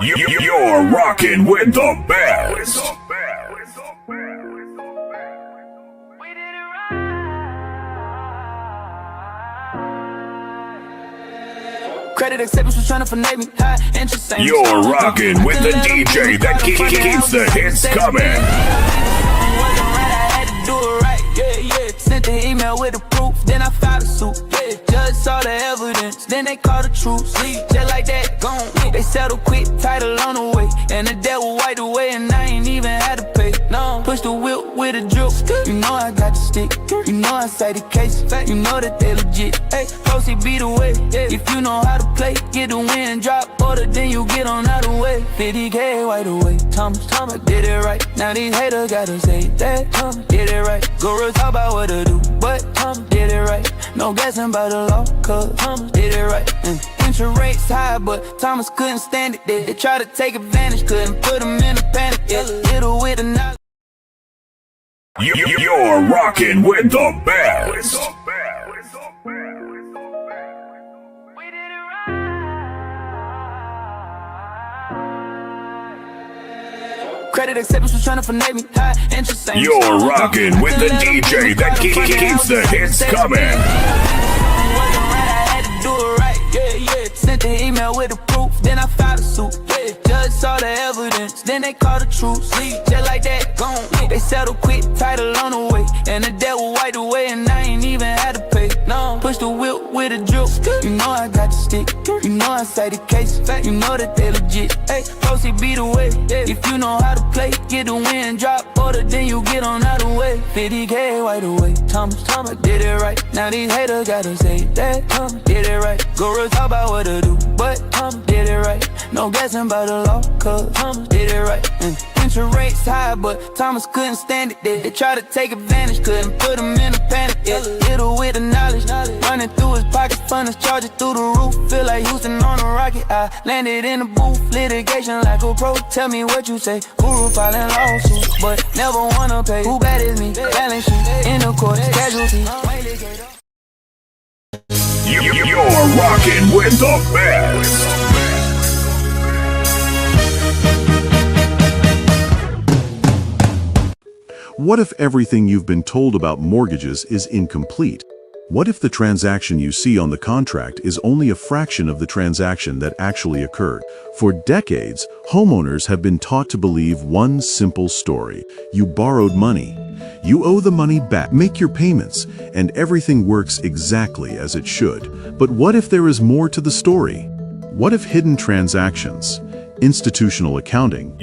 You're rocking with the best. Credit acceptance was trying to finesse me. High interest. You're rocking with the DJ that keeps the hits coming. Sent the email with the proof, then I filed a suit. Yeah, judge saw the evidence, then they called the truth. Sleep just like that, gone. They settled quick, title on the way, and the debt was wiped away, and I ain't even had to pay. No, push the whip with a drip. You know I got the stick. You know I say the case. You know that they legit. Hey, proceed be the way. If you know how to play, get the win, drop order, then you get on out of the way. 50K right away. Thomas, I did it right. Now these haters gotta say that. Thomas did it right. Go real talk about what to do, but Thomas did it right. No guessing about the law, cause Thomas did it right. Interest rates high, but Thomas couldn't stand it. They tried to take advantage, couldn't put him in a panic. Yeah, little with the knowledge. You're rocking with the best. Credit acceptance was trying to finesse me. High interest. You're rocking with the DJ that keeps the hits coming. Sent the email with the proof, then I filed a suit. Yeah, judge saw the evidence, then they called the truth. Sleep just like that, gone. They settled quick, title on the way, and the debt was wiped away, and I ain't even had to pay. No, push the whip with a drip. You know I got the stick. You know I say the case. You know that they legit. Hey, proceed be the way. If you know how to play, get the win, drop order, then you get on out of the way. 50K right away. Thomas did it right. Now these haters gotta say that Thomas did it right. Go real talk about what to do, but Thomas did it right. No guessing about the law, cause Thomas did it right. Interest rates high, but Thomas couldn't stand it. They tried to take advantage, couldn't put him in a panic. Yeah, little with the knowledge, running through his pockets, funds charging through the roof. Feel like Houston on a rocket. I landed in the booth, litigation like a pro. Tell me what you say. Guru filing lawsuits, but never wanna pay. Who bad is me? Balance sheet in the court, casualty. You're rocking with the best. What if everything you've been told about mortgages is incomplete? What if the transaction you see on the contract is only a fraction of the transaction that actually occurred? For decades, homeowners have been taught to believe one simple story. You borrowed money. You owe the money back, make your payments, and everything works exactly as it should. But what if there is more to the story? What if hidden transactions, institutional accounting,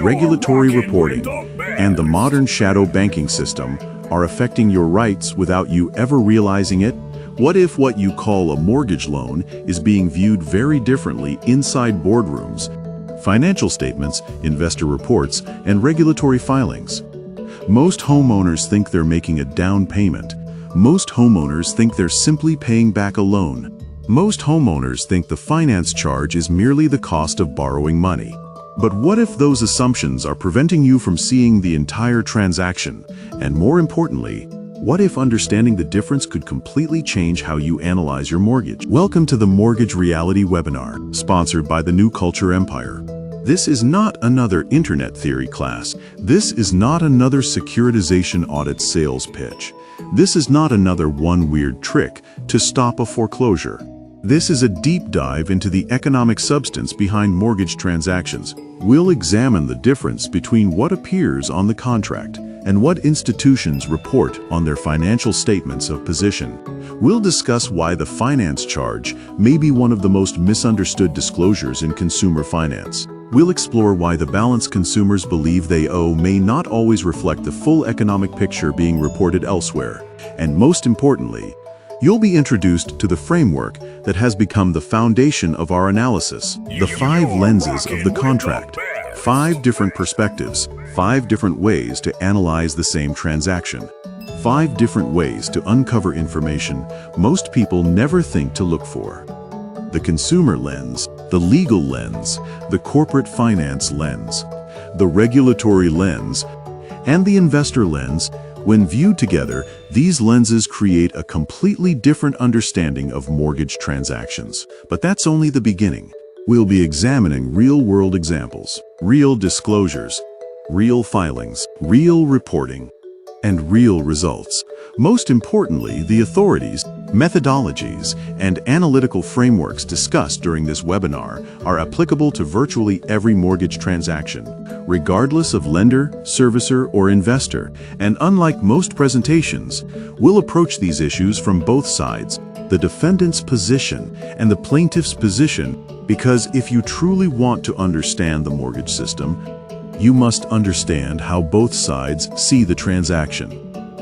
regulatory reporting, and the modern shadow banking system are affecting your rights without you ever realizing it? What if what you call a mortgage loan is being viewed very differently inside boardrooms, financial statements, investor reports, and regulatory filings? Most homeowners think they're making a down payment. Most homeowners think they're simply paying back a loan. Most homeowners think the finance charge is merely the cost of borrowing money. But what if those assumptions are preventing you from seeing the entire transaction? And more importantly, what if understanding the difference could completely change how you analyze your mortgage? Welcome to the Mortgage Reality webinar, sponsored by the New Culture Empire. This is not another internet theory class. This is not another securitization audit sales pitch. This is not another one weird trick to stop a foreclosure. This is a deep dive into the economic substance behind mortgage transactions. We'll examine the difference between what appears on the contract and what institutions report on their financial statements of position. We'll discuss why the finance charge may be one of the most misunderstood disclosures in consumer finance. We'll explore why the balance consumers believe they owe may not always reflect the full economic picture being reported elsewhere. And most importantly, you'll be introduced to the framework that has become the foundation of our analysis, the 5 lenses of the contract. 5 different perspectives, 5 different ways to analyze the same transaction. 5 different ways to uncover information most people never think to look for. The consumer lens, the legal lens, the corporate finance lens, the regulatory lens, and the investor lens. When viewed together, these lenses create a completely different understanding of mortgage transactions. But that's only the beginning. We'll be examining real-world examples, real disclosures, real filings, real reporting, and real results. Most importantly, the authorities, methodologies, and analytical frameworks discussed during this webinar are applicable to virtually every mortgage transaction, regardless of lender, servicer, or investor. And unlike most presentations, we'll approach these issues from both sides, the defendant's position and the plaintiff's position, because if you truly want to understand the mortgage system, you must understand how both sides see the transaction.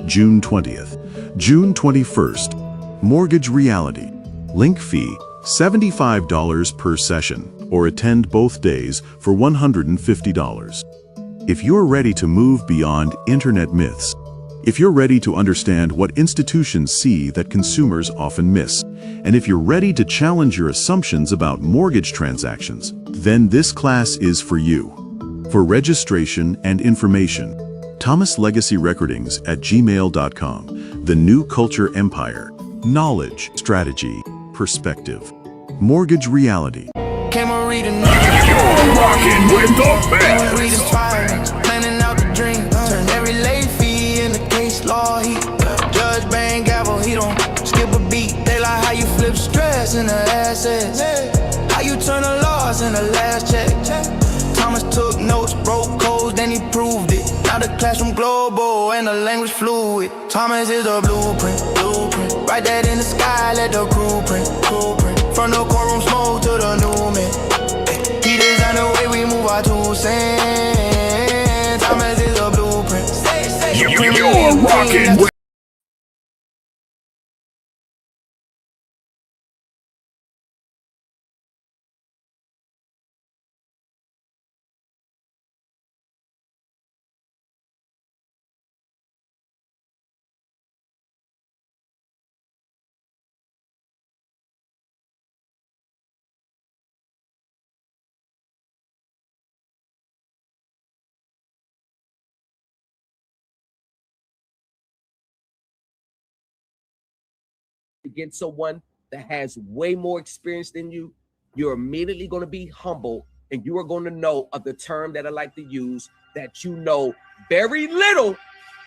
June 20th. June 21st. Mortgage reality. Link fee, $75 per session, or attend both days for $150. If you're ready to move beyond internet myths, if you're ready to understand what institutions see that consumers often miss, and if you're ready to challenge your assumptions about mortgage transactions, then this class is for you. For registration and information, thomaslegacyrecordings@gmail.com. The New Culture Empire. Knowledge, strategy, perspective. Mortgage reality. You're rocking with the best. Planning out the dream. Turn every late fee in the case law. Judge bang gavel, he don't skip a beat. They like how you flip stress into assets. How you turn a loss in the last check. Thomas took notes, broke codes, then he proved it. Now the classroom global and the language fluid. Thomas is the blueprint. Write that in the sky, let the crew print. From the courtroom smoke to the new man. He designed the way we move our 2 cents. Thomas is the blueprint. You're rocking with against someone that has way more experience than you, you're immediately going to be humble, and you are going to know of the term that I like to use, that you know very little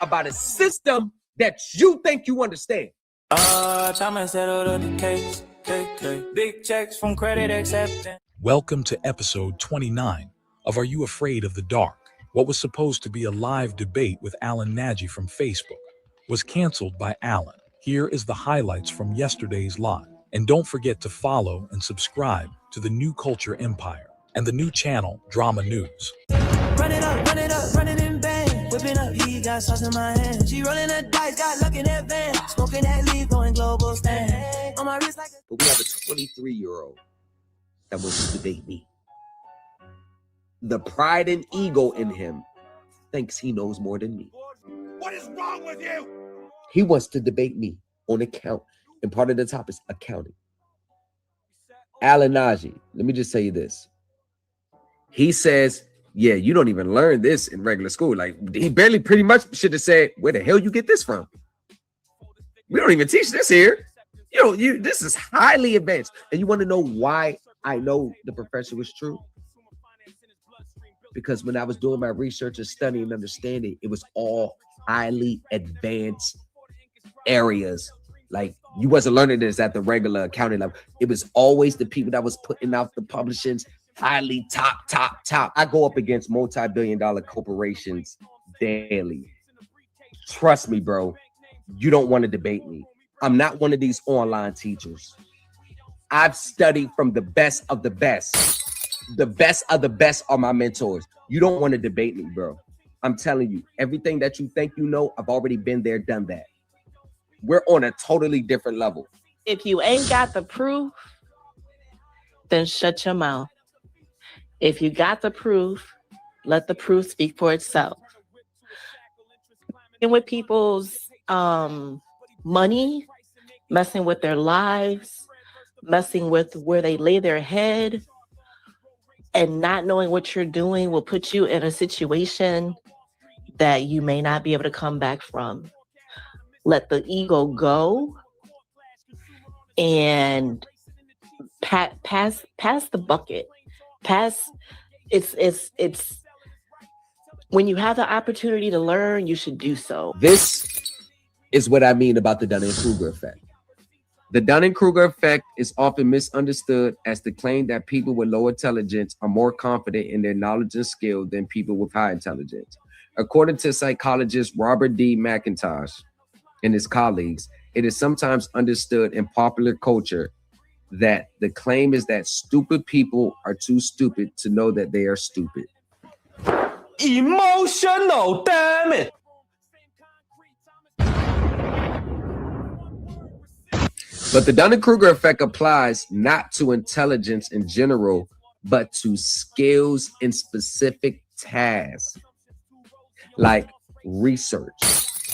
about a system that you think you understand. Thomas settled the case. Big checks from credit acceptance. Welcome to episode 29 of Are You Afraid of the Dark? What was supposed to be a live debate with Alan Nagy from Facebook was canceled by Alan. Here is the highlights from yesterday's live. And don't forget to follow and subscribe to the New Culture Empire and the new channel Drama News. Run it up, run it in bang. Whipping up, he got sauce in my hand. She rolling the dice, got luck in that van. Smoking that leaf, going global stand. On my wrist like But we have a 23-year-old that wants to debate me. The pride and ego in him thinks he knows more than me. What is wrong with you? He wants to debate me on account, and part of the topic is accounting. Alan Nagy, let me just say you this. He says, yeah, you don't even learn this in regular school. Like, he barely pretty much should have said, where the hell you get this from? We don't even teach this here. This is highly advanced. And you want to know why I know the profession was true? Because when I was doing my research and studying and understanding, it was all highly advanced areas. Like, you wasn't learning this at the regular accounting level. It was always the people that was putting out the publishings, highly top. I go up against multi-billion-dollar corporations daily. Trust me, bro. You don't want to debate me. I'm not one of these online teachers. I've studied from the best of the best. The best of the best are my mentors. You don't want to debate me, bro. I'm telling you, everything that you think you know, I've already been there, done that. We're on a totally different level. If you ain't got the proof, then shut your mouth. If you got the proof, let the proof speak for itself. And with people's money, messing with their lives, messing with where they lay their head, and not knowing what you're doing will put you in a situation that you may not be able to come back from. Let the ego go and pass the bucket. It's when you have the opportunity to learn, you should do so. This is what I mean about the Dunning-Kruger effect. The Dunning-Kruger effect is often misunderstood as the claim that people with low intelligence are more confident in their knowledge and skill than people with high intelligence. According to psychologist Robert D. McIntosh and his colleagues, it is sometimes understood in popular culture that the claim is that stupid people are too stupid to know that they are stupid. Emotional, damn it! But the Dunning-Kruger effect applies not to intelligence in general, but to skills in specific tasks like research,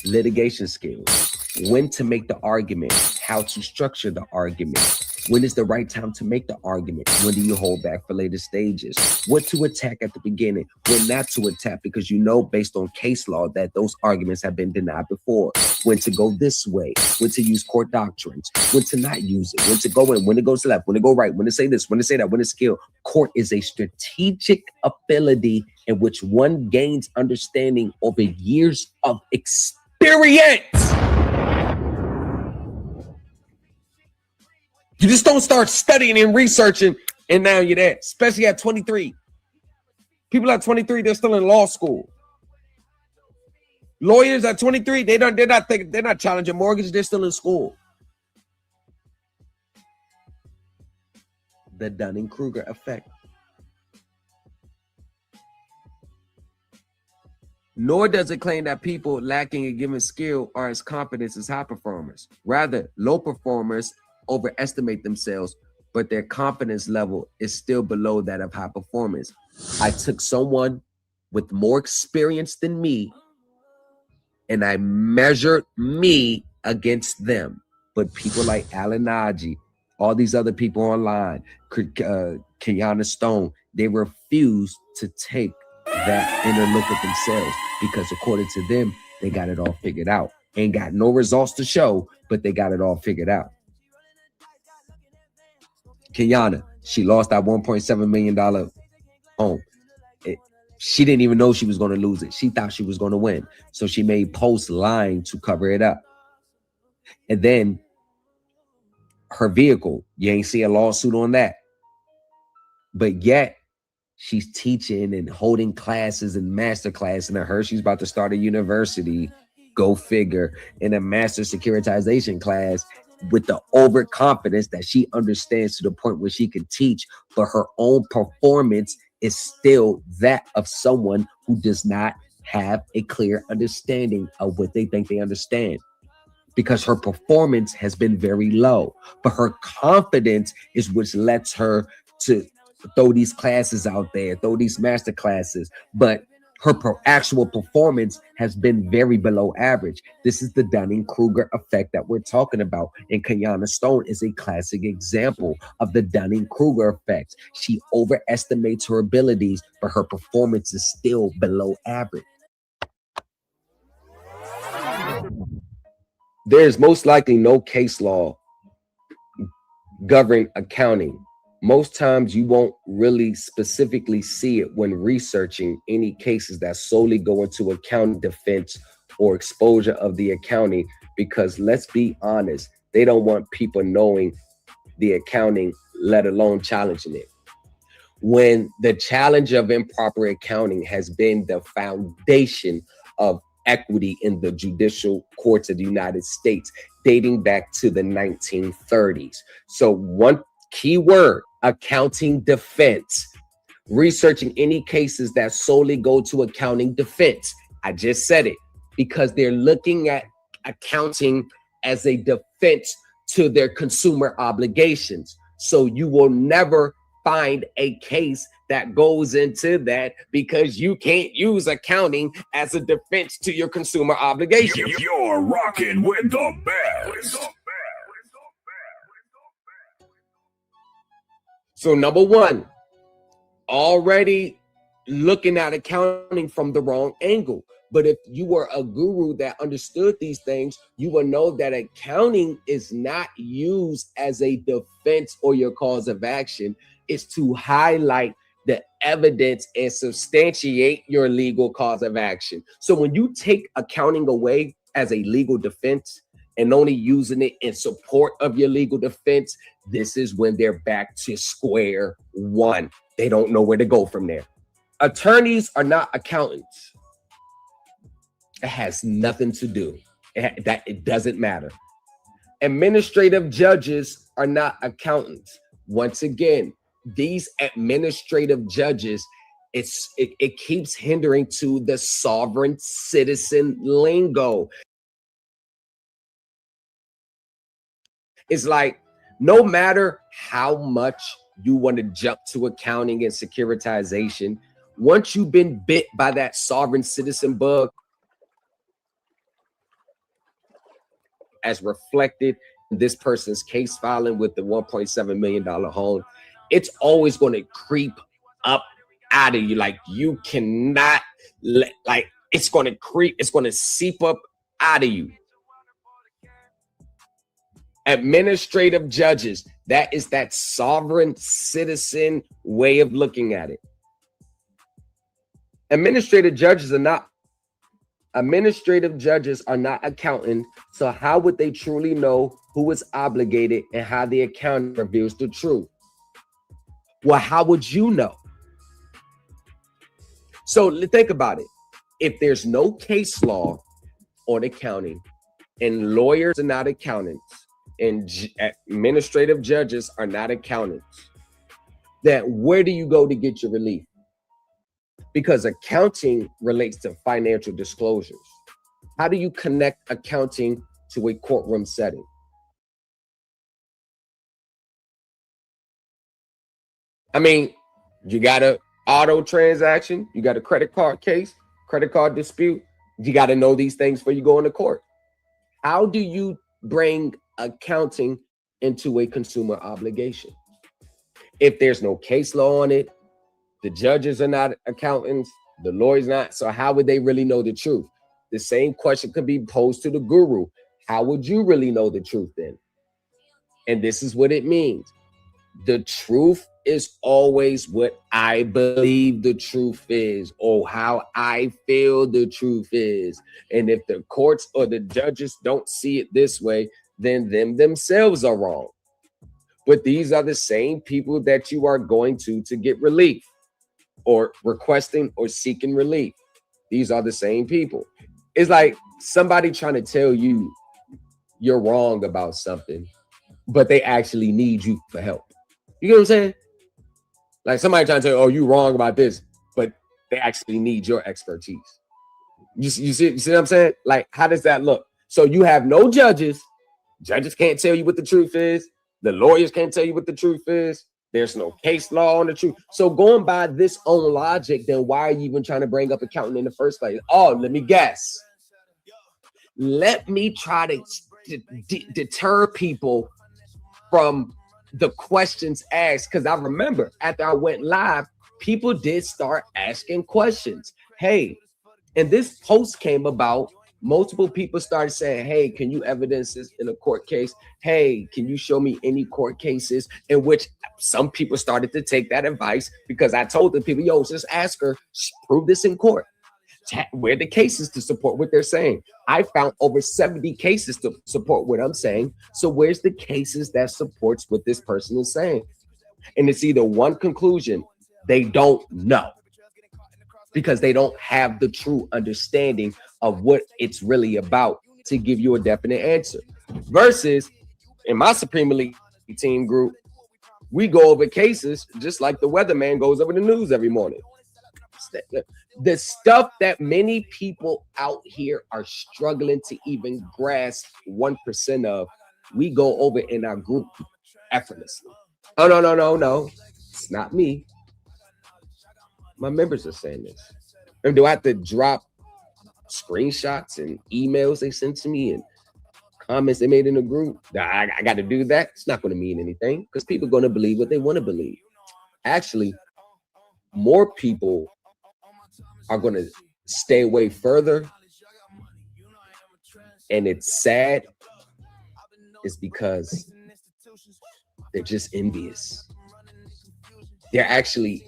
litigation skills, when to make the argument, how to structure the argument, when is the right time to make the argument, when do you hold back for later stages, what to attack at the beginning, when not to attack because you know based on case law that those arguments have been denied before, when to go this way, when to use court doctrines, when to not use it, when to go in, when to go left, when to go right, when to say this, when to say that, when to skill. Court is a strategic ability in which one gains understanding over years of experience. You just don't start studying and researching and now you're there, especially at 23. People at 23, they're still in law school. Lawyers at 23, they're not challenging mortgage, they're still in school. The Dunning-Kruger effect. Nor does it claim that people lacking a given skill are as competent as high performers. Rather, low performers overestimate themselves, but their confidence level is still below that of high performance. I took someone with more experience than me and I measured me against them. But people like Alan Najee, all these other people online, Kiana Stone, they refused to take that inner look at themselves because according to them, they got it all figured out. Ain't got no results to show, but they got it all figured out. Kiana, she lost that $1.7 million home. She didn't even know she was going to lose it. She thought she was going to win. So she made posts lying to cover it up. And then her vehicle, you ain't see a lawsuit on that. But yet she's teaching and holding classes and master class. And I heard she's about to start a university, go figure, in a master securitization class with the overconfidence that she understands to the point where she can teach, but her own performance is still that of someone who does not have a clear understanding of what they think they understand, because her performance has been very low, but her confidence is which lets her to throw these classes out there, throw these master classes, but her actual performance has been very below average. This is the Dunning-Kruger effect that we're talking about. And Kiana Stone is a classic example of the Dunning-Kruger effect. She overestimates her abilities, but her performance is still below average. There is most likely no case law governing accounting. Most times you won't really specifically see it when researching any cases that solely go into accounting defense or exposure of the accounting, because let's be honest, they don't want people knowing the accounting, let alone challenging it. When the challenge of improper accounting has been the foundation of equity in the judicial courts of the United States, dating back to the 1930s. So one key word, accounting defense. Researching any cases that solely go to accounting defense. I just said it because they're looking at accounting as a defense to their consumer obligations. So you will never find a case that goes into that because you can't use accounting as a defense to your consumer obligations. You're rocking with the best. So number one, already looking at accounting from the wrong angle. But if you were a guru that understood these things, you will know that accounting is not used as a defense or your cause of action. It's to highlight the evidence and substantiate your legal cause of action. So when you take accounting away as a legal defense and only using it in support of your legal defense, this is when they're back to square one. They don't know where to go from there. Attorneys are not accountants. It has nothing to do. It doesn't matter. Administrative judges are not accountants. Once again, these administrative judges, it keeps hindering to the sovereign citizen lingo. It's like, no matter how much you want to jump to accounting and securitization, once you've been bit by that sovereign citizen bug, as reflected in this person's case filing with the $1.7 million home, it's always going to creep up out of you. Like, you cannot let, like, it's going to creep, it's going to seep up out of you. Administrative judges, that is that sovereign citizen way of looking at it. Administrative judges are not accountant, so how would they truly know who is obligated and how the accountant reveals the truth? Well, how would you know? So think about it. If there's no case law on accounting, and lawyers are not accountants, and administrative judges are not accountants, then where do you go to get your relief? Because accounting relates to financial disclosures. How do you connect accounting to a courtroom setting? I mean, you got an auto transaction, you got a credit card case, credit card dispute. You got to know these things before you go into court. How do you bring accounting into a consumer obligation? If there's no case law on it, the judges are not accountants, the lawyers not. So how would they really know the truth? The same question could be posed to the guru. How would you really know the truth then? And this is what it means. The truth is always what I believe the truth is, or how I feel the truth is. And if the courts or the judges don't see it this way, then them themselves are wrong. But these are the same people that you are going to get relief, or requesting or seeking relief. These are the same people. It's like somebody trying to tell you you're wrong about something, but they actually need you for help. You get what I'm saying? Like somebody trying to tell you, oh, you wrong about this, but they actually need your expertise. You see what I'm saying? Like, how does that look? So you have no judges. Judges can't tell you what the truth is. The lawyers can't tell you what the truth is. There's no case law on the truth. So going by this own logic, then why are you even trying to bring up accounting in the first place? Oh, let me guess. Let me try to deter people from the questions asked. Because I remember after I went live, people did start asking questions. Hey, and this post came about. Multiple people started saying, hey, can you evidence this in a court case? Hey, can you show me any court cases? In which some people started to take that advice, because I told the people, yo, just ask her, prove this in court. Where are the cases to support what they're saying? I found over 70 cases to support what I'm saying. So where's the cases that supports what this person is saying? And it's either one conclusion: they don't know, because they don't have the true understanding of what it's really about to give you a definite answer. Versus in my Supreme Elite team group, we go over cases just like the weatherman goes over the news every morning. The stuff that many people out here are struggling to even grasp 1% of, we go over in our group effortlessly. Oh, no. It's not me. My members are saying this. And do I have to drop screenshots and emails they sent to me and comments they made in the group? I got to do that. It's not going to mean anything, because people are going to believe what they want to believe. Actually, more people are going to stay away further, and it's sad, is because they're just envious. They're actually,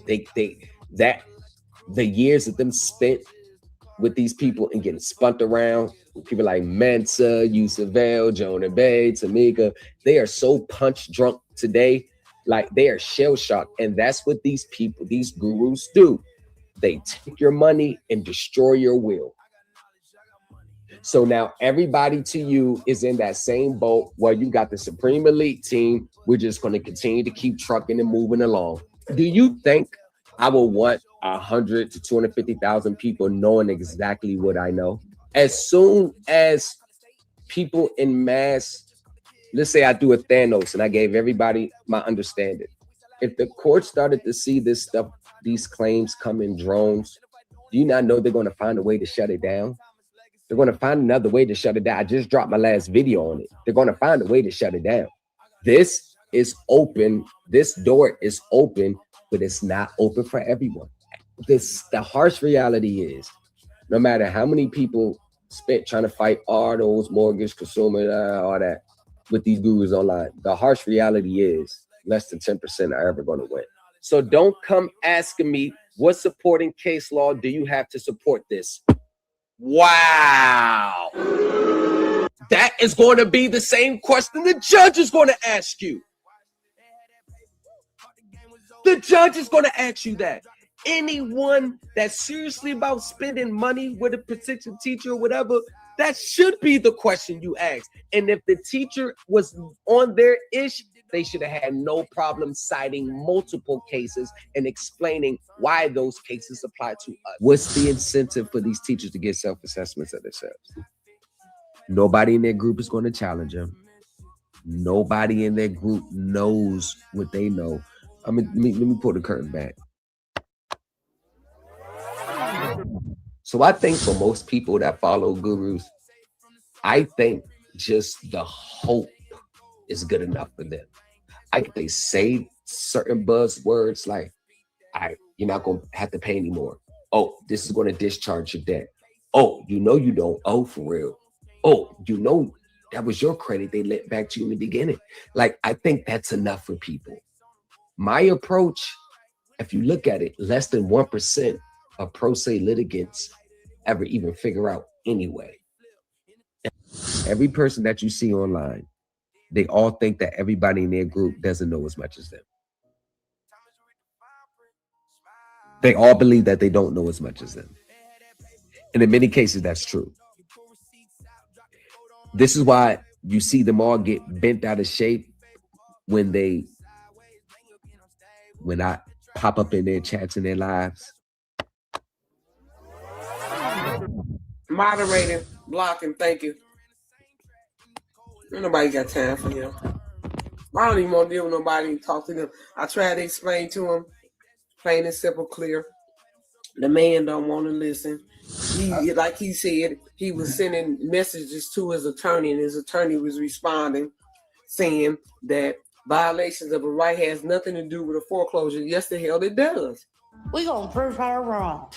that the years of them spent with these people and getting spunt around, people like Mensa, Yusavelle, Jonah Bay, Tamika, they are so punch drunk today, like they are shell shocked. And that's what these people, these gurus do. They take your money and destroy your will. So now everybody to you is in that same boat where you got the Supreme Elite team. We're just going to continue to keep trucking and moving along. Do you think I will want 100 to 250,000 people knowing exactly what I know? As soon as people in mass, let's say I do a Thanos and I gave everybody my understanding. If the court started to see this stuff, these claims come in drones, do you not know they're going to find a way to shut it down? They're going to find another way to shut it down. I just dropped my last video on it. They're going to find a way to shut it down. This is open. This door is open, but it's not open for everyone. The harsh reality is, no matter how many people spent trying to fight all those mortgage, consumer, all that with these gurus online, the harsh reality is less than 10% are ever going to win. So don't come asking me what supporting case law do you have to support this. Wow. That is going to be the same question the judge is going to ask you. The judge is going to ask you that. Anyone that's seriously about spending money with a particular teacher or whatever, that should be the question you ask. And if the teacher was on their ish, they should have had no problem citing multiple cases and explaining why those cases apply to us. What's the incentive for these teachers to get self-assessments of themselves? Nobody in their group is going to challenge them. Nobody in their group knows what they know. I mean, let me pull the curtain back. So I think for most people that follow gurus, I think just the hope is good enough for them. I think they say certain buzzwords like, you're not going to have to pay anymore. Oh, this is going to discharge your debt. Oh, you know you don't owe for real. Oh, you know that was your credit they lent back to you in the beginning. Like, I think that's enough for people. My approach, if you look at it, less than 1% of pro se litigants ever even figure out anyway. Every person that you see online, they all think that everybody in their group doesn't know as much as them. They all believe that they don't know as much as them. And in many cases, that's true. This is why you see them all get bent out of shape when I pop up in their chats and their lives. Moderating, blocking, thank you. Nobody got time for him. I don't even want to deal with nobody and talk to them. I tried to explain to him, plain and simple, clear. The man don't want to listen. He, like he said, he was sending messages to his attorney, and his attorney was responding, saying that violations of a right has nothing to do with a foreclosure. Yes, the hell it does. We gonna prove her wrong.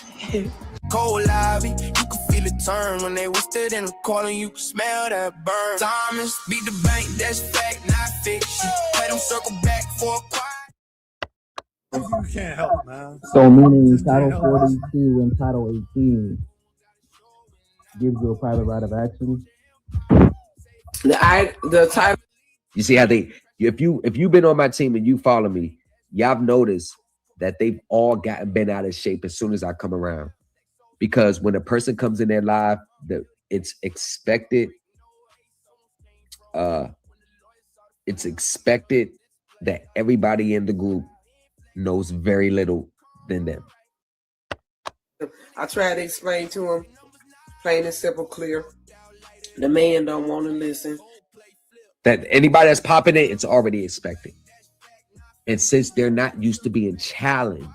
Cold lobby, you can feel it turn when they whispered in the corner. You can smell that burn. Diamonds beat the bank, that's fact, not fiction. Let them circle back for a quiet. You can't help, man. So meaning Title 42 and Title 18 gives you a private right of action. The title. You see how if you've been on my team and you follow me, y'all have noticed that they've all been out of shape as soon as I come around. Because when a person comes in there live, it's expected that everybody in the group knows very little than them. I tried to explain to him, plain and simple, clear. The man don't want to listen. That anybody that's popping it, it's already expected. And since they're not used to being challenged,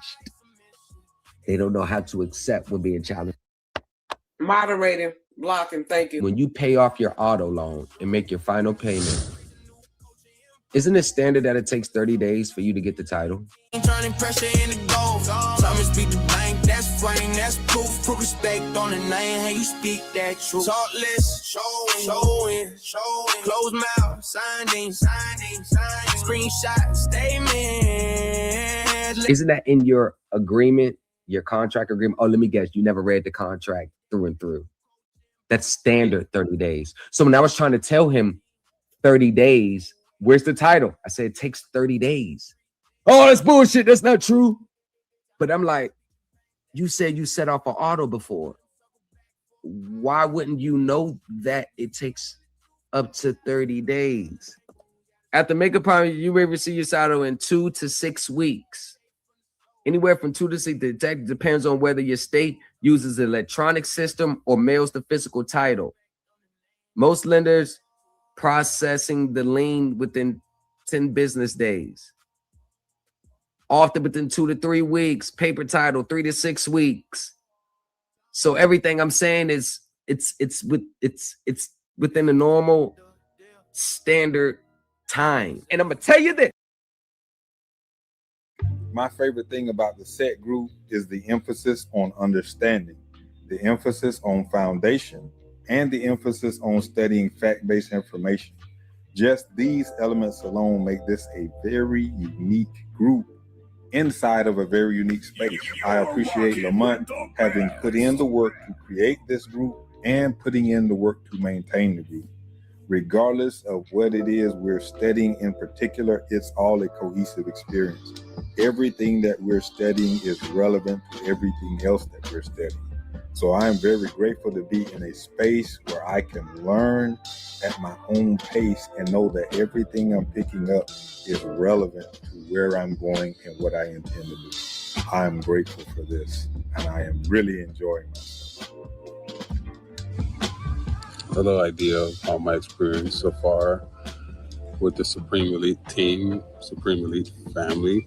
they don't know how to accept when being challenged. Moderating, blocking, thank you. When you pay off your auto loan and make your final payment, isn't it standard that it takes 30 days for you to get the title? Turning pressure into gold. Summers beat the bank, that's swing, that's proof. Put respect on the name, and you speak that truth. Talk less, showing. Close mouth, signing. Screenshot, statement. Isn't that in your agreement, your contract agreement? Oh, let me guess. You never read the contract through and through. That's standard 30 days. So when I was trying to tell him 30 days, where's the title? I said, it takes 30 days. Oh, that's bullshit. That's not true. But I'm like, you said you set off an auto before. Why wouldn't you know that it takes up to 30 days? After makeup appointment, you may receive your title in 2 to 6 weeks. Anywhere from 2 to 6, that depends on whether your state uses an electronic system or mails the physical title. Most lenders processing the lien within 10 business days. Often within 2 to 3 weeks, paper title 3 to 6 weeks. So everything I'm saying is it's within the normal standard time. And I'm gonna tell you this. My favorite thing about the SET group is the emphasis on understanding, the emphasis on foundation, and the emphasis on studying fact-based information. Just these elements alone make this a very unique group inside of a very unique space. I appreciate Lamont having put in the work to create this group and putting in the work to maintain the group. Regardless of what it is we're studying in particular, it's all a cohesive experience. Everything that we're studying is relevant to everything else that we're studying. So I am very grateful to be in a space where I can learn at my own pace and know that everything I'm picking up is relevant to where I'm going and what I intend to do. I am grateful for this, and I am really enjoying myself. A little idea of my experience so far with the Supreme Elite team, Supreme Elite family.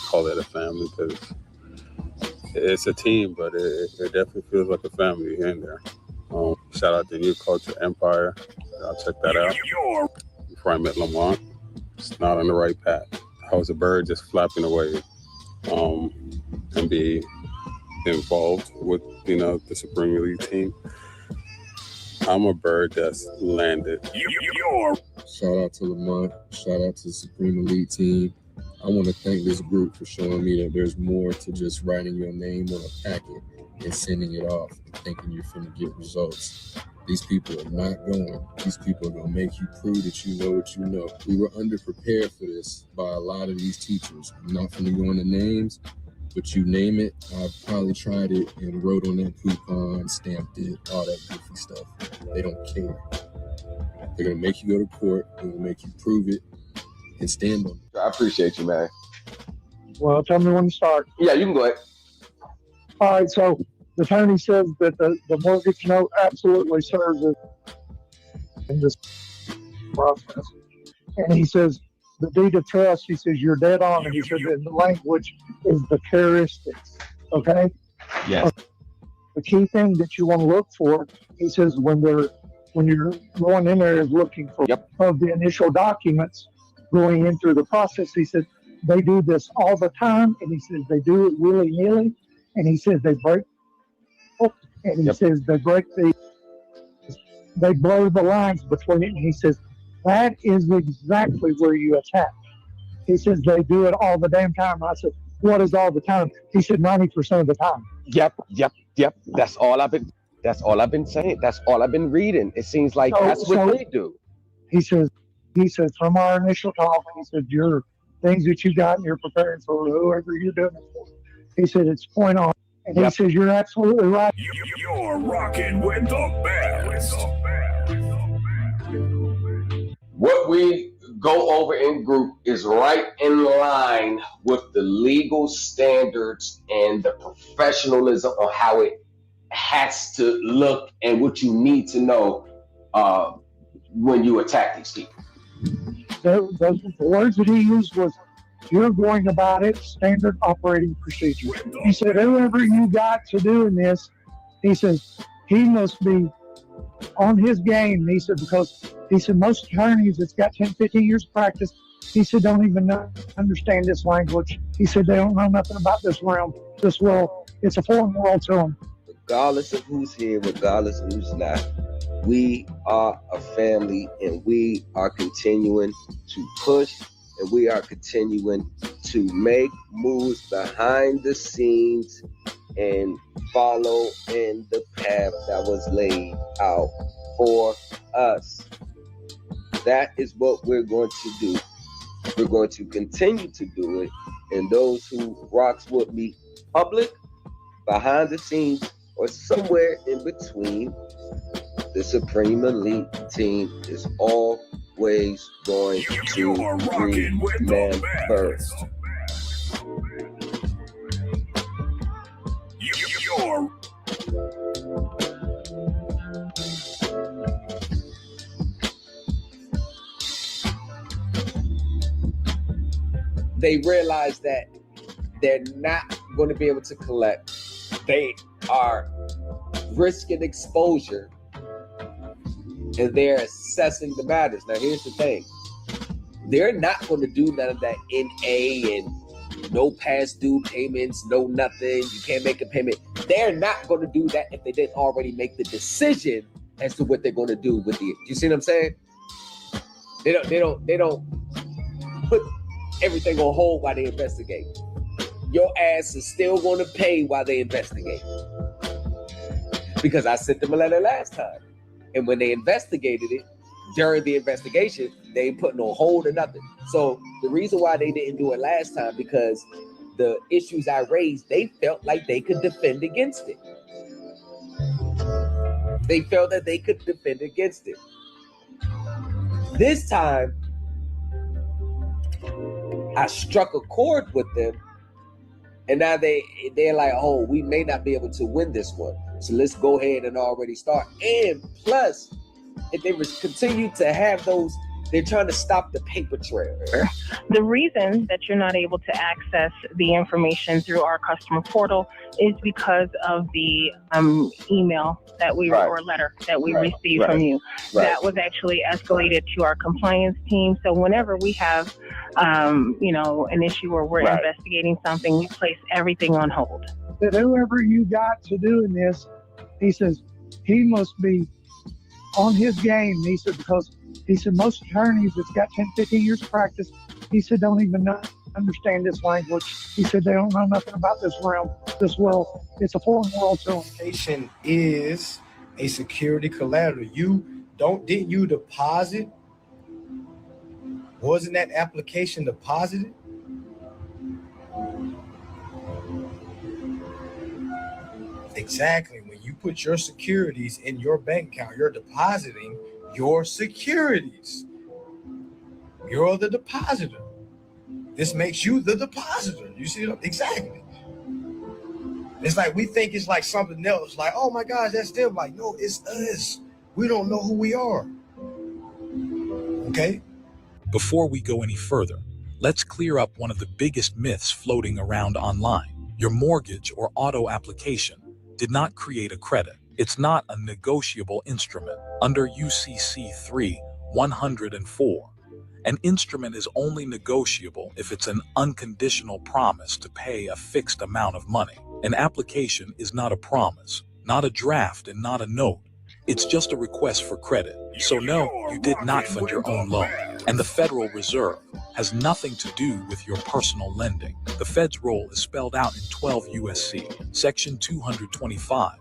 Call it a family because it's a team, but it definitely feels like a family in there. Shout out to New Culture Empire. I'll check that out. Before I met Lamont, it's not on the right path. I was a bird just flapping away, and be involved with the Supreme Elite team. I'm a bird that's landed. Shout out to Lamont. Shout out to the Supreme Elite team. I want to thank this group for showing me that there's more to just writing your name on a packet and sending it off and thinking you're finna get results. These people are not going. These people are going to make you prove that you know what you know. We were underprepared for this by a lot of these teachers. I'm not finna go into names, but you name it, I've probably tried it and wrote on that coupon, stamped it, all that goofy stuff. They don't care. They're going to make you go to court. They're going to make you prove it and stand on it. I appreciate you, man. Well, tell me when to start. Yeah, you can go ahead. All right, so the attorney says that the mortgage note absolutely serves as in this process. And he says, the deed of trust, he says, you're dead on. And he says, in the language is the characteristics, okay? Yes. The key thing that you want to look for, he says, when you're going in there is looking for of the initial documents going in through the process. He said, they do this all the time. And he says, they do it willy-nilly. And he says, they break, and he says, they blur the lines between it. And he says, that is exactly where you attack. He says, they do it all the damn time. I said, what is all the time? He said, 90% of the time. Yep. That's all I've been saying. That's all I've been reading. It seems like that's what they do. He says, from our initial talk, he said, your things that you got and you're preparing for whoever you're doing it for. He said, it's point on. And he says, you're absolutely right. You're rocking with the best. What we go over in group is right in line with the legal standards and the professionalism on how it has to look and what you need to know when you attack these people. The words that he used was, you're going about it standard operating procedure. He said, whoever you got to doing this, he says, he must be on his game. He said, because he said, most attorneys that's got 10, 15 years of practice, he said, don't even understand this language. He said, they don't know nothing about this realm, this world. It's a foreign world to them. Regardless of who's here, regardless of who's not, we are a family, and we are continuing to push, and we are continuing to make moves behind the scenes and follow in the path that was laid out for us. That is what we're going to do. We're going to continue to do it, and those who rocks with me public, behind the scenes, or somewhere in between, the Supreme Elite team is always going to remember. They realize that they're not going to be able to collect. They are risking exposure, and they're assessing the matters. Now, here's the thing. They're not going to do none of that NA and no past due payments, no nothing. You can't make a payment. They're not going to do that if they didn't already make the decision as to what they're going to do with the. You see what I'm saying? They don't put everything on hold while they investigate. Your ass is still going to pay while they investigate. Because I sent them a letter last time. And when they investigated it, during the investigation, they ain't put no hold or nothing. So the reason why they didn't do it last time, because the issues I raised, they felt like they could defend against it. They felt that they could defend against it. This time, I struck a chord with them, and now they're like, oh, we may not be able to win this one. So let's go ahead and already start. And plus, if they continue to have those, they're trying to stop the paper trail. The reason that you're not able to access the information through our customer portal is because of the email that we or letter that we received from you. That was actually escalated to our compliance team. So whenever we have, an issue or we're investigating something, we place everything on hold. That whoever you got to doing this, he says, he must be on his game. He said, because he said most attorneys that's got 10, 15 years of practice, he said, don't even understand this language. He said, they don't know nothing about this realm, this world. It's a foreign world to them. Application is a security collateral. Didn't you deposit? Wasn't that application deposited? Exactly. When you put your securities in your bank account, you're depositing your securities. You're the depositor. This makes you the depositor. You see? Exactly. It's like we think it's like something else. Like, oh my gosh, that's them. Like, no, it's us. We don't know who we are. Okay? Before we go any further, let's clear up one of the biggest myths floating around online. Your mortgage or auto application did not create a credit. It's not a negotiable instrument. Under UCC 3-104, an instrument is only negotiable if it's an unconditional promise to pay a fixed amount of money. An application is not a promise, not a draft, and not a note. It's just a request for credit. So no, you did not fund your own loan. And the Federal Reserve has nothing to do with your personal lending. The Fed's role is spelled out in 12 U.S.C. Section 225.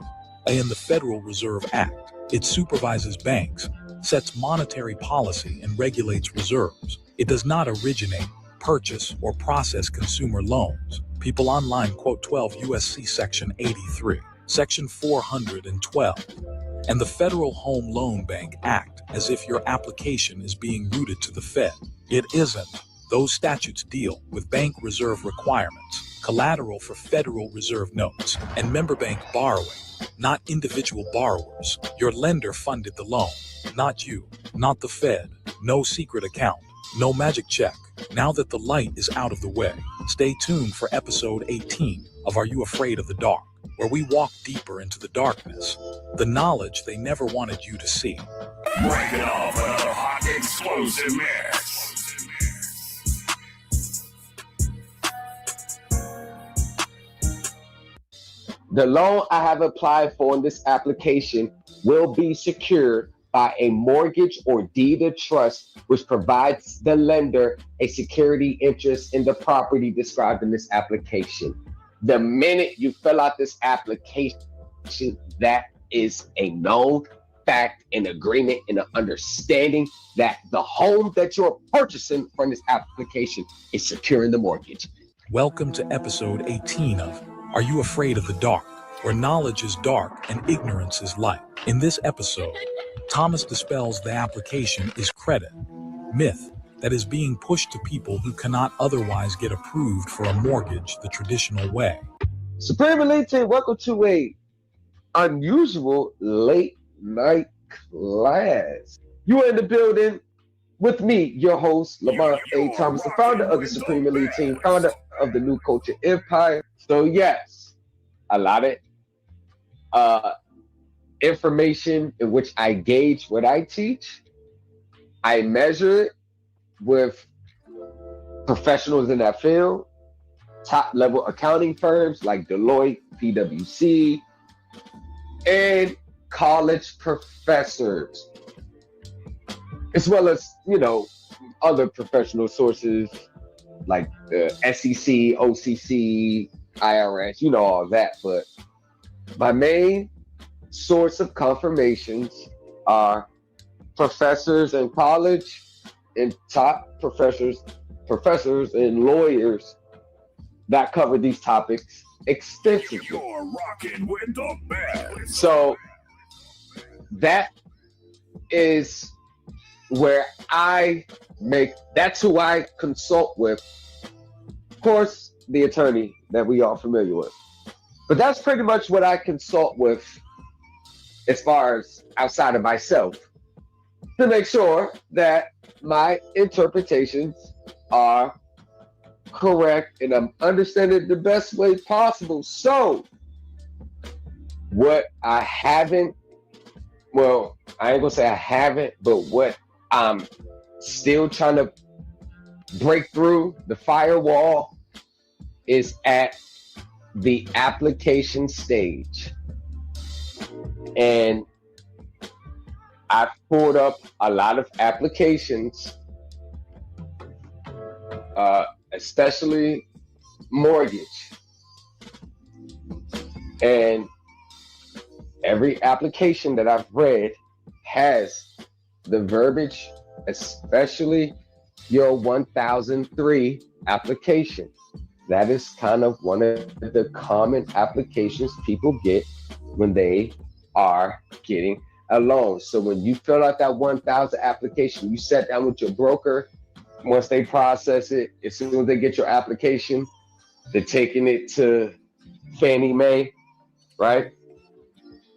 In the Federal Reserve Act, it supervises banks, sets monetary policy, and regulates reserves. It does not originate, purchase, or process consumer loans. People online quote 12 U.S.C. Section 83, Section 412, and the Federal Home Loan Bank Act as if your application is being routed to the Fed. It isn't. Those statutes deal with bank reserve requirements, collateral for Federal Reserve notes, and member bank borrowing, not individual borrowers. Your lender funded the loan, not you, not the Fed. No secret account, no magic check. Now that the light is out of the way, stay tuned for episode 18 of Are You Afraid of the Dark, where we walk deeper into the darkness, the knowledge they never wanted you to see. Breaking off another hot explosive mix. The loan I have applied for in this application will be secured by a mortgage or deed of trust, which provides the lender a security interest in the property described in this application. The minute you fill out this application, that is a known fact, an agreement, and an understanding that the home that you're purchasing from this application is securing the mortgage. Welcome to episode 18 of Are You Afraid of the Dark? Where knowledge is dark and ignorance is light. In this episode, Thomas dispels the application is credit, myth that is being pushed to people who cannot otherwise get approved for a mortgage the traditional way. Supreme Elite Team, welcome to a unusual late night class. You are in the building with me, your host, Lamont A. Thomas, the founder of the Supreme Elite Team, founder of the New Culture Empire. So yes, a lot of information in which I gauge what I teach. I measure it with professionals in that field, top level accounting firms like Deloitte, PwC, and college professors, as well as, other professional sources like the SEC, OCC, IRS, all that. But my main source of confirmations are professors in college and top professors and lawyers that cover these topics extensively. You're rocking with the best. So that is where that's who I consult with. Of course, the attorney that we are familiar with. But that's pretty much what I consult with as far as outside of myself, to make sure that my interpretations are correct and I'm understanding the best way possible. So what I haven't, well, I ain't gonna say I haven't, but what I'm still trying to break through the firewall is at the application stage. And I've pulled up a lot of applications, especially mortgage. And every application that I've read has the verbiage, especially your 1003 application. That is kind of one of the common applications people get when they are getting a loan. So when you fill out that 1000 application, you sit down with your broker. Once they process it, as soon as they get your application, they're taking it to Fannie Mae, right?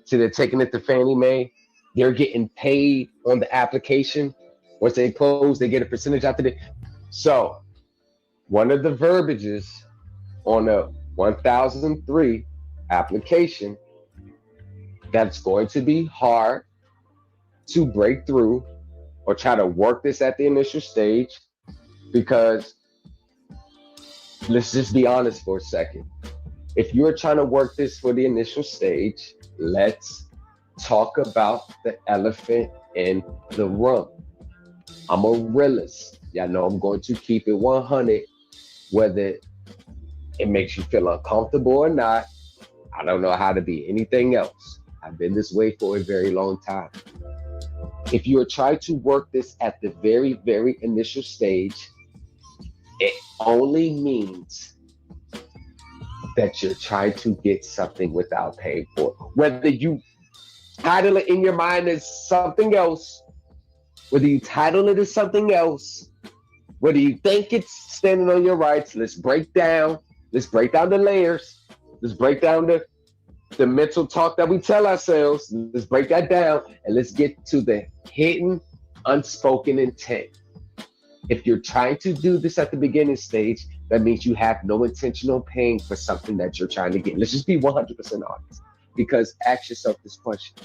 So they're taking it to Fannie Mae. They're getting paid on the application. Once they close, they get a percentage after it. So one of the verbiages on a 1003 application that's going to be hard to break through or try to work this at the initial stage, because let's just be honest for a second. If you're trying to work this for the initial stage, let's talk about the elephant in the room. I'm a realist. Y'all know I'm going to keep it 100, whether it makes you feel uncomfortable or not. I don't know how to be anything else. I've been this way for a very long time. If you are trying to work this at the very, very initial stage, it only means that you're trying to get something without paying for it. Whether you title it in your mind as something else, whether you title it as something else, whether you think it's standing on your rights, let's break down the layers. Let's break down the mental talk that we tell ourselves. Let's break that down and let's get to the hidden, unspoken intent. If you're trying to do this at the beginning stage, that means you have no intention on paying for something that you're trying to get. Let's just be 100% honest, because ask yourself this question.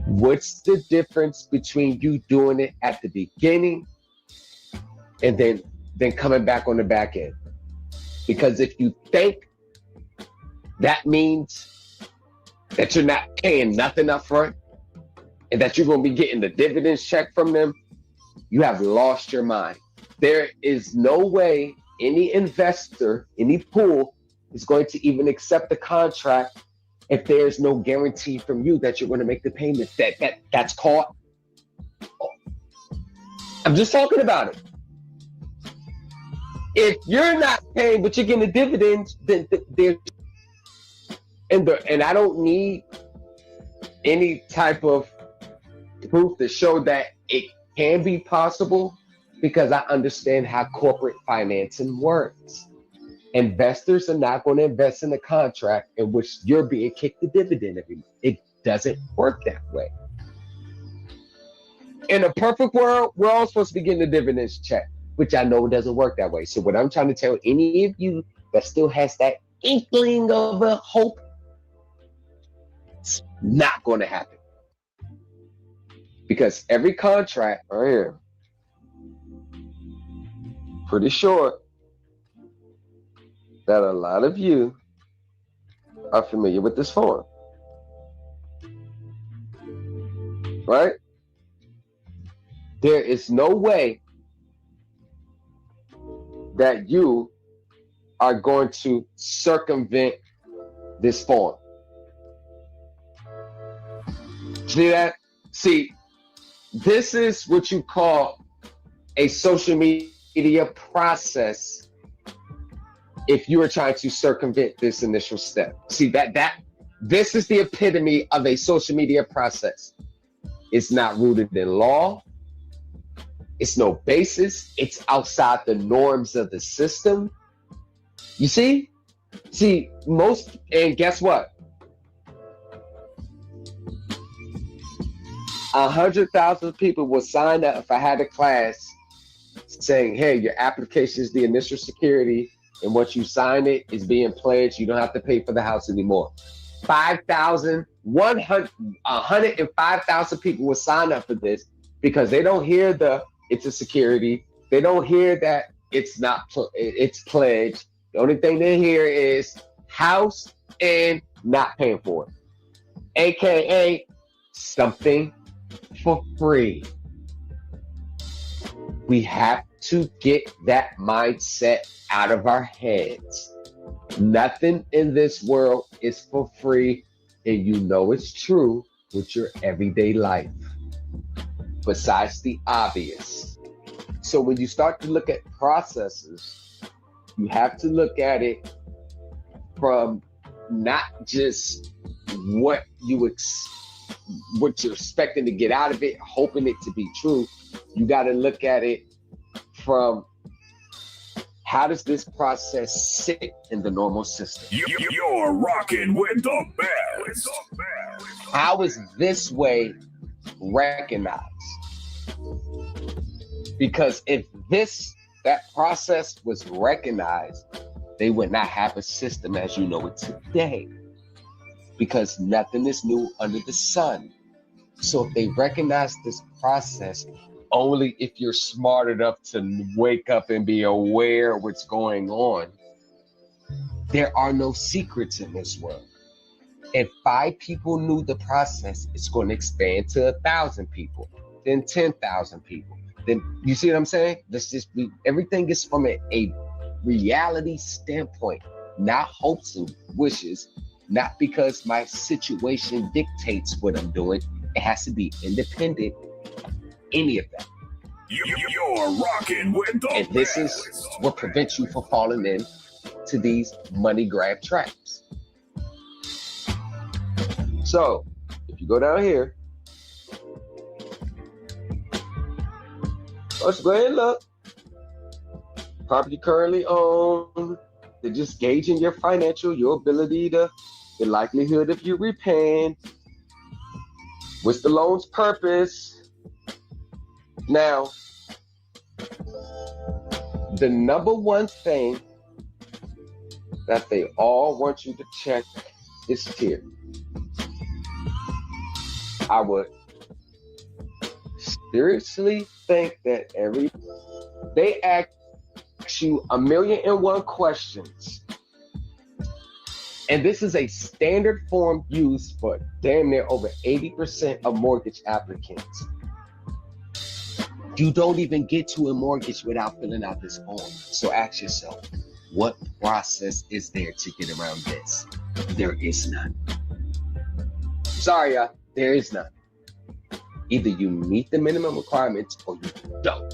What's the difference between you doing it at the beginning and then coming back on the back end? Because if you think that means that you're not paying nothing up front and that you're going to be getting the dividends check from them, you have lost your mind. There is no way any investor, any pool is going to even accept the contract if there's no guarantee from you that you're going to make the payment. That's called, I'm just talking about it. If you're not paying but you're getting the dividends, then there's and I don't need any type of proof to show that it can be possible, because I understand how corporate financing works. Investors are not going to invest in a contract in which you're being kicked the dividend every month. It doesn't work that way. In a perfect world, we're all supposed to be getting the dividends check, which I know doesn't work that way. So what I'm trying to tell any of you that still has that inkling of a hope, it's not going to happen. Because every contract right here, pretty sure that a lot of you are familiar with this form, right? There is no way that you are going to circumvent this form. See that? See, this is what you call a social media process if you are trying to circumvent this initial step. See, this is the epitome of a social media process. It's not rooted in law. It's no basis. It's outside the norms of the system. You see? See, and guess what? 100,000 people will sign up if I had a class saying, hey, your application is the initial security, and once you sign it, it's being pledged. You don't have to pay for the house anymore. 105,000 people will sign up for this because they don't hear it's a security. They don't hear that it's pledged. The only thing they hear is house and not paying for it. AKA something for free. We have to get that mindset out of our heads. Nothing in this world is for free, and you know it's true with your everyday life, besides the obvious. So when you start to look at processes, you have to look at it from not just what you're expecting to get out of it, hoping it to be true. You got to look at it from how does this process sit in the normal system? You're rocking with the best. How is this way recognized? Because if that process was recognized, they would not have a system as you know it today. Because nothing is new under the sun. So if they recognize this process, only if you're smart enough to wake up and be aware of what's going on. There are no secrets in this world. If 5 people knew the process, it's going to expand to 1,000 people, then 10,000 people. Then you see what I'm saying? Everything is from a reality standpoint, not hopes and wishes, not because my situation dictates what I'm doing. It has to be independent. Any of that. You're rocking with the And this is what prevents you from falling in to these money grab traps. So if you go down here, let's go ahead and look. Property currently owned. They're just gauging your ability the likelihood of you repaying. What's the loan's purpose? Now, the number one thing that they all want you to check is tier. I would seriously think that they ask you 1,000,001 questions, And this is a standard form used for damn near over 80% of mortgage applicants. You don't even get to a mortgage without filling out this form. So ask yourself, what process is there to get around this? There is none. Sorry, y'all, there is none. Either you meet the minimum requirements or you don't.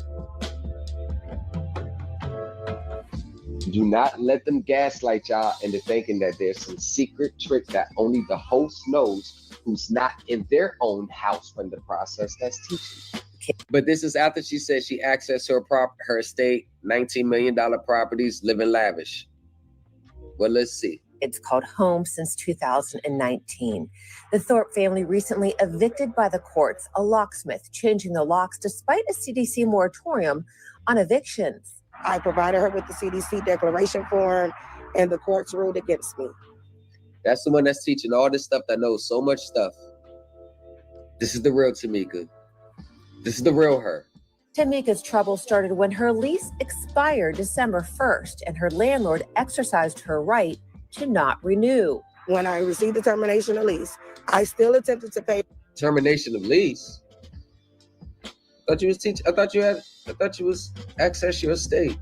Do not let them gaslight y'all into thinking that there's some secret trick that only the host knows who's not in their own house when the process that's teaching. But this is after she said she accessed her estate, $19 million properties, living lavish. Well, let's see. It's called home since 2019. The Thorpe family recently evicted by the courts, a locksmith changing the locks despite a CDC moratorium on evictions. I provided her with the CDC declaration form and the courts ruled against me. That's the one that's teaching all this stuff that knows so much stuff. This is the real Tamika. This is the real her. Tamika's trouble started when her lease expired December 1st and her landlord exercised her right to not renew. When I received the termination of lease, I still attempted to pay. Termination of lease? I thought you was access your estate.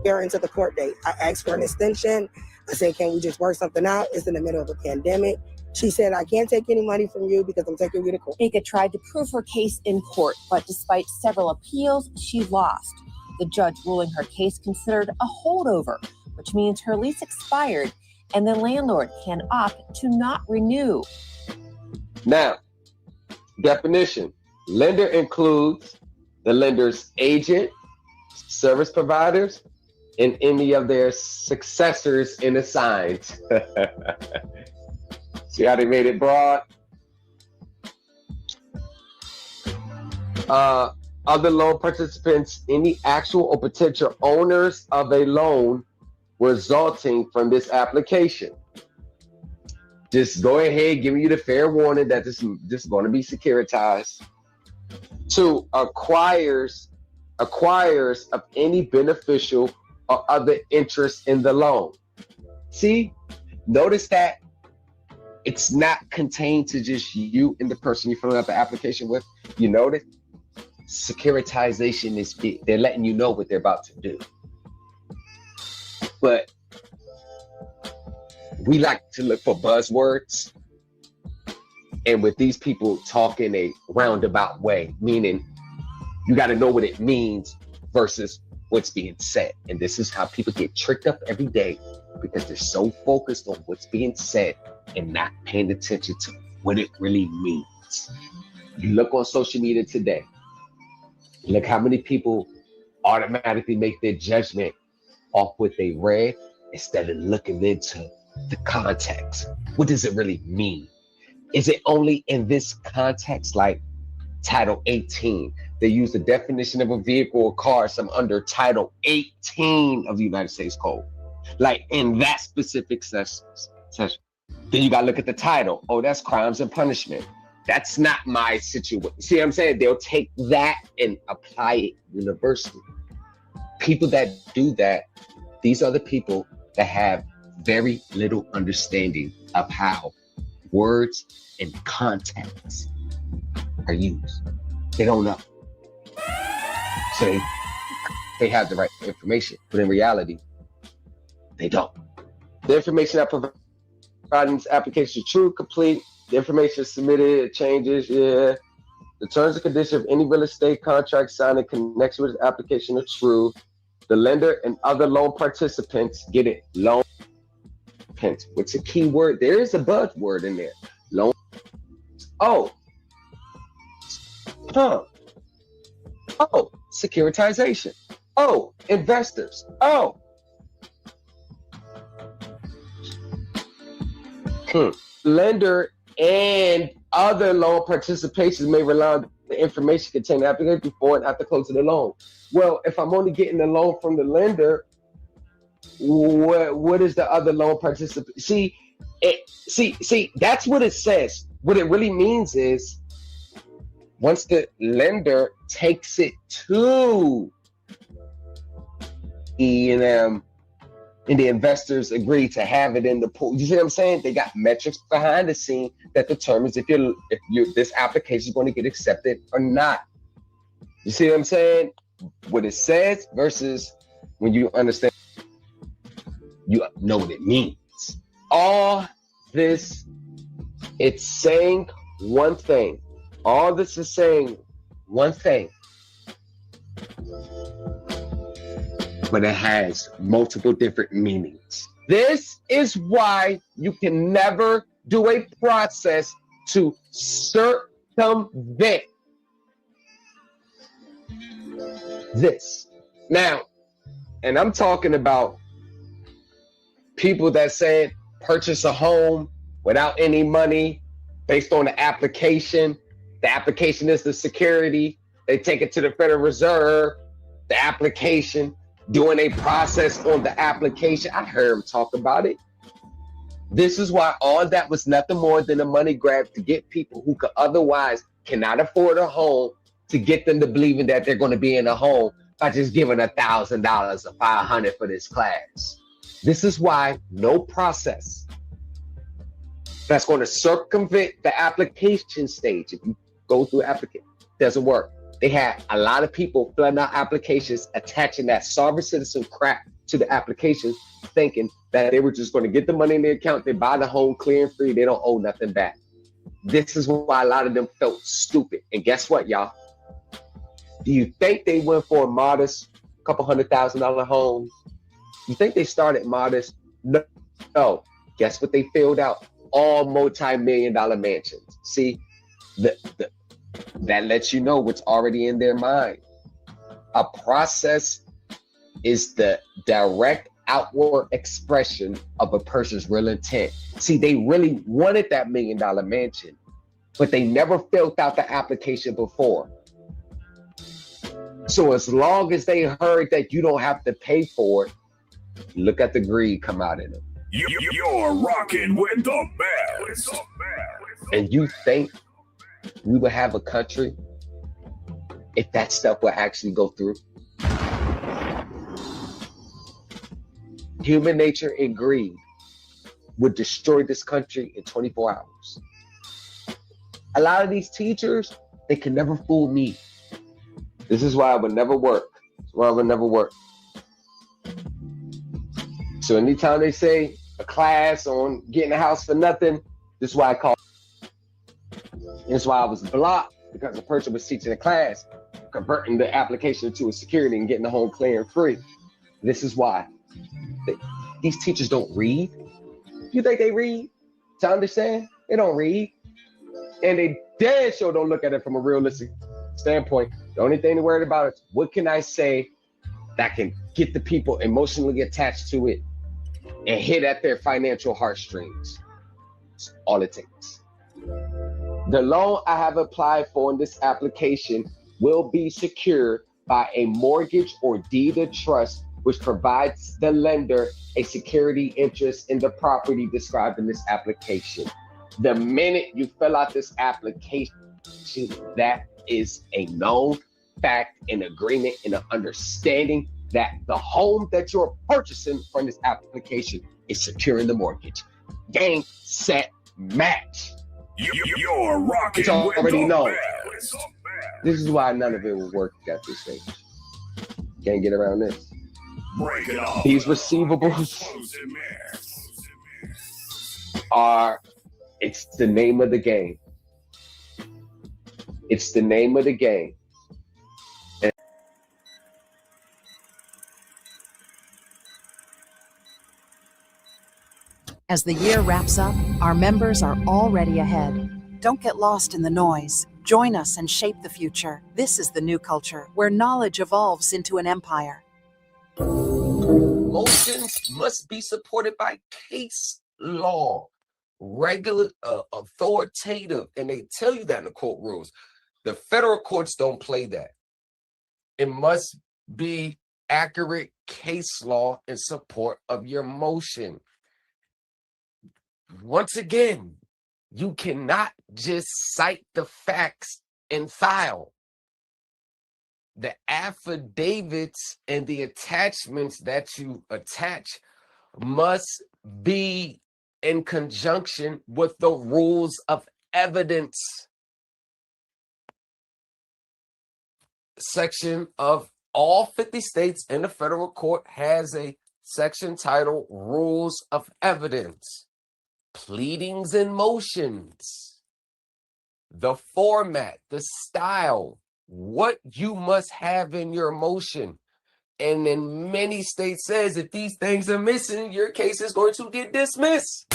Into the court date. I asked for an extension. I said, can we just work something out? It's in the middle of a pandemic. She said, I can't take any money from you because I'm taking you to court. Tamika tried to prove her case in court, but despite several appeals, she lost. The judge ruling her case considered a holdover, which means her lease expired and the landlord can opt to not renew. Now, definition. Lender includes the lender's agent, service providers, and any of their successors in assigns. See how they made it broad? Other loan participants, any actual or potential owners of a loan resulting from this application. Just go ahead, giving you the fair warning that this is going to be securitized. 2, acquires of any beneficial or other interest in the loan. See, notice that it's not contained to just you and the person you're filling out the application with. You notice securitization is big. They're letting you know what they're about to do. But we like to look for buzzwords. And with these people talk in a roundabout way, meaning you got to know what it means versus what's being said. And this is how people get tricked up every day because they're so focused on what's being said and not paying attention to what it really means. You look on social media today, look how many people automatically make their judgment off what they read instead of looking into the context. What does it really mean? Is it only in this context, like Title 18? They use the definition of a vehicle or car, some under Title 18 of the United States Code. Like in that specific section. Then you gotta look at the title. Oh, that's crimes and punishment. That's not my situation. See what I'm saying? They'll take that and apply it universally. People that do that, these are the people that have very little understanding of how words and context are used. They don't know. So they have the right information, but in reality, they don't. The information I provide in this application is true, complete. The information submitted, it changes, yeah. The terms and conditions of any real estate contract signed in connection with the application are true. The lender and other loan participants get it. Loan participants. What's a key word? There is a buzzword in there. Loan. Oh. Huh. Oh, securitization. Oh, investors. Oh. Lender and other loan participations may rely on the information contained in the application before and after closing the loan. Well, if I'm only getting the loan from the lender, what is the other loan participant? See, that's what it says. What it really means is once the lender takes it to E&M and the investors agree to have it in the pool. You see what I'm saying? They got metrics behind the scene that determines if this application is going to get accepted or not. You see what I'm saying? What it says versus when you understand, you know what it means. All this, it's saying one thing. All this is saying one thing, but it has multiple different meanings. This is why you can never do a process to circumvent this. Now, and I'm talking about people that said purchase a home without any money based on the application. The application is the security. They take it to the Federal Reserve, the application, doing a process on the application. I heard him talk about it. This is why all that was nothing more than a money grab to get people who could otherwise cannot afford a home, to get them to believing that they're going to be in a home by just giving $1,000 or $500 for this class. This is why no process that's going to circumvent the application stage, if you go through application, doesn't work. They had a lot of people filling out applications, attaching that sovereign citizen crap to the applications, thinking that they were just going to get the money in their account, they buy the home clear and free, they don't owe nothing back. This is why a lot of them felt stupid. And guess what, y'all? Do you think they went for a modest couple $100,000 home? You think they started modest? No. Guess what they filled out? All multi-million-dollar mansions. See, that lets you know what's already in their mind. A process is the direct outward expression of a person's real intent. See, they really wanted that $1 million mansion, but they never filled out the application before. So as long as they heard that you don't have to pay for it, look at the greed come out in them. You're rocking with the best. And you think we would have a country if that stuff would actually go through? Human nature and greed would destroy this country in 24 hours. A lot of these teachers, they can never fool me. This is why it would never work. So anytime they say a class on getting a house for nothing, this is why I call it. This is why I was blocked, because the person was teaching a class, converting the application to a security and getting the home clear and free. This is why. These teachers don't read. You think they read to understand? They don't read. And they dead sure don't look at it from a realistic standpoint. The only thing they're worried about is, what can I say that can get the people emotionally attached to it and hit at their financial heartstrings? That's all it takes. The loan I have applied for in this application will be secured by a mortgage or deed of trust, which provides the lender a security interest in the property described in this application. The minute you fill out this application, that is a known fact, an agreement, and an understanding that the home that you're purchasing from this application is securing the mortgage. Game, set, match. You're rocking it's already with the known. best. This is why none of it will work at this stage. Can't get around this. Break it off. These receivables are, it's the name of the game. It's the name of the game. As the year wraps up, our members are already ahead. Don't get lost in the noise. Join us and shape the future. This is the new culture, where knowledge evolves into an empire. Motions must be supported by case law, regular, authoritative, and they tell you that in the court rules. The federal courts don't play that. It must be accurate case law in support of your motion. Once again, you cannot just cite the facts and file. The affidavits and the attachments that you attach must be in conjunction with the rules of evidence section of all 50 states, and the federal court has a section titled Rules of Evidence, Pleadings and Motions, the format, the style, what you must have in your motion. And in many states says if these things are missing, your case is going to get dismissed.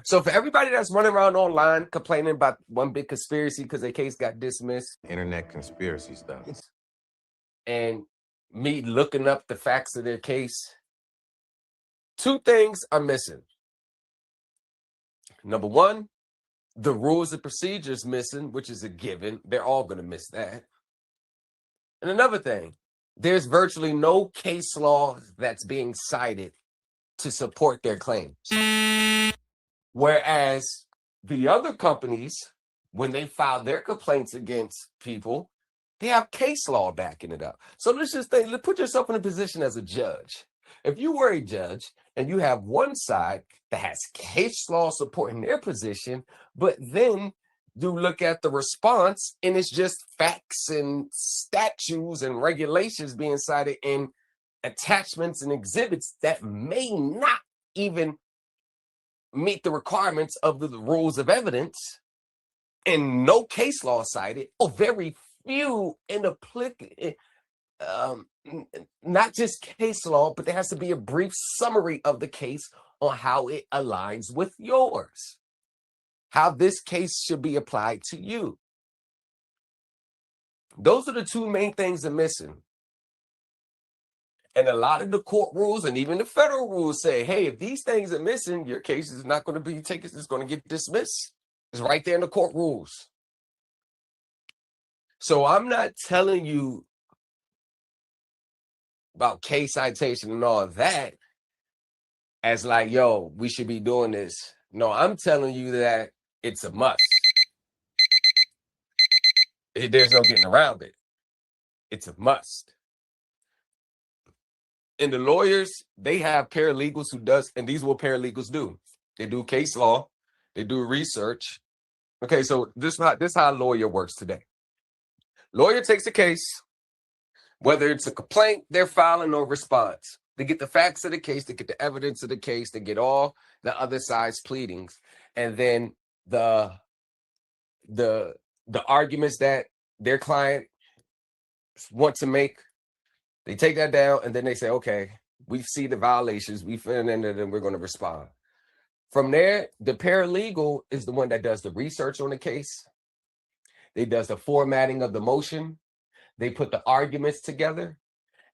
So for everybody that's running around online complaining about one big conspiracy because their case got dismissed, internet conspiracy stuff, and me looking up the facts of their case, two things are missing. Number one, the rules and procedures missing, which is a given. They're all going to miss that. And another thing, there's virtually no case law that's being cited to support their claims. Whereas the other companies, when they file their complaints against people, they have case law backing it up. So let's just think, put yourself in a position as a judge. If you were a judge and you have one side that has case law supporting their position, but then you look at the response and it's just facts and statutes and regulations being cited in attachments and exhibits that may not even meet the requirements of the rules of evidence, and no case law cited, or very few not just case law, but there has to be a brief summary of the case on how it aligns with yours, how this case should be applied to you. Those are the two main things that are missing. And a lot of the court rules and even the federal rules say, hey, if these things are missing, your case is not going to be taken, it's going to get dismissed. It's right there in the court rules. So I'm not telling you about case citation and all of that as like, yo, we should be doing this. No, I'm telling you that it's a must. There's no getting around it. It's a must. And the lawyers, they have paralegals who does, and these are what paralegals do. They do case law, they do research. Okay, so this is how a lawyer works today. Lawyer takes a case, whether it's a complaint they're filing or response. They get the facts of the case, they get the evidence of the case, they get all the other side's pleadings, and then the arguments that their client wants to make, they take that down, and then they say, okay, we see the violations, we fit in it, and we're going to respond. From there, the paralegal is the one that does the research on the case. They does the formatting of the motion. They put the arguments together.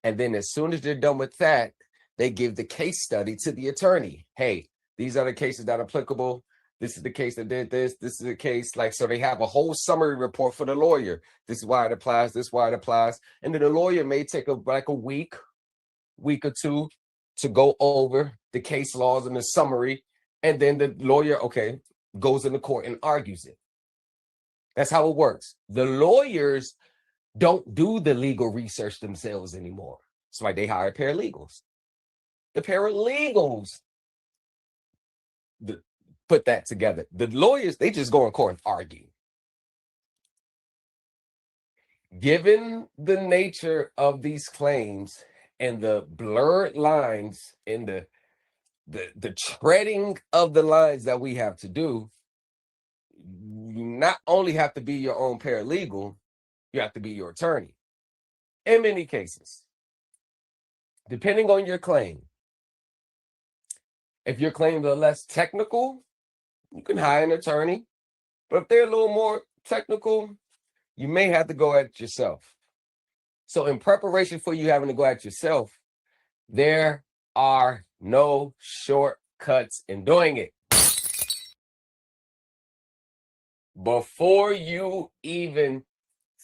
And then as soon as they're done with that, they give the case study to the attorney. Hey, these are the cases that are applicable. This is the case that did this. This is the case. Like, so they have a whole summary report for the lawyer. This is why it applies. This is why it applies. And then the lawyer may take a week or two to go over the case laws and the summary. And then the lawyer, okay, goes into court and argues it. That's how it works. The lawyers don't do the legal research themselves anymore. That's why they hire paralegals. The paralegals put that together. The lawyers, they just go in court and argue. Given the nature of these claims and the blurred lines and the treading of the lines that we have to do, you not only have to be your own paralegal, you have to be your attorney. In many cases, depending on your claim. If your claims are less technical, you can hire an attorney. But if they're a little more technical, you may have to go at it yourself. So in preparation for you having to go at it yourself, there are no shortcuts in doing it. Before you even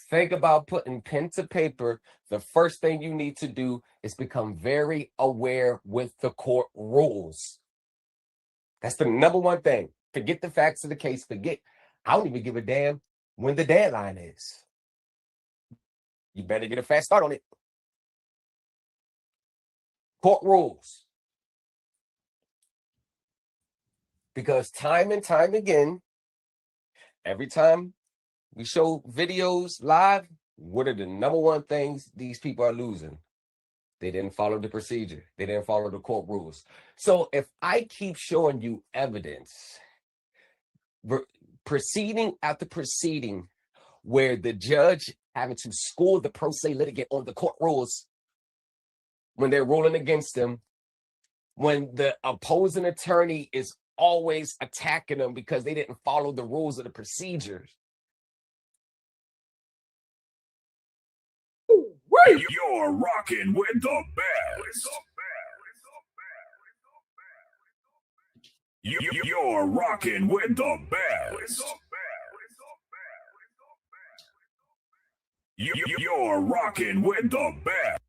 think about putting pen to paper, the first thing you need to do is become very aware with the court rules. That's the number one thing. Forget the facts of the case. I don't even give a damn when the deadline is. You better get a fast start on it. Court rules. Because time and time again, every time we show videos live, what are the number one things these people are losing? They didn't follow the procedure. They didn't follow the court rules. So if I keep showing you evidence, proceeding after proceeding, where the judge having to school the pro se litigant on the court rules when they're ruling against them, when the opposing attorney is always attacking them because they didn't follow the rules of the procedures. You're rocking with the best. You're rocking with the best. You're rocking with the best.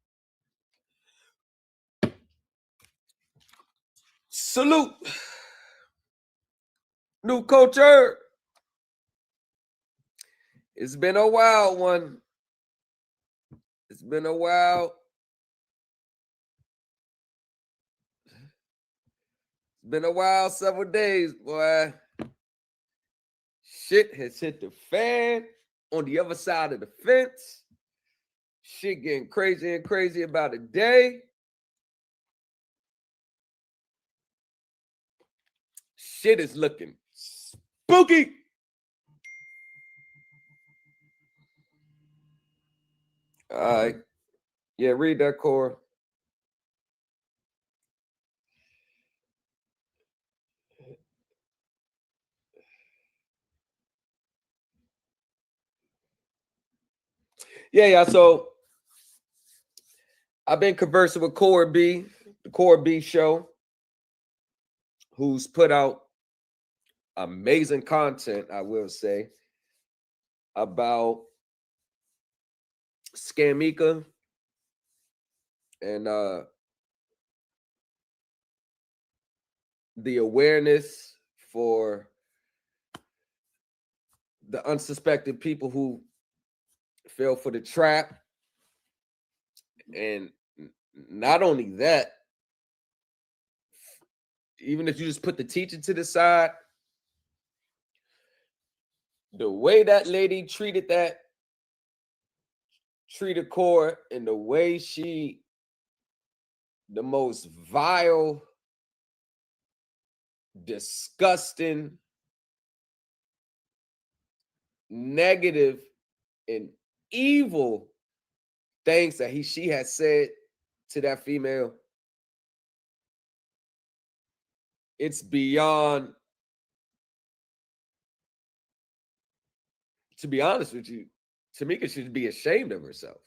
Salute. New culture. It's been a while, one. It's been a while. It's been a while, several days, boy. Shit has hit the fan on the other side of the fence. Shit getting crazy and crazy about a day. Shit is looking spooky. All right. Yeah, read that, Core. Yeah. So I've been conversing with Core B, the Core B show, who's put out amazing content, I will say, about Scamika and the awareness for the unsuspected people who fell for the trap. And not only that, even if you just put the teaching to the side, the way that lady treated Core, and the way the most vile, disgusting, negative, and evil things that she has said to that female, it's beyond, to be honest with you, Tamika should be ashamed of herself.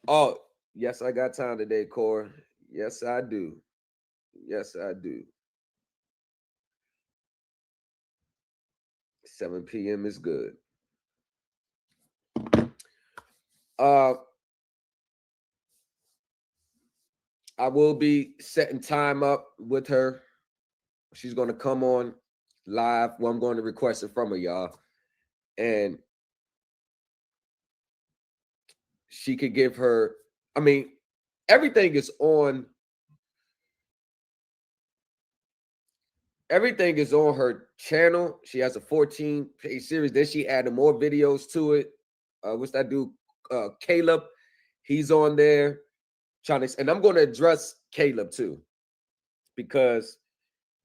Oh, yes, I got time today, Core. Yes, I do. Yes, I do. 7 p.m. is good. I will be setting time up with her. She's going to come on live. Well, I'm going to request it from her, y'all. And she could give her, I mean, everything is on her channel. She has a 14-page series. Then she added more videos to it. What's that dude? Caleb. He's on there trying to, and I'm going to address Caleb too, because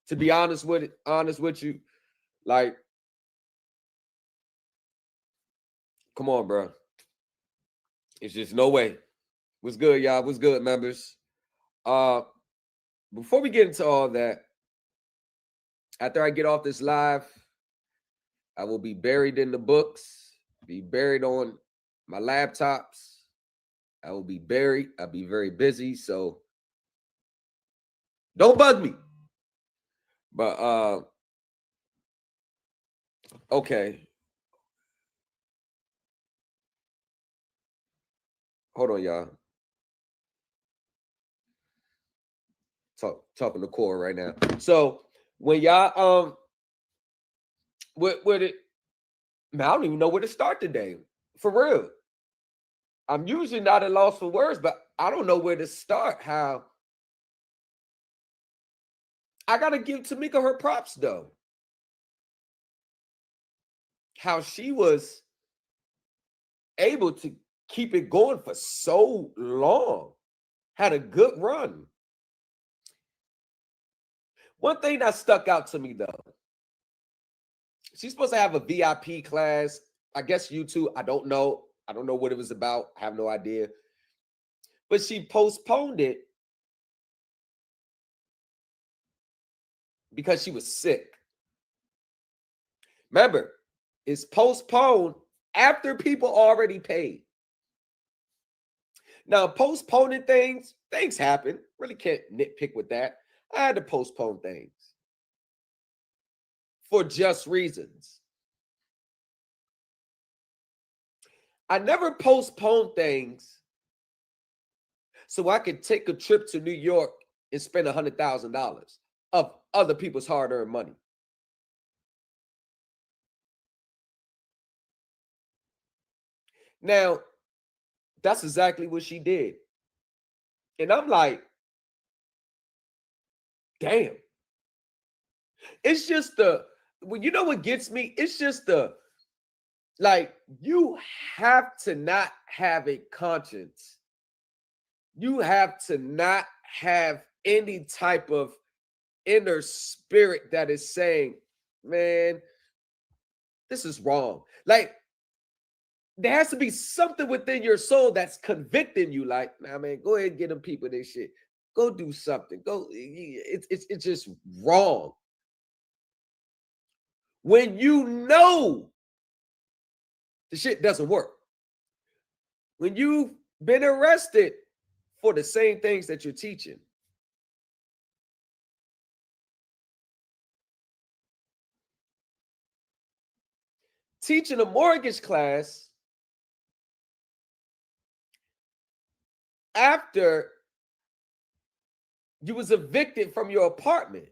to be honest with you, like, come on, bro. It's just no way. What's good, y'all? What's good, members? Before we get into all that, after I get off this live, I will be buried in the books, be buried on my laptops. I will be buried. I'll be very busy, so don't bug me. But okay. Hold on, y'all. Talking to Core right now. So when y'all with it, man, I don't even know where to start today. For real. I'm usually not at loss for words, but I don't know where to start. How I gotta give Tamika her props though. How she was able to keep it going for so long. Had a good run. One thing that stuck out to me though, she's supposed to have a VIP class. I guess YouTube. I don't know. I don't know what it was about. I have no idea. But she postponed it because she was sick. Remember, it's postponed after people already paid. Now, postponing things happen. Really can't nitpick with that. I had to postpone things for just reasons. I never postponed things so I could take a trip to New York and spend $100,000 of other people's hard-earned money. Now, that's exactly what she did. And I'm like, damn. It's just well, you know what gets me? It's just like, you have to not have a conscience. You have to not have any type of inner spirit that is saying, man, this is wrong. Like, there has to be something within your soul that's convicting you. Like, nah, man, go ahead and get them people this shit. Go do something. Go. It's just wrong. When you know the shit doesn't work. When you've been arrested for the same things that you're teaching. Teaching a mortgage class after you was evicted from your apartment.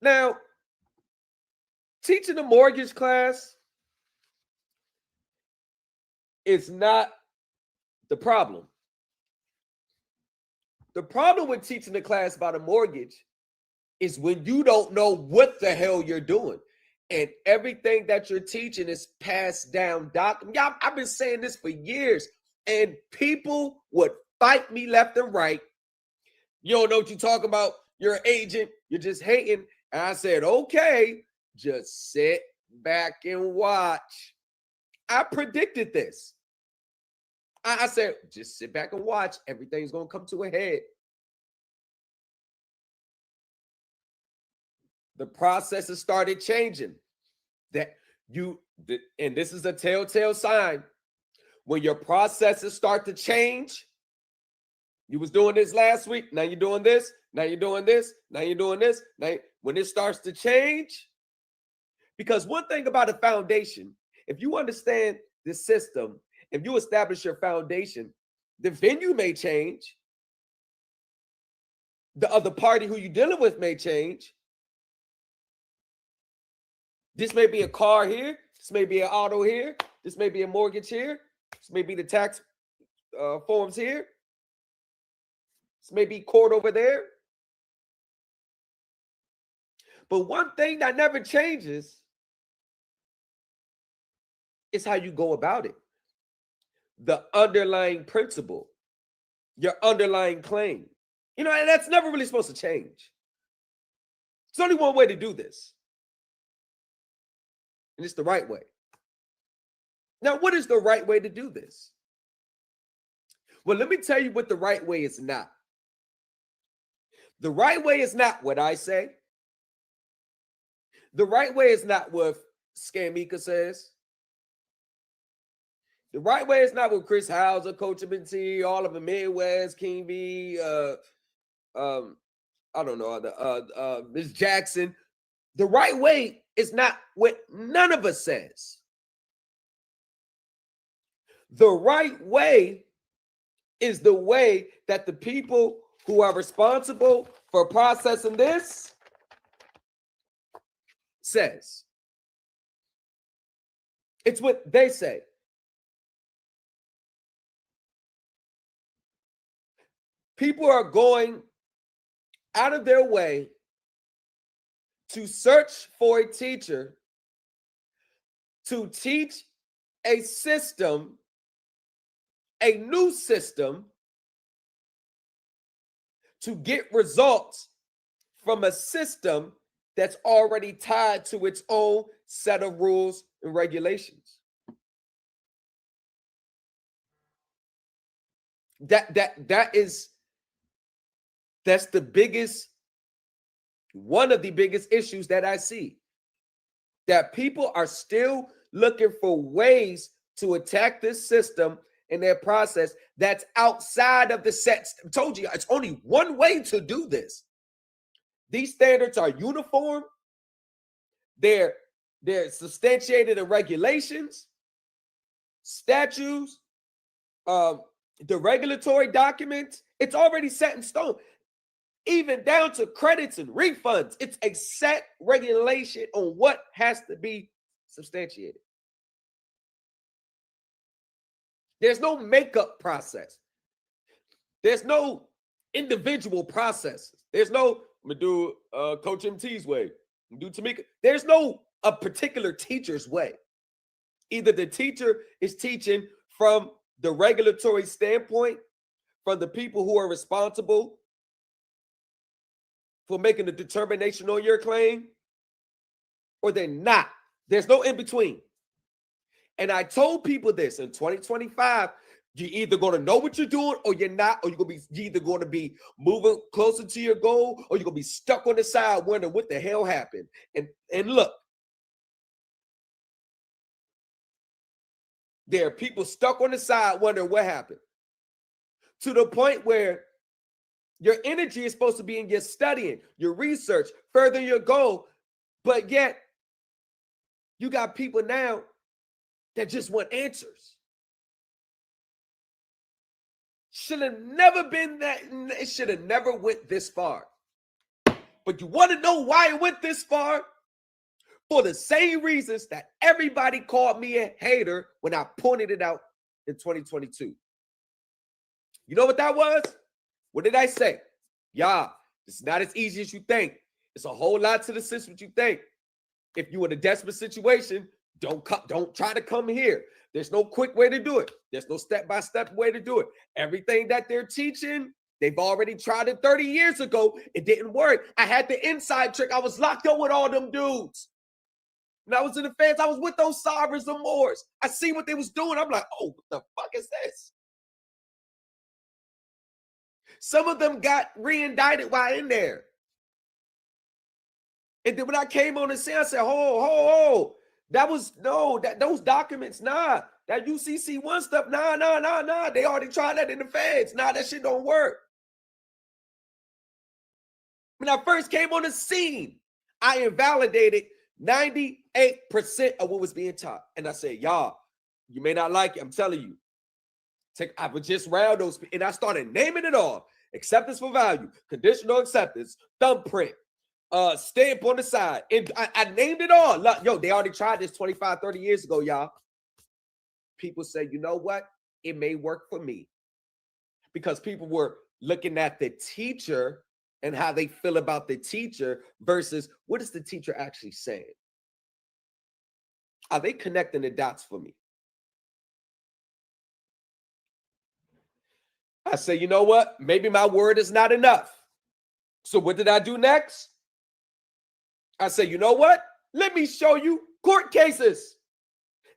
Now, teaching a mortgage class is not the problem. The problem with teaching a class about a mortgage is when you don't know what the hell you're doing. And everything that you're teaching is passed down. Y'all, I've been saying this for years, and people would fight me left and right. You don't know what you're talking about. You're an agent. You're just hating. And I said, okay, just sit back and watch. I predicted this. I said, just sit back and watch. Everything's going to come to a head. The process has started changing. And this is a telltale sign. When your processes start to change, you was doing this last week, now you're doing this, now you're doing this, now you're doing this. When it starts to change, because one thing about a foundation, if you understand the system, if you establish your foundation, the venue may change. The other party who you're dealing with may change. This may be a car here. This may be an auto here. This may be a mortgage here. This may be the tax forms here. This may be court over there. But one thing that never changes is how you go about it. The underlying principle, your underlying claim. You know, and that's never really supposed to change. There's only one way to do this. And it's the right way. Now, what is the right way to do this? Well, let me tell you what the right way is not. The right way is not what I say. The right way is not what Scamika says. The right way is not what Chris Hauser, Coach MT, all of the Midwest, King B, I don't know, Ms. Jackson. The right way is not what none of us says. The right way is the way that the people who are responsible for processing this says. It's what they say. People are going out of their way to search for a teacher to teach a system, a new system, to get results from a system that's already tied to its own set of rules and regulations. That's the biggest, one of the biggest issues that I see. That people are still looking for ways to attack this system and their process that's outside of the sets. I told you, it's only one way to do this. These standards are uniform. They're substantiated in regulations, statutes, the regulatory documents. It's already set in stone. Even down to credits and refunds. It's a set regulation on what has to be substantiated. There's no makeup process. There's no individual processes. There's no, I'm going to do Coach MT's way. I'm going to do Tamika. There's no a particular teacher's way. Either the teacher is teaching from the regulatory standpoint, from the people who are responsible for making a determination on your claim, or they're not. There's no in between. And I told people this in 2025, you're either going to know what you're doing or you're not, or you're either going to be moving closer to your goal, or you're going to be stuck on the side wondering what the hell happened. And look, there are people stuck on the side wondering what happened, to the point where your energy is supposed to be in your studying, your research, further your goal, but yet you got people now that just want answers. Should have never been that. It should have never went this far. But you want to know why it went this far? For the same reasons that everybody called me a hater when I pointed it out in 2022. You know what that was? What did I say? Yeah, it's not as easy as you think. It's a whole lot to the system what you think. If you're in a desperate situation, don't try to come here. There's no quick way to do it. There's no step-by-step way to do it. Everything that they're teaching, they've already tried it 30 years ago. It didn't work. I had the inside trick. I was locked up with all them dudes. When I was in the feds, I was with those Sabras and Moors. I see what they was doing. I'm like, oh, what the fuck is this? Some of them got re-indicted while in there. And then when I came on the scene, I said, ho. That was, no, those documents, nah. That UCC1 stuff, nah. They already tried that in the feds. Nah, that shit don't work. When I first came on the scene, I invalidated 98% of what was being taught. And I said, y'all, you may not like it. I'm telling you. I would just round those, and I started naming it all. Acceptance for value, conditional acceptance, thumbprint, stamp on the side. And I named it all. Look, yo, they already tried this 25, 30 years ago, y'all. People say, you know what? It may work for me. Because people were looking at the teacher and how they feel about the teacher versus what is the teacher actually saying? Are they connecting the dots for me? I say, you know what? Maybe my word is not enough. So what did I do next? I say, you know what? Let me show you court cases.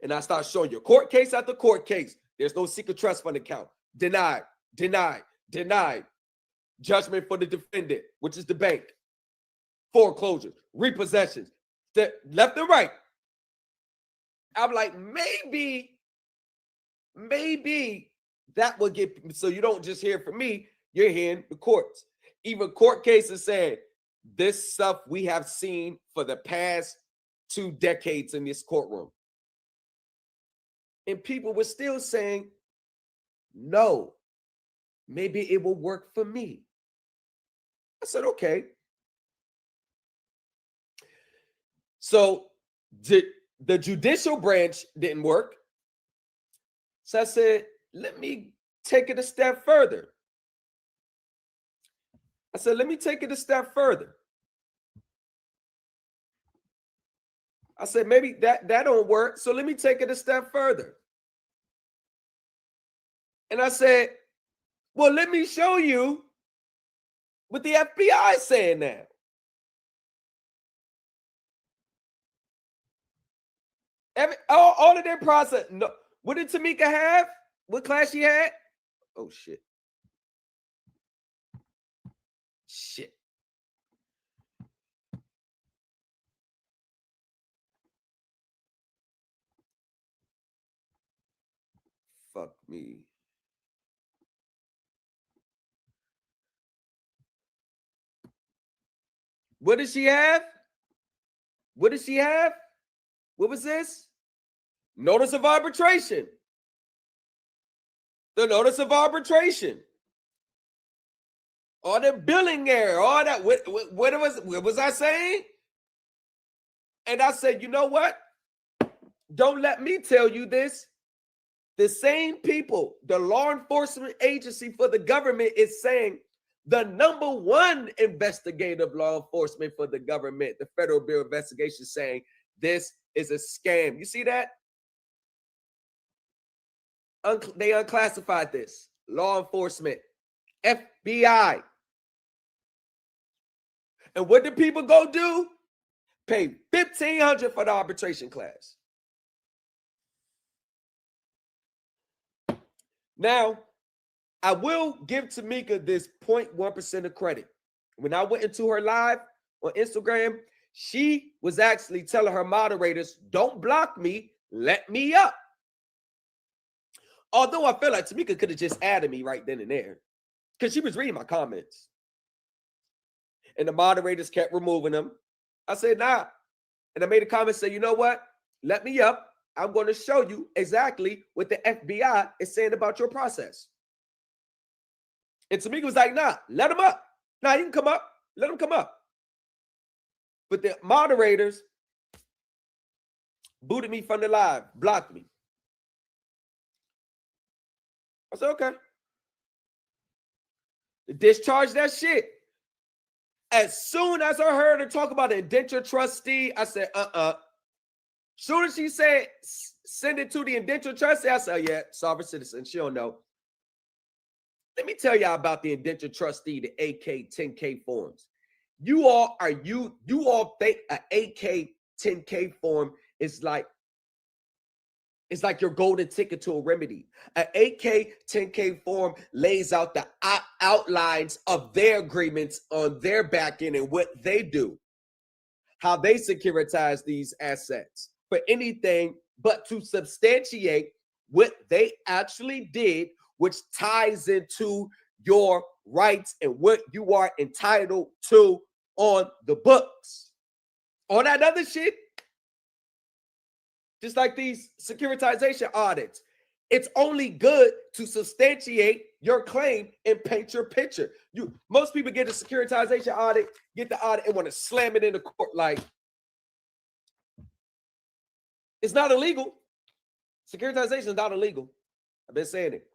And I start showing you court case after court case. There's no secret trust fund account. Denied. Judgment for the defendant, which is the bank. Foreclosures, repossessions, left and right. I'm like, maybe that will get, so you don't just hear from me, you're hearing the courts. Even court cases saying this stuff we have seen for the past 2 decades in this courtroom. And people were still saying, no, maybe it will work for me. I said, okay. So the judicial branch didn't work. So I said, let me take it a step further. I said, let me take it a step further. I said, maybe that don't work. So let me take it a step further. And I said, well, let me show you what the FBI is saying now. All of their process. No, what did Tamika have? What class she had? Oh, shit. Shit. Fuck me. What did she have? What did she have? What was this? Notice of arbitration. The notice of arbitration. All the billing error, all that. What was I saying? And I said, you know what? Don't let me tell you this. The same people, the law enforcement agency for the government is saying the number one investigative law enforcement for the government, the Federal Bureau of Investigation, saying this is a scam. You see that? They unclassified this. Law enforcement, FBI. And what did people go do? Pay $1,500 for the arbitration class. Now, I will give Tamika this 0.1% of credit. When I went into her live on Instagram, she was actually telling her moderators, don't block me, let me up. Although I feel like Tamika could have just added me right then and there because she was reading my comments. And the moderators kept removing them. I said, nah. And I made a comment say, you know what? Let me up. I'm going to show you exactly what the FBI is saying about your process. And Tamika was like, nah, let him up. Nah, you can come up. Let him come up. But the moderators booted me from the live, blocked me. I said, okay. Discharge that shit. As soon as I heard her talk about an indenture trustee, I said, Soon as she said, send it to the indenture trustee, I said, yeah, sovereign citizen. She don't know. Let me tell y'all about the indenture trustee, the AK 10K forms. You all think an AK 10K form is like, it's like your golden ticket to a remedy. An AK 10K form lays out the outlines of their agreements on their back end and what they do, how they securitize these assets for anything but to substantiate what they actually did, which ties into your rights and what you are entitled to on the books. All that other shit, just like these securitization audits, it's only good to substantiate your claim and paint your picture. Most people get a securitization audit, get the audit, and want to slam it in the court like it's not illegal. Securitization is not illegal. I've been saying it.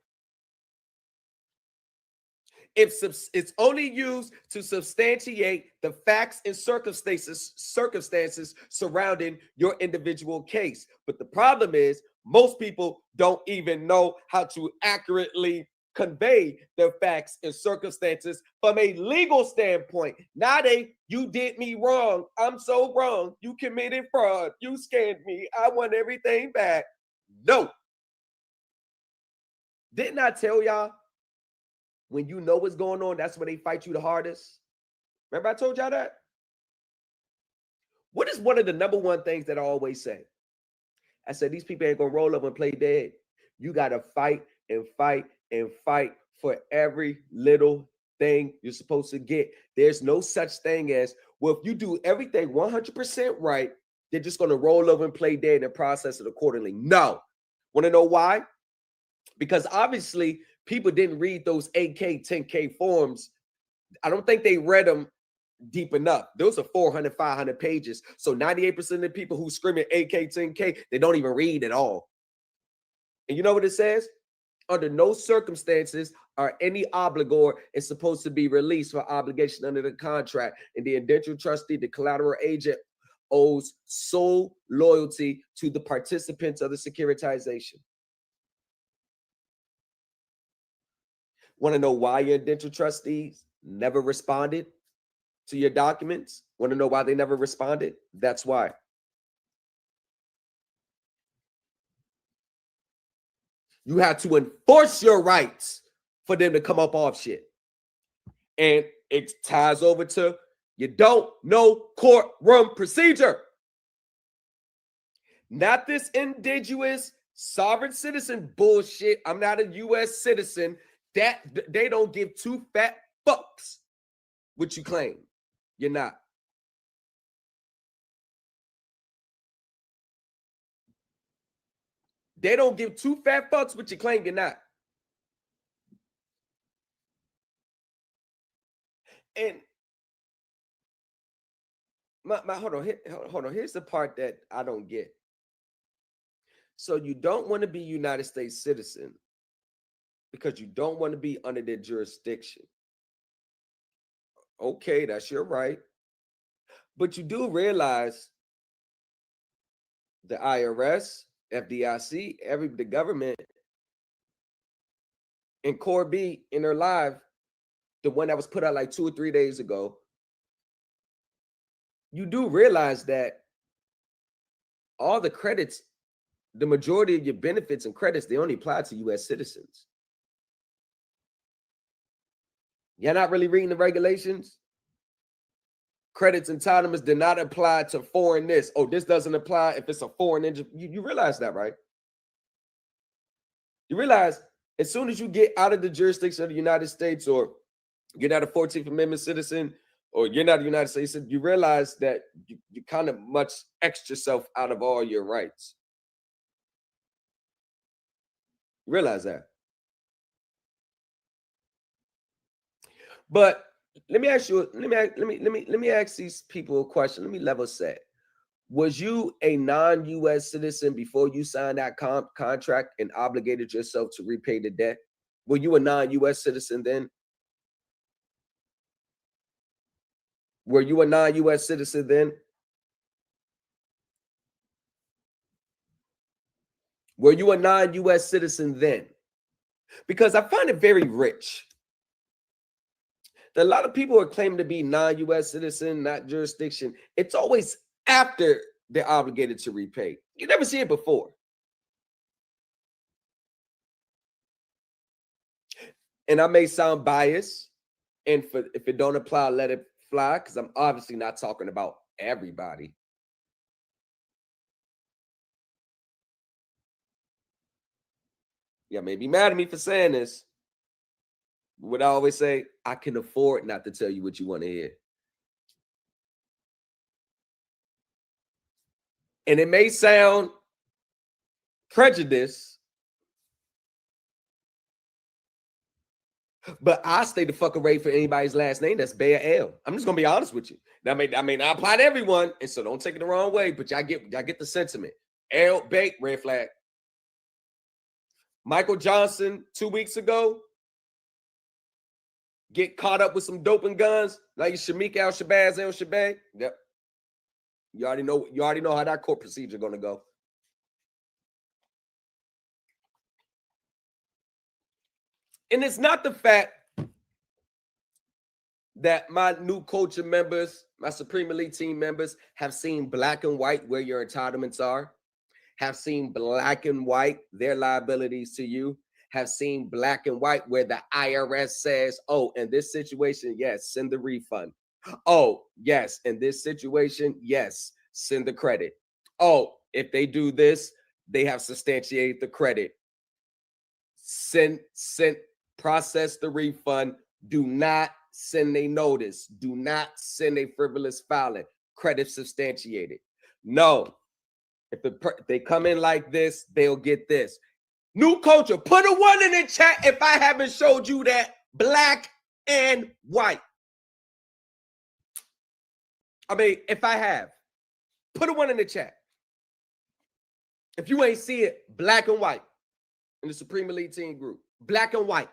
It's only used to substantiate the facts and circumstances surrounding your individual case. But the problem is most people don't even know how to accurately convey the facts and circumstances from a legal standpoint. Not you did me wrong. I'm so wrong. You committed fraud. You scammed me. I want everything back. No. Didn't I tell y'all? When you know what's going on, that's when they fight you the hardest. Remember I told y'all that? What is one of the number one things that I always say? I said, these people ain't going to roll up and play dead. You got to fight and fight and fight for every little thing you're supposed to get. There's no such thing as, well, if you do everything 100% right, they're just going to roll over and play dead and process it accordingly. No. Want to know why? Because obviously, people didn't read those AK 10K forms. I don't think they read them deep enough. Those are 400, 500 pages. So 98% of the people who scream at AK 10K, they don't even read at all. And you know what it says? Under no circumstances are any obligor is supposed to be released for obligation under the contract, and the indentured trustee, the collateral agent, owes sole loyalty to the participants of the securitization. Want to know why your indentured trustees never responded to your documents? Want to know why they never responded? That's why. You have to enforce your rights for them to come up off shit. And it ties over to you don't know courtroom procedure. Not this indigenous sovereign citizen bullshit. I'm not a U.S. citizen. That they don't give two fat fucks what you claim. You're not. They don't give two fat fucks what you claim you're not. And hold on. Here's the part that I don't get. So you don't want to be United States citizen because you don't want to be under their jurisdiction. Okay, that's your right. But you do realize the IRS, FDIC, the government, and Core B in their live, the one that was put out like 2 or 3 days ago, you do realize that all the credits, the majority of your benefits and credits, they only apply to U.S. citizens. You're not really reading the regulations? Credits entitlements did not apply to foreign this. Oh, this doesn't apply if it's a foreign engine. You realize that, right? You realize as soon as you get out of the jurisdiction of the United States, or you're not a 14th Amendment citizen, or you're not a United States citizen, you realize that you kind of much X yourself out of all your rights. You realize that. But let me ask you, let me ask these people a question. Let me level set. Was you a non-U.S. citizen before you signed that contract and obligated yourself to repay the debt? Were you a non-U.S. citizen then? Were you a non-U.S. citizen then? Were you a non-U.S. citizen then? Because I find it very rich that a lot of people are claiming to be non-U.S. citizen, not jurisdiction. It's always after they're obligated to repay. You never see it before. And I may sound biased, and if it don't apply, let it fly, because I'm obviously not talking about everybody. Yeah, may be mad at me for saying this. What I always say, I can afford not to tell you what you want to hear. And it may sound prejudice, but I stay the fuck away for anybody's last name that's Bear L. I'm just gonna be honest with you. I mean, I apply to everyone, and so don't take it the wrong way, but y'all get the sentiment. L bait, red flag. Michael Johnson 2 weeks ago, get caught up with some doping guns like Shamik Al-Shabazz El-Shabazz. Yep. You already know how that court procedure gonna go. And it's not the fact that my new culture members, my Supreme Elite team members, have seen black and white where your entitlements are, have seen black and white their liabilities to you, have seen black and white where the IRS says, oh, in this situation, yes, send the refund. Oh, yes, in this situation, yes, send the credit. Oh, if they do this, they have substantiated the credit. Process the refund. Do not send a notice. Do not send a frivolous filing. Credit substantiated. No. If they come in like this, they'll get this. New culture, put a 1 in the chat if I haven't showed you that black and white. I mean, if I have, put a 1 in the chat. If you ain't see it, black and white. in the Supreme Elite Team group. Black and white.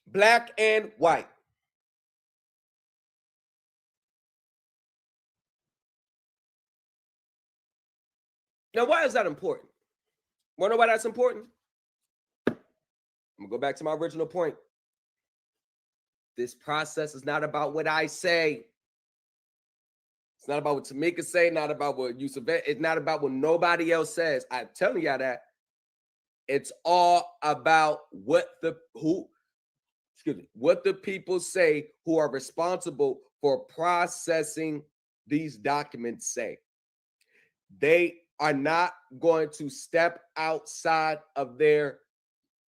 Black and white. Now, why is that important? Want to know why that's important? I'm going to go back to my original point. This process is not about what I say. It's not about what Tamika say, not about what Yusuf. It's not about what nobody else says. I'm telling y'all that. It's all about what the people say who are responsible for processing these documents say. They are not going to step outside of their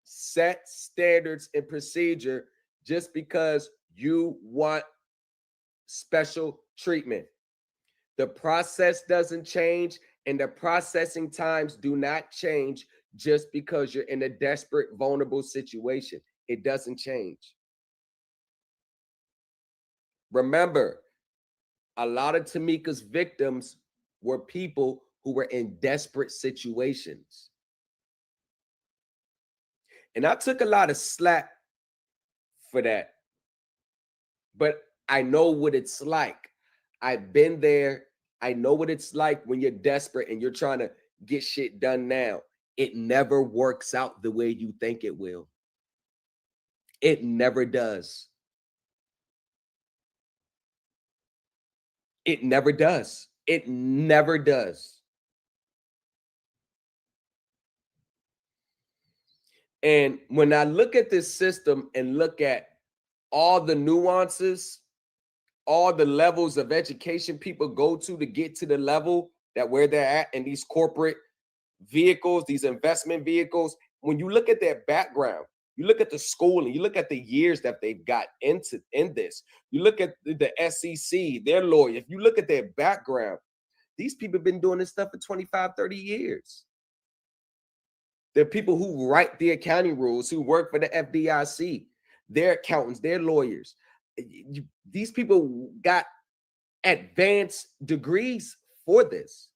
set standards and procedure just because you want special treatment. The process doesn't change, and the processing times do not change just because you're in a desperate, vulnerable situation. It doesn't change. Remember, a lot of Tamika's victims were people who were in desperate situations. And I took a lot of slack for that. But I know what it's like. I've been there. I know what it's like when you're desperate and you're trying to get shit done now. It never works out the way you think it will. It never does. It never does. It never does. And when I look at this system and look at all the nuances, all the levels of education people go to get to the level that where they're at in these corporate vehicles, these investment vehicles, when you look at their background, you look at the schooling, you look at the years that they've got in this, you look at the SEC, their lawyer, if you look at their background, these people have been doing this stuff for 25, 30 years. There are people who write the accounting rules, who work for the FDIC, their accountants, their lawyers. These people got advanced degrees for this.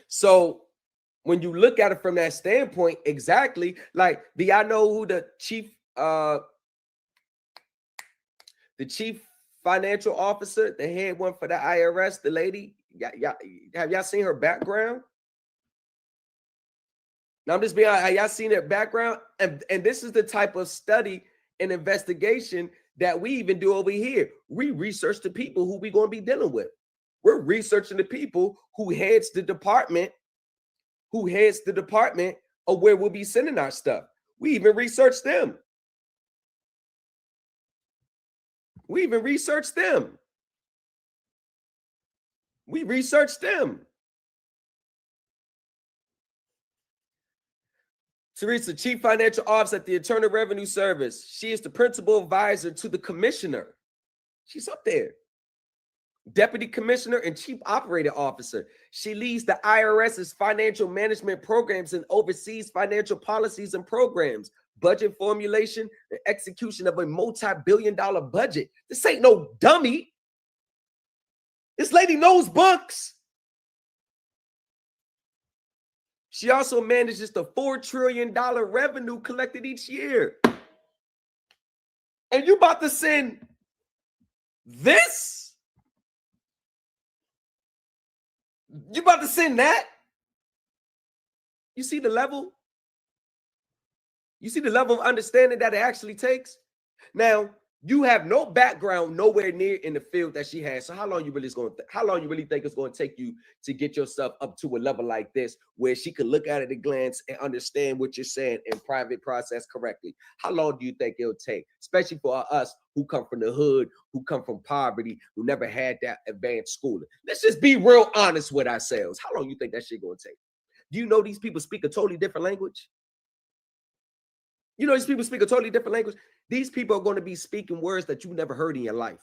So when you look at it from that standpoint, exactly, like, do y'all know who the chief financial officer, the head one for the IRS, the lady, have y'all seen her background? Now, I'm just being honest, have y'all seen her background? And this is the type of study and investigation that we even do over here. We research the people who we're going to be dealing with. We're researching the people who heads the department of where we'll be sending our stuff. We even research them. We research them. Teresa, Chief Financial Officer at the Internal Revenue Service. She is the principal advisor to the commissioner. She's up there. Deputy Commissioner and Chief Operating Officer. She leads the IRS's financial management programs and oversees financial policies and programs, budget formulation, and execution of a multi-billion-dollar budget. This ain't no dummy. This lady knows books. She also manages the $4 trillion revenue collected each year. And you about to send this? You about to send that? You see the level? You see the level of understanding that it actually takes? Now, you have no background nowhere near in the field that she has. So how long you really think it's going to take you to get yourself up to a level like this where she could look at it at a glance and understand what you're saying and private process correctly? How long do you think it'll take? Especially for us who come from the hood, who come from poverty, who never had that advanced schooling. Let's just be real honest with ourselves. How long do you think that shit going to take? Do you know these people speak a totally different language? You know, these people speak a totally different language. These people are going to be speaking words that you never heard in your life.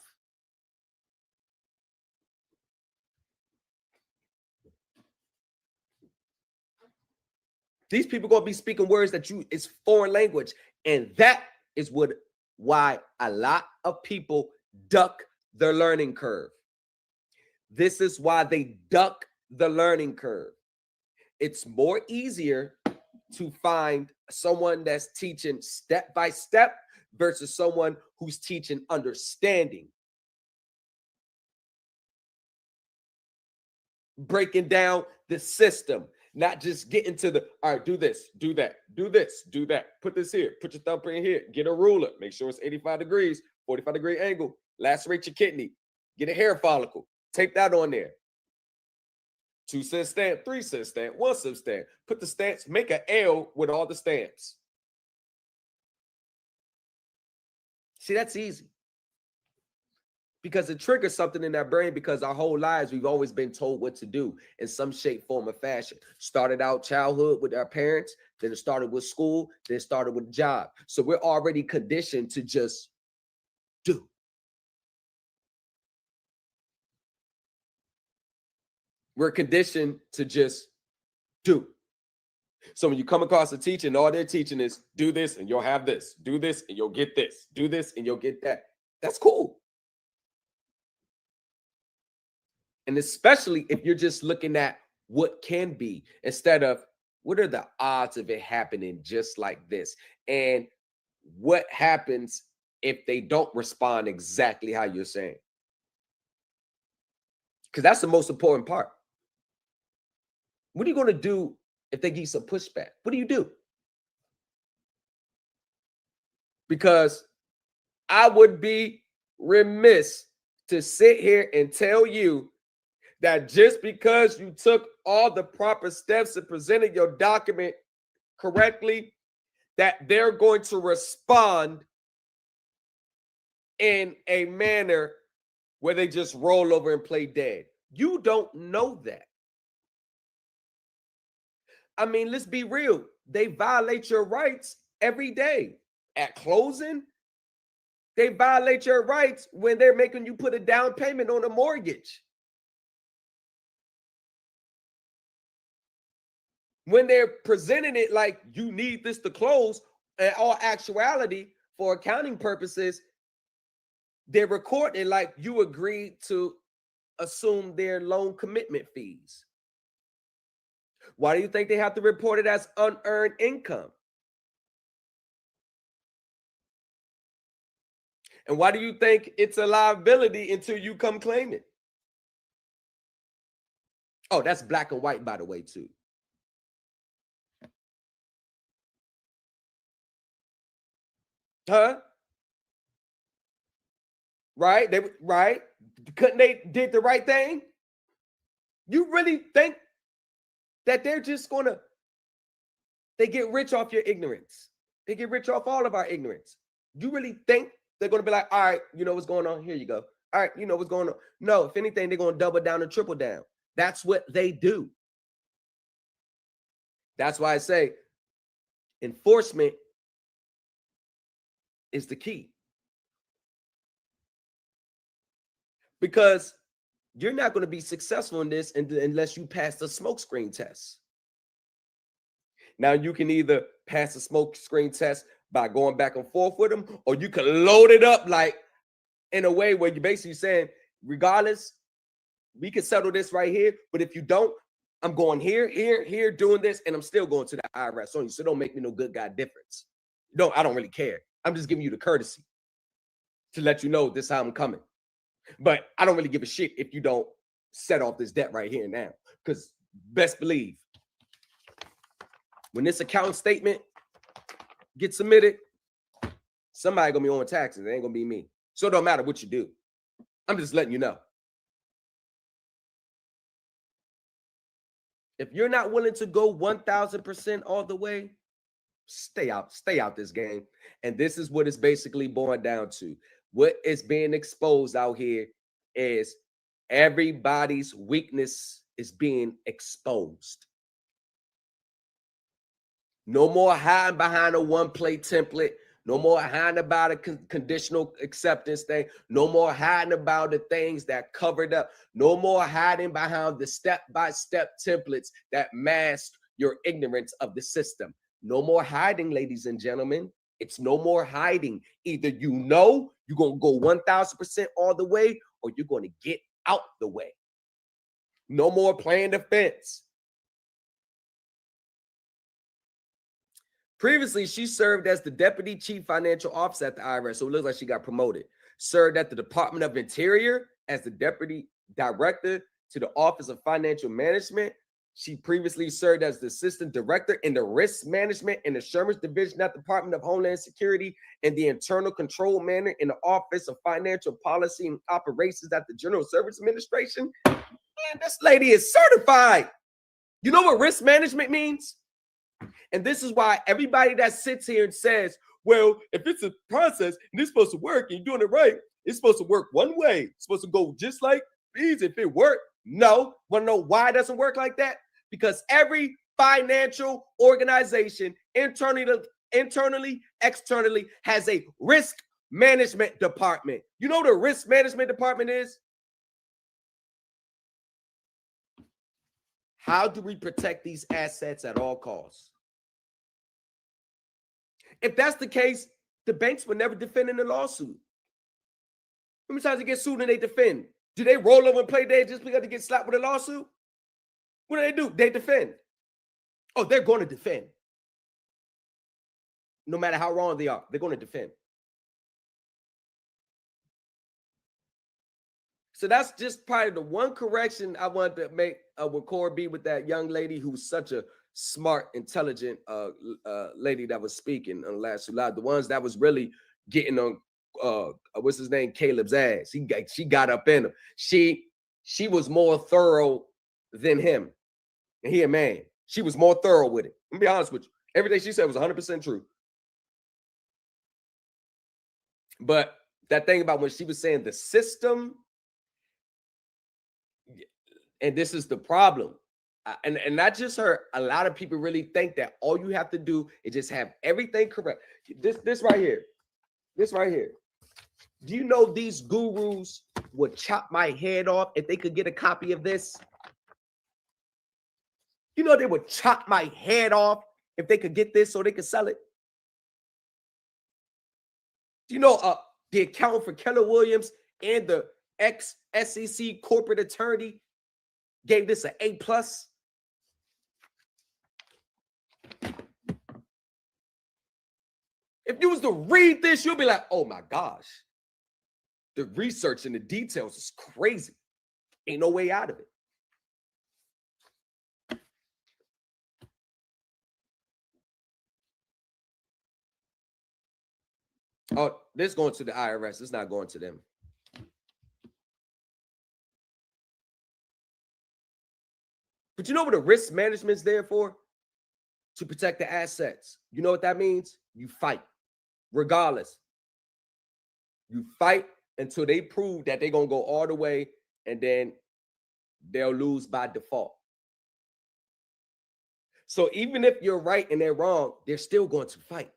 These people are going to be speaking words that it's foreign language. And that is why a lot of people duck their learning curve. This is why they duck the learning curve. It's more easier to find someone that's teaching step by step versus someone who's teaching understanding. Breaking down the system, not just getting to the, all right, do this, do that, do this, do that. Put this here, put your thumbprint here, get a ruler, make sure it's 85 degrees, 45-degree angle, lacerate your kidney, get a hair follicle, tape that on there. 2-cent stamp, 3-cent stamp, 1-cent stamp. Put the stamps, make an L with all the stamps. See, that's easy. Because it triggers something in our brain, because our whole lives we've always been told what to do in some shape, form, or fashion. Started out childhood with our parents, then it started with school, then it started with job. So we're already conditioned to just do. We're conditioned to just do. So when you come across a teacher and all they're teaching is do this and you'll have this, do this and you'll get this, do this and you'll get that. That's cool. And especially if you're just looking at what can be instead of what are the odds of it happening just like this? And what happens if they don't respond exactly how you're saying? Because that's the most important part. What are you going to do if they give you some pushback? What do you do? Because I would be remiss to sit here and tell you that just because you took all the proper steps and presented your document correctly, that they're going to respond in a manner where they just roll over and play dead. You don't know that. I mean, let's be real. They violate your rights every day. At closing, they violate your rights when they're making you put a down payment on a mortgage. When they're presenting it like you need this to close, in all actuality, for accounting purposes, they're recording it like you agreed to assume their loan commitment fees. Why do you think they have to report it as unearned income? And why do you think it's a liability until you come claim it? Oh, that's black and white, by the way, too. Huh? Right? Right? Couldn't they did the right thing? You really think that they're just gonna, they get rich off your ignorance? They get rich off all of our ignorance. You really think they're gonna be like, all right, you know what's going on? Here you go. All right, you know what's going on. No, if anything, they're gonna double down and triple down. That's what they do. That's why I say enforcement is the key. Because you're not going to be successful in this unless you pass the smokescreen test. Now, you can either pass the smokescreen test by going back and forth with them, or you can load it up like in a way where you're basically saying, regardless, we can settle this right here. But if you don't, I'm going here, here, doing this, and I'm still going to the IRS on you. So don't make me no good guy difference. No, I don't really care. I'm just giving you the courtesy to let you know this is how I'm coming. But I don't really give a shit if you don't set off this debt right here and now. Because best believe, when this account statement gets submitted, somebody gonna be on taxes. It ain't gonna be me. So it don't matter what you do. I'm just letting you know. If you're not willing to go 1,000% all the way, stay out this game. And this is what it's basically boiled down to. What is being exposed out here is everybody's weakness is being exposed. No more hiding behind a one-plate template. No more hiding about a conditional acceptance thing. No more hiding about the things that covered up. No more hiding behind the step-by-step templates that mask your ignorance of the system. No more hiding, ladies and gentlemen. It's no more hiding. Either you know you're going to go 1,000% all the way, or you're going to get out the way. No more playing defense. Previously, she served as the Deputy Chief Financial Officer at the IRS, so it looks like she got promoted. Served at the Department of Interior as the Deputy Director to the Office of Financial Management. She previously served as the Assistant Director in the Risk Management and Assurance Division at the Department of Homeland Security and the Internal Control Manager in the Office of Financial Policy and Operations at the General Service Administration. Man, this lady is certified. You know what risk management means? And this is why everybody that sits here and says, well, if it's a process and it's supposed to work and you're doing it right, it's supposed to work one way. It's supposed to go just like these if it worked. No. Want to know why it doesn't work like that? Because every financial organization, internally, externally, has a risk management department. You know what a risk management department is? How do we protect these assets at all costs? If that's the case, the banks would never defend in a lawsuit. How many times they get sued and they defend? Do they roll over and play dead just because they get slapped with a lawsuit? What do? They defend. Oh, they're going to defend. No matter how wrong they are, they're going to defend. So that's just probably the one correction I wanted to make with Core B with that young lady who's such a smart, intelligent lady that was speaking on last live. The ones that was really getting on what's his name, Caleb's ass. She got up in him. She was more thorough than him. And he a man. She was more thorough with it. I'm gonna be honest with you. Everything she said was 100% true. But that thing about when she was saying the system, and this is the problem. And not just her, a lot of people really think that all you have to do is just have everything correct. This right here. This right here. Do you know these gurus would chop my head off if they could get a copy of this? You know they would chop my head off if they could get this so they could sell it. Do you know the accountant for Keller Williams and the ex-SEC corporate attorney gave this an A+? If you was to read this, you'll be like, oh my gosh. The research and the details is crazy. Ain't no way out of it. Oh, this is going to the IRS. It's not going to them. But you know what a risk management's there for? To protect the assets. You know what that means? You fight. Regardless. You fight until they prove that they're going to go all the way, and then they'll lose by default. So even if you're right and they're wrong, they're still going to fight.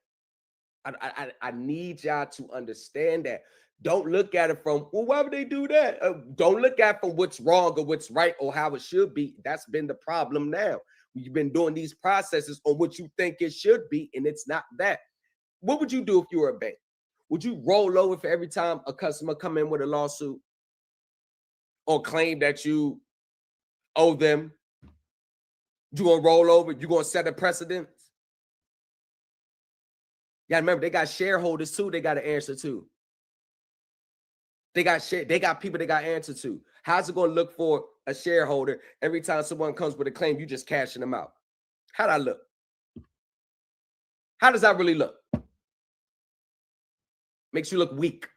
I need y'all to understand that. Don't look at it from, well, why would they do that? Don't look at it from what's wrong or what's right or how it should be. That's been the problem now. You've been doing these processes on what you think it should be, and it's not that. What would you do if you were a bank? Would you roll over for every time a customer come in with a lawsuit or claim that you owe them? You gonna roll over? You gonna set a precedent? Yeah, remember they got shareholders too. They got to answer to. They got people they got to answer to. How's it gonna look for a shareholder every time someone comes with a claim? You just cashing them out. How'd I look? How does that really look? Makes you look weak.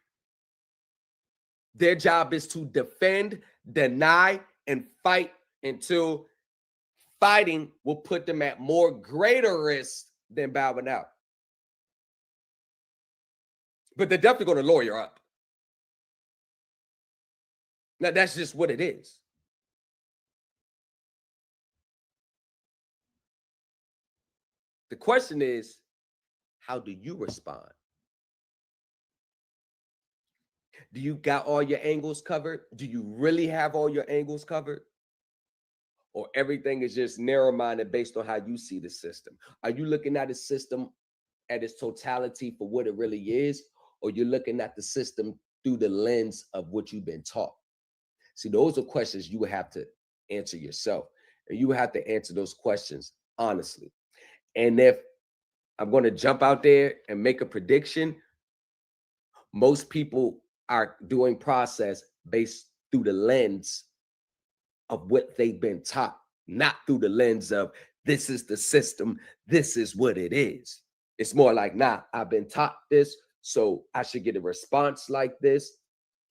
Their job is to defend, deny, and fight until fighting will put them at more greater risk than bowing out. But they're definitely going to lawyer up. Now, that's just what it is. The question is, how do you respond? Do you got all your angles covered? Do you really have all your angles covered? Or everything is just narrow-minded based on how you see the system? Are you looking at the system at its totality for what it really is, or you're looking at the system through the lens of what you've been taught? See, those are questions you would have to answer yourself, and you would have to answer those questions honestly. And if I'm going to jump out there and make a prediction, most people are doing process based through the lens of what they've been taught, not through the lens of this is the system, this is what it is. It's more like, nah, I've been taught this, so I should get a response like this.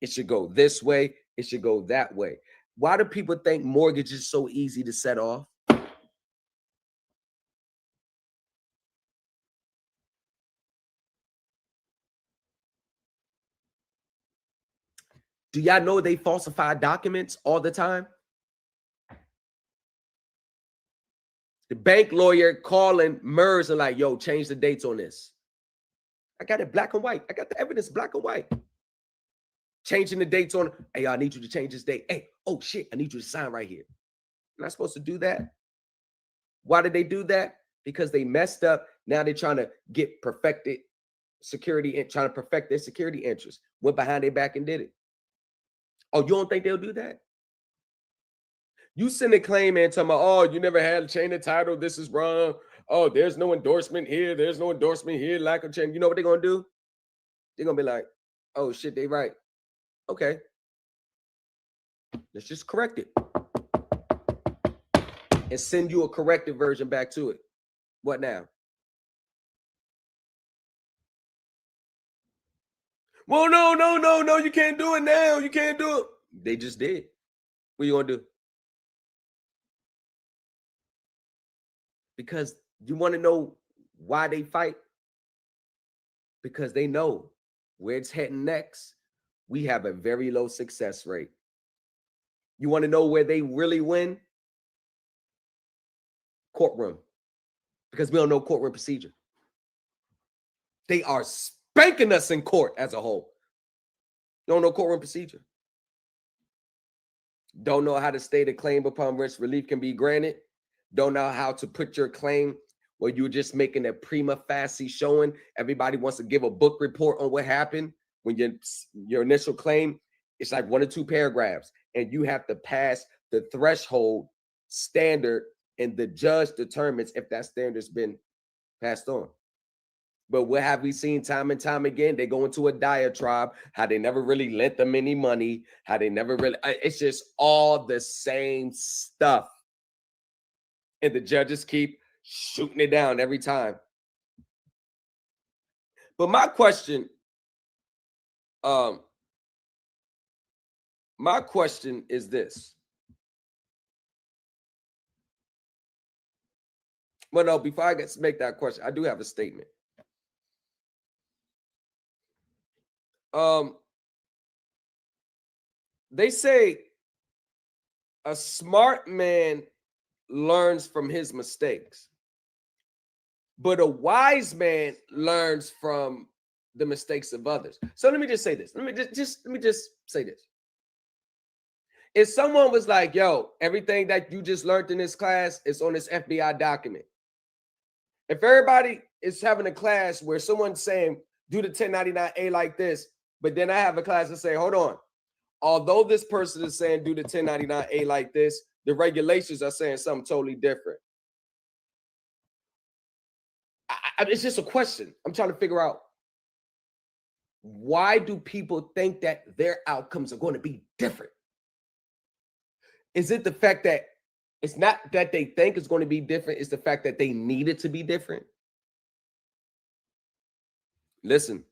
It should go this way, it should go that way. Why do people think mortgage is so easy to set off? Do y'all know they falsify documents all the time? The bank lawyer calling MERS and like, yo, change the dates on this. I got it black and white. I got the evidence black and white. Changing the dates on, hey, I need you to change this date. Hey, oh shit, I need you to sign right here. You're not supposed to do that. Why did they do that? Because they messed up. Now they're trying to get perfected security and trying to perfect their security interests. Went behind their back and did it. Oh, you don't think they'll do that? You send a claim in talking about, oh, you never had a chain of title. This is wrong. Oh, there's no endorsement here. There's no endorsement here. Lack of chain. You know what they're going to do? They're going to be like, oh, shit, they right. Okay. Let's just correct it. And send you a corrected version back to it. What now? Well, no, you can't do it now. You can't do it. They just did. What you going to do? Because you want to know why they fight? Because they know where it's heading next. We have a very low success rate. You want to know where they really win? Courtroom. Because we don't know courtroom procedure. They are spanking us in court as a whole. Don't know courtroom procedure. Don't know how to state a claim upon which relief can be granted. Don't know how to put your claim where you're just making a prima facie showing. Everybody wants to give a book report on what happened when your initial claim. It's like 1 or 2 paragraphs, and you have to pass the threshold standard, and the judge determines if that standard's been passed on. But what have we seen time and time again? They go into a diatribe, how they never really lent them any money, how they never really, it's just all the same stuff. And the judges keep shooting it down every time. But my question is this. Well, no, before I make that question, I do have a statement. They say a smart man learns from his mistakes, but a wise man learns from the mistakes of others. So let me just say this. Let me just say this. If someone was like, yo, everything that you just learned in this class is on this FBI document. If everybody is having a class where someone's saying, do the 1099A like this, but then I have a class that say, hold on, although this person is saying do the 1099A like this, the regulations are saying something totally different. It's just a question. I'm trying to figure out, why do people think that their outcomes are going to be different? Is it the fact that it's not that they think it's going to be different, it's the fact that they need it to be different? Listen,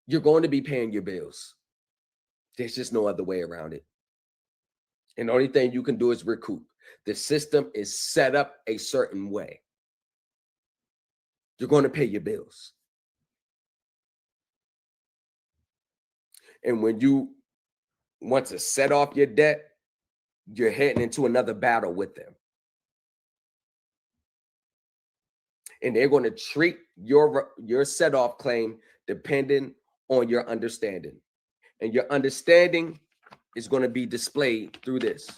you're going to be paying your bills. There's just no other way around it. And the only thing you can do is recoup. The system is set up a certain way. You're going to pay your bills. And when you want to set off your debt, you're heading into another battle with them. And they're going to treat your set-off claim depending on your understanding. And your understanding is going to be displayed through this.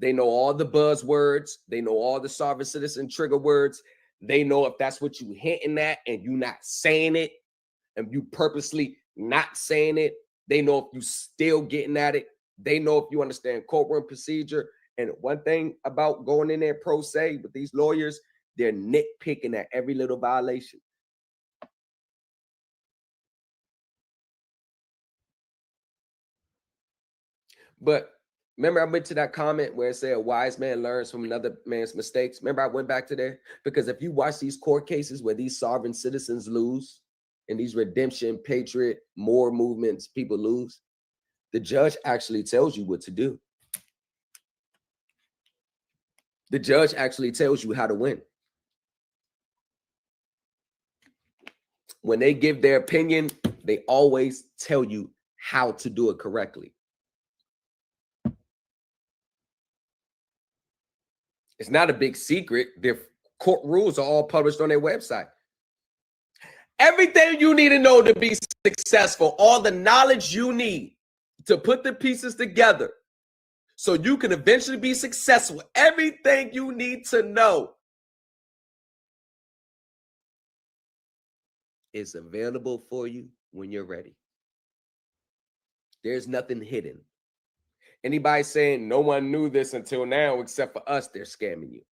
They know all the buzzwords. They know all the sovereign citizen trigger words. They know if that's what you hinting at and you not saying it and you purposely not saying it. They know if you still getting at it. They know if you understand courtroom procedure. And one thing about going in there pro se with these lawyers, they're nitpicking at every little violation. But remember, I went to that comment where it said a wise man learns from another man's mistakes. Remember, I went back to there because if you watch these court cases where these sovereign citizens lose and these redemption, patriot, more movements, people lose, the judge actually tells you what to do. The judge actually tells you how to win. When they give their opinion, they always tell you how to do it correctly. It's not a big secret. Their court rules are all published on their website. Everything you need to know to be successful, all the knowledge you need to put the pieces together so you can eventually be successful, everything you need to know is available for you when you're ready. There's nothing hidden. Anybody saying no one knew this until now except for us, they're scamming you.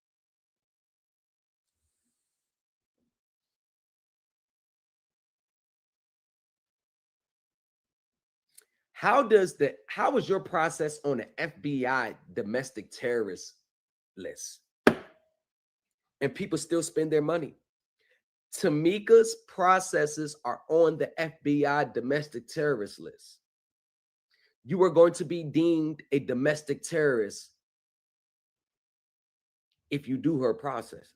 How is your process on the FBI domestic terrorist list? And people still spend their money. Tamika's processes are on the FBI domestic terrorist list. You are going to be deemed a domestic terrorist if you do her processes.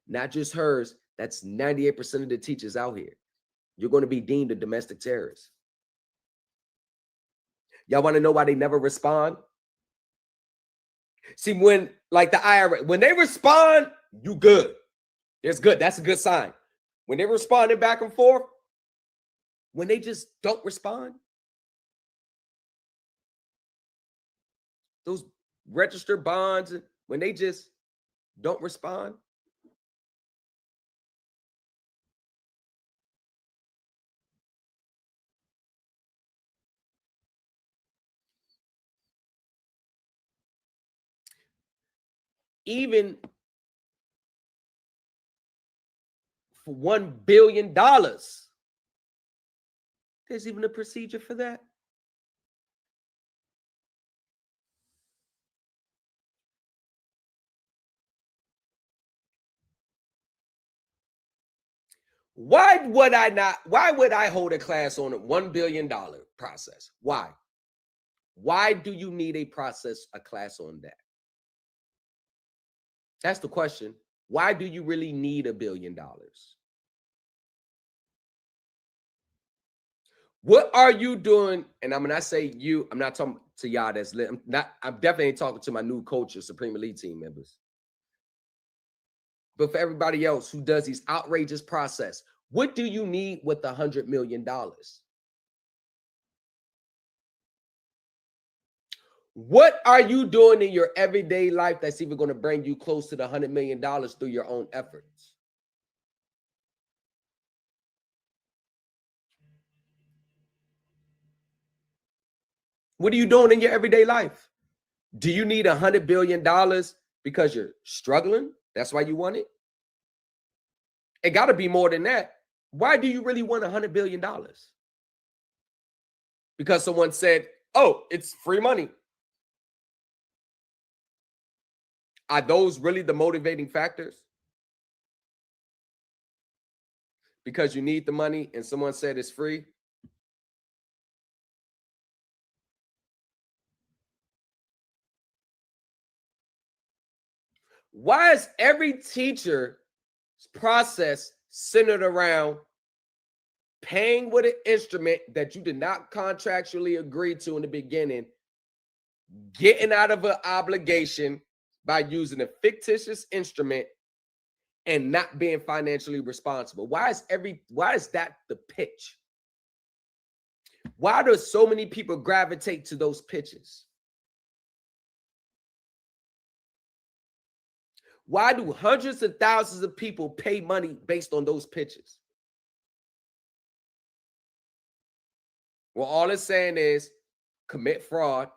Not just hers, that's 98% of the teachers out here. You're going to be deemed a domestic terrorist. Y'all want to know why they never respond? See, when, like the IRS, when they respond, you good. It's good. That's a good sign. When they're responding back and forth, when they just don't respond, those registered bonds, when they just don't respond, even for $1 billion, there's even a procedure for that. Why would I hold a class on a $1 billion process? Why? Why do you need a class on that? That's the question. Why do you really need $1 billion? What are you doing? And when I say you, I'm not talking to y'all that's lit. I'm definitely talking to my new culture, Supreme Elite team members. But for everybody else who does these outrageous process, what do you need with $100 million? What are you doing in your everyday life that's even going to bring you close to the $100 million through your own efforts? What are you doing in your everyday life? Do you need $100 billion because you're struggling? That's why you want it? It got to be more than that. Why do you really want $100 billion? Because someone said, oh, it's free money. Are those really the motivating factors? Because you need the money and someone said it's free? Why is every teacher's process centered around paying with an instrument that you did not contractually agree to in the beginning, getting out of an obligation by using a fictitious instrument and not being financially responsible? Why is that the pitch? Why do so many people gravitate to those pitches? Why do hundreds of thousands of people pay money based on those pictures? Well, all it's saying is commit fraud,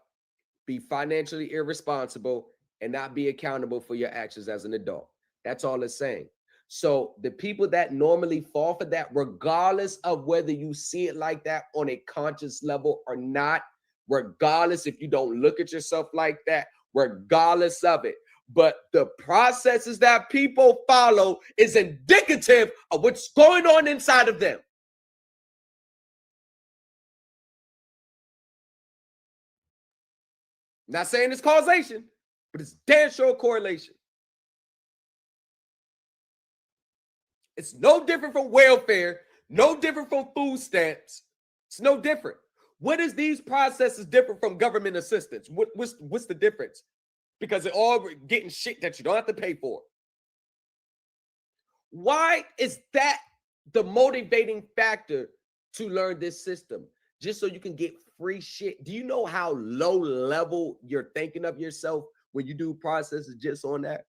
be financially irresponsible, and not be accountable for your actions as an adult. That's all it's saying. So the people that normally fall for that, regardless of whether you see it like that on a conscious level or not, regardless if you don't look at yourself like that, regardless of it, but the processes that people follow is indicative of what's going on inside of them. Not saying it's causation, but it's damn sure correlation. It's no different from welfare, no different from food stamps. It's no different. What is these processes different from government assistance? What's the difference? Because they're all getting shit that you don't have to pay for. Why is that the motivating factor to learn this system? Just so you can get free shit. Do you know how low level you're thinking of yourself when you do processes just on that?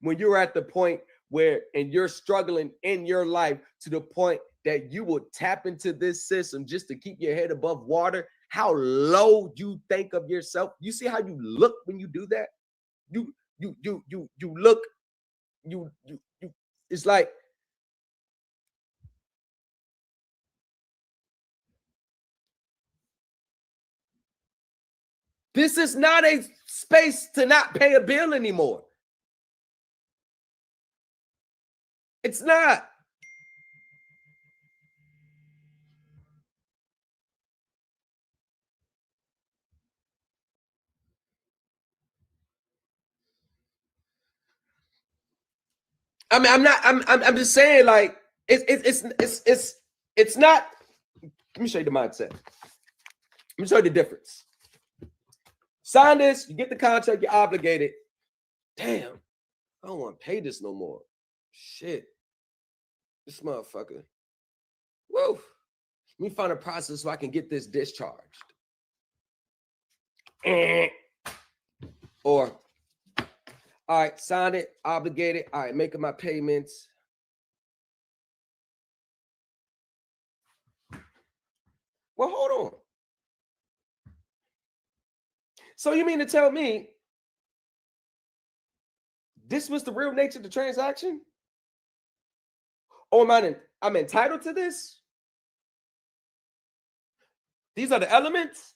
When you're at the point where, and you're struggling in your life to the point that you will tap into this system just to keep your head above water, how low you think of yourself. You see how you look when you do that? You look, it's like, this is not a space to not pay a bill anymore. It's not. I mean, I'm just saying, like, it's not. Let me show you the mindset. Let me show you the difference. Sign this, you get the contract, you're obligated. Damn, I don't want to pay this no more. Shit. This motherfucker. Woo. Let me find a process so I can get this discharged. Or, all right, sign it, obligated. All right, making my payments. Well, hold on. So you mean to tell me this was the real nature of the transaction? Or I'm entitled to this? These are the elements?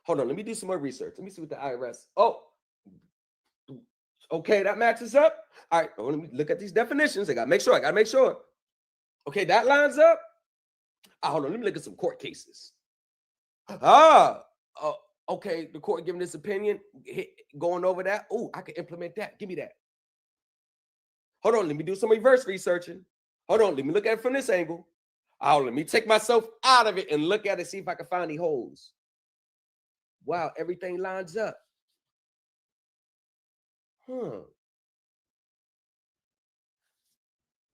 Hold on, let me do some more research. Let me see what the IRS. Oh, okay, that matches up. All right, let me look at these definitions. I gotta make sure. Okay, that lines up. Hold on, let me look at some court cases. Okay, the court giving this opinion, going over that. Oh, I can implement that. Give me that. Hold on, let me do some reverse researching. Hold on, let me look at it from this angle. Let me take myself out of it and look at it, see if I can find any holes. Wow, everything lines up.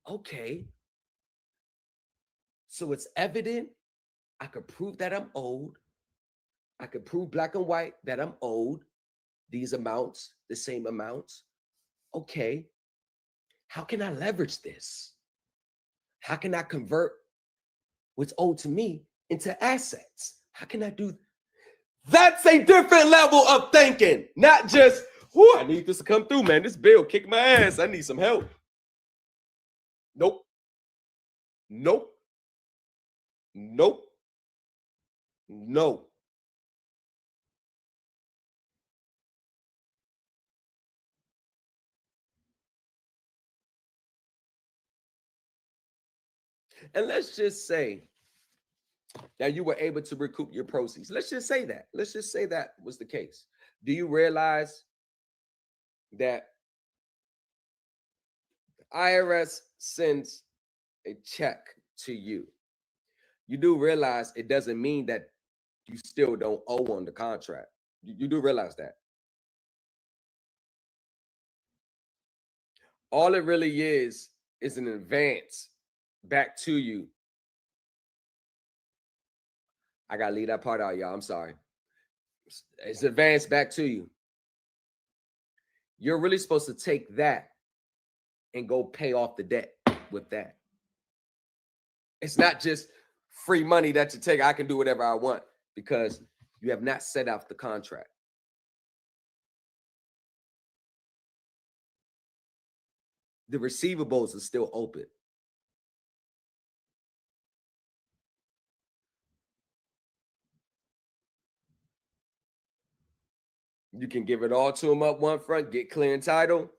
Okay. So it's evident. I could prove that I'm owed. I could prove black and white that I'm owed these amounts, the same amounts. Okay. How can I leverage this? How can I convert what's owed to me into assets? How can I do? That's a different level of thinking, not just, I need this to come through, man. This bill kicked my ass. I need some help. Nope. No. And let's just say that you were able to recoup your proceeds. Let's just say that. Let's just say that was the case. Do you realize that the IRS sends a check to you? You do realize it doesn't mean that you still don't owe on the contract. You do realize that. All it really is an advance back to you. I gotta leave that part out, y'all. I'm sorry. It's advanced back to you. you're really supposed to take that and go pay off the debt with that. It's not just free money that you take. I can do whatever I want because you have not set out the contract. The receivables are still open. You can give it all to them up one front, get clear title,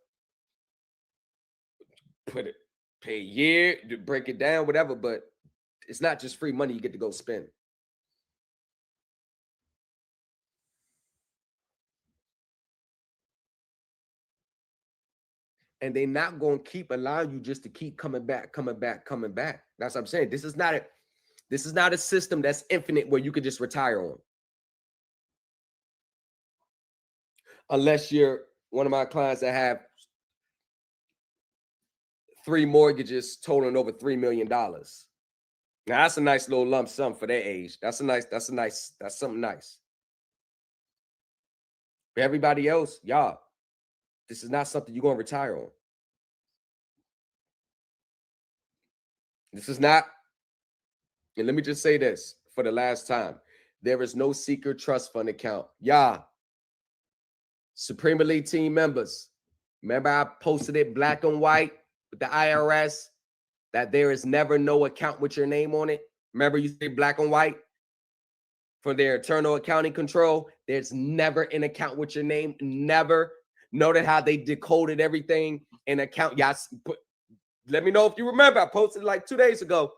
put it, pay a year, break it down, whatever, but it's not just free money you get to go spend. And they're not going to keep allowing you just to keep coming back. That's what I'm saying. This is not a system that's infinite where you could just retire on. Unless you're one of my clients that have 3 mortgages totaling over $3 million. Now that's a nice little lump sum for their age. That's something nice. For everybody else, y'all, this is not something you're going to retire on. This is not, and let me just say this for the last time. There is no secret trust fund account. Y'all, Supreme Elite team members, remember I posted it black and white with the IRS that there is never no account with your name on it. Remember you say black and white for their internal accounting control. There's never an account with your name. Never. Noted how they decoded everything in account. Y'all, let me know if you remember. I posted it like 2 days ago.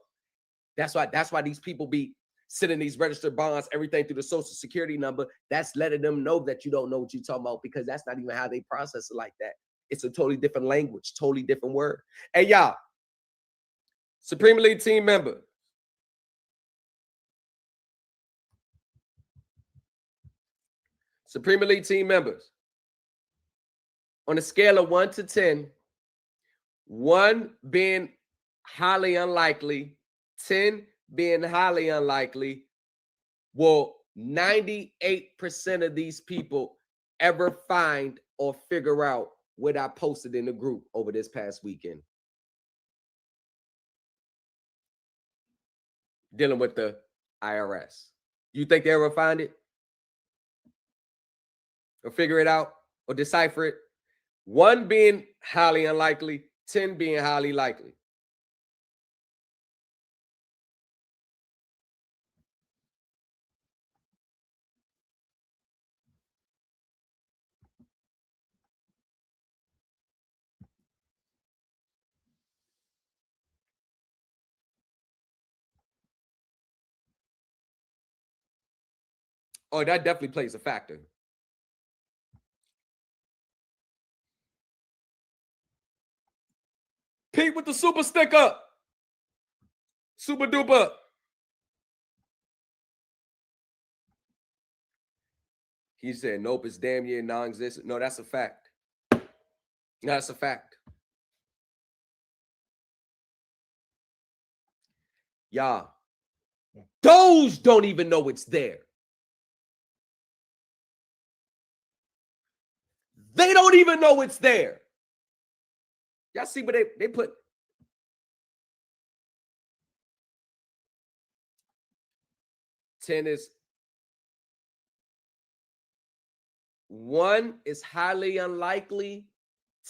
That's why these people be sending these registered bonds, everything through the social security number. That's letting them know that you don't know what you're talking about because that's not even how they process it like that. It's a totally different language, totally different word. Hey, y'all, Supreme Elite team member. Supreme Elite team members. On a scale of 1 to 10, 1 being highly unlikely, 10 being highly unlikely, will 98% of these people ever find or figure out what I posted in the group over this past weekend? Dealing with the IRS. You think they ever find it? Or figure it out? Or decipher it? 1 being highly unlikely, 10 being highly likely. Oh, that definitely plays a factor. Pete with the super sticker. Super duper. He said, nope, it's damn near non-existent. No, that's a fact. That's a fact. Y'all, those don't even know it's there. They don't even know it's there. Y'all see what they put? Ten is 1 is highly unlikely.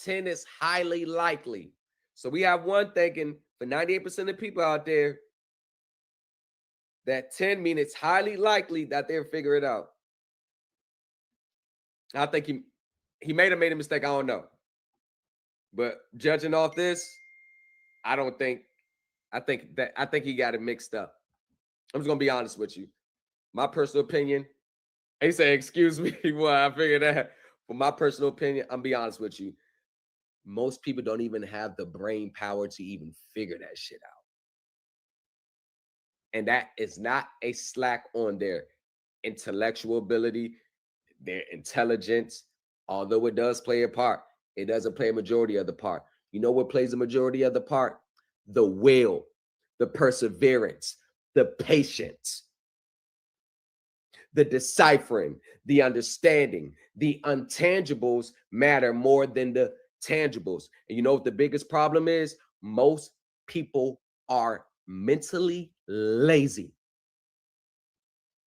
10 is highly likely. So we have 1 thinking for 98% of people out there that 10 means it's highly likely that they'll figure it out. I think he may have made a mistake. I don't know. But judging off this, I think he got it mixed up. I'm just gonna be honest with you. My personal opinion. He said, excuse me, well, I figured that. But my personal opinion, I'm be honest with you. Most people don't even have the brain power to even figure that shit out. And that is not a slack on their intellectual ability, their intelligence, although it does play a part. It doesn't play a majority of the part. You know what plays a majority of the part? The will, the perseverance, the patience. The deciphering, the understanding, the intangibles matter more than the tangibles. And you know what the biggest problem is? Most people are mentally lazy.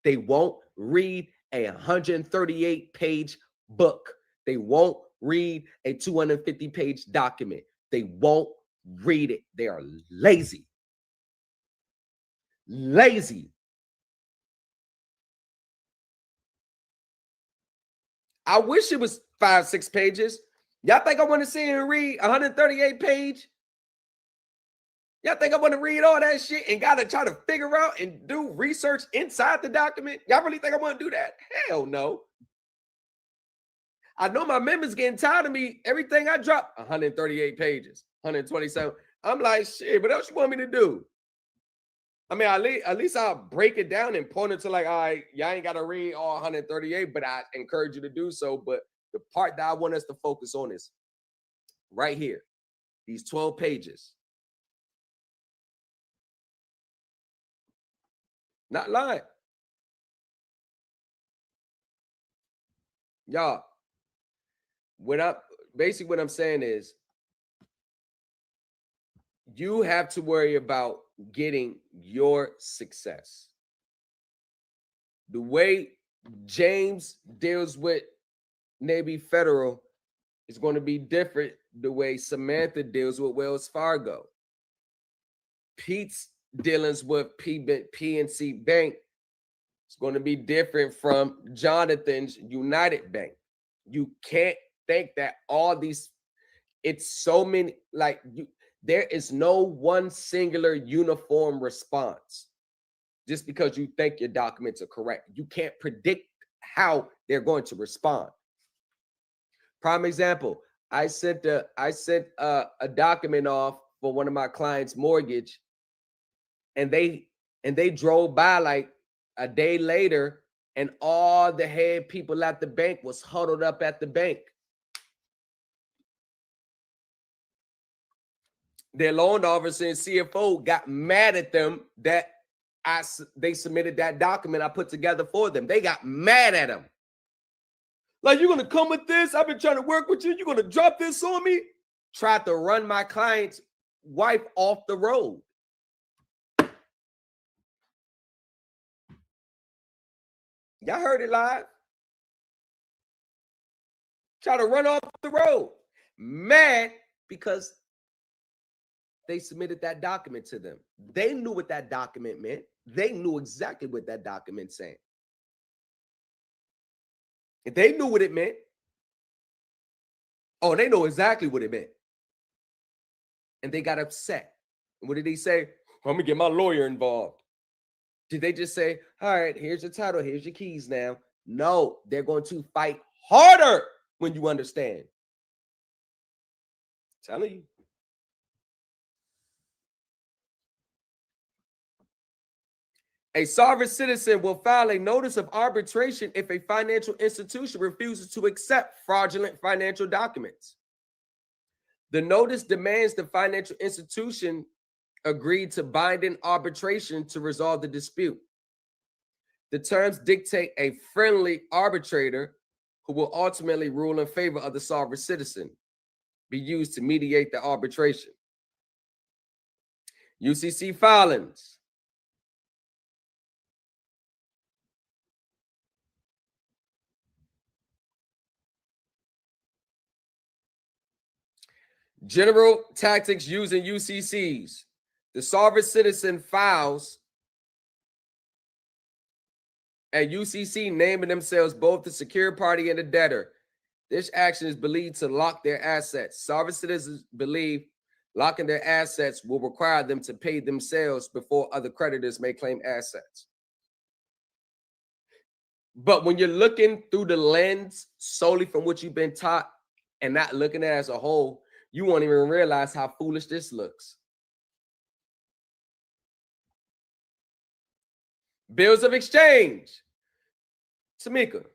They won't read a 138-page book. They won't read a 250-page document. They won't read it. They are lazy. Lazy. I wish it was 5-6 pages. Y'all think I want to sit and read 138 page? Y'all think I want to read all that shit and got to try to figure out and do research inside the document? Y'all really think I want to do that? Hell no. I know my members getting tired of me. Everything I drop, 138 pages, 127. I'm like, shit, what else you want me to do? I mean, at least I'll break it down and point it to like, all right, y'all ain't got to read all 138, but I encourage you to do so. But the part that I want us to focus on is right here, these 12 pages. Not lying. Y'all, what I'm saying is you have to worry about getting your success. The way James deals with Navy Federal is going to be different the way Samantha deals with Wells Fargo. Pete's dealings with PNC Bank is going to be different from Jonathan's United Bank. You can't think that all these, it's so many, like there is no one singular uniform response just because you think your documents are correct. You can't predict how they're going to respond. Prime example, I sent a document off for one of my clients' mortgage, and they drove by like a day later, and all the head people at the bank was huddled up at the bank. Their loan officer and CFO got mad at them that they submitted that document I put together for them. They got mad at them. Like, you're going to come with this? I've been trying to work with you. You're going to drop this on me? Tried to run my client's wife off the road. Y'all heard it live. Try to run off the road. Mad because they submitted that document to them. They knew what that document meant. They knew exactly what that document said. If they knew what it meant, oh, they know exactly what it meant. And they got upset. And what did he say? I'm going to get my lawyer involved. Did they just say, all right, here's your title, here's your keys now? No, they're going to fight harder when you understand. I'm telling you. A sovereign citizen will file a notice of arbitration if a financial institution refuses to accept fraudulent financial documents. The notice demands the financial institution agree to binding arbitration to resolve the dispute. The terms dictate a friendly arbitrator who will ultimately rule in favor of the sovereign citizen, be used to mediate the arbitration. UCC filings. General tactics using UCCs. The sovereign citizen files a UCC naming themselves both the secured party and the debtor. This action is believed to lock their assets. Sovereign citizens believe locking their assets will require them to pay themselves before other creditors may claim assets. But when you're looking through the lens solely from what you've been taught and not looking at it as a whole, you won't even realize how foolish this looks. Bills of exchange. Tamika.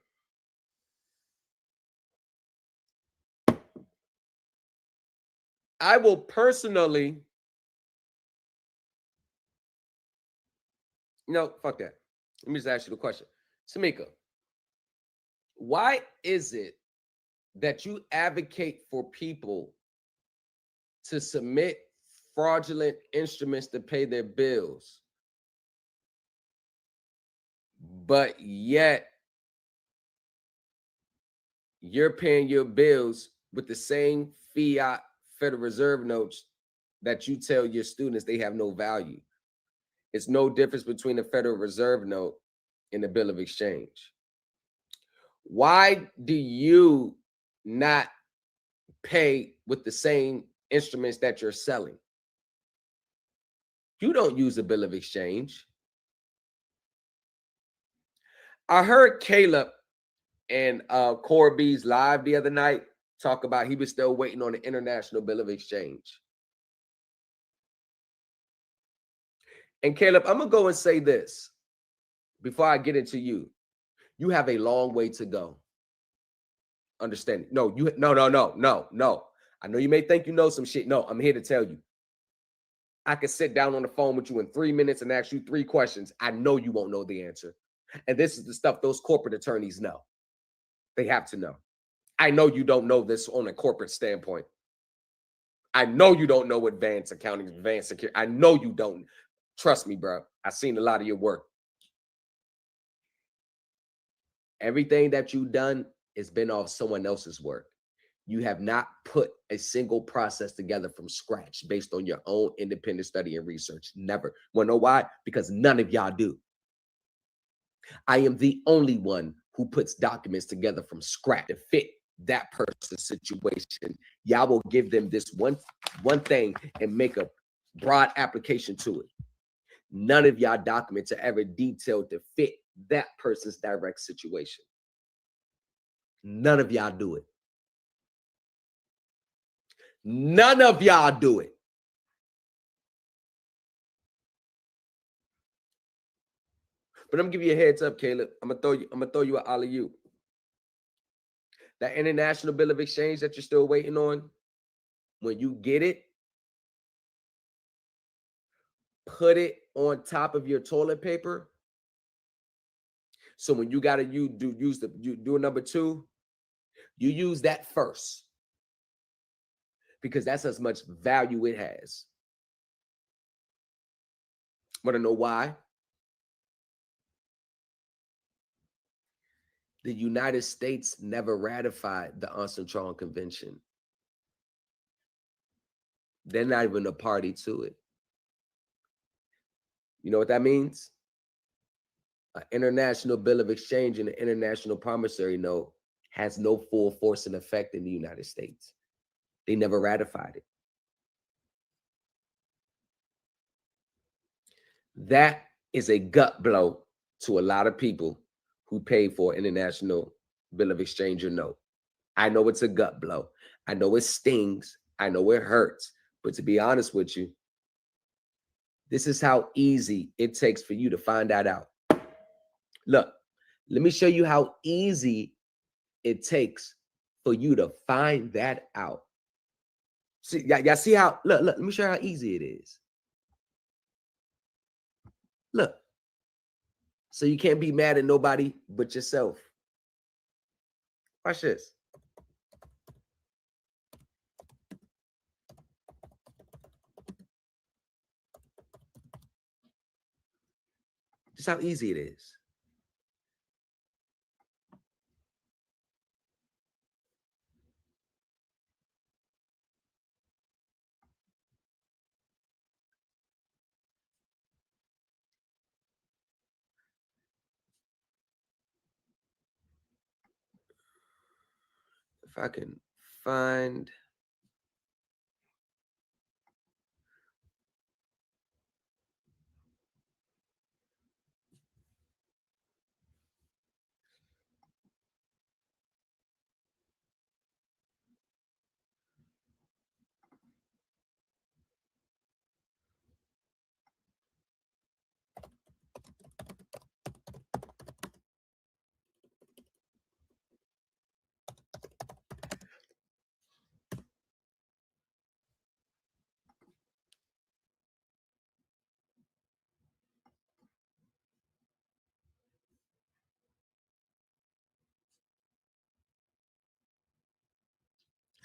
I will personally, fuck that. Let me just ask you the question. Tamika, why is it that you advocate for people to submit fraudulent instruments to pay their bills, but yet you're paying your bills with the same fiat Federal Reserve notes that you tell your students they have no value? It's no difference between a Federal Reserve note and a bill of exchange. Why do you not pay with the same instruments that you're selling? You don't use a bill of exchange. I heard Caleb and Corby's live the other night talk about he was still waiting on the international bill of exchange. And Caleb, I'm gonna go and say this before I get into you. You have a long way to go. Understand? No. I know you may think you know some shit. No, I'm here to tell you. I could sit down on the phone with you in 3 minutes and ask you 3 questions. I know you won't know the answer. And this is the stuff those corporate attorneys know. They have to know. I know you don't know this on a corporate standpoint. I know you don't know advanced accounting, advanced security. I know you don't. Trust me, bro. I've seen a lot of your work. Everything that you've done has been off someone else's work. You have not put a single process together from scratch based on your own independent study and research. Never. Want to know why? Because none of y'all do. I am the only one who puts documents together from scratch to fit that person's situation. Y'all will give them this one thing and make a broad application to it. None of y'all documents are ever detailed to fit that person's direct situation. None of y'all do it. None of y'all do it. But I'm gonna give you a heads up, Caleb. I'm gonna throw you an alley-oop. That international bill of exchange that you're still waiting on, when you get it, put it on top of your toilet paper. So when you gotta do a number 2, you use that first. Because that's as much value it has. Want to know why? The United States never ratified the Amsterdam Convention. They're not even a party to it. You know what that means? An international bill of exchange and an international promissory note has no full force and effect in the United States. They never ratified it. That is a gut blow to a lot of people who pay for an international bill of exchange or note. I know it's a gut blow. I know it stings. I know it hurts. But to be honest with you, this is how easy it takes for you to find that out. Look, let me show you how easy it takes for you to find that out. See, y'all see how, look, let me show you how easy it is. Look. So you can't be mad at nobody but yourself. Watch this. Just how easy it is. If I can find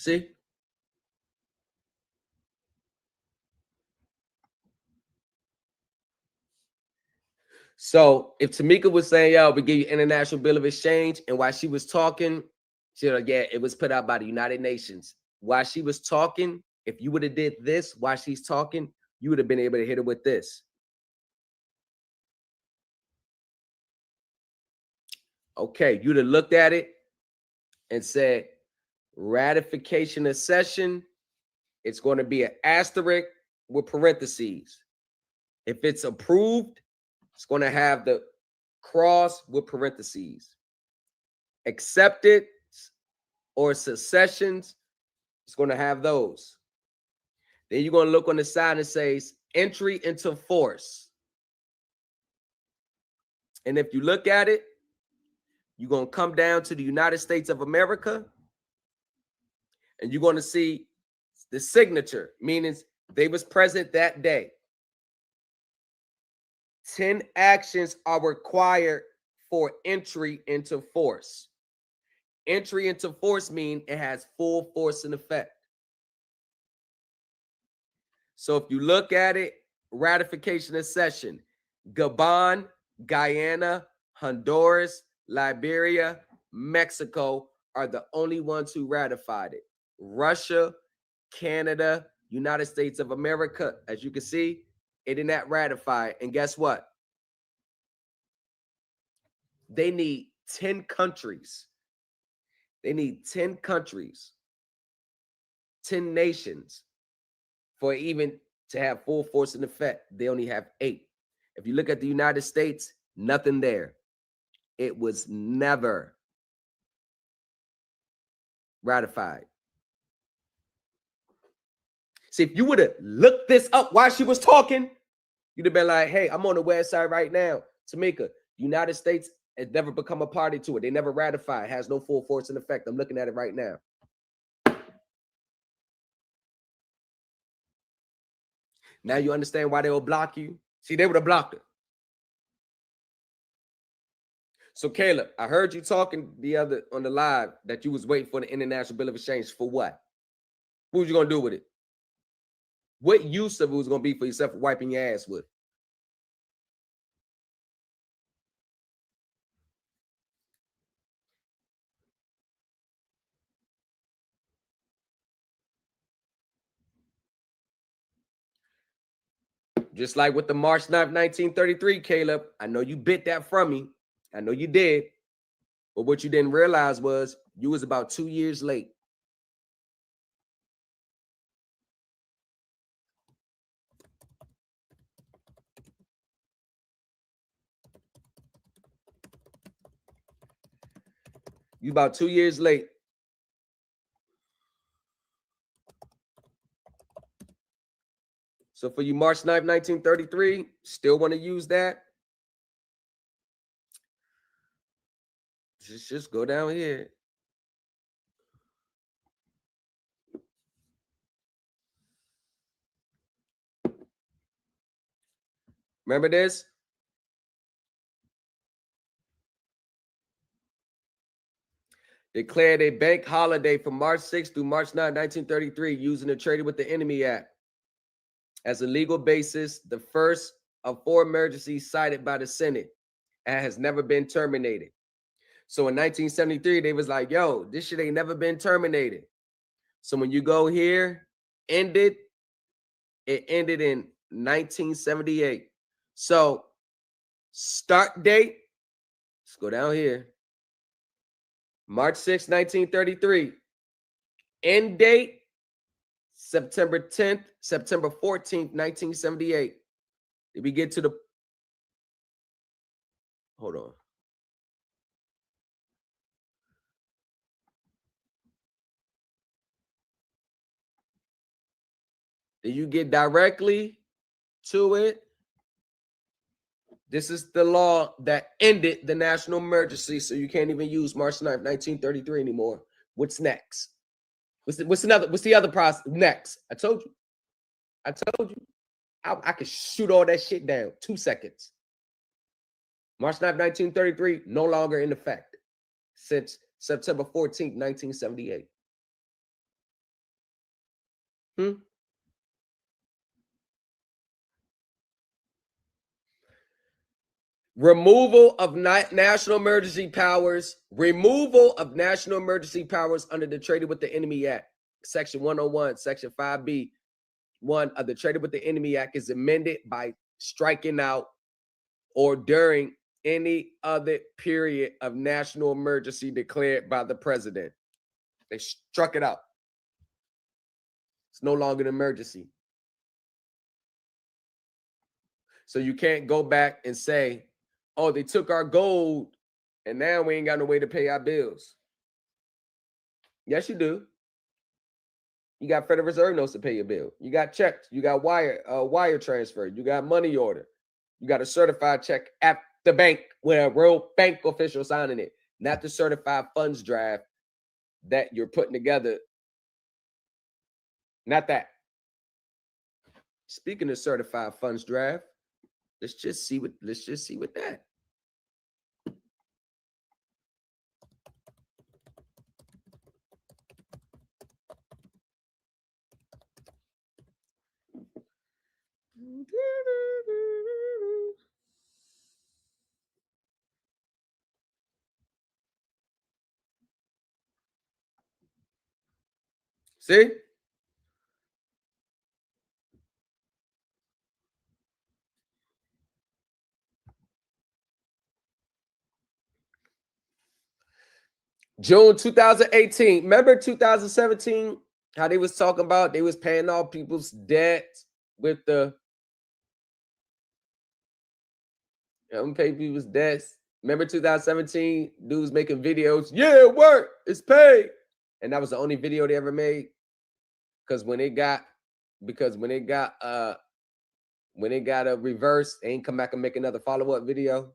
See? So if Tamika was saying, yo, we give you International Bill of Exchange, and while she was talking, she was like, yeah, it was put out by the United Nations. While she was talking, if you would have did this while she's talking, you would have been able to hit her with this. Okay, you'd have looked at it and said, ratification accession, it's going to be an asterisk with parentheses. If it's approved, it's going to have the cross with parentheses. Accepted or secessions, it's going to have those. Then you're going to look on the side and says entry into force. And if you look at it, you're going to come down to the United States of America, and you're going to see the signature, meaning they was present that day. 10 actions are required for entry into force. Entry into force means it has full force and effect. So if you look at it, ratification accession, Gabon, Guyana, Honduras, Liberia, Mexico are the only ones who ratified it. Russia, Canada, United States of America, as you can see, it did not ratify. And guess what? They need 10 countries. They need 10 countries, 10 nations for even to have full force and effect. They only have 8. If you look at the United States, nothing there. It was never ratified. See, if you would have looked this up while she was talking, you'd have been like, hey, I'm on the website right now. Tamika, United States has never become a party to it. They never ratified. It has no full force and effect. I'm looking at it right now. Now you understand why they will block you? See, they would have blocked her. So, Caleb, I heard you talking the other on the live that you was waiting for the International Bill of Exchange for what? What was you going to do with it? What use of it was going to be for yourself wiping your ass with? Just like with the March 9th, 1933, Caleb, I know you bit that from me. I know you did. But what you didn't realize was you was about 2 years late. You about 2 years late. So for you, March 9th, 1933, still want to use that? Just go down here. Remember this? Declared a bank holiday from March 6th through March 9, 1933, using the Trading with the Enemy Act as a legal basis, the first of 4 emergencies cited by the Senate, and has never been terminated. So in 1973, they was like, yo, this shit ain't never been terminated. So when you go here, it ended in 1978. So start date, let's go down here. March 6, 1933. End date, September 10th, September 14th, 1978. Did we get to the, hold on. Did you get directly to it? This is the law that ended the national emergency, so you can't even use March 9th, 1933 anymore. What's next? What's the other process next? I told you. I could shoot all that shit down. 2 seconds. March 9th, 1933, no longer in effect since September 14th, 1978. Removal of national emergency powers. Removal of national emergency powers under the Traded with the Enemy Act. Section 101, Section 5B. 1 of the Traded with the Enemy Act is amended by striking out or during any other period of national emergency declared by the president. They struck it out. It's no longer an emergency. So you can't go back and say, oh, they took our gold and now we ain't got no way to pay our bills. Yes, you do. You got Federal Reserve notes to pay your bill. You got checks. You got wire transfer. You got money order. You got a certified check at the bank with a real bank official signing it, not the certified funds draft that you're putting together. Not that. Speaking of certified funds draft, let's just see what that. See? June 2018. Remember 2017? How they was talking about they was paying all people's debt with the pay people's debts. Remember 2017? Dudes making videos. Yeah, it worked. It's paid. And that was the only video they ever made. Because when it got a reverse, they ain't come back and make another follow-up video.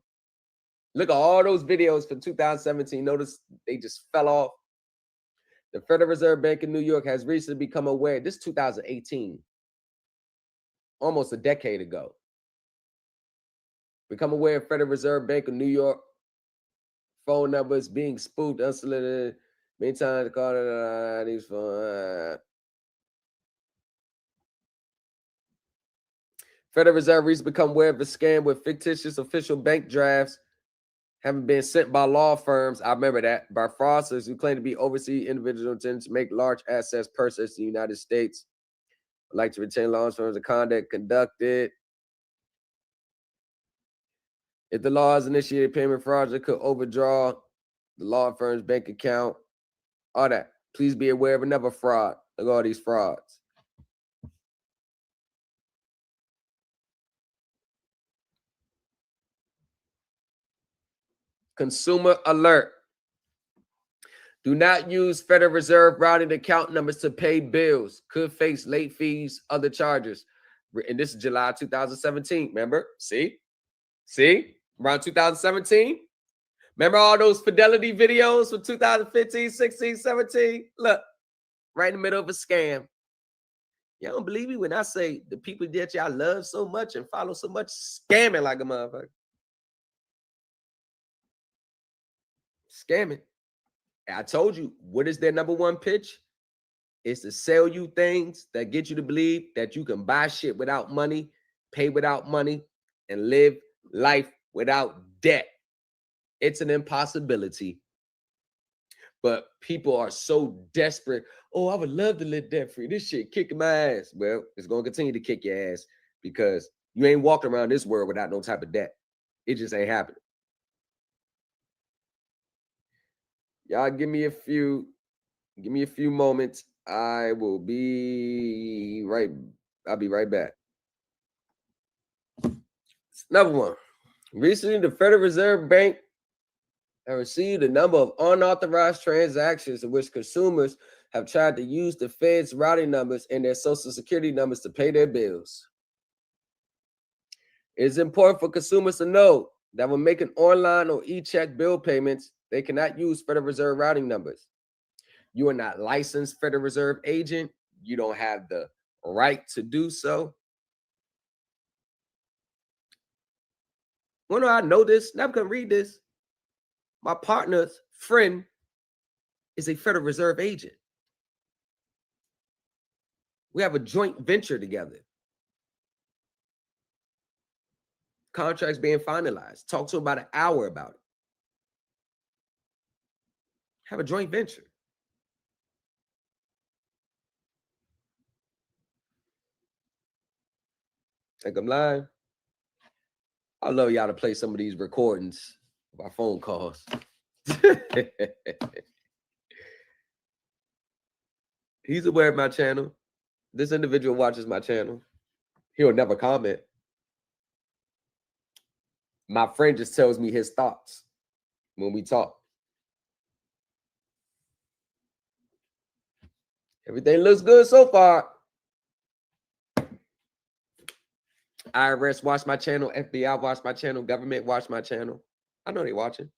Look at all those videos from 2017. Notice they just fell off. The Federal Reserve Bank in New York has recently become aware. This is 2018, almost a decade ago. Become aware of Federal Reserve Bank of New York phone numbers being spoofed, unsolicited. Many times call these phones. Federal Reserve recently become aware of a scam with fictitious official bank drafts having been sent by law firms. I remember that. By fraudsters who claim to be overseas individuals intending to make large assets purchased in the United States. Would like to retain law firms of conduct conducted. If the law has initiated payment fraud, it could overdraw the law firm's bank account. All that. Please be aware of another fraud. Look at all these frauds. Consumer alert. Do not use Federal Reserve routing account numbers to pay bills. Could face late fees, other charges. And this is July 2017. Remember? See? Around 2017? Remember all those fidelity videos from 2015, 16, 17? Look, right in the middle of a scam. Y'all don't believe me when I say the people that y'all love so much and follow so much scamming like a motherfucker. Scamming. I told you, what is their number one pitch? It's to sell you things that get you to believe that you can buy shit without money, pay without money, and live life without debt. It's an impossibility. But people are so desperate. Oh, I would love to live debt free. This shit kicking my ass. Well, it's going to continue to kick your ass because you ain't walking around this world without no type of debt. It just ain't happening. Y'all give me a few moments. I'll be right back. Another one. Recently, the Federal Reserve Bank have received a number of unauthorized transactions in which consumers have tried to use the Fed's routing numbers and their social security numbers to pay their bills. It is important for consumers to know that when making online or e-check bill payments, they cannot use Federal Reserve routing numbers. You are not licensed Federal Reserve agent. You don't have the right to do so. When do I know this? Now I'm going to read this. My partner's friend is a Federal Reserve agent. We have a joint venture together. Contracts being finalized. Talk to him about an hour about it. Have a joint venture. Think I'm lying? I'd love y'all to play some of these recordings of our phone calls. He's aware of my channel. This individual watches my channel. He'll never comment. My friend just tells me his thoughts when we talk. Everything looks good so far. IRS watch my channel. FBI watch my channel. Government watch my channel. I know they watching.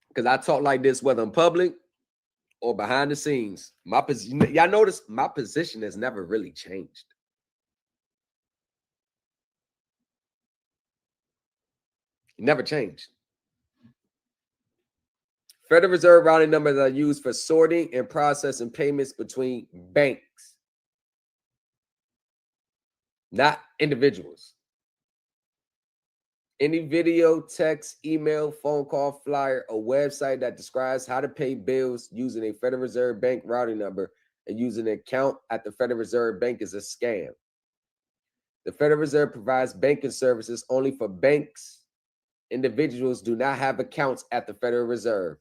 Because I talk like this whether I'm public or behind the scenes. My position, y'all notice my position has never really changed. It never changed. Federal Reserve routing numbers are used for sorting and processing payments between banks, not individuals. Any video, text, email, phone call, flyer, or website that describes how to pay bills using a Federal Reserve Bank routing number and using an account at the Federal Reserve Bank is a scam. The Federal Reserve provides banking services only for banks. Individuals do not have accounts at the Federal Reserve.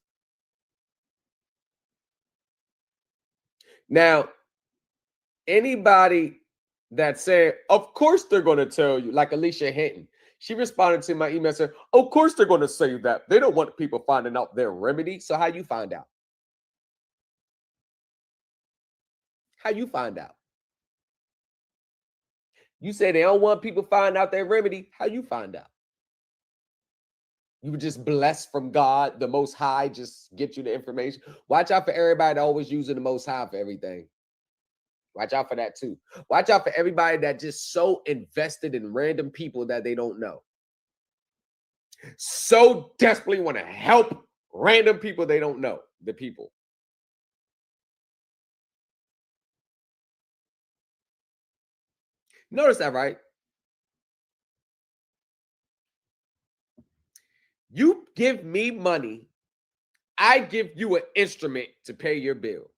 Now, anybody that said, of course they're going to tell you, like Alicia Hinton, she responded to my email and said, of course they're going to say that. They don't want people finding out their remedy. So how you find out? How you find out? You say they don't want people finding out their remedy. How you find out? You were just blessed from God, the Most High, just get you the information. Watch out for everybody always using the Most High for everything. Watch out for that too. Watch out for everybody that just so invested in random people that they don't know. So desperately want to help random people they don't know, the people. Notice that, right? You give me money, I give you an instrument to pay your bill.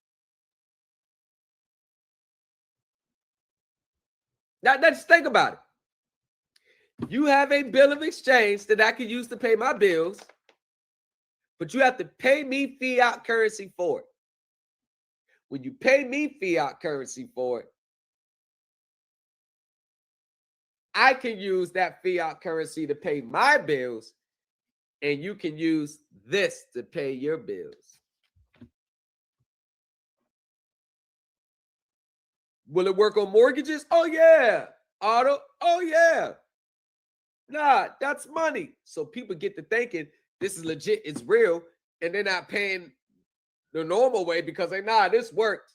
Now, let's think about it. You have a bill of exchange that I can use to pay my bills, but you have to pay me fiat currency for it. When you pay me fiat currency for it, I can use that fiat currency to pay my bills, and you can use this to pay your bills. Will it work on mortgages? Oh, yeah. Auto? Oh, yeah. Nah, that's money. So people get to thinking this is legit, it's real, and they're not paying the normal way because they, nah, this works.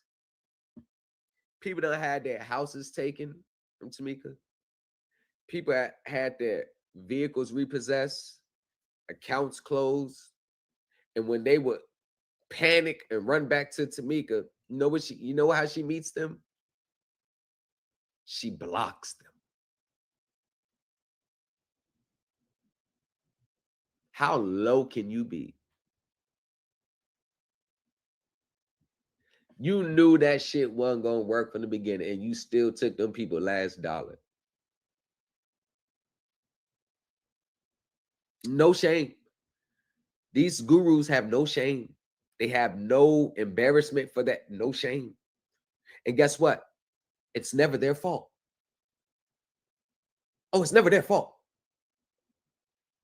People that had their houses taken from Tamika. People that had their vehicles repossessed, accounts closed. And when they would panic and run back to Tamika, you know how she meets them? She blocks them. How low can you be? You knew that shit wasn't going to work from the beginning, and you still took them people last dollar. No shame. These gurus have no shame. They have no embarrassment for that, no shame. And guess what? It's never their fault. Oh, it's never their fault.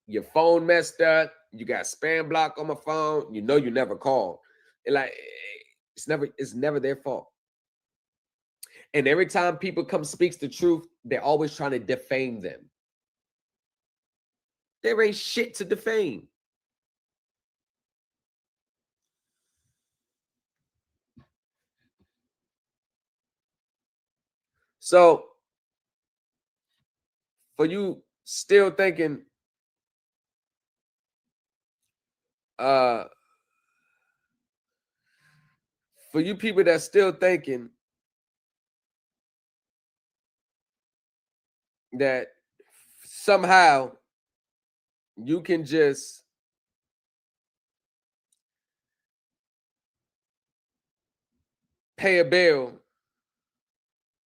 Your phone messed up. You got spam block on my phone. You know you never called. And like, it's never their fault. And every time people come speaks the truth, they're always trying to defame them. There ain't shit to defame. So, for you still thinking, for you people that's still thinking that somehow you can just pay a bill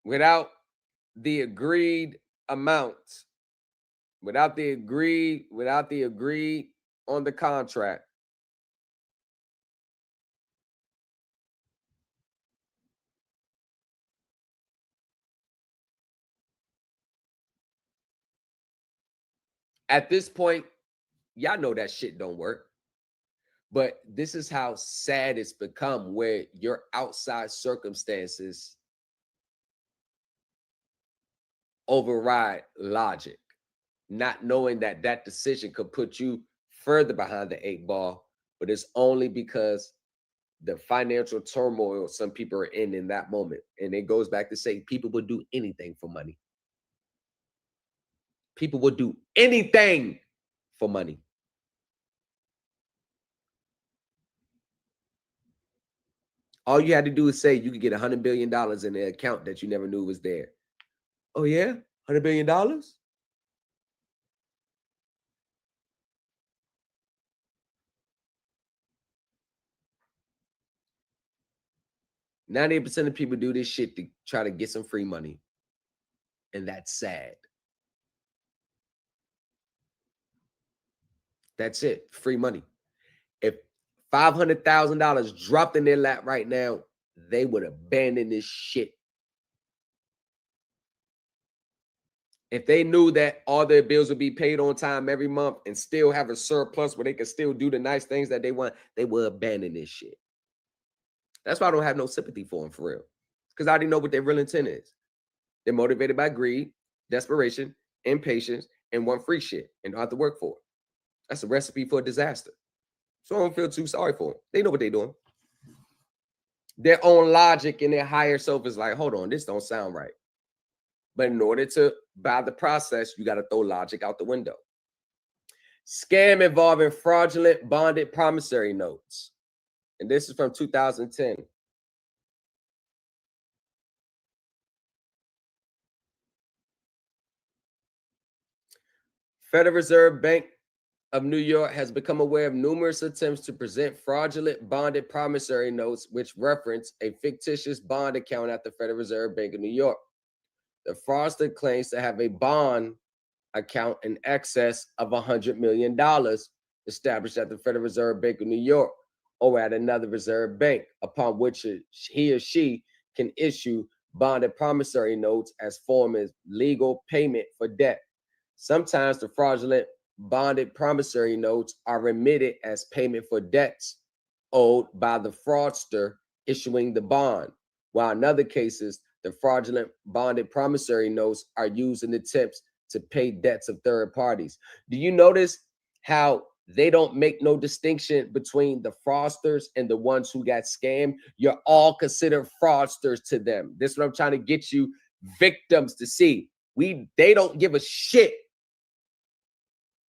without the agreed amounts, without the agreed on the contract. At this point, y'all know that shit don't work. But this is how sad it's become, where your outside circumstances override logic, not knowing that that decision could put you further behind the 8 ball, but it's only because the financial turmoil some people are in that moment. And it goes back to say people will do anything for money. People will do anything for money. All you had to do is say you could get $100 billion in an account that you never knew was there. Oh yeah, $100 billion? 98% of people do this shit to try to get some free money. And that's sad. That's it. Free money. If $500,000 dropped in their lap right now, they would abandon this shit. If they knew that all their bills would be paid on time every month and still have a surplus where they could still do the nice things that they want, they will abandon this shit. That's why I don't have no sympathy for them, for real. Because I already know what their real intent is. They're motivated by greed, desperation, impatience, and want free shit and don't have to work for it. That's a recipe for a disaster. So I don't feel too sorry for them. They know what they're doing. Their own logic and their higher self is like, hold on, this don't sound right. But in order to buy the process, you got to throw logic out the window. Scam involving fraudulent bonded promissory notes. And this is from 2010. Federal Reserve Bank of New York has become aware of numerous attempts to present fraudulent bonded promissory notes which reference a fictitious bond account at the Federal Reserve Bank of New York. The fraudster claims to have a bond account in excess of $100 million established at the Federal Reserve Bank of New York or at another reserve bank, upon which he or she can issue bonded promissory notes as form of legal payment for debt. Sometimes the fraudulent bonded promissory notes are remitted as payment for debts owed by the fraudster issuing the bond, while in other cases, the fraudulent bonded promissory notes are used in attempts to pay debts of third parties. Do you notice how they don't make no distinction between the fraudsters and the ones who got scammed? You're all considered fraudsters to them. This is what I'm trying to get you victims to see. They don't give a shit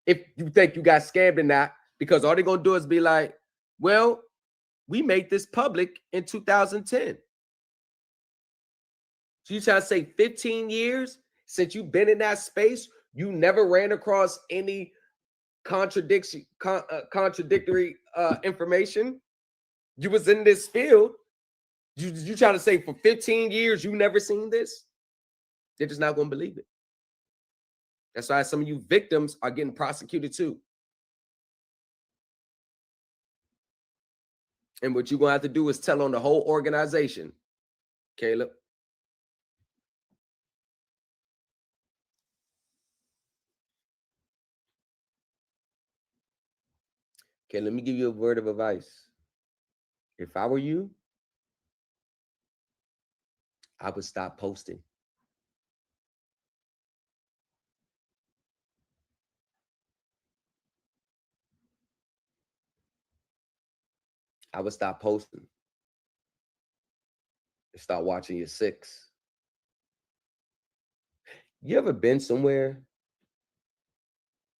if you think you got scammed or not, because all they're going to do is be like, well, we made this public in 2010. So you trying to say 15 years since you've been in that space, you never ran across any contradictory information? You was in this field. You trying to say for 15 years you never seen this? They're just not going to believe it. That's why some of you victims are getting prosecuted too. And what you're going to have to do is tell on the whole organization, Caleb. Okay, let me give you a word of advice. If I were you, I would stop posting. I would stop posting and start watching your 6. You ever been somewhere,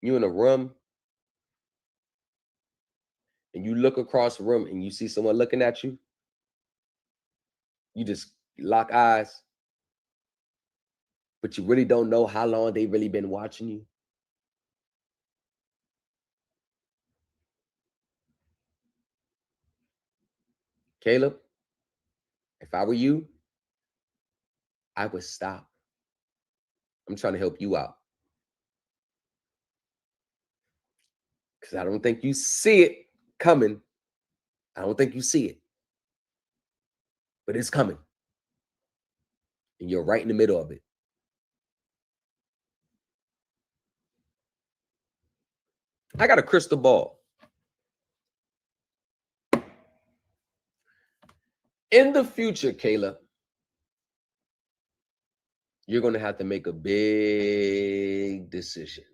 you in a room, and you look across the room and you see someone looking at you? You just lock eyes, but you really don't know how long they really been watching you. Caleb, if I were you, I would stop. I'm trying to help you out. Because I don't think you see it coming. I don't think you see it. But it's coming. And you're right in the middle of it. I got a crystal ball. In the future, Caleb, you're going to have to make a big decision.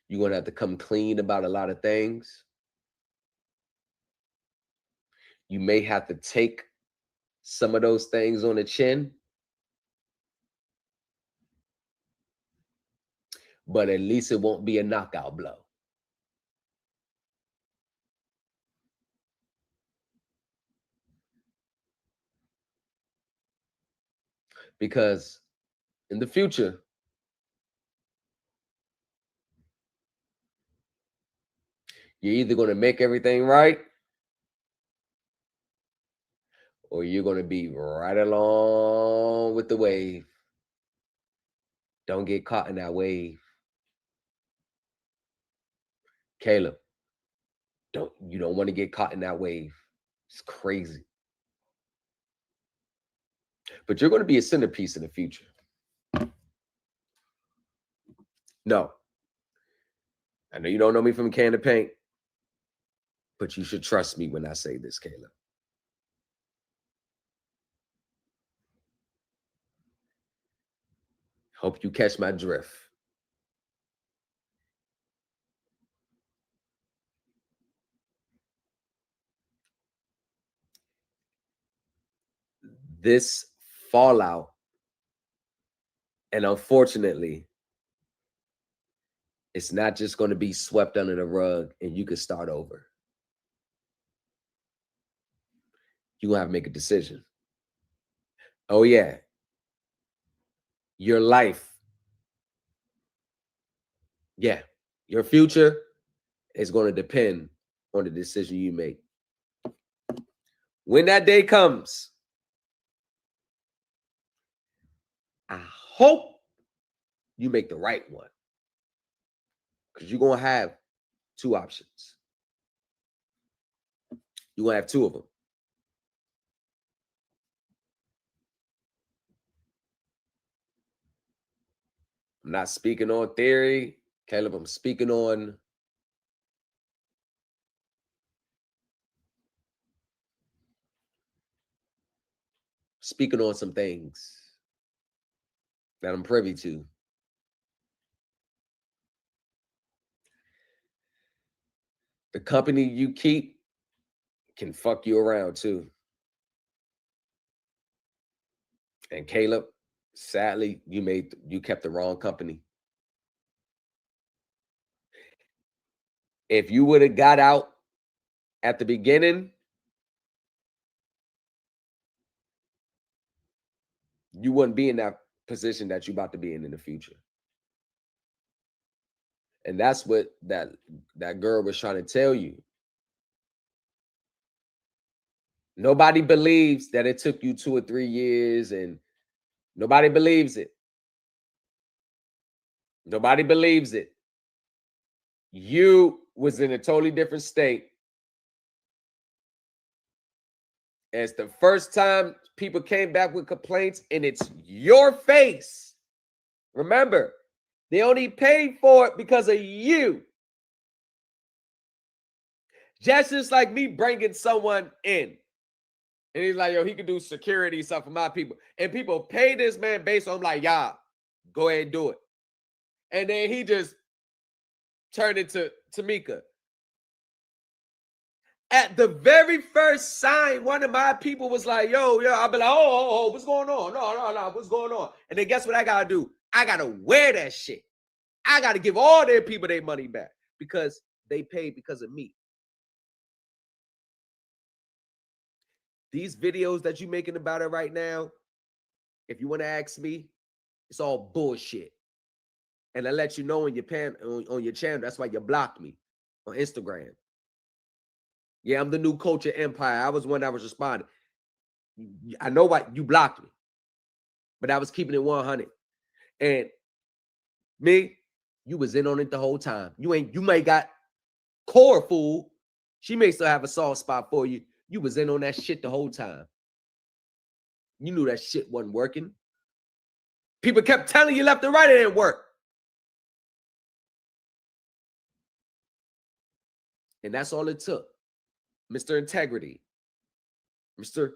You're going to have to come clean about a lot of things. You may have to take some of those things on the chin. But at least it won't be a knockout blow. Because in the future, you're either going to make everything right, or you're going to be right along with the wave. Don't get caught in that wave. Caleb, you don't want to get caught in that wave. It's crazy. But you're going to be a centerpiece in the future. No. I know you don't know me from a can of paint, but you should trust me when I say this, Caleb. Hope you catch my drift. This fallout, and unfortunately, it's not just going to be swept under the rug and you can start over. You're going to have to make a decision. Oh, yeah. Your life. Yeah. Your future is going to depend on the decision you make. When that day comes, I hope you make the right one. Because you're going to have two options. You're going to have two of them. I'm not speaking on theory, Caleb. I'm speaking on some things that I'm privy to. The company you keep can fuck you around too. And Caleb, sadly, you kept the wrong company. If you would have got out at the beginning, you wouldn't be in that position that you're about to be in the future. And that's what that girl was trying to tell you. Nobody believes that it took you 2 or 3 years, and nobody believes it. Nobody believes it. You was in a totally different state. It's the first time people came back with complaints, and it's your face. Remember, they only paid for it because of you. Just like me bringing someone in. And he's like, yo, he can do security stuff for my people. And people pay this man based on like, yeah, go ahead and do it. And then he just turned into Tamika. At the very first sign, one of my people was like, yo, I'll be like, oh, what's going on? No, what's going on? And then guess what I got to do? I got to wear that shit. I got to give all their people their money back because they paid because of me. These videos that you're making about it right now, if you want to ask me, it's all bullshit. And I let you know on your channel. That's why you blocked me on Instagram. Yeah, I'm the new coach of Empire. I was one that was responding. I know why you blocked me, but I was keeping it 100. And me, you was in on it the whole time. You may got core fool. She may still have a soft spot for you. You was in on that shit the whole time. You knew that shit wasn't working. People kept telling you left and right it didn't work. And that's all it took. Mr. Integrity. Mr.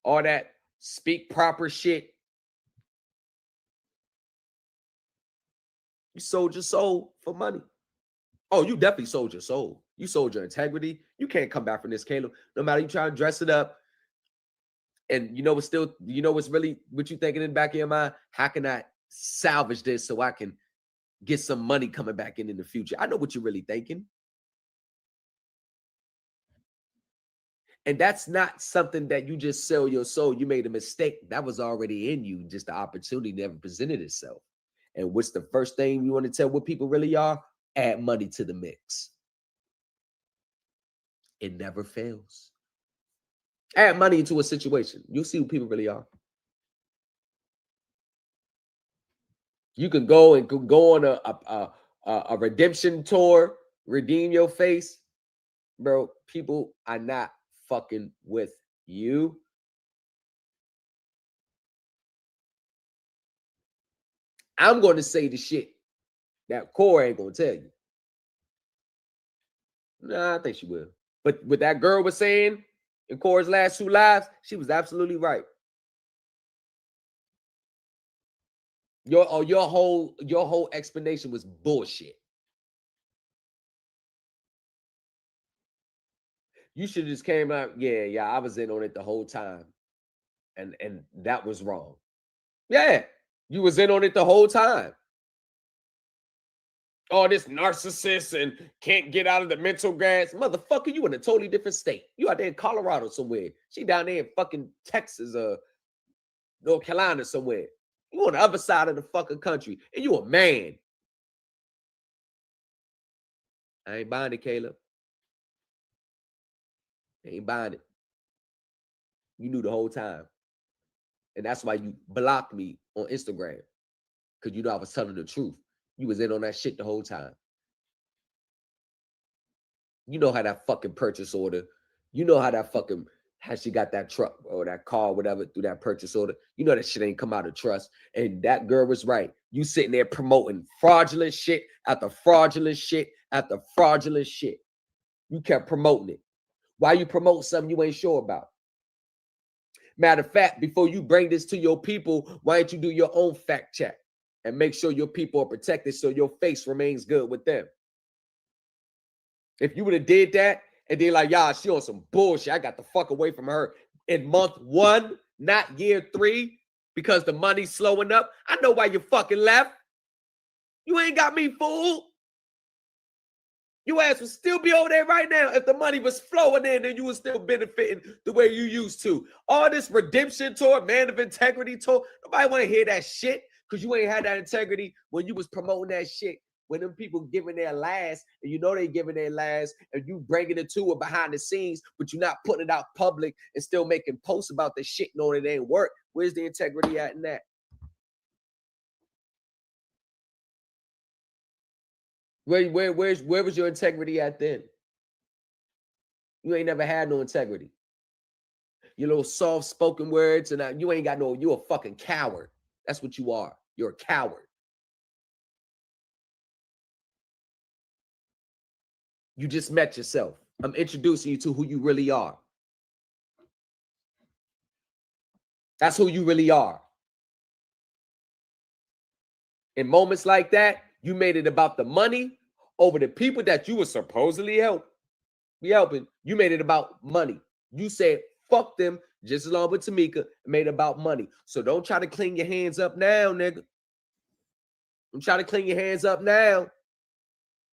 All that speak proper shit. You sold your soul for money. Oh, you definitely sold your soul. You sold your integrity. You can't come back from this, Caleb. No matter you try to dress it up. And you know what's really what you thinking in the back of your mind? How can I salvage this so I can get some money coming back in the future? I know what you're really thinking. And that's not something that you just sell your soul. You made a mistake. That was already in you. Just the opportunity never presented itself. And what's the first thing you want to tell what people really are? Add money to the mix. It never fails. Add money into a situation. You'll see who people really are. You can go on a redemption tour, redeem your face. Bro, people are not fucking with you. I'm going to say the shit that Core ain't going to tell you. Nah, I think she will. But what that girl was saying in Core's last 2 lives, she was absolutely right. Your whole explanation was bullshit. You should have just came out, yeah, I was in on it the whole time. And that was wrong. Yeah, you was in on it the whole time. Oh, this narcissist and can't get out of the mental gas. Motherfucker, you in a totally different state. You out there in Colorado somewhere. She down there in fucking Texas or North Carolina somewhere. You on the other side of the fucking country. And you a man. I ain't buying it, Caleb. I ain't buying it. You knew the whole time. And that's why you blocked me on Instagram. Because you know I was telling the truth. You was in on that shit the whole time. You know how that fucking purchase order, you know how she got that truck or that car, whatever, through that purchase order. You know that shit ain't come out of trust. And that girl was right. You sitting there promoting fraudulent shit after fraudulent shit after fraudulent shit. You kept promoting it. Why you promote something you ain't sure about? Matter of fact, before you bring this to your people, why don't you do your own fact check and make sure your people are protected so your face remains good with them? If you would have did that and then like, y'all, she on some bullshit, I got the fuck away from her in month 1, not year 3, because the money's slowing up. I know why you fucking left. You ain't got me fooled. Your ass would still be over there right now if the money was flowing in and you was still benefiting the way you used to. All this redemption tour, man of integrity tour, nobody want to hear that shit because you ain't had that integrity when you was promoting that shit. When them people giving their last, and you know they giving their last, and you bringing it to it behind the scenes, but you're not putting it out public and still making posts about the shit knowing it ain't work. Where's the integrity at in that? Where was your integrity at then? You ain't never had no integrity. Your little soft-spoken words, and you ain't got no, you're a fucking coward. That's what you are. You're a coward. You just met yourself. I'm introducing you to who you really are. That's who you really are. In moments like that, you made it about the money over the people that you were supposedly helping. You made it about money. You said, fuck them, just along with Tamika, and made it about money. So don't try to clean your hands up now, nigga. Don't try to clean your hands up now.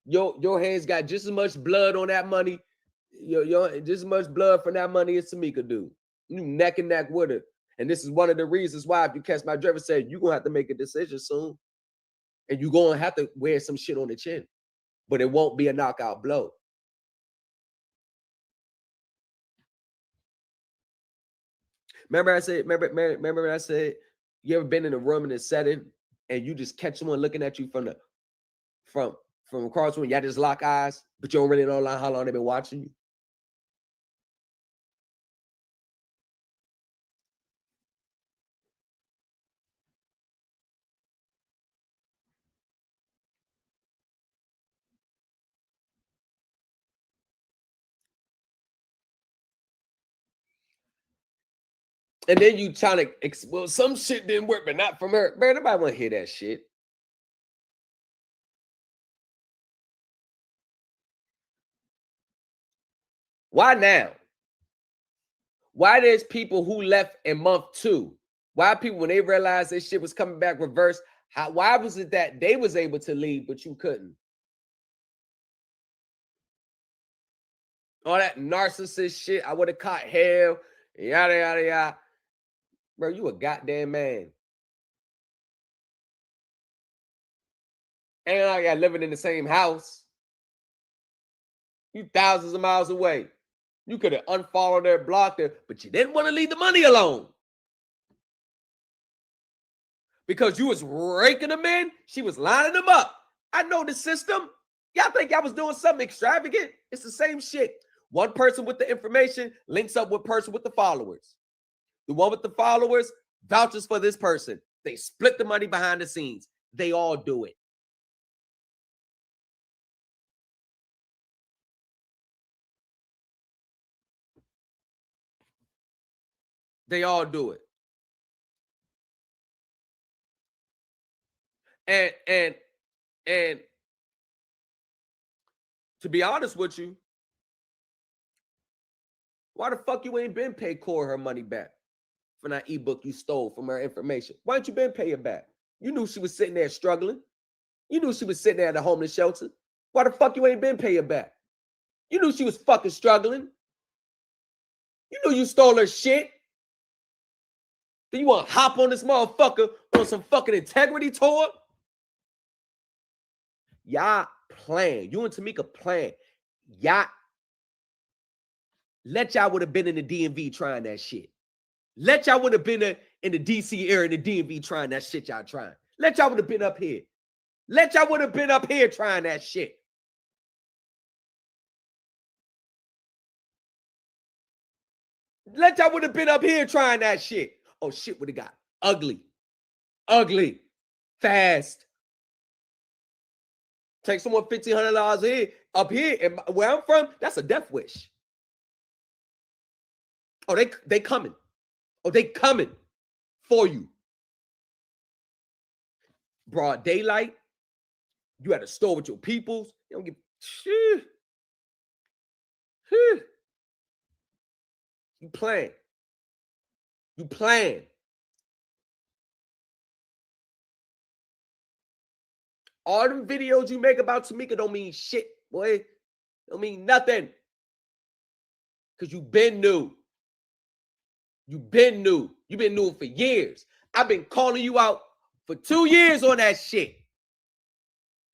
Your hands got just as much blood on that money. Your just as much blood from that money as Tamika do. You neck and neck with her. And this is one of the reasons why, if you catch my driver, said you're gonna have to make a decision soon. And you're gonna have to wear some shit on the chin. But it won't be a knockout blow. Remember I said, remember I said, you ever been in a room in a setting and you just catch someone looking at you from across the room, y'all just lock eyes, but you don't really know how long they've been watching you? And then you trying to, well, some shit didn't work, but not from her. Man, nobody want to hear that shit. Why now? Why there's people who left in month 2? Why people, when they realized this shit was coming back reverse, why was it that they was able to leave, but you couldn't? All that narcissist shit, I would have caught hell, yada, yada, yada. Bro, you a goddamn man. Ain't like I living in the same house. You thousands of miles away. You could have unfollowed her, blocked her, but you didn't want to leave the money alone. Because you was raking them in, she was lining them up. I know the system. Y'all think I was doing something extravagant? It's the same shit. One person with the information links up with person with the followers. The one with the followers vouches for this person. They split the money behind the scenes. They all do it. They all do it. And to be honest with you, why the fuck you ain't been pay Corey her money back for that ebook you stole from her information? Why ain't you been pay her back? You knew she was sitting there struggling. You knew she was sitting there at the homeless shelter. Why the fuck you ain't been pay her back? You knew she was fucking struggling. You knew you stole her shit. Then you want to hop on this motherfucker on some fucking integrity tour? Y'all playing. You and Tamika playing. Y'all. Let y'all would have been in the DMV trying that shit. Let y'all would have been in the DC area in the DMV trying that shit y'all trying. Let y'all would have been up here. Let y'all would have been up here trying that shit. Let y'all would have been up here trying that shit. Oh, shit would have got ugly. Ugly. Fast. Take someone $1,500 here, up here, and where I'm from, that's a death wish. Oh, they coming. Oh, they coming for you. Broad daylight. You at a store with your peoples. You don't give shit. You playing. You playing. All them videos you make about Tamika don't mean shit, boy. Don't mean nothing. Because you been new. You been new. You been new for years. I've been calling you out for 2 years on that shit.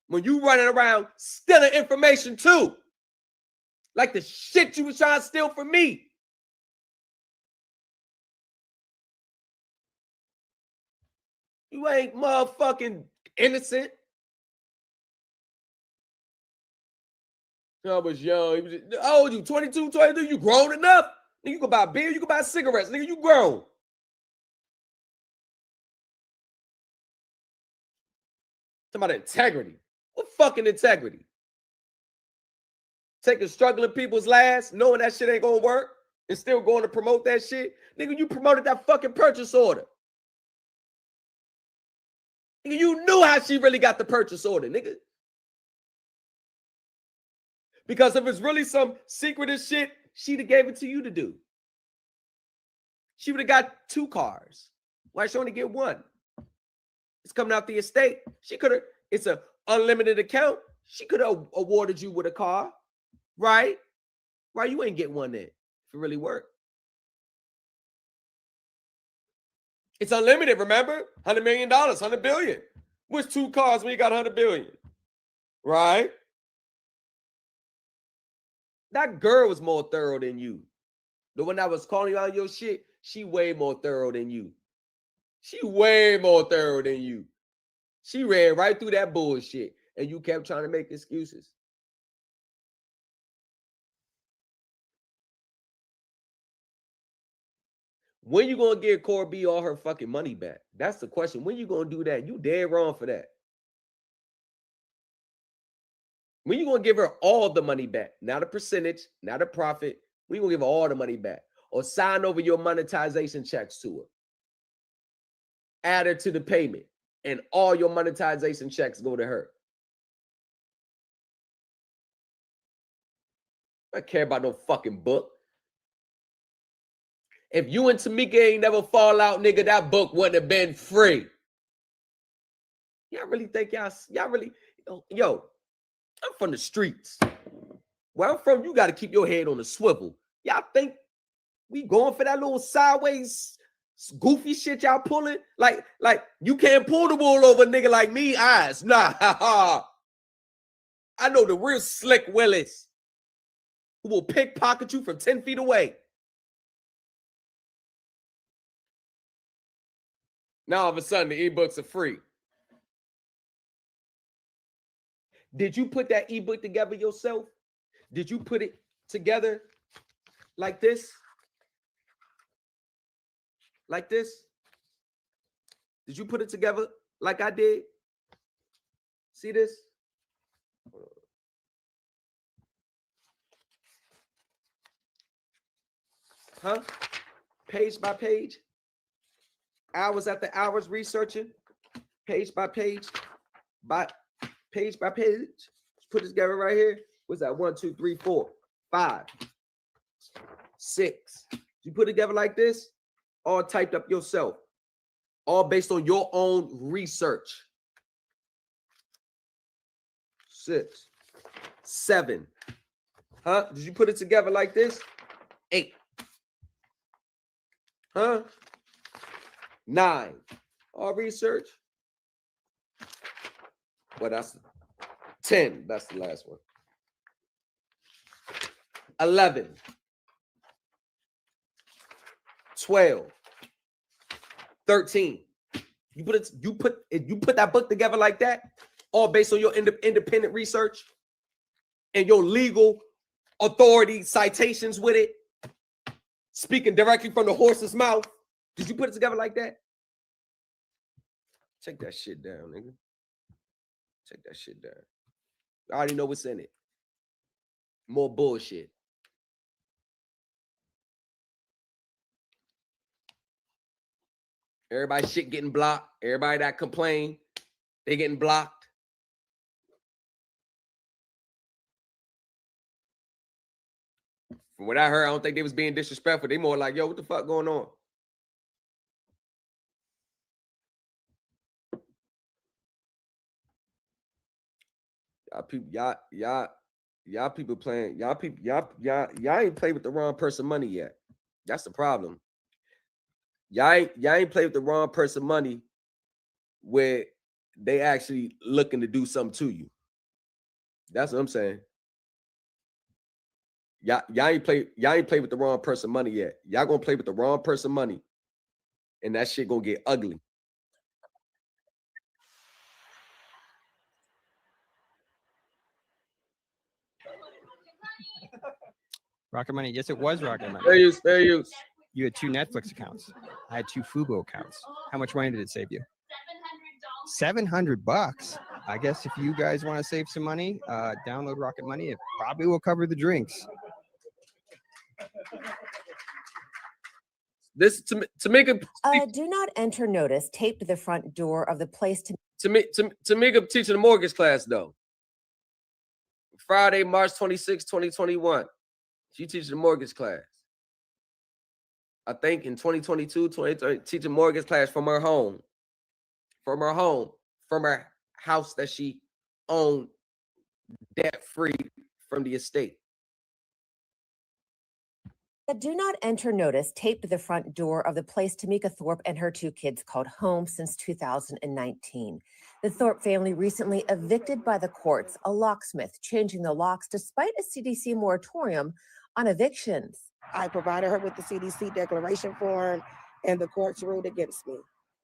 When you running around stealing information too. Like the shit you was trying to steal from me. You ain't motherfucking innocent. I was young. He was just, how old you? 22, 22? You grown enough? Nigga, you can buy beer, you can buy cigarettes. Nigga, you grown. Talking about integrity. What fucking integrity? Taking struggling people's last, knowing that shit ain't gonna work, and still going to promote that shit? Nigga, you promoted that fucking purchase order. Nigga, you knew how she really got the purchase order, nigga. Because if it's really some secretive shit, she'd have gave it to you to do. She would have got 2 cars. Why she only get 1? It's coming out the estate. She could have, it's an unlimited account. She could have awarded you with a car, right? Right? You ain't get one then if it really worked. It's unlimited, remember? $100 million, $100 billion. What's 2 cars when you got 100 billion? Right? That girl was more thorough than you. The one that was calling you out your shit, she way more thorough than you. She way more thorough than you. She ran right through that bullshit, and you kept trying to make excuses. When you gonna give Cora B all her fucking money back? That's the question. When you gonna do that? You dead wrong for that. When you gonna give her all the money back? Not a percentage, not a profit. We gonna give her all the money back, or sign over your monetization checks to her. Add her to the payment, and all your monetization checks go to her. I don't care about no fucking book. If you and Tamika ain't never fall out, nigga, that book wouldn't have been free. Y'all really think y'all really, yo, I'm from the streets. Where I'm from, you got to keep your head on the swivel. Y'all think we going for that little sideways goofy shit y'all pulling? Like you can't pull the wool over a nigga like me, eyes. Nah, I know the real slick Willis who will pickpocket you from 10 feet away. Now all of a sudden the ebooks are free. Did you put that ebook together yourself? Did you put it together like this? Like this? Did you put it together like I did? See this? Huh? Page by page? Hours after hours researching? Page by page? Page by page? Let's put it together right here. What's that? 1, 2, 3, 4, 5, 6. You put it together like this? All typed up yourself. All based on your own research. 6, 7. Huh? Did you put it together like this? 8. Huh? 9. All research. Well, that's 10. That's the last one. 11. 12. 13. You put that book together like that, all based on your independent research and your legal authority citations with it, speaking directly from the horse's mouth. Did you put it together like that? Check that shit down, nigga. Check that shit down. I already know what's in it. More bullshit. Everybody shit getting blocked. Everybody that complain, they getting blocked. From what I heard, I don't think they was being disrespectful. They more like, yo, what the fuck going on? Y'all people playing. Y'all ain't played with the wrong person money yet. That's the problem. Y'all ain't played with the wrong person money where they actually looking to do something to you. That's what I'm saying. Y'all ain't play with the wrong person money yet. Y'all gonna play with the wrong person money, and that shit gonna get ugly. Rocket Money. Yes, it was Rocket Money. Fair use, fair use. You had 2 Netflix accounts. I had 2 Fubo accounts. How much money did it save you? $700. I guess if you guys want to save some money, download Rocket Money. It probably will cover the drinks. This to make a do not enter notice taped to the front door of the place to make up teaching the mortgage class though. Friday, March 26, 2021. She teaches the mortgage class. I think in 2022, 2030, teaching mortgage class from her home. From her house that she owned debt-free from the estate. A do not enter notice taped to the front door of the place Tamika Thorpe and her 2 kids called home since 2019. The Thorpe family recently evicted by the courts, a locksmith changing the locks despite a CDC moratorium on evictions. I provided her with the CDC declaration form, and the courts ruled against me.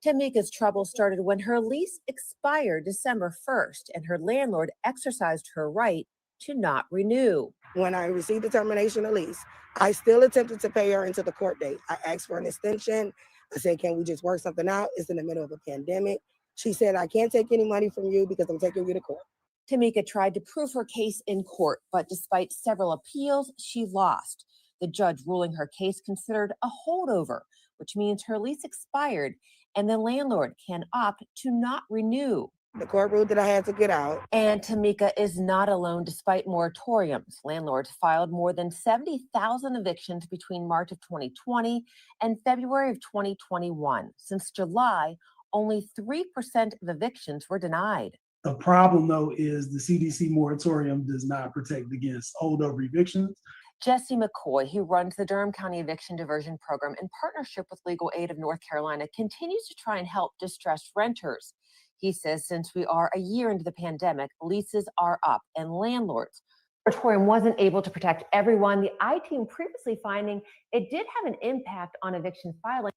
Tamika's trouble started when her lease expired December 1st, and her landlord exercised her right to not renew. When I received the termination of lease, I still attempted to pay her until the court date. I asked for an extension. I said, can we just work something out? It's in the middle of a pandemic. She said, I can't take any money from you because I'm taking you to court. Tamika tried to prove her case in court, but despite several appeals, she lost. The judge ruling her case considered a holdover, which means her lease expired and the landlord can opt to not renew. The court ruled that I had to get out. And Tamika is not alone despite moratoriums. Landlords filed more than 70,000 evictions between March of 2020 and February of 2021. Since July, only 3% of evictions were denied. The problem, though, is the CDC moratorium does not protect against holdover evictions. Jesse McCoy, who runs the Durham County Eviction Diversion Program in partnership with Legal Aid of North Carolina, continues to try and help distressed renters. He says since we are a year into the pandemic, leases are up and landlords. The moratorium wasn't able to protect everyone. The I-team previously finding it did have an impact on eviction filing.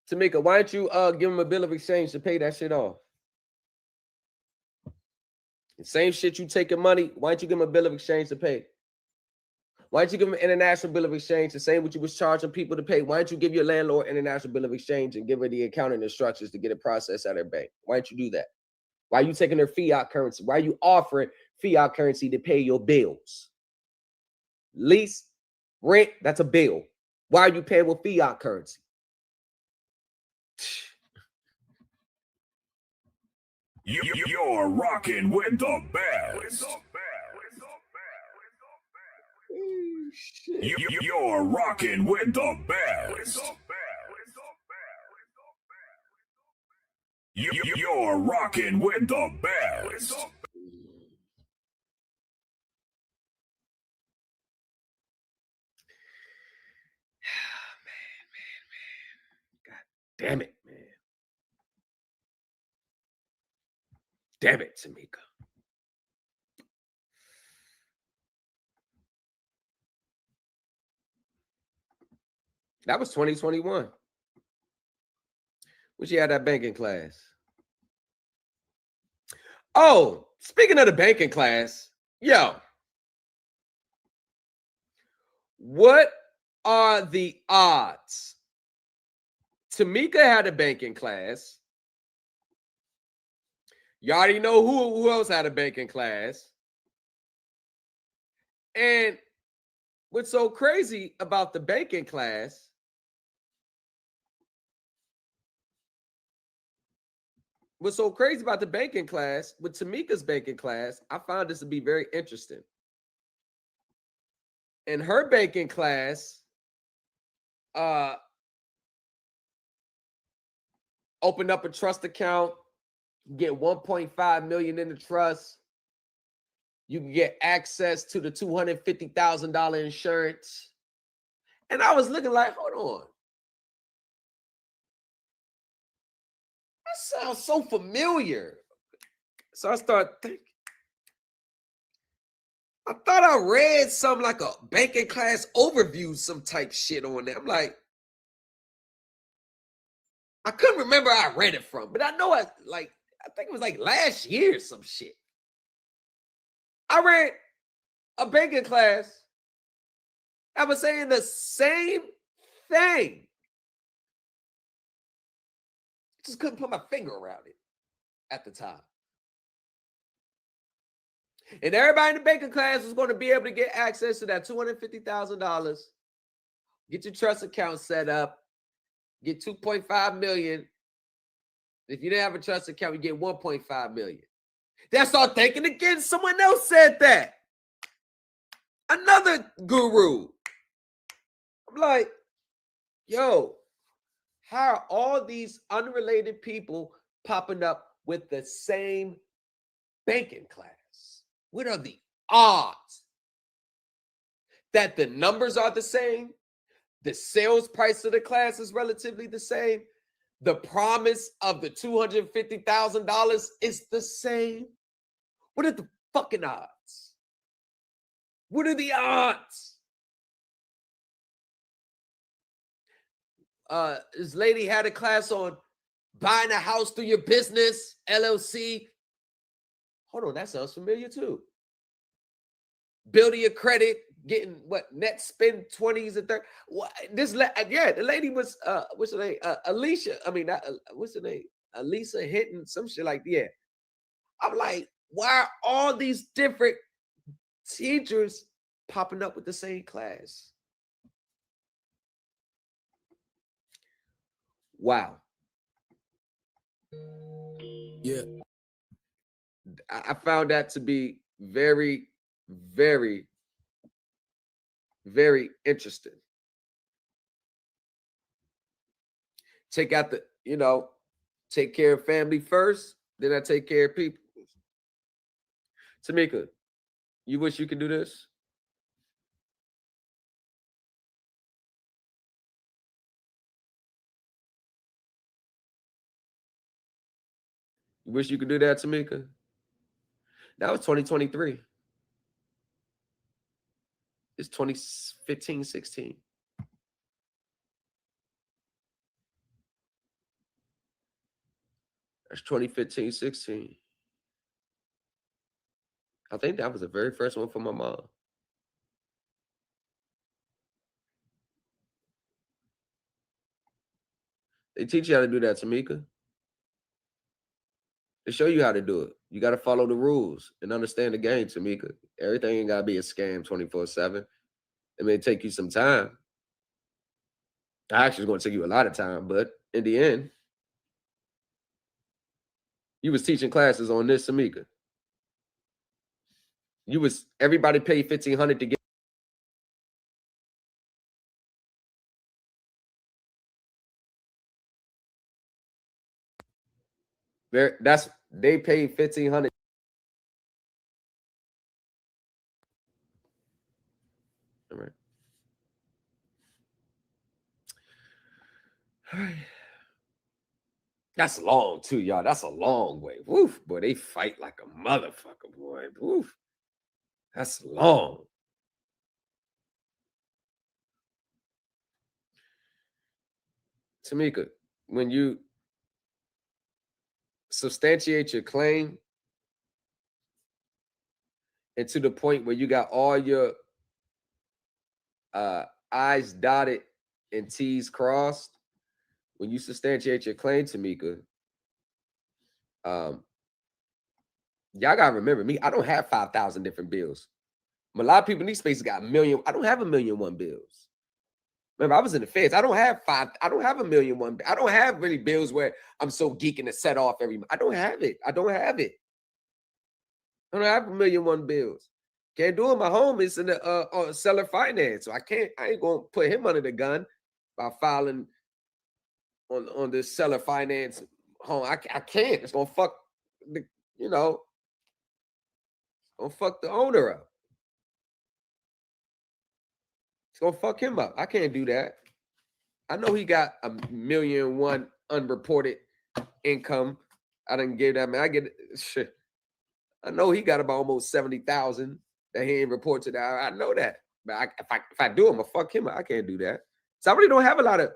Tamika, why don't you give them a bill of exchange to pay that shit off? The same shit you taking money, why don't you give them a bill of exchange to pay? Why don't you give them an international bill of exchange, the same what you was charging people to pay? Why don't you give your landlord an international bill of exchange and give her the accounting instructions to get it processed at her bank? Why don't you do that? Why are you taking their fiat currency? Why are you offering fiat currency to pay your bills? Lease, rent, that's a bill. Why are you paying with fiat currency? You're rocking with the best. You're rocking with the best. You're rocking with the best. Damn it, man. Damn it, Tamika. That was 2021. When she had that banking class. Oh, speaking of the banking class, yo. What are the odds? Tamika had a banking class. You already know who else had a banking class. And what's so crazy about the banking class, with Tamika's banking class, I found this to be very interesting. In her banking class, opened up a trust account, get $1.5 million in the trust. You can get access to the $250,000 insurance. And I was looking like, hold on. That sounds so familiar. So I started thinking. I thought I read something like a banking class overview, some type shit on there. I'm like, I couldn't remember where I read it from, but I know I think it was like last year or some shit. I read a banking class. I was saying the same thing. Just couldn't put my finger around it at the time. And everybody in the banking class was going to be able to get access to that $250,000, get your trust account set up, get $2.5 million. If you didn't have a trust account, you get $1.5 million. Then I started thinking again, someone else said that. Another guru. I'm like, yo, how are all these unrelated people popping up with the same banking class? What are the odds that the numbers are the same? The sales price of the class is relatively the same. The promise of the $250,000 is the same. What are the fucking odds? What are the odds? This lady had a class on buying a house through your business, LLC. Hold on, that sounds familiar too. Building your credit, getting what net spend 20s and 30s. What this? Yeah, the lady was what's her name? Alicia. I mean, not, what's her name? Elisa Hinton, some shit like that. Yeah. I'm like, why are all these different teachers popping up with the same class? Wow. Yeah. I found that to be very, very, very interesting. Take out the, take care of family first, then I take care of people. Tamika, you wish you could do this? You wish you could do that, Tamika? That was 2023. It's 2015, 16. That's 2015, 16. I think that was the very first one for my mom. They teach you how to do that, Tamika. They show you how to do it. You got to follow the rules and understand the game, Tamika. Everything ain't got to be a scam 24/7. It may take you some time. Actually, it's going to take you a lot of time, but in the end, you was teaching classes on this, Tamika. Everybody paid $1,500 to get. They paid $1,500. All right. All right. That's long too, y'all. That's a long way. Woof, boy, they fight like a motherfucker, boy. Woof. That's long. Tamika, when you substantiate your claim and to the point where you got all your I's dotted and T's crossed, when you substantiate your claim, Tamika, y'all gotta remember me. I don't have 5,000 different bills. A lot of people in these spaces got a million. I don't have 1,000,001 bills. Remember, I was in the feds. I don't have 1,000,001. I don't have really bills where I'm so geeking to set off every month. I don't have it. I don't have 1,000,001 bills. Can't do it. My home is in the seller finance, so I ain't gonna put him under the gun by filing on this seller finance home. I can't. It's gonna fuck the, gonna fuck the owner up. It's gonna fuck him up. I can't do that. I know he got 1,000,001 unreported income. I didn't give that man. I get shit. I know he got about almost 70,000 that he ain't reported. I know that. But if I do, I'm gonna fuck him up. I can't do that. So I really don't have a lot of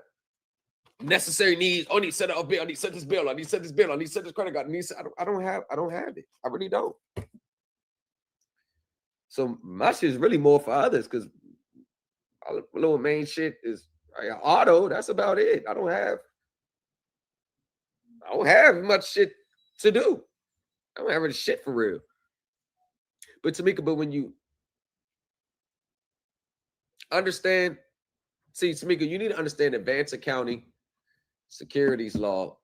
necessary needs. I need to set up a bill. I need to set this bill. I need to set this bill. I need to set this credit card. I don't have it. I really don't. So my shit is really more for others because my little main shit is auto. That's about it. I don't have much shit to do. I don't have any shit for real. But Tamika, when you understand, Tamika, you need to understand advanced accounting, securities law,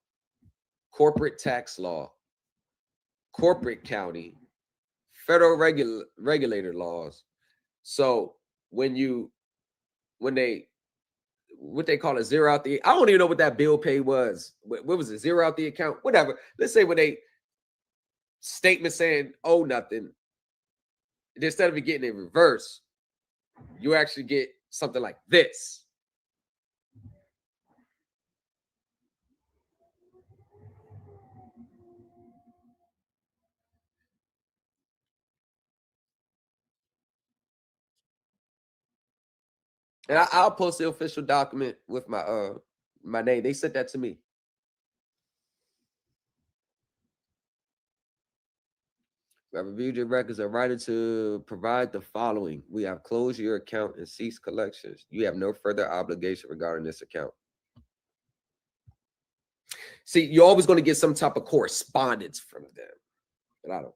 corporate tax law, corporate county, federal regulator laws. So when they what they call it, zero out the, I don't even know what that bill pay was. What was it? Zero out the account, whatever. Let's say when they statement saying, oh, nothing, instead of it getting in reverse, you actually get something like this. And I'll post the official document with my my name. They sent that to me. We have reviewed your records and written to provide the following. We have closed your account and ceased collections. You have no further obligation regarding this account. See, you're always going to get some type of correspondence from them. But I don't know.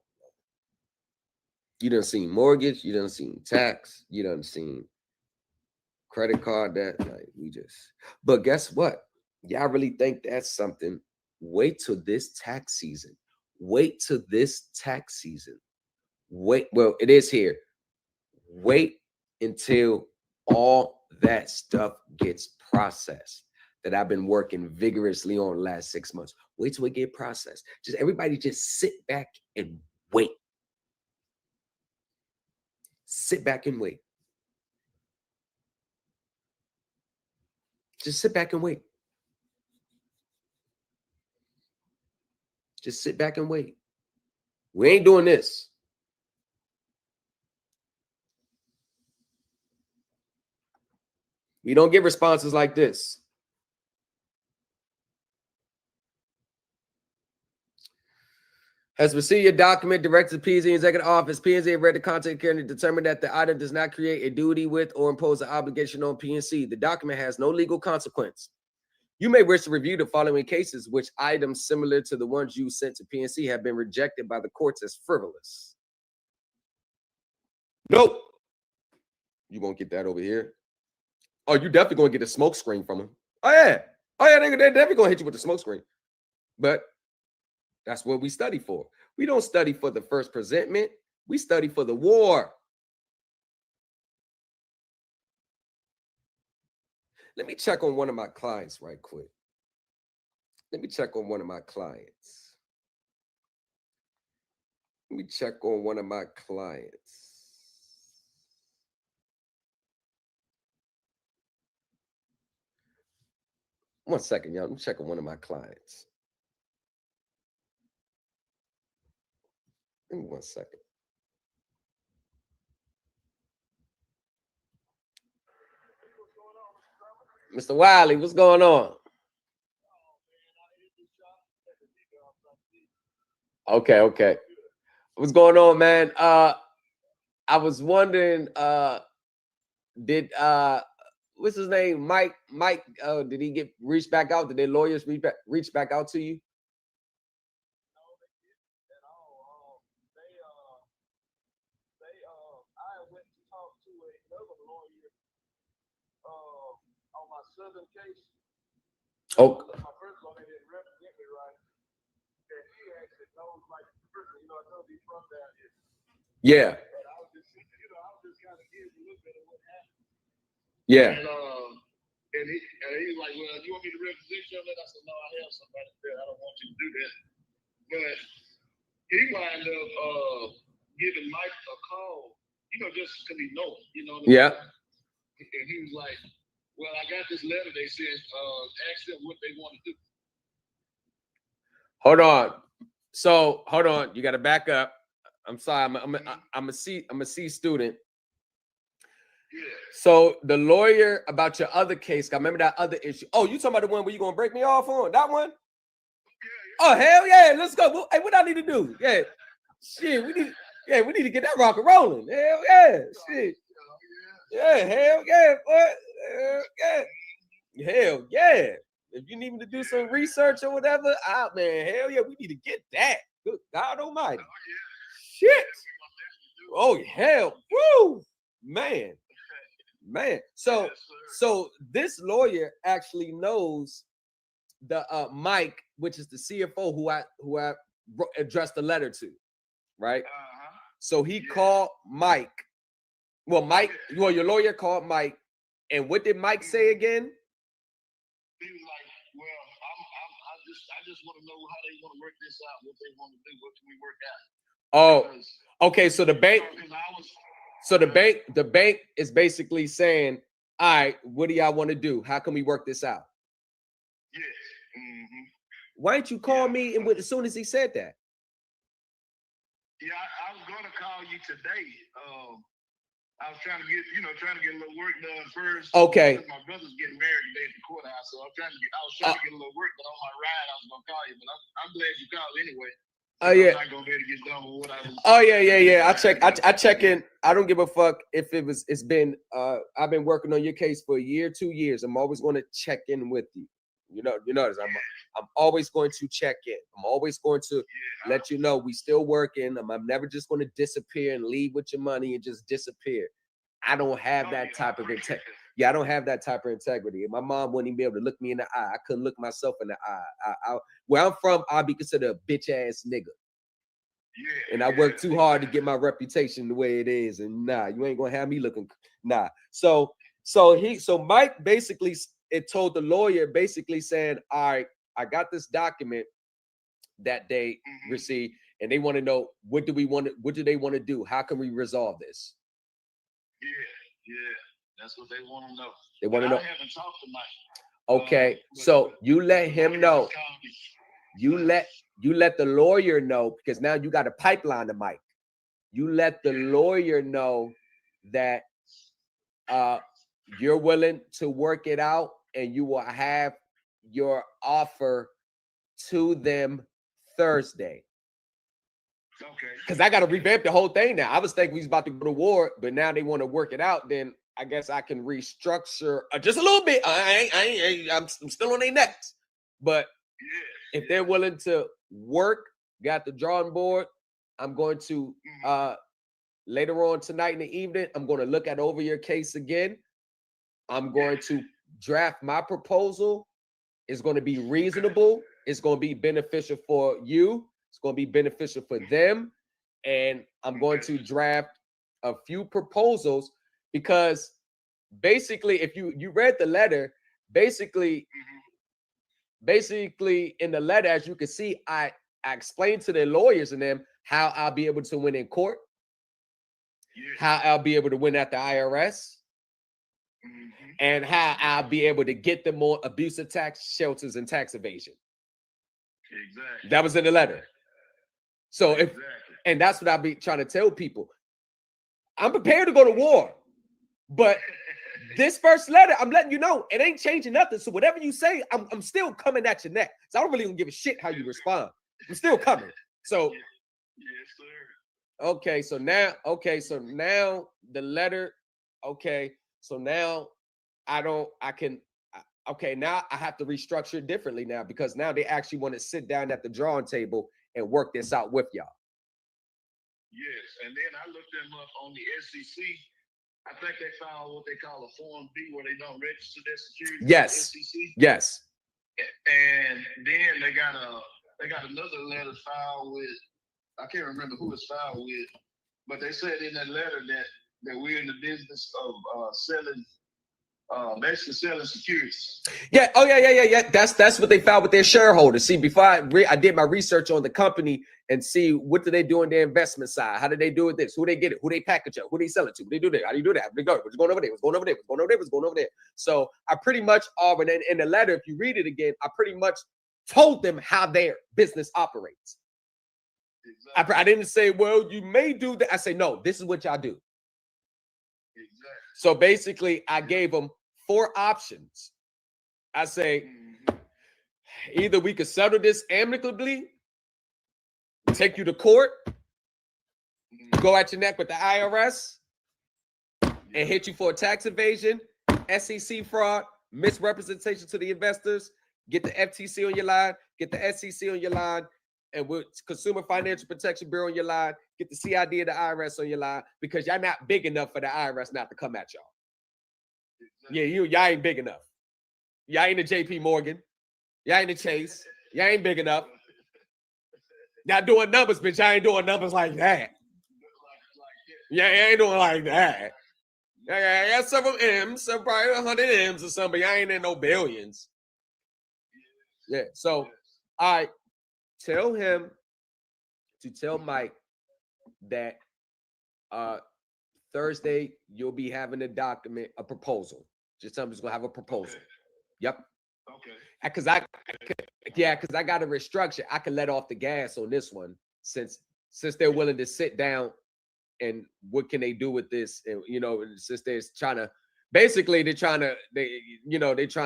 You done seen mortgage, you done seen tax, you done seen credit card debt. Like, we just, but guess what? Y'all really think that's something? Wait till this tax season. Wait till this tax season. Wait, well, it is here. Wait until all that stuff gets processed that I've been working vigorously on the last 6 months. Wait till it get processed. Just everybody just sit back and wait. Sit back and wait. Just sit back and wait. Just sit back and wait. We ain't doing this. We don't get responses like this. Has received your document directed to P&Z Executive Office. P&Z read the content carefully and determined that the item does not create a duty with or impose an obligation on P&C. The document has no legal consequence. You may wish to review the following cases, which items similar to the ones you sent to P&C have been rejected by the courts as frivolous. Nope. You won't get that over here. Oh, you definitely going to get a smoke screen from them. Oh, yeah. Oh, yeah, they're definitely going to hit you with the smoke screen. But that's what we study for. We don't study for the first presentment. We study for the war. Let me check on one of my clients right quick. Let me check on one of my clients. Let me check on one of my clients. One second, y'all. Let me check on one of my clients. Give me 1 second. Mr. Wiley, what's going on? Okay. What's going on, man? I was wondering, did what's his name? Mike, did he get reached back out? Did their lawyers reach back out to you? Southern case. Oh. My first lawyer didn't represent me right. And he actually knows like the person, I told he's from down here. Yeah. And I was just, I was just kind of giving a little bit of what happened. Yeah. And he's like, well, you want me to represent you? I said, no, I have somebody there. I don't want you to do that. But he wound up giving Mike a call, just because he knows, Yeah. And he was like, well, I got this letter they sent. Ask them what they want to do. Hold on. So hold on. You got to back up. I'm sorry. I'm a C student. Yeah. So the lawyer about your other case, I remember that other issue. Oh, you talking about the one where you gonna break me off on? That one? Yeah. Oh, hell yeah. Let's go. Hey, what I need to do? Yeah. Shit, we need to get that rock and rolling. Hell yeah. Shit. Yeah, hell yeah, boy. Hell yeah. Hell yeah. If you need me to do some research or whatever, man, hell yeah, we need to get that. Good God almighty. Shit. Oh, hell. Woo. Man. So this lawyer actually knows the Mike, which is the CFO who I addressed the letter to, right? So he called Mike. Well, your lawyer called Mike, and what did Mike say again? He was like, well, I just want to know how they want to work this out, what they want to do, what can we work out. Oh, okay. So the bank is basically saying, all right, what do y'all want to do? How can we work this out? Yes. Mm-hmm. Why didn't you call me as soon as he said that? Yeah, I was going to call you today. I was trying to get a little work done first. Okay. My brother's getting married today at the courthouse, so I was trying to get a little work done on my ride. I was going to call you, but I'm glad you called anyway. Oh yeah. I'm not gonna be able to get done with what I was. Oh yeah. I check in. I don't give a fuck if it's been I've been working on your case for a year, 2 years. I'm always going to check in with you. You notice I'm always going to check in. I'm always going to let you know we still working. I'm never just going to disappear and leave with your money and just disappear. I don't have that type of integrity. Yeah, I don't have that type of integrity. My mom wouldn't even be able to look me in the eye. I couldn't look myself in the eye. Where I'm from, I'll be considered a bitch ass nigga. Yeah, and I work too hard to get my reputation the way it is. And nah, you ain't gonna have me looking. Nah. So Mike basically told the lawyer basically saying, all right, I got this document that they received, and they want to know what do they want to do? How can we resolve this? Yeah. That's what they want to know. They want to know. I haven't talked to Mike. Okay, so you let him know. You let the lawyer know, because now you got a pipeline to Mike. You let the lawyer know that you're willing to work it out, and you will have your offer to them Thursday. Okay. Because I got to revamp the whole thing now. I was thinking we was about to go to war, but now they want to work it out. Then I guess I can restructure just a little bit. I'm still on their necks. But if they're willing to work, got the drawing board, I'm going to later on tonight in the evening, I'm going to look over your case again. I'm going to draft my proposal. It's going to be reasonable. It's going to be beneficial for you. It's going to be beneficial for them. And I'm going to draft a few proposals, because basically, if you read the letter, basically in the letter, as you can see, I explained to the lawyers and them how I'll be able to win in court, how I'll be able to win at the IRS, and how I'll be able to get them on abusive tax shelters and tax evasion. Exactly. That was in the letter. So and that's what I'll be trying to tell people. I'm prepared to go to war, but this first letter, I'm letting you know it ain't changing nothing. So whatever you say, I'm still coming at your neck. So I don't really give a shit how you respond. I'm still coming. So yes, sir. Okay, so now the letter. Okay, so now now I have to restructure it differently now, because now they actually want to sit down at the drawing table and work this out with y'all. Yes, and then I looked them up on the SEC. I think they found what they call a Form B, where they don't register their securities. Yes. The SEC. Yes. And then they got another letter filed with, I can't remember who it's filed with, but they said in that letter that we're in the business of basically selling securities. Yeah. Oh yeah. That's what they filed with their shareholders. See, before I did my research on the company and see what do they do on their investment side. How do they do with this? Who they get it? Who they package it? Who they sell it to? What they do there? How do you do that? How do they go? What's going over there? What's going over there? What's going over there? What's going over there? So I pretty much in the letter, if you read it again, I pretty much told them how their business operates. Exactly. I didn't say, well, you may do that. I say, no, this is what y'all do. Exactly. So basically, I gave them 4 options. I say, either we could settle this amicably, take you to court, go at your neck with the IRS, and hit you for tax evasion, SEC fraud, misrepresentation to the investors, get the FTC on your line, get the SEC on your line, and with Consumer Financial Protection Bureau on your line, get the CID of the IRS on your line, because y'all not big enough for the IRS not to come at y'all. Yeah, y'all ain't big enough. Y'all ain't a JP Morgan. Y'all ain't a Chase. Y'all ain't big enough. Y'all doing numbers, but y'all ain't doing numbers like that. Yeah, y'all ain't doing like that. Yeah, got several M's, so probably 100 M's or something, but y'all ain't in no billions. Yeah, so all right, tell him to tell Mike that Thursday you'll be having a proposal. Just tell him he's gonna have a proposal. Okay. Yep. Okay. Because I got a restructure. I can let off the gas on this one since they're willing to sit down and what can they do with this? And since they're trying to they're trying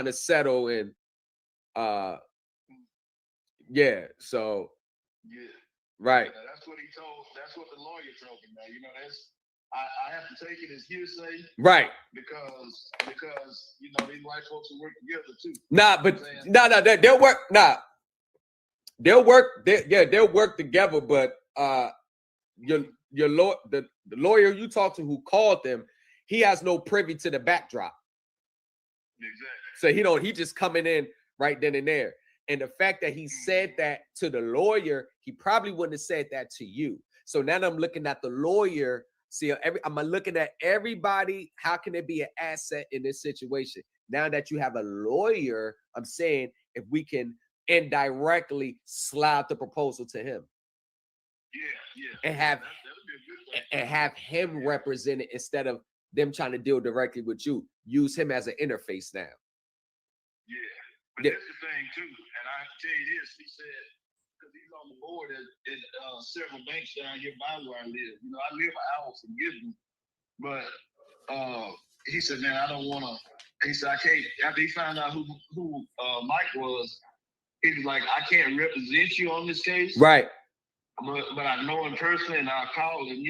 to settle and so right. Yeah, that's what he told. That's what the lawyer told me. Now, that's I have to take it as hearsay, right? Because these white folks will work together too. They'll work. They'll work together. But the lawyer you talked to who called them, he has no privy to the backdrop. Exactly. So he just coming in right then and there. And the fact that he said that to the lawyer, he probably wouldn't have said that to you. So now I'm looking at the lawyer. See, I'm looking at everybody. How can it be an asset in this situation? Now that you have a lawyer, I'm saying if we can indirectly slide the proposal to him. Yeah. And have him represent it instead of them trying to deal directly with you. Use him as an interface now. Yeah. But that's the thing too. And I tell you this, he said, because he's on the board at several banks down here by where I live. I live an hour from Gibson, but he said, man, I don't want to. He said, I can't. After he found out who Mike was, he was like, I can't represent you on this case. Right. But I know him personally, and I'll call him.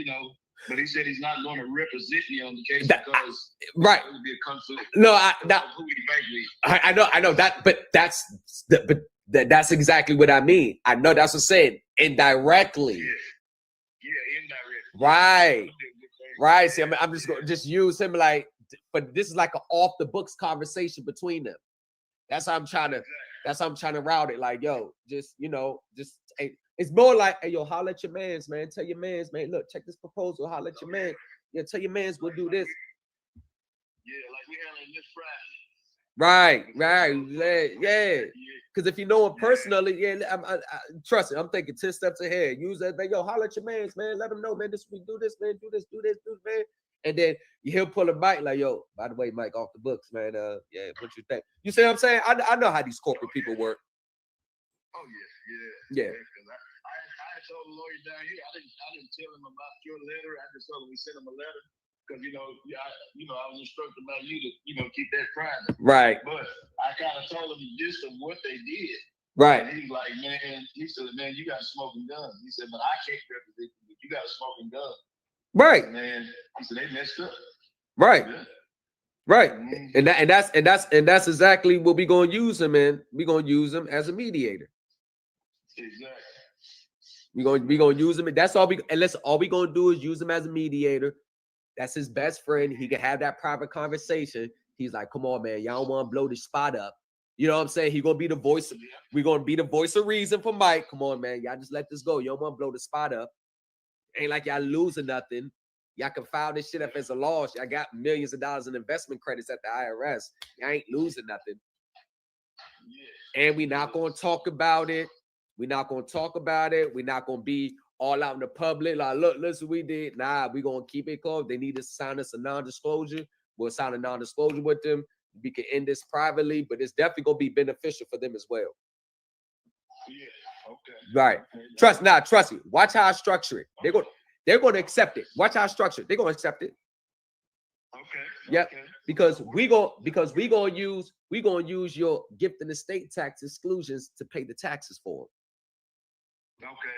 But he said he's not going to represent me on the case because it would be a conflict. No, I know that, but that's exactly what I mean. I know that's what I'm saying. Indirectly. Yeah, indirectly. Right. See, I'm just going to just use him but this is like an off the books conversation between them. That's how I'm trying to route it. Like, yo, hey, it's more like, hey, yo, holler at your mans, man. Tell your mans, man, look, check this proposal. Holler at your man. Yeah, tell your mans we'll do this. Yeah, like we handling this Friday. Right. Yeah. Because if you know him personally, I trust it. I'm thinking 10 steps ahead. Use that, yo, holler at your mans, man. Let them know, man, we do this, man. Do this, man. And then he'll pull a mic like, yo, by the way, Mike, off the books, man. What you think? You see what I'm saying? I know how these corporate people work. Oh, Yeah. I told the lawyer down here, I didn't tell him about your letter. I just told him we sent him a letter because I was instructed by you to keep that private. Right. But I kind of told him the gist of what they did. Right. And he's like, man, he said, man, you got a smoking gun. He said, but I can't represent you, but you got a smoking gun. Right. Man, he said they messed up. Right. Yeah. Right. Mm-hmm. And that's exactly what we're gonna use him in. We're gonna use him as a mediator. Exactly. We're gonna use him, and that's all all we gonna do is use him as a mediator. That's his best friend. He can have that private conversation. He's like, come on, man, y'all don't want to blow this spot up. You know what I'm saying? He's gonna be the voice. We're gonna be the voice of reason for Mike. Come on, man. Y'all just let this go. You don't want to blow the spot up. Ain't like y'all losing nothing. Y'all can file this shit up as a loss. Y'all got millions of dollars in investment credits at the IRS. Y'all ain't losing nothing. And we're not gonna talk about it. We're not going to talk about it. We're not going to be all out in the public. Like, look, listen, we did. Nah, we're going to keep it close. They need to sign us a non-disclosure. We'll sign a non-disclosure with them. We can end this privately, but it's definitely going to be beneficial for them as well. Yeah, okay. Right. Trust me. Watch how I structure it. They're going to accept it. Watch how I structure it. They're going to accept it. Okay. Yep. Okay. Because we gonna use your gift and estate tax exclusions to pay the taxes for them. Okay.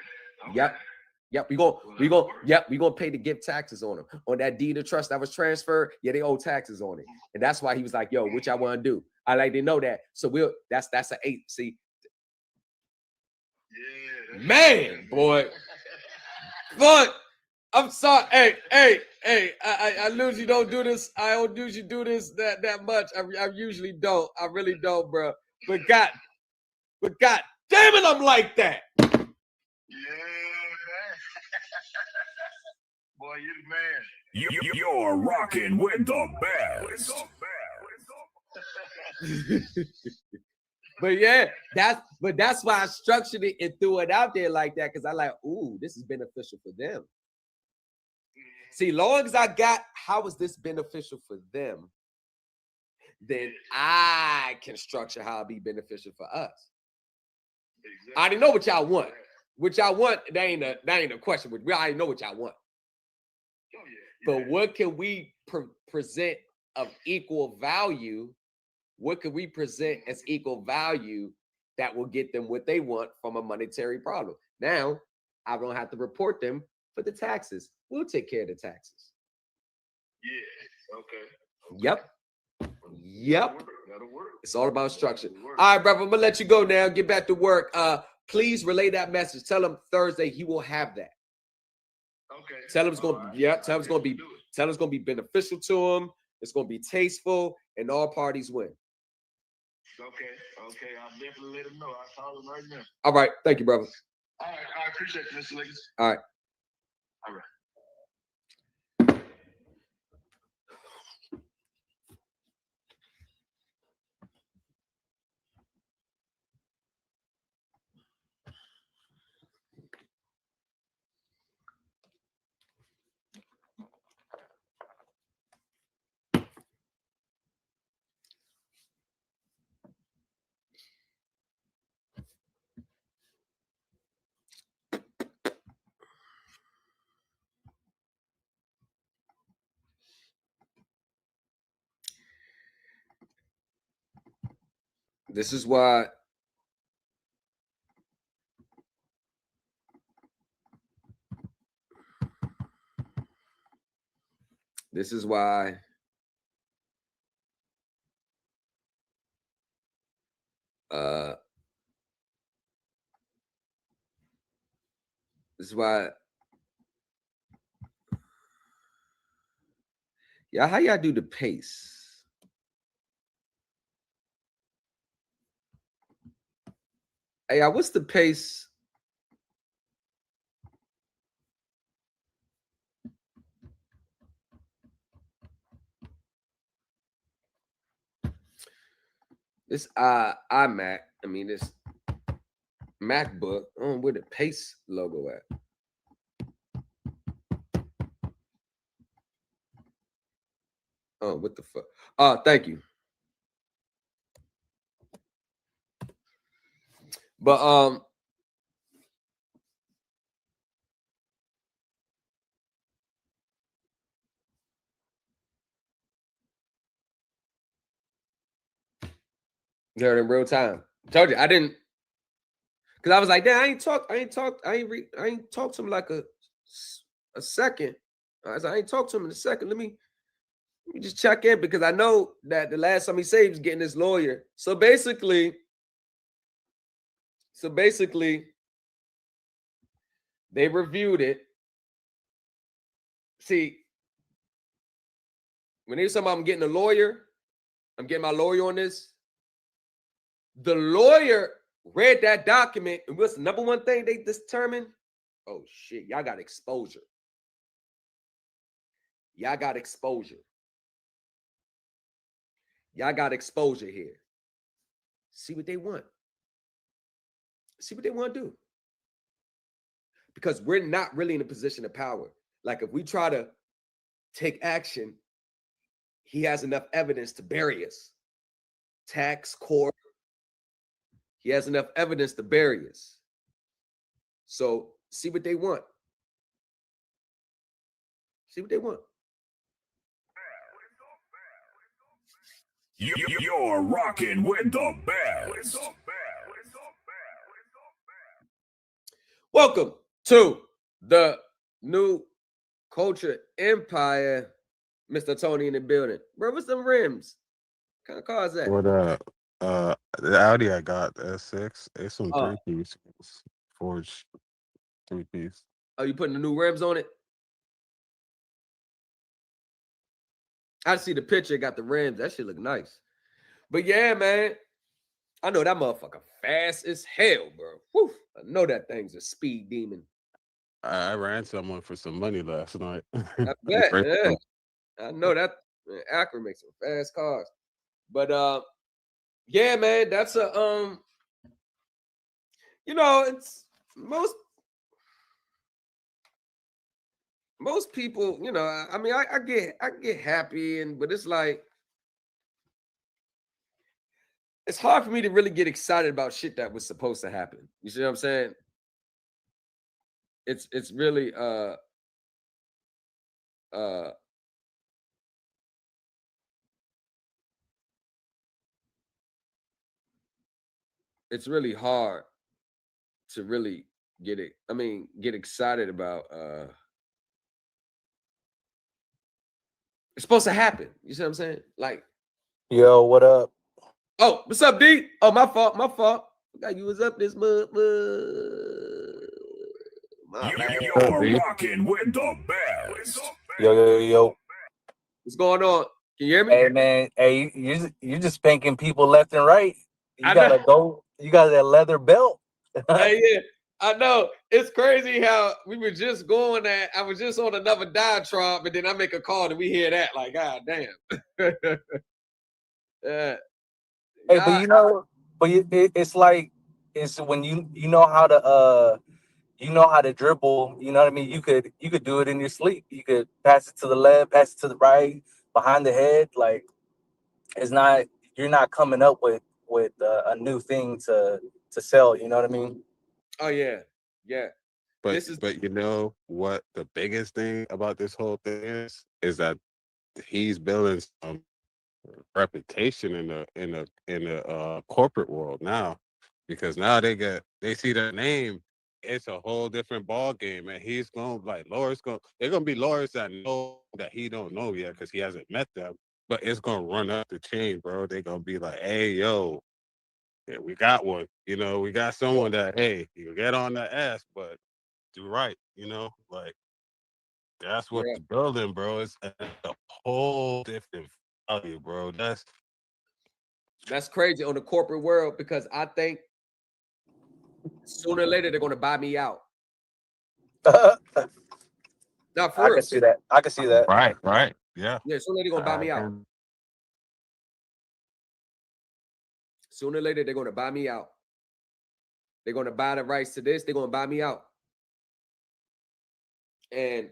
Yep. We gonna pay the gift taxes on them. On that deed of trust that was transferred, they owe taxes on it. And that's why he was like, yo, what y'all want to do? I like to know that. So that's an 8. See. Yeah. Man, boy. But I'm sorry. Hey. I usually don't do this. I don't usually do this that much. I usually don't. I really don't, bro. But God damn it, I'm like that. Yeah, man. Boy, you're the man. You're rocking with the best. But yeah, that's why I structured it and threw it out there like that, because I like, ooh, this is beneficial for them. See, long as I got how is this beneficial for them, then I can structure how it'll be beneficial for us. Exactly. I already know what y'all want. What y'all want, that ain't a question. We already know what y'all want. Oh, yeah. But what can we present of equal value? What can we present as equal value that will get them what they want from a monetary problem? Now, I don't have to report them for the taxes. We'll take care of the taxes. Yeah, okay. Yep. That'll work. It's all about structure. All right, brother, I'm going to let you go now. Get back to work. Please relay that message. Tell him Thursday he will have that. Okay. Tell him it's going to be beneficial to him. It's going to be tasteful, and all parties win. Okay. I'll definitely let him know. I'll call him right now. All right. Thank you, brother. All right. I appreciate you, Mr. Lakers. All right. All right. This is why this is why yeah, how y'all do the pace? Hey, what's the pace? This iMac, I mean this MacBook, I don't know where the pace logo at. Oh, what the fuck? Thank you. But they're in real time. I told you I didn't, because I was like, damn, I ain't talked to him like a second. I was like, I ain't talked to him in a second. Let me just check in, because I know that the last time he said he was getting his lawyer. So basically, they reviewed it. See, when they was talking about I'm getting a lawyer, I'm getting my lawyer on this. The lawyer read that document, and what's the number one thing they determined? Oh shit, y'all got exposure. Y'all got exposure. Y'all got exposure here. See what they want. See what they want to do. Because we're not really in a position of power. Like if we try to take action, he has enough evidence to bury us. Tax court. He has enough evidence to bury us. So see what they want. See what they want. You're rocking with the best. Welcome to the New Culture Empire. Mr. Tony in the building. Bro, what's them rims? What kind of car is that? What the Audi I got, the S6, it's some 3-piece, forged 3-piece. Oh, you putting the new rims on it? I see the picture, got the rims. That shit look nice. But yeah, man, I know that motherfucker fast as hell, bro. Whew. I know that thing's a speed demon. I ran someone for some money last night. I bet, yeah. I know that Acura makes some fast cars. But Yeah, man, that's a you know, it's most people, you know, I mean, I get happy, but it's like it's hard for me to really get excited about shit that was supposed to happen. You see what I'm saying? It's really it's really hard to really get excited about it's supposed to happen. You see what I'm saying? Like, Yo, what up? oh, what's up, D? Oh, my fault. Forgot you was up this month. You're rocking with the best. Yo. What's going on? Can you hear me? Hey, man. Hey, you just spanking people left and right. I know. You got that leather belt. Hey, yeah, I know. It's crazy how we were just going at. I was just on another diatribe, and then I make a call and we hear that. Like, god damn. Hey, but you know, it's like it's when you know how to dribble. You know what I mean? You could do it in your sleep. You could pass it to the left, pass it to the right, behind the head. Like you're not coming up with a new thing to sell. You know what I mean? Oh yeah. But you know what the biggest thing about this whole thing is that he's building some reputation in the corporate world now, because now they see the name. It's a whole different ball game, and he's going like they're gonna be lawyers that know that he don't know yet because he hasn't met them, but it's gonna run up the chain, bro. They're gonna be like, hey, yo, yeah, we got one. You know, we got someone that, hey, you get on the ass, but do right. You know, like that's what the building, bro. It's a whole different value, bro. That's crazy on the corporate world, because I think sooner or later they're going to buy me out. No, for real. I can see that. Right. Yeah. Yeah, sooner or later they're going to buy me out. Sooner or later they're going to buy me out. They're going to buy the rights to this. They're going to buy me out. And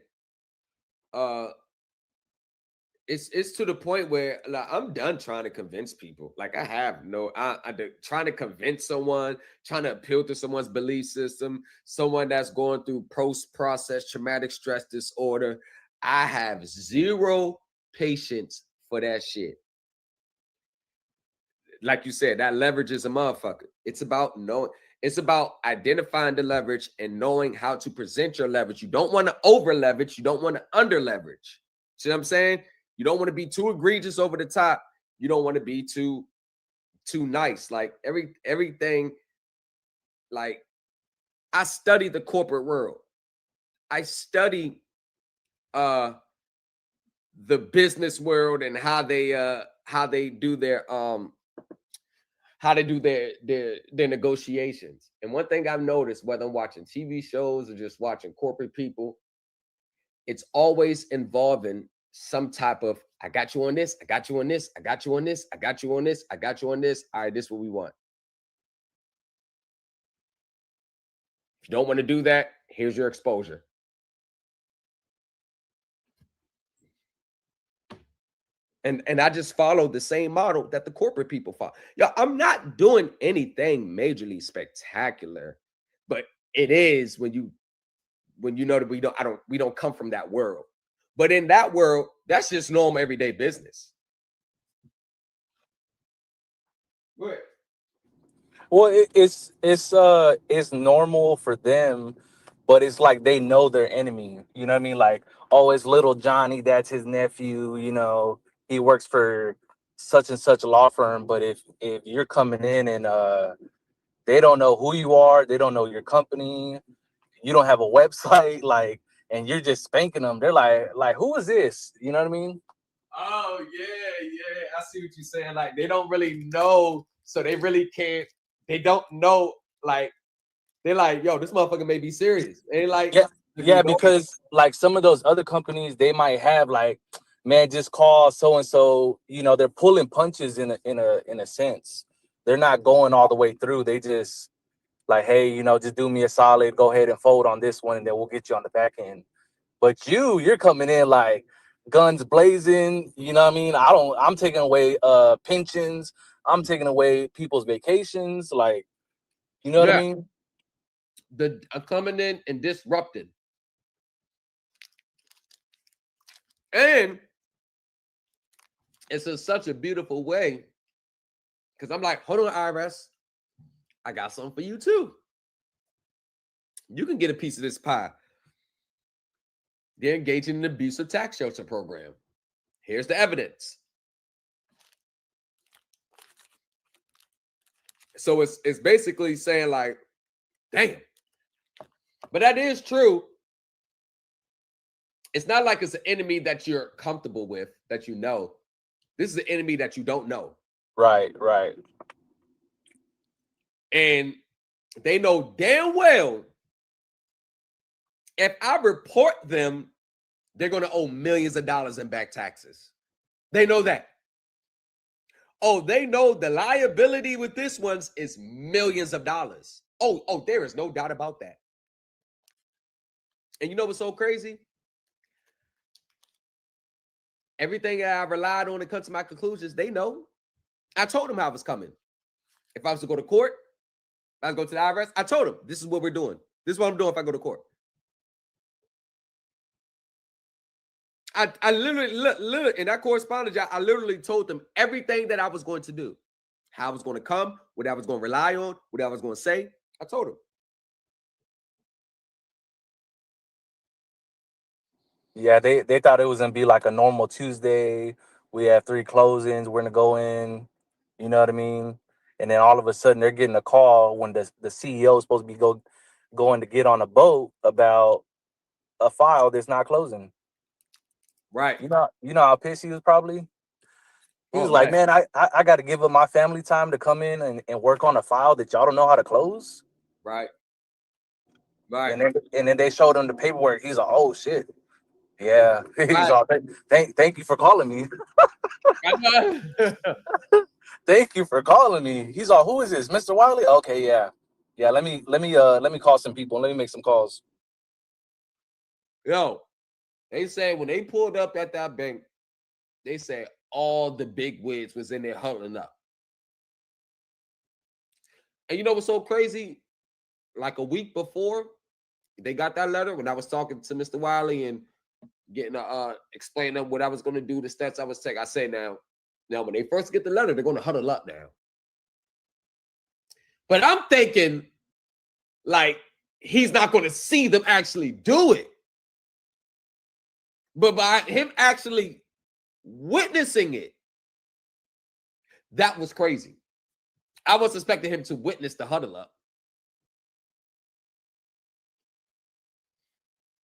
it's to the point where like I'm done trying to convince people. Like I trying to convince someone, trying to appeal to someone's belief system, someone that's going through post-process traumatic stress disorder. I have zero patience for that shit. Like you said, that leverage is a motherfucker. It's about identifying the leverage and knowing how to present your leverage. You don't want to over leverage. You don't want to under leverage. See what I'm saying? You don't want to be too egregious over the top. You don't want to be too nice. Like everything. Like I study the corporate world. I study the business world and how they do their negotiations. And one thing I've noticed, whether I'm watching TV shows or just watching corporate people, it's always involving some type of, I got you on this, I got you on this, I got you on this, I got you on this, I got you on this. All right, this is what we want. If you don't want to do that, here's your exposure. And I just follow the same model that the corporate people follow. Yeah, I'm not doing anything majorly spectacular, but it is when you know that we don't come from that world. But in that world, that's just normal everyday business. What? Well, it's normal for them, but it's like they know their enemy. You know what I mean? Like, oh, it's little Johnny, that's his nephew. You know, he works for such and such law firm. But if you're coming in and they don't know who you are, they don't know your company, you don't have a website, like, and you're just spanking them, they're like, who is this? You know what I mean? Oh yeah, I see what you're saying. Like they don't really know, so they really can't. They don't know. Like they're like, yo, this motherfucker may be serious. They like, yeah, because like some of those other companies, they might have like, man, just call so and so. You know, they're pulling punches in a sense. they're not going all the way through. They just like, hey, you know, just do me a solid, go ahead and fold on this one, and then we'll get you on the back end. But you're coming in like guns blazing, you know what I mean? I'm taking away pensions, I'm taking away people's vacations, like, you know what I mean? I'm coming in and disrupting. And it's in such a beautiful way, because I'm like, hold on, IRS, I got something for you too. You can get a piece of this pie. They're engaging in an abusive tax shelter program. Here's the evidence. So it's basically saying like, damn. But that is true. It's not like it's an enemy that you're comfortable with, that you know. This is an enemy that you don't know. Right. And they know damn well if I report them, they're going to owe millions of dollars in back taxes. They know that. Oh, they know the liability with this one's is millions of dollars. Oh, there is no doubt about that. And you know what's so crazy? Everything I relied on to come to my conclusions, they know. I told them how it was coming. If I was to go to court, if I was to go to the IRS, I told them, this is what we're doing. This is what I'm doing if I go to court. I literally, in that correspondence, I literally told them everything that I was going to do. How I was going to come, what I was going to rely on, what I was going to say. I told them. Yeah, they thought it was gonna be like a normal Tuesday. We have 3 closings, we're gonna go in, you know what I mean? And then all of a sudden they're getting a call when the CEO is supposed to be going to get on a boat about a file that's not closing. Right. You know how pissed he was probably? He was Oh, like, man, I got to give up my family time to come in and work on a file that y'all don't know how to close. Right. Right. And then they showed him the paperwork. He's like, oh shit. Yeah. He's Right. all, thank you for calling me. Thank you for calling me. He's all, who is this? Mr. Wiley? Okay, yeah. Yeah, let me call some people. Let me make some calls. Yo, they say when they pulled up at that bank, they said all the big wigs was in there huddling up. And you know what's so crazy? Like a week before they got that letter, when I was talking to Mr. Wiley and getting explaining them what I was going to do, the steps I was taking, I say now when they first get the letter, they're going to huddle up now. But I'm thinking like he's not going to see them actually do it. But by him actually witnessing it, that was crazy. I was expecting him to witness the huddle up.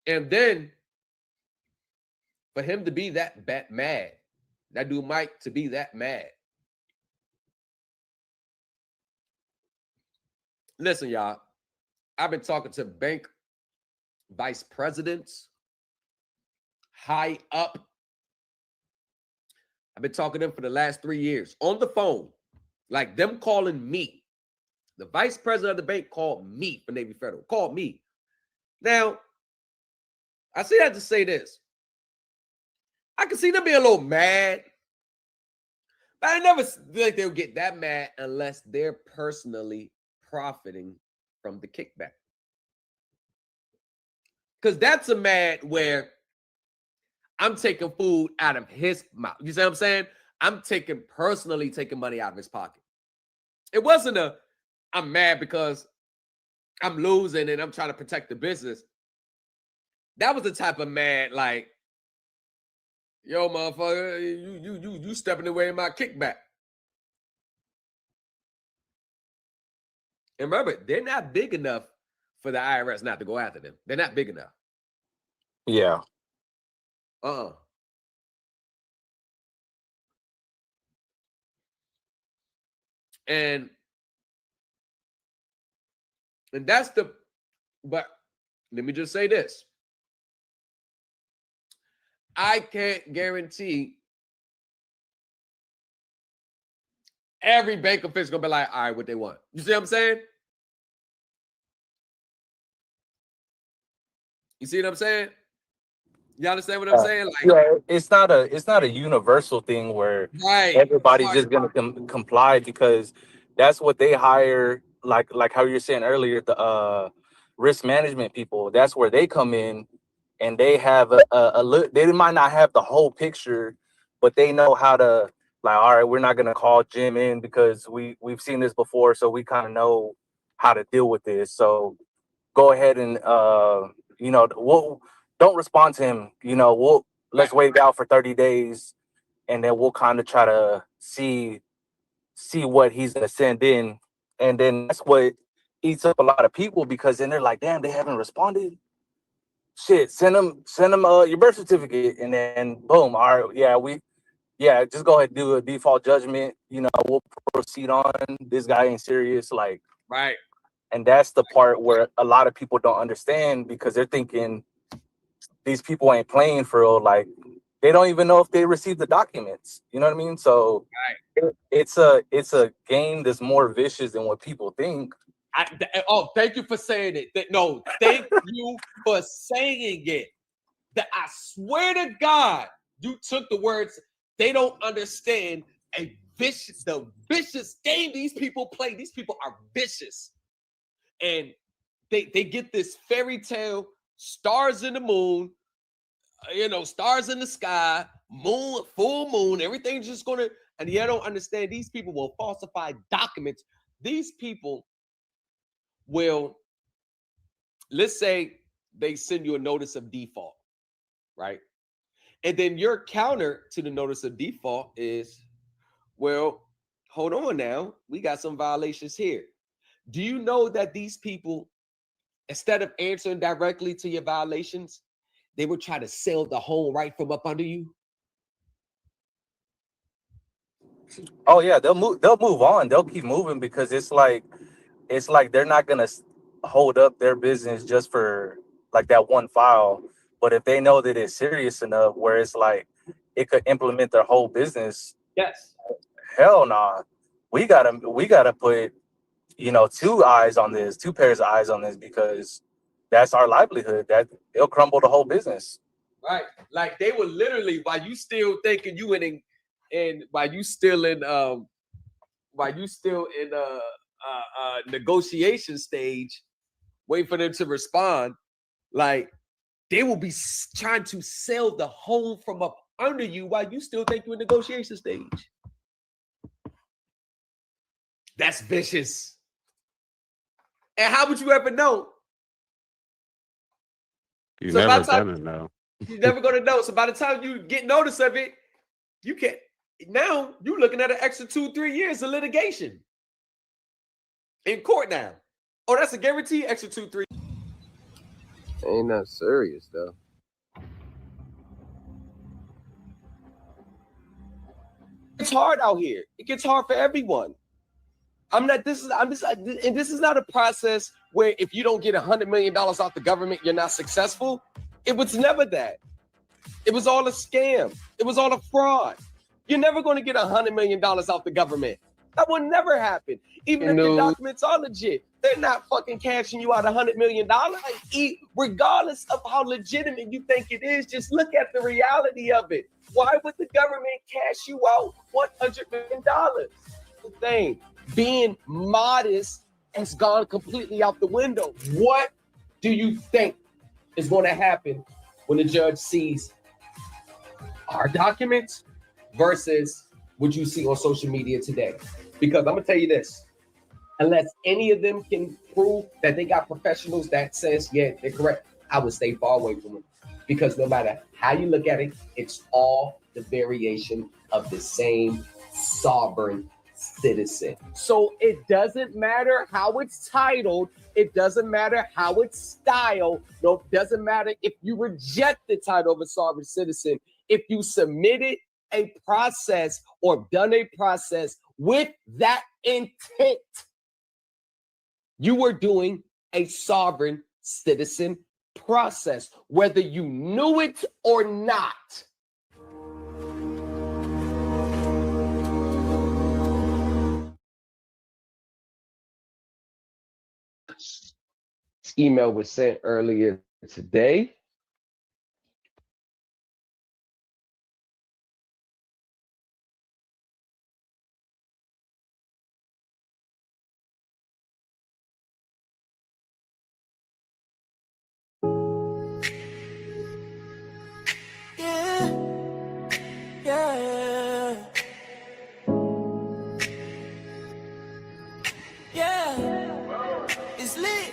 And then for him to be that mad, that dude Mike to be that mad. Listen, y'all, I've been talking to bank vice presidents, high up. I've been talking to them for the last 3 years on the phone, like them calling me. The vice president of the bank called me for Navy Federal, called me. Now, I say that to say this. I can see them being a little mad, but I never think they'll get that mad unless they're personally profiting from the kickback. Because that's a mad where I'm taking food out of his mouth. You see what I'm saying? I'm personally taking money out of his pocket. It wasn't I'm mad because I'm losing and I'm trying to protect the business. That was the type of mad like, yo, motherfucker, you stepping away in my kickback. And remember, they're not big enough for the IRS not to go after them. They're not big enough. Yeah. And that's but let me just say this. I can't guarantee every bank official gonna be like, all right, what they want. You see what I'm saying? You see what I'm saying? You understand what I'm saying? Like, yeah, it's not a universal thing where right. everybody's just gonna comply, because that's what they hire. Like how you're saying earlier, the risk management people. That's where they come in, and they have they might not have the whole picture, but they know how to, like, all right, we're not gonna call Jim in because we've seen this before, so we kind of know how to deal with this. So go ahead and we'll don't respond to him. Let's wait it out for 30 days, and then we'll kind of try to see what he's gonna send in. And then that's what eats up a lot of people, because then they're like, damn, they haven't responded. Shit, send them your birth certificate, and then boom, all right, just go ahead and do a default judgment. We'll proceed on. This guy ain't serious, like, right. And that's the part where a lot of people don't understand, because they're thinking these people ain't playing for real. Like, they don't even know if they received the documents. You know what I mean? So it's a game that's more vicious than what people think. Thank you for saying it. No, thank you for saying it. I swear to God, you took the words. They don't understand the vicious game these people play. These people are vicious. And they get this fairy tale, stars in the moon, stars in the sky, moon, full moon, everything's just gonna, and you don't understand these people will falsify documents. These people will, let's say they send you a notice of default, right? And then your counter to the notice of default is, well, hold on now, we got some violations here. Do you know that these people, instead of answering directly to your violations, they will try to sell the home right from up under you? Oh yeah, they'll move on. They'll keep moving, because it's like they're not gonna hold up their business just for like that one file. But if they know that it's serious enough where it's like it could implement their whole business, yes, hell nah. We gotta put two pairs of eyes on this, because that's our livelihood. That it'll crumble the whole business. Right. Like, they will literally, while you still thinking you while you still in negotiation stage, wait for them to respond. Like, they will be trying to sell the home from up under you while you still think you're in negotiation stage. That's vicious. And how would you ever know? You're So never gonna know. You're never gonna know. So by the time you get notice of it, you can't. Now you're looking at an extra 2-3 years of litigation in court now. Oh, that's a guarantee. Extra 2-3. Ain't that serious though. It's hard out here. It gets hard for everyone. This is not a process where if you don't get $100 million off the government, you're not successful. It was never that. It was all a scam. It was all a fraud. You're never going to get $100 million off the government. That will never happen. Even if your documents are legit, they're not fucking cashing you out $100 million. Regardless of how legitimate you think it is, just look at the reality of it. Why would the government cash you out $100 million? The thing, being modest has gone completely out the window. What do you think is going to happen when the judge sees our documents versus what you see on social media today? Because I'm gonna tell you this, unless any of them can prove that they got professionals that says, yeah, they're correct, I would stay far away from them. Because no matter how you look at it, it's all the variation of the same sovereign citizen. So it doesn't matter how it's titled, it doesn't matter how it's styled, no, it doesn't matter if you reject the title of a sovereign citizen. If you submitted a process or done a process with that intent, you were doing a sovereign citizen process, whether you knew it or not. This email was sent earlier today. It's lit.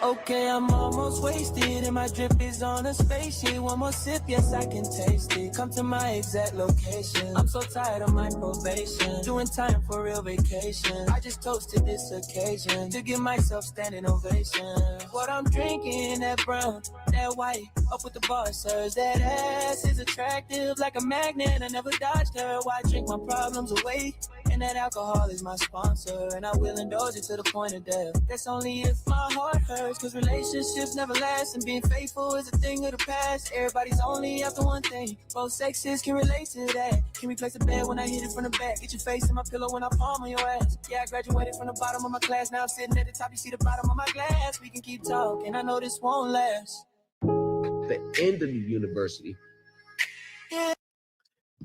Okay, I'm almost wasted and my drip is on a spaceship. One more sip, yes, I can taste it. Come to my exact location. I'm so tired of my probation. Doing time for real vacation. I just toasted this occasion to give myself standing ovation. What I'm drinking, that brown, that white, up with the bar, sirs. That ass is attractive like a magnet. I never dodged her. Why drink my problems away? And that alcohol is my sponsor, and I will indulge it to the point of death. That's only if my heart hurts, cause relationships never last, and being faithful is a thing of the past. Everybody's only after one thing. Both sexes can relate to that. Can we place a bed when I hit it from the back? Get your face in my pillow when I palm on your ass. Yeah, I graduated from the bottom of my class. Now I'm sitting at the top, you see the bottom of my glass. We can keep talking, I know this won't last. The end of the university,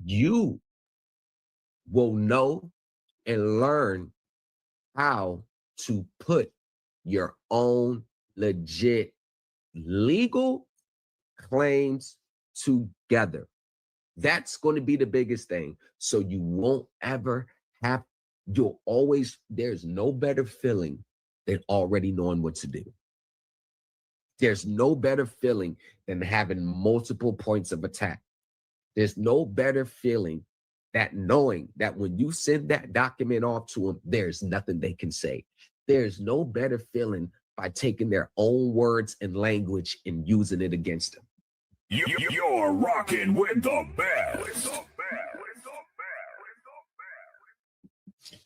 you will know and learn how to put your own legit legal claims together. That's going to be the biggest thing. So you won't ever have, there's no better feeling than already knowing what to do. There's no better feeling than having multiple points of attack. There's no better feeling that knowing that when you send that document off to them, there's nothing they can say. There's no better feeling by taking their own words and language and using it against them. You're rocking with the best.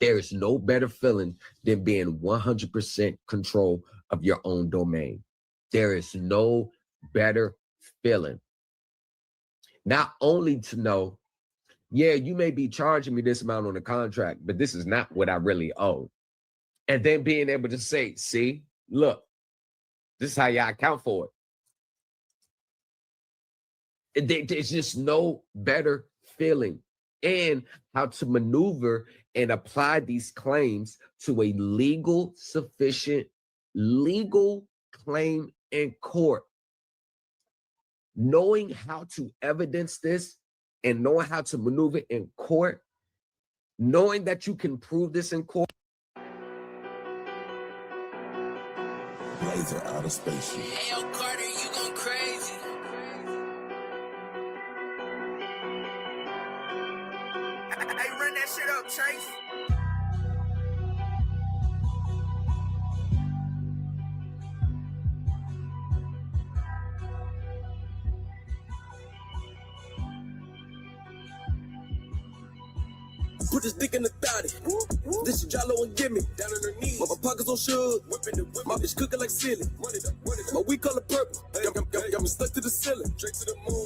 There's no better feeling than being 100% control of your own domain. There is no better feeling. Not only to know, yeah, you may be charging me this amount on the contract, but this is not what I really owe. And then being able to say, see, look, this is how y'all account for it. There's just no better feeling. And how to maneuver and apply these claims to a legal, sufficient, legal claim in court. Knowing how to evidence this and knowing how to maneuver in court, knowing that you can prove this in court. Laser out of spaceship. Hey, yo, Carter, you going crazy. Hey, run that shit up, Chase. Put this dick in the thotty. This shit Jalo and gimme. Down on her knees. My pockets on sugar. My bitch cooking like silly. My weed color purple. Got me stuck to the ceiling.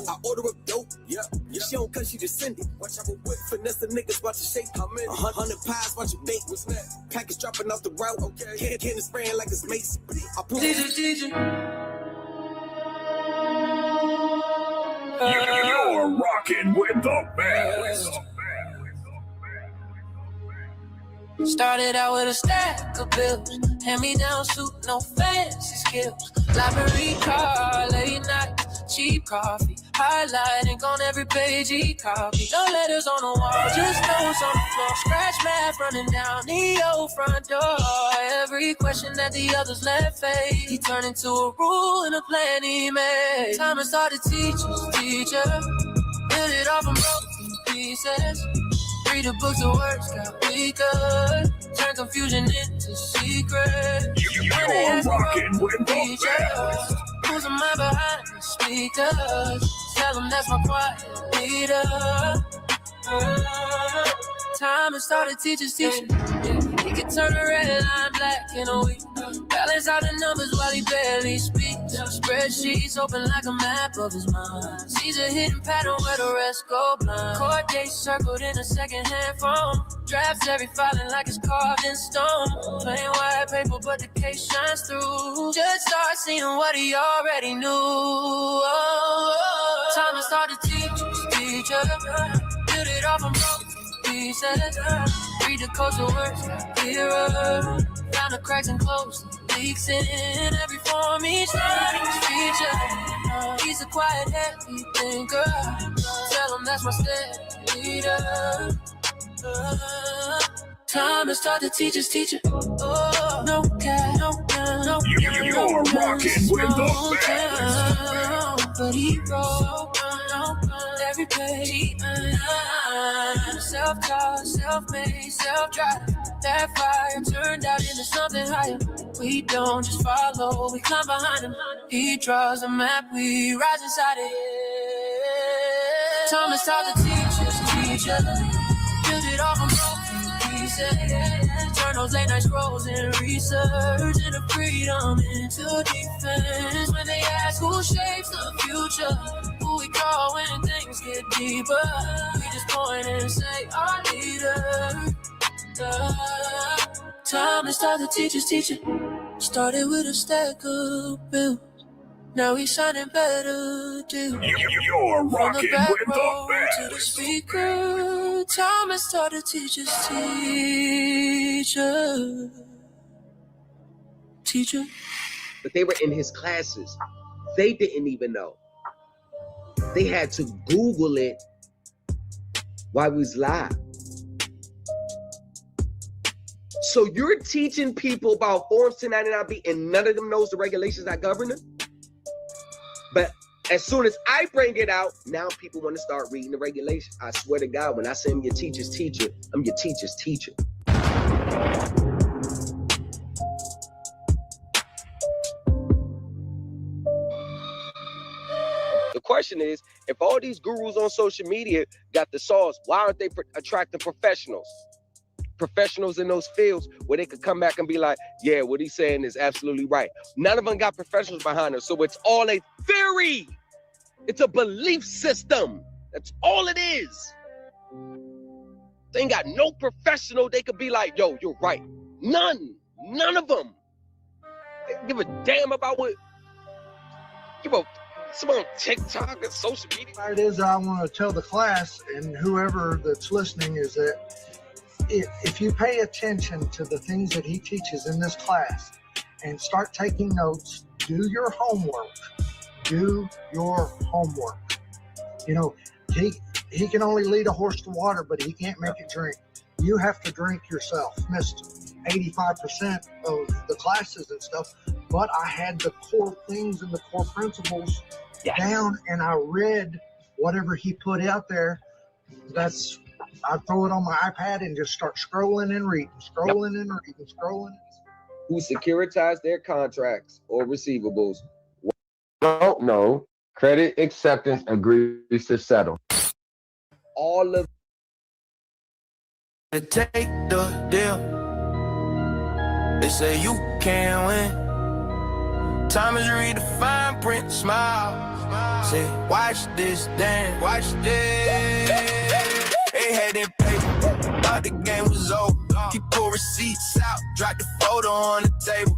I order up dope. Yeah. She don't cut, she just send it. Watch how I whip. Finesse the niggas, watch it shake. How many? 100 pies, watch it bake. What's that? Package dropping off the route. Okay. Candy spraying like it's mace. I pull You're rocking with the best. Started out with a stack of bills. Hand-me-down suit, no fancy skills. Library card, late night, cheap coffee. Highlighting on every page, e-copy. No letters on the wall, just notes on the floor. Scratch math running down the old front door. Every question that the others left fade, he turned into a rule and a plan he made. Time to start to teacher. Build it off from broken pieces. Read the books, the words got weaker. Turn confusion into secret. You're rocking with the best. Who's a man behind the speakers? Tell them that's my quiet leader. Time and started teachers teaching. He can turn a red line black in a week. Balance out the numbers while he barely speaks. Spreadsheets open like a map of his mind. Sees a hidden pattern where the rest go blind. Court dates circled in a second-hand phone. Drafts every filing like it's carved in stone. Plain white paper, but the case shines through. Judge starts seeing what he already knew. Time to start to teach us. Build it off from pieces. Read the codes of words clearer. Found the cracks and close leaks in every form each line, each feature. He's a quiet, heavy thinker. Tell him that's my step leader. Time to start to teach us, teacher. Oh, no cap, no cap, no. You're rocking with the best. But he wrote every page. Self-taught, self-made, self-drive. That fire turned out into something higher. We don't just follow, we climb behind him. He draws a map, we rise inside it. Thomas taught the teachers. Build it all from broken pieces. Turn those late night scrolls and research into freedom, into defense. When they ask who shapes the future, who we call when things get deeper, we just point and say our leader. Time to start the teacher's teacher. Started with a stack of bills. Now we signing better deals. You're rocking with the best. To the speaker. Time to start the teacher's teacher. But they were in his classes. They didn't even know. They had to Google it while we was live. So you're teaching people about Forms 1099B and none of them knows the regulations that govern them? But as soon as I bring it out, now people want to start reading the regulations. I swear to God, when I say I'm your teacher's teacher, I'm your teacher's teacher. The question is, if all these gurus on social media got the sauce, why aren't they attracting professionals? Professionals in those fields where they could come back and be like, yeah, what he's saying is absolutely right. None of them got professionals behind them. So it's all a theory. It's a belief system. That's all it is. They ain't got no professional. They could be like, yo, you're right. None of them. They don't give a damn about what, some on TikTok and social media. It is I want to tell the class and whoever that's listening is that if you pay attention to the things that he teaches in this class and start taking notes, do your homework. Do your homework. You know, he can only lead a horse to water, but he can't make it drink. You have to drink yourself. Missed 85% of the classes and stuff, but I had the core things and the core principles down, and I read whatever he put out there. I throw it on my iPad and just start scrolling and reading, scrolling. Who securitize their contracts or receivables? Don't know. Credit acceptance agrees to settle. All of to take the deal. They say you can't win. Time is read the fine print, smile. Say, watch this dance, watch this. They had that paper, thought the game was over. He pulled receipts out, dropped the photo on the table.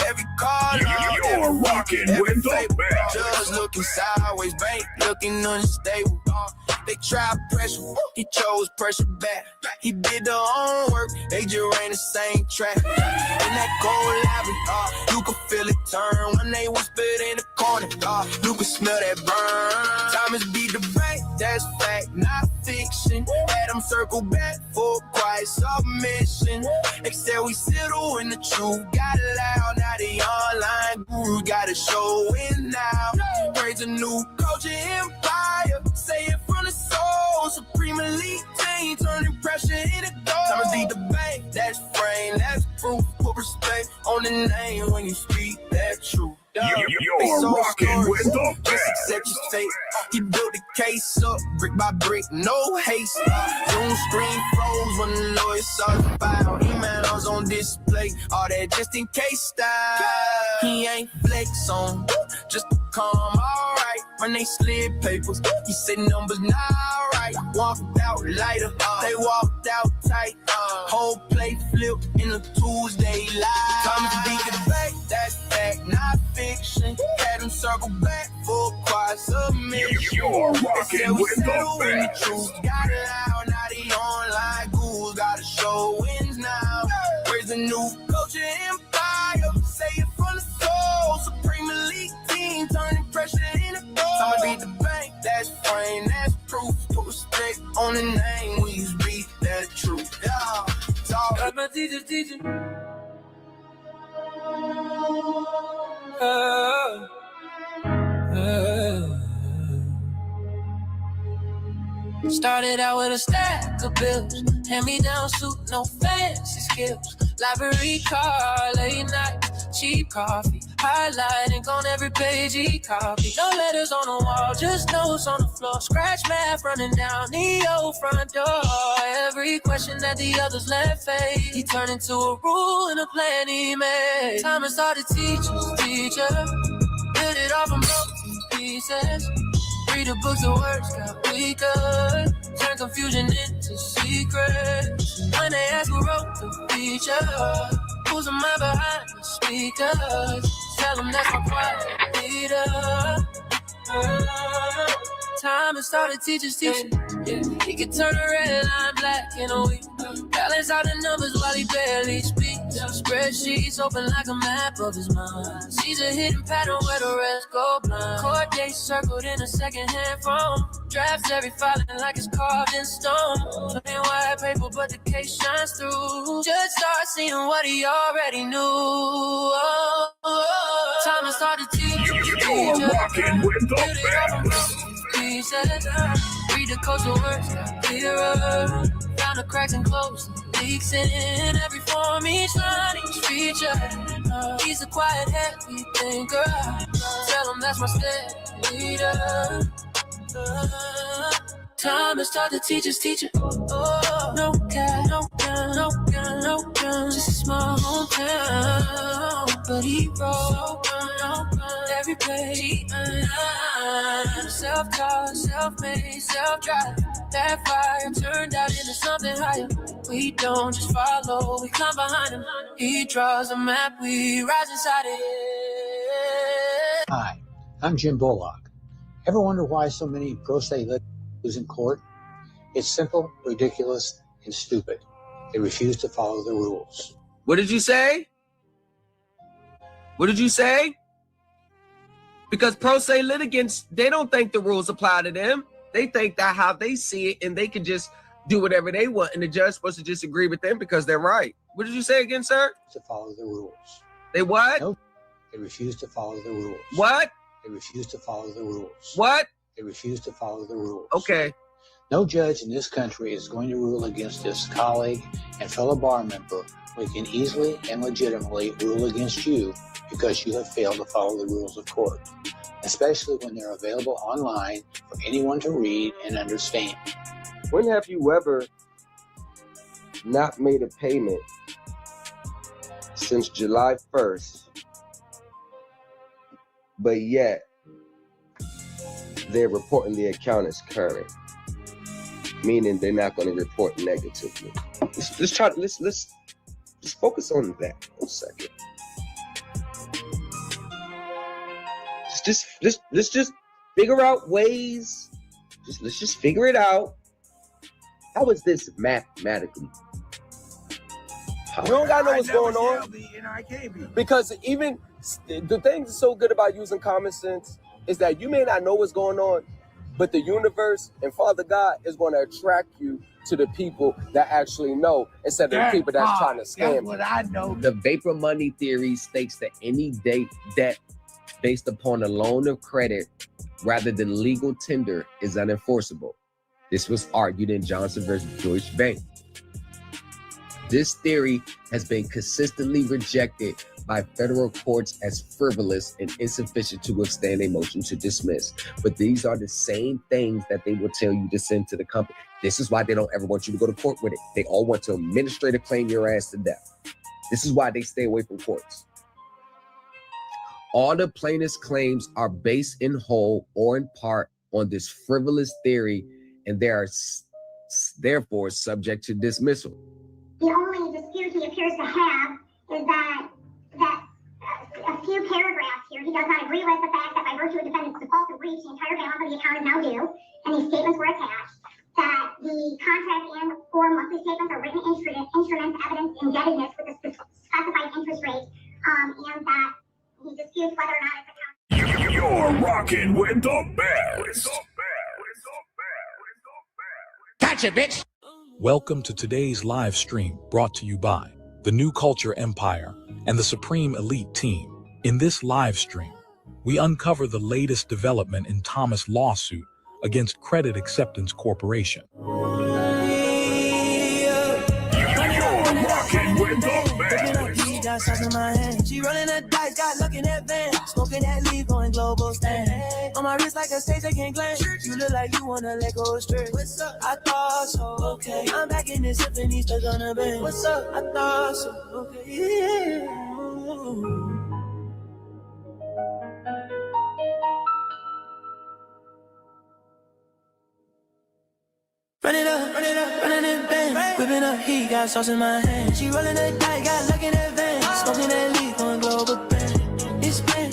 Every call, you're rocking with the best. Just looking sideways, bank looking unstable. They tried pressure, he chose pressure back. He did the homework, they just ran the same track. In that cold lobby, you could feel it turn when they whispered in the corner. You could smell that burn. Thomas beat the bank, that's fact, not fiction. Had them circle back for quiet submission. They said we settle in the truth, got loud. Now the online guru got a show in now. Praise a new culture empire, say it from the soul. Supreme elite team, turning pressure into gold. Thomas beat the bank, that's frame, that's proof. Put respect on the name when you speak that truth. You're rocking with the best. Accept your fate. He built the case up, brick by brick, no haste. Zoom screen froze when the lawyer saw the file. Email on dimes on display. All that just in case style. He ain't flex on, just to come alright. When they slid papers, he said numbers not right. Walked out lighter, they walked out tight. Whole plate flipped in a Tuesday live. Thomas beat the back, that's fact, not fiction. Had him circle back for a quiet submission. You're rocking with the best. Got it out, now the online ghouls gotta show wins now. Where's the new culture empire? Say it from the soul. Supreme Elite team turning pressure into gold. I'ma beat the bank, that's frame, that's proof. Put respect on the name, we use beat, that's true. Yeah, it's all got my teacher teaching. Started out with a stack of bills, hand-me-down suit, no fancy skills. Library card, late night, cheap coffee, highlighting on every page e-copy. No letters on the wall, just notes on the floor. Scratch math running down the old front door. Every question that the others left fade, he turned into a rule and a plan he made. Time and started teacher, build it all from broken pieces. Read the books, the words got weaker. Turn confusion into secret. When they ask who wrote the feature, who's the man behind the speakers? Tell them that's my quiet leader. Time and started teaching. Yeah. He could turn a red line black in a week. Balance out the numbers while he barely speaks. Spreadsheets open like a map of his mind. Sees a hidden pattern where the rest go blind. Court dates circled in a second-hand phone. Drafts every filing like it's carved in stone. Plain white paper, but the case shines through. Judge starts seeing what he already knew. Time to start to teach. You're rocking with the best. Read the coastal words, clearer. Found the cracks and closed leaks in every form, each line, each feature. He's a quiet, heavy thinker. Tell him that's my step leader. Time to start the teacher's teacher. Oh, no cap, no gun, no gun, no gun. Just a small hometown, but he wrote every page. Self-taught, self-made, self-drive. That fire turned out into something higher. We don't just follow, we climb behind him. He draws a map, we rise inside it. Hi, I'm Jim Bullock. Ever wonder why so many pro se litigants lose in court? It's simple, ridiculous, and stupid. They refuse to follow the rules. What did you say? What did you say? Because pro se litigants, they don't think the rules apply to them. They think that how they see it, and they can just do whatever they want, and the judge's supposed to just agree with them because they're right. What did you say again, sir? To follow the rules. They what? No, they refuse to follow the rules. What? They refuse to follow the rules. What? They refuse to follow the rules. Okay. No judge in this country is going to rule against his colleague and fellow bar member. We can easily and legitimately rule against you because you have failed to follow the rules of court, especially when they're available online for anyone to read and understand. When have you ever not made a payment since July 1st, but yet they're reporting the account as current, meaning they're not going to report negatively? Let's focus on that 1 second. Let's just figure out ways. Let's just figure it out. How is this mathematically? You don't gotta know what's going on. Because even the thing that's so good about using common sense is that you may not know what's going on, but the universe and Father God is going to attract you to the people that actually know instead of the people that's trying to scam. That's what I know. The vapor money theory states that any debt based upon a loan of credit rather than legal tender is unenforceable. This was argued in Johnson versus Deutsche Bank. This theory has been consistently rejected by federal courts as frivolous and insufficient to withstand a motion to dismiss. But these are the same things that they will tell you to send to the company. This is why they don't ever want you to go to court with it. They all want to administrative claim your ass to death. This is why they stay away from courts. All the plaintiff's claims are based in whole or in part on this frivolous theory, and they are therefore subject to dismissal. The only dispute he appears to have is that a few paragraphs here, he does not agree with the fact that by virtue of defendant's default or breach, the entire balance of the account is now due, and these statements were attached, that the contract and or monthly statements are written instruments, evidence indebtedness with a specified interest rate, and that he disputes whether or not it's account. You're rocking with the best. Gotcha, bitch. Welcome to today's live stream brought to you by the New Culture Empire and the Supreme Elite Team. In this live stream, we uncover the latest development in Thomas' lawsuit against Credit Acceptance Corporation. You're rocking with the best. Got sauce in my hand. She rolling the dice, got luck in that van. Smoking that leaf, going global stand. On my wrist like a stage, I can't claim. You look like you wanna let go straight. What's up? I thought so. Okay. I'm back in this symphony, stuck on the band. What's up? I thought so. Okay. Yeah. Run it up, running it bang. Whipping up heat, got sauce in my hand. She rolling the dice, got luck in that van. Smoking that leaf, going global band. It's bang.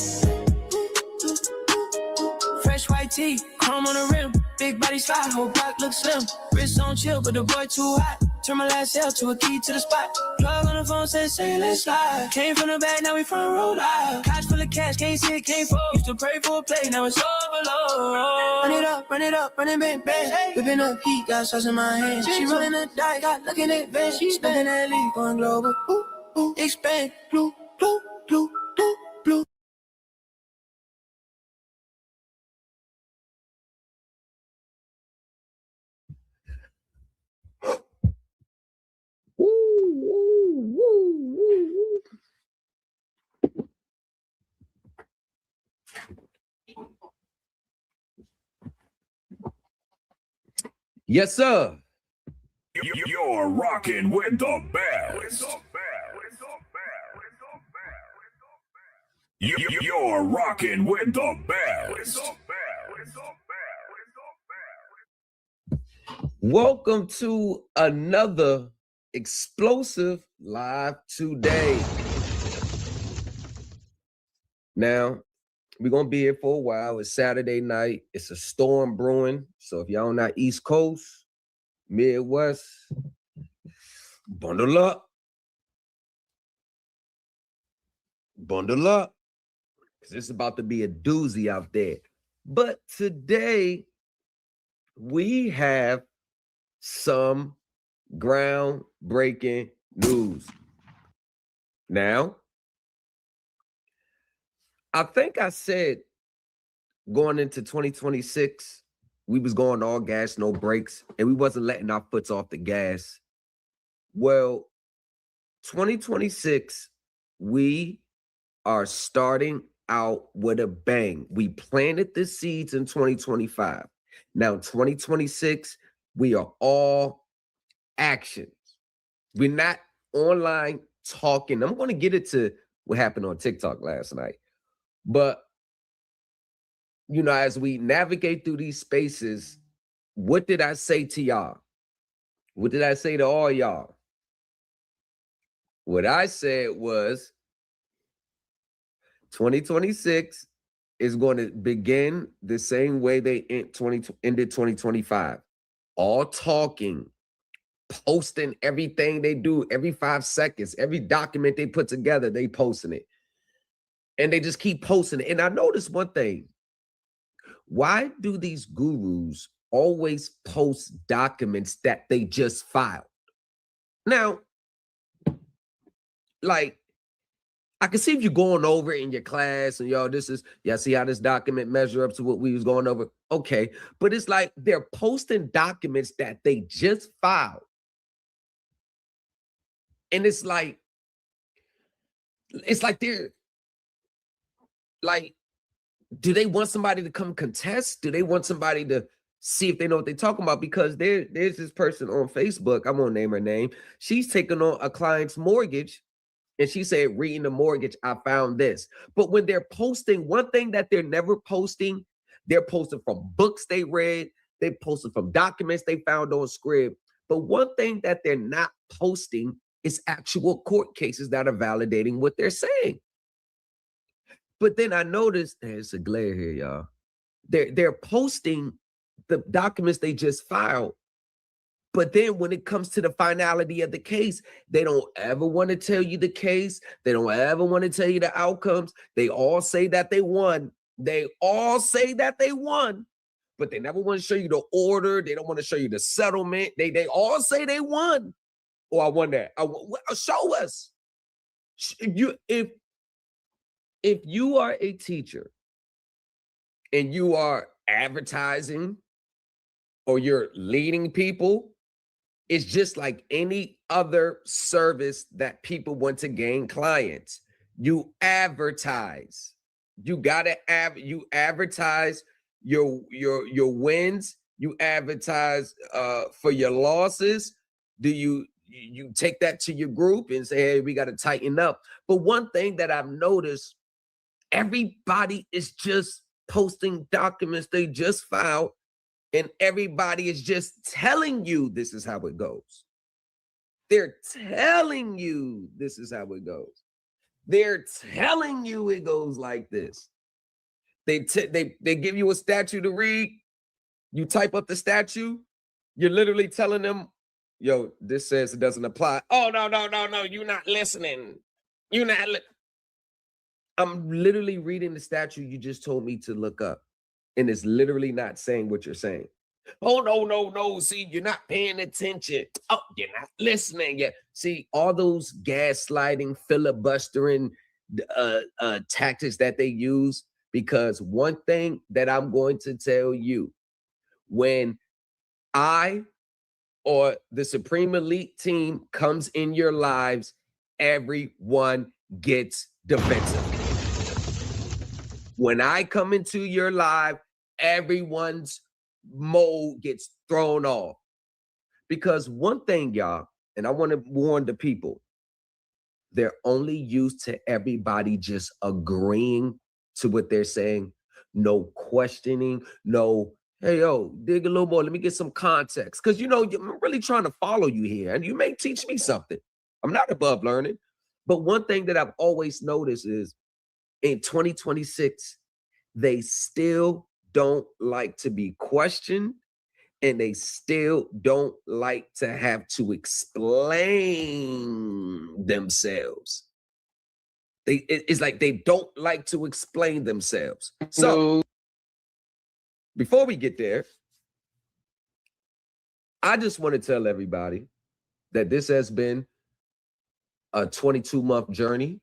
Fresh white tee, chrome on the rim. Big body slide, whole block looks slim. Wrist on chill, but the boy too hot. Turn my last L to a key to the spot. Plug on the phone, said, say, let's slide. Came from the back, now we front row live. Couch full of cash, can't see it, can't fold. Used to pray for a play, now it's overload. Run it up, running bang, bang. Whipping up heat, got sauce in my hand. She rolling the dice, got luck in that van. She spending that leaf, going global. Ooh, ooh, expand, blue, blue, blue, blue, blue. Yes, sir. You're rocking with the best. You're rocking with the best. Welcome to another explosive live today. Now, we're going to be here for a while. It's Saturday night. It's a storm brewing. So if y'all not East Coast, Midwest, bundle up. Bundle up. Because it's about to be a doozy out there. But today, we have some groundbreaking news. Now, I think I said going into 2026, we was going all gas, no brakes, and we wasn't letting our foots off the gas. Well, 2026, we are starting out with a bang. We planted the seeds in 2025. Now, 2026, we are all actions. We're not online talking. I'm going to get into what happened on TikTok last night. But, you know, as we navigate through these spaces, what did I say to y'all? What did I say to all y'all? What I said was 2026 is going to begin the same way they ended 2025. All talking, posting everything they do every 5 seconds. Every document they put together, they posting it. And they just keep posting it. And I noticed one thing. Why do these gurus always post documents that they just filed? Now, like, I can see if you're going over it in your class and y'all, see how this document measure up to what we was going over. Okay. But it's like they're posting documents that they just filed. And it's like they're like, do they want somebody to come contest? Do they want somebody to see if they know what they're talking about? Because there's this person on Facebook, I won't name her name. She's taking on a client's mortgage, and she said, reading the mortgage, I found this. But when they're posting, one thing that they're never posting, they're posting from books they read, they posted from documents they found on Scrib. But one thing that they're not posting is actual court cases that are validating what they're saying. But then I noticed, there's a glare here, y'all. They're posting the documents they just filed. But then when it comes to the finality of the case, they don't ever want to tell you the case. They don't ever want to tell you the outcomes. They all say that they won. They all say that they won, but they never want to show you the order. They don't want to show you the settlement. They all say they won. Oh, I won that. Show us. If you are a teacher and you are advertising or you're leading people, it's just like any other service that people want to gain clients. You advertise. You gotta advertise your wins. You advertise for your losses. Do you take that to your group and say, hey, we got to tighten up? But one thing that I've noticed, everybody is just posting documents they just filed, and everybody is just telling you this is how it goes. They're telling you this is how it goes. They're telling you it goes like this. They give you a statute to read. You type up the statute. You're literally telling them, yo, this says it doesn't apply. Oh, no, you're not listening. You're not I'm literally reading the statute you just told me to look up, and it's literally not saying what you're saying. Oh, no. See, you're not paying attention. Oh, you're not listening yet. See, all those gaslighting, filibustering tactics that they use, because one thing that I'm going to tell you, when I or the Supreme Elite team comes in your lives, everyone gets defensive. When I come into your live, everyone's mode gets thrown off. Because one thing, y'all, and I want to warn the people, they're only used to everybody just agreeing to what they're saying. No questioning, no, hey, yo, dig a little more. Let me get some context. Because, you know, I'm really trying to follow you here, and you may teach me something. I'm not above learning. But one thing that I've always noticed is in 2026, they still don't like to be questioned, and they still don't like to have to explain themselves. It's like they don't like to explain themselves. So before we get there, I just want to tell everybody that this has been a 22-month journey,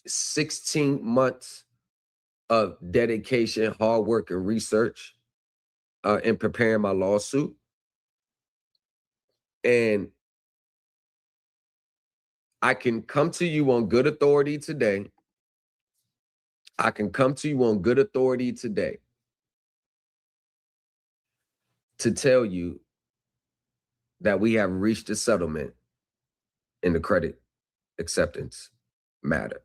16 months of dedication, hard work, and research in preparing my lawsuit. And I can come to you on good authority today. I can come to you on good authority today to tell you that we have reached a settlement in the credit acceptance matter.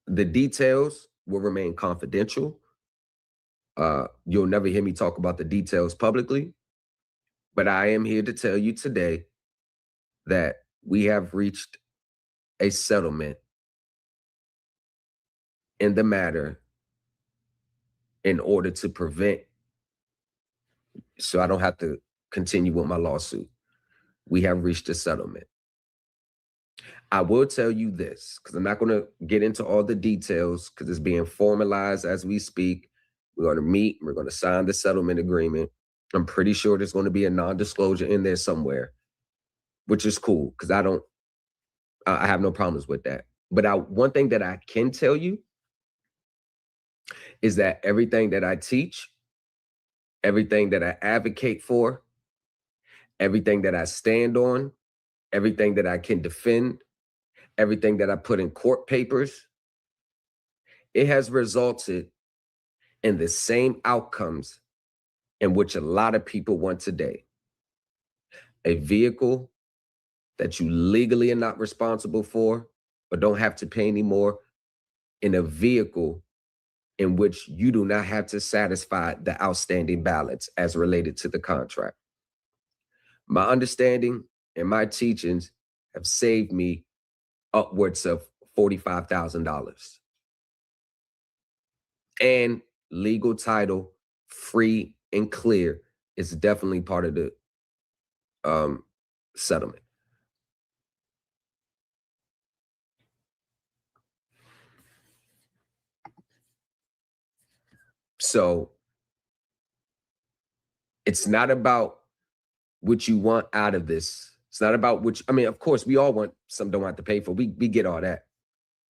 The details will remain confidential. You'll never hear me talk about the details publicly, but I am here to tell you today that we have reached a settlement in the matter in order to prevent, so I don't have to continue with my lawsuit. We have reached a settlement. I will tell you this, because I'm not going to get into all the details because it's being formalized as we speak. We're going to meet. We're going to sign the settlement agreement. I'm pretty sure there's going to be a non-disclosure in there somewhere, which is cool because I have no problems with that. But one thing that I can tell you is that everything that I teach, everything that I advocate for, everything that I stand on, everything that I can defend, everything that I put in court papers, it has resulted in the same outcomes in which a lot of people want today. A vehicle that you legally are not responsible for or don't have to pay anymore, in a vehicle in which you do not have to satisfy the outstanding balance as related to the contract. My understanding and my teachings have saved me upwards of $45,000. And legal title, free and clear, is definitely part of the settlement. So it's not about what you want out of this. It's not about which, I mean, of course, we all want something don't have to pay for. We get all that.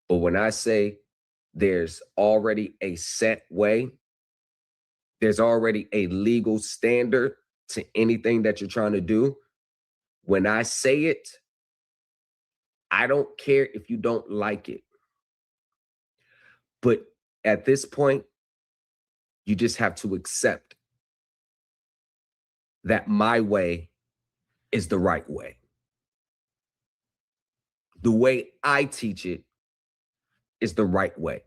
But when I say there's already a set way, there's already a legal standard to anything that you're trying to do. When I say it, I don't care if you don't like it. But at this point, you just have to accept that my way is the right way. The way I teach it is the right way.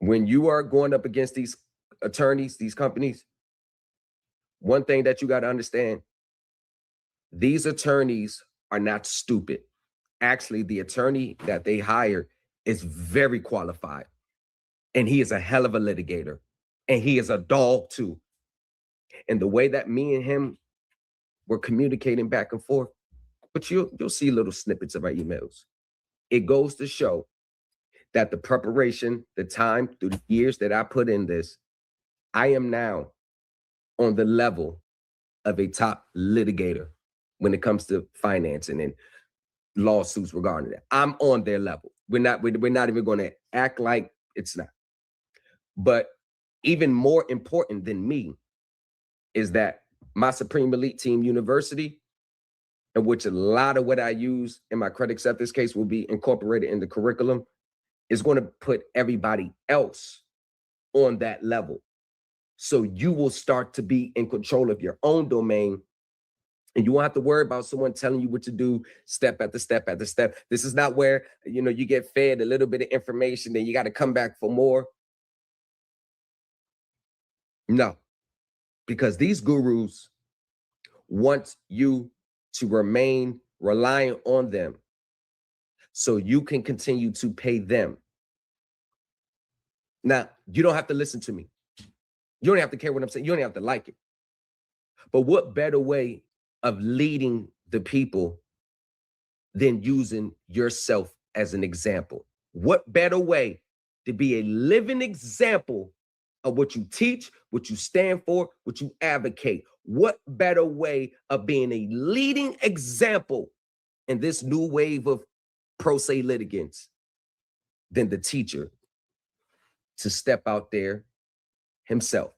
When you are going up against these attorneys, these companies, one thing that you got to understand, these attorneys are not stupid. Actually, the attorney that they hire is very qualified. And he is a hell of a litigator. And he is a dog too. And the way that me and him were communicating back and forth, but you'll see little snippets of our emails. It goes to show that the preparation, the time, through the years that I put in this, I am now on the level of a top litigator when it comes to financing and lawsuits regarding that. I'm on their level. We're not even going to act like it's not. But even more important than me is that my Supreme Elite Team University, in which a lot of what I use in my credit acceptance case will be incorporated in the curriculum, is going to put everybody else on that level. So you will start to be in control of your own domain, and you won't have to worry about someone telling you what to do step after step after step. This is not where, you get fed a little bit of information, then you got to come back for more. No, because these gurus want you to remain reliant on them so you can continue to pay them. Now, you don't have to listen to me. You don't have to care what I'm saying. You don't have to like it. But what better way of leading the people than using yourself as an example? What better way to be a living example of what you teach, what you stand for, what you advocate? What better way of being a leading example in this new wave of pro se litigants than the teacher to step out there himself?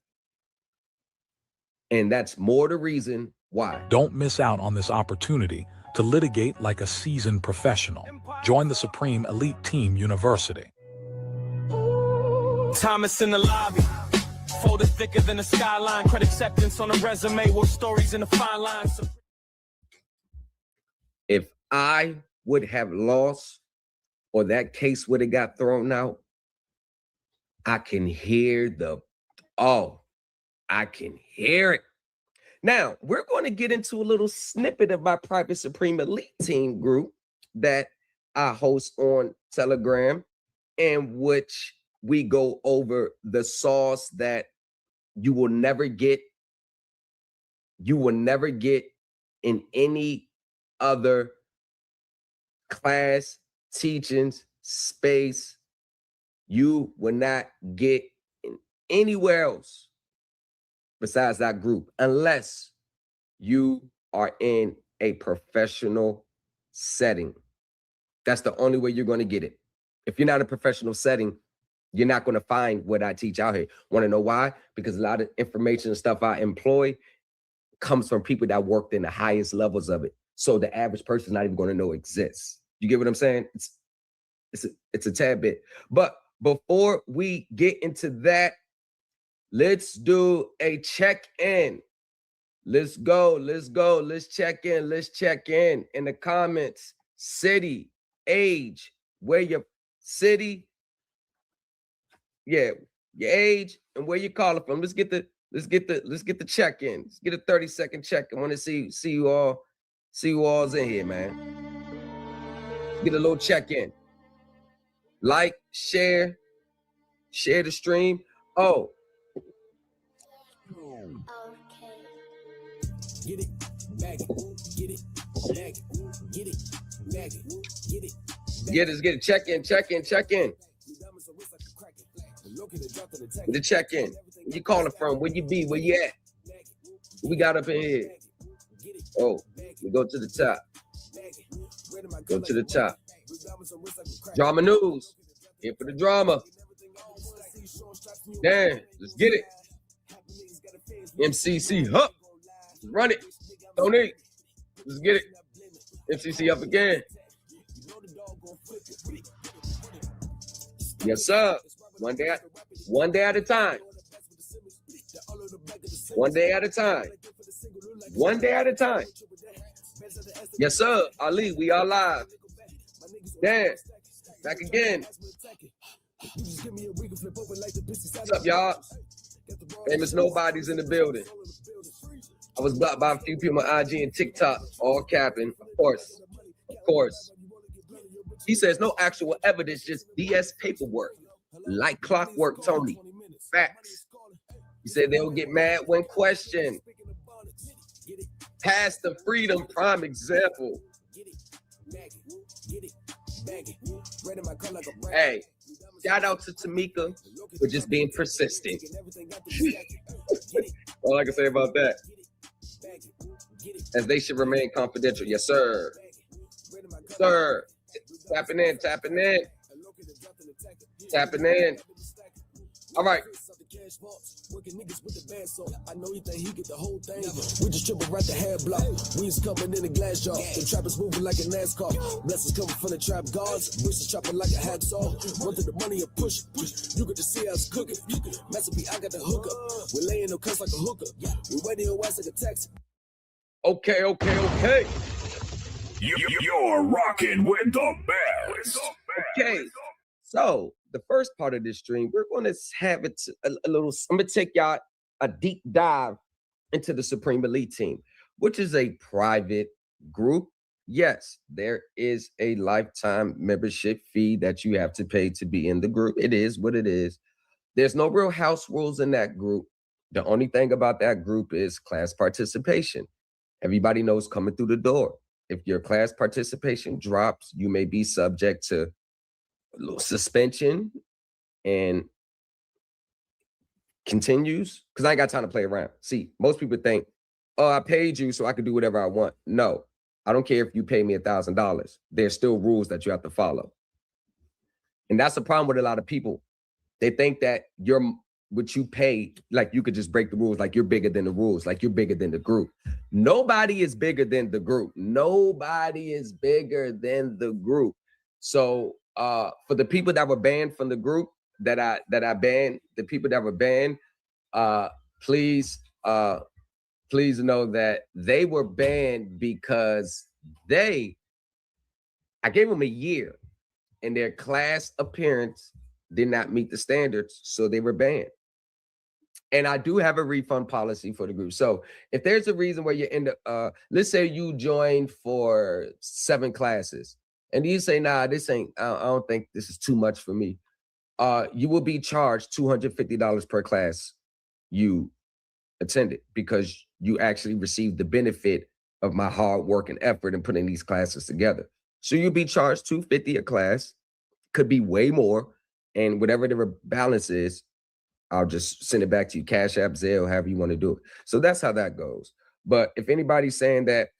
And that's more the reason why. Don't miss out on this opportunity to litigate like a seasoned professional. Join the Supreme Elite Team University. Thomas in the lobby, folded thicker than a skyline, credit acceptance on a resume with stories in the fine lines. If I would have lost or that case would have got thrown out, I can hear I can hear it. Now, we're going to get into a little snippet of my private Supreme Elite Team group that I host on Telegram, in which we go over the sauce that you will never get in any other class, teachings, space. You will not get in anywhere else besides that group, unless you are in a professional setting. That's the only way you're going to get it. If you're not in a professional setting, you're not going to find what I teach out here. Want to know why? Because a lot of information and stuff I employ comes from people that worked in the highest levels of it. So the average person's not even going to know exists. You get what I'm saying? It's a tad bit. But before we get into that, let's do a check-in. Let's go. Let's check in. Let's check in the comments. City, age, where your city, yeah, your age and where you calling from. Let's get the check-in. Let's get a 30-second check. I want to see you all. See who all's in here, man. Get a little check-in. Like, share the stream. Oh. Get it, bag it, get it, bag it, get it, bag it, get it. Get it. Check in. Get the check in. Where you calling from? Where you be? Where you at? What we got up in here? Oh, we go to the top. Go to the top. Drama news. Here for the drama. Damn, let's get it. MCC up. Run it. Tony. Let's get it. MCC up again. Yes, sir. One day at a time. One day at a time. One day at a time. Yes, sir. Ali, we are live. Dan, back again. What's up, y'all? Famous Nobody's in the building. I was blocked by a few people on IG and TikTok, all capping. Of course. He says no actual evidence, just BS paperwork. Like clockwork, Tony. Facts. He said they'll get mad when questioned. Past the freedom, prime example. Hey, shout out to Tamika for just being persistent. All I can say about that. As they should remain confidential. Yes, sir. Sir. Tapping in. All right. I know he think he get the whole thing. We just tripping right the head block. We's coming in a glass jar. The trappers moving like a NASCAR. Blessings coming from the trap guards. Bricks chopping like a hacksaw. Run through the money and push. You get to see us cooking. Master B, I got the hooker. We're laying no cuss like a hooker. We waiting on wax like a taxi. Okay. You're rocking with the best. Okay. So the first part of this stream, we're going to have it a little. I'm going to take y'all a deep dive into the Supreme Elite Team, which is a private group. Yes, there is a lifetime membership fee that you have to pay to be in the group. It is what it is. There's no real house rules in that group. The only thing about that group is class participation. Everybody knows coming through the door. If your class participation drops, you may be subject to a little suspension and continues. Because I ain't got time to play around. See, most people think, oh, I paid you so I can do whatever I want. No, I don't care if you pay me $1,000. There's still rules that you have to follow. And that's the problem with a lot of people. They think that what you pay, like you could just break the rules, like you're bigger than the rules, like you're bigger than the group. Nobody is bigger than the group. Nobody is bigger than the group. So for the people that were banned from the group that I banned, the people that were banned, please know that they were banned because I gave them a year and their class appearance did not meet the standards, so they were banned. And I do have a refund policy for the group. So if there's a reason where you end up, let's say you joined for 7 classes and you say, nah, this ain't, I don't think this is too much for me. You will be charged $250 per class you attended because you actually received the benefit of my hard work and effort in putting these classes together. So you'll be charged $250 a class, could be way more. And whatever the balance is, I'll just send it back to you, Cash App, Zelle, however you want to do it. So that's how that goes. But if anybody's saying that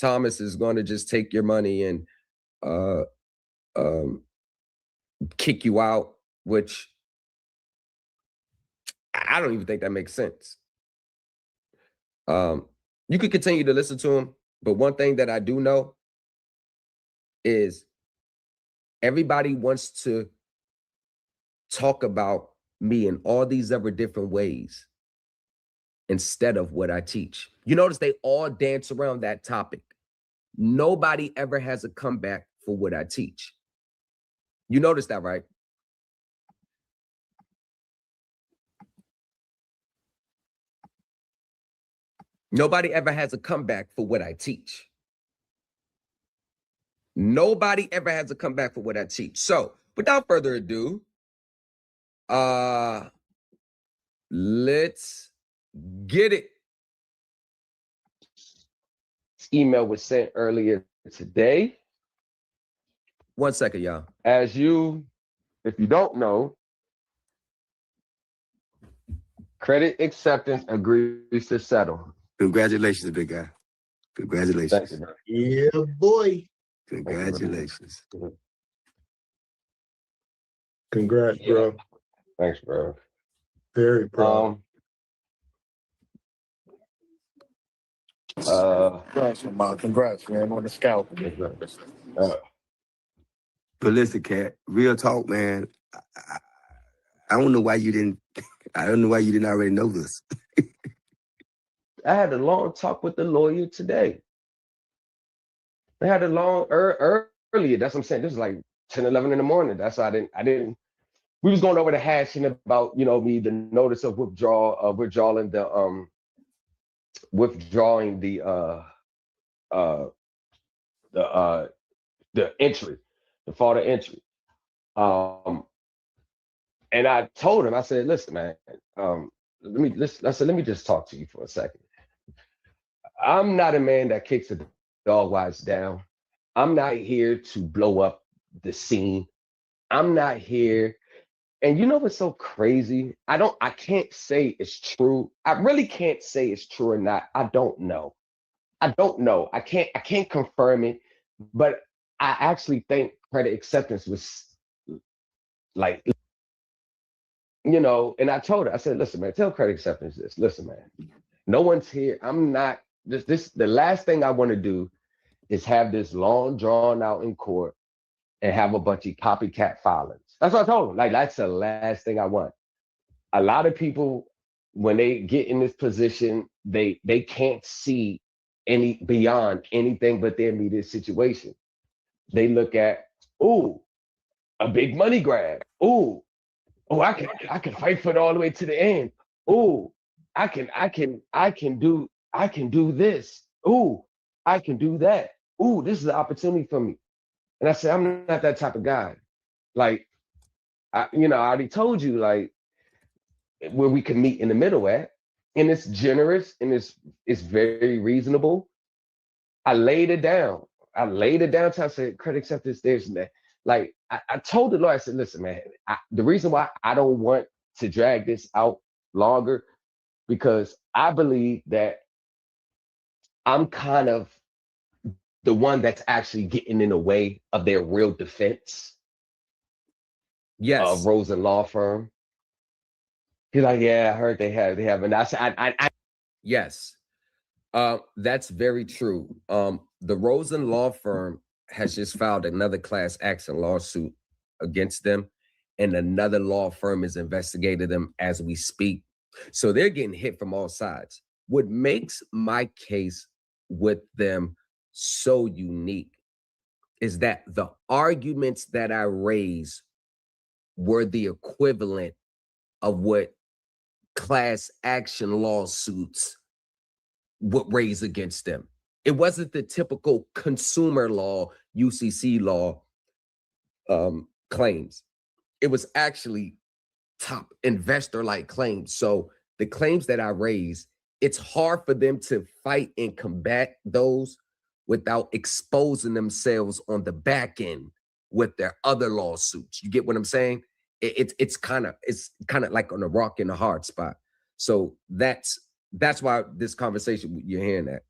Thomas is going to just take your money and kick you out, which I don't even think that makes sense. You could continue to listen to him But one thing that I do know is everybody wants to talk about me in all these other different ways instead of what I teach. You notice they all dance around that topic. Nobody ever has a comeback for what I teach. You notice that, right? Nobody ever has a comeback for what I teach. Nobody ever has a comeback for what I teach. So without further ado, let's get it. This email was sent earlier today. 1 second, y'all. If you don't know, Credit Acceptance agrees to settle. Congratulations, big guy. Congratulations. Thanks, bro. Yeah, boy. Congratulations. Congrats, bro. Thanks, bro. Very proud. Congrats, man, on the scout. But listen, Cat, real talk, man. I don't know why you didn't. I don't know why you didn't already know this. I had a long talk with the lawyer today. I had a long earlier. That's what I'm saying. This is like 10, 11 in the morning. That's why I didn't. We was going over the hashing about, you know, the notice of withdrawing the entry, the fault of entry. And I told him, I said, listen, man, let me just talk to you for a second. I'm not a man that kicks a dog while it's down. I'm not here to blow up the scene. I'm not here. And you know what's so crazy? I can't say it's true. I really can't say it's true or not. I don't know. I can't confirm it, but I actually think Credit Acceptance was like, you know, and I told her, I said, listen, man, tell Credit Acceptance this. Listen, man, no one's here. I'm not, the last thing I want to do is have this long drawn out in court and have a bunch of copycat filings. That's what I told him. Like, that's the last thing I want. A lot of people, when they get in this position, they can't see any beyond anything but their immediate situation. They look at, ooh, a big money grab. Ooh, I can fight for it all the way to the end. Ooh, I can do this. Ooh, I can do that. Ooh, this is an opportunity for me. And I said, I'm not that type of guy. Like, I already told you, like, where we can meet in the middle at, and it's generous and it's very reasonable. I laid it down. I said, Credit Acceptance, there's that. Like, I told the lawyer, I said, listen, man, the reason why I don't want to drag this out longer, because I believe that I'm kind of the one that's actually getting in the way of their real defense. Yes. Rosen Law Firm. He's like, yeah, I heard they have, and I said, yes, that's very true. The Rosen Law Firm has just filed another class action lawsuit against them, and another law firm is investigating them as we speak. So they're getting hit from all sides. What makes my case with them so unique is that the arguments that I raise were the equivalent of what class action lawsuits would raise against them. It wasn't the typical consumer law, UCC law claims. It was actually top investor-like claims. So the claims that I raise, it's hard for them to fight and combat those without exposing themselves on the back end with their other lawsuits. You get what I'm saying? It's kind of like on a rock in a hard spot. So that's why this conversation you're hearing that.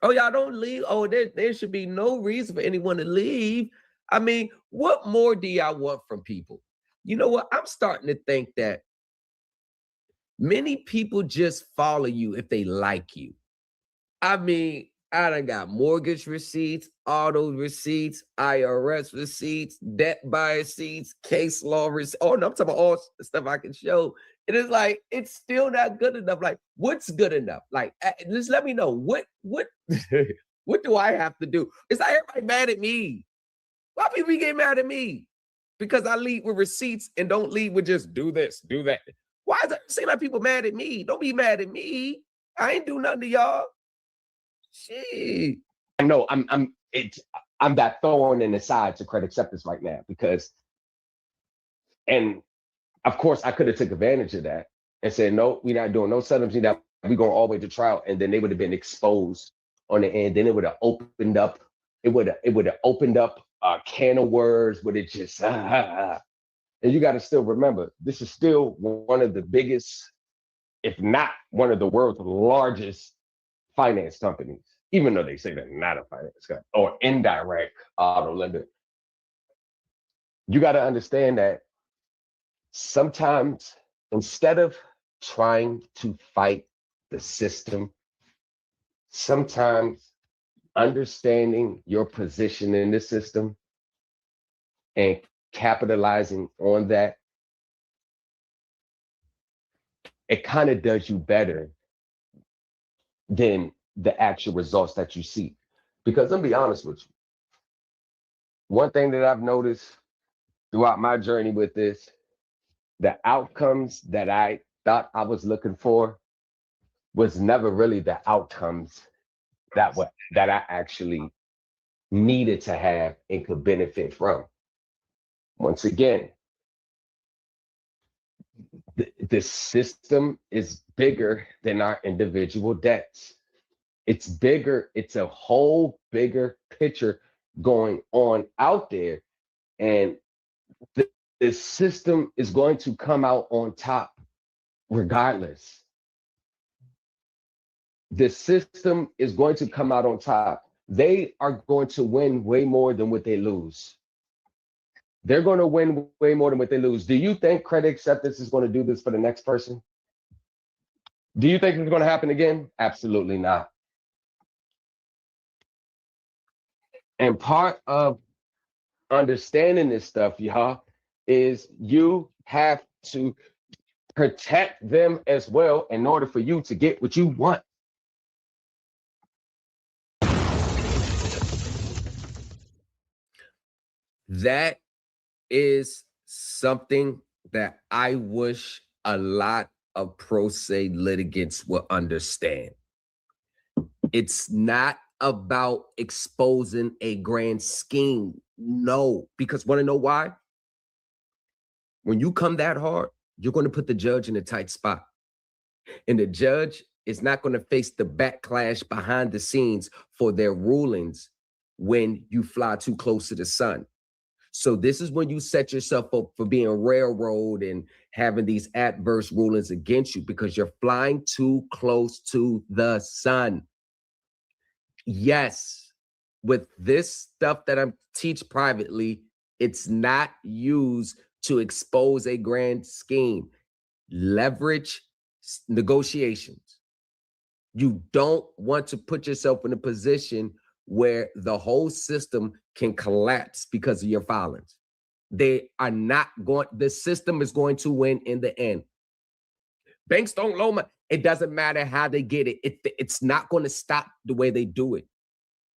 Oh, y'all don't leave. Oh, there should be no reason for anyone to leave. I mean, what more do y'all want from people? You know what? I'm starting to think that many people just follow you if they like you. I mean, I done got mortgage receipts, auto receipts, IRS receipts, debt buyer receipts, case law receipts. Oh, no, I'm talking about all stuff I can show. It is like, it's still not good enough. Like, what's good enough? Like, just let me know what what do I have to do? It's like everybody mad at me. Why people get mad at me? Because I lead with receipts and don't lead with just do this, do that. Why does it seem like people mad at me? Don't be mad at me. I ain't do nothing to y'all. Shit. I know I'm that thorn in the side to credit acceptance right now because, and of course I could have took advantage of that and said, no, we're not doing no setups, we going all the way to trial, and then they would have been exposed on the end. Then it would have opened up, it would have opened up a can of words, but it just and you got to still remember, this is still one of the biggest, if not one of the world's largest finance companies, even though they say they're not a finance company or indirect auto lender. You got to understand that sometimes instead of trying to fight the system, sometimes understanding your position in the system and capitalizing on that, it kind of does you better than the actual results that you see. Because let me be honest with you, one thing that I've noticed throughout my journey with this, the outcomes that I thought I was looking for was never really the outcomes that I actually needed to have and could benefit from. Once again, the system is bigger than our individual debts. It's bigger. It's a whole bigger picture going on out there. And the system is going to come out on top regardless. The system is going to come out on top. They are going to win way more than what they lose. They're going to win way more than what they lose. Do you think credit acceptance is going to do this for the next person? Do you think it's going to happen again? Absolutely not. And part of understanding this stuff, y'all, is you have to protect them as well in order for you to get what you want. That is something that I wish a lot of pro se litigants would understand. It's not about exposing a grand scheme. No, because want to know why? When you come that hard, you're going to put the judge in a tight spot. And the judge is not going to face the backlash behind the scenes for their rulings when you fly too close to the sun. So this is when you set yourself up for being railroaded and having these adverse rulings against you because you're flying too close to the sun. Yes, with this stuff that I teach privately, it's not used to expose a grand scheme. Leverage negotiations. You don't want to put yourself in a position where the whole system can collapse because of your filings. They are not going, the system is going to win in the end. Banks don't loan money. It doesn't matter how they get it. It's not going to stop the way they do it.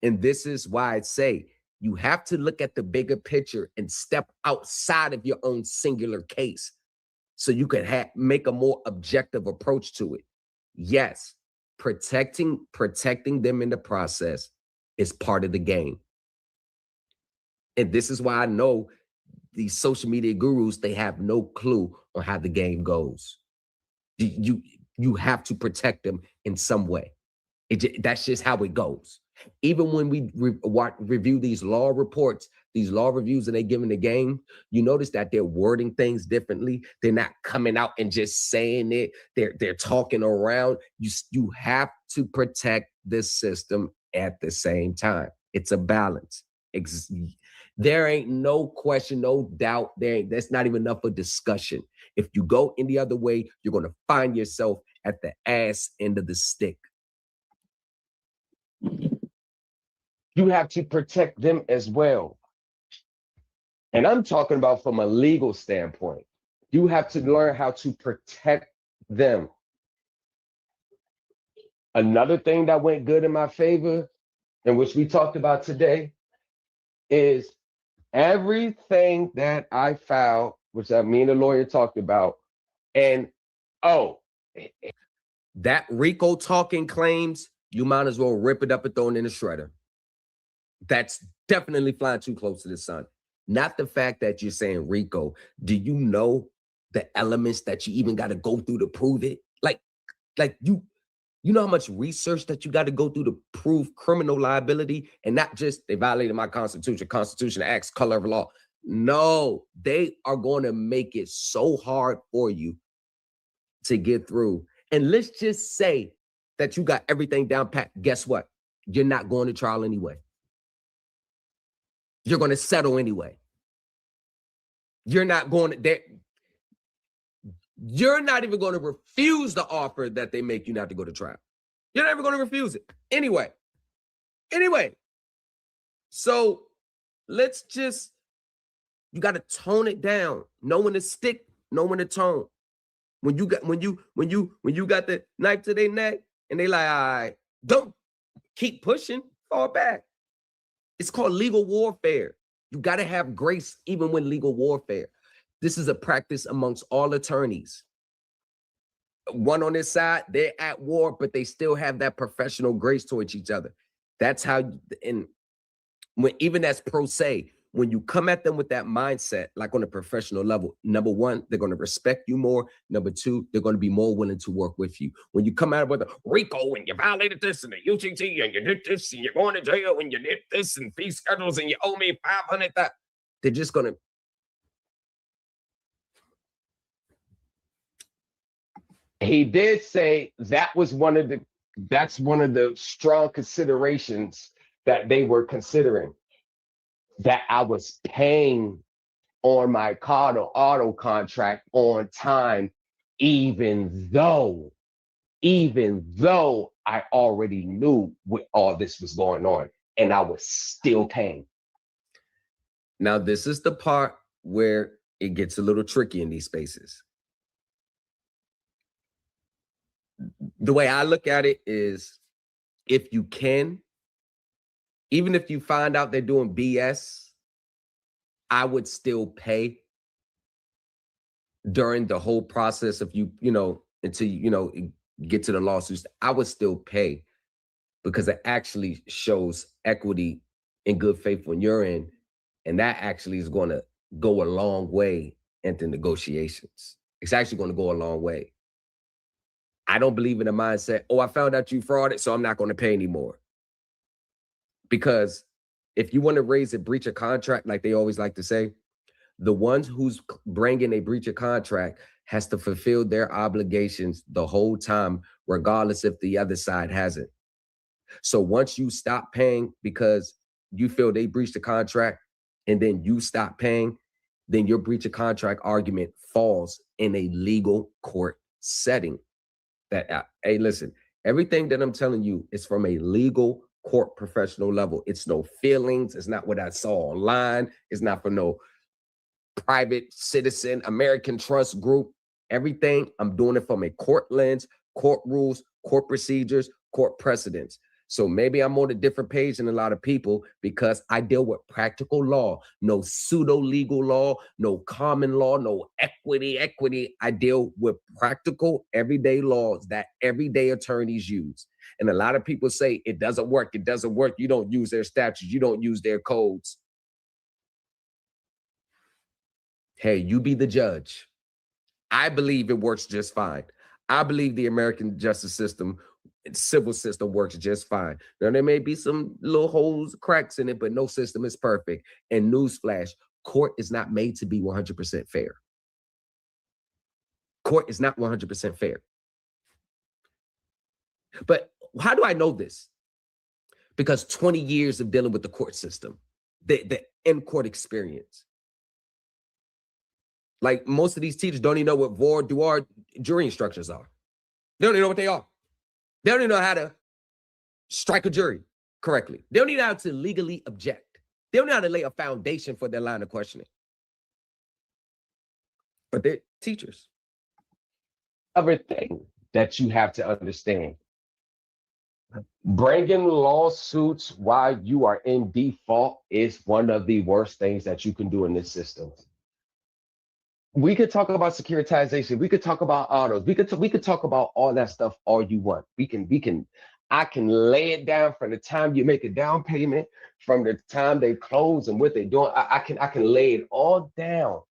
And this is why I say you have to look at the bigger picture and step outside of your own singular case so you can make a more objective approach to it. Yes, protecting them in the process is part of the game. And this is why I know these social media gurus, they have no clue on how the game goes. You have to protect them in some way. That's just how it goes. Even when we review these law reports, these law reviews, and they give in the game, you notice that they're wording things differently. They're not coming out and just saying it. They're talking around. You have to protect this system at the same time. It's a balance. There ain't no question, no doubt. That's not even enough of discussion. If you go any other way, you're going to find yourself at the ass end of the stick. you have to protect them as well. And I'm talking about from a legal standpoint. You have to learn how to protect them. Another thing that went good in my favor, and which we talked about today, is everything that I filed, which me and the lawyer talked about, and that RICO talking claims, you might as well rip it up and throw it in the shredder. That's definitely flying too close to the sun. Not the fact that you're saying RICO. Do you know the elements that you even got to go through to prove it? Like you know how much research that you got to go through to prove criminal liability, and not just they violated my Constitution acts, color of law. No, they are going to make it so hard for you to get through. And let's just say that you got everything down pat. Guess what? You're not going to trial anyway. You're going to settle anyway. You're not going to, you're not even going to refuse the offer that they make you not to go to trial. You're never going to refuse it. Anyway. So let's just, you got to tone it down. Know when to stick, know when to tone. When you got the knife to their neck and they like, all right, don't keep pushing, fall back. It's called legal warfare. You got to have grace even when legal warfare. This is a practice amongst all attorneys. One on this side, they're at war, but they still have that professional grace towards each other. That's how, and when even as pro se, when you come at them with that mindset, like on a professional level, number one, they're going to respect you more. Number two, they're going to be more willing to work with you. When you come out with a RICO and you violated this and the UTT and you did this and you're going to jail and you did this and fee schedules and you owe me $500,000, they're just going to. He did say that's one of the strong considerations that they were considering, that I was paying on my auto contract on time, even though I already knew what all this was going on, and I was still paying. Now, this is the part where it gets a little tricky in these spaces. The way I look at it is, if you can, even if you find out they're doing BS, I would still pay during the whole process of until you get to the lawsuits. I would still pay because it actually shows equity and good faith on your end. And that actually is going to go a long way into negotiations. It's actually going to go a long way. I don't believe in the mindset, I found out you frauded, so I'm not going to pay anymore. Because if you want to raise a breach of contract, like they always like to say, the ones who's bringing a breach of contract has to fulfill their obligations the whole time, regardless if the other side hasn't. So once you stop paying because you feel they breached the contract and then you stop paying, then your breach of contract argument falls in a legal court setting. Hey, listen, everything that I'm telling you is from a legal court professional level. It's no feelings. It's not what I saw online. It's not for no private citizen American trust group. Everything I'm doing it from a court lens, court rules, court procedures, court precedents. So maybe I'm on a different page than a lot of people because I deal with practical law, no pseudo legal law, no common law, no equity. I deal with practical everyday laws that everyday attorneys use. And a lot of people say it doesn't work. It doesn't work. You don't use their statutes. You don't use their codes. Hey, you be the judge. I believe it works just fine. I believe the American justice system, civil system works just fine. Now, there may be some little holes, cracks in it, but no system is perfect. And newsflash, court is not made to be 100% fair. Court is not 100% fair. But how do I know this? Because 20 years of dealing with the court system, the in-court experience. Like most of these teachers don't even know what voir dire jury instructions are. They don't even know what they are. They don't even know how to strike a jury. correctly. They don't even know how to legally object. They don't know how to lay a foundation for their line of questioning. But they're teachers. Other thing that you have to understand, bringing lawsuits while you are in default is one of the worst things that you can do in this system. We could talk about securitization. We could talk about autos. We could talk about all that stuff all you want. I can lay it down from the time you make a down payment, from the time they close and what they're doing. I can lay it all down.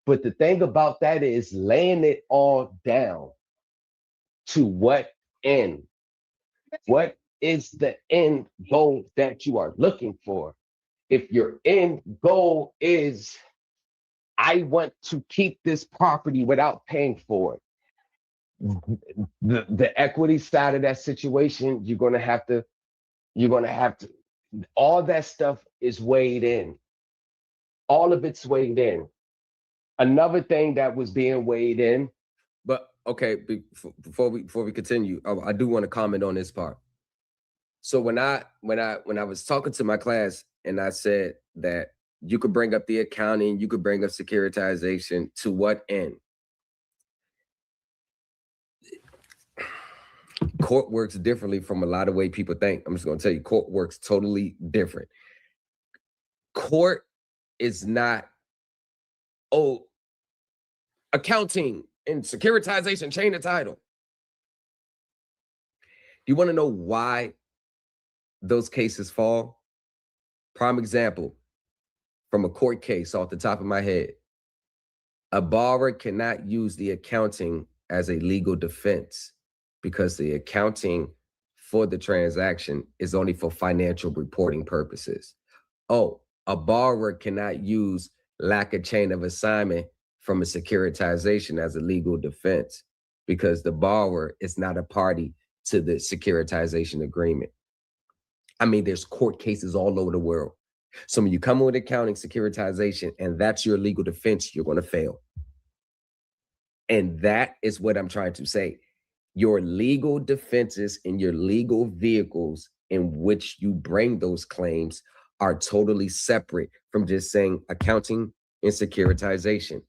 But the thing about that is laying it all down to what end? What is the end goal that you are looking for? If your end goal is, I want to keep this property without paying for it, the equity side of that situation, you're gonna have to, all that stuff is weighed in. All of it's weighed in. Another thing that was being weighed in. But okay, before we continue, I do want to comment on this part. So when I was talking to my class and I said that you could bring up the accounting, you could bring up securitization, to what end? Court works differently from a lot of way people think. I'm just going to tell you, court works totally different. Court is not, oh, accounting and securitization, chain of title. Do you want to know why those cases fall? Prime example from a court case off the top of my head. A borrower cannot use the accounting as a legal defense because the accounting for the transaction is only for financial reporting purposes. Oh, a borrower cannot use lack of chain of assignment from a securitization as a legal defense because the borrower is not a party to the securitization agreement. I mean, there's court cases all over the world. So when you come with accounting, securitization, and that's your legal defense, you're going to fail. And that is what I'm trying to say. Your legal defenses and your legal vehicles in which you bring those claims are totally separate from just saying accounting and securitization.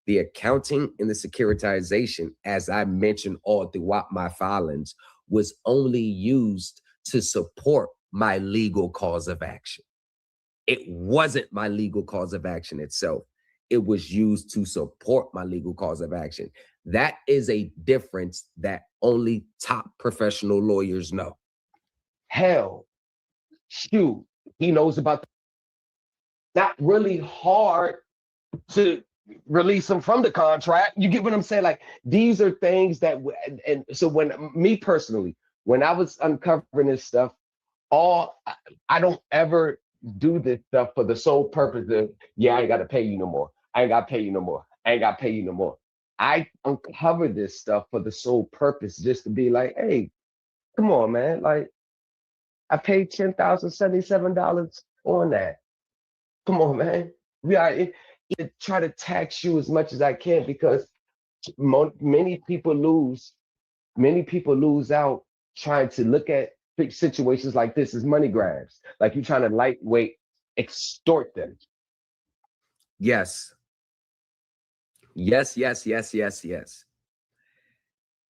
The accounting and the securitization, as I mentioned all throughout my filings, was only used to support my legal cause of action. It wasn't my legal cause of action itself. It was used to support my legal cause of action. That is a difference that only top professional lawyers know. Hell, shoot, he knows about not really hard to release him from the contract. You get what I'm saying? Like, these are things that, and so when me personally, when I was uncovering this stuff, I don't ever do this stuff for the sole purpose of, yeah, I ain't got to pay you no more. I ain't got to pay you no more. I ain't got to pay you no more. I uncover this stuff for the sole purpose just to be like, hey, come on, man. Like, I paid $10,077 on that. Come on, man. We are try to tax you as much as I can because many people lose out trying to look at situations like this as money grabs. Like you're trying to lightweight extort them. Yes. Yes.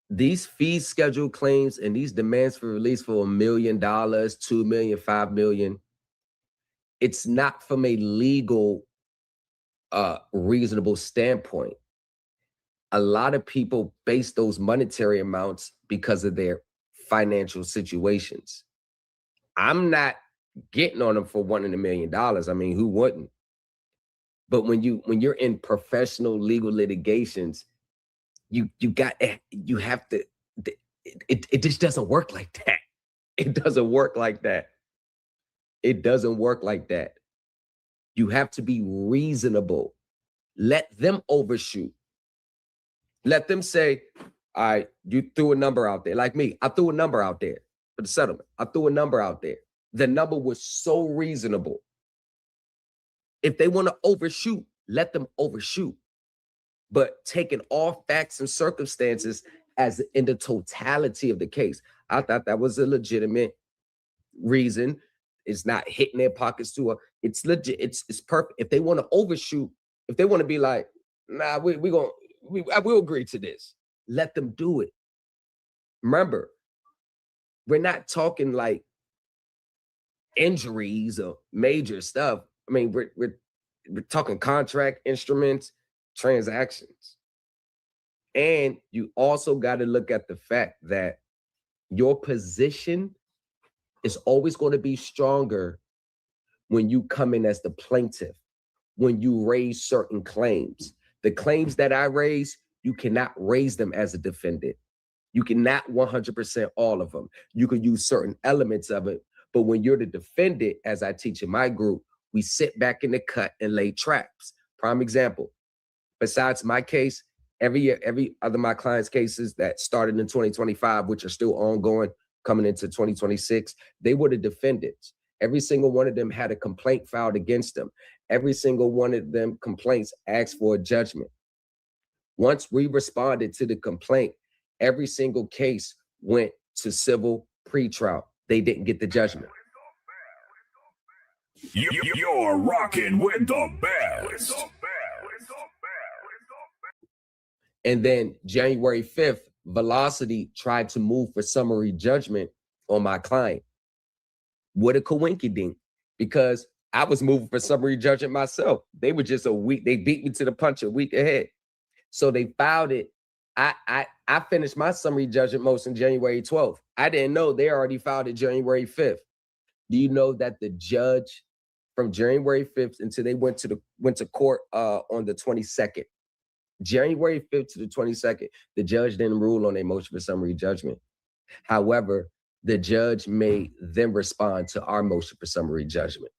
These fee schedule claims and these demands for release for $1 million, $2 million, $5 million, it's not from a legal reasonable standpoint. A lot of people base those monetary amounts because of their financial situations. I'm not getting on them for wanting $1 million. I mean, who wouldn't? But when you're in professional legal litigations, you have to. It just doesn't work like that. It doesn't work like that. It doesn't work like that. You have to be reasonable. Let them overshoot. Let them say, all right, you threw a number out there. Like me, I threw a number out there for the settlement. I threw a number out there. The number was so reasonable. If they want to overshoot, let them overshoot. But taking all facts and circumstances as in the totality of the case, I thought that was a legitimate reason. It's not hitting their pockets too. It's legit. It's perfect. If they want to overshoot, if they want to be like, nah, we'll agree to this. Let them do it. Remember, we're not talking like injuries or major stuff. I mean, we're talking contract instruments, transactions. And you also got to look at the fact that your position is always going to be stronger when you come in as the plaintiff, when you raise certain claims. The claims that I raise, you cannot raise them as a defendant. You cannot 100% all of them. You can use certain elements of it, but when you're the defendant, as I teach in my group, we sit back in the cut and lay traps. Prime example, besides my case, every other my clients' cases that started in 2025, which are still ongoing, coming into 2026, they were the defendants. Every single one of them had a complaint filed against them. Every single one of them complaints asked for a judgment. Once we responded to the complaint, every single case went to civil pretrial. They didn't get the judgment. You're rocking with the best. And then January 5th, Velocity tried to move for summary judgment on my client. What a coinkydink, because I was moving for summary judgment myself. They were just a week, they beat me to the punch a week ahead. So they filed it. I finished my summary judgment motion January 12th. I didn't know they already filed it January 5th. Do you know that the judge from January 5th until they went to court on the 22nd, January 5th to the 22nd, the judge didn't rule on a motion for summary judgment. However, the judge made them respond to our motion for summary judgment.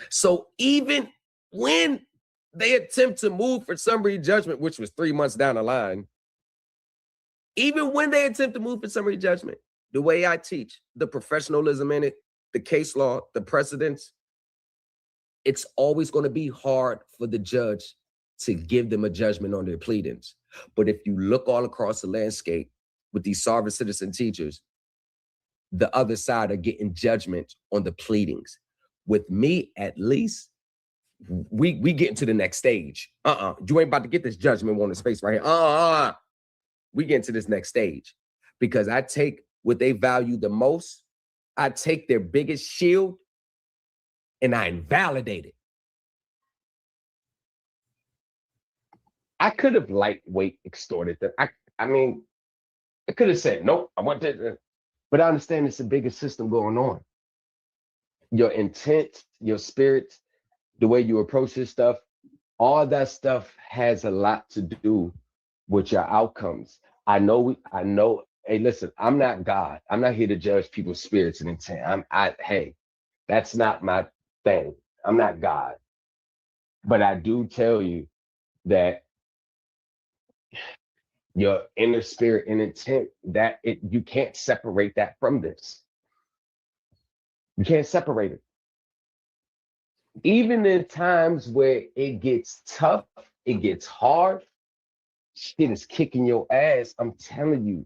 So even when they attempt to move for summary judgment, which was 3 months down the line, even when they attempt to move for summary judgment, the way I teach, the professionalism in it, the case law, the precedents, it's always going to be hard for the judge to give them a judgment on their pleadings. But if you look all across the landscape with these sovereign citizen teachers, the other side are getting judgment on the pleadings. With me, at least, we getting to the next stage. You ain't about to get this judgment on the space right here. We get into this next stage because I take what they value the most. I take their biggest shield and I invalidate it. I could have lightweight extorted them. I mean, I could have said, nope, I want that. But I understand it's a bigger system going on. Your intent, your spirit, the way you approach this stuff, all that stuff has a lot to do with your outcomes. I know, hey, listen, I'm not God. I'm not here to judge people's spirits and intent. Hey, that's not my thing. I'm not God. But I do tell you that your inner spirit and intent, you can't separate that from this. You can't separate it. Even in times where it gets tough, it gets hard, shit is kicking your ass, I'm telling you,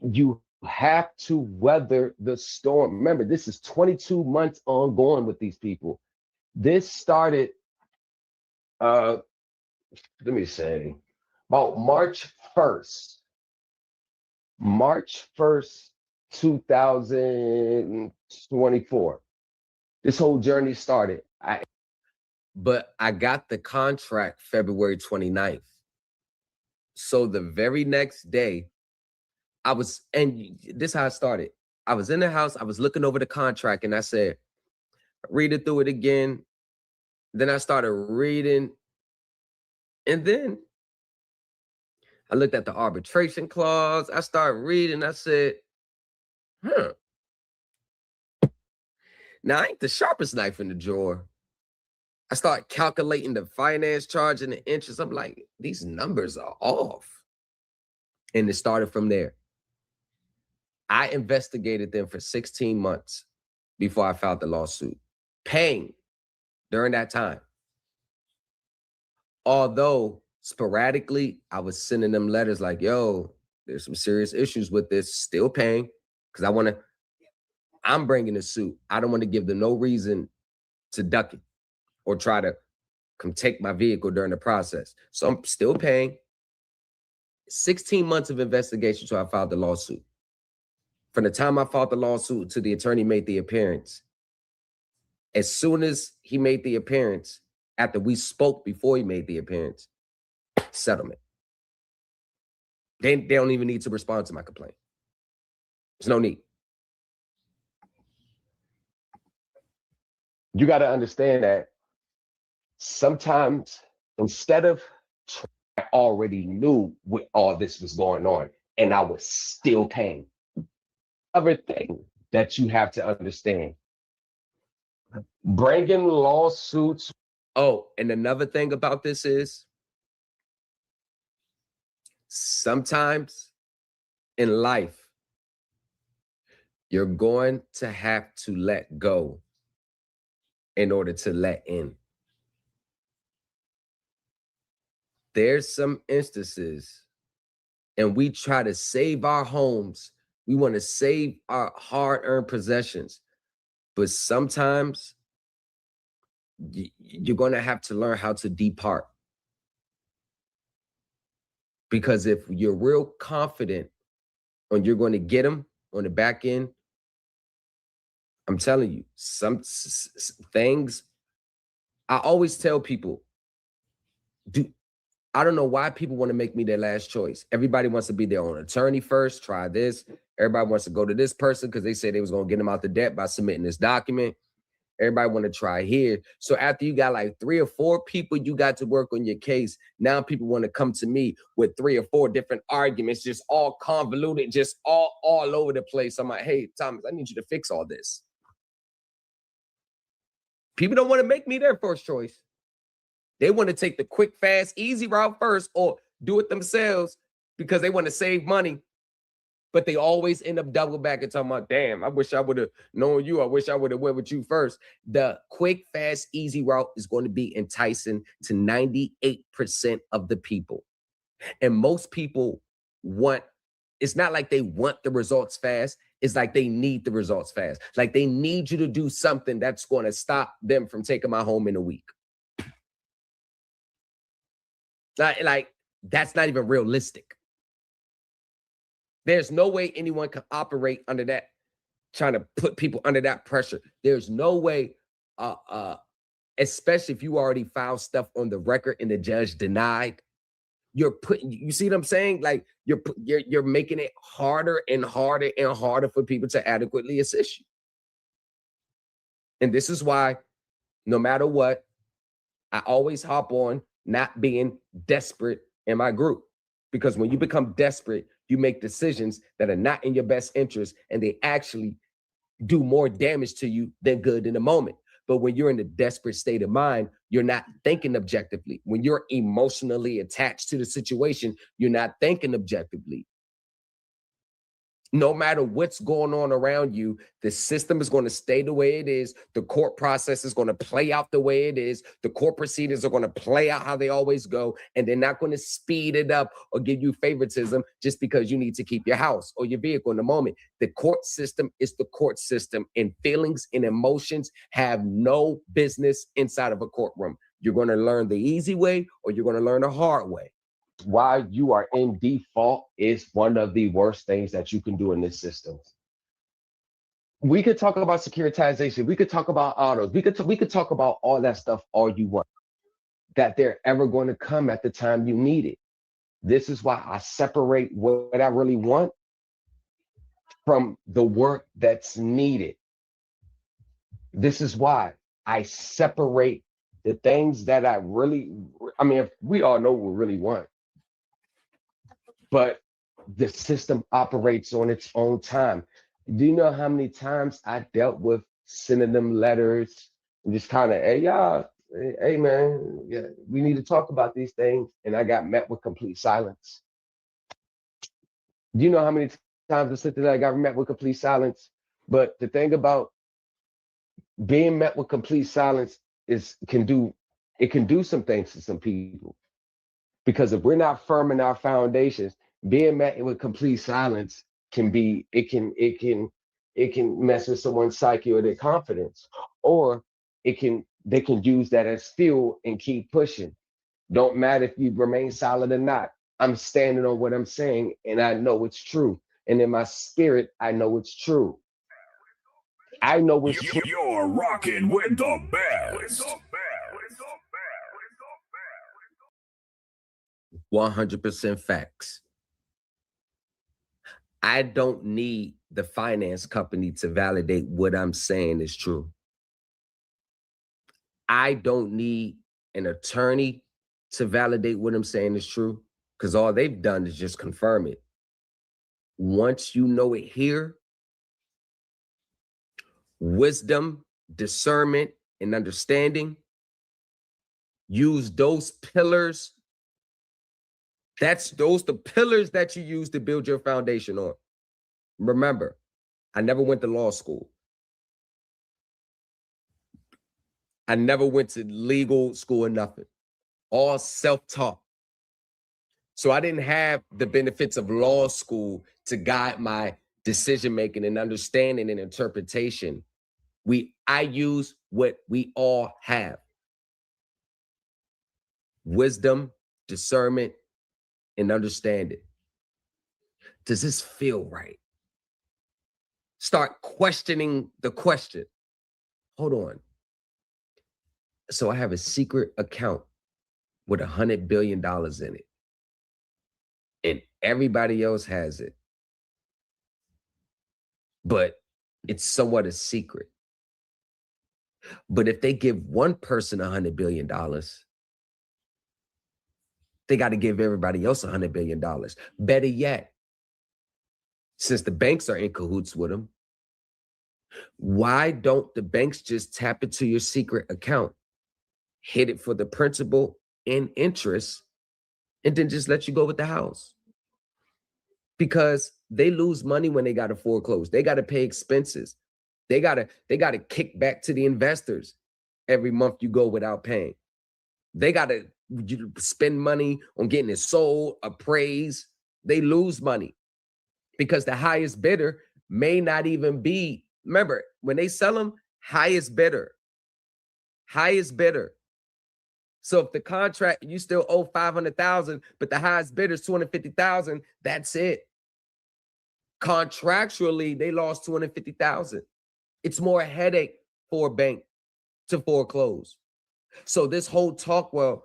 you have to weather the storm. Remember, this is 22 months ongoing with these people. This started, let me say, about March 1st, 2024. This whole journey started. But I got the contract February 29th. So the very next day, and this is how it started. I was in the house, I was looking over the contract, and I said, read it through it again. Then I started reading, and then I looked at the arbitration clause. I started reading, I said, Now, I ain't the sharpest knife in the drawer. I start calculating the finance charge and the interest. I'm like, these numbers are off. And it started from there. I investigated them for 16 months before I filed the lawsuit, paying during that time. Although sporadically, I was sending them letters like, yo, there's some serious issues with this. Still paying because I'm bringing a suit. I don't want to give them no reason to duck it or try to come take my vehicle during the process. So I'm still paying. 16 months of investigation until I filed the lawsuit. From the time I filed the lawsuit to the attorney made the appearance, as soon as he made the appearance, after we spoke before he made the appearance, settlement. They don't even need to respond to my complaint. There's no need. You got to understand that sometimes instead of I already knew what all this was going on and I was still paying. Other thing that you have to understand, bringing lawsuits. Oh, and another thing about this is sometimes in life, you're going to have to let go in order to let in. There's some instances, and we try to save our homes. We want to save our hard-earned possessions. But sometimes you're going to have to learn how to depart. Because if you're real confident on you're going to get them on the back end, I'm telling you, some things, I always tell people, I don't know why people want to make me their last choice. Everybody wants to be their own attorney first, try this. Everybody wants to go to this person because they said they was going to get them out the debt by submitting this document. Everybody want to try here. So after you got like 3 or 4 people you got to work on your case, now people want to come to me with 3 or 4 different arguments, just all convoluted, just all over the place. I'm like, hey, Thomas, I need you to fix all this. People don't want to make me their first choice. They want to take the quick, fast, easy route first or do it themselves because they want to save money. But they always end up double back and talking about, damn, I wish I would have known you. I wish I would have went with you first. The quick, fast, easy route is going to be enticing to 98% of the people. And most people it's not like they want the results fast. It's like they need the results fast. Like they need you to do something that's going to stop them from taking my home in a week. Like that's not even realistic. There's no way anyone can operate under that, trying to put people under that pressure. There's no way, especially if you already filed stuff on the record and the judge denied. You see what I'm saying? Like you're making it harder and harder and harder for people to adequately assist you. And this is why, no matter what, I always hop on not being desperate in my group. Because when you become desperate, you make decisions that are not in your best interest, and they actually do more damage to you than good in the moment. But when you're in a desperate state of mind, you're not thinking objectively. When you're emotionally attached to the situation, you're not thinking objectively. No matter what's going on around you, the system is going to stay the way it is. The court process is going to play out the way it is. The court proceedings are going to play out how they always go. And they're not going to speed it up or give you favoritism just because you need to keep your house or your vehicle in the moment. The court system is the court system, and feelings and emotions have no business inside of a courtroom. You're going to learn the easy way or you're going to learn the hard way. Why you are in default is one of the worst things that you can do in this system. We could talk about securitization. We could talk about autos. We could talk about all that stuff all you want. That they're ever going to come at the time you need it. This is why I separate what I really want from the work that's needed. This is why I separate the things that if we all know what we really want. But the system operates on its own time. Do you know how many times I dealt with sending them letters and just kind of, hey, y'all, hey, man, yeah, we need to talk about these things. And I got met with complete silence. Do you know how many times I said that I got met with complete silence? But the thing about being met with complete silence can do some things to some people. Because if we're not firm in our foundations, Being met with complete silence can be, it can mess with someone's psyche or their confidence, or they can use that as fuel and keep pushing. Don't matter if you remain silent or not. I'm standing on what I'm saying, and I know it's true. And in my spirit, I know it's true. I know it's true. You're rocking with the best. 100% facts. I don't need the finance company to validate what I'm saying is true. I don't need an attorney to validate what I'm saying is true, because all they've done is just confirm it. Once you know it here, wisdom, discernment, and understanding, use those pillars. Those the pillars that you use to build your foundation on. Remember, I never went to law school. I never went to legal school or nothing. All self-taught. So I didn't have the benefits of law school to guide my decision-making and understanding and interpretation. I use what we all have. Wisdom, discernment, and understanding. Does this feel right? Start questioning the question. Hold on. So I have a secret account with $100 billion in it, and everybody else has it, but it's somewhat a secret. But if they give one person $100 billion, they got to give everybody else $100 billion. Better yet, since the banks are in cahoots with them, why don't the banks just tap into your secret account, hit it for the principal and interest, and then just let you go with the house? Because they lose money when they got to foreclose. They got to pay expenses. They got to kick back to the investors every month you go without paying. They got to spend money on getting it sold, appraised. They lose money because the highest bidder may not even be. Remember, when they sell them, highest bidder. So if the contract, you still owe $500,000, but the highest bidder is $250,000, that's it. Contractually, they lost $250,000. It's more a headache for a bank to foreclose. So this whole talk, well,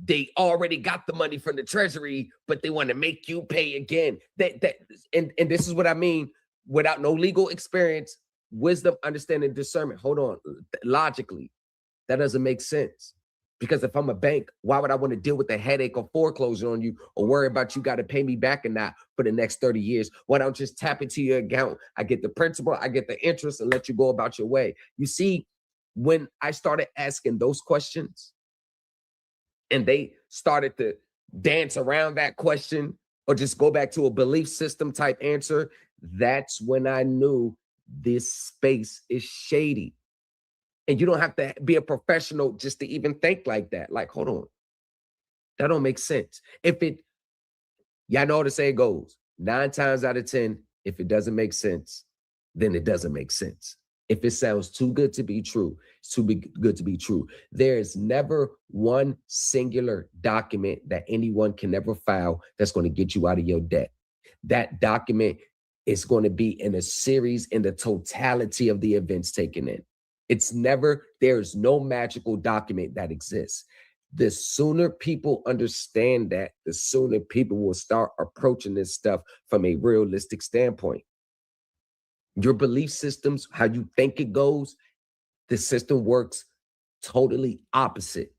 they already got the money from the treasury, but they want to make you pay again. And this is what I mean, without no legal experience, wisdom, understanding, discernment. Hold on, logically, that doesn't make sense. Because if I'm a bank, why would I want to deal with the headache of foreclosure on you or worry about you got to pay me back or not for the next 30 years? Why don't just tap into your account? I get the principal, I get the interest, and let you go about your way. You see, when I started asking those questions and they started to dance around that question or just go back to a belief system type answer, that's when I knew this space is shady. And you don't have to be a professional just to even think like that. Like, hold on. That don't make sense. Y'all know how the saying goes, 9 times out of 10, if it doesn't make sense, then it doesn't make sense. If it sounds too good to be true, it's too good to be true. There is never one singular document that anyone can ever file that's going to get you out of your debt. That document is going to be in a series in the totality of the events taken in. There's no magical document that exists. The sooner people understand that, the sooner people will start approaching this stuff from a realistic standpoint. Your belief systems, how you think it goes, the system works totally opposite.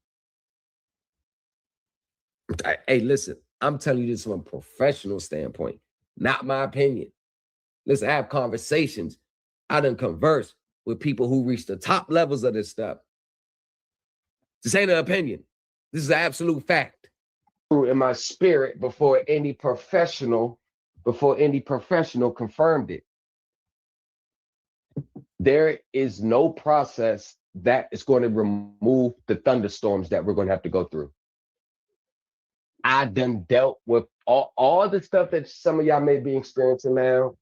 Hey, listen, I'm telling you this from a professional standpoint, not my opinion. Listen, I have conversations. I done converse with people who reach the top levels of this stuff. This ain't an opinion. This is an absolute fact. In my spirit before any professional confirmed it. There is no process that is going to remove the thunderstorms that we're going to have to go through. I done dealt with all the stuff that some of y'all may be experiencing now.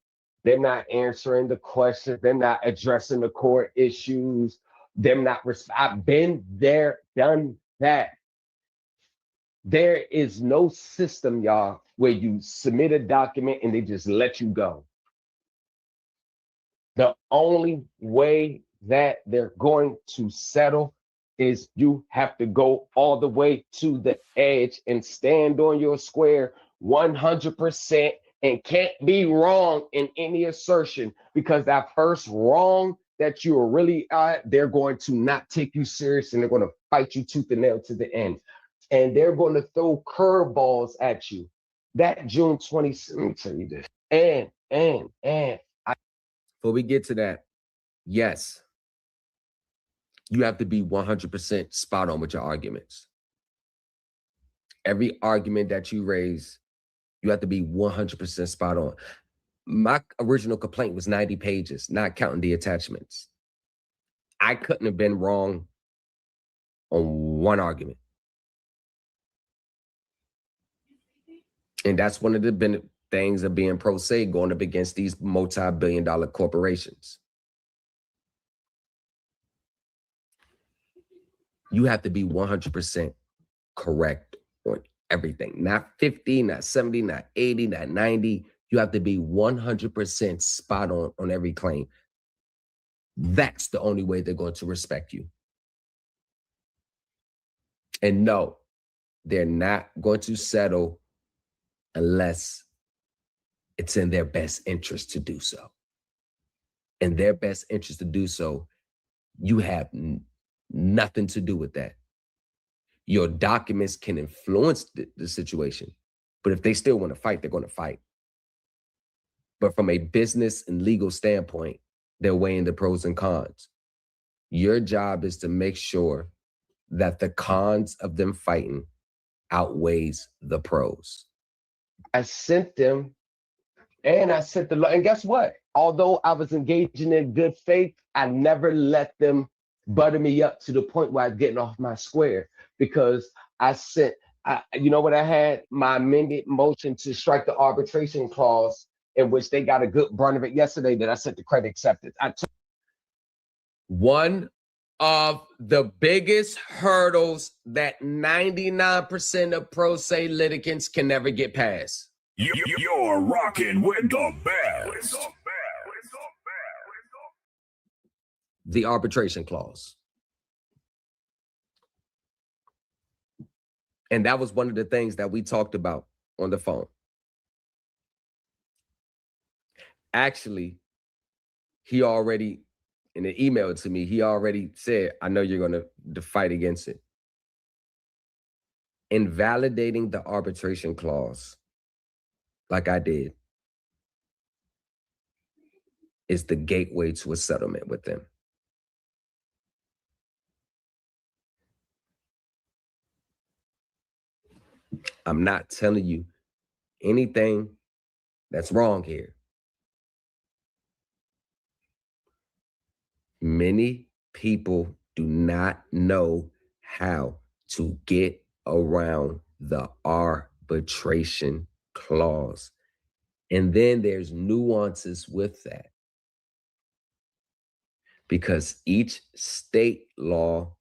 They're not answering the questions. They're not addressing the core issues. They're not. I've been there, done that. There is no system, y'all, where you submit a document and they just let you go. The only way that they're going to settle is you have to go all the way to the edge and stand on your square 100% and can't be wrong in any assertion, because that first wrong that you are really at, they're going to not take you serious and they're going to fight you tooth and nail to the end. And they're going to throw curveballs at you. That June 20th, let me tell you this. And before we get to that, yes, you have to be 100% spot on with your arguments. Every argument that you raise, you have to be 100% spot on. My original complaint was 90 pages, not counting the attachments. I couldn't have been wrong on one argument. And that's one of the things of being pro se, going up against these multi-billion-dollar corporations. You have to be 100% correct on everything. Not 50, not 70, not 80, not 90. You have to be 100% spot on every claim. That's the only way they're going to respect you. And no, they're not going to settle unless it's in their best interest to do so. In their best interest to do so, you have nothing to do with that. Your documents can influence the situation, but if they still want to fight, they're going to fight. But from a business and legal standpoint, they're weighing the pros and cons. Your job is to make sure that the cons of them fighting outweighs the pros. I sent them, and I sent and guess what? Although I was engaging in good faith, I never let them butter me up to the point where I was getting off my square, because I sent, you know what I had? My amended motion to strike the arbitration clause, in which they got a good brunt of it yesterday, that I sent the credit acceptance. One of the biggest hurdles that 99% of pro se litigants can never get past. You're rocking with the best. The arbitration clause. And that was one of the things that we talked about on the phone. Actually, he already, in an email to me, he already said, I know you're going to fight against it. Invalidating the arbitration clause, like I did, is the gateway to a settlement with them. I'm not telling you anything that's wrong here. Many people do not know how to get around the arbitration clause. And then there's nuances with that, because each state law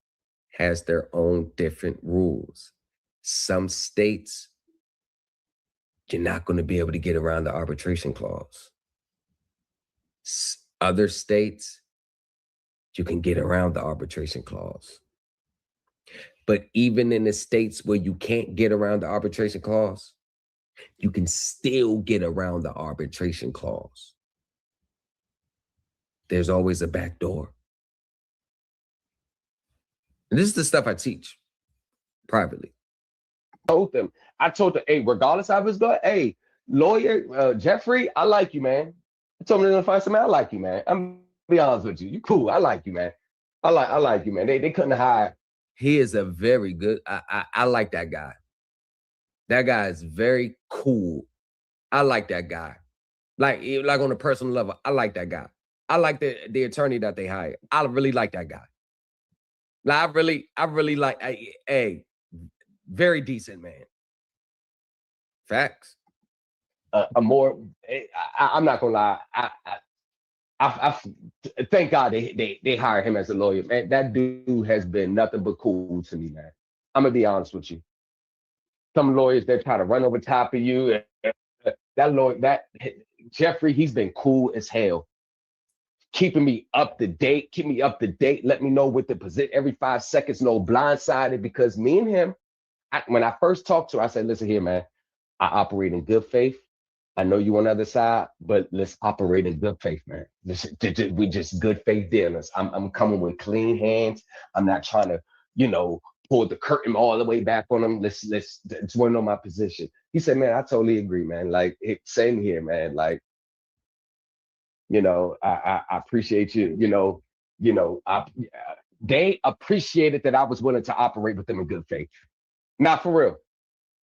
has their own different rules. Some states, you're not going to be able to get around the arbitration clause. Other states, you can get around the arbitration clause. But even in the states where you can't get around the arbitration clause, you can still get around the arbitration clause. There's always a back door. And this is the stuff I teach privately. I told them, hey, regardless of his gut, hey, lawyer, Jeffrey, I like you, man. I told him to find somebody, I like you, man. I'm gonna be honest with you. You cool. I like you, man. I like you, man. They couldn't hide. He is a very good, I like that guy. That guy is very cool. I like that guy. Like on a personal level, I like that guy. I like the attorney that they hired. I really like that guy. Like, I really like, hey, very decent man. Facts. A more, I'm not gonna lie. I thank God they hired him as a lawyer, man. That dude has been nothing but cool to me, man. I'm gonna be honest with you. Some lawyers they try to run over top of you. That lawyer, that Jeffrey, he's been cool as hell, keeping me up to date, keep me up to date. Let me know what the position every 5 seconds, no blindsided. Because me and him, when I first talked to him, I said, "Listen here, man. I operate in good faith. I know you on the other side, but let's operate in good faith, man. We just good faith dealers. I'm coming with clean hands. I'm not trying to, pull the curtain all the way back on them. Let's just want to know my position." He said, "Man, I totally agree, man. Like, same here, man. Like, I appreciate you. They appreciated that I was willing to operate with them in good faith. Not for real.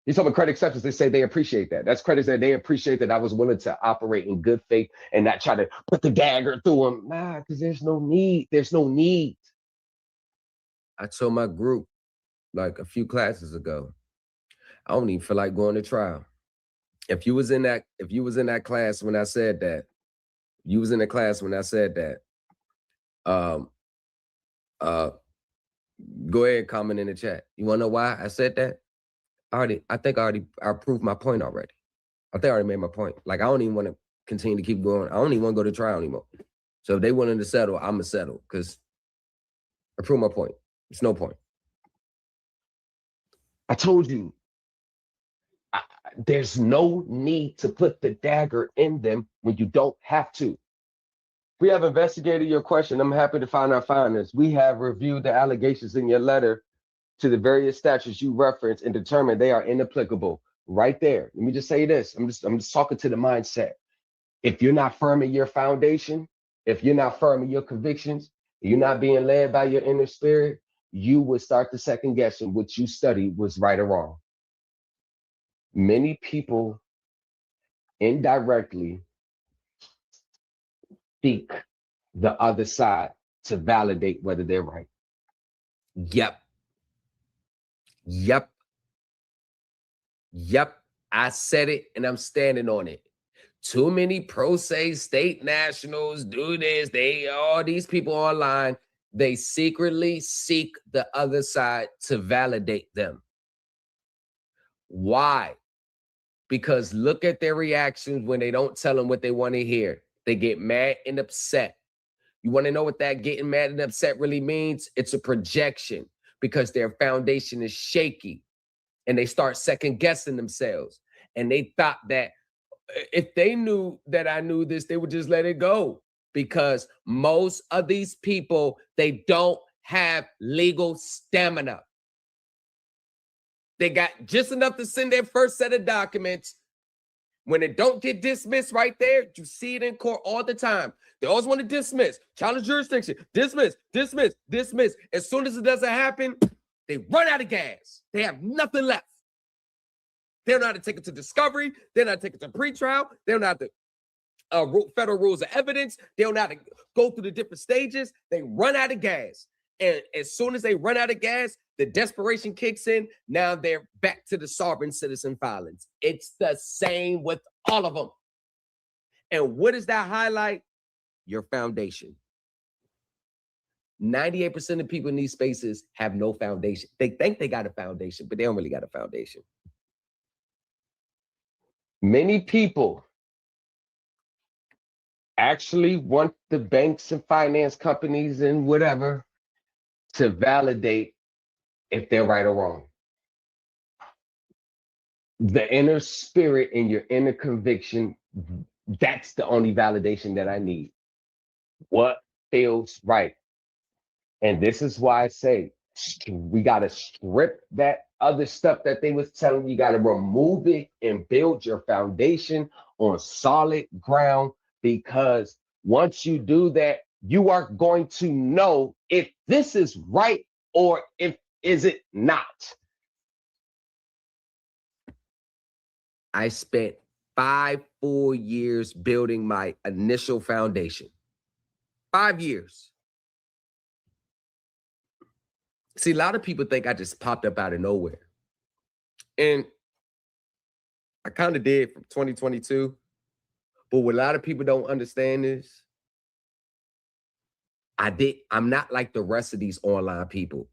You talk about credit acceptance, they say they appreciate that. That's credit that they appreciate that I was willing to operate in good faith and not try to put the dagger through them. Nah, because there's no need. There's no need." I told my group like a few classes ago, I don't even feel like going to trial. If you was in that class when I said that, go ahead and comment in the chat. You wanna know why I said that? I think I proved my point already. I think I already made my point. Like, I don't even want to continue to keep going. I don't even want to go to trial anymore. So if they willing to settle, I'm gonna settle because I proved my point. It's no point. I told you, there's no need to put the dagger in them when you don't have to. We have investigated your question. I'm happy to find our findings. We have reviewed the allegations in your letter to the various statutes you reference and determined they are inapplicable. Right there. Let me just say this. I'm just talking to the mindset. If you're not firm in your foundation, if you're not firm in your convictions, you're not being led by your inner spirit, you would start to second guessing what you studied was right or wrong. Many people indirectly seek the other side to validate whether they're right. Yep. I said it and I'm standing on it. Too many pro se state nationals do this. All these people online, they secretly seek the other side to validate them. Why? Because look at their reactions when they don't tell them what they want to hear. They get mad and upset. You want to know what that getting mad and upset really means? It's a projection because their foundation is shaky and they start second guessing themselves. And they thought that if they knew that I knew this, they would just let it go, because most of these people, they don't have legal stamina. They got just enough to send their first set of documents. When it don't get dismissed right there, you see it in court all the time. They always want to dismiss, challenge jurisdiction, dismiss. As soon as it doesn't happen, they run out of gas. They have nothing left. They don't know how to take it to discovery. They don't know how to take it to pretrial. They don't know how to federal rules of evidence. They don't know how to go through the different stages. They run out of gas. And as soon as they run out of gas, the desperation kicks in. Now they're back to the sovereign citizen filings. It's the same with all of them. And what does that highlight? Your foundation. 98% of people in these spaces have no foundation. They think they got a foundation, but they don't really got a foundation. Many people actually want the banks and finance companies and whatever to validate if they're right or wrong. The inner spirit and your inner conviction, that's the only validation that I need. What feels right? And this is why I say we got to strip that other stuff that they was telling you. You got to remove it and build your foundation on solid ground, because once you do that, you are going to know if this is right or if is it not. I spent 5 full years building my initial foundation. 5 years. See, a lot of people think I just popped up out of nowhere. And I kind of did from 2022. But what a lot of people don't understand is I'm not like the rest of these online people.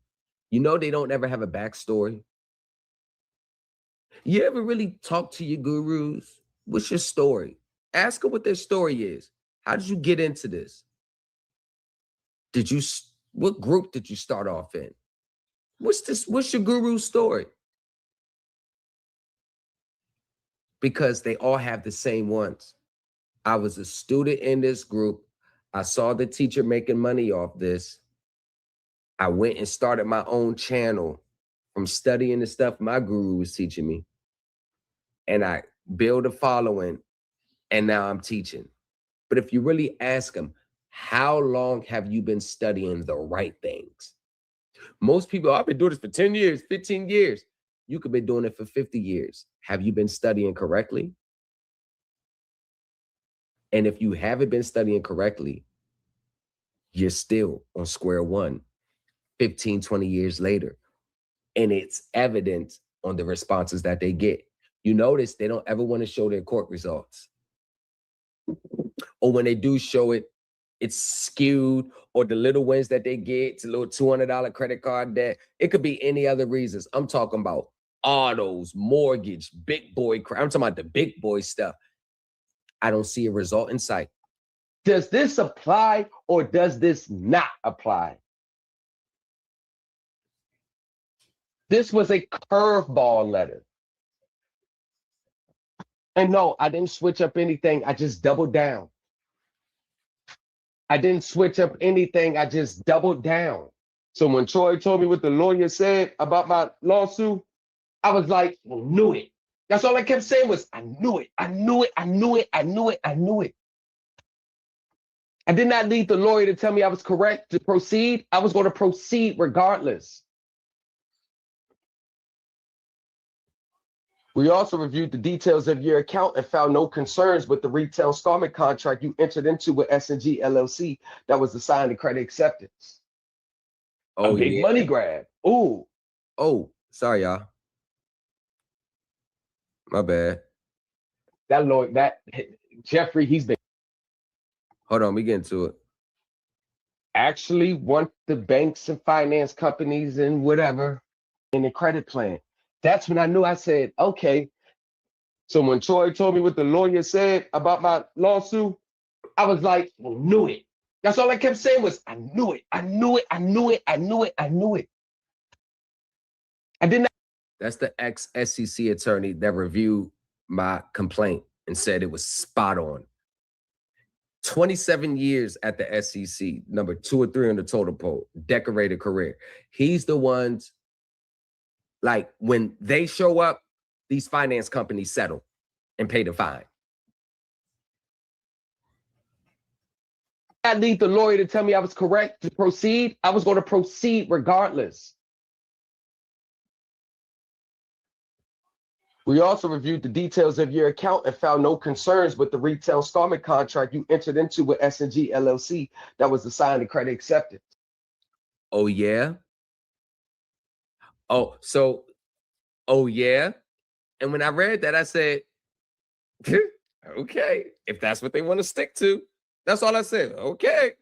You know, they don't ever have a backstory. You ever really talk to your gurus? What's your story? Ask them what their story is. How did you get into this? What group did you start off in? What's your guru's story? Because they all have the same ones. I was a student in this group. I saw the teacher making money off this. I went and started my own channel from studying the stuff my guru was teaching me. And I built a following, and now I'm teaching. But if you really ask them, how long have you been studying the right things? Most people, I've been doing this for 10 years, 15 years. You could be doing it for 50 years. Have you been studying correctly? And if you haven't been studying correctly, you're still on square one 15, 20 years later. And it's evident on the responses that they get. You notice they don't ever want to show their court results. Or when they do show it, it's skewed, or the little wins that they get, it's a little $200 credit card debt. It could be any other reasons. I'm talking about autos, mortgage, big boy crap. I'm talking about the big boy stuff. I don't see a result in sight. Does this apply or does this not apply? This was a curveball letter. And no, I didn't switch up anything. I just doubled down. I didn't switch up anything. I just doubled down. So when Troy told me what the lawyer said about my lawsuit, I was like, I knew it. That's all I kept saying was, I knew it. I knew it. I knew it. I knew it. I knew it. I did not need the lawyer to tell me I was correct to proceed. I was going to proceed regardless. We also reviewed the details of your account and found no concerns with the retail installment contract you entered into with S&G LLC that was assigned to credit acceptance. Oh, a big money grab. Ooh. Oh, sorry, y'all. My bad. That lawyer, Jeffrey, he's been. Hold on, we get into it. Actually want the banks and finance companies and whatever in the credit plan. That's when I knew. I said, okay. So when Troy told me what the lawyer said about my lawsuit, I was like, I knew it. That's all I kept saying was, I knew it. I knew it. I knew it. I knew it. I knew it. I did not. That's the ex-SEC attorney that reviewed my complaint and said it was spot on. 27 years at the SEC, number 2 or 3 on the total poll, decorated career. He's the ones, like, when they show up, these finance companies settle and pay the fine. I need the lawyer to tell me I was correct to proceed. I was going to proceed regardless. We also reviewed the details of your account and found no concerns with the retail installment contract you entered into with S&G LLC that was assigned to credit acceptance. Oh, yeah? Oh, yeah? And when I read that, I said, okay, if that's what they want to stick to, that's all I said. Okay.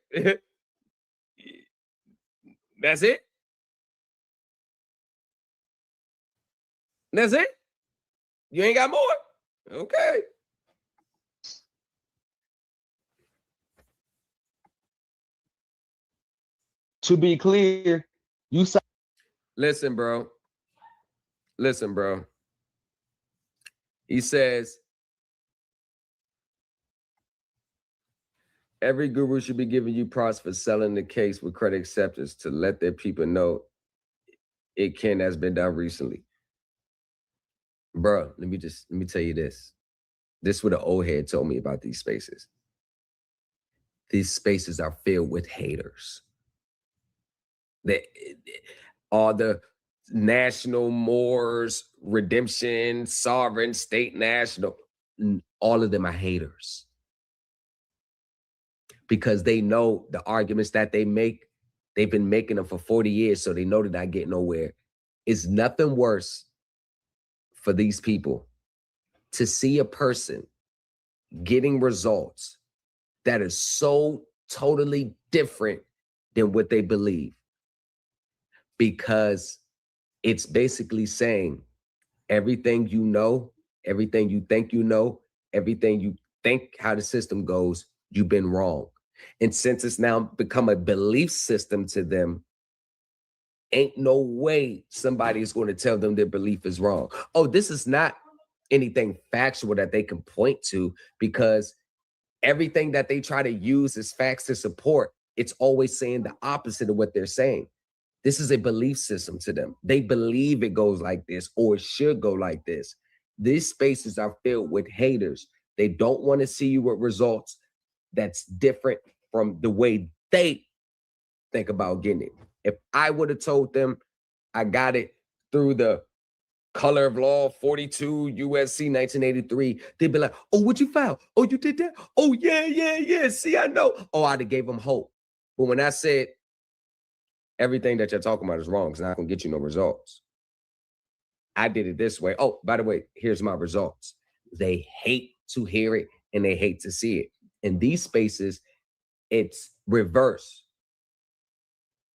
That's it? That's it? You ain't got more? Okay. To be clear, you saw. Listen, bro. Listen, bro. He says, every guru should be giving you props for selling the case with credit acceptance to let their people know it has been done recently. Bro, let me tell you this. This is what an old head told me about these spaces. These spaces are filled with haters. All the national, Moors, redemption, sovereign, state, national, all of them are haters. Because they know the arguments that they make, they've been making them for 40 years, so they know they're not getting nowhere. It's nothing worse for these people to see a person getting results that is so totally different than what they believe, because it's basically saying everything you know, everything you think you know, everything you think how the system goes, you've been wrong. And since it's now become a belief system to them, ain't no way somebody is going to tell them their belief is wrong. Oh, this is not anything factual that they can point to, because everything that they try to use as facts to support, it's always saying the opposite of what they're saying. This is a belief system to them. They believe it goes like this or it should go like this. These spaces are filled with haters. They don't want to see you with results that's different from the way they think about getting it. If I would have told them I got it through the color of law 42 USC 1983, they'd be like, oh, what you found? Oh, you did that? Oh, yeah. See, I know. Oh, I'd have gave them hope. But when I said everything that you're talking about is wrong, it's not going to get you no results, I did it this way. Oh, by the way, here's my results. They hate to hear it and they hate to see it. In these spaces, it's reverse.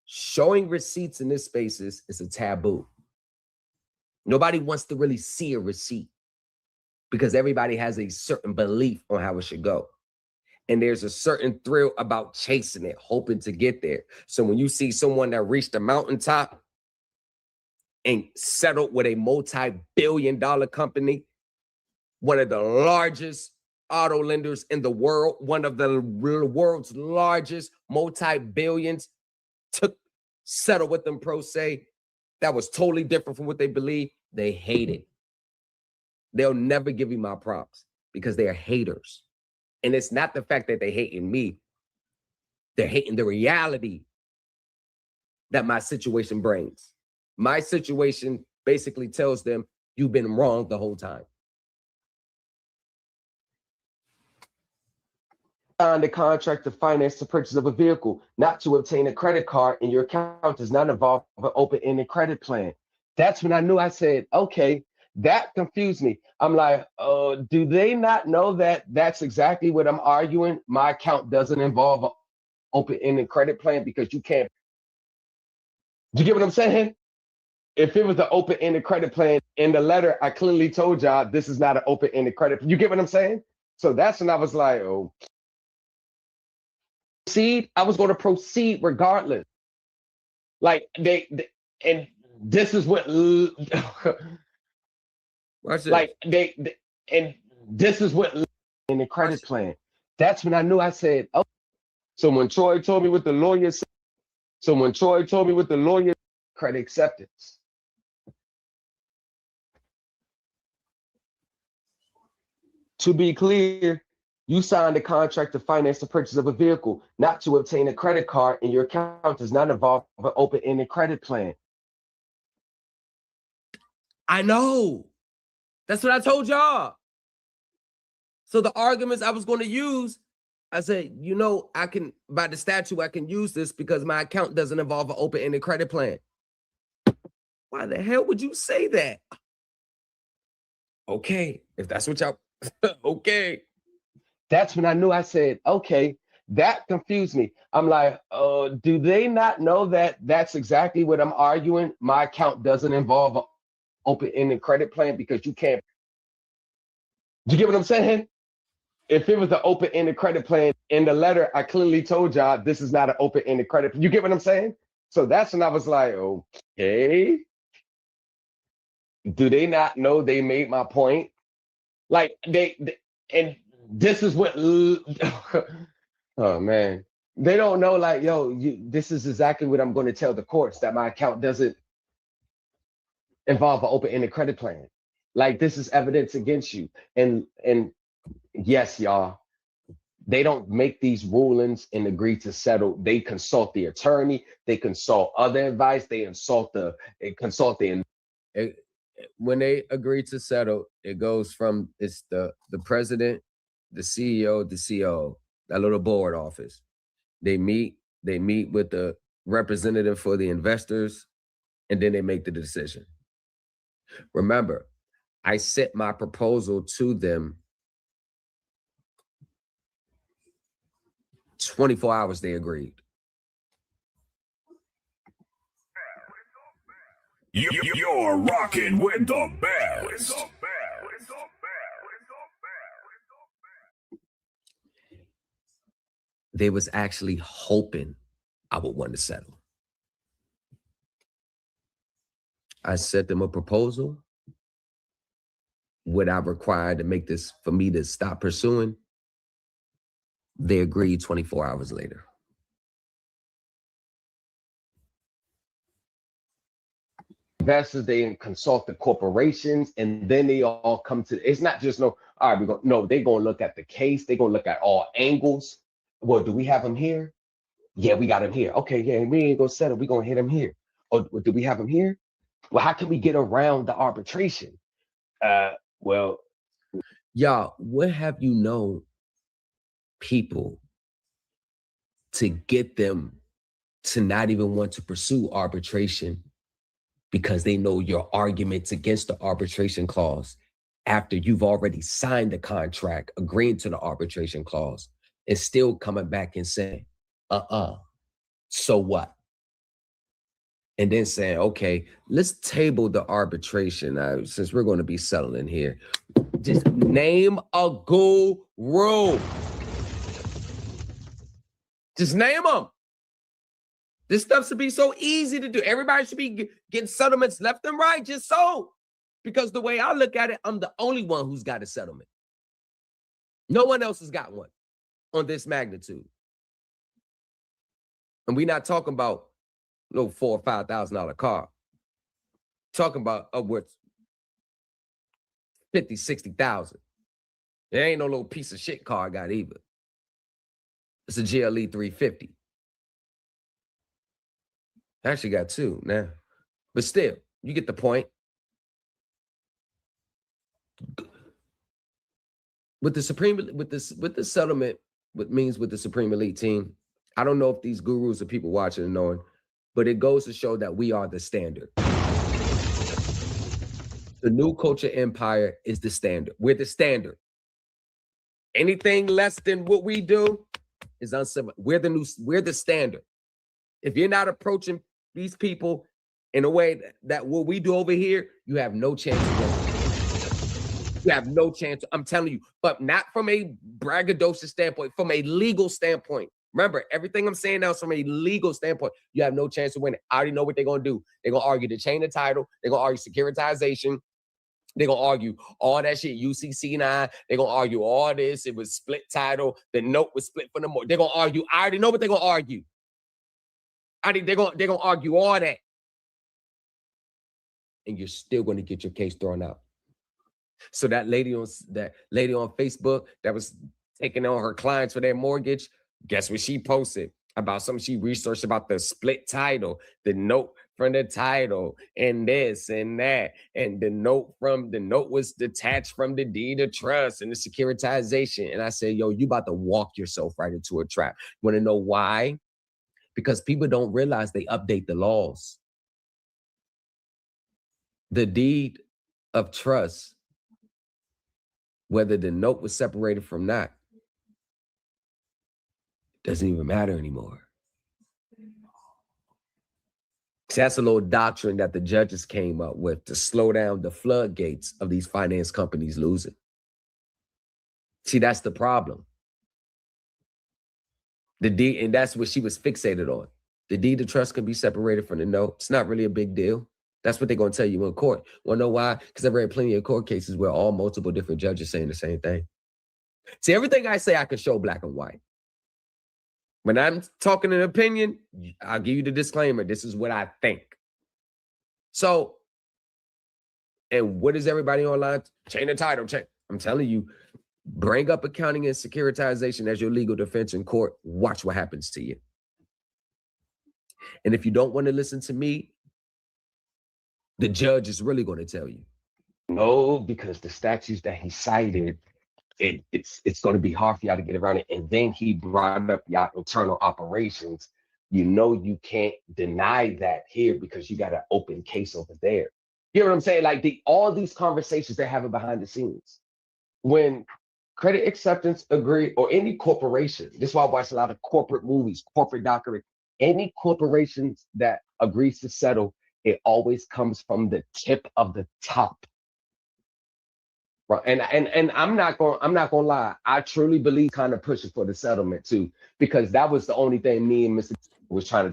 Showing receipts in this spaces is a taboo. Nobody wants to really see a receipt because everybody has a certain belief on how it should go. And there's a certain thrill about chasing it, hoping to get there. So when you see someone that reached the mountaintop and settled with a multi-billion-dollar company, one of the largest auto lenders in the world, one of the world's largest multi-billions, settled with them pro se, that was totally different from what they believe, they hate it. They'll never give you my props because they are haters. And it's not the fact that they hating me. They're hating the reality that my situation brings. My situation basically tells them you've been wrong the whole time. Signed a contract to finance the purchase of a vehicle, not to obtain a credit card, and your account does not involve an open-ended credit plan. That's when I knew. I said, okay, that confused me. I'm like, do they not know that that's exactly what I'm arguing? My account doesn't involve an open-ended credit plan because you can't. You get what I'm saying? If it was an open-ended credit plan, in the letter, I clearly told y'all this is not an open-ended credit plan. You get what I'm saying? So that's when I was like, oh. I was going to proceed regardless. Like and this is what like and this is what in the credit plan. That's when I knew. I said, oh. So when Troy told me what the lawyer said, credit acceptance. To be clear, you signed a contract to finance the purchase of a vehicle, not to obtain a credit card, and your account does not involve an open-ended credit plan. I know. That's what I told y'all. So the arguments I was going to use, I said, you know, I can, by the statute, I can use this because my account doesn't involve an open-ended credit plan. Why the hell would you say that? Okay, if that's what y'all, okay. That's when I knew. I said, okay, that confused me. I'm like, do they not know that that's exactly what I'm arguing? My account doesn't involve an open-ended credit plan because you can't. Do you get what I'm saying? If it was an open-ended credit plan, in the letter, I clearly told y'all this is not an open-ended credit. You get what I'm saying? So that's when I was like, okay. Do they not know they made my point? Like and this is what, oh man, they don't know, like, yo, this is exactly what I'm going to tell the courts, that my account doesn't involve an open-ended credit plan. Like, this is evidence against you. And yes, y'all, they don't make these rulings and agree to settle. They consult the attorney, they consult other advice, they consult the when they agree to settle, it goes from, it's the president, the CEO, the COO, that little board office. They meet with the representative for the investors, and then they make the decision. Remember, I sent my proposal to them. 24 hours, they agreed. You're rocking with the best. They was actually hoping I would want to settle. I sent them a proposal. What I required to make this, for me to stop pursuing, they agreed 24 hours later. Investors, they consult the corporations, and then they all come to, it's not just no, all right, they're going to look at the case. They're going to look at all angles. Well, do we have him here? Yeah, we got him here. Okay, yeah, we ain't going to settle. We're going to hit him here. Or do we have him here? Well, how can we get around the arbitration? Well, y'all, what have you known people to get them to not even want to pursue arbitration because they know your arguments against the arbitration clause after you've already signed the contract, agreeing to the arbitration clause, and still coming back and saying, so what? And then saying, okay, let's table the arbitration since we're going to be settling here. Just name a guru. Just name them. This stuff should be so easy to do. Everybody should be getting settlements left and right, just so. Because the way I look at it, I'm the only one who's got a settlement. No one else has got one on this magnitude. And we're not talking about no $4,000 or $5,000 car. Talking about upwards 50, 60,000. It ain't no little piece of shit car I got either. It's a GLE 350. I actually got two now. But still, you get the point. With the settlement, what means with the Supreme Elite team, I don't know if these gurus are people watching and knowing, but it goes to show that we are the standard. The new culture empire is the standard. We're the standard. Anything less than what we do is uncivil. We're the standard. If you're not approaching these people in a way that what we do over here, you have no chance of winning. You have no chance. I'm telling you, but not from a braggadocious standpoint, from a legal standpoint. Remember, everything I'm saying now is from a legal standpoint. You have no chance of winning. I already know what they're going to do. They're going to argue the chain of title. They're going to argue securitization. They're going to argue all that shit, UCC9. They're going to argue all this. It was split title. The note was split from the more. They're going to argue. I already know what they're going to argue. I think they're going to argue all that. And you're still going to get your case thrown out. So that lady on Facebook that was taking on her clients for their mortgage, guess what she posted about something she researched about the split title, the note from the title, and this and that, and the note was detached from the deed of trust and the securitization. And I said, yo, you about to walk yourself right into a trap. You want to know why? Because people don't realize they update the laws. The deed of trust, whether the note was separated from not, doesn't even matter anymore. See, that's a little doctrine that the judges came up with to slow down the floodgates of these finance companies losing. See, that's the problem. The deed, and that's what she was fixated on. The deed of trust can be separated from the note. It's not really a big deal. That's what they're going to tell you in court. Want to know why? Because I've read plenty of court cases where all multiple different judges saying the same thing. See, everything I say, I can show black and white. When I'm talking an opinion, I'll give you the disclaimer. This is what I think. So, and what is everybody online? Chain of title. I'm telling you, bring up accounting and securitization as your legal defense in court. Watch what happens to you. And if you don't want to listen to me, the judge is really going to tell you. No, because the statutes that he cited, it's going to be hard for y'all to get around it. And then he brought up y'all internal operations. You know, you can't deny that here because you got an open case over there. You know what I'm saying? Like all these conversations they're having behind the scenes. When credit acceptance agree, or any corporation, this is why I watch a lot of corporate movies, corporate documentary, any corporations that agrees to settle, it always comes from the tip of the top. Right. And I'm not gonna lie, I truly believe kind of pushing for the settlement too, because that was the only thing me and Mr. was trying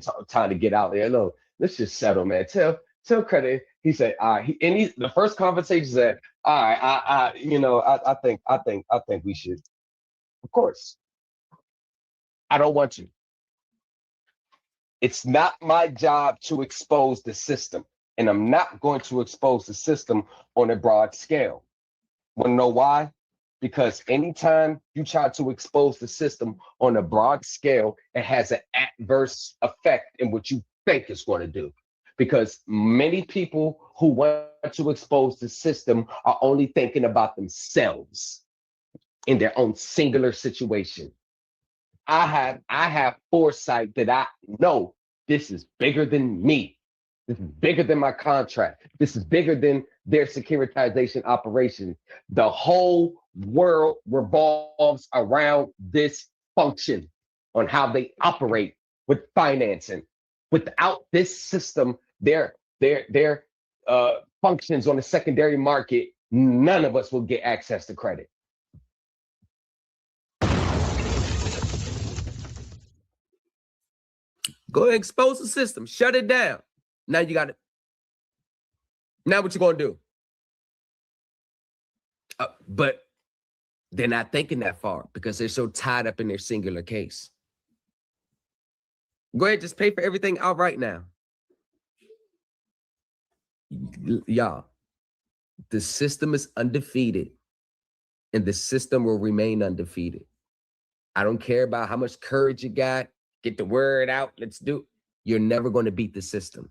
to get out there. No, let's just settle, man. Tell credit. He said, the first conversation said, all right, I think we should. Of course. I don't want to. It's not my job to expose the system, and I'm not going to expose the system on a broad scale. Want to know why? Because anytime you try to expose the system on a broad scale, it has an adverse effect in what you think it's going to do. Because many people who want to expose the system are only thinking about themselves in their own singular situation. I have foresight that I know this is bigger than me. This is bigger than my contract. This is bigger than their securitization operation. The whole world revolves around this function on how they operate with financing. Without this system, their functions on the secondary market, none of us will get access to credit. Go ahead, expose the system, shut it down. Now you got it. Now what you gonna do? But they're not thinking that far because they're so tied up in their singular case. Go ahead, just pay for everything outright now. Y'all, the system is undefeated, and the system will remain undefeated. I don't care about how much courage you got. Get the word out. Let's do it. You're never going to beat the system.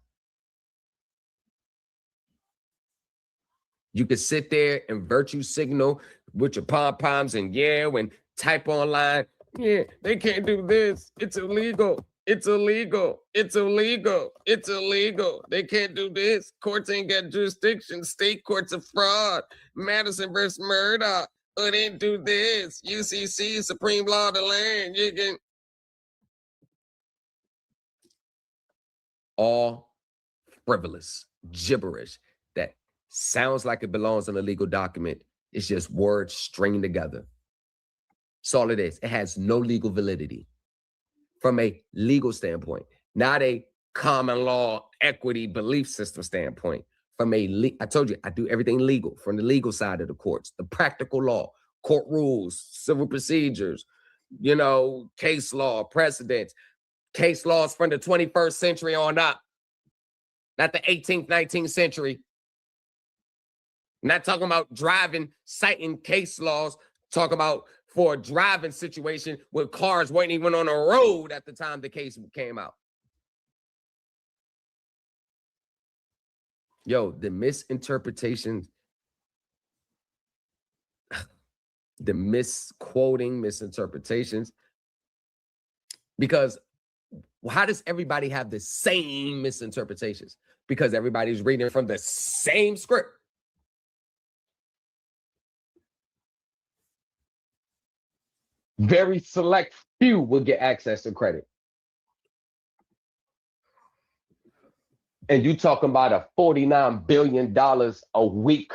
You could sit there and virtue signal with your pom-poms and yell and type online. Yeah, they can't do this. It's illegal. It's illegal. It's illegal. It's illegal. They can't do this. Courts ain't got jurisdiction. State courts are fraud. Madison versus Murdoch. Oh, they didn't do this. UCC, supreme law of the land. You can. All frivolous gibberish that sounds like it belongs in a legal document. It's just words stringed together. That's all it is. It has no legal validity from a legal standpoint, not a common law equity belief system standpoint. From I told you, I do everything legal from the legal side of the courts, the practical law, court rules, civil procedures, case law, precedents. Case laws from the 21st century on up, not the 18th, 19th century. I'm not talking about driving, citing case laws, talking about for a driving situation where cars weren't even on the road at the time the case came out. Yo, the misinterpretations, the misquoting, misinterpretations, because how does everybody have the same misinterpretations? Because everybody's reading from the same script. Very select few will get access to credit. And you talking about a $49 billion a week.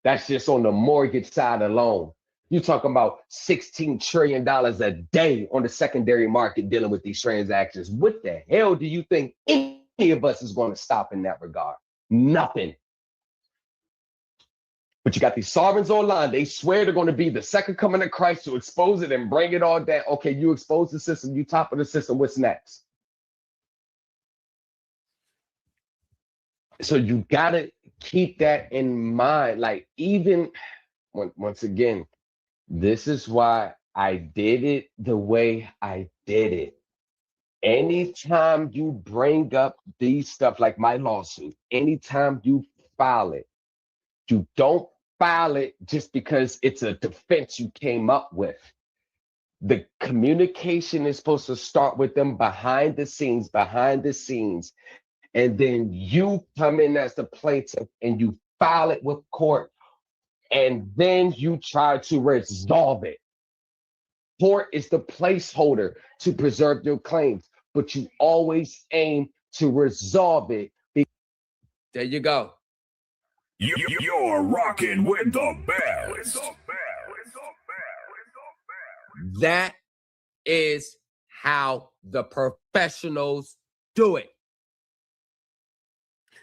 That's just on the mortgage side alone. You're talking about $16 trillion a day on the secondary market dealing with these transactions. What the hell do you think any of us is going to stop in that regard? Nothing. But you got these sovereigns online. They swear they're going to be the second coming of Christ to expose it and bring it all down. Okay, you expose the system. You top of the system. What's next? So you got to keep that in mind. Like, even once again, this is why I did it the way I did it. Anytime you bring up these stuff like my lawsuit, anytime you file it, you don't file it just because it's a defense you came up with. The communication is supposed to start with them behind the scenes, and then you come in as the plaintiff and you file it with court, and then you try to resolve it. Court is the placeholder to preserve your claims, but you always aim to resolve it. There you go. You're rocking with the best. That is how the professionals do it.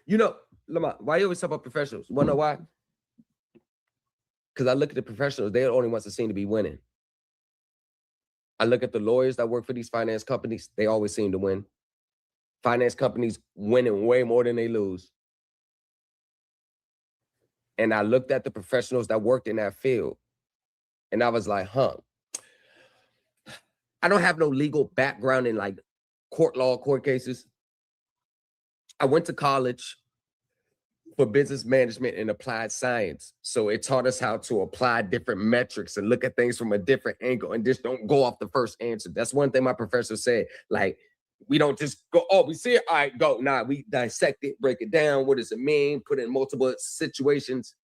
You know, Lamont, why you always talk about professionals? You want to know why? Because I look at the professionals, they're the only ones that seem to be winning. I look at the lawyers that work for these finance companies, they always seem to win. Finance companies winning way more than they lose. And I looked at the professionals that worked in that field, and I was like, I don't have no legal background in like court law, court cases. I went to college for business management and applied science. So it taught us how to apply different metrics and look at things from a different angle and just don't go off the first answer. That's one thing my professor said. Like, we don't just go, oh, we see it, all right, go. Nah, we dissect it, break it down. What does it mean? Put it in multiple situations.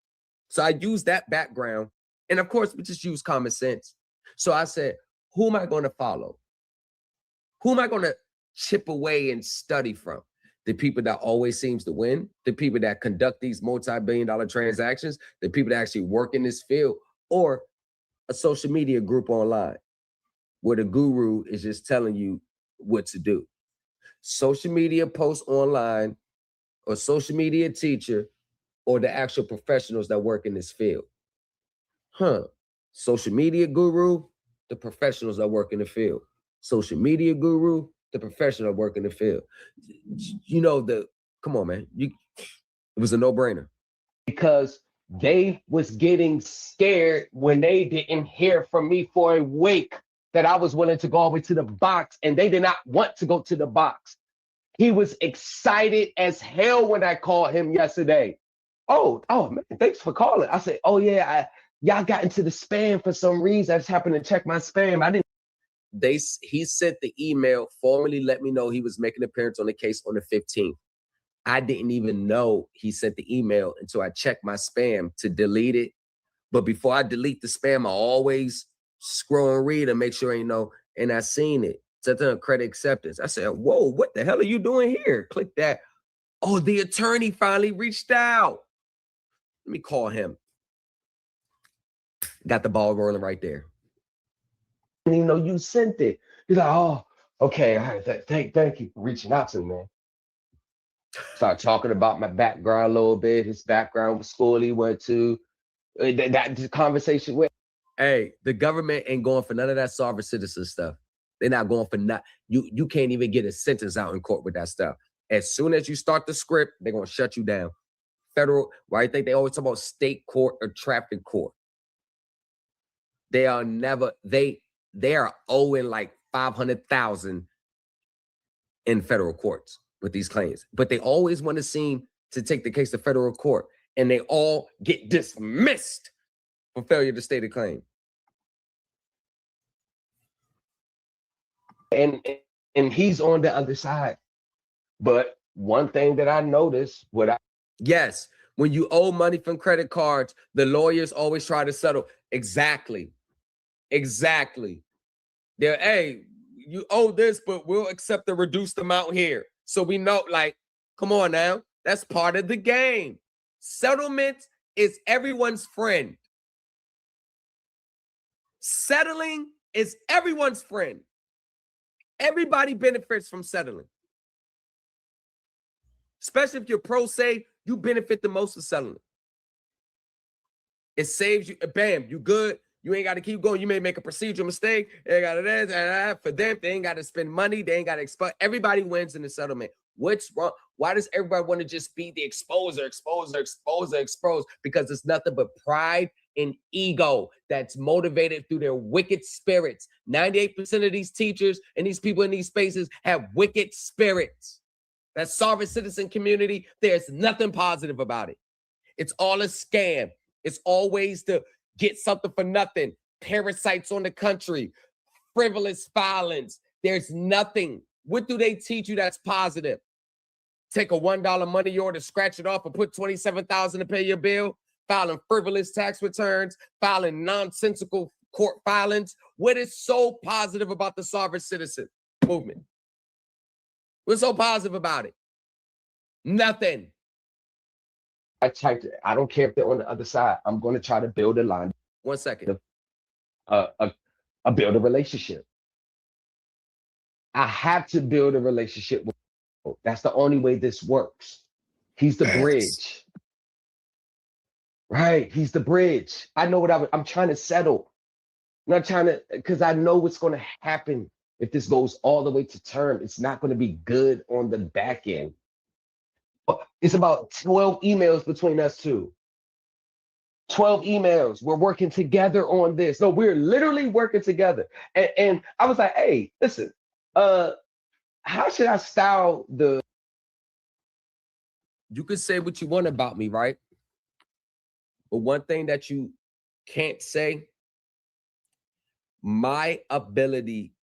So I used that background. And of course, we just use common sense. So I said, who am I going to follow? Who am I going to chip away and study from? The people that always seems to win, the people that conduct these multi-billion-dollar transactions, the people that actually work in this field, or a social media group online where the guru is just telling you what to do. Social media posts online, or social media teacher, or the actual professionals that work in this field. Social media guru, the professionals that work in the field. Social media guru, the professional that work in the field. You know, come on, man. It was a no-brainer. Because they was getting scared when they didn't hear from me for a week that I was willing to go all the way to the box, and they did not want to go to the box. He was excited as hell when I called him yesterday. Oh man, thanks for calling. I said, oh yeah, y'all got into the spam for some reason. I just happened to check my spam. I didn't. He sent the email, formally let me know he was making an appearance on the case on the 15th. I didn't even know he sent the email until I checked my spam to delete it. But before I delete the spam, I always scroll and read and make sure and I seen it. Set on credit acceptance. I said, whoa, what the hell are you doing here? Click that. Oh, the attorney finally reached out. Let me call him. Got the ball rolling right there. You sent it. He's like, oh, okay. All right, thank you for reaching out to me, man. Start talking about my background a little bit. His background, what school he went to. That conversation with. Hey, the government ain't going for none of that sovereign citizen stuff. They're not going for you can't even get a sentence out in court with that stuff. As soon as you start the script, they're gonna shut you down. Federal, why I think they always talk about state court or traffic court. They are never, they are owing like $500,000 in federal courts with these claims, but they always want to seem to take the case to federal court, and they all get dismissed for failure to state a claim. And he's on the other side. But one thing that I noticed, yes, when you owe money from credit cards, the lawyers always try to settle. Exactly. They're, hey, you owe this, but we'll accept the reduced amount here. So we know, like, come on now. That's part of the game. Settlement is everyone's friend. Settling is everyone's friend. Everybody benefits from settling. Especially if you're pro se, you benefit the most of settling. It saves you, bam, you good. You ain't got to keep going. You may make a procedural mistake. They got it for them. They ain't got to spend money. They ain't got to expose. Everybody wins in the settlement. What's wrong? Why does everybody want to just be the exposer? Because it's nothing but pride and ego that's motivated through their wicked spirits. 98% of these teachers and these people in these spaces have wicked spirits. That sovereign citizen community, there's nothing positive about it. It's all a scam. It's always to get something for nothing. Parasites on the country, frivolous violence. There's nothing. What do they teach you that's positive? take a $1 money order, scratch it off, and put $27,000 to pay your bill, filing frivolous tax returns, filing nonsensical court filings. What is so positive about the sovereign citizen movement? What's so positive about it? Nothing. I don't care if they're on the other side. I'm going to try to build a line. 1 second. Build a relationship. I have to build a relationship with people. That's the only way this works. He's the bridge. Right? He's the bridge. I know what I'm trying to settle. I'm not trying to, because I know what's going to happen if this goes all the way to term. It's not going to be good on the back end. It's about 12 emails between us two. 12 emails. We're working together on this. No, we're literally working together. And I was like, hey, listen, how should I style the... You can say what you want about me, right? But one thing that you can't say, my ability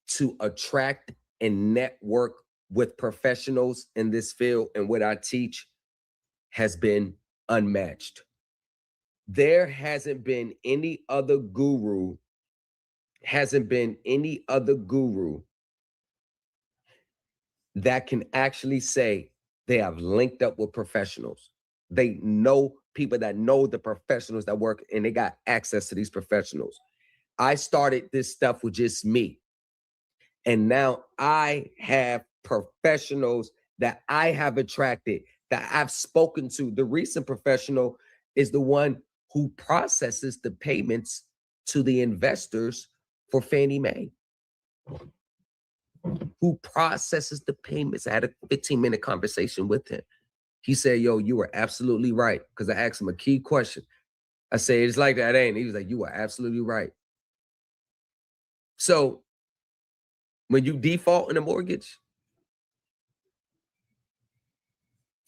to attract and network with professionals in this field and what I teach has been unmatched. There hasn't been any other guru, that can actually say they have linked up with professionals. They know people that know the professionals that work, and they got access to these professionals. I started this stuff with just me. And now I have professionals that I have attracted, that I've spoken to. The recent professional is the one who processes the payments to the investors for Fannie Mae. Who processes the payments. I had a 15-minute conversation with him. He said, yo, you were absolutely right. Because I asked him a key question. I said, it's like that, ain't it? He was like, you are absolutely right. So when you default in a mortgage,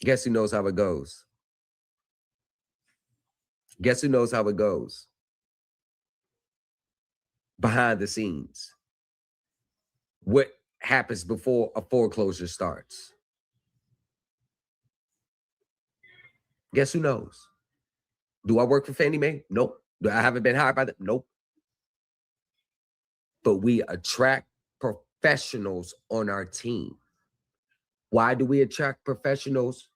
guess who knows how it goes? Guess who knows how it goes? Behind the scenes. What happens before a foreclosure starts? Guess who knows? Do I work for Fannie Mae? Nope. Do I haven't been hired by them? Nope. But we attract professionals on our team. Why do we attract professionals?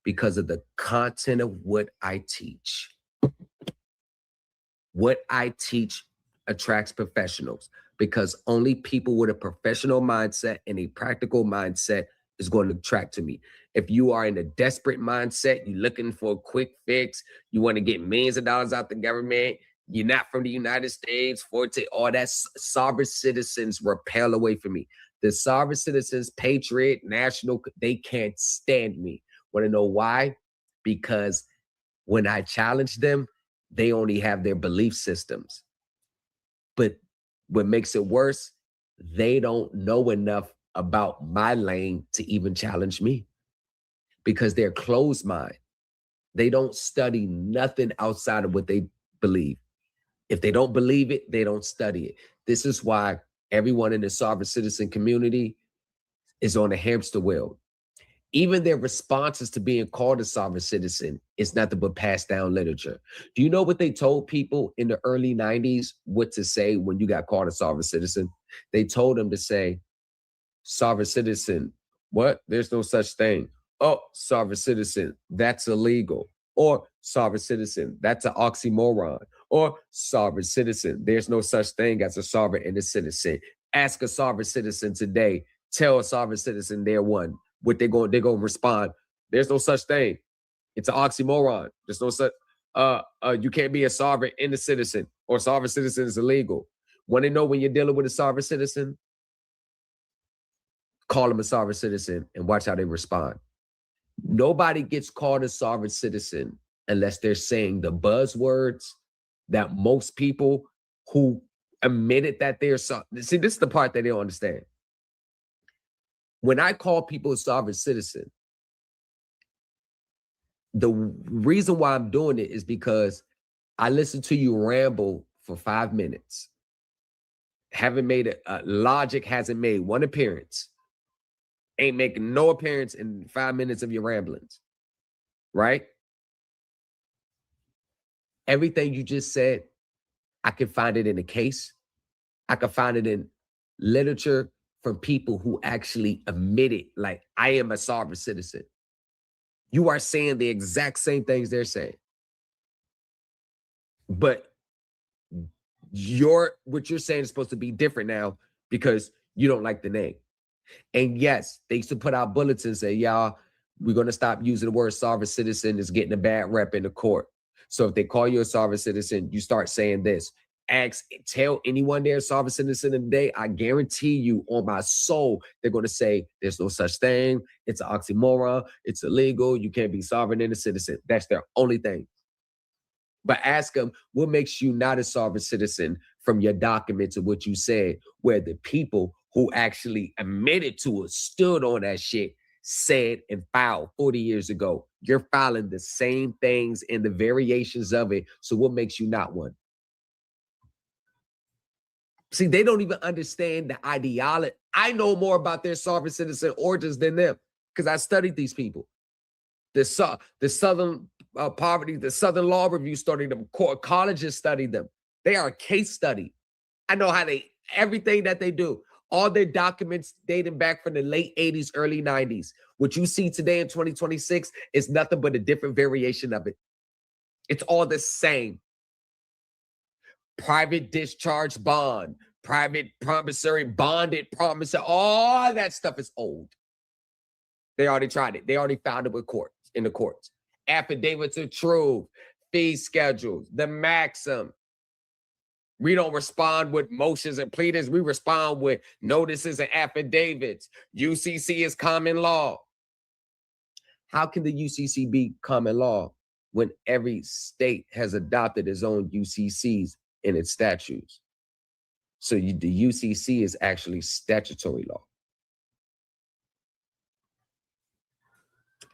Because of the content of what I teach. What I teach attracts professionals, because only people with a professional mindset and a practical mindset is going to attract to me. If you are in a desperate mindset, you're looking for a quick fix, you want to get millions of dollars out the government, you're not from the United States, all that sovereign citizens repel away from me. The sovereign citizens, patriot, national, they can't stand me. Want to know why? Because when I challenge them, they only have their belief systems. But what makes it worse, they don't know enough about my lane to even challenge me, because they're closed mind. They don't study nothing outside of what they believe. If they don't believe it, they don't study it. This is why everyone in the sovereign citizen community is on a hamster wheel. Even their responses to being called a sovereign citizen is nothing but passed down literature. Do you know what they told people in the early 90s what to say when you got called a sovereign citizen? They told them to say, sovereign citizen, what? There's no such thing. Oh, sovereign citizen, that's illegal. Or sovereign citizen, that's an oxymoron. Or sovereign citizen, there's no such thing as a sovereign and a citizen. Ask a sovereign citizen today, tell a sovereign citizen they're one. What they're going to respond, there's no such thing. It's an oxymoron. There's no such, you can't be a sovereign and a citizen, or sovereign citizen is illegal. Want to know when you're dealing with a sovereign citizen? Call them a sovereign citizen and watch how they respond. Nobody gets called a sovereign citizen unless they're saying the buzzwords that most people who admitted that they're see, this is the part that they don't understand. When I call people a sovereign citizen, the reason why I'm doing it is because I listen to you ramble for 5 minutes. Haven't made logic hasn't made one appearance. ain't making no appearance in 5 minutes of your ramblings, right? Everything you just said, I can find it in a case. I can find it in literature from people who actually admitted, like, I am a sovereign citizen. You are saying the exact same things they're saying. But what you're saying is supposed to be different now because you don't like the name. And yes, they used to put out bulletins say, y'all, we're going to stop using the word sovereign citizen. It's getting a bad rep in the court. So if they call you a sovereign citizen, you start saying this. Tell anyone they're a sovereign citizen today, I guarantee you on my soul, they're going to say there's no such thing. It's an oxymoron. It's illegal. You can't be sovereign and a citizen. That's their only thing. But ask them, what makes you not a sovereign citizen from your documents of what you said, where the people who actually admitted to it, stood on that shit, said and filed 40 years ago. You're filing the same things and the variations of it. So what makes you not one? See, they don't even understand the ideology. I know more about their sovereign citizen origins than them because I studied these people. The Southern Poverty, the Southern Law Review studied them. Colleges studied them. They are a case study. I know how everything that they do. All their documents dating back from the late 80s, early 90s. What you see today in 2026 is nothing but a different variation of it. It's all the same. Private discharge bond, private promissory, bonded promissory, all that stuff is old. They already tried it. They already found it in the courts. Affidavits of truth, fee schedules, the maxim. We don't respond with motions and pleadings. We respond with notices and affidavits. UCC is common law. How can the UCC be common law when every state has adopted its own UCCs in its statutes? So the UCC is actually statutory law.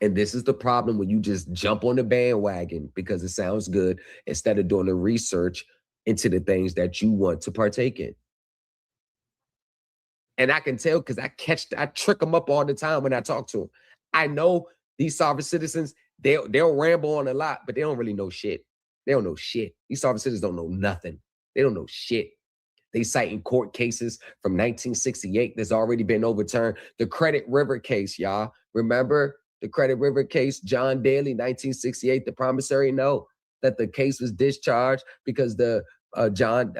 And this is the problem when you just jump on the bandwagon because it sounds good instead of doing the research into the things that you want to partake in. And I can tell because I trick them up all the time when I talk to them. I know these sovereign citizens, they'll ramble on a lot, but they don't really know shit. They don't know shit. These sovereign citizens don't know nothing. They don't know shit. They cite in court cases from 1968 that's already been overturned. The Credit River case, y'all. Remember the Credit River case, John Daly, 1968, the promissory note, that the case was discharged because the John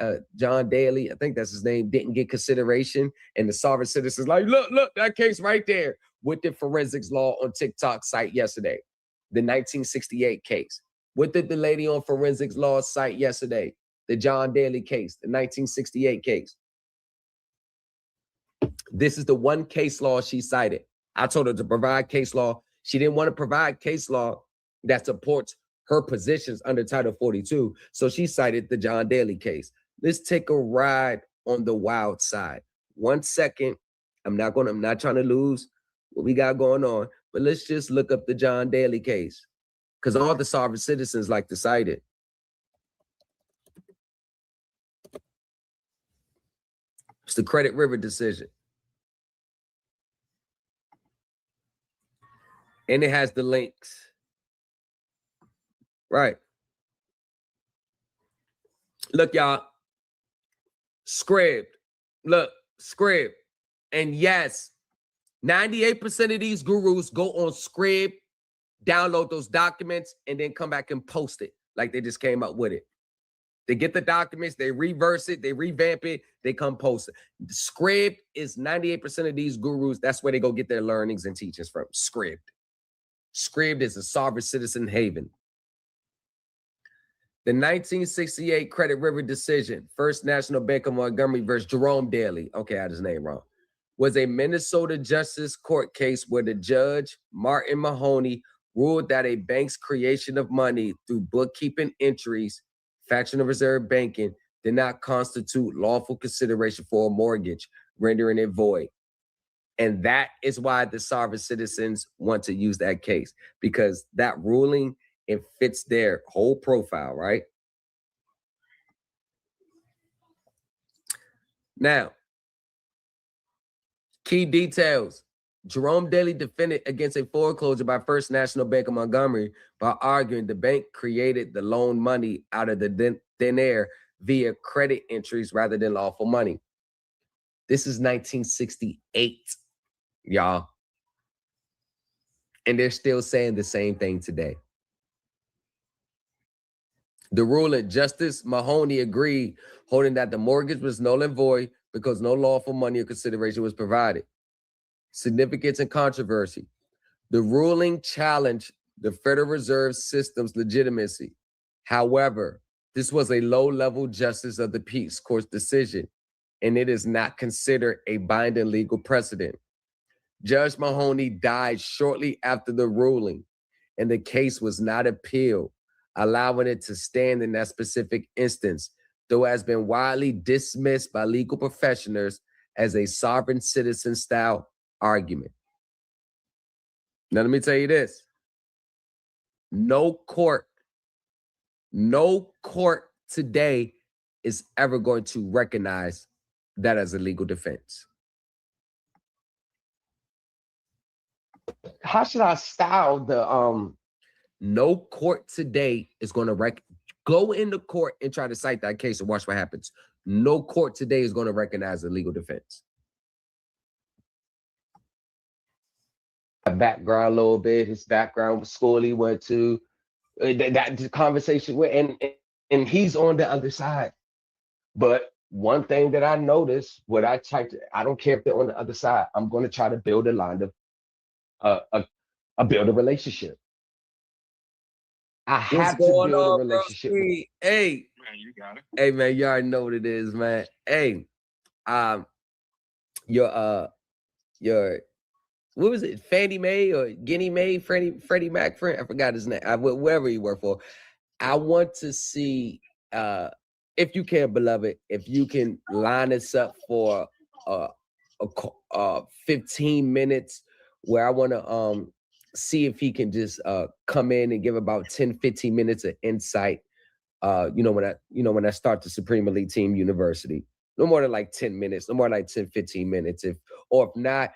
Daly, I think that's his name, didn't get consideration. And the sovereign citizens like, look, that case right there. What did forensics law on TikTok cite yesterday? The 1968 case. What did the lady on forensics law cite yesterday? The John Daly case, the 1968 case. This is the one case law she cited. I told her to provide case law. She didn't want to provide case law that supports her positions under Title 42. So she cited the John Daly case. Let's take a ride on the wild side. 1 second. I'm not trying to lose what we got going on, but let's just look up the John Daly case because all the sovereign citizens like to cite it. It's the Credit River decision. And it has the links. Right. Look, y'all. Scribd. Look, Scribd. And yes, 98% of these gurus go on Scribd, download those documents, and then come back and post it like they just came up with it. They get the documents, they reverse it, they revamp it, they come post it. Scribd is 98% of these gurus. That's where they go get their learnings and teachings from. Scribd. Scribd is a sovereign citizen haven. The 1968 Credit River decision, First National Bank of Montgomery versus Jerome Daly, okay, I had his name wrong, was a Minnesota Justice Court case where the judge, Martin Mahoney, ruled that a bank's creation of money through bookkeeping entries, fractional reserve banking, did not constitute lawful consideration for a mortgage, rendering it void. And that is why the sovereign citizens want to use that case, because that ruling, it fits their whole profile, right? Now, key details. Jerome Daly defended against a foreclosure by First National Bank of Montgomery by arguing the bank created the loan money out of the thin air via credit entries rather than lawful money. This is 1968, y'all. And they're still saying the same thing today. The ruling, Justice Mahoney agreed, holding that the mortgage was null and void because no lawful money or consideration was provided. Significance and controversy. The ruling challenged the Federal Reserve System's legitimacy. However, this was a low-level justice of the peace court's decision, and it is not considered a binding legal precedent. Judge Mahoney died shortly after the ruling, and the case was not appealed, allowing it to stand in that specific instance, though it has been widely dismissed by legal professionals as a sovereign citizen style argument. Now, let me tell you this. No court today is ever going to recognize that as a legal defense. How should I style the no court today is going to go into court and try to cite that case and watch what happens. No court today is going to recognize a legal defense. background a little bit, his background, what school he went to, that conversation with, and he's on the other side. But one thing that I noticed, I don't care if they're on the other side, I'm going to try to build a line of, build a relationship. I have to build a relationship. Hey, man, you got it. Hey, man, you already know what it is, man. Hey, your what was it, Fannie Mae or Guinea Mae, Freddie Mac friend? I forgot his name. Wherever he worked for. I want to see, if you can, beloved, if you can line us up for 15 minutes where I want to see if he can just come in and give about 10-15 minutes of insight. When I start the Supreme Elite Team University, no more than like 10 minutes, no more like 10-15 minutes. If not,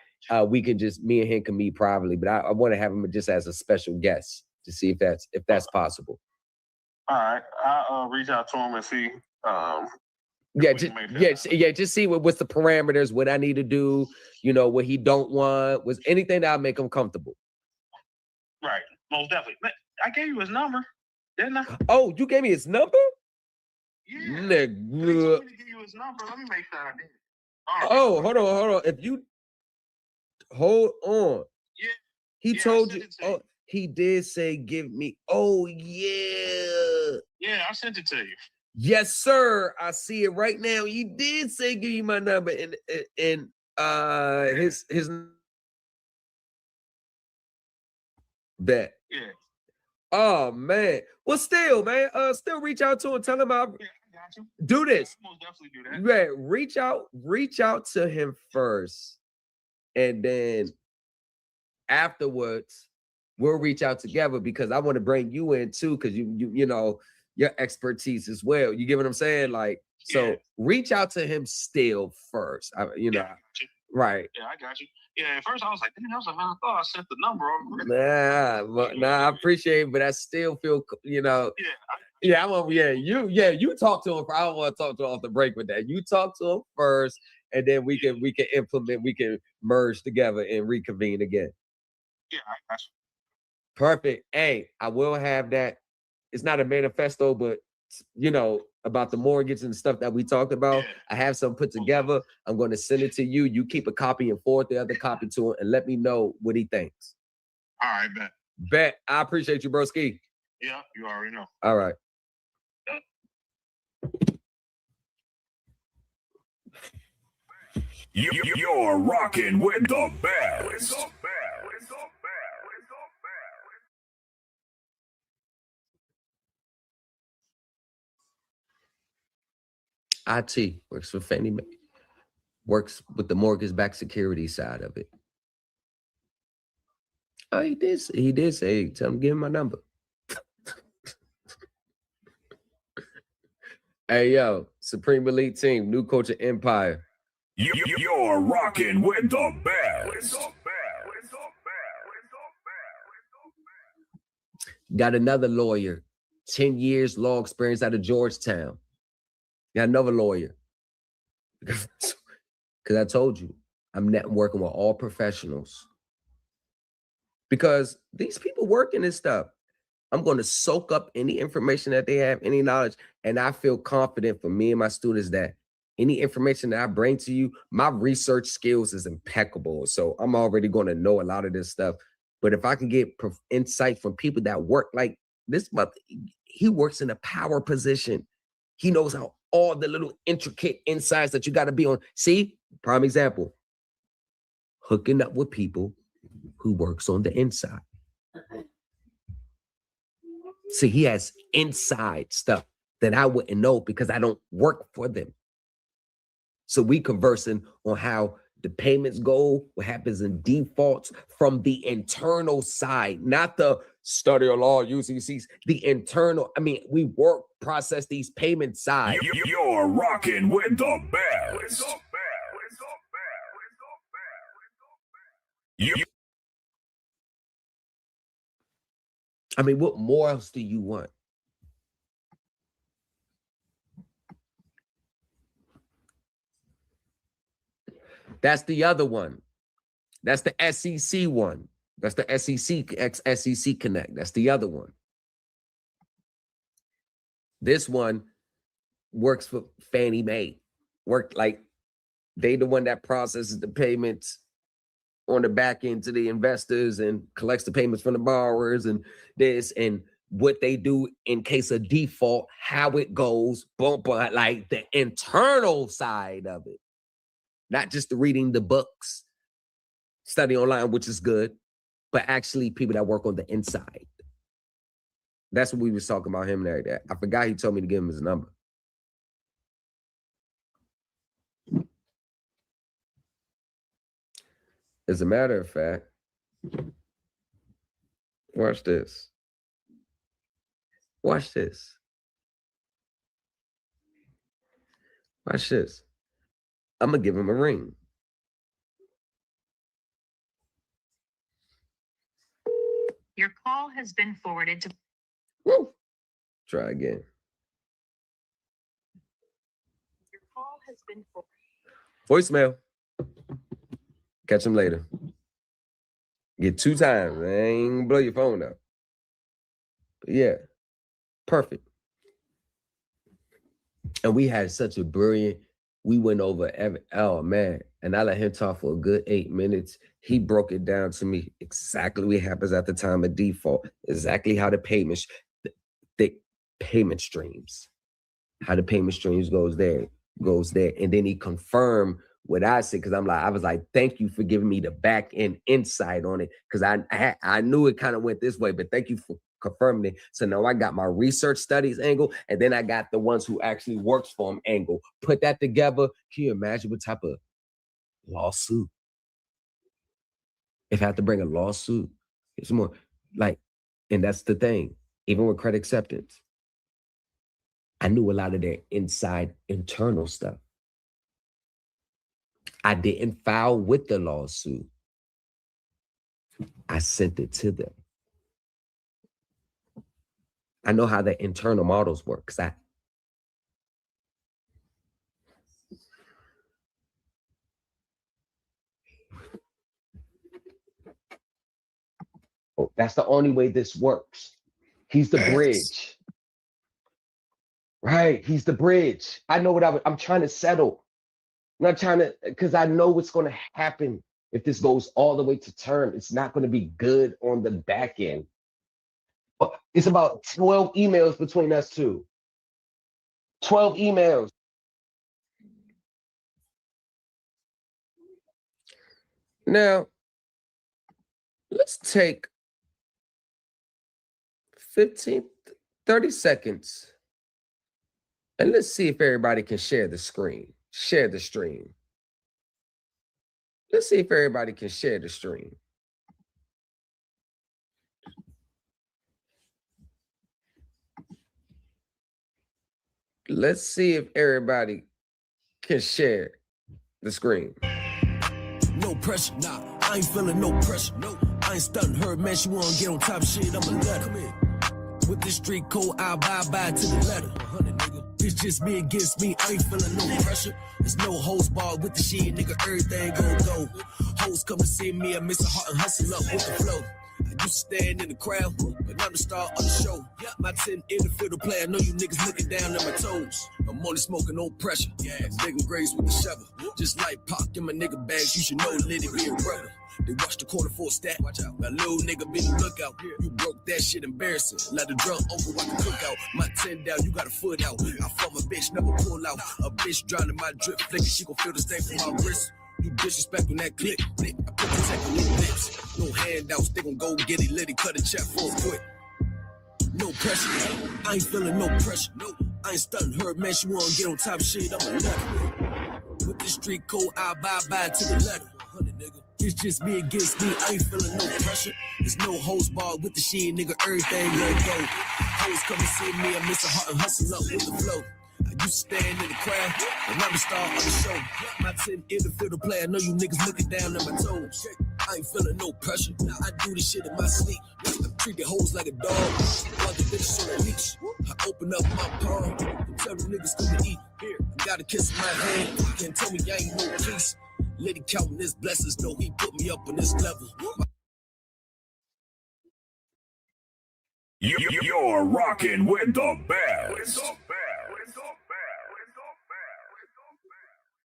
we can just, me and him can meet privately, but I want to have him just as a special guest to see if that's possible. All right, I'll reach out to him and see. Just see what's the parameters, what I need to do, what he don't want, was anything that'll make him comfortable. Right, most definitely. I gave you his number, didn't I? Oh, you gave me his number? Yeah. They told me to give you his number. Let me make sure I did. Oh, hold on. If you hold on. Yeah. He told you. Oh, he did say give me. Oh, yeah. Yeah, I sent it to you. Yes, sir. I see it right now. He did say give you my number and his bet. Yeah. Oh man. Well, still, man. Still reach out to him. Tell him I'll do this. Most definitely do that. Yeah, reach out to him first. And then afterwards, we'll reach out together because I want to bring you in too, because you know your expertise as well. You get what I'm saying? Like, so reach out to him still first. Right. Yeah, I got you. Yeah, at first I was like, damn, I thought I sent the number over. Nah, I appreciate it, but I still feel, you talk to him. I don't want to talk to him off the break with that. You talk to him first, and then we can implement, we can merge together and reconvene again. Yeah, I got you. Perfect. Hey, I will have that. It's not a manifesto, but about the mortgage and stuff that we talked about. Yeah. I have some put together. I'm going to send it to you. You keep a copy and forward the other copy to him and let me know what he thinks. All right, bet. Bet. I appreciate you, broski. Yeah, you already know. All right. You're rocking with the best. IT works for Fannie Mae, works with the mortgage-backed security side of it. Oh, he did say, tell him, give him my number. Hey, yo, Supreme Elite Team, new culture empire. You're rocking with the best. Got another lawyer, 10 years law experience out of Georgetown. Got another lawyer. Because I told you, I'm networking with all professionals. Because these people working this stuff. I'm going to soak up any information that they have, any knowledge. And I feel confident for me and my students that any information that I bring to you, my research skills is impeccable. So I'm already going to know a lot of this stuff. But if I can get insight from people that work like this, he works in a power position. He knows how all the little intricate insights that you got to be on. See, prime example, hooking up with people who works on the inside. See, he has inside stuff that I wouldn't know because I don't work for them. So we conversing on how the payments go, what happens in defaults from the internal side, not the study of law, UCCs, the internal. I mean, we work, process these payment sides. You're rocking with the best. I mean, what more else do you want? That's the other one. That's the SEC one. That's the SEC Connect. That's the other one. This one works for Fannie Mae. Work like they the one that processes the payments on the back end to the investors and collects the payments from the borrowers and this and what they do in case of default, how it goes, boom, like the internal side of it. Not just the reading the books, study online, which is good, but actually people that work on the inside. That's what we was talking about him there. That I forgot he told me to give him his number. As a matter of fact, watch this. Watch this. Watch this. I'm going to give him a ring. Your call has been forwarded to... Woo. Try again. Your call has been forwarded. Voicemail. Catch him later. Get 2 times. I ain't blow your phone up. But yeah. Perfect. And we had such a brilliant... We went over oh man, and I let him talk for a good 8 minutes. He broke it down to me exactly what happens at the time of default, exactly how the payment streams, how the payment streams goes there, and then he confirmed what I said because I was like, thank you for giving me the back end insight on it because I knew it kind of went this way, but thank you for confirming it. So now I got my research studies angle, and then I got the ones who actually works for him angle. Put that together. Can you imagine what type of lawsuit? If I have to bring a lawsuit, it's more like, and that's the thing. Even with credit acceptance, I knew a lot of their inside internal stuff. I didn't file with the lawsuit. I sent it to them. I know how the internal models work because that's the only way this works. He's the bridge. Right, he's the bridge. I know what I'm trying to settle. I'm not trying to, because I know what's going to happen if this goes all the way to term. It's not going to be good on the back end. It's about 12 emails between us two. 12 emails. Now, let's take 30 seconds. And let's see if everybody can share the screen. Share the stream. Let's see if everybody can share the stream. Let's see if everybody can share the screen. No pressure, nah, I ain't feeling no pressure, no. I ain't stunting her, man, she wanna get on top of shit, I'ma let her. With this street code, I'll bye to the letter. It's just me against me, I ain't feeling no pressure. There's no hoes barred with the shit, nigga, everything gon' go. Hoes come to see me, I miss a heart and hustle up with the flow. I used to stand in the crowd, but I'm the star of the show. My 10 in the field play, I know you niggas looking down at my toes. I'm only smoking, no pressure. Digging graves with the shovel. Just like Pac in my nigga bags, you should know Liddy be a brother. They watch the corner for a stat. Watch out. My little nigga be the lookout. You broke that shit embarrassing. Like the drunk uncle watch the cookout. My 10 down, you got a foot out. I fuck a bitch, never pull out. A bitch drowning my drip flicking. She gon' feel the stain from my wrist. You disrespect when that click. I put the tech on your lips. No handouts, they gon' go get it litty. Cut a check for a quick. No pressure. I ain't feeling no pressure. No, I ain't stunting her, man. She wanna get on top of shit. I'm a letter. With this street code, I'll bye to the letter. It's just me against me, I ain't feeling no pressure. There's no hoes barred with the shit, nigga, everything gon' go. Hoes come to see me, I miss a heart and hustle up with the flow. I used to stand in the crowd, and I'm the star of the show. My 10 in the field play, I know you niggas looking down at my toes. I ain't feeling no pressure, I do this shit in my sleep. I treat the hoes like a dog, while the bitches on a leash. I open up my palm, and tell the niggas come to eat. Here, I got a kiss in my hand, can't tell me I ain't no peace. Lady counting his blessings, know he put me up on this level. You're rocking with the best.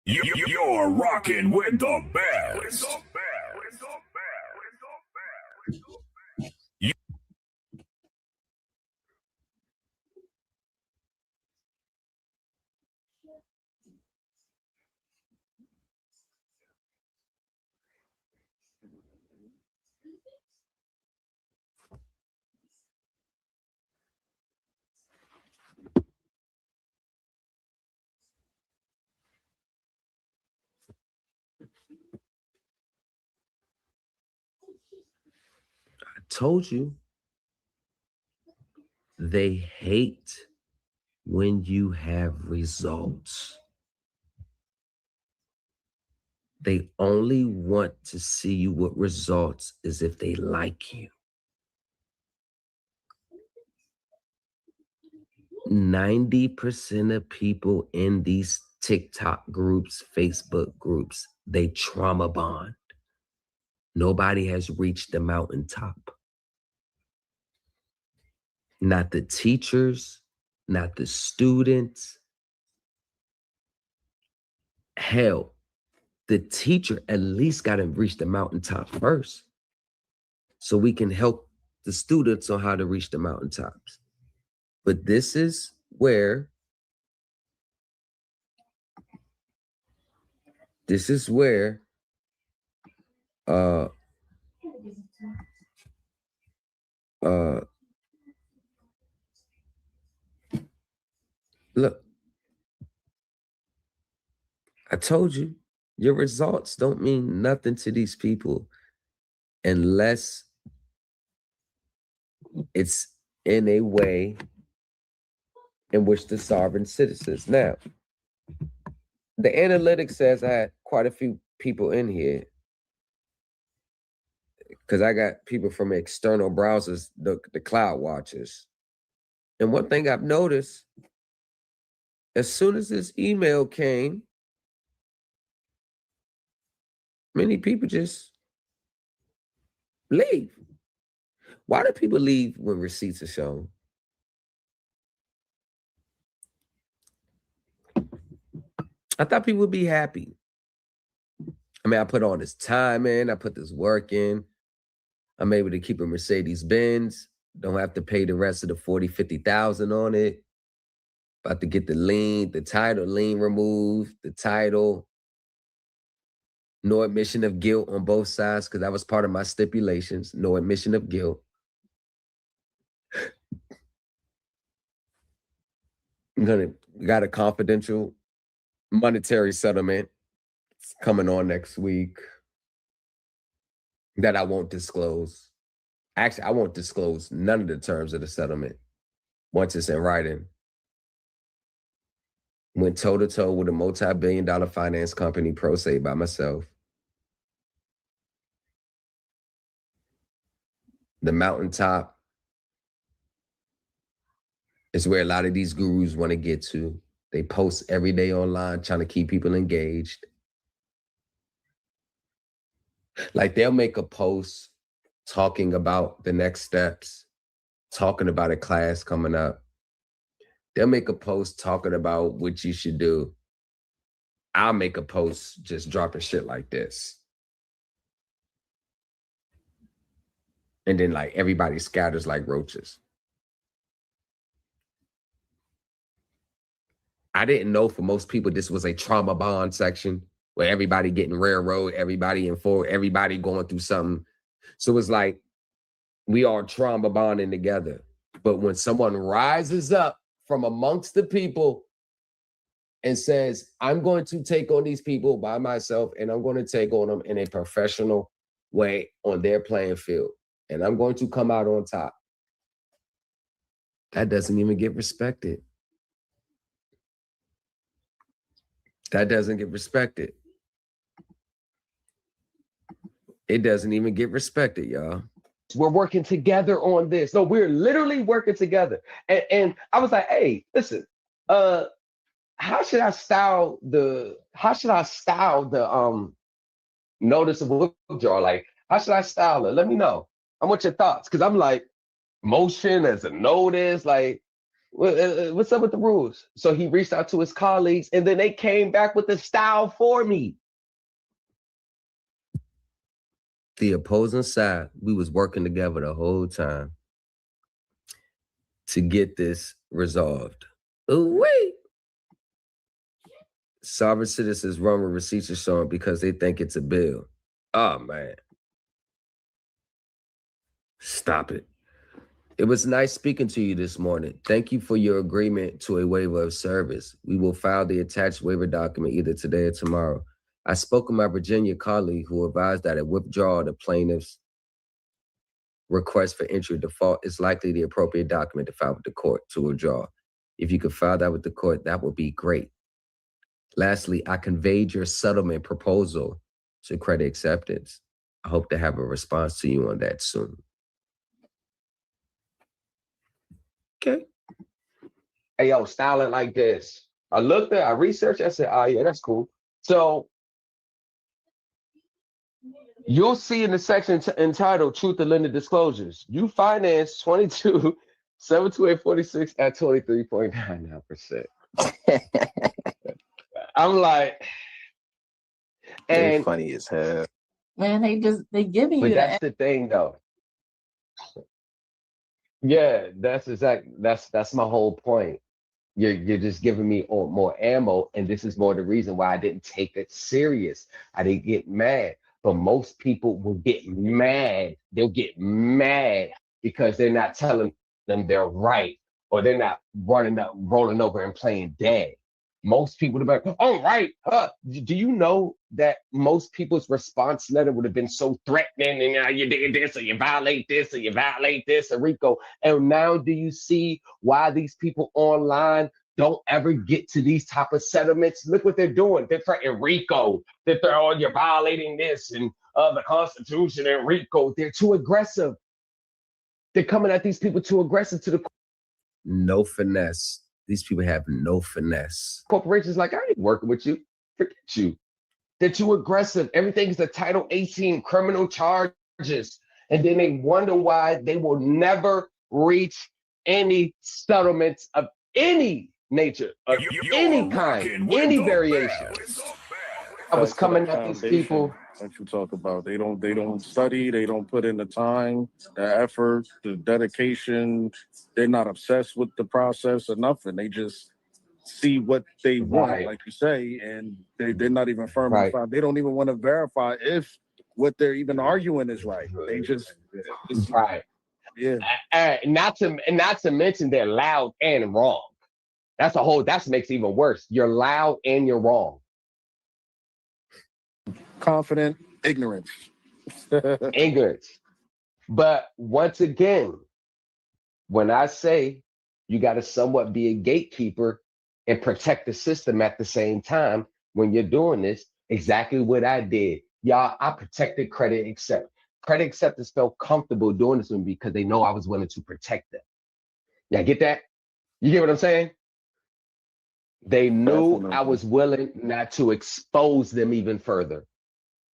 You're rocking with the best. Told you, they hate when you have results. They only want to see you with results is if they like you. 90% of people in these TikTok groups, Facebook groups, they trauma bond. Nobody has reached the mountaintop. Not the teachers, not the students. Hell, the teacher at least got to reach the mountaintop first so we can help the students on how to reach the mountaintops. But this is where look, I told you, your results don't mean nothing to these people unless it's in a way in which the sovereign citizens. Now, the analytics says I had quite a few people in here because I got people from external browsers, the cloud watchers. And one thing I've noticed, as soon as this email came, many people just leave. Why do people leave when receipts are shown? I thought people would be happy. I mean, I put all this time in, I put this work in. I'm able to keep a Mercedes-Benz. Don't have to pay the rest of the 40, 50,000 on it. About to get the title lien removed, the title. No admission of guilt on both sides, because that was part of my stipulations. No admission of guilt. Got a confidential monetary settlement coming on next week that I won't disclose. Actually, I won't disclose none of the terms of the settlement once it's in writing. Went toe-to-toe with a multi-billion-dollar finance company, pro se by myself. The mountaintop It's where a lot of these gurus want to get to. They post every day online trying to keep people engaged. Like they'll make a post talking about the next steps, talking about a class coming up. They'll make a post talking about what you should do. I'll make a post just dropping shit like this. And then like everybody scatters like roaches. I didn't know for most people this was a trauma bond section where everybody getting railroad, everybody in for everybody going through something. So it's like we are trauma bonding together. But when someone rises up from amongst the people and says, I'm going to take on these people by myself and I'm going to take on them in a professional way on their playing field. And I'm going to come out on top. That doesn't even get respected. That doesn't get respected. It doesn't even get respected, y'all. We're working together on this. No, we're literally working together. And I was like, hey, listen, how should I style the notice of withdrawal? Like, how should I style it? Let me know. I want your thoughts. Cause I'm like, motion as a notice, like, what's up with the rules? So he reached out to his colleagues and then they came back with the style for me. The opposing side, we was working together the whole time to get this resolved. Wait. Sovereign citizens run with receipts are shown because they think it's a bill. Oh, man. Stop it. It was nice speaking to you this morning. Thank you for your agreement to a waiver of service. We will file the attached waiver document either today or tomorrow. I spoke with my Virginia colleague who advised that a withdrawal of the plaintiff's request for entry of default is likely the appropriate document to file with the court to withdraw. If you could file that with the court, that would be great. Lastly, I conveyed your settlement proposal to credit acceptance. I hope to have a response to you on that soon. Okay. Hey, yo, style it like this. I looked at, I researched, I said, oh, yeah, that's cool. So you'll see in the section entitled Truth and Lender Disclosures, you finance 22-72846 at 23.99%. I'm like, and They funny as hell. Man, they giving but you that's the thing though. Yeah, that's my whole point. You're just giving me more ammo, and this is more the reason why I didn't take it serious. I didn't get mad, but most people will get mad. They'll get mad because they're not telling them they're right, or they're not rolling over and playing dead. Most people would have been, all right, do you know that most people's response letter would have been so threatening and you did this or you violate this or you violate this or RICO. And now do you see why these people online don't ever get to these type of settlements? Look what they're doing. They're threatening RICO. They're you're violating this and the Constitution and RICO. They're too aggressive. They're coming at these people too aggressive to the no finesse. These people have no finesse. Corporations like, I ain't working with you. Forget you. They're too aggressive. Everything's a Title 18 criminal charges. And then they wonder why they will never reach any settlements of any nature, of any kind, any variation. I was coming at these people. That you talk about. They don't study, they don't put in the time, the effort, the dedication. They're not obsessed with the process or nothing. They just see what they want, like you say, and they're not even firm in the They don't even want to verify if what they're even arguing is right. They just right. Yeah. Not to mention they're loud and wrong. That makes it even worse. You're loud and you're wrong. Confident ignorance. Ignorance. But once again, when I say you got to somewhat be a gatekeeper and protect the system at the same time when you're doing this, exactly what I did. Y'all, I protected credit acceptance. Credit acceptance felt comfortable doing this with me because they know I was willing to protect them. Y'all get that? You get what I'm saying? They knew I Definitely. was willing not to expose them even further.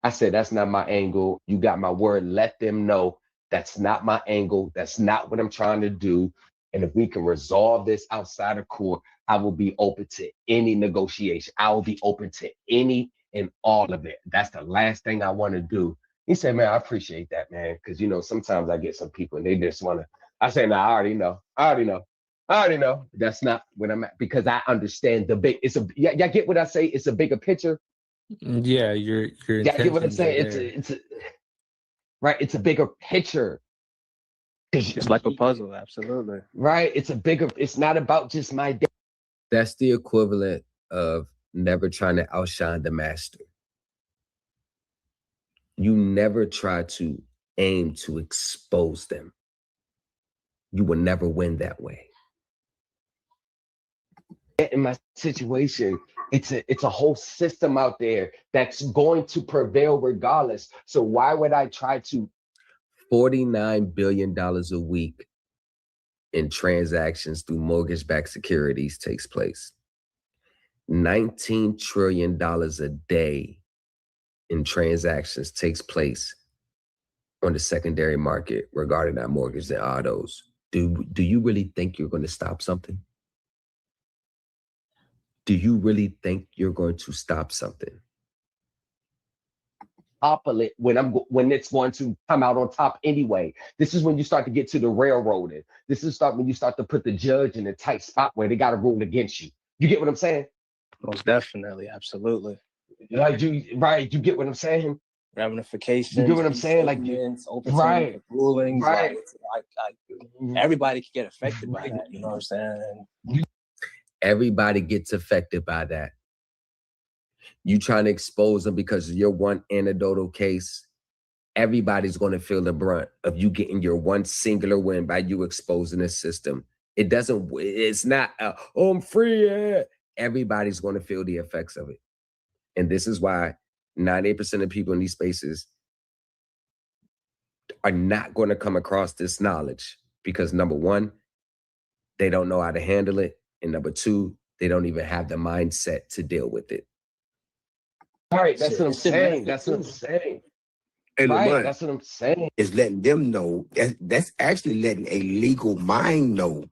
I said, that's not my angle. You got my word. Let them know that's not my angle. That's not what I'm trying to do. And if we can resolve this outside of court, I will be open to any negotiation. I will be open to any and all of it. That's the last thing I want to do. He said, man, I appreciate that, man. Because, you know, sometimes I get some people and they just want to, I say, nah, I already know. I already know. I already know. That's not what I'm at because I understand the big, it's a, y'all get what I say? It's a bigger picture. Yeah, your Yeah, get what I'm intentions are saying? there. It's a, right. It's a bigger picture. It's like a puzzle, absolutely. Right. It's a bigger. It's not about just my day. That's the equivalent of never trying to outshine the master. You never try to aim to expose them. You will never win that way. In my situation, it's a whole system out there that's going to prevail regardless. So why would I try to $49 billion a week in transactions through mortgage-backed securities takes place. $19 trillion a day in transactions takes place on the secondary market regarding our mortgage and autos. Do you really think you're going to stop something? Do you really think you're going to stop something? Opulent when it's going to come out on top anyway. This is when you start to get to the railroading. This is when you start to put the judge in a tight spot where they got to rule against you. You get what I'm saying? Most definitely, absolutely. Like you get what I'm saying? Ramifications. You get what I'm saying? Like right, rulings. Right. Like everybody can get affected by that. You know what I'm saying? Everybody gets affected by that. You trying to expose them because of your one anecdotal case, everybody's going to feel the brunt of you getting your one singular win by you exposing the system. It's not, oh, I'm free. Yeah. Everybody's going to feel the effects of it. And this is why 98% of people in these spaces are not going to come across this knowledge because number one, they don't know how to handle it. And number two, they don't even have the mindset to deal with it. All right, that's what I'm saying. That's what I'm saying. And right, that's what I'm saying. Is letting them know that's actually letting a legal mind know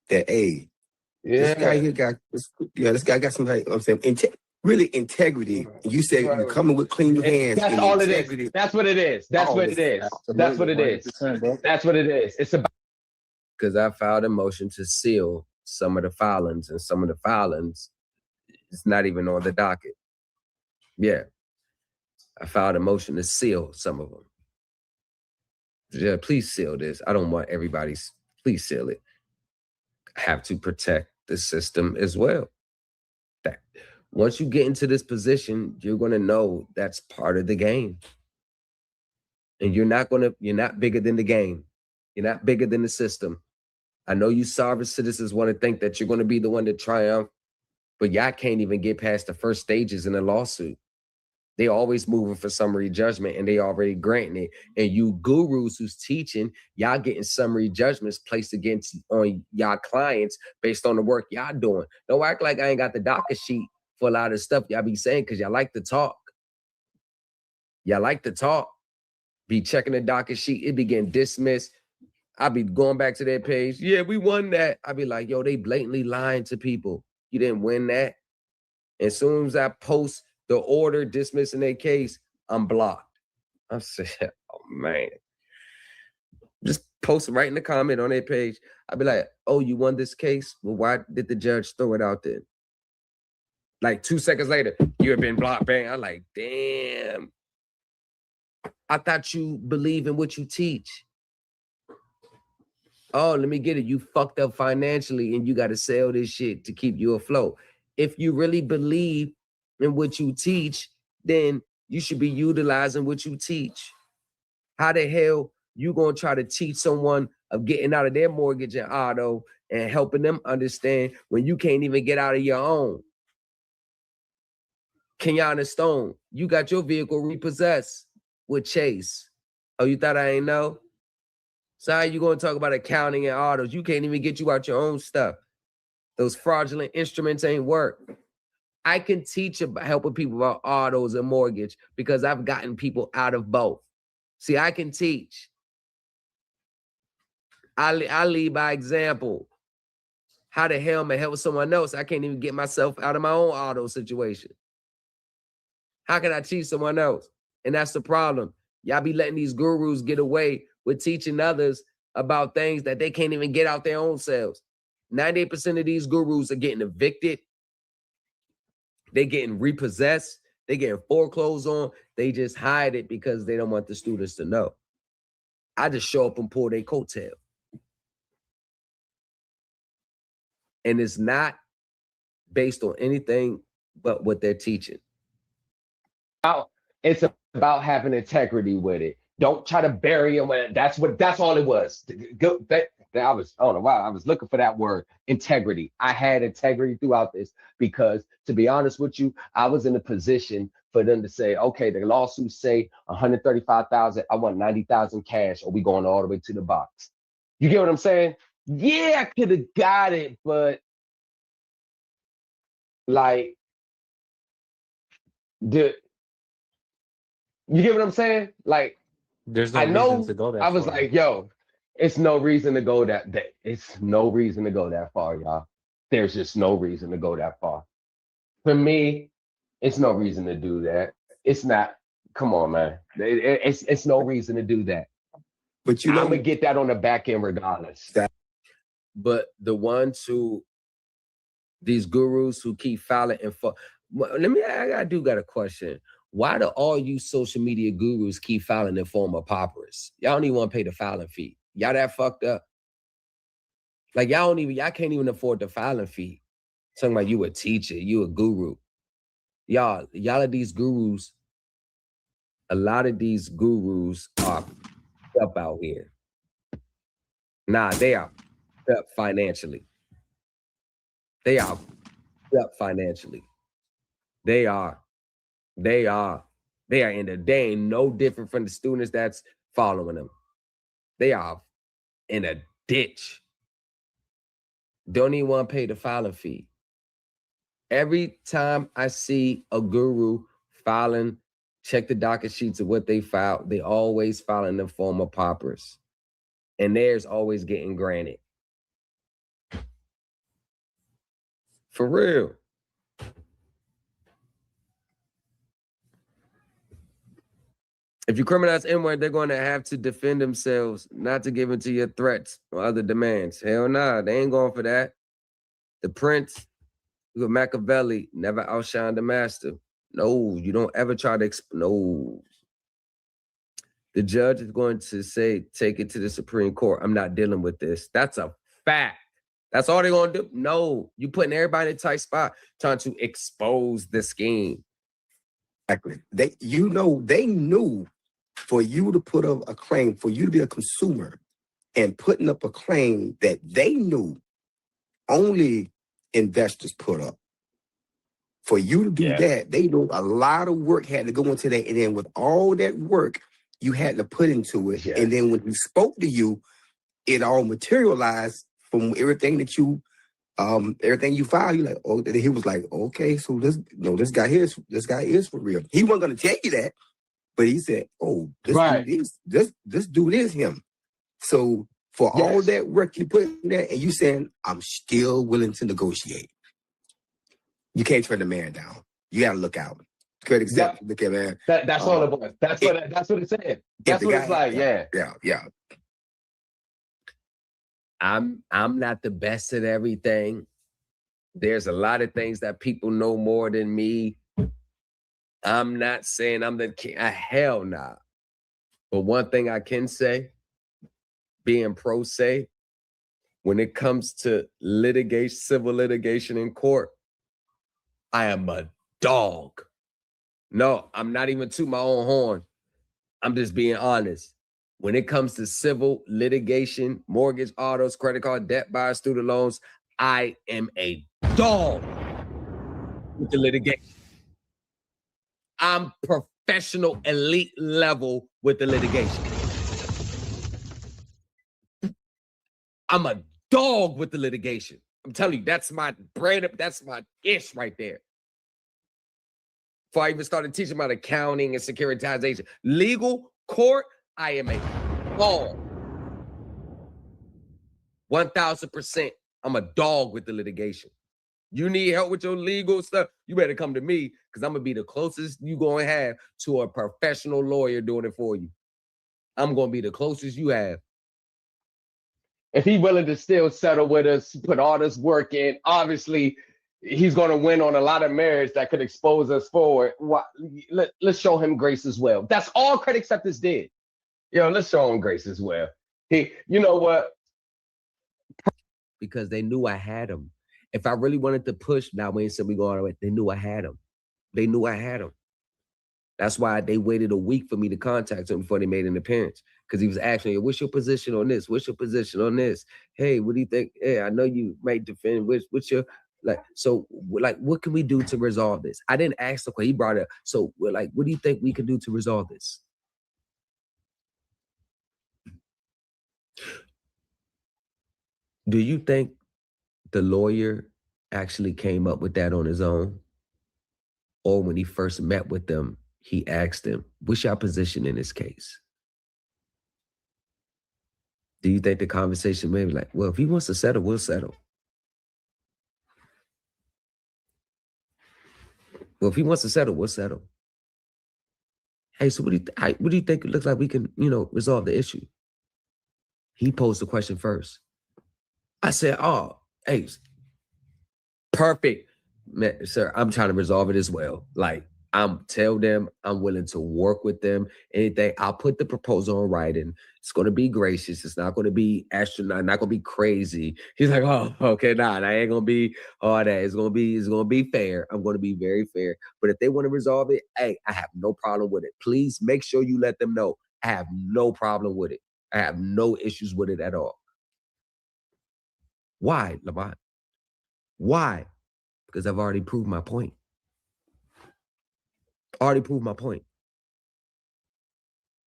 that this guy here this guy got some, like, I'm saying, really integrity. You said you're coming with clean hands. That's all it is. That's what it is. That's what it is. That's what it is. That's what it is. It's about because I filed a motion to seal some of the filings, and some of the filings is not even on the docket. Yeah. I filed a motion to seal some of them. Yeah, please seal this. I don't want everybody's, please seal it. I have to protect the system as well. That once you get into this position, you're going to know that's part of the game. And you're not bigger than the game. You're not bigger than the system. I know you sovereign citizens want to think that you're going to be the one to triumph, but y'all can't even get past the first stages in a lawsuit. They always moving for summary judgment and they already granting it. And you gurus who's teaching, y'all getting summary judgments placed on y'all clients based on the work y'all doing. Don't act like I ain't got the docket sheet for a lot of stuff y'all be saying because y'all like to talk. Y'all like to talk. Be checking the docket sheet. It be getting dismissed. I be going back to their page. Yeah, we won that. I be like, yo, they blatantly lying to people. You didn't win that. As soon as I post the order dismissing their case, I'm blocked. I'm saying, oh man. Just post right in the comment on their page. I'd be like, oh, you won this case? Well, why did the judge throw it out there? Like 2 seconds later, you have been blocked, bang. I'm like, damn. I thought you believe in what you teach. Oh, let me get it. You fucked up financially and you got to sell this shit to keep you afloat. If you really believe in what you teach, then you should be utilizing what you teach. How the hell you gonna try to teach someone of getting out of their mortgage and auto and helping them understand when you can't even get out of your own? Kenyatta Stone, you got your vehicle repossessed with Chase. Oh, you thought I ain't know? So how you gonna talk about accounting and autos? You can't even get you out your own stuff. Those fraudulent instruments ain't work. I can teach about helping people about autos and mortgage because I've gotten people out of both. See, I can teach. I lead by example. How the hell am I help someone else? I can't even get myself out of my own auto situation. How can I teach someone else? And that's the problem. Y'all be letting these gurus get away with teaching others about things that they can't even get out their own selves. 98% of these gurus are getting evicted. They getting repossessed. They getting foreclosed on. They just hide it because they don't want the students to know. I just show up and pull their coattail. And it's not based on anything but what they're teaching. It's about having integrity with it. Don't try to bury them. That's all it was. I don't know why I was looking for that word, integrity. I had integrity throughout this because, to be honest with you, I was in a position for them to say, okay, the lawsuits say 135,000. I want 90,000 cash, or we going all the way to the box. You get what I'm saying? Yeah, I could have got it, but like, you get what I'm saying? Like, There's no I know reason to go that I was far. like, yo, it's no reason to go that. It's no reason to go that far, y'all. There's just no reason to go that far. For me, it's no reason to do that. It's not. Come on, man. It's no reason to do that. But you know, I'm gonna get that on the back end regardless. But the ones who, these gurus who keep filing and I do got a question. Why do all you social media gurus keep filing in form of paupers? Y'all don't even want to pay the filing fee. Y'all that fucked up. Like y'all can't even afford the filing fee. Talking about you a teacher, you a guru. Y'all are these gurus. A lot of these gurus are up out here. Nah, they are up financially. They are up financially. They are in the day ain't no different from the students that's following them. They are in a ditch. Don't even want to pay the filing fee. Every time I see a guru filing, check the docket sheets of what they filed, they always file in the form of paupers. And theirs always getting granted. For real. If you criminalize N-word, they're going to have to defend themselves, not to give into your threats or other demands. Hell nah, they ain't going for that. The prince with Machiavelli never outshined the master. No, you don't ever try to no. The judge is going to say, take it to the Supreme Court. I'm not dealing with this. That's a fact. That's all they're going to do. No, you putting everybody in a tight spot, trying to expose the scheme. Exactly. They knew for you to put up a claim, for you to be a consumer and putting up a claim that they knew only investors put up. For you to do that, they know a lot of work had to go into that. And then with all that work you had to put into it. And then when he spoke to you, it all materialized from everything that you filed. You like, oh, he was like, okay, so this guy is for real. He wasn't gonna tell you that, but he said, oh, this dude is him. So for all that work you put in there, and you saying, I'm still willing to negotiate. You can't turn the man down. You gotta look out. Good example. Look at man. That's all it was. That's what it said. That's what it's like. Yeah. I'm not the best at everything. There's a lot of things that people know more than me. I'm not saying I'm the king. Hell nah. But one thing I can say, being pro se, when it comes to litigation, civil litigation in court, I am a dog. No, I'm not even to my own horn. I'm just being honest. When it comes to civil litigation, mortgage, autos, credit card, debt, buyer, student loans, I am a dog with the litigation. I'm professional, elite level with the litigation. I'm a dog with the litigation. I'm telling you, that's my brand. That's my ish right there. Before I even started teaching about accounting and securitization, legal court, I am a dog. 1000%. I'm a dog with the litigation. You need help with your legal stuff, you better come to me because I'm going to be the closest you're going to have to a professional lawyer doing it for you. I'm going to be the closest you have. If he's willing to still settle with us, put all this work in, obviously he's going to win on a lot of merits that could expose us forward. Let's show him grace as well. That's all credit acceptance did. Let's show him grace as well. You know what? Because they knew I had him. If I really wanted to push, now we ain't said we go all the way. They knew I had him. They knew I had him. That's why they waited a week for me to contact him before they made an appearance. Because he was asking me, what's your position on this? What's your position on this? Hey, what do you think? Hey, I know you might defend. What's your, what can we do to resolve this? I didn't ask the question. He brought it up. So, what do you think we can do to resolve this? Do you think the lawyer actually came up with that on his own? Or when he first met with them, he asked them, what's your position in this case? Do you think the conversation may be like, well, if he wants to settle, we'll settle. Well, if he wants to settle, we'll settle. Hey, so what do you think it looks like we can, resolve the issue? He posed the question first. I said, oh, hey, perfect. Man, sir, I'm trying to resolve it as well. Tell them I'm willing to work with them. Anything, I'll put the proposal in writing. It's going to be gracious. It's not going to be astronaut, not going to be crazy. He's like, oh, okay, nah, I ain't going to be all that. It's going to be fair. I'm going to be very fair. But if they want to resolve it, hey, I have no problem with it. Please make sure you let them know. I have no problem with it. I have no issues with it at all. Why, Lamont? Why? Because I've already proved my point. Already proved my point.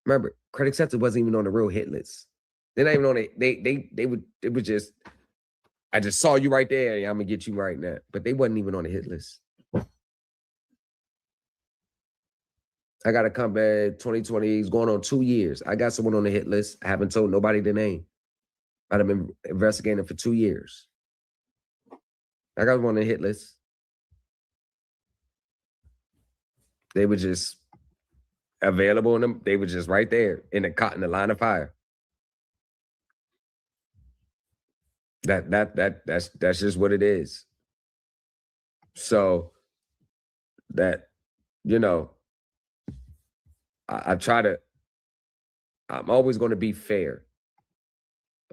Remember, credit acceptance wasn't even on the real hit list. They're not even on it. It was just, I just saw you right there. I'm gonna get you right now. But they wasn't even on the hit list. I got a comeback 2020. He's going on 2 years. I got someone on the hit list. I haven't told nobody the name. I've been investigating for 2 years. I got one on the hit list. They were just available in them. They were just right there in the line of fire. That's just what it is. So that, I try to, I'm always going to be fair.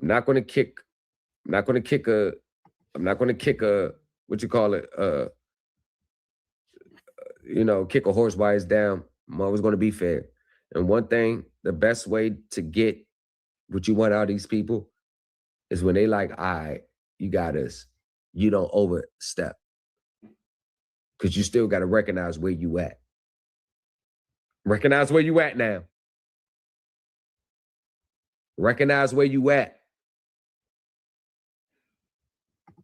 I'm not going to kick a, what you call it, kick a horse while it's down. I'm always going to be fair. And one thing, the best way to get what you want out of these people is when they like, all right, you got us. You don't overstep. Because you still got to recognize where you at. Recognize where you at now. Recognize where you at.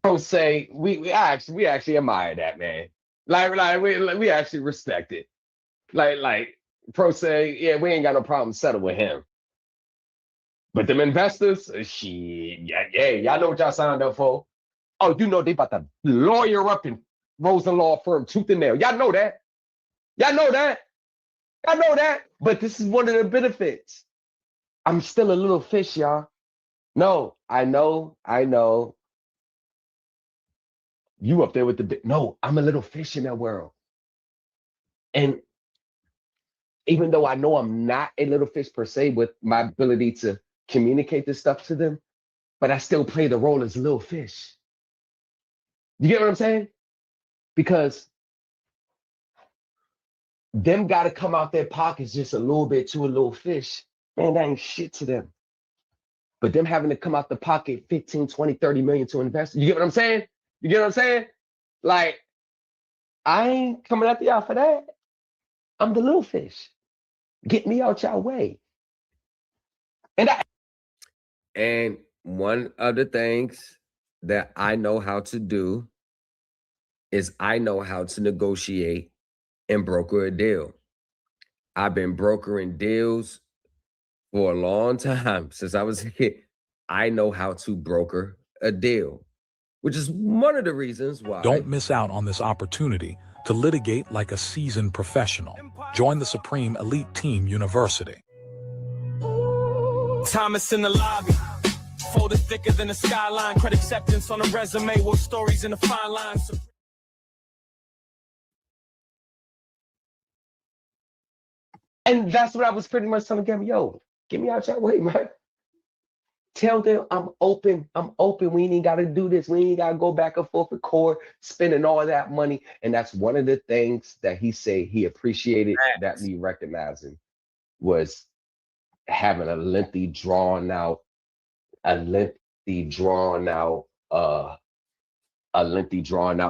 Don't say, we actually admire that, man. We actually respect it. Pro say, yeah, we ain't got no problem settling with him. But them investors, shit, yeah, y'all know what y'all signed up for. Oh, they about to lawyer up in Rosen Law Firm, tooth and nail. Y'all know that. Y'all know that. Y'all know that. But this is one of the benefits. I'm still a little fish, y'all. No, I know. You up there with the big. No, I'm a little fish in that world. And even though I know I'm not a little fish per se with my ability to communicate this stuff to them, but I still play the role as a little fish. You get what I'm saying? Because them got to come out their pockets just a little bit to a little fish. Man, that ain't shit to them. But them having to come out the pocket 15, 20, 30 million to invest. You get what I'm saying? You get what I'm saying? Like, I ain't coming after y'all for that. I'm the little fish. Get me out y'all way. And one of the things that I know how to do is I know how to negotiate and broker a deal. I've been brokering deals for a long time since I was a kid. I know how to broker a deal, which is one of the reasons why. Don't miss out on this opportunity to litigate like a seasoned professional. Join the Supreme Elite Team University. Thomas in the lobby. Folded thicker than a skyline. Credit acceptance on a resume. What stories in the fine lines. And that's what I was pretty much telling them, yo, get me out your way, man. Tell them I'm open. I'm open. We ain't got to do this. We ain't got to go back and forth with court, spending all that money. And that's one of the things that he said he appreciated that me recognizing was having a lengthy drawn out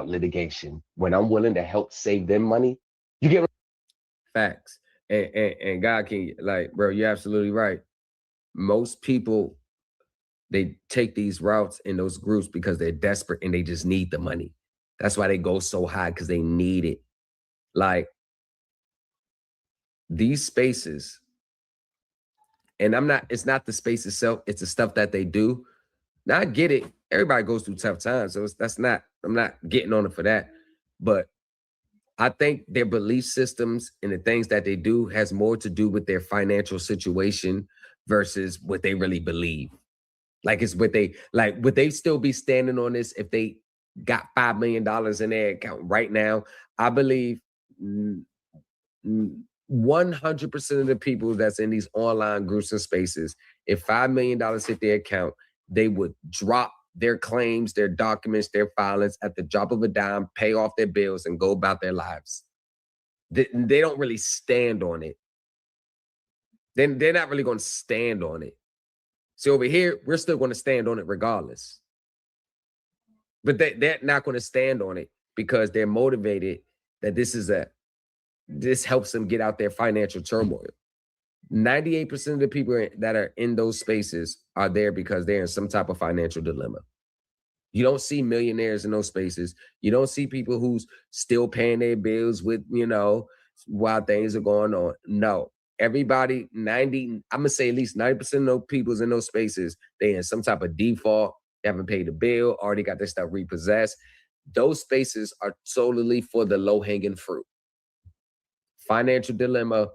litigation. When I'm willing to help save them money, you get facts. And God can, like, bro, you're absolutely right. Most people, they take these routes in those groups because they're desperate and they just need the money. That's why they go so high, because they need it. Like, these spaces, and it's not the space itself, it's the stuff that they do. Now I get it. Everybody goes through tough times. So I'm not getting on it for that. But I think their belief systems and the things that they do has more to do with their financial situation versus what they really believe. Like, it's what they, like, would they still be standing on this if they got $5 million in their account right now? I believe 100% of the people that's in these online groups and spaces, if $5 million hit their account, they would drop their claims, their documents, their filings at the drop of a dime, pay off their bills, and go about their lives. They don't really stand on it. They're not really going to stand on it. See, over here, we're still going to stand on it regardless. But they're not going to stand on it because they're motivated that this helps them get out their financial turmoil. 98% of the people that are in those spaces are there because they're in some type of financial dilemma. You don't see millionaires in those spaces. You don't see people who's still paying their bills with, while things are going on. No, everybody, I'm going to say at least 90% of those people in those spaces, they in some type of default. They haven't paid a bill, already got their stuff repossessed. Those spaces are solely for the low-hanging fruit. Financial dilemma,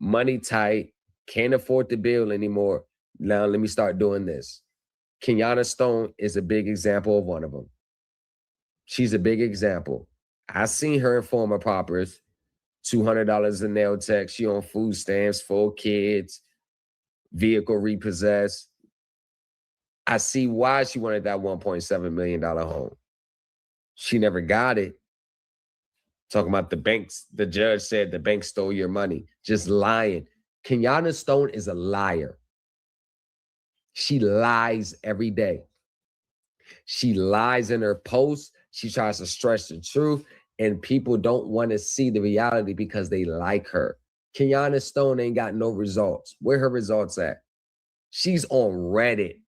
money tight, can't afford the bill anymore. Now let me start doing this. Kenyatta Stone is a big example of one of them. She's a big example. I seen her in former paupers, $200 a nail tech. She on food stamps, 4 kids, vehicle repossessed. I see why she wanted that $1.7 million home. She never got it. Talking about the banks, the judge said the bank stole your money. Just lying. Kenyatta Stone is a liar. She lies every day. She lies in her posts. She tries to stretch the truth, and people don't want to see the reality because they like her. Kenyatta Stone ain't got no results. Where her results at? She's on Reddit.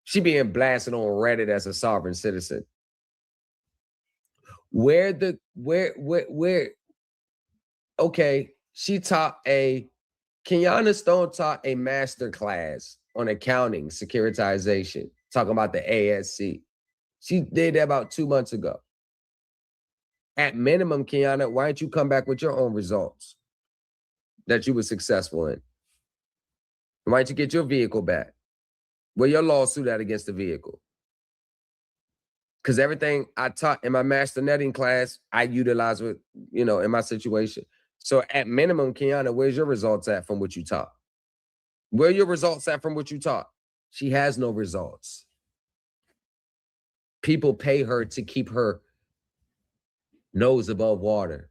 She being blasted on Reddit as a sovereign citizen. Okay, Kenyatta Stone taught a master class on accounting, securitization, talking about the ASC. She did that about 2 months ago. At minimum, Kenyatta, why don't you come back with your own results that you were successful in? Why don't you get your vehicle back? Where your lawsuit at against the vehicle? Because everything I taught in my master netting class, I utilize with, in my situation. So at minimum, Kenyatta, where's your results at from what you taught? Where are your results at from what you taught? She has no results. People pay her to keep her nose above water.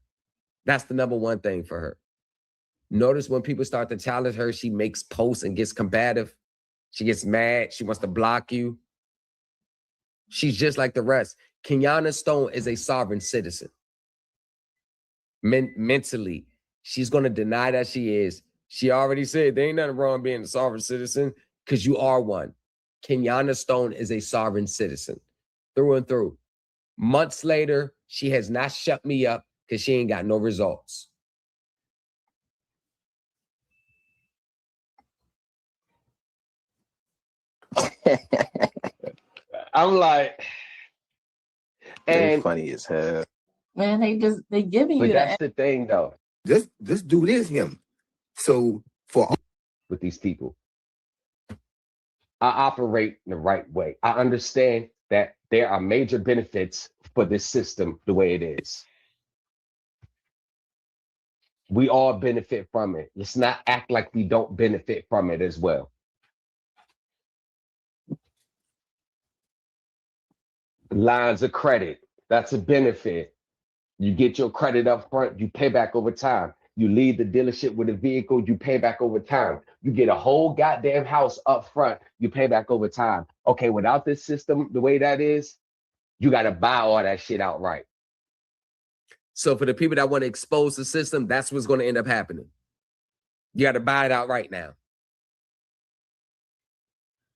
That's the number one thing for her. Notice when people start to challenge her, she makes posts and gets combative. She gets mad. She wants to block you. She's just like the rest. Kenyatta Stone is a sovereign citizen. Mentally, she's going to deny that she is. She already said there ain't nothing wrong being a sovereign citizen because you are one. Kenyatta Stone is a sovereign citizen through and through. Months later, she has not shut me up because she ain't got no results. I'm like, They and funny as hell. Man, they giving but you that's the thing though. This dude is him. So for With these people, I operate in the right way. I understand that there are major benefits for this system the way it is. We all benefit from it. Let's not act like we don't benefit from it as well. Lines of credit, that's a benefit. You get your credit up front, you pay back over time. You leave the dealership with a vehicle, you pay back over time. You get a whole goddamn house up front, you pay back over time. Okay, without this system, the way that is, you got to buy all that shit outright. So for the people that want to expose the system, that's what's going to end up happening. You got to buy it out right now.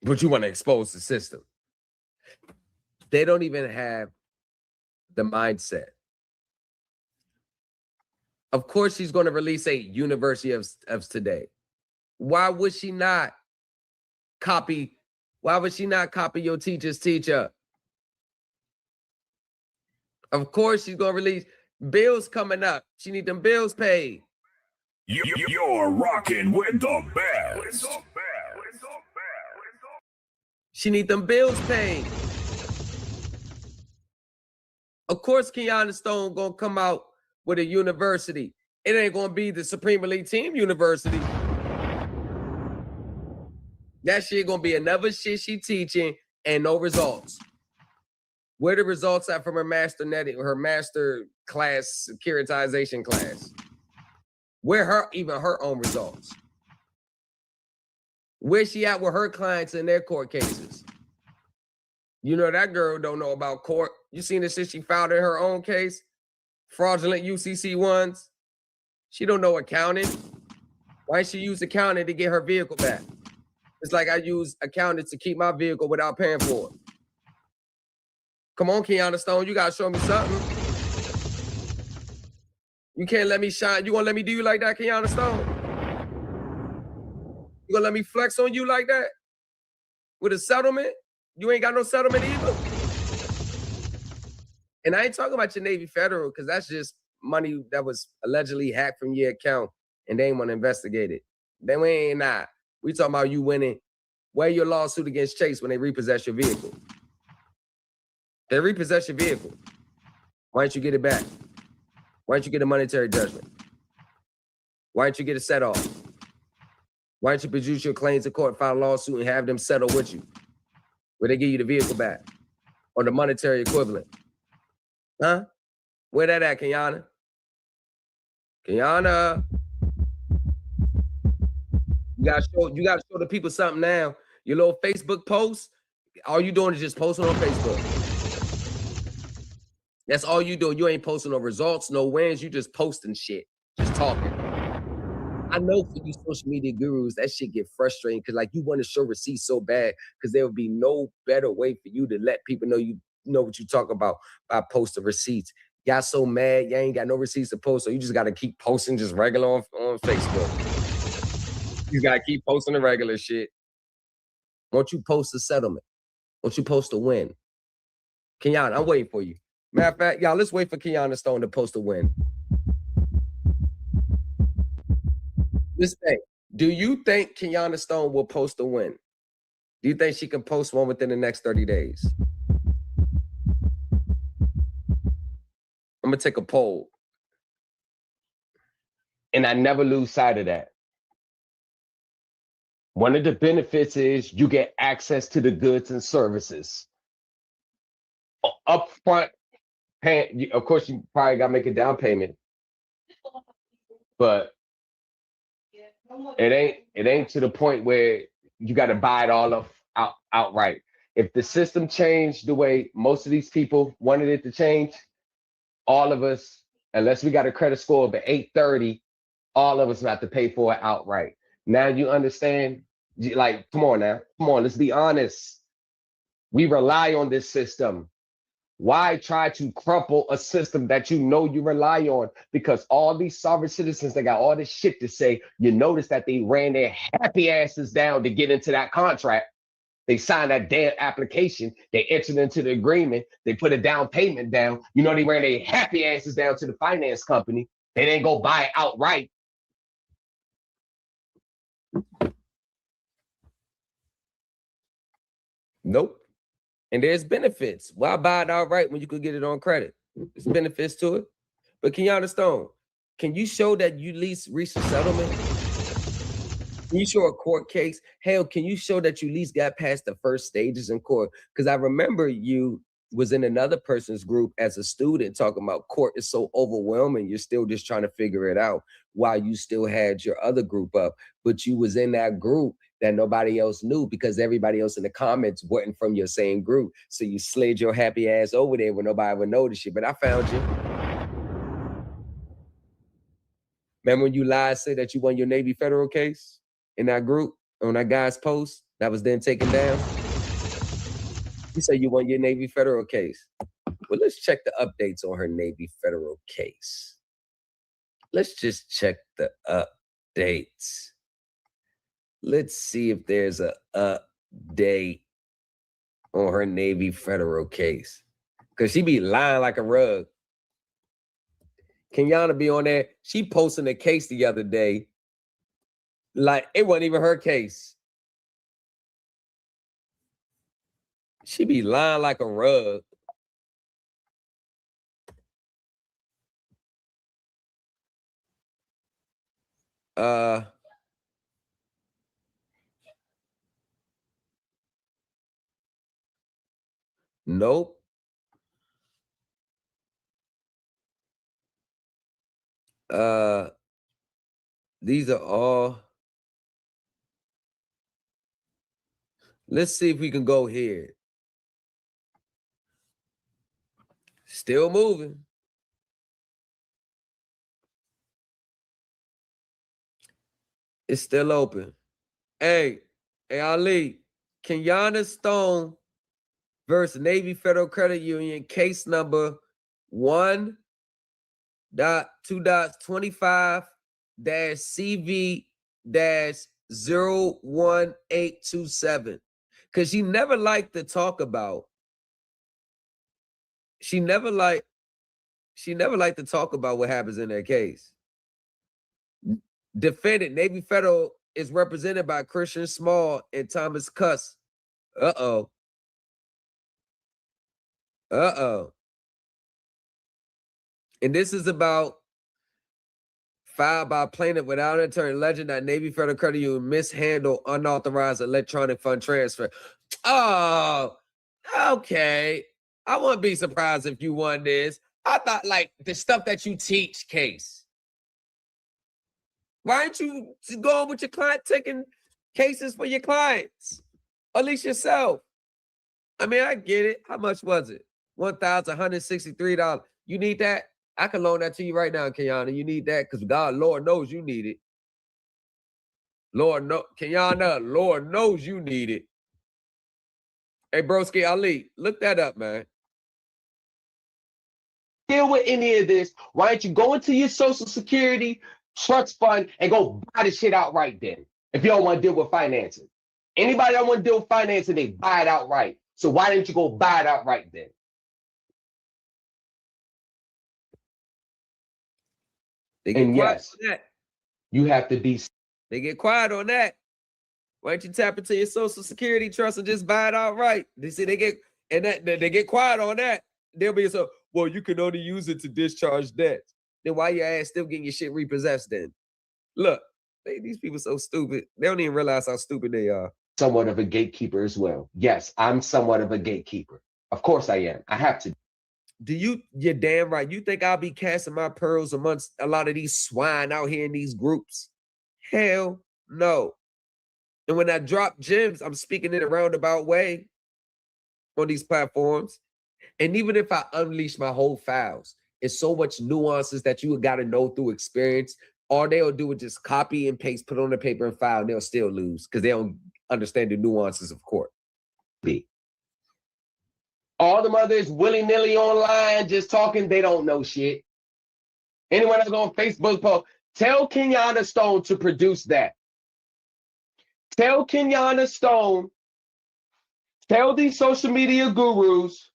But you want to expose the system. They don't even have the mindset. Of course, she's going to release a University of today. Why would she not copy? Why would she not copy your teacher's teacher? Of course, she's going to release bills coming up. She need them bills paid. You're rocking with the best. She need them bills paid. Of course, Kenyatta Stone gonna come out with a university. It ain't gonna be the Supreme Elite Team University. That shit gonna be another shit she teaching and no results. Where the results at from her master class, securitization class? Where even her own results? Where's she at with her clients in their court cases? You know that girl don't know about court. You seen the shit she filed in her own case? Fraudulent UCC ones. She don't know accounting. Why she use accounting to get her vehicle back? It's like I use accounting to keep my vehicle without paying for it. Come on, Kenyatta Stone, you gotta show me something. You can't let me shine. You gonna let me do you like that, Kenyatta Stone? You gonna let me flex on you like that? With a settlement? You ain't got no settlement either. And I ain't talking about your Navy Federal, because that's just money that was allegedly hacked from your account and they ain't want to investigate it. Then we ain't not. We talking about you winning. Where your lawsuit against Chase when they repossess your vehicle? They repossess your vehicle. Why don't you get it back? Why don't you get a monetary judgment? Why don't you get a set off? Why don't you produce your claims to court, file a lawsuit, and have them settle with you? Where they give you the vehicle back or the monetary equivalent? Huh? Where that at, Kenyatta? Kenyatta. You gotta show the people something now. Your little Facebook post, all you doing is just posting on Facebook. That's all you doing. You ain't posting no results, no wins. You just posting shit, just talking. I know for you social media gurus, that shit get frustrating because like you want to show receipts so bad because there would be no better way for you to let people know you know what you talk about by posting receipts. Y'all so mad, you ain't got no receipts to post, so you just got to keep posting just regular on Facebook. You got to keep posting the regular shit. Won't you post a settlement? Won't you post a win? Kenyatta, I'm waiting for you. Matter of fact, y'all, let's wait for Kenyatta Stone to post a win. This thing, do you think Kenyatta Stone will post a win? Do you think she can post one within the next 30 days? I'm going to take a poll. And I never lose sight of that. One of the benefits is you get access to the goods and services. Upfront, of course, you probably got to make a down payment. But it ain't to the point where you got to buy it all outright. If the system changed the way most of these people wanted it to change, all of us, unless we got a credit score of 830, all of us have to pay for it outright. Now you understand Like, come on now. Come on, let's be honest. We rely on this system. Why try to crumple a system that you know you rely on? Because all these sovereign citizens, they got all this shit to say. You notice that they ran their happy asses down to get into that contract. They signed that damn application. They entered into the agreement. They put a down payment down. You know, they ran their happy asses down to the finance company. They didn't go buy it outright. Nope. And there's benefits. Why buy it outright when you could get it on credit? There's benefits to it. But Kenyatta Stone, can you show that you at least reached a settlement? Can you show a court case? Hell, can you show that you at least got past the first stages in court? Because I remember you was in another person's group as a student talking about court is so overwhelming. You're still just trying to figure it out while you still had your other group up. But you was in that group that nobody else knew because everybody else in the comments wasn't from your same group. So you slid your happy ass over there where nobody would notice you. But I found you. Remember when you lied, said that you won your Navy federal case in that group on that guy's post that was then taken down? You say you won your Navy federal case. Well, let's check the updates on her Navy federal case. Let's just check the updates. Let's see if there's a update on her Navy federal case. Because she be lying like a rug. Kenyatta be on there. She posting a case the other day. Like, it wasn't even her case. She be lying like a rug. Nope. These are all. Let's see if we can go here. Still moving. It's still open. Hey, Ali, Kenyatta Stone versus Navy Federal Credit Union, case number 1.2.25-CV-01827. Because she never liked to talk about. She never liked to talk about what happens in their case. Defendant, Navy Federal, is represented by Christian Small and Thomas Cuss. Uh-oh. And this is about filed by plaintiff without an attorney alleging that Navy Federal Credit Union mishandled unauthorized electronic fund transfer. Oh, okay. I wouldn't be surprised if you won this. I thought like the stuff that you teach case. Why aren't you going with your client, taking cases for your clients? Or at least yourself. I mean, I get it. How much was it? $1,163. You need that? I can loan that to you right now, Kenyatta. You need that because God, Lord knows you need it. Kenyatta, Lord knows you need it. Hey, broski, Ali, look that up, man. Deal with any of this. Why don't you go into your Social Security trust fund and go buy the shit outright then? If you don't want to deal with financing. Anybody that want to deal with financing, they buy it outright. So why didn't you go buy it outright then? They get quiet on that. You have to be. They get quiet on that. Why don't you tap into your Social Security trust and just buy it outright? They see they get they get quiet on that. They'll be so, well, you can only use it to discharge debt. Then why your ass still getting your shit repossessed then? Look, these people so stupid. They don't even realize how stupid they are. Somewhat of a gatekeeper as well. Yes, I'm somewhat of a gatekeeper. Of course I am. I have to. You're damn right. You think I'll be casting my pearls amongst a lot of these swine out here in these groups? Hell no. And when I drop gems, I'm speaking in a roundabout way on these platforms. And even if I unleash my whole files, it's so much nuances that you got to know through experience all they'll do is just copy and paste, put on the paper and file, and they'll still lose because they don't understand the nuances of court. All the mothers willy-nilly online just talking, they don't know shit. Anyone that's on Facebook post, tell Kenyatta Stone to produce that. Tell Kenyatta Stone, tell these social media gurus,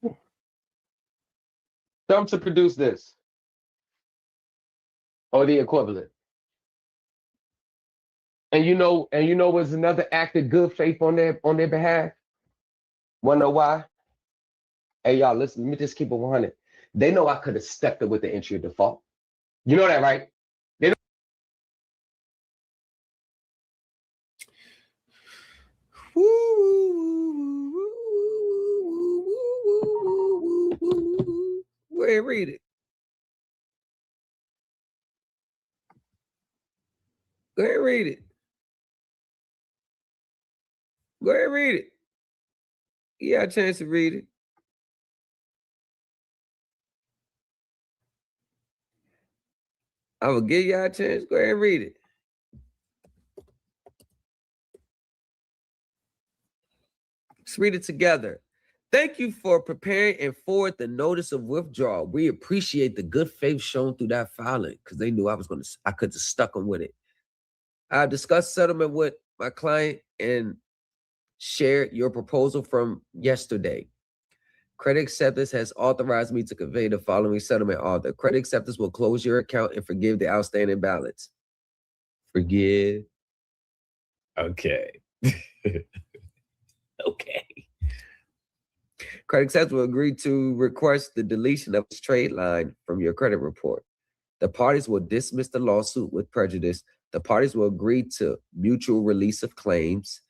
tell them to produce this or the equivalent. And you know what's another act of good faith on their behalf? Wanna know why? Hey y'all, listen, let me just keep it 100. They know I could have stepped it with the entry of default. You know that, right? They know. Go ahead, read it. Go ahead, read it. Go ahead, read it. You got a chance to read it. I will give y'all a chance. Go ahead and read it. Let's read it together. Thank you for preparing and forward the notice of withdrawal. We appreciate the good faith shown through that filing because they knew I could have stuck them with it. I discussed settlement with my client and shared your proposal from yesterday. Credit Acceptance has authorized me to convey the following settlement order. Credit Acceptance will close your account and forgive the outstanding balance. Forgive. Okay. Okay. Credit Acceptance will agree to request the deletion of its trade line from your credit report. The parties will dismiss the lawsuit with prejudice. The parties will agree to mutual release of claims.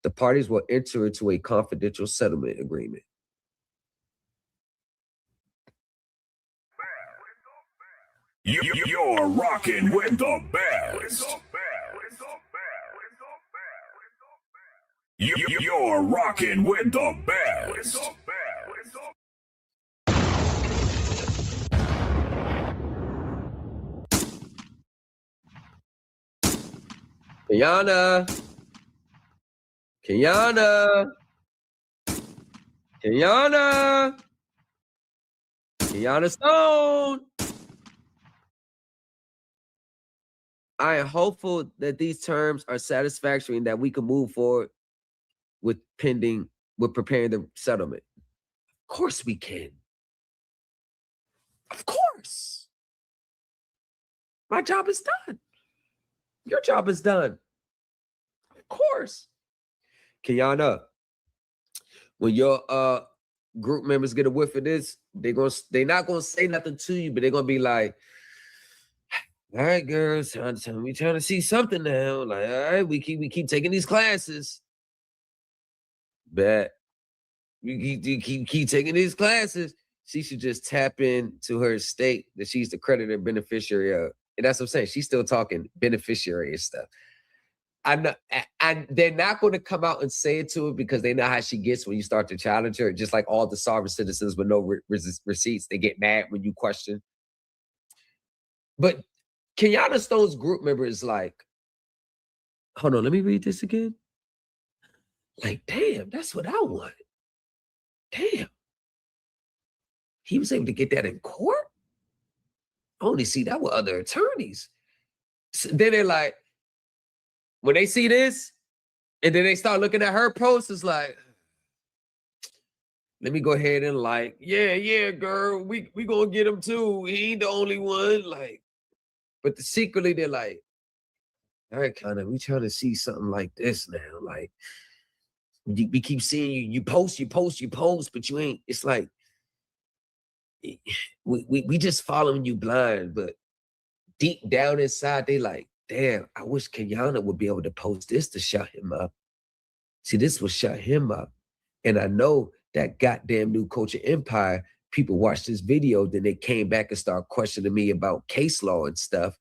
The parties will enter into a confidential settlement agreement. You're rocking with the best. You're rocking with the best. Kenyatta. Kenyatta Stone. I am hopeful that these terms are satisfactory and that we can move forward with preparing the settlement. Of course we can. Of course. My job is done. Your job is done. Of course. Kenyatta, when your group members get a whiff of this, they're not gonna say nothing to you, but they're gonna be like, all right, girls, we trying to see something now. Like, all right, we keep taking these classes. Bet. You keep taking these classes. She should just tap into her estate that she's the creditor and beneficiary of. And that's what I'm saying. She's still talking beneficiary and stuff. And they're not going to come out and say it to her because they know how she gets when you start to challenge her. Just like all the sovereign citizens with no receipts, they get mad when you question. But Kenyatta Stone's group member is like, hold on, let me read this again. Like, damn, that's what I want. Damn. He was able to get that in court? I only see that with other attorneys. So then they're like, when they see this, and then they start looking at her posts, it's like, let me go ahead and like, yeah, girl, we gonna get him too. He ain't the only one. Like, but secretly they're like, all right, Connor, we trying to see something like this now. Like, we keep seeing you post, but you ain't. It's like we just following you blind, but deep down inside, they like, damn, I wish Kenyatta would be able to post this to shut him up. See, this will shut him up. And I know that goddamn New Culture Empire, people watched this video, then they came back and started questioning me about case law and stuff.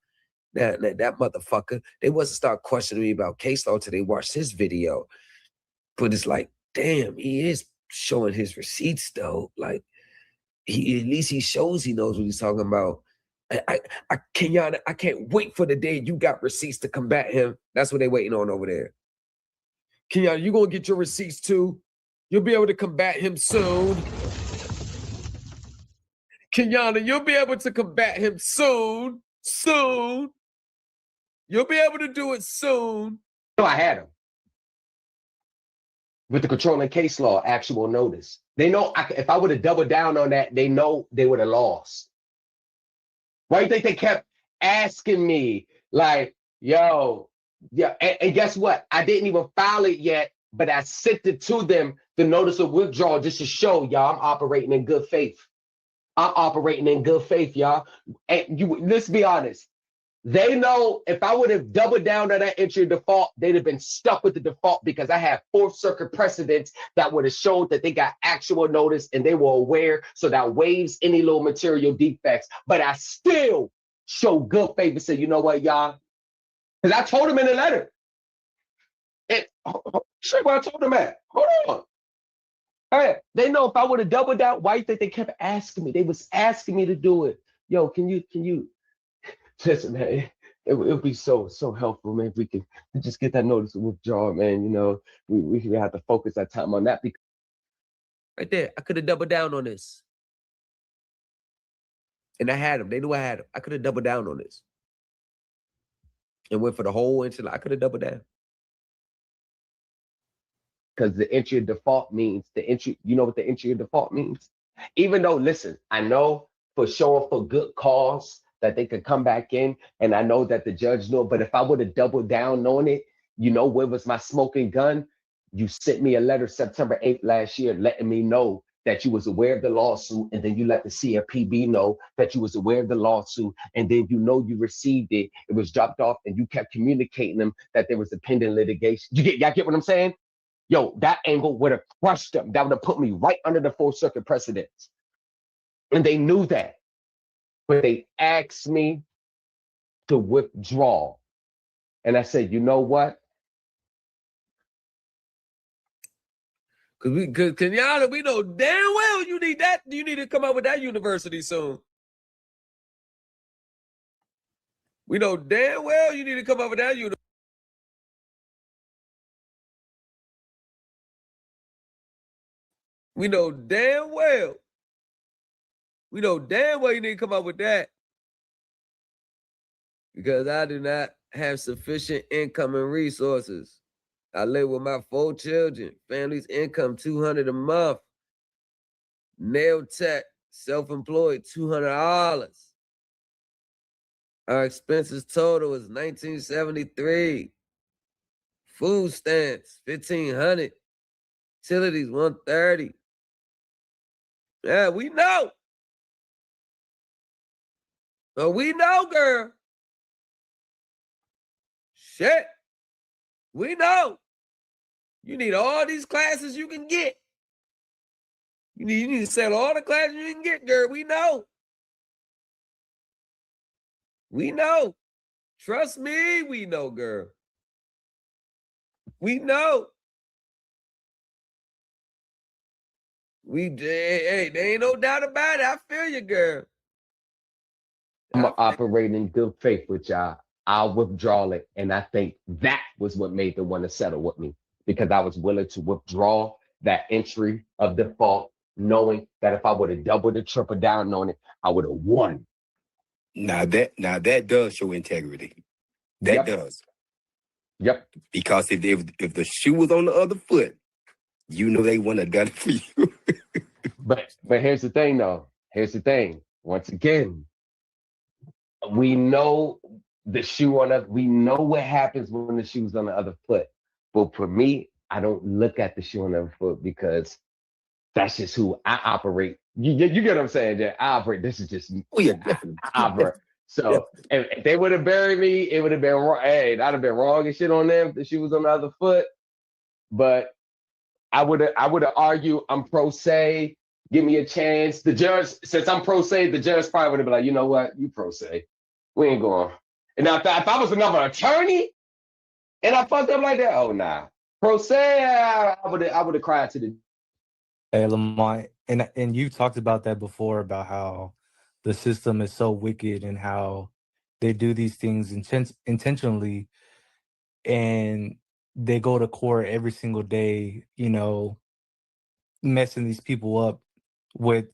That motherfucker, they wasn't start questioning me about case law until they watched this video. But it's like, damn, he is showing his receipts though. Like at least he shows he knows what he's talking about. Kenyatta, I can't wait for the day you got receipts to combat him. That's what they waiting on over there. Kenyatta, you gonna get your receipts too. You'll be able to combat him soon. Kenyatta, you'll be able to combat him soon. Soon. You'll be able to do it soon. No, I had him. With the controlling case law, actual notice. They know if I would have doubled down on that, they know they would have lost. Why do you think they kept asking me, like, yo, yeah, and guess what? I didn't even file it yet, but I sent it to them, the notice of withdrawal, just to show y'all I'm operating in good faith. I'm operating in good faith, y'all. And let's be honest. They know if I would have doubled down on that entry of default, they'd have been stuck with the default because I have Fourth Circuit precedents that would have showed that they got actual notice and they were aware, so that waives any little material defects. But I still show good faith and say, you know what, y'all? Because I told them in the letter. Sure, where I told them at. Hold on. All right. They know if I would have doubled down, why do you think they kept asking me? They was asking me to do it. Yo, can you? Listen, man, it would be so helpful, man, if we could just get that notice of withdrawal, man. You know, we have to focus our time on that. Because right there, I could have doubled down on this. And I had them. They knew I had them. I could have doubled down on this. And went for the whole entry. I could have doubled down. Because the entry of default means you know what the entry of default means? Even though, listen, I know for showing for good cause, that they could come back in, and I know that the judge knew, but if I would have doubled down on it, you know where was my smoking gun? You sent me a letter September 8th last year letting me know that you was aware of the lawsuit, and then you let the CFPB know that you was aware of the lawsuit, and then you know you received it, it was dropped off, and you kept communicating them that there was a pending litigation. Y'all get what I'm saying? Yo, that angle would have crushed them. That would have put me right under the Fourth Circuit precedents. And they knew that. But they asked me to withdraw. And I said, you know what? Because Kenyatta, we know damn well you need that. You need to come up with that university soon. We know damn well you need to come up with that university. We know damn well. We know damn well you need to come up with that. Because I do not have sufficient income and resources. I live with my 4 children. Family's income, $200 a month. Nail tech, self-employed, $200. Our expenses total is $1,973. Food stamps, $1,500. Utilities, $130. Yeah, we know. Oh, we know, girl. Shit. We know. You need all these classes you can get. You need to sell all the classes you can get, girl. We know. We know. Trust me, we know, girl. We know. Hey, there ain't no doubt about it. I feel you, girl. I'm going to operate in good faith with y'all. I'll withdraw it. And I think that was what made them want to settle with me, because I was willing to withdraw that entry of default, knowing that if I would have doubled or tripled down on it, I would have won. Now that does show integrity. That does. Yep. Because if the shoe was on the other foot, you know they wouldn't have done it for you. But here's the thing, though. Here's the thing. Once again, we know the shoe on us. We know what happens when the shoe's on the other foot. But for me, I don't look at the shoe on the other foot, because that's just who I operate. You get what I'm saying? That I operate. This is just me. Oh yeah, definitely. I operate. So if they would have buried me, it would have been wrong. Hey, that'd have been wrong and shit on them if the shoe was on the other foot. But I would have argued, I'm pro se. Give me a chance. The judge, since I'm pro se, the judge probably would have been like, you know what? You pro se. We ain't going. And now if I was another attorney and I fucked up like that, oh nah. Pro se, I would have cried to the. Hey, Lamont, and you talked about that before about how the system is so wicked and how they do these things intentionally, and they go to court every single day, you know, messing these people up with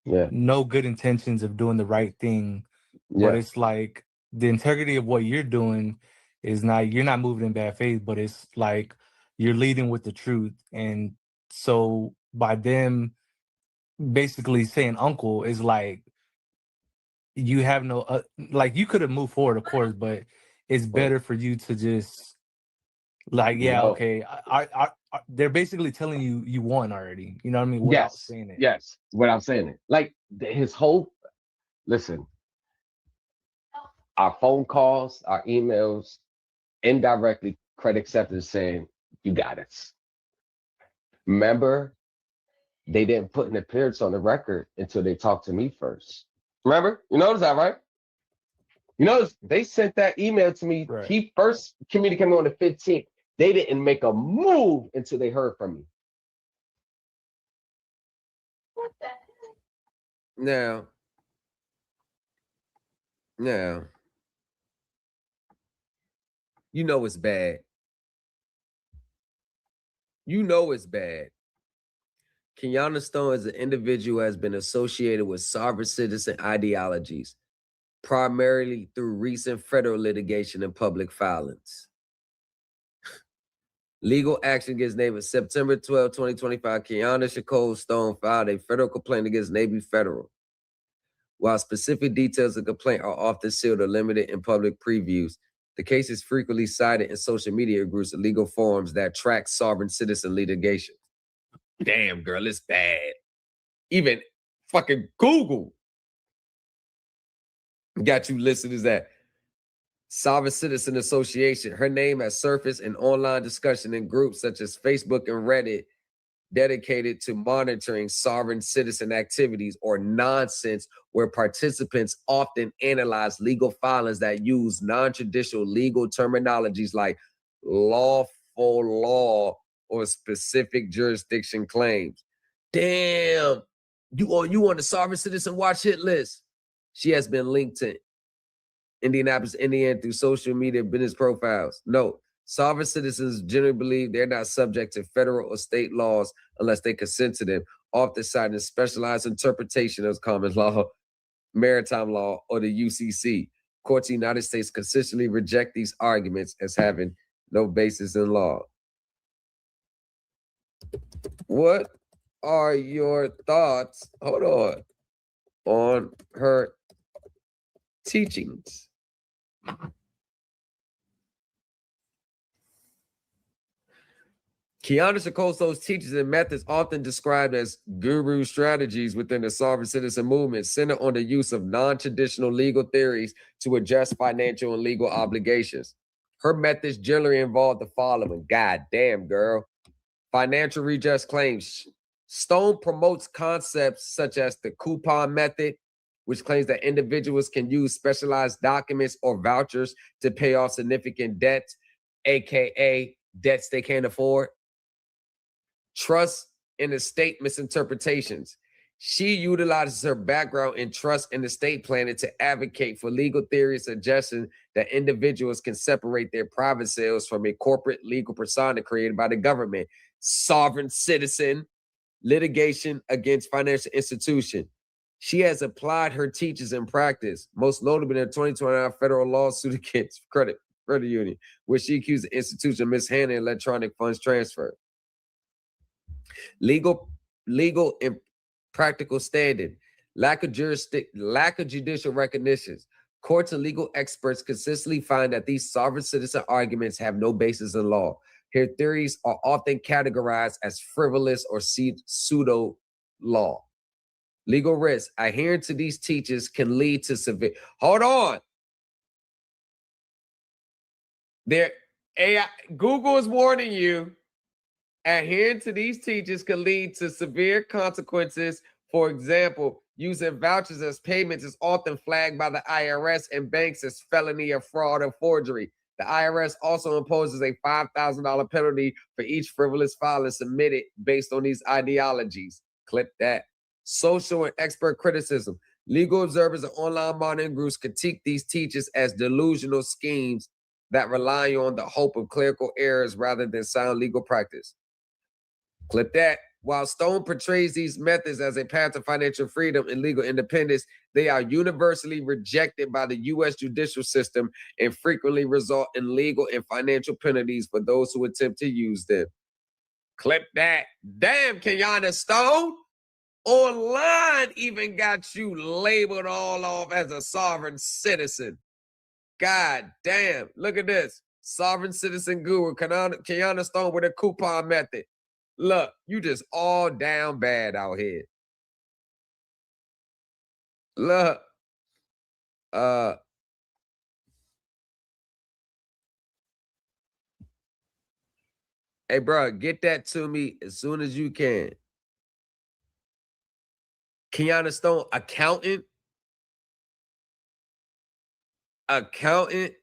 no good intentions of doing the right thing. But it's like the integrity of what you're doing is not, you're not moving in bad faith, but it's like you're leading with the truth. And so by them basically saying uncle is like, you have no like, you could have moved forward, of course, but it's better for you to just like, yeah, No. okay, they're basically telling you you won already, you know what I mean, without saying it. Yes, without saying it. Like his whole, listen, our phone calls, our emails, indirectly credit acceptance saying, you got us. Remember, they didn't put an appearance on the record until they talked to me first. Remember? You notice that, right? You notice they sent that email to me. Right. He first communicated me on the 15th. They didn't make a move until they heard from me. What the heck? Now, you know it's bad. You know it's bad. Kiana Stone as an individual has been associated with sovereign citizen ideologies, primarily through recent federal litigation and public filings. Legal action against Navy. September 12, 2025, Kiana Shakur Stone filed a federal complaint against Navy Federal. While specific details of the complaint are often sealed or limited in public previews, the case is frequently cited in social media groups and legal forums that track sovereign citizen litigation. Damn, girl, it's bad. Even fucking Google got you listed as that. Sovereign Citizen Association. Her name has surfaced in online discussion in groups such as Facebook and Reddit dedicated to monitoring sovereign citizen activities or nonsense, where participants often analyze legal filings that use non-traditional legal terminologies like lawful law or specific jurisdiction claims. Damn, you on the sovereign citizen watch hit list. She has been linked to Indianapolis, Indiana through social media business profiles. Note, sovereign citizens generally believe they're not subject to federal or state laws unless they consent to them, often citing specialized interpretation of common law, maritime law, or the UCC. Courts in the United States consistently reject these arguments as having no basis in law. What are your thoughts, hold on her teachings? Kiana Shakoso's teachings and methods, often described as guru strategies within the sovereign citizen movement, center on the use of non-traditional legal theories to address financial and legal obligations. Her methods generally involve the following. God damn, girl. Financial redress claims. Stone promotes concepts such as the coupon method, which claims that individuals can use specialized documents or vouchers to pay off significant debts, aka debts they can't afford. Trust and estate misinterpretations. She utilizes her background in trust and estate planning to advocate for legal theories suggesting that individuals can separate their private sales from a corporate legal persona created by the government. Sovereign citizen litigation against financial institution. She has applied her teachings in practice, most notably in a 2029 federal lawsuit against credit union, where she accused the institution of mishandling electronic funds transfer. Legal and practical standing, lack of judicial recognitions. Courts and legal experts consistently find that these sovereign citizen arguments have no basis in law. Her theories are often categorized as frivolous or pseudo law. Legal risk. Adhering to these teachings can lead to severe. Hold on. Google is warning you. Adhering to these teachings can lead to severe consequences. For example, using vouchers as payments is often flagged by the IRS and banks as felony or fraud or forgery. The IRS also imposes a $5,000 penalty for each frivolous filing submitted based on these ideologies. Clip that. Social and expert criticism. Legal observers and online monitoring groups critique these teachers as delusional schemes that rely on the hope of clerical errors rather than sound legal practice. Clip that. While Stone portrays these methods as a path to financial freedom and legal independence, they are universally rejected by the U.S. judicial system and frequently result in legal and financial penalties for those who attempt to use them. Clip that. Damn, Kenyatta Stone. Online even got you labeled all off as a sovereign citizen. God damn. Look at this. Sovereign citizen guru, Kenyatta Stone with a coupon method. Look, you just all down bad out here. Look. Hey, bro, get that to me as soon as you can. Kenyatta Stone, accountant. Accountant.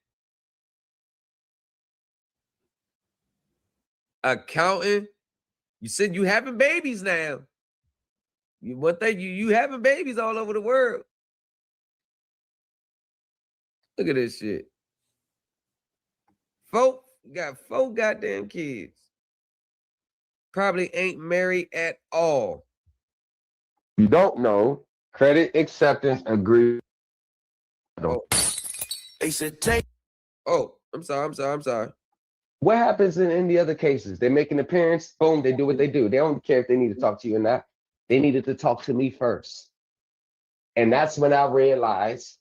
You said you having babies now. One thing, you having babies all over the world. Look at this shit. Got 4 goddamn kids. Probably ain't married at all. You don't know. Credit acceptance agreement. They said take. Oh, I'm sorry. What happens in the other cases? They make an appearance, boom, they do what they do. They don't care if they need to talk to you or not. They needed to talk to me first. And that's when I realized.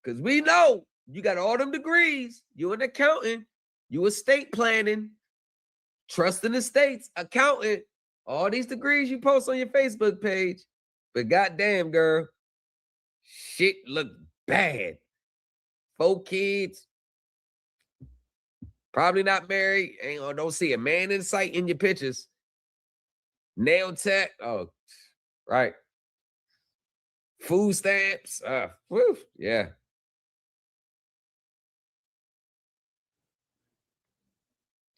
Because we know you got all them degrees. You an accountant. You estate planning. Trust in the states. Accountant. All these degrees you post on your Facebook page. But goddamn, girl. Shit look bad. 4 kids. Probably not married. Don't see a man in sight in your pictures. Nail tech. Oh, right. Food stamps. Woo, yeah.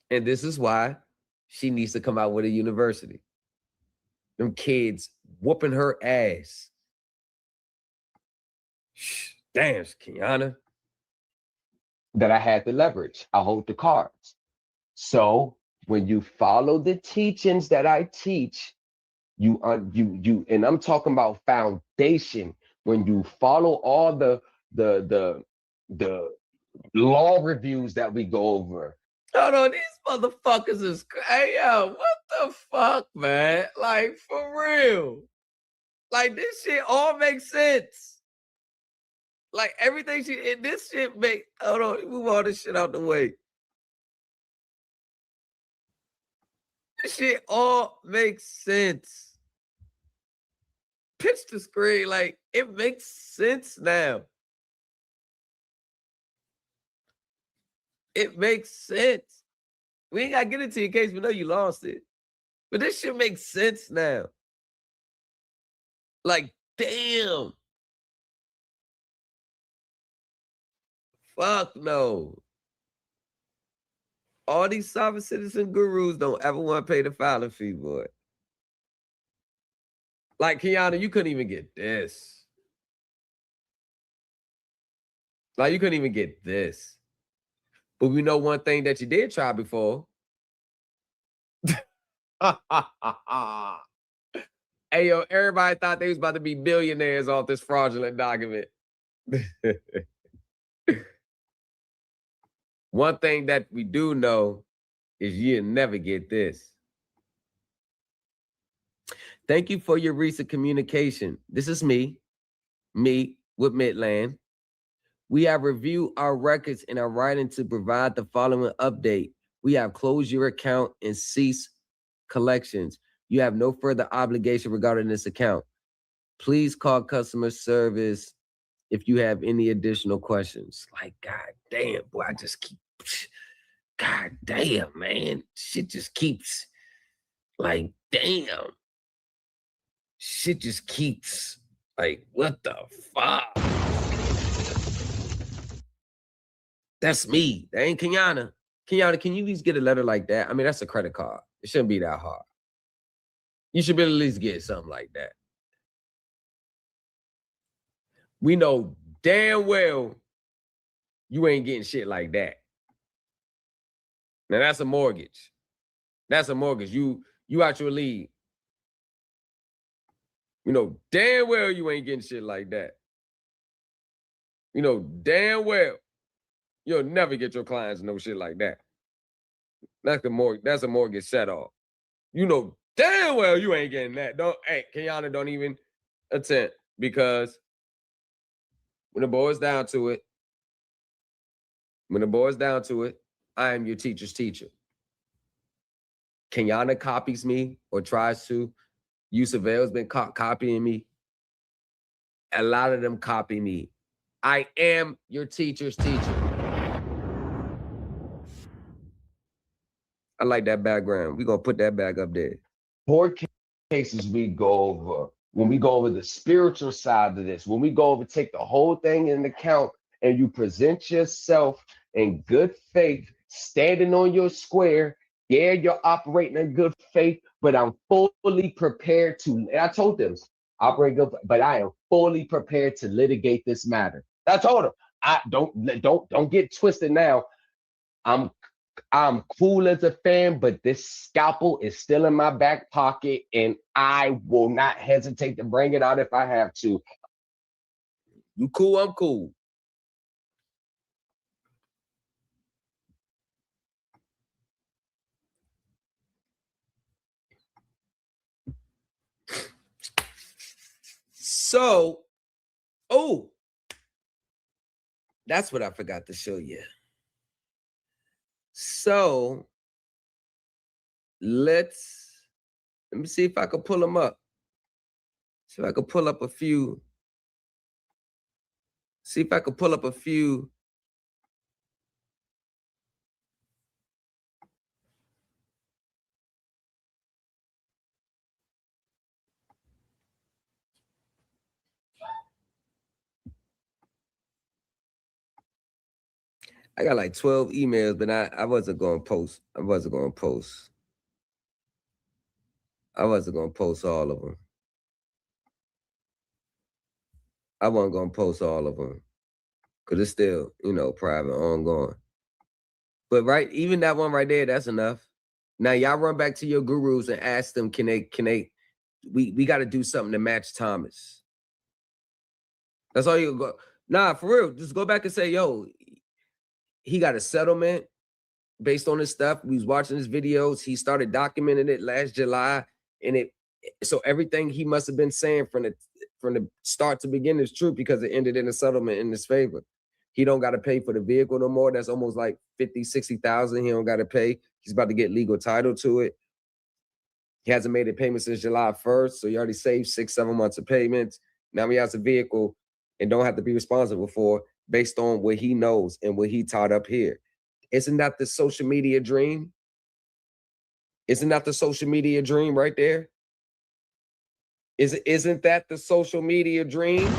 And this is why she needs to come out with a university. Them kids whooping her ass. Damn, Kiana. That I had the leverage. I hold the cards. So when you follow the teachings that I teach, you and I'm talking about foundation. When you follow all the law reviews that we go over. Hold on, these motherfuckers is crazy. Yo, what the fuck, man? Like, for real. Like, this shit all makes sense. Like, everything this shit make, hold on, move all this shit out the way. This shit all makes sense. Pitch the screen, like, it makes sense now. It makes sense. We ain't got to get into it in case we know you lost it. But this shit makes sense now. Like, damn. Fuck no. All these sovereign citizen gurus don't ever want to pay the filing fee, boy. Like, Kiana, you couldn't even get this. Like, you couldn't even get this. But we know one thing that you did try before. Hey, yo, everybody thought they was about to be billionaires off this fraudulent document. One thing that we do know is you'll never get this. Thank you for your recent communication. This is me with Midland. We have reviewed our records and are writing to provide the following update. We have closed your account and ceased collections. You have no further obligation regarding this account. Please call customer service if you have any additional questions. Like, God damn, boy, I just keep, God damn, man. Shit just keeps, like, damn. Shit just keeps, like, what the fuck? That's me. That ain't Kenyana. Kenyana, can you at least get a letter like that? I mean, that's a credit card. It shouldn't be that hard. You should be able to at least get something like that. We know damn well you ain't getting shit like that. Now that's a mortgage. That's a mortgage. You out your league. You know damn well you ain't getting shit like that. You know damn well you'll never get your clients no shit like that. That's a mortgage set off. You know damn well you ain't getting that. Kenyana, don't even attempt, because when the boys down to it, I am your teacher's teacher. Kenyana copies me or tries to. Yusavale's been copying me. A lot of them copy me. I am your teacher's teacher. I like that background. We're going to put that back up there. 4 cases we go over. When we go over the spiritual side of this, when we go over, take the whole thing into account, and you present yourself in good faith, standing on your square. Yeah, you're operating in good faith, but I'm fully prepared to, and I told them, operate good, but I am fully prepared to litigate this matter. I told them, I don't get twisted now. I'm cool as a fan, but this scalpel is still in my back pocket, and I will not hesitate to bring it out if I have to. You cool? I'm cool. So, that's what I forgot to show you. So, let me see if I can pull them up. See if I can pull up a few. I got like 12 emails, but I wasn't going to post. I wasn't going to post all of them. I wasn't going to post all of them because it's still, private, ongoing. But even that one right there, that's enough. Now y'all run back to your gurus and ask them, can they, we got to do something to match Thomas. That's all you go. Nah, for real. Just go back and say, yo, he got a settlement based on his stuff. We was watching his videos. He started documenting it last July, and so everything he must have been saying from the start to begin is true, because it ended in a settlement in his favor. He don't got to pay for the vehicle no more. That's almost like $50,000-$60,000. He don't got to pay. He's about to get legal title to it. He hasn't made a payment since July 1st, so he already saved 6-7 months of payments. Now he has a vehicle and don't have to be responsible for, based on what he knows and what he taught up here. Isn't that the social media dream? Isn't that the social media dream right there? Isn't that the social media dream?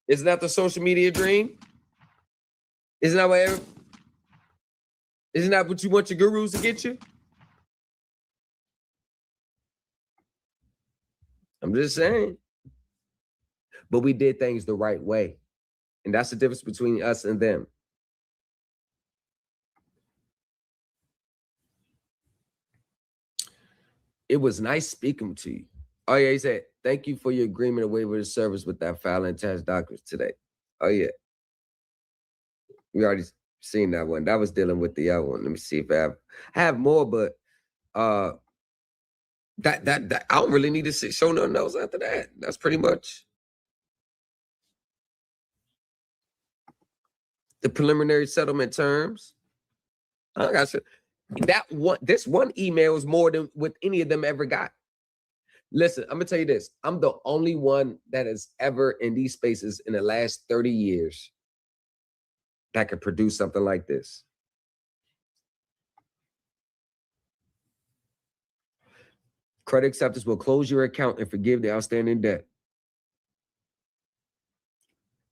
Isn't that the social media dream? Isn't that what you want your gurus to get you? I'm just saying. But we did things the right way. And that's the difference between us and them. It was nice speaking to you. Oh, yeah, he said, thank you for your agreement to waiver of service with that file and attached documents today. Oh, yeah. We already seen that one. That was dealing with the other one. Let me see if I have more, but that I don't really need to show nothing else after that. That's pretty much the preliminary settlement terms. I got you. This one email is more than what any of them ever got. Listen, I'm gonna tell you this. I'm the only one that has ever in these spaces in the last 30 years that could produce something like this. Credit acceptance will close your account and forgive the outstanding debt.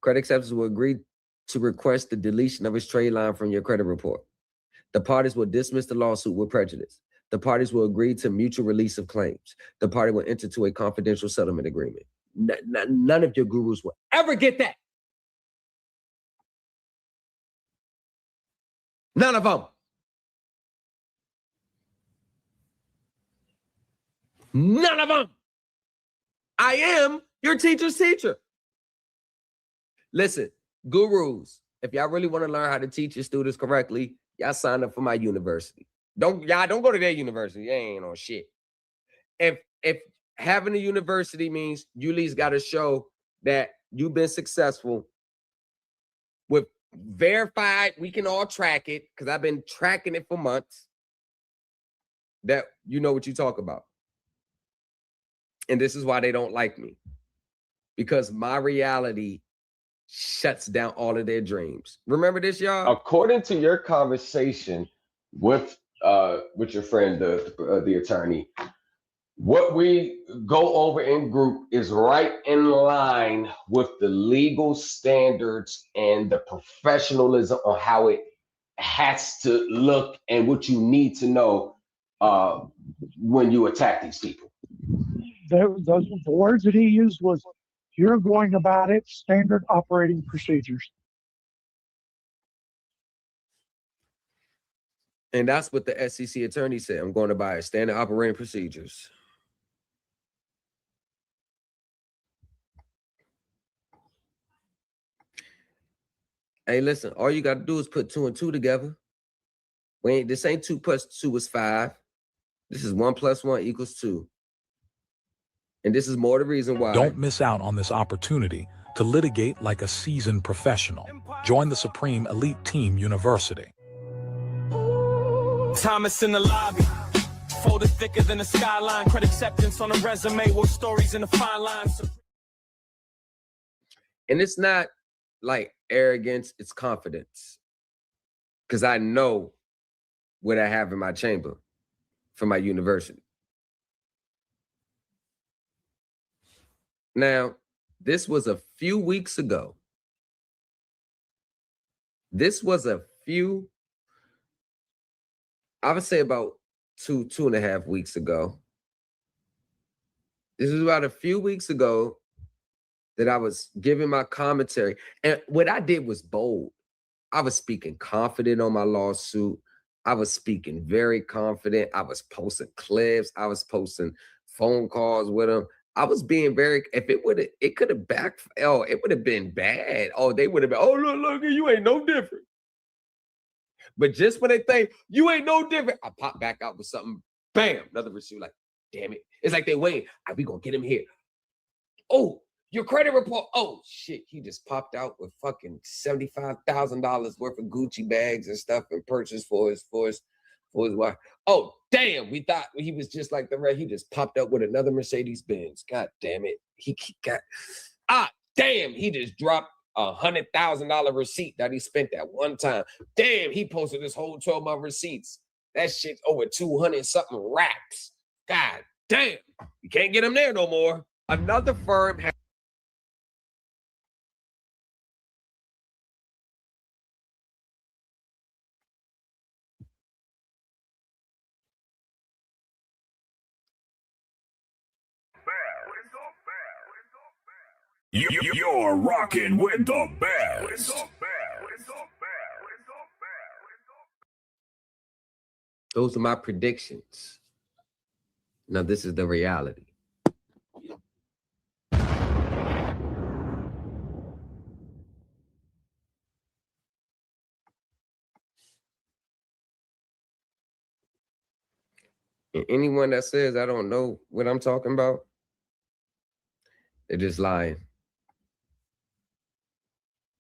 Credit acceptance will agree to request the deletion of his trade line from your credit report. The parties will dismiss the lawsuit with prejudice. The parties will agree to mutual release of claims. The party will enter into a confidential settlement agreement. None of your gurus will ever get that. None of them. None of them. I am your teacher's teacher. Listen, gurus, if y'all really want to learn how to teach your students correctly, y'all sign up for my university. Don't go to their university. They ain't on shit. If having a university means you at least got to show that you've been successful with verified, we can all track it because I've been tracking it for months, that you know what you talk about. And this is why they don't like me, because my reality shuts down all of their dreams. Remember this, y'all? According to your conversation with your friend, the attorney, what we go over in group is right in line with the legal standards and the professionalism on how it has to look and what you need to know when you attack these people. The words that he used was, "You're going about it standard operating procedures." And that's what the SEC attorney said. I'm going to buy standard operating procedures. Hey, listen, all you got to do is put 2 and 2 together. This ain't 2 plus 2 is 5. This is 1 plus 1 equals 2. And this is more the reason why. Don't miss out on this opportunity to litigate like a seasoned professional. Join the Supreme Elite Team University. Thomas in the lobby, folded thicker than a skyline. Credit acceptance on a resume with stories in the fine lines. And it's not like arrogance, it's confidence. Because I know what I have in my chamber for my university. Now, this was a few weeks ago. This was a few, I would say about 2.5 weeks ago. This was about a few weeks ago that I was giving my commentary. And what I did was bold. I was speaking confident on my lawsuit. I was speaking very confident. I was posting clips. I was posting phone calls with them. I was being very, if it would have, it could have it would have been bad. Oh, they would have been, oh, look, you ain't no different. But just when they think you ain't no different, I pop back out with something, bam, another receipt, like, damn it. It's like they wait, are we gonna get him here? Oh, your credit report. Oh, shit, he just popped out with fucking $75,000 worth of Gucci bags and stuff and purchased for his wife. Oh, damn, we thought he was just like the rest. He just popped up with another Mercedes-Benz. God damn it. He got, damn, he just dropped a $100,000 receipt that he spent that one time. Damn, he posted this whole 12-month receipts. That shit's over 200 something racks. God damn, you can't get him there no more. Another firm has You're rocking with the best. Those are my predictions. Now this is the reality. And anyone that says I don't know what I'm talking about, they're just lying.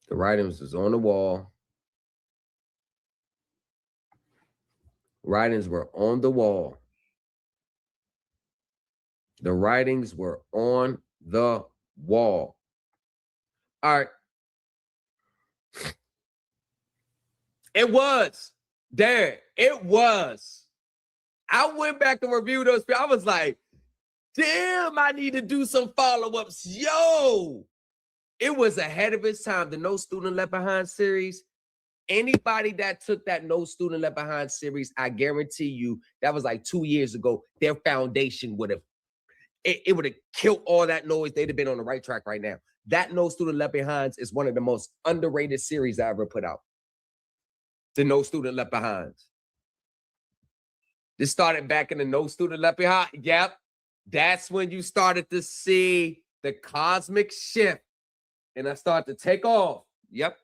The writings was on the wall. Writings were on the wall. The writings were on the wall. All right. It was. Darren, it was. I went back and reviewed those. I was like, damn, I need to do some follow-ups. Yo, It was ahead of its time. The No Student Left Behind series. Anybody that took that No Student Left Behind series, I guarantee you, that was like 2 years ago. Their foundation would have, it would have killed all that noise. They'd have been on the right track right now. That No Student Left Behind is one of the most underrated series I ever put out. The No Student Left Behind. This started back in the No Student Left Behind. Yep. That's when you started to see the cosmic shift. And I started to take off. Yep.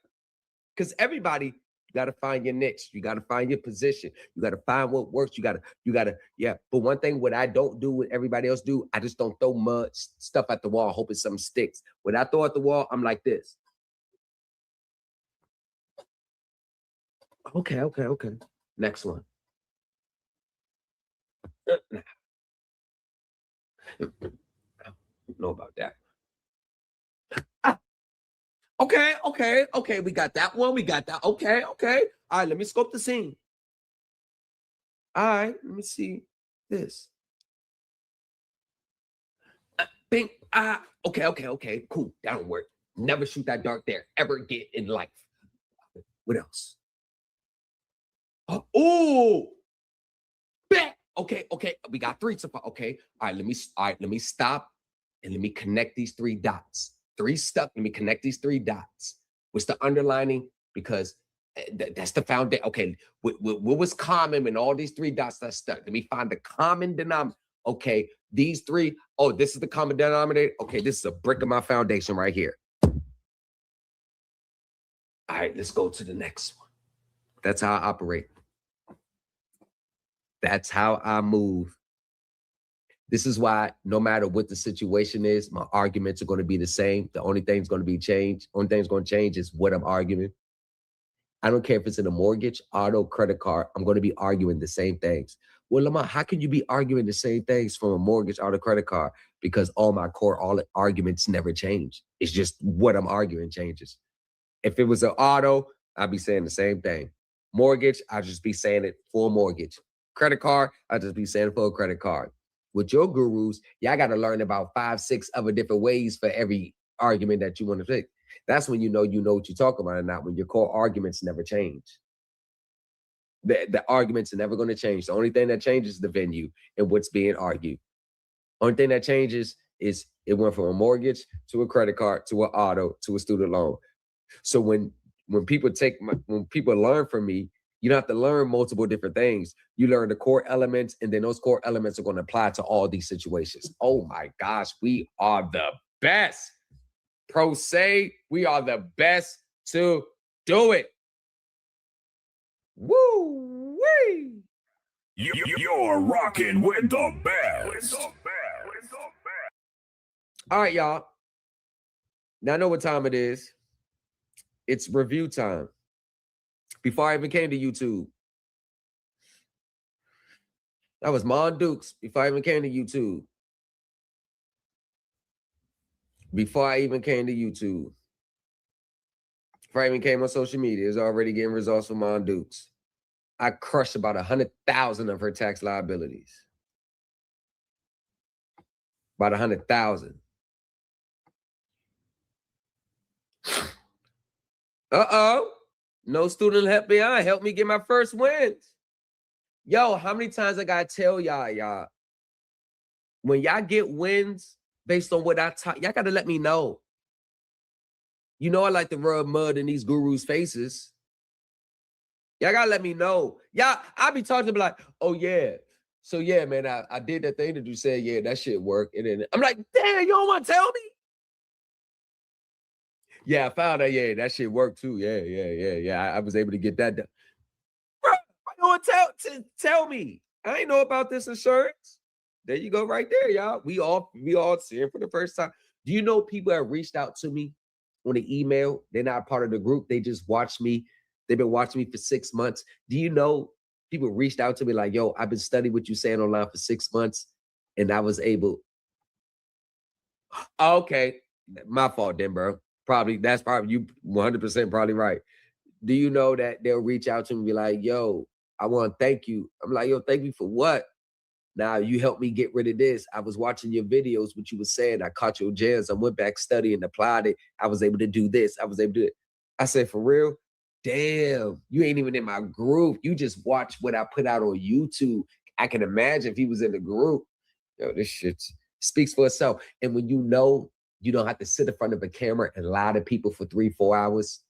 Because everybody, you got to find your niche. You got to find your position. You got to find what works. You got to, yeah. But one thing, what I don't do, what everybody else do, I just don't throw mud stuff at the wall, hoping something sticks. When I throw at the wall, I'm like this. Okay. Next one. I don't know about that. Okay. We got that one. We got that. Okay. All right, let me scope the scene. All right, let me see this. Bing. Okay. Cool. That don't work. Never shoot that dart there ever again in life. What else? Oh. Bet. Okay. We got 3 so far. Okay. All right, let me stop and let me connect these 3 dots. 3 stuck. Let me connect these 3 dots. What's the underlining? Because that's the foundation. Okay, what was common in all these 3 dots that stuck? Let me find the common denominator. Okay, these 3. Oh, this is the common denominator. Okay, this is a brick of my foundation right here. All right, let's go to the next one. That's how I operate. That's how I move. This is why no matter what the situation is, my arguments are going to be the same. The only thing's going to be changed. Only thing's going to change is what I'm arguing. I don't care if it's in a mortgage, auto, credit card. I'm going to be arguing the same things. Well, Lamar, how can you be arguing the same things from a mortgage, auto, credit card? Because all my core arguments never change. It's just what I'm arguing changes. If it was an auto, I'd be saying the same thing. Mortgage, I'd just be saying it for a mortgage. Credit card, I'd just be saying it for a credit card. With your gurus, y'all got to learn about 5, 6 other different ways for every argument that you want to pick. That's when you know what you're talking about or not, when your core arguments never change. The arguments are never going to change. The only thing that changes is the venue and what's being argued. Only thing that changes is it went from a mortgage to a credit card to an auto to a student loan. So when people learn from me, you don't have to learn multiple different things. You learn the core elements, and then those core elements are going to apply to all these situations. Oh my gosh, we are the best. Pro se, we are the best to do it. Woo wee! You're rocking with the best. All right, y'all. Now I know what time it is. It's review time. Before I even came to YouTube, that was Mon Dukes. Before I even came to YouTube. Before I even came on social media, is already getting results from Mon Dukes. I crushed about 100,000 of her tax liabilities. About 100,000. Uh-oh. No student left behind. Help me get my first wins. Yo, how many times I gotta tell y'all, when y'all get wins based on what I taught, y'all gotta let me know. You know I like to rub mud in these gurus' faces. Y'all gotta let me know. Y'all, I be talking to them like, oh yeah. So yeah, man, I did that thing that you said, yeah, that shit worked. And then I'm like, damn, you don't want to tell me? Yeah, I found out, yeah, that shit worked too. Yeah. I was able to get that done. Bro, why you want to tell me? I ain't know about this insurance. There you go right there, y'all. We all seeing for the first time. Do you know people have reached out to me on the email? They're not part of the group. They just watch me. They've been watching me for 6 months. Do you know people reached out to me like, yo, I've been studying what you're saying online for 6 months, and I was able. Okay, my fault then, bro. That's probably you 100% probably right. Do you know that they'll reach out to me and be like, yo, I want to thank you. I'm like, yo, thank you for what? Now you helped me get rid of this. I was watching your videos, what you were saying. I caught your gems. I went back, studied, and applied it. I was able to do this. I was able to do it. I said, for real? Damn, you ain't even in my group. You just watch what I put out on YouTube. I can imagine if he was in the group. Yo, this shit speaks for itself. And when you know you don't have to sit in front of a camera and lie to people for 3-4 hours,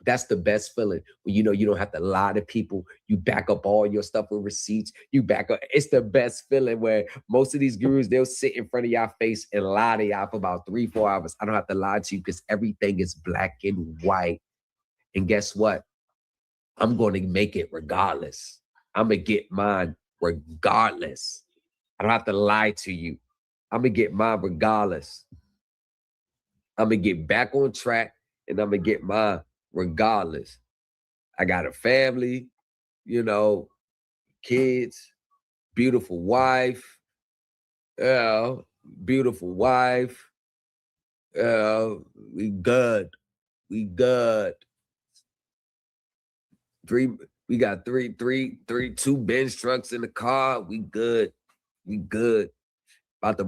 that's the best feeling. When you know you don't have to lie to people. You back up all your stuff with receipts. You back up. It's the best feeling where most of these gurus, they'll sit in front of y'all face and lie to y'all for about 3-4 hours. I don't have to lie to you because everything is black and white. And guess what? I'm going to make it regardless. I'm going to get mine regardless. I don't have to lie to you. I'm going to get mine regardless. I'm going to get back on track and I'm going to get mine regardless. I got a family, you know, kids, beautiful wife, beautiful wife. We good. We good. We got two Benz trucks in the car. We good. We good. About to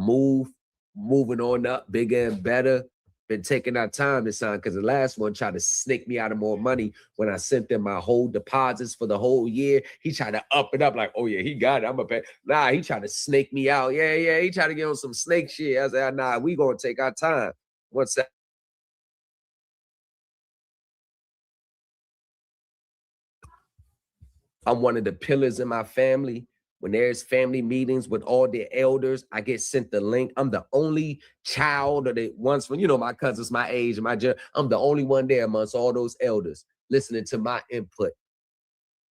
moving on up, bigger and better. Been taking our time this time because the last one tried to snake me out of more money when I sent them my whole deposits for the whole year. He tried to up it up like, oh yeah, he got it. I'm gonna pay. Nah, he tried to snake me out. Yeah. He tried to get on some snake shit. I said, nah, we gonna take our time. One sec. I'm one of the pillars in my family. When there's family meetings with all the elders, I get sent the link. I'm the only child of the ones from, you know, my cousins, my age, I'm the only one there amongst all those elders listening to my input.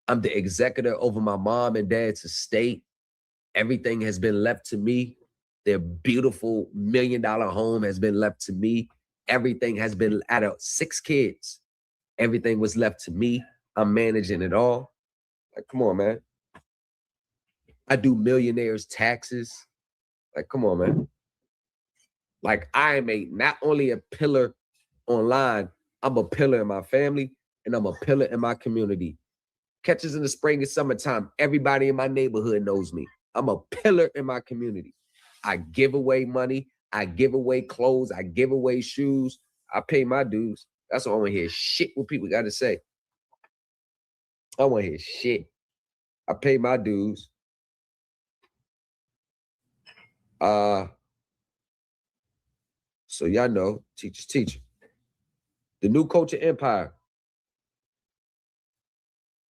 I'm the executor over my mom and dad's estate. Everything has been left to me. Their beautiful $1 million home has been left to me. Everything has been out of 6 kids. Everything was left to me. I'm managing it all. Like, come on, man. I do millionaires' taxes. Like, come on, man. Like, I am not only a pillar online, I'm a pillar in my family and I'm a pillar in my community. Catches in the spring and summertime, everybody in my neighborhood knows me. I'm a pillar in my community. I give away money. I give away clothes. I give away shoes. I pay my dues. That's what I want to hear. Shit what people got to say. I want to hear shit. I pay my dues. So y'all know, teachers teaching. The New Culture Empire.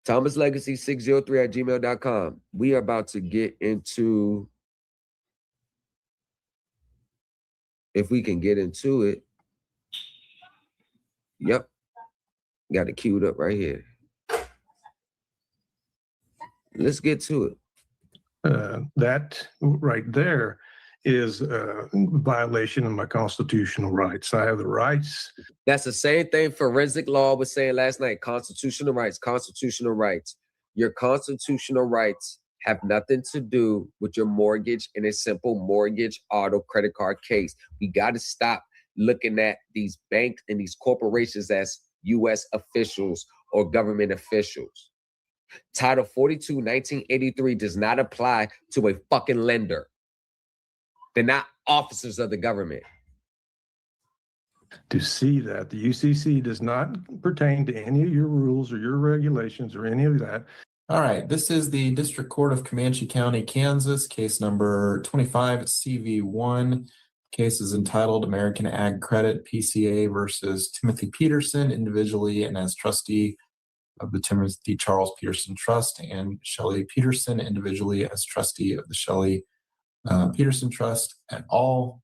ThomasLegacy603@gmail.com. We are about to get into, if we can get into it. Yep. Got it queued up right here. Let's get to it. That right there is a violation of my constitutional rights. I have the rights. That's the same thing forensic law was saying last night. Constitutional rights, constitutional rights. Your constitutional rights have nothing to do with your mortgage in a simple mortgage auto credit card case. We got to stop looking at these banks and these corporations as U.S. officials or government officials. Title 42, 1983 does not apply to a fucking lender. They're not officers of the government. To see that the UCC does not pertain to any of your rules or your regulations or any of that. All right, this is the District Court of Comanche County, Kansas, case number 25 CV1. Case is entitled American Ag Credit PCA versus Timothy Peterson, individually and as trustee of the Timothy Charles Peterson Trust, and Shelley Peterson, individually as trustee of the Shelley Peterson Trust et al.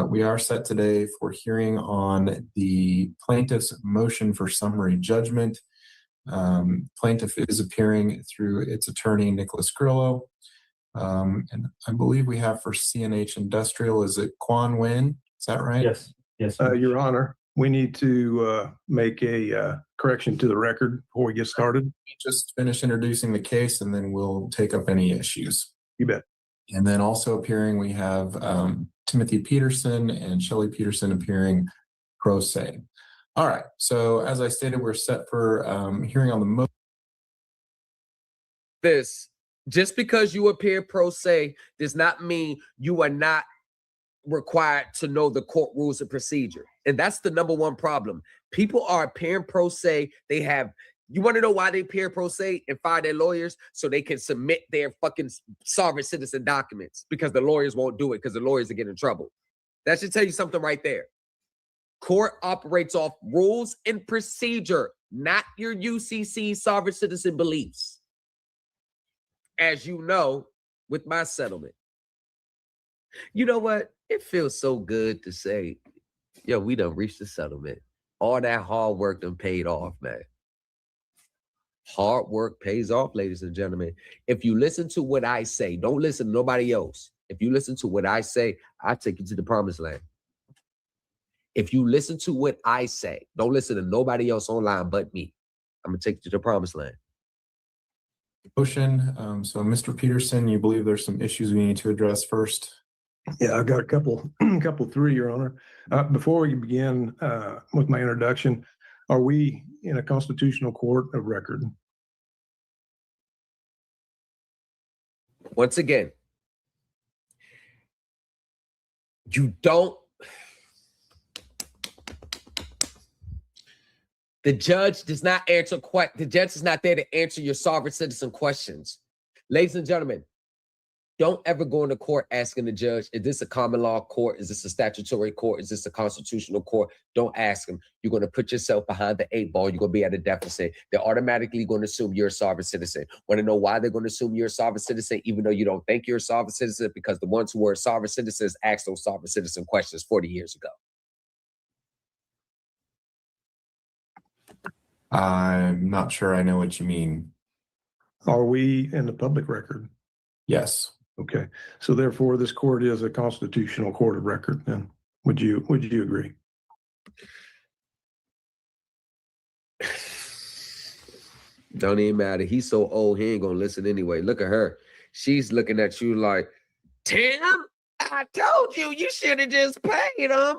We are set today for hearing on the plaintiff's motion for summary judgment. Plaintiff is appearing through its attorney, Nicholas Grillo. And I believe we have for CNH Industrial, is it Quan Nguyen? Is that right? Yes. Yes. Your Honor, we need to make a correction to the record before we get started. Just finish introducing the case and then we'll take up any issues. You bet. And then also appearing, we have Timothy Peterson and Shelley Peterson appearing pro se. All right. So as I stated, we're set for hearing on the motion. This Just because you appear pro se does not mean you are not required to know the court rules and procedure. And that's the number one problem. People are appearing pro se. They have, you want to know why they appear pro se and fire their lawyers? So they can submit their fucking sovereign citizen documents, because the lawyers won't do it because the lawyers are getting in trouble. That should tell you something right there. Court operates off rules and procedure, not your UCC sovereign citizen beliefs. As you know, with my settlement. You know what? It feels so good to say, yo, we done reached the settlement. All that hard work done paid off, man. Hard work pays off, ladies and gentlemen. If you listen to what I say, don't listen to nobody else. If you listen to what I say, I take you to the promised land. If you listen to what I say, don't listen to nobody else online but me. I'm going to take you to the promised land. Motion. So, Mr. Peterson, you believe there's some issues we need to address first? Yeah, I've got a couple through, Your Honor. Before we begin with my introduction, are we in a constitutional court of record? Once again, you don't. The judge does not answer. The judge is not there to answer your sovereign citizen questions. Ladies and gentlemen, don't ever go into court asking the judge, is this a common law court? Is this a statutory court? Is this a constitutional court? Don't ask them. You're going to put yourself behind the 8 ball. You're going to be at a deficit. They're automatically going to assume you're a sovereign citizen. Want to know why they're going to assume you're a sovereign citizen, even though you don't think you're a sovereign citizen? Because the ones who were sovereign citizens asked those sovereign citizen questions 40 years ago. I'm not sure I know what you mean. Are we in the public record? Yes. Okay. So therefore, this court is a constitutional court of record then. Would you agree? Don't even matter. He's so old, he ain't gonna listen anyway. Look at her. She's looking at you like, Tim, I told you, you should have just paid him.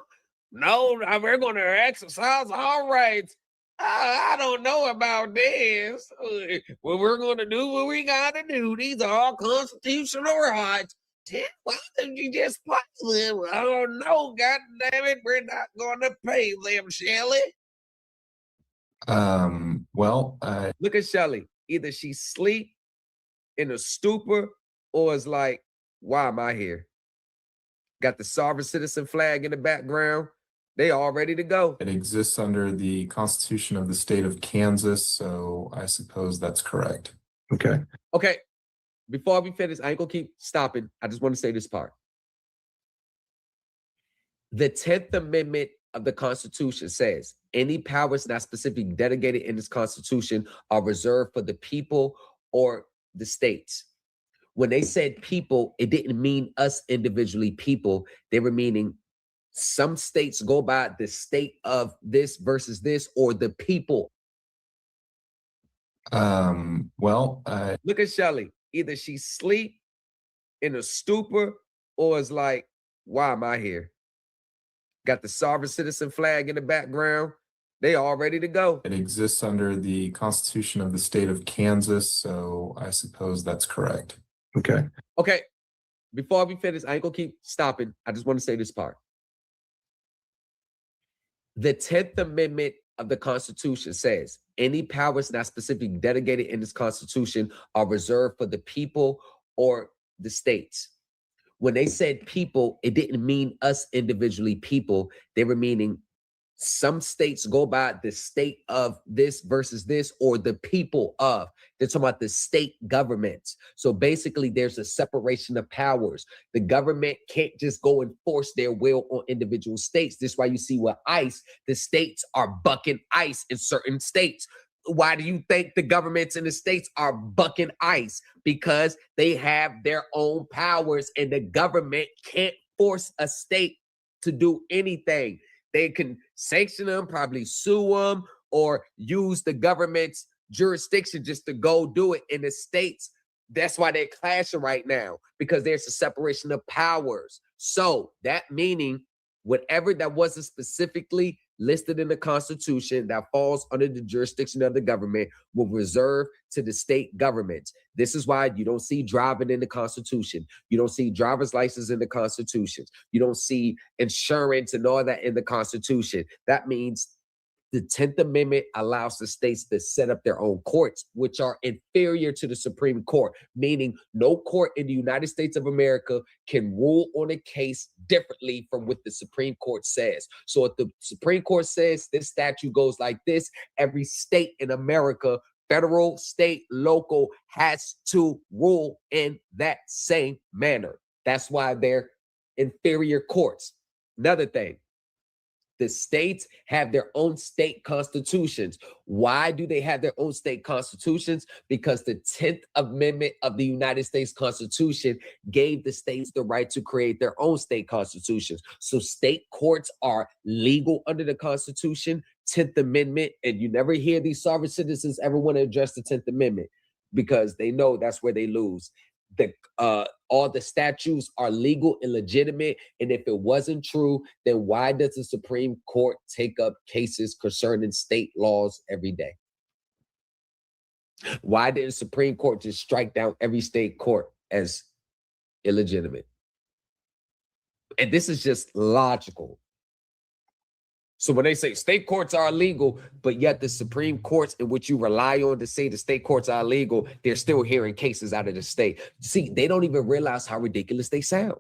No, we're gonna exercise our rights. I don't know about this. Well, we're going to do what we got to do. These are all constitutional rights. Tim, why didn't you just pay them? I don't know. God damn it. We're not going to pay them, Shelly. Well, look at Shelly. Either she's asleep in a stupor or is like, why am I here? Got the sovereign citizen flag in the background. They all ready to go. It exists under the Constitution of the state of Kansas, so I suppose that's correct. Okay. Okay. Before we finish, I ain't gonna keep stopping. I just want to say this part. The 10th Amendment of the Constitution says, any powers not specifically delegated in this Constitution are reserved for the people or the states. When they said people, it didn't mean us individually people. They were meaning some states go by the state of this versus this, or the people. Well, look at Shelly. Either she's asleep in a stupor or is like, why am I here? Got the sovereign citizen flag in the background. They all ready to go. It exists under the Constitution of the state of Kansas, so I suppose that's correct. Okay. Okay. Before we finish, I ain't gonna keep stopping. I just want to say this part. The 10th Amendment of the Constitution says, any powers not specifically delegated in this Constitution are reserved for the people or the states. When they said people, it didn't mean us individually people. They were meaning some states go by the state of this versus this, or the people of. They're talking about the state governments. So basically, there's a separation of powers. The government can't just go and force their will on individual states. This is why you see with ICE, the states are bucking ICE in certain states. Why do you think the governments in the states are bucking ICE? Because they have their own powers, and the government can't force a state to do anything. They can sanction them, probably sue them, or use the government's jurisdiction just to go do it. In the states, that's why they're clashing right now, because there's a separation of powers. So that meaning whatever that wasn't specifically listed in the Constitution that falls under the jurisdiction of the government will reserve to the state governments. This is why you don't see driving in the Constitution. You don't see driver's license in the Constitution. You don't see insurance and all that in the Constitution. That means the 10th Amendment allows the states to set up their own courts, which are inferior to the Supreme Court, meaning no court in the United States of America can rule on a case differently from what the Supreme Court says. So if the Supreme Court says this statute goes like this, every state in America, federal, state, local, has to rule in that same manner. That's why they're inferior courts. Another thing, the states have their own state constitutions. Why do they have their own state constitutions? Because the 10th Amendment of the United States Constitution gave the states the right to create their own state constitutions. So state courts are legal under the Constitution, 10th Amendment, and you never hear these sovereign citizens ever want to address the 10th Amendment because they know that's where they lose. All the statutes are legal and legitimate, and if it wasn't true, then why does the Supreme Court take up cases concerning state laws every day? Why did the Supreme Court just strike down every state court as illegitimate? And this is just logical. So when they say state courts are illegal, but yet the Supreme Courts in which you rely on to say the state courts are illegal, they're still hearing cases out of the state. See, they don't even realize how ridiculous they sound.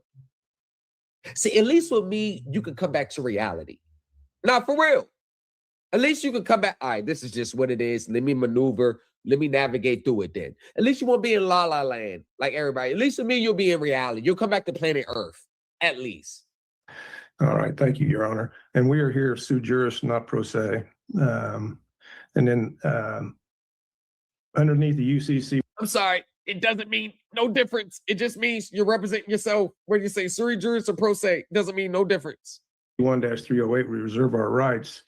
See, at least with me, you can come back to reality. Now, for real. At least you can come back. All right, this is just what it is. Let me maneuver. Let me navigate through it then. At least you won't be in La La Land like everybody. At least with me, you'll be in reality. You'll come back to planet Earth, at least. All right, thank you, Your Honor. And we are here sui juris, not pro se. And then underneath the UCC. I'm sorry, it doesn't mean no difference. It just means you're representing yourself. When you say sui juris or pro se, it doesn't mean no difference. 1-308, we reserve our rights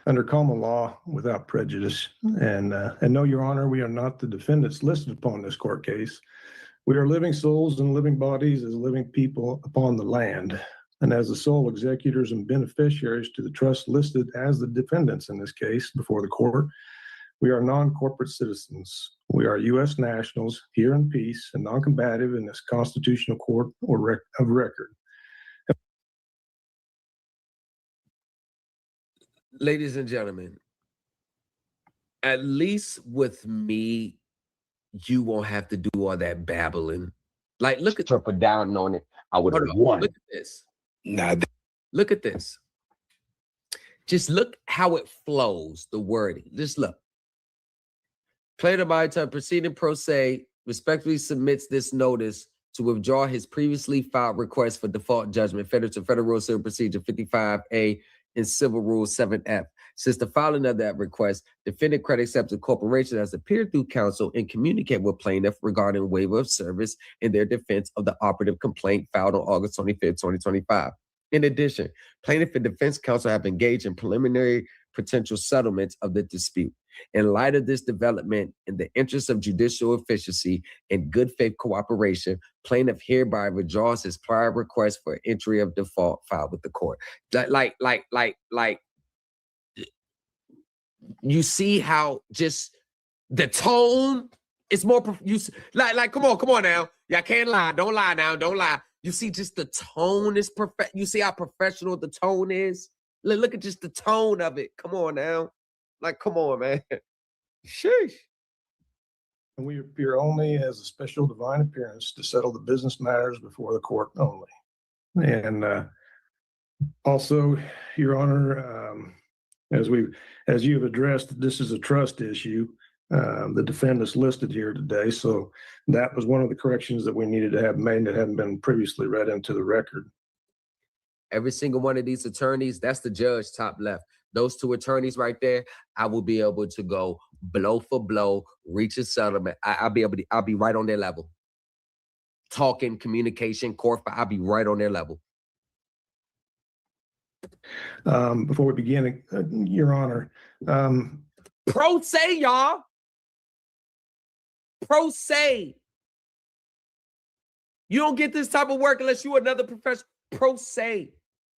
under common law without prejudice. And no, Your Honor, we are not the defendants listed upon this court case. We are living souls and living bodies as living people upon the land. And as the sole executors and beneficiaries to the trust listed as the defendants in this case before the court, we are non-corporate citizens. We are U.S. nationals here in peace and non-combative in this constitutional court of record. Ladies and gentlemen, at least with me, you won't have to do all that babbling. Like, look at triple down on it. I would have won. Look at this. Nah, look at this. Just look how it flows, the wording. Just look. Plaintiff by time proceeding pro se respectfully submits this notice to withdraw his previously filed request for default judgment, federal to Federal Rule Civil Procedure 55A and Civil Rule 7F. Since the filing of that request, defendant credit accepted corporation has appeared through counsel and communicate with plaintiff regarding waiver of service in their defense of the operative complaint filed on August 25th, 2025. In addition, plaintiff and defense counsel have engaged in preliminary potential settlements of the dispute. In light of this development, in the interest of judicial efficiency and good faith cooperation, plaintiff hereby withdraws his prior request for entry of default filed with the court. Like, you see how just the tone is more, like, come on now. Y'all can't lie. Don't lie now. Don't lie. You see just the tone is perfect. You see how professional the tone is? Look at just the tone of it. Come on now. Like, come on, man. Sheesh. And we appear only as a special divine appearance to settle the business matters before the court only. And also, Your Honor, as you have addressed, this is a trust issue. The defendants listed here today. So that was one of the corrections that we needed to have made that hadn't been previously read into the record. Every single one of these attorneys, that's the judge top left. Those two attorneys right there, I will be able to go blow for blow, reach a settlement. I'll be right on their level. Talking, communication, court, I'll be right on their level. Before we begin, Your Honor. Pro se, y'all. Pro se. You don't get this type of work unless you're another professional. Pro se.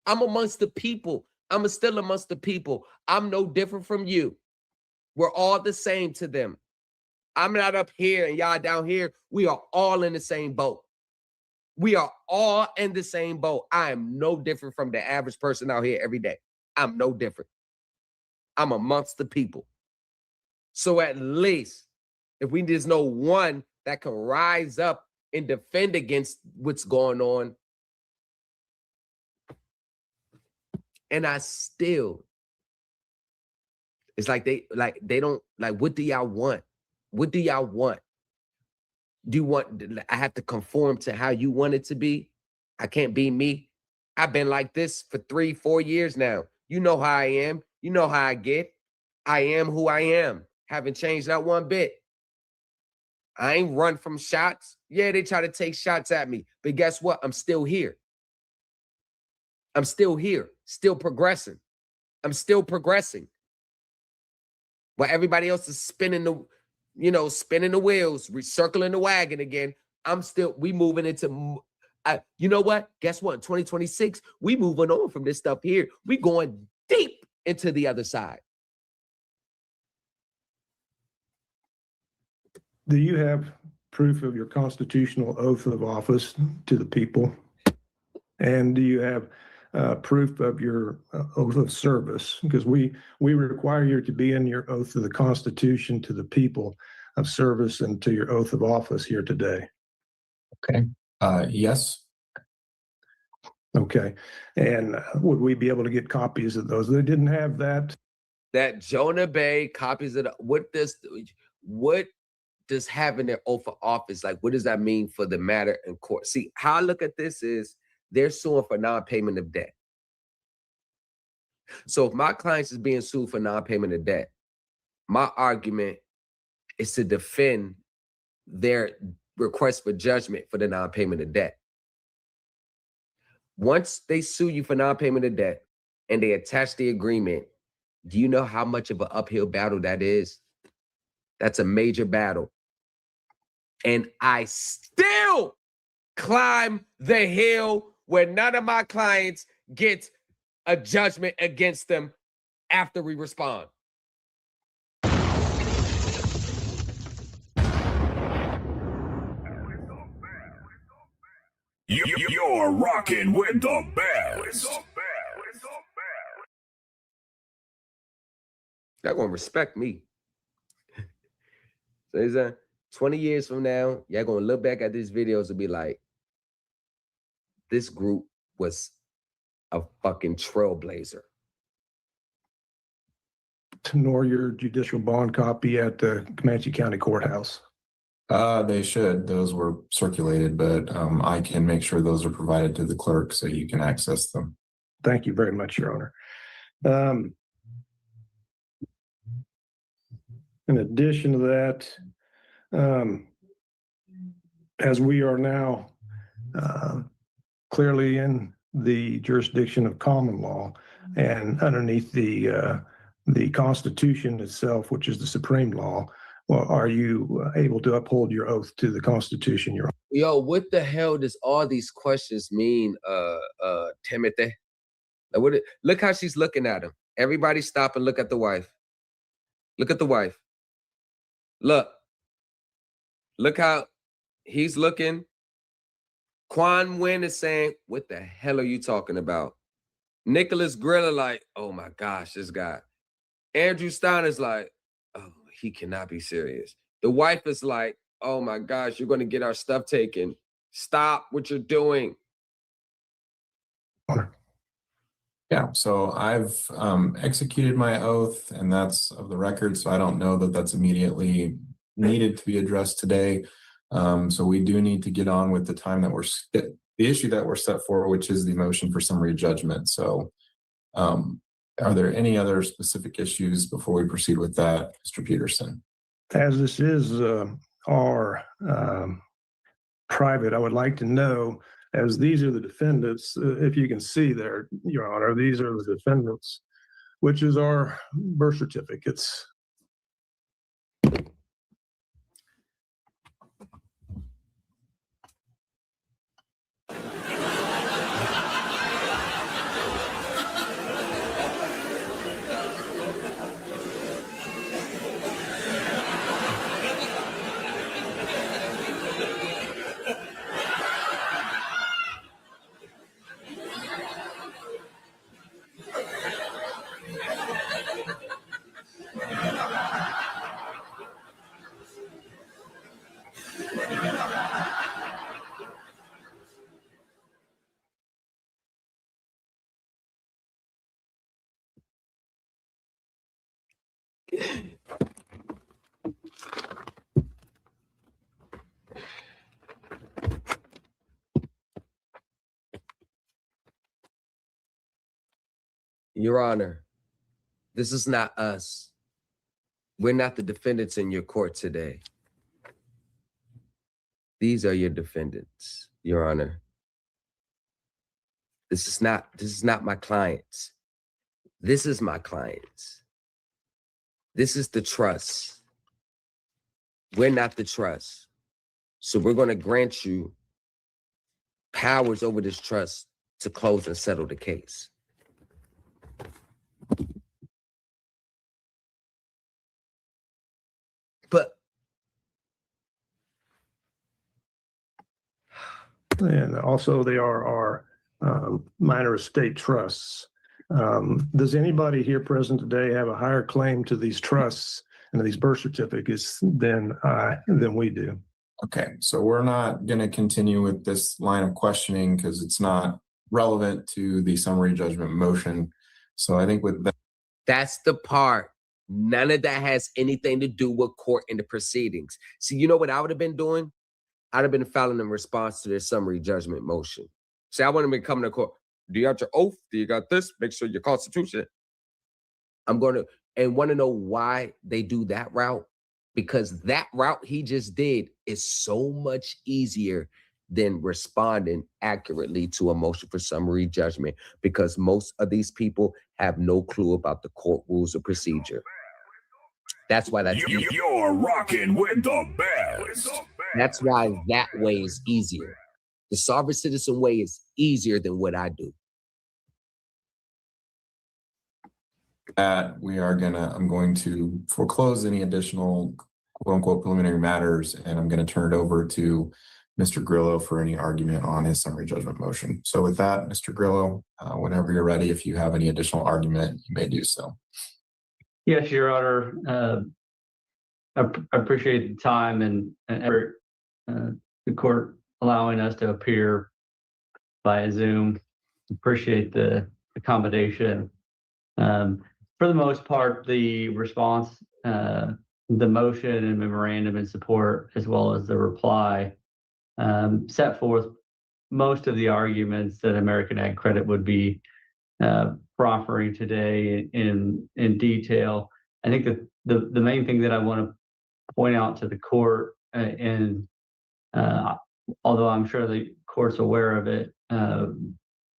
I'm amongst the people. I'm still amongst the people. I'm no different from you. We're all the same to them. I'm not up here and y'all down here. We are all in the same boat. We are all in the same boat. I am no different from the average person out here every day. I'm no different. I'm amongst the people. So at least if we just know one that can rise up and defend against what's going on, and I still, it's like they don't, like, what do y'all want? What do y'all want? Do you want, I have to conform to how you want it to be? I can't be me. I've been like this for 3-4 years now. You know how I am. You know how I get. I am who I am. Haven't changed not one bit. I ain't run from shots. Yeah, they try to take shots at me. But guess what? I'm still here. I'm still here. Still progressing. I'm still progressing. While everybody else is spinning the wheels, recircling the wagon again, we moving into, you know what? Guess what? In 2026, we moving on from this stuff here. We going deep into the other side. Do you have proof of your constitutional oath of office to the people? And do you have proof of your oath of service? Because we require you to be in your oath of the Constitution to the people of service and to your oath of office here today. Okay. Yes. Okay. And would we be able to get copies of those? They didn't have that. That Jonah Bay copies of what does having their oath of office, like, what does that mean for the matter in court? See, how I look at this is they're suing for non-payment of debt. So if my clients is being sued for non-payment of debt, my argument is to defend their request for judgment for the non-payment of debt. Once they sue you for non-payment of debt and they attach the agreement, do you know how much of an uphill battle that is? That's a major battle. And I still climb the hill where none of my clients get a judgment against them after we respond. You're rocking with the best. Y'all gonna respect me. So is that 20 years from now, y'all gonna look back at these videos and be like, this group was a fucking trailblazer. Nor your judicial bond copy at the Comanche County Courthouse. They should. Those were circulated, but I can make sure those are provided to the clerk so you can access them. Thank you very much, Your Honor. In addition to that, as we are now clearly in the jurisdiction of common law and underneath the Constitution itself, which is the supreme law, well, are you able to uphold your oath to the Constitution, Your Honor? Yo, what the hell does all these questions mean, Timothy? Like, look how she's looking at him. Everybody stop and look at the wife. Look at the wife. Look how he's looking. Quan Nguyen is saying, what the hell are you talking about? Nicholas Griller like, oh my gosh, this guy. Andrew Stein is like, oh, he cannot be serious. The wife is like, oh my gosh, you're going to get our stuff taken. Stop what you're doing. Yeah, so I've executed my oath, and that's of the record, so I don't know that that's immediately needed to be addressed today. So we do need to get on with the time that the issue that we're set for, which is the motion for summary judgment. So are there any other specific issues before we proceed with that, Mr. Peterson? As this is our private, I would like to know, as these are the defendants, if you can see there, Your Honor, these are the defendants, which is our birth certificates. Your Honor, this is not us. We're not the defendants in your court today. These are your defendants, Your Honor. This is not my clients. This is my clients. This is the trust. We're not the trust. So we're going to grant you powers over this trust to close and settle the case. But and also they are our minor estate trusts. Does anybody here present today have a higher claim to these trusts and these birth certificates than we do? Okay, so we're not going to continue with this line of questioning because it's not relevant to the summary judgment motion. So I think with that, that's the part. None of that has anything to do with court and the proceedings. See, you know what I would have been doing? I'd have been filing in response to their summary judgment motion. See, I wouldn't have been coming to court. Do you got your oath? Do you got this? Make sure your constitution. I'm going to, and want to know why they do that route? Because that route he just did is so much easier than responding accurately to a motion for summary judgment, because most of these people have no clue about the court rules of procedure. That's why that's easier. You're rocking with the best. That's why that way is easier. The sovereign citizen way is easier than what I do. I'm going to foreclose any additional quote unquote preliminary matters, and I'm going to turn it over to Mr. Grillo for any argument on his summary judgment motion. So with that, Mr. Grillo, whenever you're ready, if you have any additional argument, you may do so. Yes, Your Honor. I appreciate the time and effort, the court allowing us to appear via Zoom. Appreciate the accommodation. For the most part, the response, the motion and memorandum in support, as well as the reply, set forth most of the arguments that American Ag Credit would be proffering today in detail. I think that the main thing that I want to point out to the court, and although I'm sure the court's aware of it,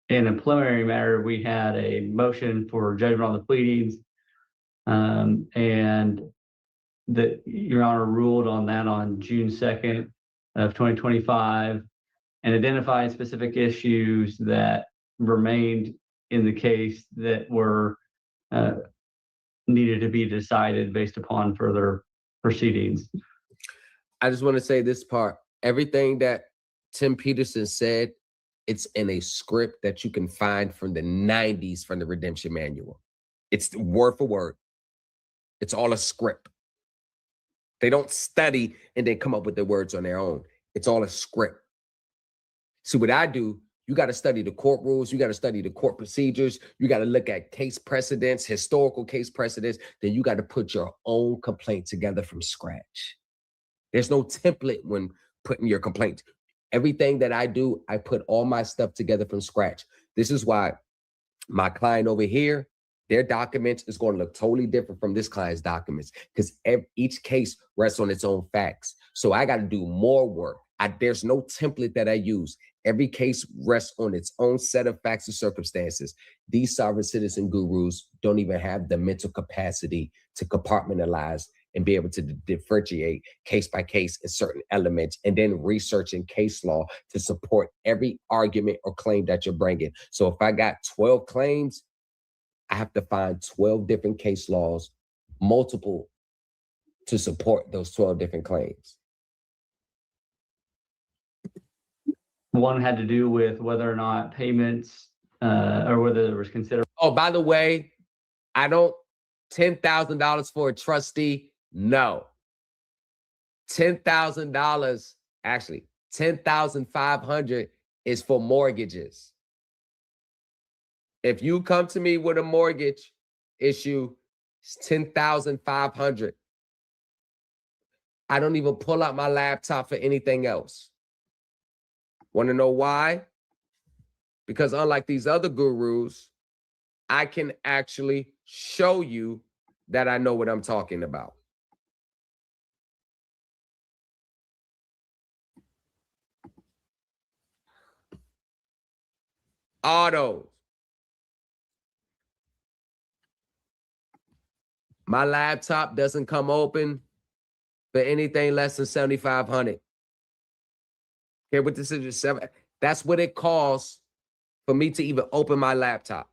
in a preliminary matter, we had a motion for judgment on the pleadings, and that Your Honor ruled on that on June 2nd of 2025 and identified specific issues that remained in the case that were needed to be decided based upon further proceedings. I just want to say this part. Everything that Tim Peterson said, it's in a script that you can find from the 90s from the Redemption Manual. It's word for word. It's all a script. They don't study and then come up with their words on their own. It's all a script. See, what I do, you got to study the court rules. You got to study the court procedures. You got to look at case precedents, historical case precedents. Then you got to put your own complaint together from scratch. There's no template when putting your complaint. Everything that I do, I put all my stuff together from scratch. This is why my client over here, their documents is going to look totally different from this client's documents, because each case rests on its own facts. So I got to do more work. There's no template that I use. Every case rests on its own set of facts and circumstances. These sovereign citizen gurus don't even have the mental capacity to compartmentalize and be able to differentiate case by case in certain elements, and then researching case law to support every argument or claim that you're bringing. So if I got 12 claims, I have to find 12 different case laws, multiple, to support those 12 different claims. One had to do with whether or not payments or whether there was considered. Oh, by the way, I don't, $10,000 for a trustee. No. $10,000, actually, $10,500 is for mortgages. If you come to me with a mortgage issue, It's 10,500. I don't even pull out my laptop for anything else. Want to know why? Because unlike these other gurus, I can actually show you that I know what I'm talking about. Autos. My laptop doesn't come open for anything less than 7,500. Okay, what this is, 7. That's what it costs for me to even open my laptop.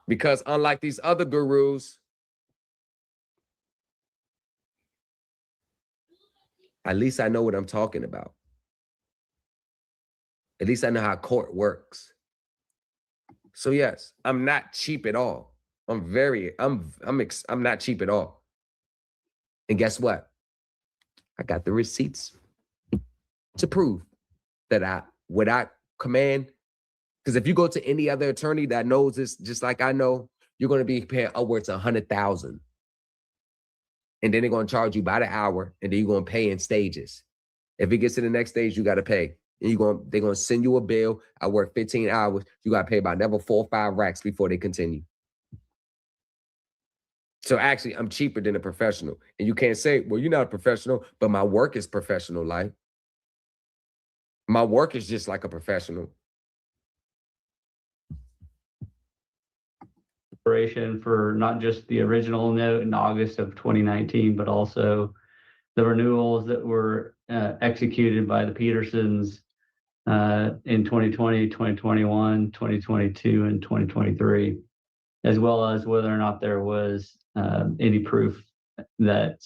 Because unlike these other gurus, at least I know what I'm talking about. At least I know how court works. So yes, I'm not cheap at all. I'm not cheap at all. And guess what? I got the receipts to prove that what I command. Because if you go to any other attorney that knows this, just like I know, you're going to be paying upwards of $100,000. And then they're going to charge you by the hour, and then you're going to pay in stages. If it gets to the next stage, you got to pay. And they're going to send you a bill. I work 15 hours. You got to pay about never 4 or 5 racks before they continue. So actually, I'm cheaper than a professional. And you can't say, well, you're not a professional, but my work is professional, like. My work is just like a professional. For not just the original note in August of 2019, but also the renewals that were executed by the Petersons in 2020, 2021, 2022, and 2023, as well as whether or not there was any proof that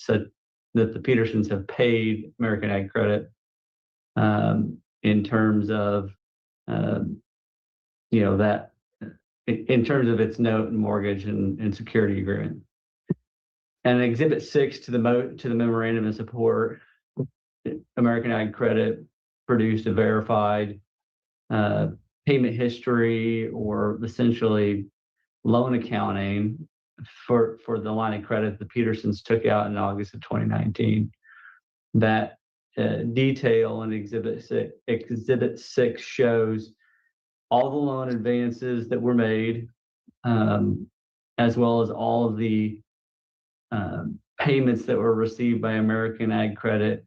the Petersons have paid American Ag Credit in terms of that. In terms of its note and mortgage and security agreement. And Exhibit 6 to the memorandum of support, American Ag Credit produced a verified payment history, or essentially loan accounting for the line of credit the Petersons took out in August of 2019. That detail in Exhibit 6 shows all the loan advances that were made, as well as all of the payments that were received by American Ag Credit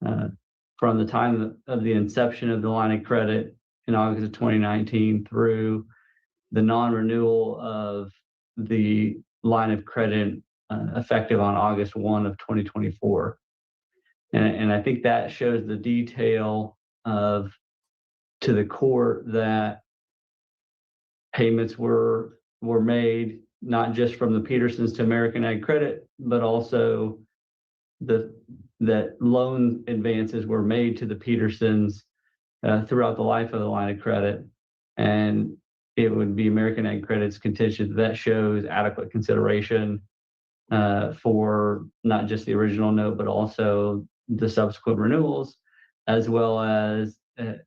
from the time of the inception of the line of credit in August of 2019 through the non-renewal of the line of credit effective on August 1 of 2024. And I think that shows the detail to the court that payments were made, not just from the Petersons to American Ag Credit, but also that loan advances were made to the Petersons throughout the life of the line of credit. And it would be American Ag Credit's contention that shows adequate consideration for not just the original note, but also the subsequent renewals, as well as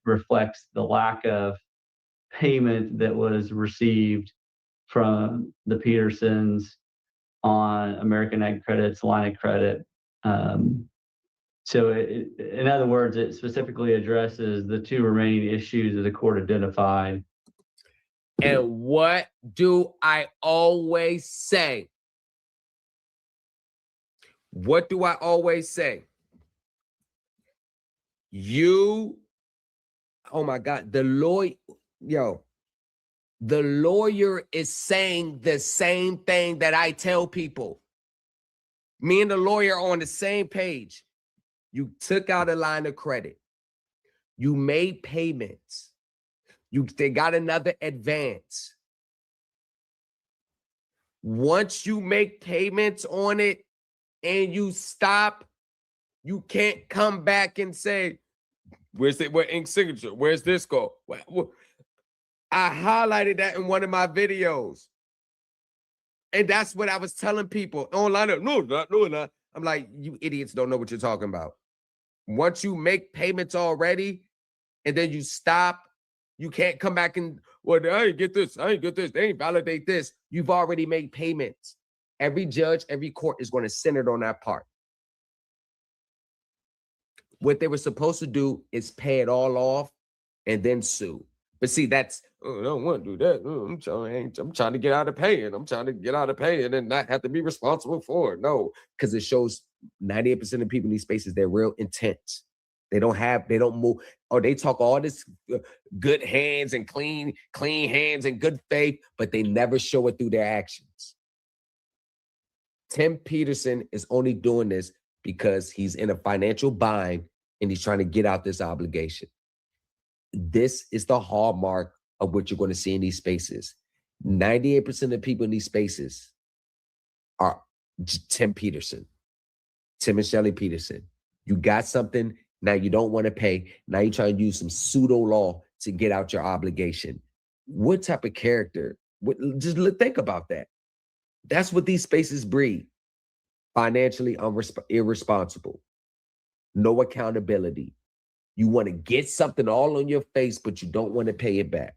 reflects the lack of payment that was received from the Petersons on American Ag Credit's line of credit. So in other words, it specifically addresses the 2 remaining issues that the court identified. And what do I always say? What do I always say? Oh my God, the lawyer is saying the same thing that I tell people. Me and the lawyer are on the same page. You took out a line of credit. You made payments. They got another advance. Once you make payments on it and you stop, you can't come back and say, where's ink signature? Where's this go? I highlighted that in one of my videos. And that's what I was telling people online. No. I'm like, you idiots don't know what you're talking about. Once you make payments already, and then you stop, You can't come back and, well, I ain't get this. I ain't get this. They ain't validate this. You've already made payments. Every judge, every court is going to center on that part. What they were supposed to do is pay it all off and then sue. But see, that's, I don't want to do that. I'm trying to get out of paying. I'm trying to get out of paying and not have to be responsible for it. No, because it shows 98% of people in these spaces, they're real intense. They don't move, or they talk all this good hands and clean hands and good faith, but they never show it through their actions. Tim Peterson is only doing this because he's in a financial bind and he's trying to get out this obligation. This is the hallmark of what you're going to see in these spaces. 98% of the people in these spaces are Tim Peterson, Tim and Shelley Peterson. You got something, now you don't want to pay. Now you're trying to use some pseudo law to get out your obligation. What type of character? Think about that. That's what these spaces breed. Financially irresponsible. No accountability. You want to get something all on your face, but you don't want to pay it back.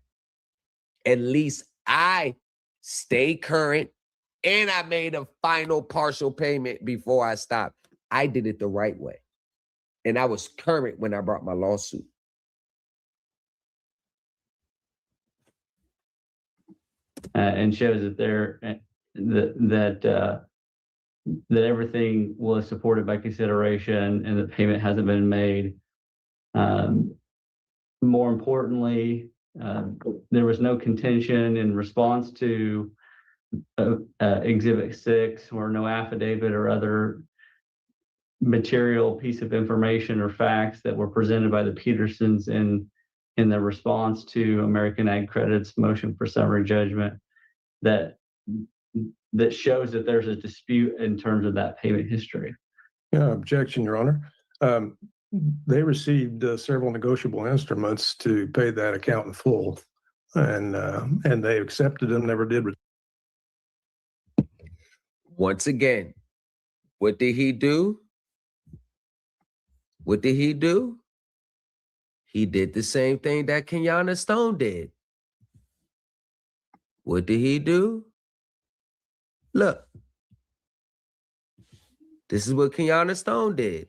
At least I stay current and I made a final partial payment before I stopped. I did it the right way. And I was current when I brought my lawsuit. And shows that that everything was supported by consideration and the payment hasn't been made. More importantly, there was no contention in response to Exhibit 6 or no affidavit or other material piece of information or facts that were presented by the Petersons in their response to American Ag Credit's motion for summary judgment that shows that there's a dispute in terms of that payment history. Yeah, objection, Your Honor. They received several negotiable instruments to pay that account in full, and they accepted them, never did. Once again, what did he do? What did he do? He did the same thing that Kenyatta Stone did. What did he do? Look, this is what Kenyatta Stone did.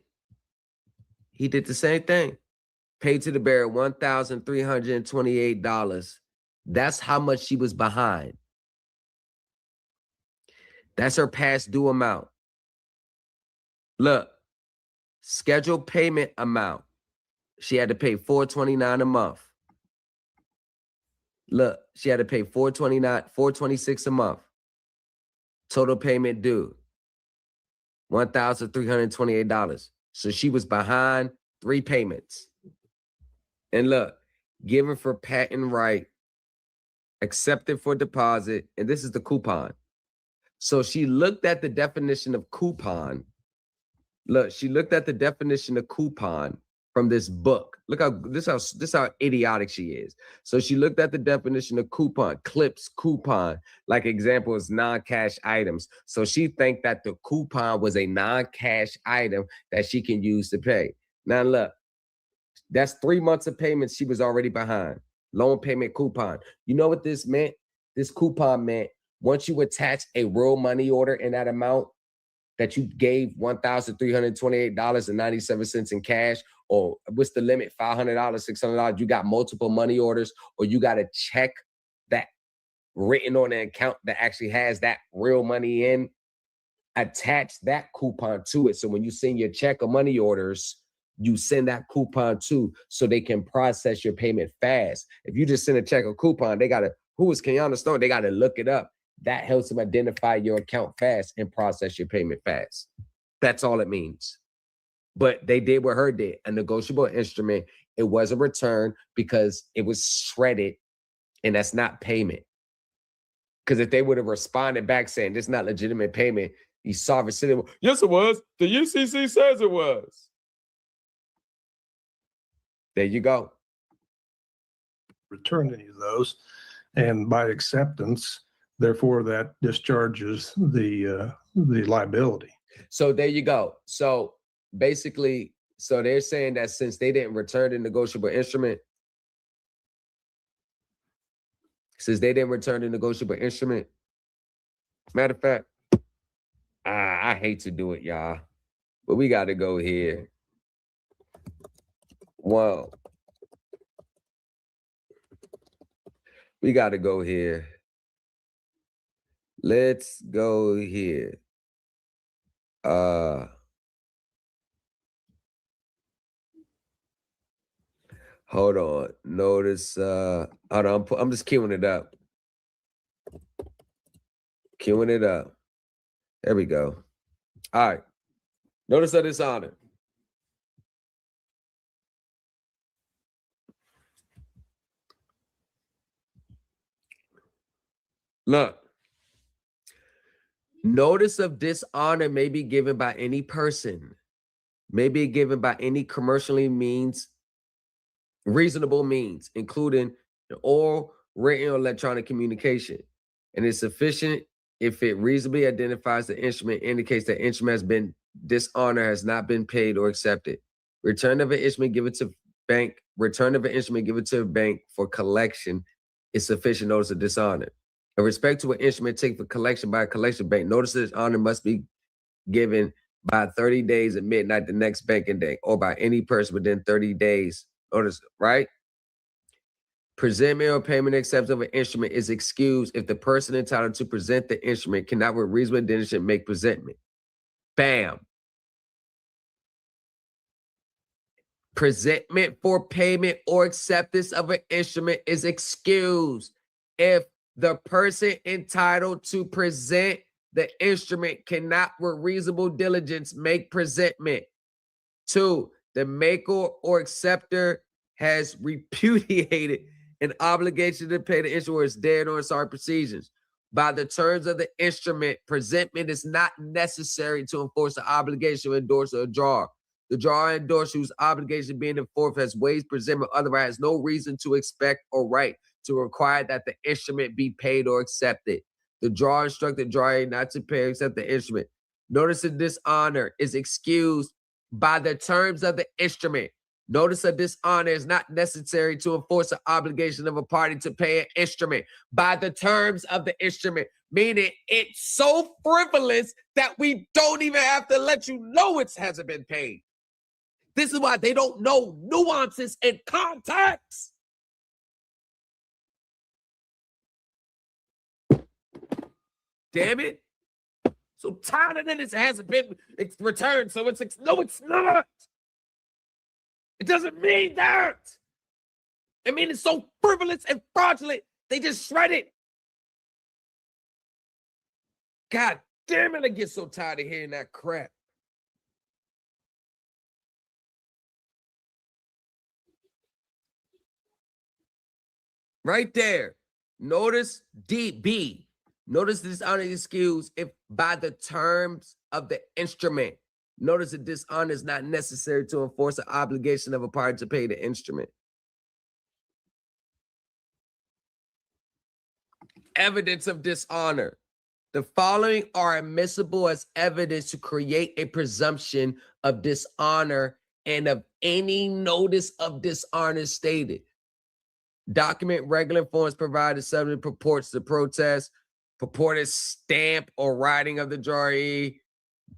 He did the same thing. Paid to the bearer $1,328. That's how much she was behind. That's her past due amount. Look, scheduled payment amount. She had to pay $429 a month. Look, she had to pay $426 a month. Total payment due, $1,328. So she was behind 3 payments. And look, given for patent right, accepted for deposit, and this is the coupon. So she looked at the definition of coupon. Look, she looked at the definition of coupon from this book. Look how this how idiotic she is. So she looked at the definition of coupon, clips, coupon, like example is non-cash items. So she think that the coupon was a non-cash item that she can use to pay. Now look, that's 3 months of payments she was already behind. Loan payment coupon. You know what this meant? This coupon meant once you attach a real money order in that amount that you gave $1,328.97 in cash, or what's the limit? $500, $600. You got multiple money orders, or you got a check that written on an account that actually has that real money in. Attach that coupon to it. So when you send your check or money orders, you send that coupon to so they can process your payment fast. If you just send a check or coupon, they gotta, who is Kenyatta Stone? They gotta look it up. That helps them identify your account fast and process your payment fast. That's all it means. But they did what her did, a negotiable instrument. It was a return because it was shredded, and that's not payment. Because if they would have responded back saying this is not legitimate payment, you sovereign citizen, yes, it was. The UCC says it was. There you go. Return any of those, and by acceptance, therefore, that discharges the liability. So there you go. So basically, so they're saying that since they didn't return the negotiable instrument, since they didn't return the negotiable instrument. Matter of fact, I hate to do it, y'all, but we got to go here. Well, we got to go here. Let's go here. Hold on. Notice, hold on, I'm just queuing it up. Queuing it up. There we go. All right. Notice of dishonor. Look. Notice of dishonor may be given by any person, may be given by any commercially reasonable means, including the oral, written, or electronic communication. And it's sufficient if it reasonably identifies the instrument, indicates that instrument has been dishonored, has not been paid or accepted. Return of an instrument given to bank, return of an instrument given to a bank for collection is sufficient notice of dishonor. In respect to an instrument taken for collection by a collection bank, notice of dishonor must be given by 30 days at midnight the next banking day, or by any person within 30 days. Notice, right? Presentment or payment acceptance of an instrument is excused if the person entitled to present the instrument cannot with reasonable diligence make presentment. Bam. Presentment for payment or acceptance of an instrument is excused if the person entitled to present the instrument cannot with reasonable diligence make presentment. 2, the maker or acceptor has repudiated an obligation to pay the instrument or is dead or in sorry proceedings. By the terms of the instrument, presentment is not necessary to enforce the obligation to endorse a drawer. The drawer endorser whose obligation being enforced has waived presentment, otherwise has no reason to expect or right to require that the instrument be paid or accepted. The drawer instructed drawer not to pay or accept the instrument. Notice of dishonor is excused by the terms of the instrument. Notice of dishonor is not necessary to enforce the obligation of a party to pay an instrument by the terms of the instrument, meaning it's so frivolous that we don't even have to let you know it hasn't been paid. This is why they don't know nuances and context. Damn it. So tired of this, it hasn't been returned. So it's no, it's not. It doesn't mean that. I mean, it's so frivolous and fraudulent. They just shred it. God damn it, I get so tired of hearing that crap. Right there. Notice DB. Notice this honor excuse if by the terms of the instrument. Notice that dishonor is not necessary to enforce the obligation of a party to pay the instrument. Evidence of dishonor. The following are admissible as evidence to create a presumption of dishonor and of any notice of dishonor stated. Document regular forms provided subject purports to protest, purported stamp or writing of the drawee,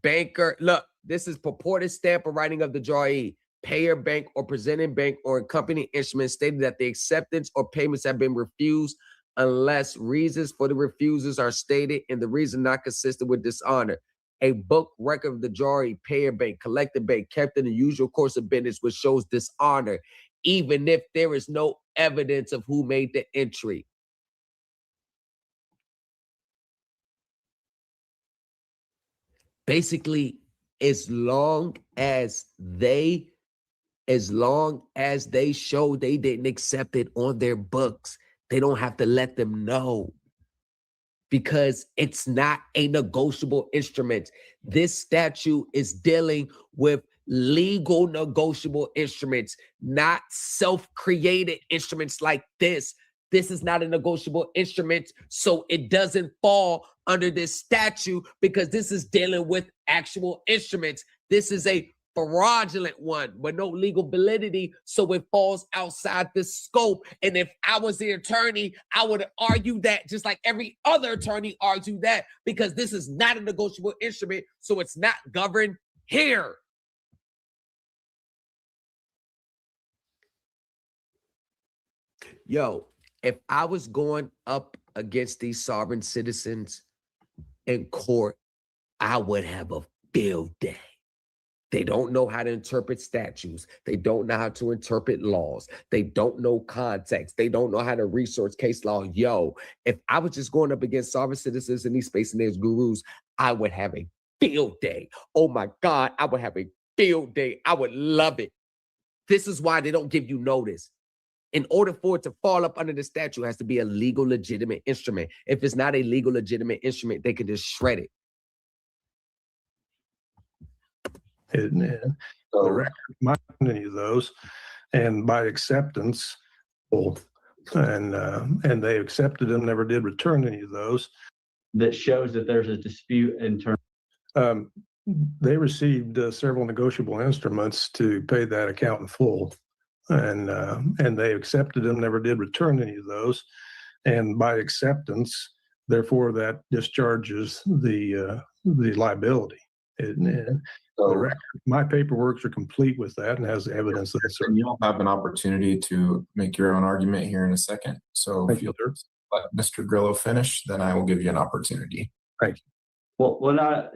banker. Look, this is purported stamp or writing of the drawee, payer bank or presenting bank or accompanying instrument stating that the acceptance or payments have been refused unless reasons for the refusals are stated and the reason not consistent with dishonor. A book record of the drawee, payer bank, collector bank kept in the usual course of business which shows dishonor, even if there is no evidence of who made the entry. Basically, as long as they show they didn't accept it on their books, they don't have to let them know because it's not a negotiable instrument. This statute is dealing with legal negotiable instruments, not self-created instruments like this. This is not a negotiable instrument, so it doesn't fall under this statute because this is dealing with actual instruments. This is a fraudulent one with no legal validity, so it falls outside the scope. And if I was the attorney, I would argue that just like every other attorney argued that, because this is not a negotiable instrument, so it's not governed here. Yo, if I was going up against these sovereign citizens in court, I would have a field day. They don't know how to interpret statutes. They don't know how to interpret laws. They don't know context. They don't know how to research case law. Yo, if I was just going up against sovereign citizens in these spaces and there's gurus, I would have a field day. Oh my God, I would have a field day. I would love it. This is why they don't give you notice. In order for it to fall up under the statute, it has to be a legal, legitimate instrument. If it's not a legal, legitimate instrument, they can just shred it. And the record might any of those, and by acceptance, and they accepted them, never did return any of those. That shows that there's a dispute in terms. They received several negotiable instruments to pay that account in full, and they accepted them, never did return any of those, and by acceptance, therefore, that discharges the liability. The record, my paperworks are complete with that and has evidence that it's. You'll have an opportunity to make your own argument here in a second. So if you'll let Mr. Grillo finish, then I will give you an opportunity. Thank you. Well, not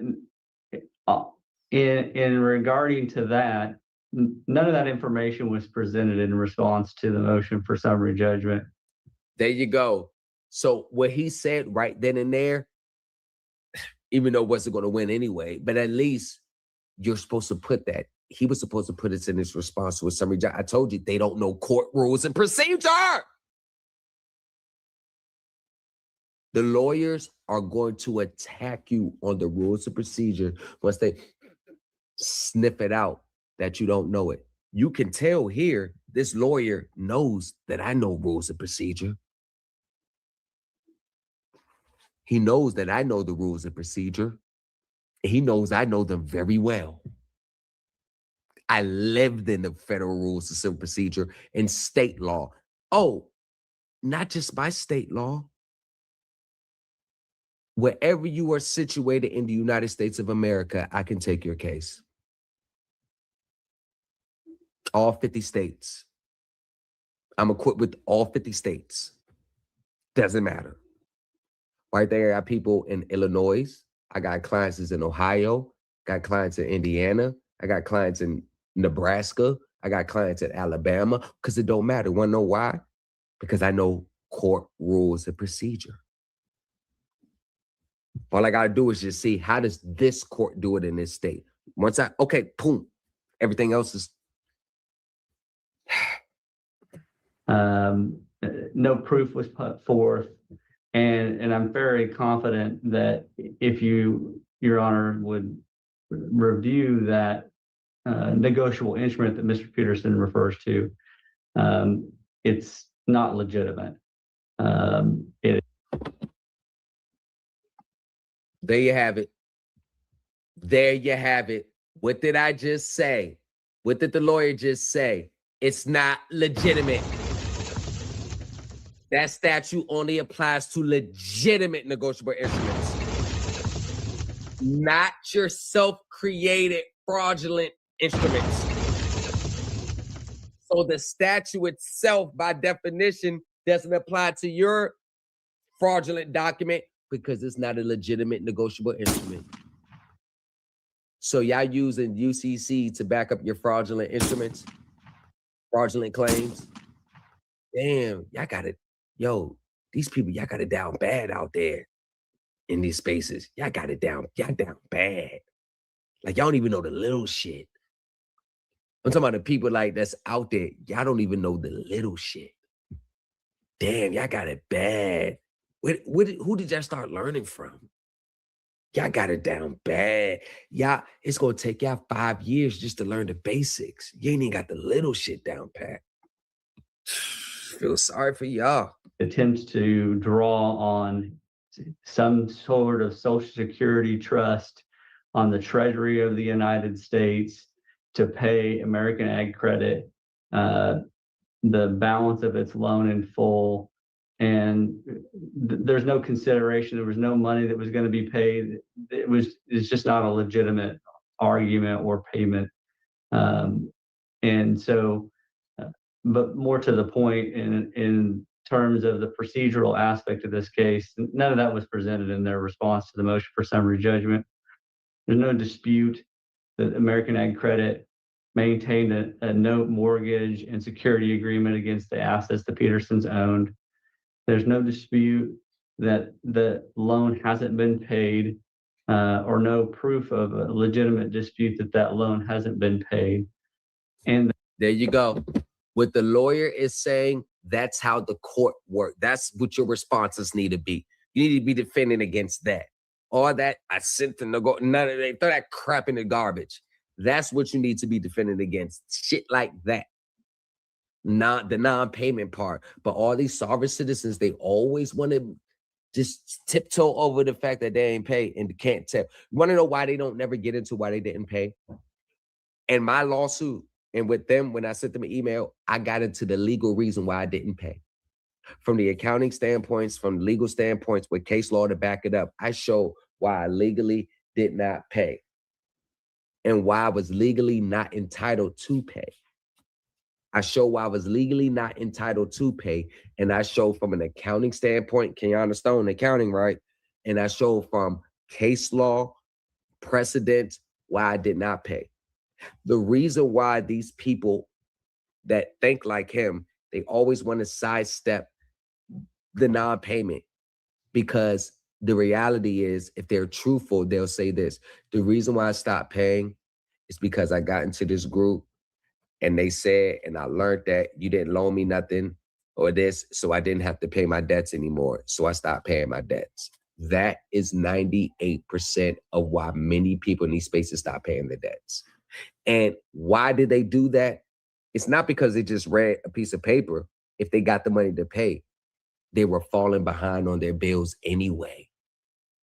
in regarding to that, none of that information was presented in response to the motion for summary judgment. There you go. So what he said right then and there, even though it wasn't going to win anyway, but at least you're supposed to put that. He was supposed to put it in his response to a summary judgment. I told you, they don't know court rules and procedure. The lawyers are going to attack you on the rules of procedure once they sniff it out that you don't know it. You can tell here, this lawyer knows that I know rules of procedure. He knows that I know the rules of procedure. He knows I know them very well. I lived in the federal rules of civil procedure and state law. Oh, not just by state law. Wherever you are situated in the United States of America, I can take your case. All 50 states. I'm equipped with all 50 states. Doesn't matter. Right there, I got people in Illinois. I got clients in Ohio. Got clients in Indiana. I got clients in Nebraska. I got clients in Alabama. Because it don't matter. Want to know why? Because I know court rules and procedure. All I got to do is just see, how does this court do it in this state? Once okay, boom. Everything else is... no proof was put forth. And I'm very confident that if Your Honor, would review that negotiable instrument that Mr. Peterson refers to, it's not legitimate. There you have it. There you have it. What did I just say? What did the lawyer just say? It's not legitimate. That statute only applies to legitimate negotiable instruments, not your self-created fraudulent instruments. So the statute itself, by definition, doesn't apply to your fraudulent document because it's not a legitimate negotiable instrument. So y'all using UCC to back up your fraudulent instruments, fraudulent claims. Damn, y'all got it. Yo, these people, y'all got it down bad out there in these spaces. Y'all got it down. Y'all down bad. Like, y'all don't even know the little shit. I'm talking about the people like that's out there. Y'all don't even know the little shit. Damn, y'all got it bad. Who did y'all start learning from? Y'all got it down bad. Y'all, it's going to take y'all 5 years just to learn the basics. You ain't even got the little shit down pat. Feel sorry for y'all. Attempts to draw on some sort of Social Security trust on the Treasury of the United States to pay American Ag Credit the balance of its loan in full, and there's no consideration. There was no money that was going to be paid. It's just not a legitimate argument or payment. And so, but more to the point, in terms of the procedural aspect of this case, none of that was presented in their response to the motion for summary judgment. There's no dispute that American Ag Credit maintained a note, mortgage, and security agreement against the assets the Petersons owned. There's no dispute that the loan hasn't been paid, or no proof of a legitimate dispute that loan hasn't been paid. And there you go. What the lawyer is saying, that's how the court works. That's what your responses need to be. You need to be defending against that. All that I sent them to go, none of that, throw that crap in the garbage. That's what you need to be defending against. Shit like that. Not the non-payment part. But all these sovereign citizens, they always want to just tiptoe over the fact that they ain't paid and can't tell. You want to know why they don't never get into why they didn't pay? And my lawsuit, and with them, when I sent them an email, I got into the legal reason why I didn't pay. From the accounting standpoints, from legal standpoints, with case law to back it up, I show why I legally did not pay and why I was legally not entitled to pay. I show why I was legally not entitled to pay, and I show from an accounting standpoint, Keanu Stone accounting, right? And I show from case law, precedent, why I did not pay. The reason why these people that think like him, they always want to sidestep the non-payment, because the reality is, if they're truthful, they'll say this: the reason why I stopped paying is because I got into this group and they said, and I learned that you didn't loan me nothing or this, so I didn't have to pay my debts anymore. So I stopped paying my debts. That is 98% of why many people in these spaces stop paying their debts. And why did they do that? It's not because they just read a piece of paper. If they got the money to pay, they were falling behind on their bills anyway.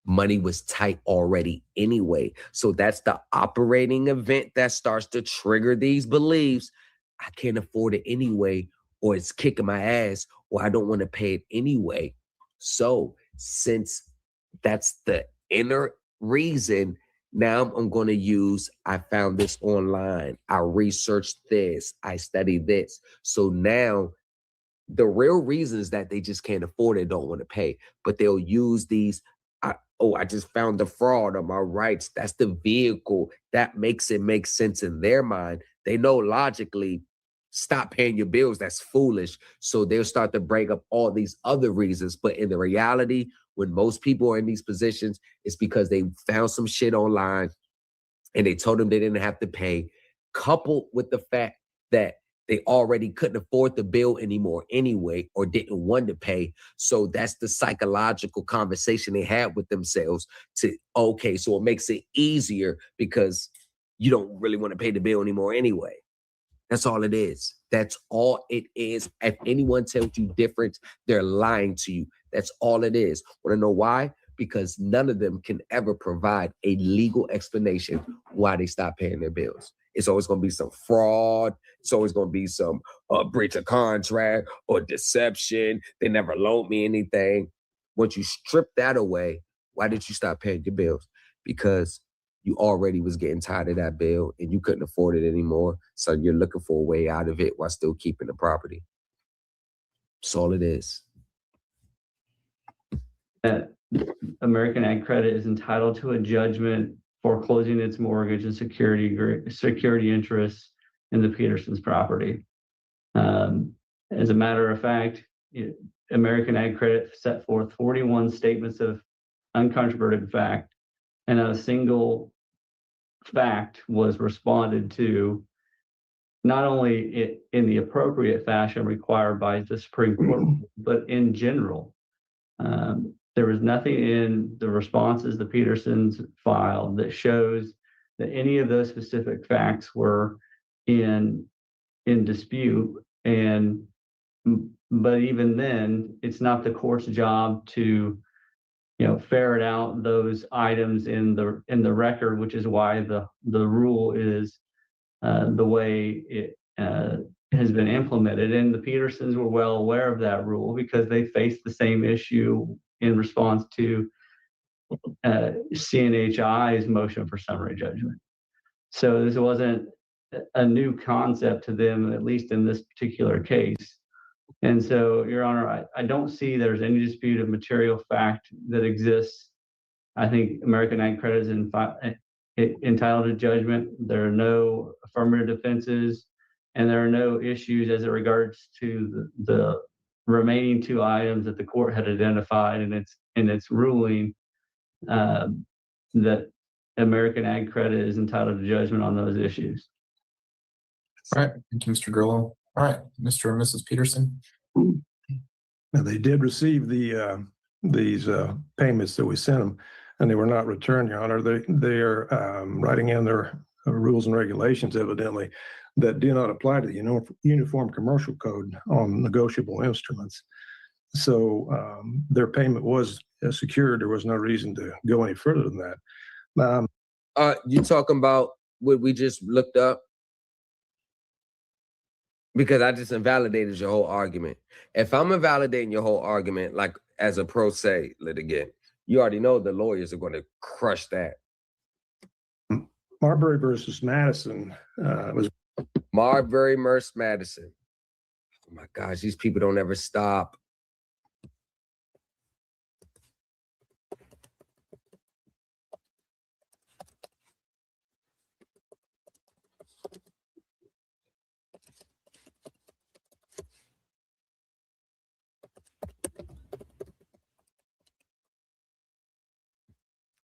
Money was tight already anyway. So that's the operating event that starts to trigger these beliefs. I can't afford it anyway, or it's kicking my ass, or I don't want to pay it anyway. So since that's the inner reason, now I'm going to use, I found this online, I researched this, I studied this. So now the real reason is that they just can't afford it, don't want to pay, but they'll use these, I just found the fraud on my rights. That's the vehicle that makes it make sense in their mind. They know logically, stop paying your bills, that's foolish. So they'll start to bring up all these other reasons. But in the reality, when most people are in these positions, it's because they found some shit online and they told them they didn't have to pay, coupled with the fact that they already couldn't afford the bill anymore anyway, or didn't want to pay. So that's the psychological conversation they had with themselves to, okay, so it makes it easier because you don't really want to pay the bill anymore anyway. That's all it is. That's all it is. If anyone tells you different, they're lying to you. That's all it is. Want to know why? Because none of them can ever provide a legal explanation why they stopped paying their bills. It's always going to be some fraud. It's always going to be some breach of contract or deception. They never loaned me anything. Once you strip that away, why did you stop paying your bills? Because you already was getting tired of that bill and you couldn't afford it anymore. So you're looking for a way out of it while still keeping the property. That's all it is. American Ag Credit is entitled to a judgment foreclosing its mortgage and security interests in the Petersons' property. As a matter of fact, American Ag Credit set forth 41 statements of uncontroverted fact, and a single fact was responded to, not only in the appropriate fashion required by the Supreme Court, but in general. There was nothing in the responses the Petersons filed that shows that any of those specific facts were in dispute. But even then, it's not the court's job to, ferret out those items in the record, which is why the rule is the way it has been implemented. And the Petersons were well aware of that rule because they faced the same issue in response to CNHI's motion for summary judgment. So this wasn't a new concept to them, at least in this particular case. And so, Your Honor, I don't see there's any dispute of material fact that exists. I think American Ag Credit is entitled to judgment. There are no affirmative defenses, and there are no issues as it regards to the remaining two items that the court had identified in its ruling, that American Ag Credit is entitled to judgment on those issues. All right, thank you, Mr. Grillo. All right, Mr. and Mrs. Peterson. Now, they did receive these payments that we sent them, and they were not returned, Your Honor. They are writing in their rules and regulations, evidently, that do not apply to the Uniform Commercial Code on negotiable instruments. So their payment was secured. There was no reason to go any further than that. You talking about what we just looked up? Because I just invalidated your whole argument. If I'm invalidating your whole argument, like as a pro se litigant, you already know the lawyers are going to crush that. Marbury versus Madison was Marbury versus Madison. Oh my gosh, these people don't ever stop.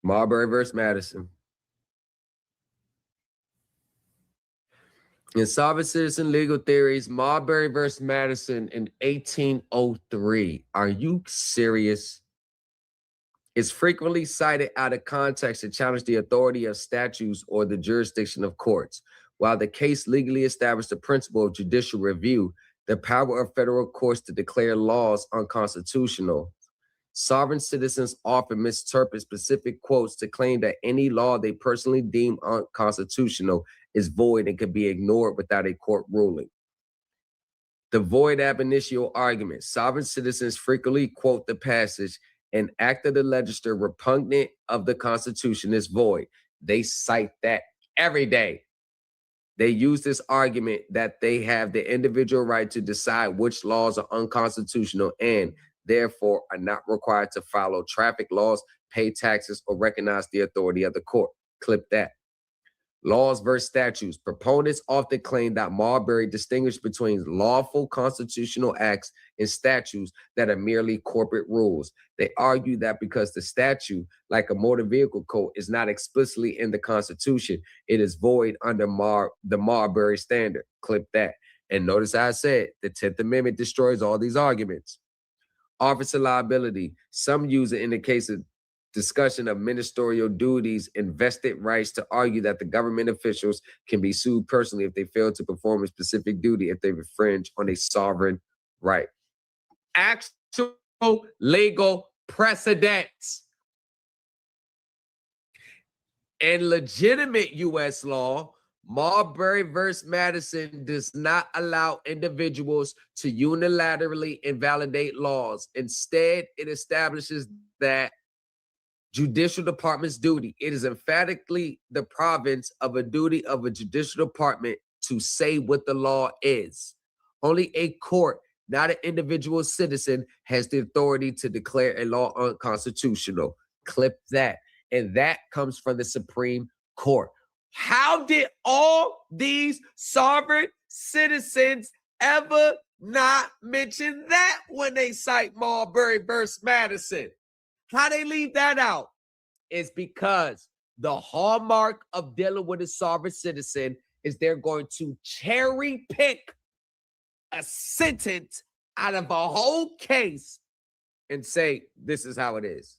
Marbury versus Madison. In Sovereign Citizen Legal Theories, Marbury versus Madison in 1803. Are you serious? Is frequently cited out of context to challenge the authority of statutes or the jurisdiction of courts. While the case legally established the principle of judicial review, the power of federal courts to declare laws unconstitutional, sovereign citizens often misinterpret specific quotes to claim that any law they personally deem unconstitutional is void and can be ignored without a court ruling. The void ab initio argument. Sovereign citizens frequently quote the passage, "An act of the legislature repugnant of the Constitution is void." They cite that every day. They use this argument that they have the individual right to decide which laws are unconstitutional and therefore are not required to follow traffic laws, pay taxes, or recognize the authority of the court. Clip that. Laws versus statutes. Proponents often claim that Marbury distinguished between lawful constitutional acts and statutes that are merely corporate rules. They argue that because the statute, like a motor vehicle code, is not explicitly in the Constitution, it is void under the Marbury standard. Clip that. And notice how I said the 10th Amendment destroys all these arguments. Officer liability. Some use it in the case of discussion of ministerial duties and vested rights to argue that the government officials can be sued personally if they fail to perform a specific duty if they infringe on a sovereign right. Actual legal precedents. In legitimate U.S. law, Marbury versus Madison does not allow individuals to unilaterally invalidate laws. Instead, it establishes that judicial department's duty. It is emphatically the province of a duty of a judicial department to say what the law is. Only a court, not an individual citizen, has the authority to declare a law unconstitutional. Clip that. And that comes from the Supreme Court. How did all these sovereign citizens ever not mention that when they cite Marbury versus Madison? How they leave that out? Is because the hallmark of dealing with a sovereign citizen is they're going to cherry pick a sentence out of a whole case and say, this is how it is.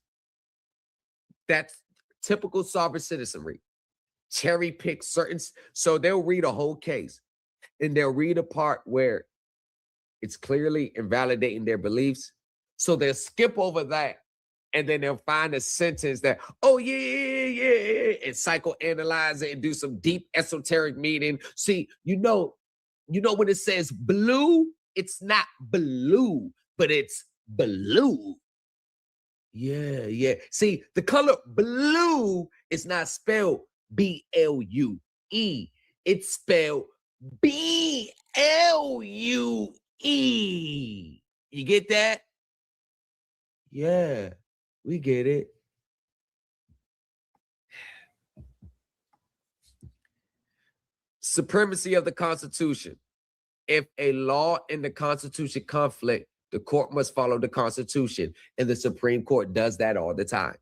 That's typical sovereign citizenry. Cherry pick certain, so they'll read a whole case and they'll read a part where it's clearly invalidating their beliefs. So they'll skip over that and then they'll find a sentence that, oh, yeah, and psychoanalyze it and do some deep esoteric meaning. See, you know when it says blue, it's not blue, but it's blue. Yeah. See, the color blue is not spelled B-L-U-E. It's spelled B-L-U-E. You get that? Yeah, we get it. Supremacy of the Constitution. If a law and the Constitution conflict, the court must follow the Constitution, and the Supreme Court does that all the time.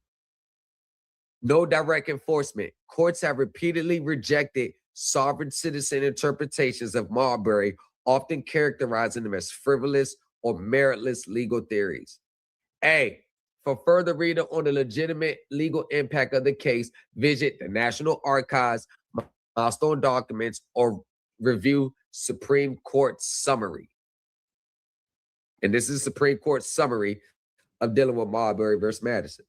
No direct enforcement. Courts have repeatedly rejected sovereign citizen interpretations of Marbury, often characterizing them as frivolous or meritless legal theories. A, for further reading on the legitimate legal impact of the case, visit the National Archives, milestone documents, or review Supreme Court summary. And this is Supreme Court summary of dealing with Marbury versus Madison.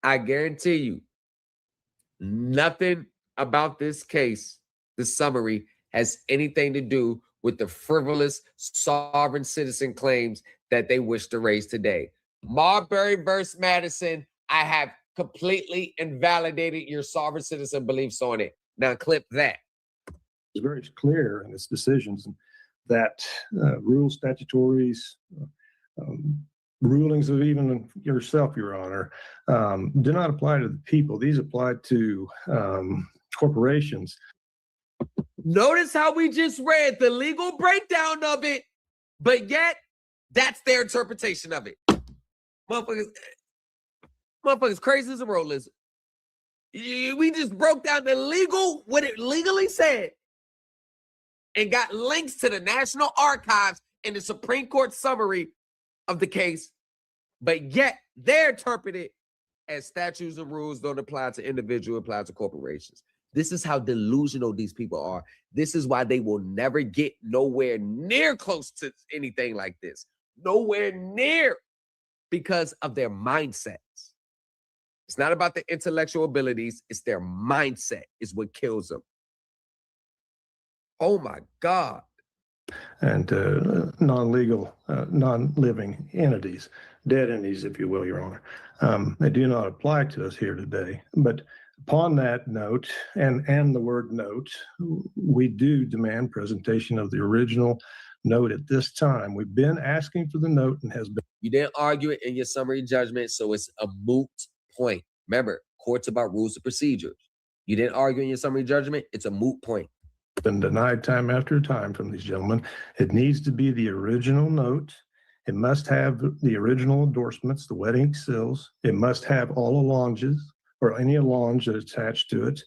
I guarantee you, nothing about this case, the summary, has anything to do with the frivolous sovereign citizen claims that they wish to raise today. Marbury versus Madison, I have completely invalidated your sovereign citizen beliefs on it. Now clip that. It's very clear in its decisions that rules, statutories, rulings of even yourself, Your Honor, do not apply to the people. These apply to corporations. Notice how we just read the legal breakdown of it, but yet that's their interpretation of it. Motherfuckers crazy as a roll lizard. We just broke down the legal, what it legally said, and got links to the National Archives and the Supreme Court summary of the case, but yet they're interpreted as statutes and rules don't apply to individuals, apply to corporations. This is how delusional these people are. This is why they will never get nowhere near close to anything like this. Nowhere near, because of their mindsets. It's not about the intellectual abilities. It's their mindset is what kills them. Oh my God. And non-legal, non-living entities, dead entities, if you will, Your Honor. They do not apply to us here today. But upon that note, and the word note, we do demand presentation of the original note at this time. We've been asking for the note and has been. You didn't argue it in your summary judgment, so it's a moot point. Remember, court's about rules and procedures. You didn't argue in your summary judgment, it's a moot point. Been denied time after time from these gentlemen. It needs to be the original note. It must have the original endorsements, the wet ink seals. It must have all allonges or any allonge that attached to it.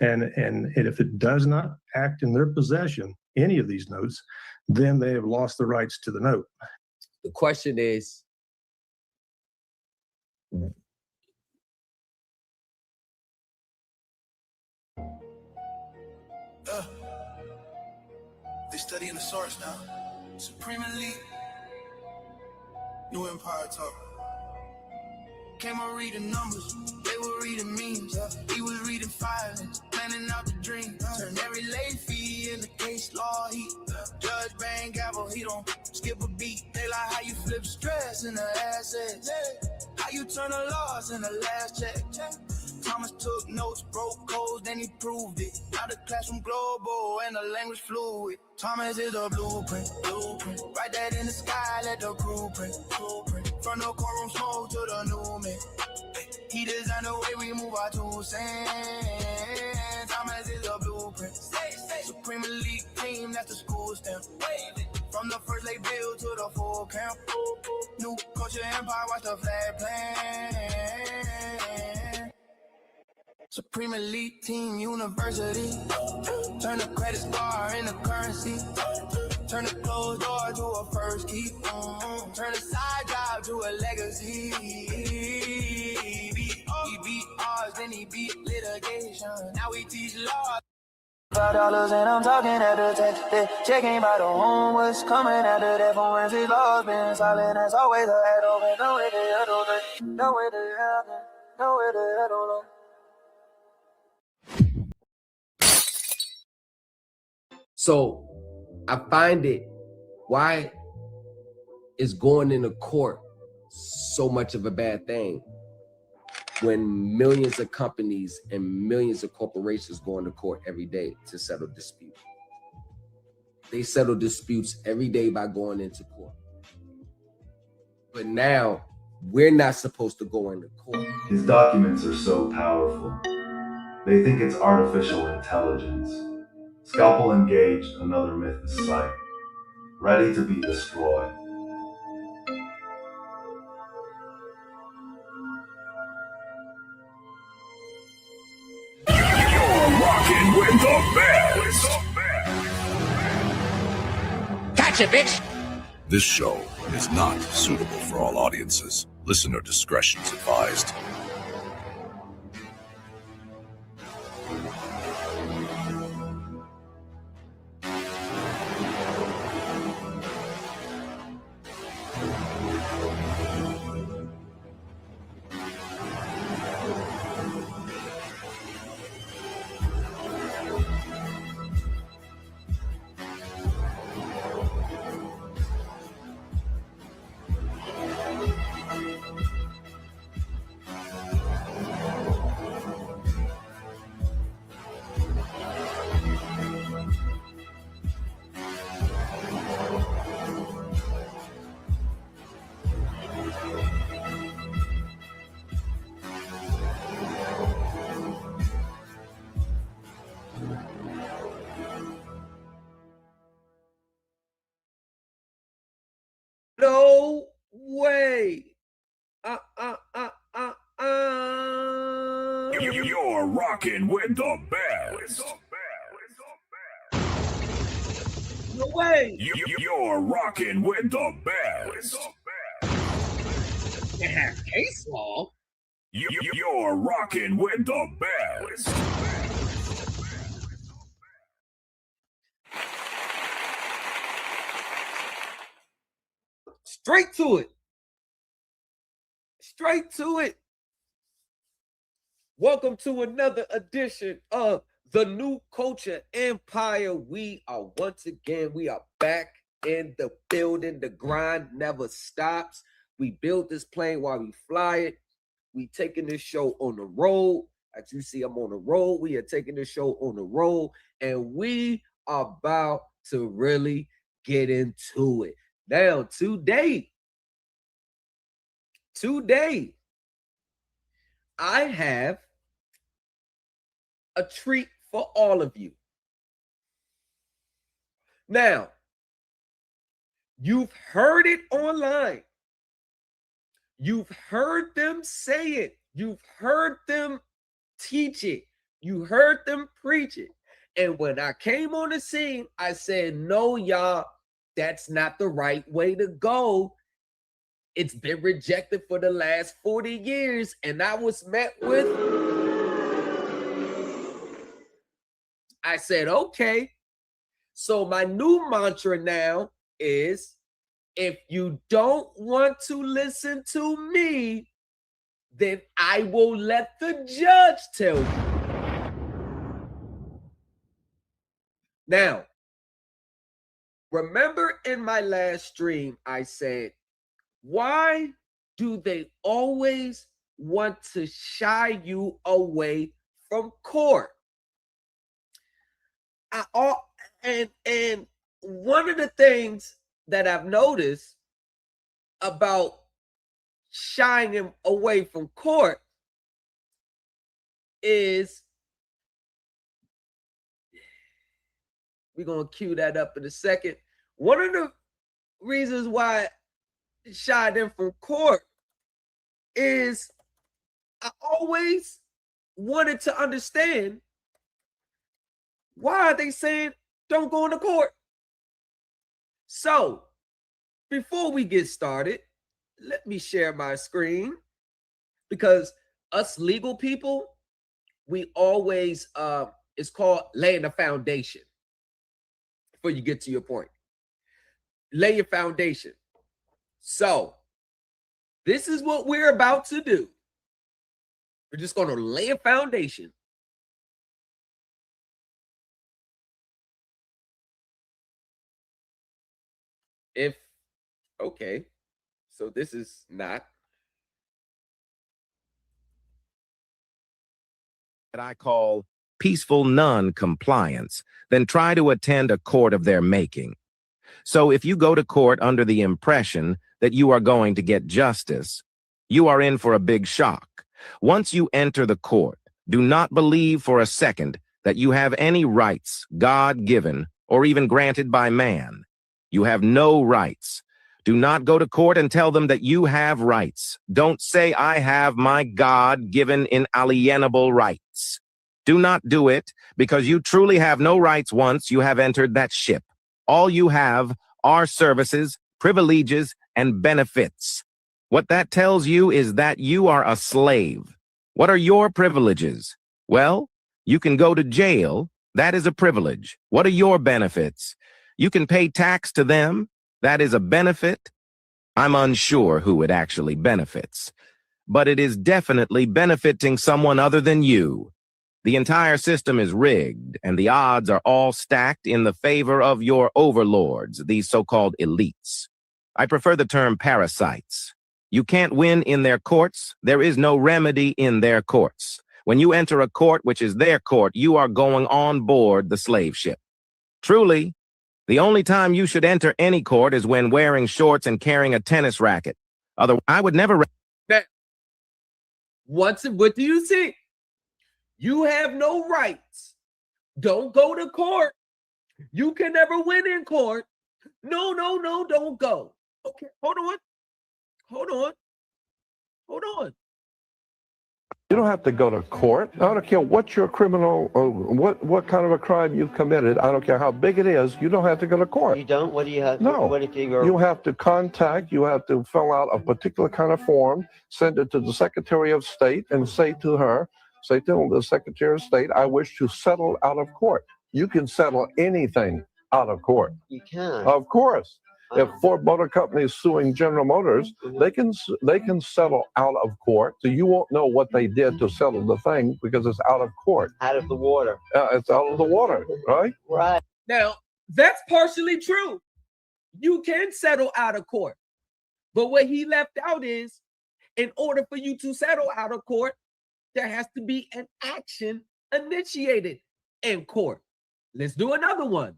And if it does not act in their possession, any of these notes, then they have lost the rights to the note. The question is, they studying the source now. Supreme Elite, New Empire Talk. Came on reading numbers, they were reading memes. He was reading filings, planning out the dream. Turn every late fee in the case law heat. Judge bang gavel, he don't skip a beat. They like how you flip stress into assets. How you turn a loss in the last check. Thomas took notes, broke codes, then he proved it. Now the classroom global and the language fluid. Thomas is a blueprint. Write that in the sky, let the blueprint. From the courtroom smoke to the new man. He designed the way we move our 2 cents. Thomas is a blueprint. Supreme Elite team, that's the school stamp. From the first lay bill to the full camp. New culture empire, watch the flag plan. Supreme Elite Team University. Turn the credit star into currency. Turn the closed door to a first key. Turn a side job to a legacy. He beat odds, then he beat litigation. Now we teach law. about dollars and I'm talking at the tax. That check ain't about the home, what's coming after that. From when his laws been silent, as always, I had open. No way to hell, no way to hell, no way to hell, So I find it, why is going into court so much of a bad thing when millions of companies and millions of corporations go into court every day to settle disputes? They settle disputes every day by going into court. But now we're not supposed to go into court. His documents are so powerful. They think it's artificial intelligence. Scalpel engaged, another myth is sight, ready to be destroyed. You're rocking with the best. Gotcha, bitch! This show is not suitable for all audiences. Listener discretion is advised. No way. You're rocking with the best. No way. You're rocking with the best. It has case law. You're rocking with the best. Straight to it. Straight to it. Welcome to another edition of the New Culture Empire. We are back in the building. The grind never stops. We build this plane while we fly it. We taking this show on the road. As you see, I'm on the road. We are taking this show on the road, and we are about to really get into it. Now, today, I have a treat for all of you. Now, you've heard it online. You've heard them say it. You've heard them teach it. You heard them preach it. And when I came on the scene, I said, no, y'all, that's not the right way to go. It's been rejected for the last 40 years. And I was met with, I said, okay. So my new mantra now is, if you don't want to listen to me, then I will let the judge tell you. Now, remember in my last stream, I said, why do they always want to shy you away from court? And one of the things that I've noticed about shying him away from court is, we're going to cue that up in a second. One of the reasons why I shied him from court is I always wanted to understand, why are they saying don't go into court? So, before we get started, let me share my screen, because us legal people, we always It's called laying a foundation before you get to your point. Lay your foundation. So this is what we're about to do. We're just going to lay a foundation. Okay, so this is not. That I call peaceful non-compliance, then try to attend a court of their making. So if you go to court under the impression that you are going to get justice, you are in for a big shock. Once you enter the court, do not believe for a second that you have any rights, God-given or even granted by man. You have no rights. Do not go to court and tell them that you have rights. Don't say, I have my God-given inalienable rights. Do not do it, because you truly have no rights once you have entered that ship. All you have are services, privileges, and benefits. What that tells you is that you are a slave. What are your privileges? Well, you can go to jail. That is a privilege. What are your benefits? You can pay tax to them. That is a benefit. I'm unsure who it actually benefits, but it is definitely benefiting someone other than you. The entire system is rigged, and the odds are all stacked in the favor of your overlords, these so-called elites. I prefer the term parasites. You can't win in their courts. There is no remedy in their courts. When you enter a court which is their court, you are going on board the slave ship. Truly, the only time you should enter any court is when wearing shorts and carrying a tennis racket. Otherwise, I would never. What do you see? You have no rights. Don't go to court. You can never win in court. No, don't go. Okay, hold on. You don't have to go to court. I don't care what your criminal or what kind of a crime you've committed. I don't care how big it is. You don't have to go to court. You don't? What do you have? No. What if you're... You have to you have to fill out a particular kind of form, send it to the Secretary of State, and say to the Secretary of State, I wish to settle out of court. You can settle anything out of court. You can? Of course. If Ford Motor Company is suing General Motors, they can settle out of court. So you won't know what they did to settle the thing because it's out of court. Out of the water. It's out of the water, right? Right. Now, that's partially true. You can settle out of court. But what he left out is, in order for you to settle out of court, there has to be an action initiated in court. Let's do another one.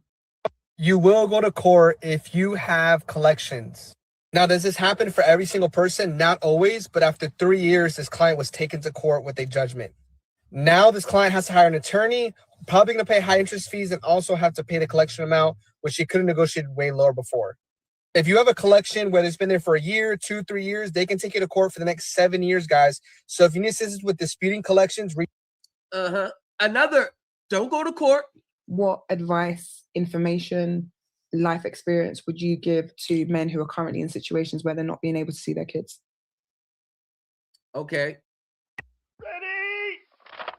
You will go to court if you have collections. Now, does this happen for every single person? Not always, but after 3 years, this client was taken to court with a judgment. Now this client has to hire an attorney, probably going to pay high interest fees, and also have to pay the collection amount, which she could have negotiated way lower before. If you have a collection, whether it's been there for a year, 2, 3 years, they can take you to court for the next 7 years, guys. So if you need assistance with disputing collections, don't go to court. What advice, information, life experience would you give to men who are currently in situations where they're not being able to see their kids? Okay. Ready?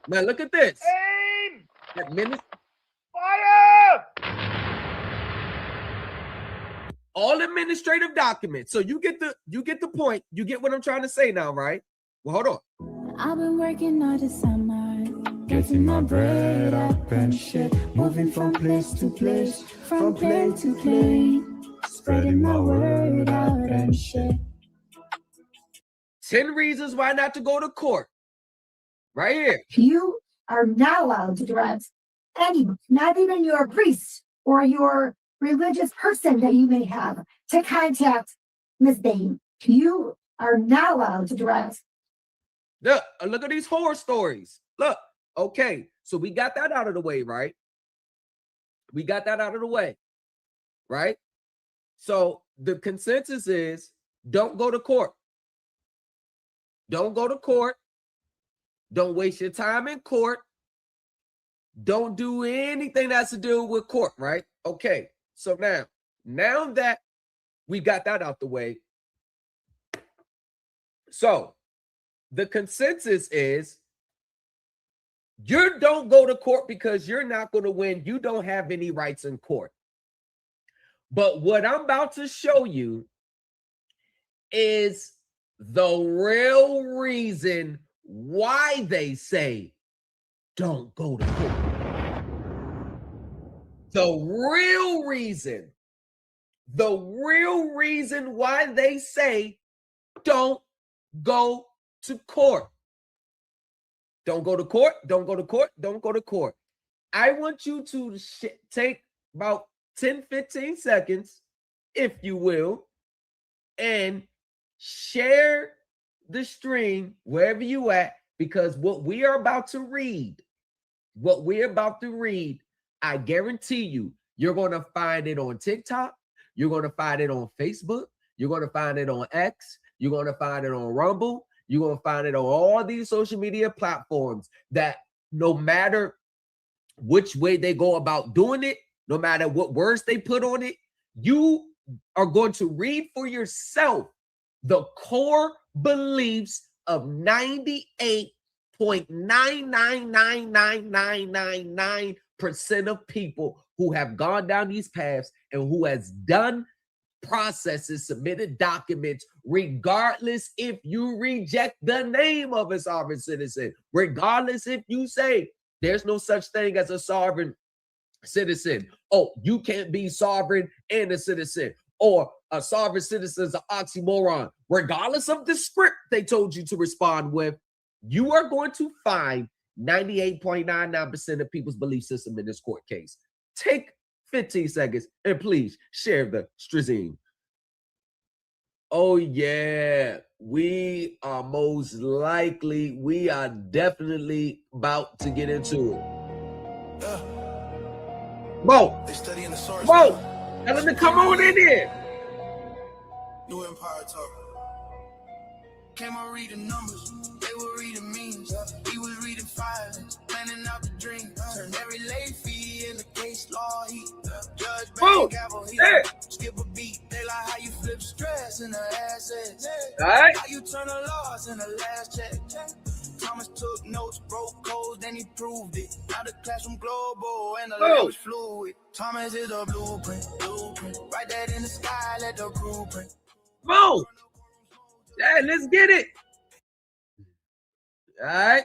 Now look at this. Aim! Fire! All administrative documents. So you get the point. You get what I'm trying to say now, right? Well, hold on. I've been working all the summer, getting my bread up and shit, moving from place to place, from plane to plane, spreading my word out and shit. 10 reasons why not to go to court. Right here. You are not allowed to direct anyone, not even your priest or your religious person that you may have, to contact Ms. Bain. You are not allowed to direct. Look at these horror stories. Look. Okay, so we got that out of the way, right? Right? So the consensus is don't go to court. Don't go to court. Don't waste your time in court. Don't do anything that's to do with court, right? Okay, so now that we got that out the way, so the consensus is You don't go to court because you're not going to win. You don't have any rights in court. But what I'm about to show you is the real reason why they say don't go to court. The real reason why they say don't go to court. Don't go to court, don't go to court, don't go to court. I want you to take about 10, 15 seconds, if you will, and share the stream wherever you at, because what we are about to read, I guarantee you, you're going to find it on TikTok, you're going to find it on Facebook, you're going to find it on X, you're going to find it on Rumble, you're going to find it on all these social media platforms, that no matter which way they go about doing it, no matter what words they put on it, you are going to read for yourself the core beliefs of 98.9999999% of people who have gone down these paths and who has done processes, submitted documents, regardless if you reject the name of a sovereign citizen, regardless if you say there's no such thing as a sovereign citizen. Oh, you can't be sovereign and a citizen, or a sovereign citizen is an oxymoron. Regardless of the script they told you to respond with, you are going to find 98.99% of people's belief system in this court case. Take 15 seconds and please share the stream. Oh yeah, we are definitely about to get into it. Mo, tell them to come on in here. New Empire talk. Came on reading numbers, they were reading memes. He was reading violence, planning out the dream. Turn every late fee in the case law heat. Judge bang gavel heat. Skip a beat. They like how you flip stress in the assets. How you turn the loss in the last check. Thomas took notes, broke codes, then he proved it. Now the classroom global and the language fluid. Thomas is a blueprint. Write that in the sky, let the blueprint. Mo! Yeah, let's get it. All right.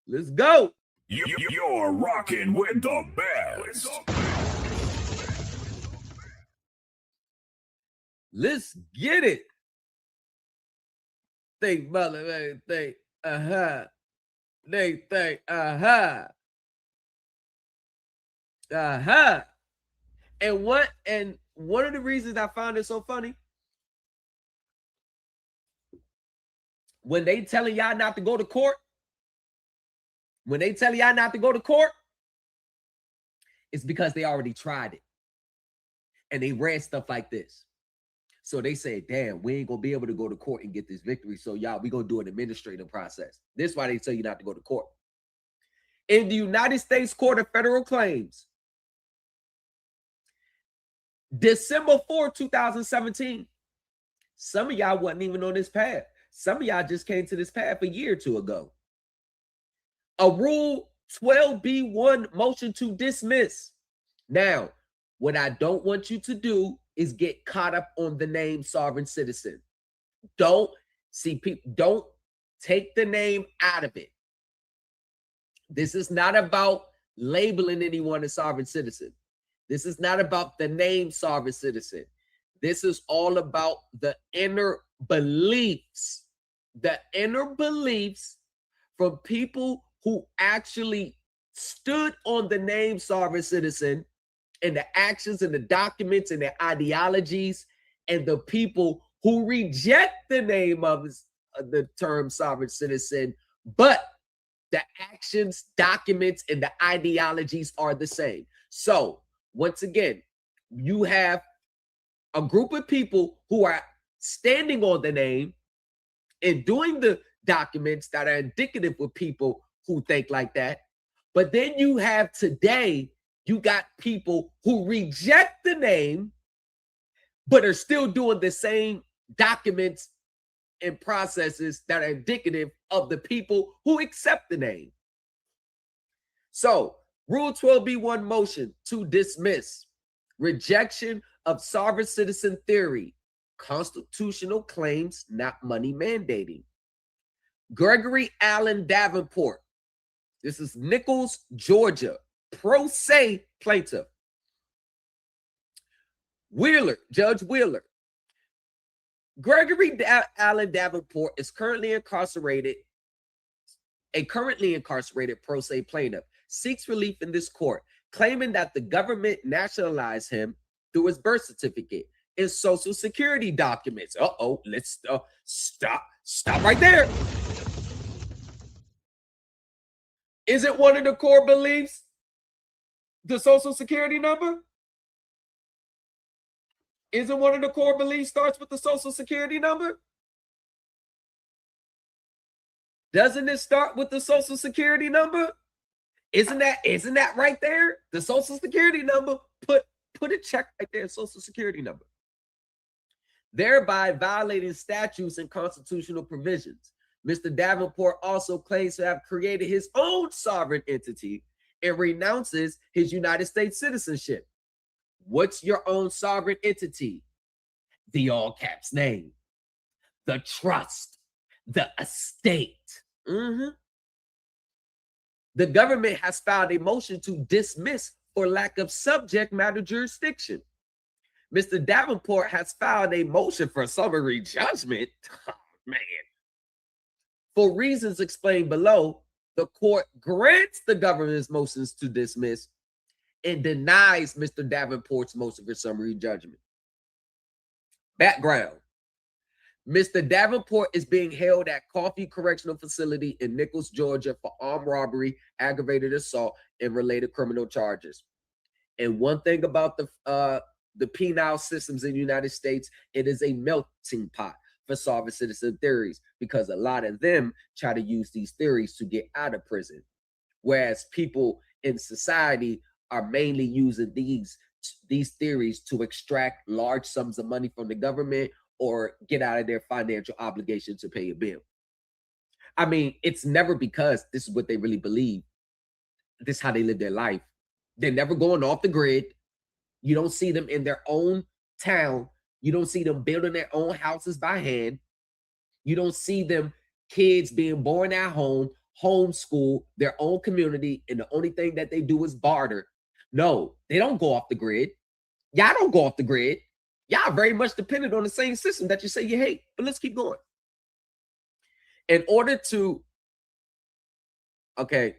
Let's go. You're rocking with the best. Let's get it. Think, brother, think, They think, And one of the reasons I found it so funny, when they telling y'all not to go to court, it's because they already tried it. And they read stuff like this. So they say, damn, we ain't gonna be able to go to court and get this victory. So y'all, we gonna do an administrative process. This is why they tell you not to go to court. In the United States Court of Federal Claims, December 4, 2017, some of y'all wasn't even on this path. Some of y'all just came to this path a year or two ago. A Rule 12B1 motion to dismiss. Now, what I don't want you to do is get caught up on the name sovereign citizen. Don't take the name out of it. This is not about labeling anyone a sovereign citizen. This is not about the name sovereign citizen. This is all about the inner beliefs. The inner beliefs from people who actually stood on the name sovereign citizen, and the actions and the documents and the ideologies, and the people who reject the name of the term sovereign citizen, but the actions, documents, and the ideologies are the same. So once again, you have a group of people who are standing on the name and doing the documents that are indicative of people who think like that. But then you have today, you got people who reject the name, but are still doing the same documents and processes that are indicative of the people who accept the name. So, Rule 12b1 motion to dismiss. Rejection of sovereign citizen theory. Constitutional claims not money mandating. Gregory Allen Davenport. This is Nichols, Georgia. Pro se plaintiff. Wheeler, Judge Wheeler. Gregory Allen Davenport is currently incarcerated. A currently incarcerated pro se plaintiff seeks relief in this court, claiming that the government nationalized him through his birth certificate and social security documents. Let's stop right there. Is it one of the core beliefs, the social security number? Isn't one of the core beliefs starts with the social security number? Doesn't it start with the social security number? Isn't that right there? The social security number, put a check right there, social security number. Thereby violating statutes and constitutional provisions. Mr. Davenport also claims to have created his own sovereign entity and renounces his United States citizenship. What's your own sovereign entity? The all caps name, the trust, the estate. The government has filed a motion to dismiss for lack of subject matter jurisdiction. Mr. Davenport has filed a motion for summary judgment. Oh, man. For reasons explained below, the court grants the government's motions to dismiss and denies Mr. Davenport's motion for summary judgment. Background. Mr. Davenport is being held at Coffee Correctional Facility in Nichols, Georgia for armed robbery, aggravated assault, and related criminal charges. And one thing about the penal systems in the United States, it is a melting pot for sovereign citizen theories, because a lot of them try to use these theories to get out of prison. Whereas people in society are mainly using these theories to extract large sums of money from the government or get out of their financial obligation to pay a bill. I mean, it's never because this is what they really believe. This is how they live their life. They're never going off the grid. You don't see them in their own town. You don't see them building their own houses by hand. You don't see them kids being born at home, homeschool, their own community, and the only thing that they do is barter. No, they don't go off the grid. Y'all don't go off the grid. Y'all very much dependent on the same system that you say you hate. But let's keep going. In order to, okay,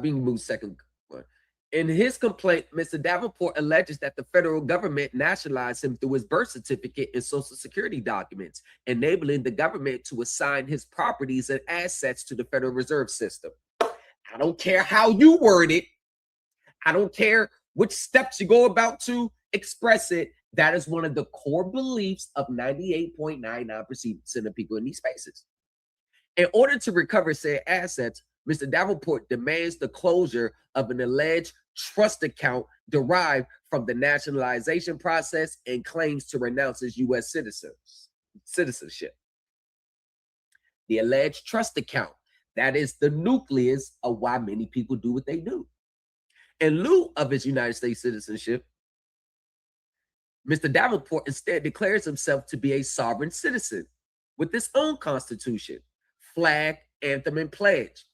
we can move second one. In his complaint, Mr. Davenport alleges that the federal government nationalized him through his birth certificate and social security documents, enabling the government to assign his properties and assets to the Federal Reserve System. I don't care how you word it. I don't care which steps you go about to express it. That is one of the core beliefs of 98.99% of people in these spaces. In order to recover said assets, Mr. Davenport demands the closure of an alleged trust account derived from the nationalization process and claims to renounce his U.S. citizenship. The alleged trust account, that is the nucleus of why many people do what they do. In lieu of his United States citizenship, Mr. Davenport instead declares himself to be a sovereign citizen with his own constitution, flag, anthem, and pledge.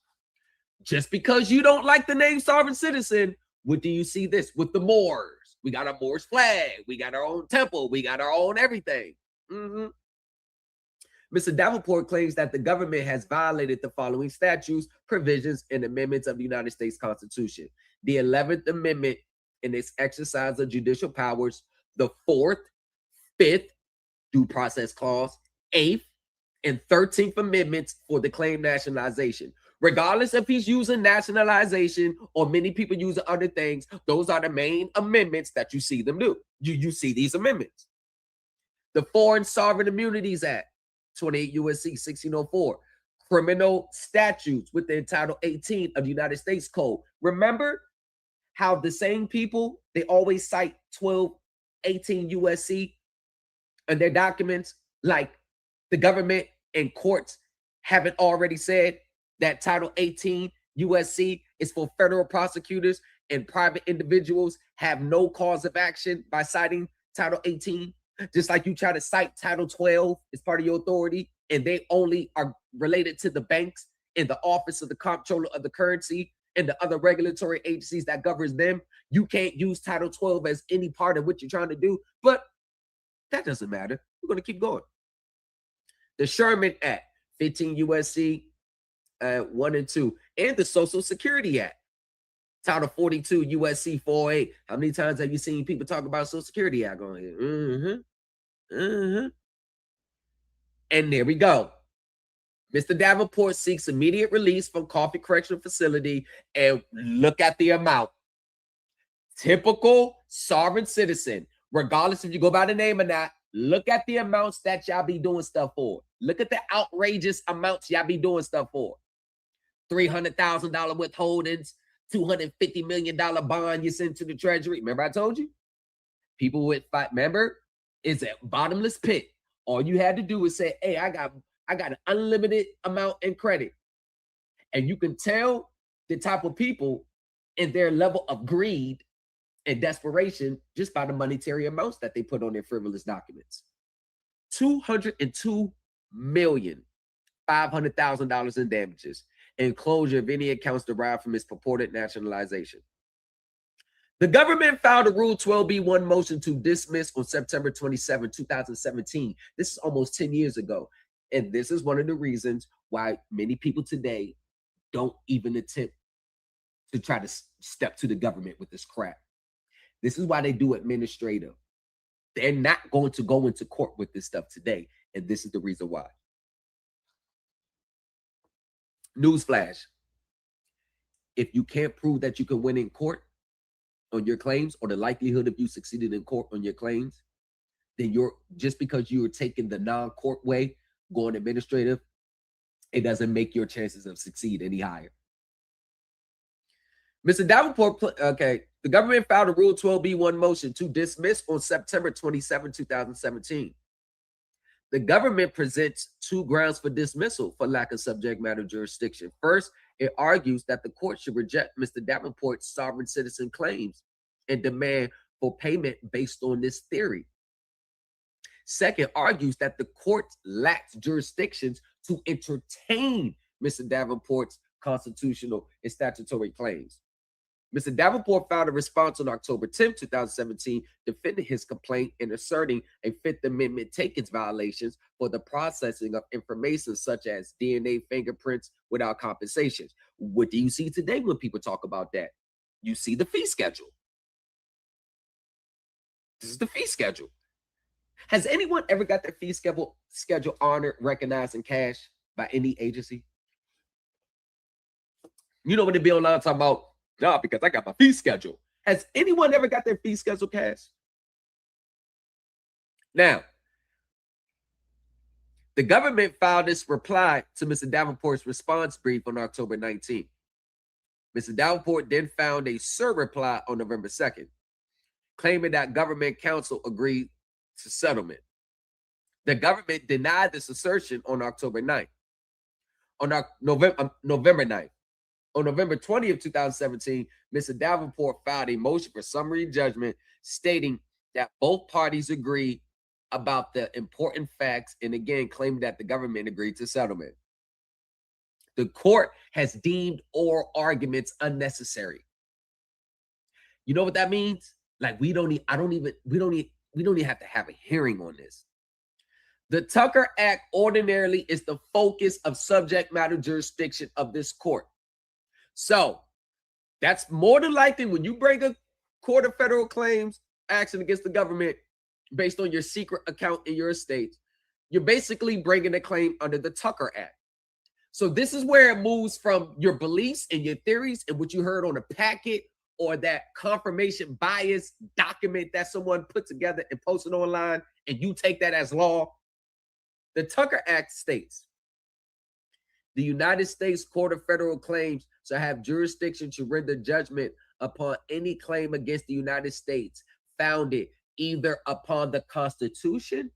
Just because you don't like the name sovereign citizen, what do you see this with the Moors? We got a Moors flag. We got our own temple. We got our own everything. Mr. Davenport claims that the government has violated the following statutes, provisions, and amendments of the United States Constitution. The 11th Amendment in its exercise of judicial powers, the 4th, 5th due process clause, 8th, and 13th Amendments for the claim nationalization. Regardless if he's using nationalization or many people using other things, those are the main amendments that you see them do. You see these amendments. The Foreign Sovereign Immunities Act, 28 U.S.C. 1604. Criminal statutes within Title 18 of the United States Code. Remember how the same people, they always cite 1218 U.S.C. in their documents, like the government and courts haven't already said that Title 18 USC is for federal prosecutors and private individuals have no cause of action by citing Title 18. Just like you try to cite Title 12 as part of your authority, and they only are related to the banks and the Office of the Comptroller of the Currency and the other regulatory agencies that governs them. You can't use Title 12 as any part of what you're trying to do, but that doesn't matter. We're going to keep going. The Sherman Act, 15 USC 1 and 2, and the Social Security Act, Title 42 USC 408. How many times have you seen people talk about Social Security Act on here? And there we go. Mr. Davenport seeks immediate release from Coffee Correctional Facility, and look at the amount. Typical sovereign citizen, regardless if you go by the name or not, look at the amounts that y'all be doing stuff for. Look at the outrageous amounts y'all be doing stuff for. $300,000 withholdings, $250 million bond you send to the Treasury. Remember I told you? People with remember, it's a bottomless pit. All you had to do is say, hey, I got an unlimited amount in credit. And you can tell the type of people and their level of greed and desperation just by the monetary amounts that they put on their frivolous documents. $202,500,000 in damages and closure of any accounts derived from its purported nationalization. The government filed a Rule 12b-1 motion to dismiss on September 27, 2017. This is almost 10 years ago. And this is one of the reasons why many people today don't even attempt to try to step to the government with this crap. This is why they do administrative. They're not going to go into court with this stuff today. And this is the reason why. Newsflash. If you can't prove that you can win in court on your claims, or the likelihood of you succeeding in court on your claims, then just because you are taking the non-court way, going administrative, it doesn't make your chances of succeed any higher. Mr. Davenport, okay, the government filed a Rule 12b-1 motion to dismiss on September 27, 2017. The government presents two grounds for dismissal for lack of subject matter jurisdiction. First, it argues that the court should reject Mr. Davenport's sovereign citizen claims and demand for payment based on this theory. Second, argues that the court lacks jurisdictions to entertain Mr. Davenport's constitutional and statutory claims. Mr. Davenport filed a response on October 10, 2017, defending his complaint and asserting a Fifth Amendment takings violations for the processing of information such as DNA fingerprints without compensation. What do you see today when people talk about that? You see the fee schedule. This is the fee schedule. Has anyone ever got their fee schedule honored, recognized in cash by any agency? You know when they be online talking about, nah, because I got my fee schedule. Has anyone ever got their fee schedule cash? Now, the government filed this reply to Mr. Davenport's response brief on October 19th. Mr. Davenport then found a surreply on November 2nd, claiming that government counsel agreed to settlement. The government denied this assertion on October 9th. On November 9th. On November 20th, 2017, Mr. Davenport filed a motion for summary judgment stating that both parties agreed about the important facts and again claimed that the government agreed to settlement. The court has deemed oral arguments unnecessary. You know what that means? Like we don't even have to have a hearing on this. The Tucker Act ordinarily is the focus of subject matter jurisdiction of this court. So that's more than likely when you bring a court of federal claims action against the government based on your secret account in your estate, you're basically bringing a claim under the Tucker Act. So this is where it moves from your beliefs and your theories and what you heard on a packet or that confirmation bias document that someone put together and posted online, and you take that as law. The Tucker Act states, the United States Court of Federal Claims shall have jurisdiction to render judgment upon any claim against the United States founded either upon the Constitution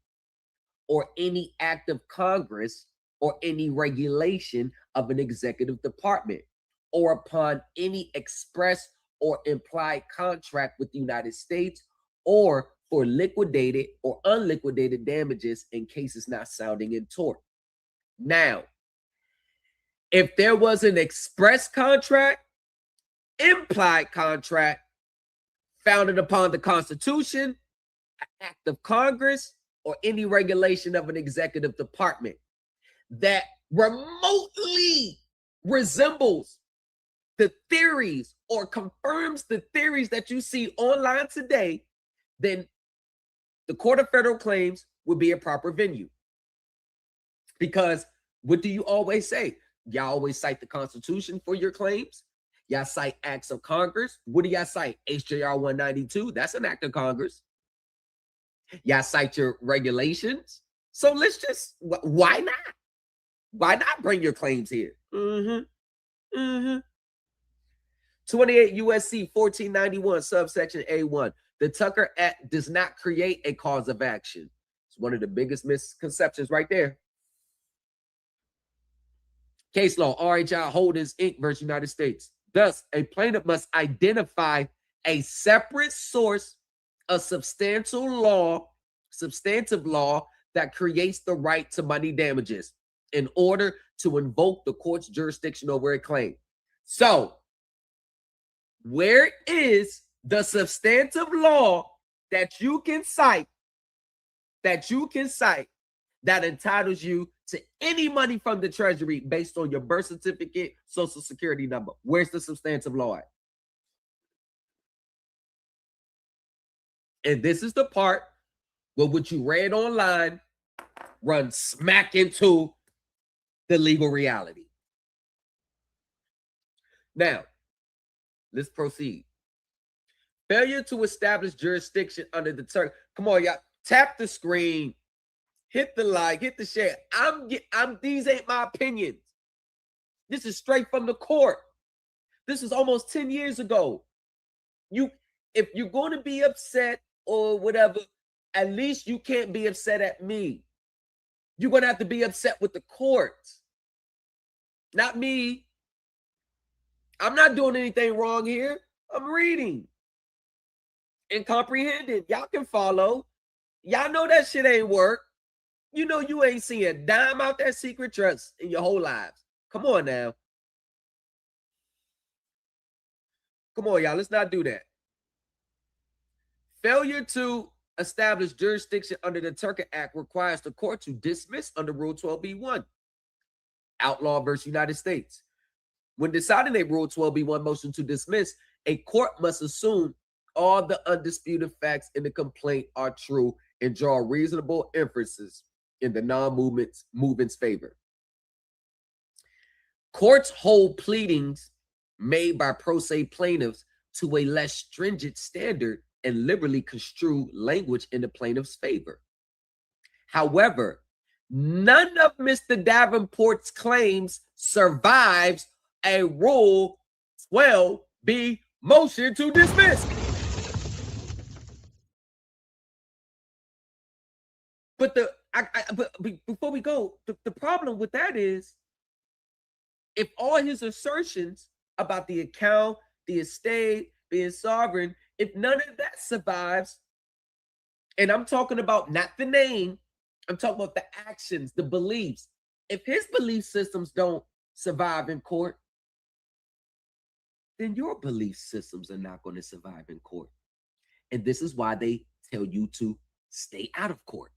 or any act of Congress or any regulation of an executive department or upon any express or implied contract with the United States, or for liquidated or unliquidated damages in cases not sounding in tort. Now, if there was an express contract, implied contract, founded upon the Constitution, an act of Congress, or any regulation of an executive department that remotely resembles the theories or confirms the theories that you see online today, then the Court of Federal Claims would be a proper venue. Because what do you always say? Y'all always cite the Constitution for your claims. Y'all cite acts of Congress. What do y'all cite? HJR 192. That's an act of Congress. Y'all cite your regulations. So let's just, why not? Why not bring your claims here? 28 USC 1491 subsection A1. The Tucker Act does not create a cause of action. It's one of the biggest misconceptions right there. Case law, RHI Holdings, Inc. versus United States. Thus, a plaintiff must identify a separate source of substantive law that creates the right to money damages in order to invoke the court's jurisdiction over a claim. So, where is the substantive law that you can cite that entitles you to any money from the Treasury based on your birth certificate, social security number? Where's the substantive law at? And this is the part where what you read online runs smack into the legal reality. Now, let's proceed. Failure to establish jurisdiction under the term. Come on, y'all. Tap the screen. Hit the like. Hit the share. These ain't my opinions. This is straight from the court. This is almost 10 years ago. If you're going to be upset or whatever, at least you can't be upset at me. You're going to have to be upset with the court. Not me. I'm not doing anything wrong here. I'm reading and comprehending. Y'all can follow. Y'all know that shit ain't work. You know you ain't seen a dime out that secret trust in your whole lives. Come on now. Come on, y'all. Let's not do that. Failure to establish jurisdiction under the Tucker Act requires the court to dismiss under Rule 12b-1. Outlaw versus United States. When deciding a Rule 12b-1 motion to dismiss, a court must assume all the undisputed facts in the complaint are true and draw reasonable inferences in the non-movement's favor. Courts hold pleadings made by pro se plaintiffs to a less stringent standard and liberally construe language in the plaintiff's favor. However, none of Mr. Davenport's claims survives a Rule 12b motion to dismiss. But before we go, the problem with that is, if all his assertions about the account, the estate, being sovereign, if none of that survives, and I'm talking about not the name, I'm talking about the actions, the beliefs. If his belief systems don't survive in court, then your belief systems are not going to survive in court. And this is why they tell you to stay out of court.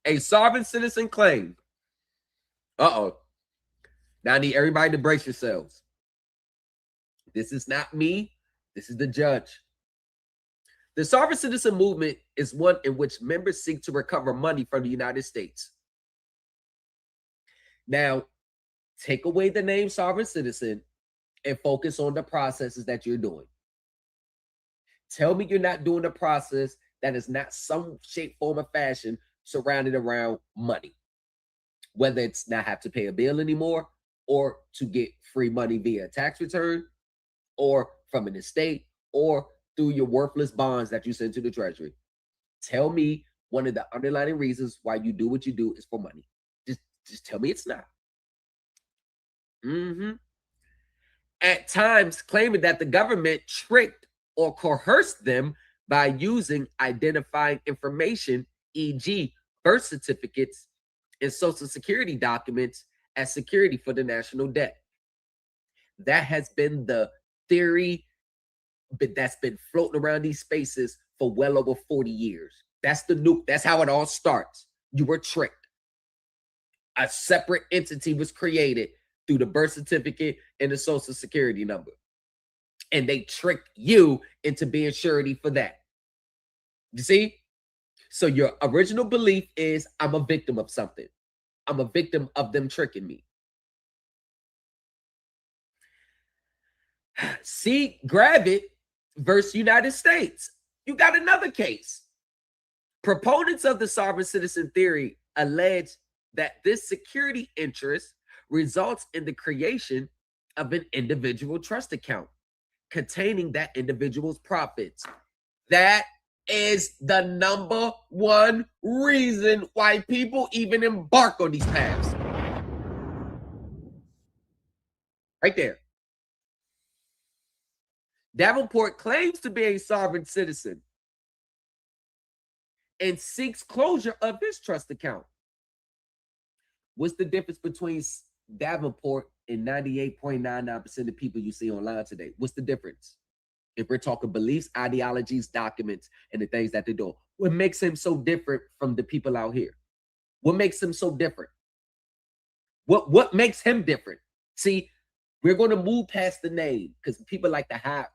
A sovereign citizen claim. Now I need everybody to brace yourselves. This is not me. This is the judge. The sovereign citizen movement is one in which members seek to recover money from the United States. Now, take away the name sovereign citizen and focus on the processes that you're doing. Tell me you're not doing a process that is not some shape, form, or fashion surrounded around money. Whether it's not have to pay a bill anymore, or to get free money via a tax return, or from an estate, or through your worthless bonds that you send to the Treasury. Tell me one of the underlying reasons why you do what you do is for money. Just tell me it's not. At times claiming that the government tricked or coerced them by using identifying information, e.g. birth certificates and social security documents as security for the national debt. That has been the theory, but that's been floating around these spaces for well over 40 years. That's the nuke. That's how it all starts. You were tricked. A separate entity was created through the birth certificate and the social security number. And they tricked you into being surety for that. You see? So your original belief is, I'm a victim of something. I'm a victim of them tricking me. See, grab it versus United States. You got another case. Proponents of the sovereign citizen theory allege that this security interest results in the creation of an individual trust account containing that individual's profits. That is the number one reason why people even embark on these paths. Right there. Davenport claims to be a sovereign citizen and seeks closure of his trust account. What's the difference between Davenport and 98.99% of people you see online today? What's the difference? If we're talking beliefs, ideologies, documents, and the things that they do, what makes him so different from the people out here? What makes him so different? What makes him different? See, we're going to move past the name because people like to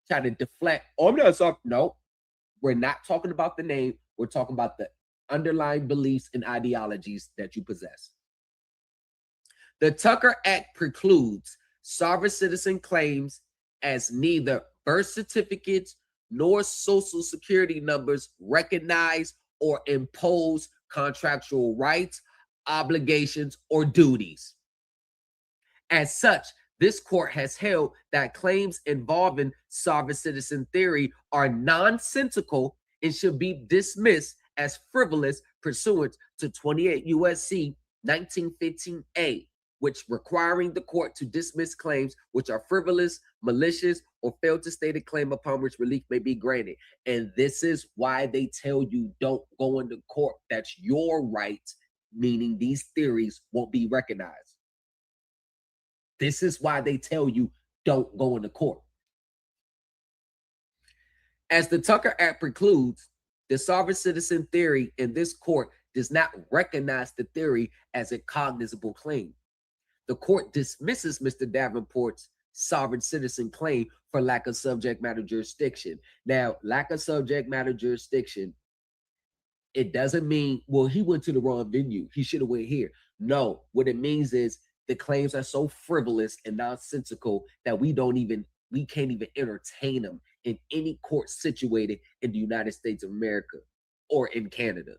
try to deflect. Oh, I'm not sorry. No, we're not talking about the name. We're talking about the underlying beliefs and ideologies that you possess. The Tucker Act precludes sovereign citizen claims as neither birth certificates nor social security numbers recognize or impose contractual rights, obligations, or duties. As such, this court has held that claims involving sovereign citizen theory are nonsensical and should be dismissed as frivolous pursuant to 28 U.S.C. 1915a, which requiring the court to dismiss claims which are frivolous, malicious, or fail to state a claim upon which relief may be granted. And this is why they tell you don't go into court. That's your right, meaning these theories won't be recognized. This is why they tell you don't go into court. As the Tucker Act precludes, the sovereign citizen theory in this court does not recognize the theory as a cognizable claim. The court dismisses Mr. Davenport's sovereign citizen claim for lack of subject matter jurisdiction. Now, lack of subject matter jurisdiction, it doesn't mean, well, he went to the wrong venue. He should have went here. No, what it means is the claims are so frivolous and nonsensical that we can't even entertain them in any court situated in the United States of America or in Canada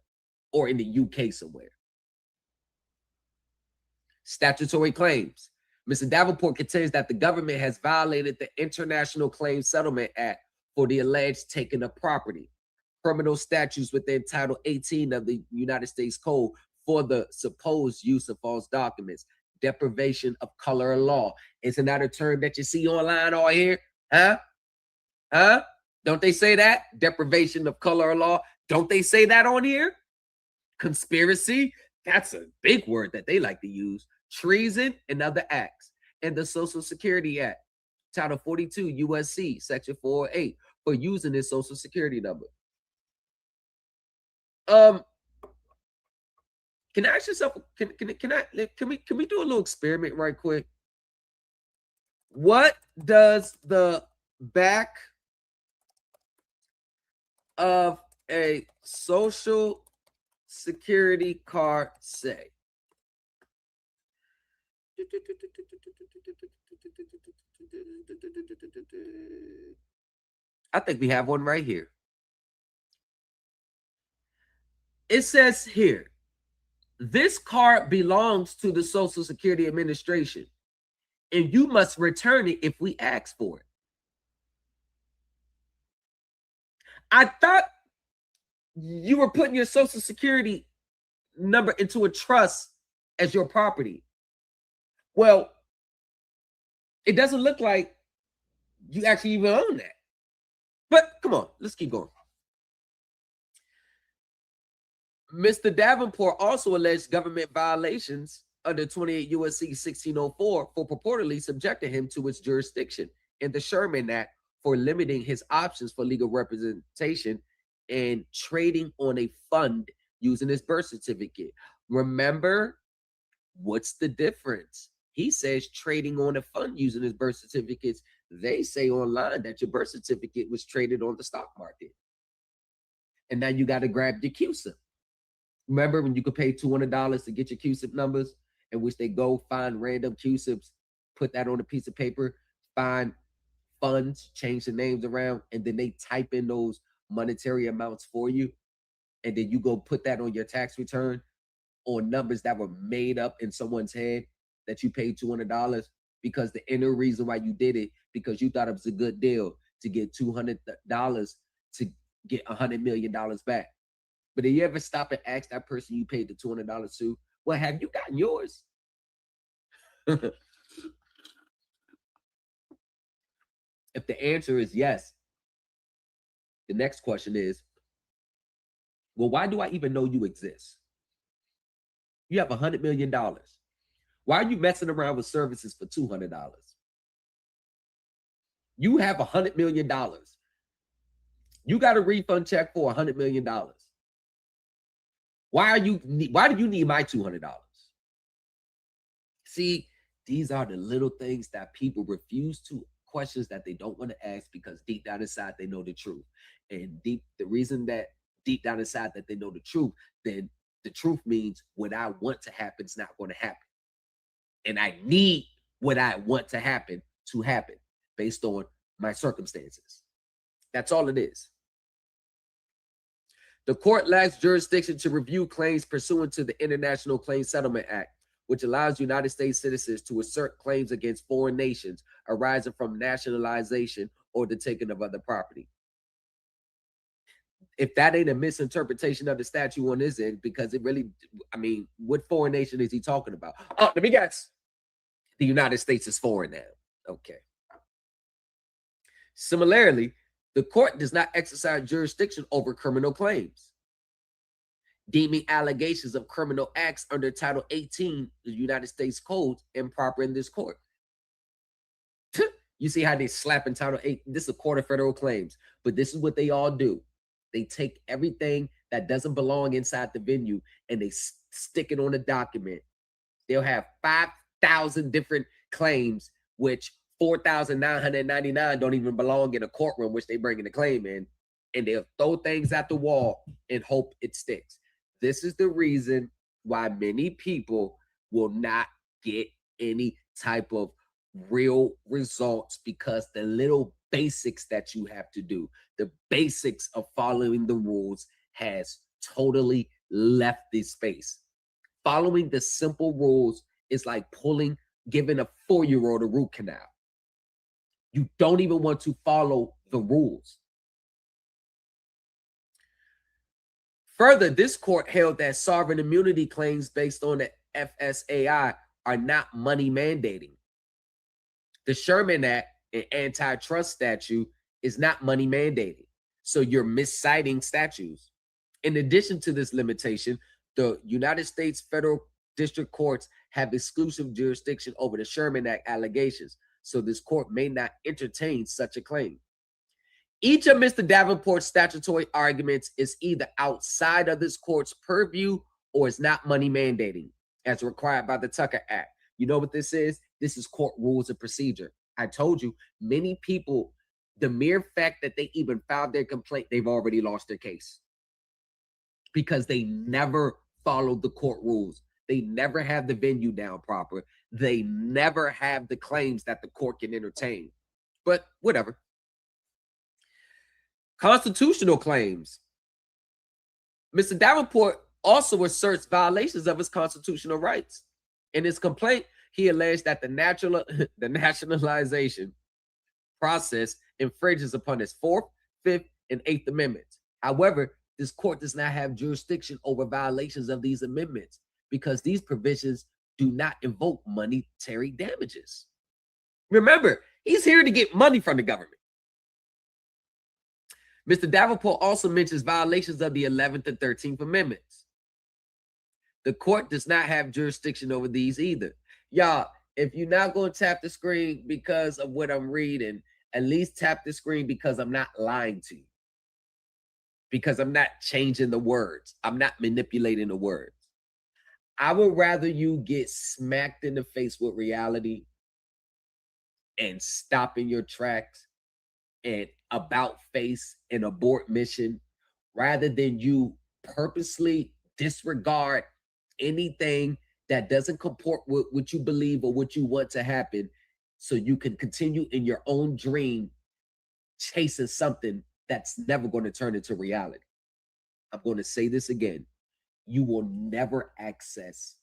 or in the UK somewhere. Statutory claims. Mr. Davenport contends that the government has violated the International Claims Settlement Act for the alleged taking of property. Criminal statutes within Title 18 of the United States Code for the supposed use of false documents. Deprivation of color of law. Isn't that a term that you see online all here? Huh? Don't they say that? Deprivation of color of law. Don't they say that on here? Conspiracy. That's a big word that they like to use. Treason and other acts. And the Social Security Act, Title 42 U.S.C. Section 408 for using this Social Security number. Can I ask yourself? Can we do a little experiment right quick? What does the back of a Social Security card say? I think we have one right here. It says here, this card belongs to the Social Security Administration, and you must return it if we ask for it. I thought you were putting your Social Security number into a trust as your property. Well, it doesn't look like you actually even own that. But come on, let's keep going. Mr. Davenport also alleged government violations under 28 U.S.C. 1604 for purportedly subjecting him to its jurisdiction in the Sherman Act for limiting his options for legal representation and trading on a fund using his birth certificate. Remember, what's the difference? He says trading on a fund using his birth certificates. They say online that your birth certificate was traded on the stock market. And now you got to grab your CUSIP. Remember when you could pay $200 to get your CUSIP numbers, in which they go find random CUSIPs, put that on a piece of paper, find funds, change the names around, and then they type in those monetary amounts for you. And then you go put that on your tax return on numbers that were made up in someone's head that you paid $200, because the inner reason why you did it, because you thought it was a good deal to get $200 to get $100 million back. But did you ever stop and ask that person you paid the $200 to, well, have you gotten yours? If the answer is yes, the next question is, well, why do I even know you exist? You have $100 million. Why are you messing around with services for $200? You have $100 million. You got a refund check for $100 million. Why do you need my $200? See, these are the little things that people refuse to questions that they don't want to ask, because deep down inside they know the truth. And the reason that deep down inside that they know the truth, then the truth means what I want to happen is not going to happen. And I need what I want to happen based on my circumstances. That's all it is. The court lacks jurisdiction to review claims pursuant to the International Claims Settlement Act, which allows United States citizens to assert claims against foreign nations arising from nationalization or the taking of other property. If that ain't a misinterpretation of the statute on this end, because it really, I mean, what foreign nation is he talking about? Oh, let me guess. The United States is foreign now. Okay. Similarly, the court does not exercise jurisdiction over criminal claims, deeming allegations of criminal acts under Title 18 of the United States Code improper in this court. You see how they slap in Title 8? This is a court of federal claims, but this is what they all do. They take everything that doesn't belong inside the venue and they stick it on a document. They'll have 5,000 different claims, which 4,999 don't even belong in a courtroom, which they bring in the claim in, and they'll throw things at the wall and hope it sticks. This is the reason why many people will not get any type of real results, because the little basics that you have to do, the basics of following the rules, has totally left this space. Following the simple rules is like giving a 4-year-old a root canal. You don't even want to follow the rules. Further, this court held that sovereign immunity claims based on the FSAI are not money mandating. The Sherman Act, an antitrust statute, is not money mandating. So you're misciting statutes. In addition to this limitation, the United States federal district courts have exclusive jurisdiction over the Sherman Act allegations, so this court may not entertain such a claim. Each of Mr. Davenport's statutory arguments is either outside of this court's purview or is not money mandating, as required by the Tucker Act. You know what this is? This is court rules of procedure. I told you, many people, the mere fact that they even filed their complaint, they've already lost their case, because they never followed the court rules. They never have the venue down proper. They never have the claims that the court can entertain. But whatever. Constitutional claims. Mr. Davenport also asserts violations of his constitutional rights. In his complaint, he alleged that the nationalization process infringes upon his 4th, 5th, and 8th Amendments. However, this court does not have jurisdiction over violations of these amendments, because these provisions do not invoke monetary damages. Remember, he's here to get money from the government. Mr. Davenport also mentions violations of the 11th and 13th Amendments. The court does not have jurisdiction over these either. Y'all, if you're not going to tap the screen because of what I'm reading, at least tap the screen because I'm not lying to you. Because I'm not changing the words. I'm not manipulating the words. I would rather you get smacked in the face with reality and stop in your tracks and about face and abort mission rather than you purposely disregard anything that doesn't comport with what you believe or what you want to happen so you can continue in your own dream chasing something that's never going to turn into reality. I'm going to say this again. You will never access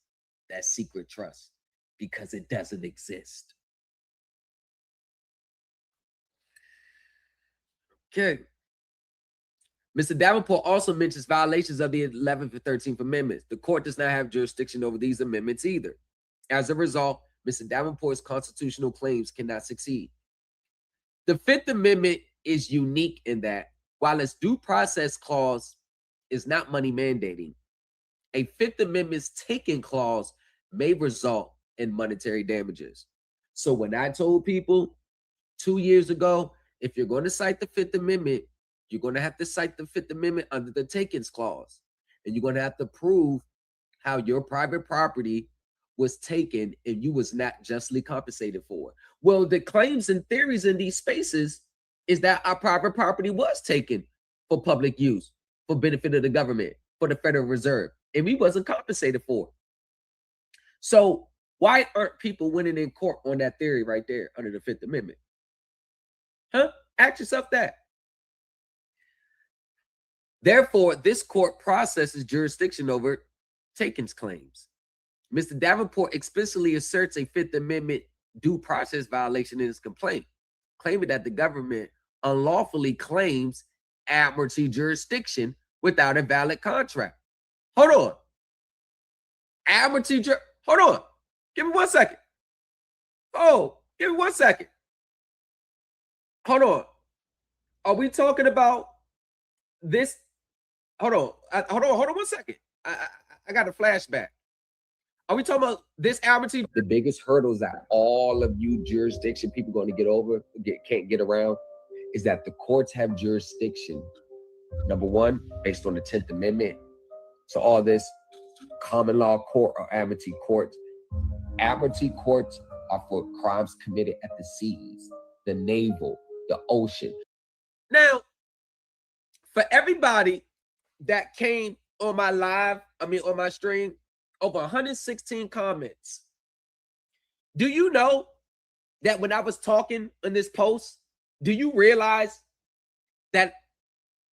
that secret trust because it doesn't exist. Okay. Mr. Davenport also mentions violations of the 11th and 13th Amendments. The court does not have jurisdiction over these amendments either. As a result, Mr. Davenport's constitutional claims cannot succeed. The Fifth Amendment is unique in that while its due process clause is not money mandating, a Fifth Amendment's taking clause may result in monetary damages. So when I told people 2 years ago, if you're going to cite the Fifth Amendment, you're going to have to cite the Fifth Amendment under the takings clause. And you're going to have to prove how your private property was taken and you was not justly compensated for it. Well, the claims and theories in these spaces is that our private property was taken for public use, for benefit of the government, for the Federal Reserve, and we wasn't compensated for it. So why aren't people winning in court on that theory right there under the Fifth Amendment? Huh? Ask yourself that. Therefore, this court processes jurisdiction over takings claims. Mr. Davenport explicitly asserts a Fifth Amendment due process violation in his complaint, claiming that the government unlawfully claims admiralty jurisdiction without a valid contract. Hold on. Hold on. Give me 1 second. Oh, give me 1 second. Hold on. Are we talking about this? Hold on. Hold on 1 second. I got a flashback. Are we talking about this admiralty? The biggest hurdles that all of you jurisdiction people going to get over, can't get around, is that the courts have jurisdiction. Number one, based on the 10th Amendment. So all this common law court or admiralty courts. Admiralty courts are for crimes committed at the seas, the naval, the ocean. Now, for everybody that came on my on my stream, over 116 comments. Do you know that when I was talking in this post, do you realize that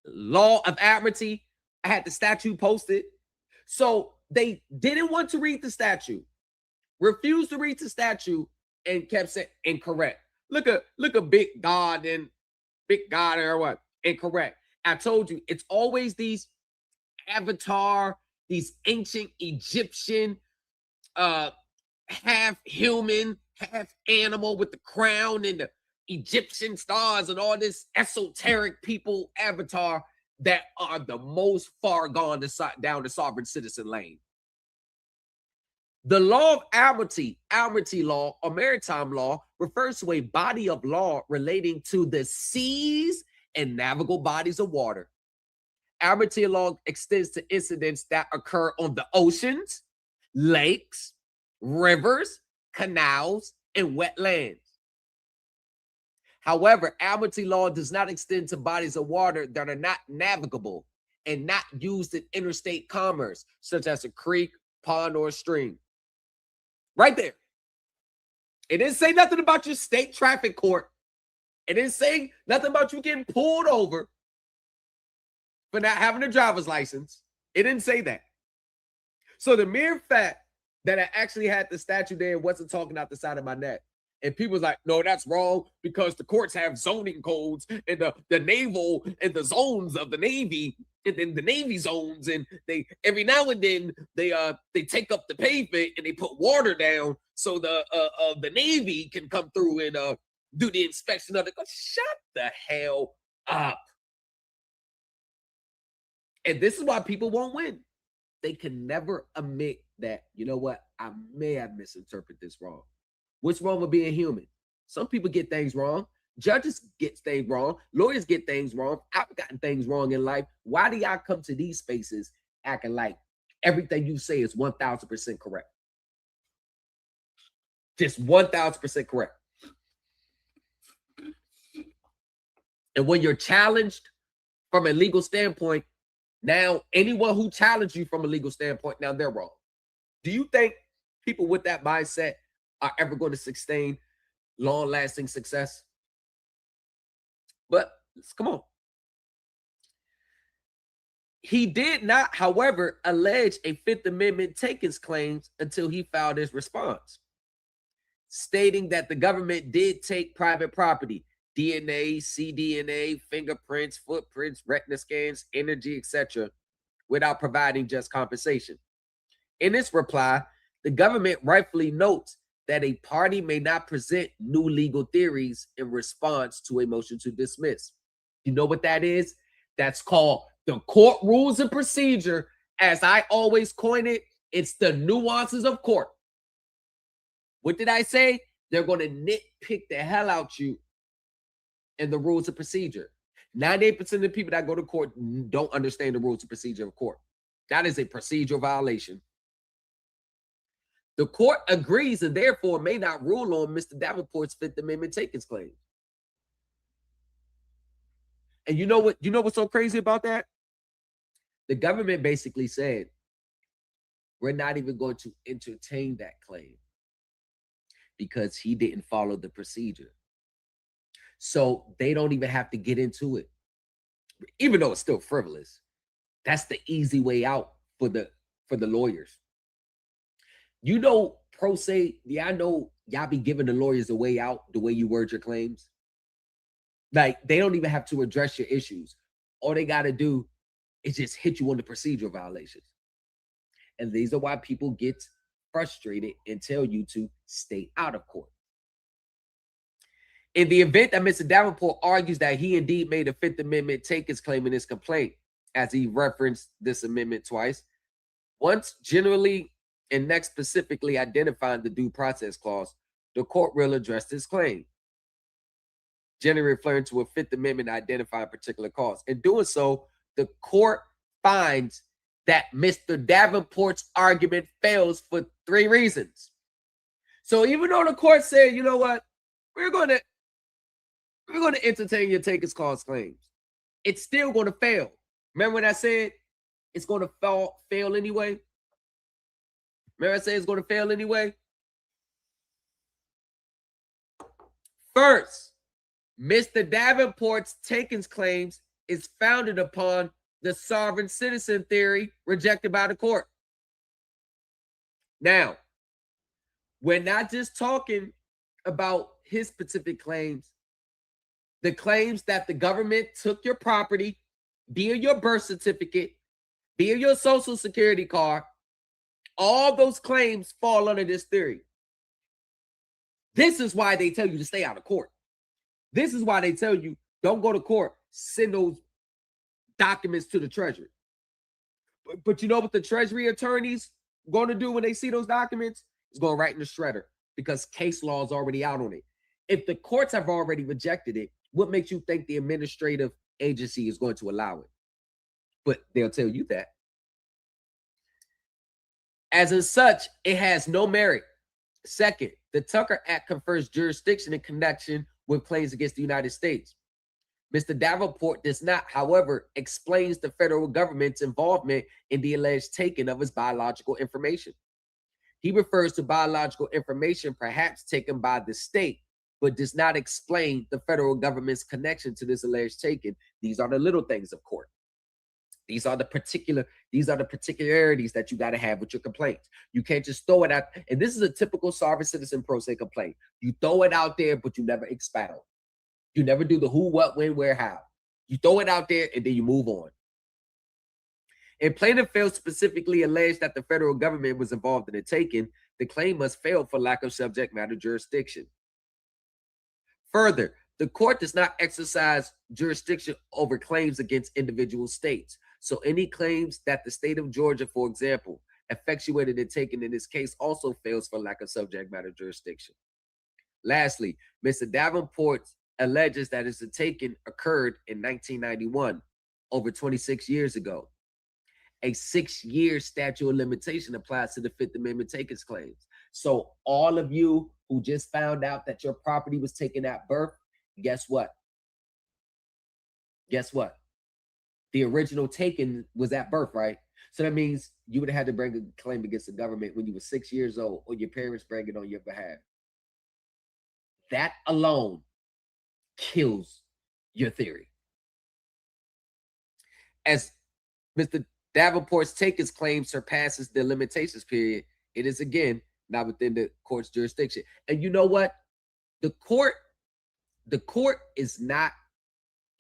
law of admiralty, I had the statute posted? So they didn't want to read the statute, refused to read the statute, and kept saying incorrect. Look at Big God or what? Incorrect. I told you, it's always these avatar, these ancient Egyptian, half human, half animal with the crown and the Egyptian stars and all this esoteric people avatar that are the most far gone down the sovereign citizen lane. The law of admiralty law or maritime law refers to a body of law relating to the seas and navigable bodies of water. Admiralty law extends to incidents that occur on the oceans, lakes, rivers, canals, and wetlands. However, admiralty law does not extend to bodies of water that are not navigable and not used in interstate commerce, such as a creek, pond, or a stream. Right there. It didn't say nothing about your state traffic court. It didn't say nothing about you getting pulled over for not having a driver's license. It didn't say that. So the mere fact that I actually had the statute there and wasn't talking out the side of my neck And people's like, no, that's wrong because the courts have zoning codes and the naval and the zones of the Navy and then the Navy zones. And they every now and then they take up the pavement and they put water down so the Navy can come through and do the inspection of it. Shut the hell up. And this is why people won't win. They can never admit that, you know what, I may have misinterpreted this wrong. What's wrong with being human? Some people get things wrong. Judges get things wrong. Lawyers get things wrong. I've gotten things wrong in life. Why do y'all come to these spaces acting like everything you say is 1,000% correct? Just 1,000% correct. And when you're challenged from a legal standpoint, now anyone who challenged you from a legal standpoint, now they're wrong. Do you think people with that mindset are ever going to sustain long-lasting success? But come on. He did not, however, allege a Fifth Amendment takings claims until he filed his response, stating that the government did take private property, DNA, cDNA, fingerprints, footprints, retina scans, energy, etc., without providing just compensation. In its reply, the government rightfully notes that a party may not present new legal theories in response to a motion to dismiss. You know what that is? That's called the court rules and procedure. As I always coin it, it's the nuances of court. What did I say? They're going to nitpick the hell out you in the rules of procedure. 98% of the people that go to court don't understand the rules of procedure of court. That is a procedural violation. The court agrees and therefore may not rule on Mr. Davenport's Fifth Amendment takings claim. And you know what's so crazy about that? The government basically said, we're not even going to entertain that claim because he didn't follow the procedure. So they don't even have to get into it. Even though it's still frivolous, that's the easy way out for the lawyers. You know, pro se, yeah, I know y'all be giving the lawyers a way out the way you word your claims. Like, they don't even have to address your issues. All they got to do is just hit you on the procedural violations. And these are why people get frustrated and tell you to stay out of court. In the event that Mr. Davenport argues that he indeed made a Fifth Amendment takings claim in his complaint, as he referenced this amendment twice, once generally and next specifically identifying the due process clause, the court will address this claim, generally referring to a Fifth Amendment identifying particular cause. In doing so, the court finds that Mr. Davenport's argument fails for 3 reasons. So even though the court said, you know what, we're going to entertain your takings clause claims, it's still going to fail. Remember when I said it's going to fail anyway? Remember I said it's going to fail anyway? First, Mr. Davenport's takings claims is founded upon the sovereign citizen theory rejected by the court. Now, we're not just talking about his specific claims. The claims that the government took your property, via your birth certificate, via your social security card, all those claims fall under this theory. This is why they tell you to stay out of court. This is why they tell you don't go to court, send those documents to the Treasury. But you know what the Treasury attorneys going to do when they see those documents? It's going to write in the shredder because case law is already out on it. If the courts have already rejected it, what makes you think the administrative agency is going to allow it? But they'll tell you that. As in such, it has no merit. Second, the Tucker Act confers jurisdiction in connection with claims against the United States. Mr. Davenport does not, however, explains the federal government's involvement in the alleged taking of his biological information. He refers to biological information perhaps taken by the state, but does not explain the federal government's connection to this alleged taking. These are the little things of court. These are the particularities that you got to have with your complaints. You can't just throw it out. And this is a typical sovereign citizen pro se complaint. You throw it out there, but you never expound. You never do the who, what, when, where, how. You throw it out there and then you move on. And plaintiff fails specifically allege that the federal government was involved in the taking. The claim must fail for lack of subject matter jurisdiction. Further, the court does not exercise jurisdiction over claims against individual states. So any claims that the state of Georgia, for example, effectuated and taken in this case also fails for lack of subject matter jurisdiction. Lastly, Mr. Davenport alleges that his taking occurred in 1991, over 26 years ago. A 6-year statute of limitation applies to the Fifth Amendment takers claims. So all of you who just found out that your property was taken at birth, guess what? Guess what? The original taking was at birth, right? So that means you would have had to bring a claim against the government when you were 6 years old, or your parents bring it on your behalf. That alone kills your theory. As Mr. Davenport's takers claim surpasses the limitations period, it is again not within the court's jurisdiction. And you know what? The court is not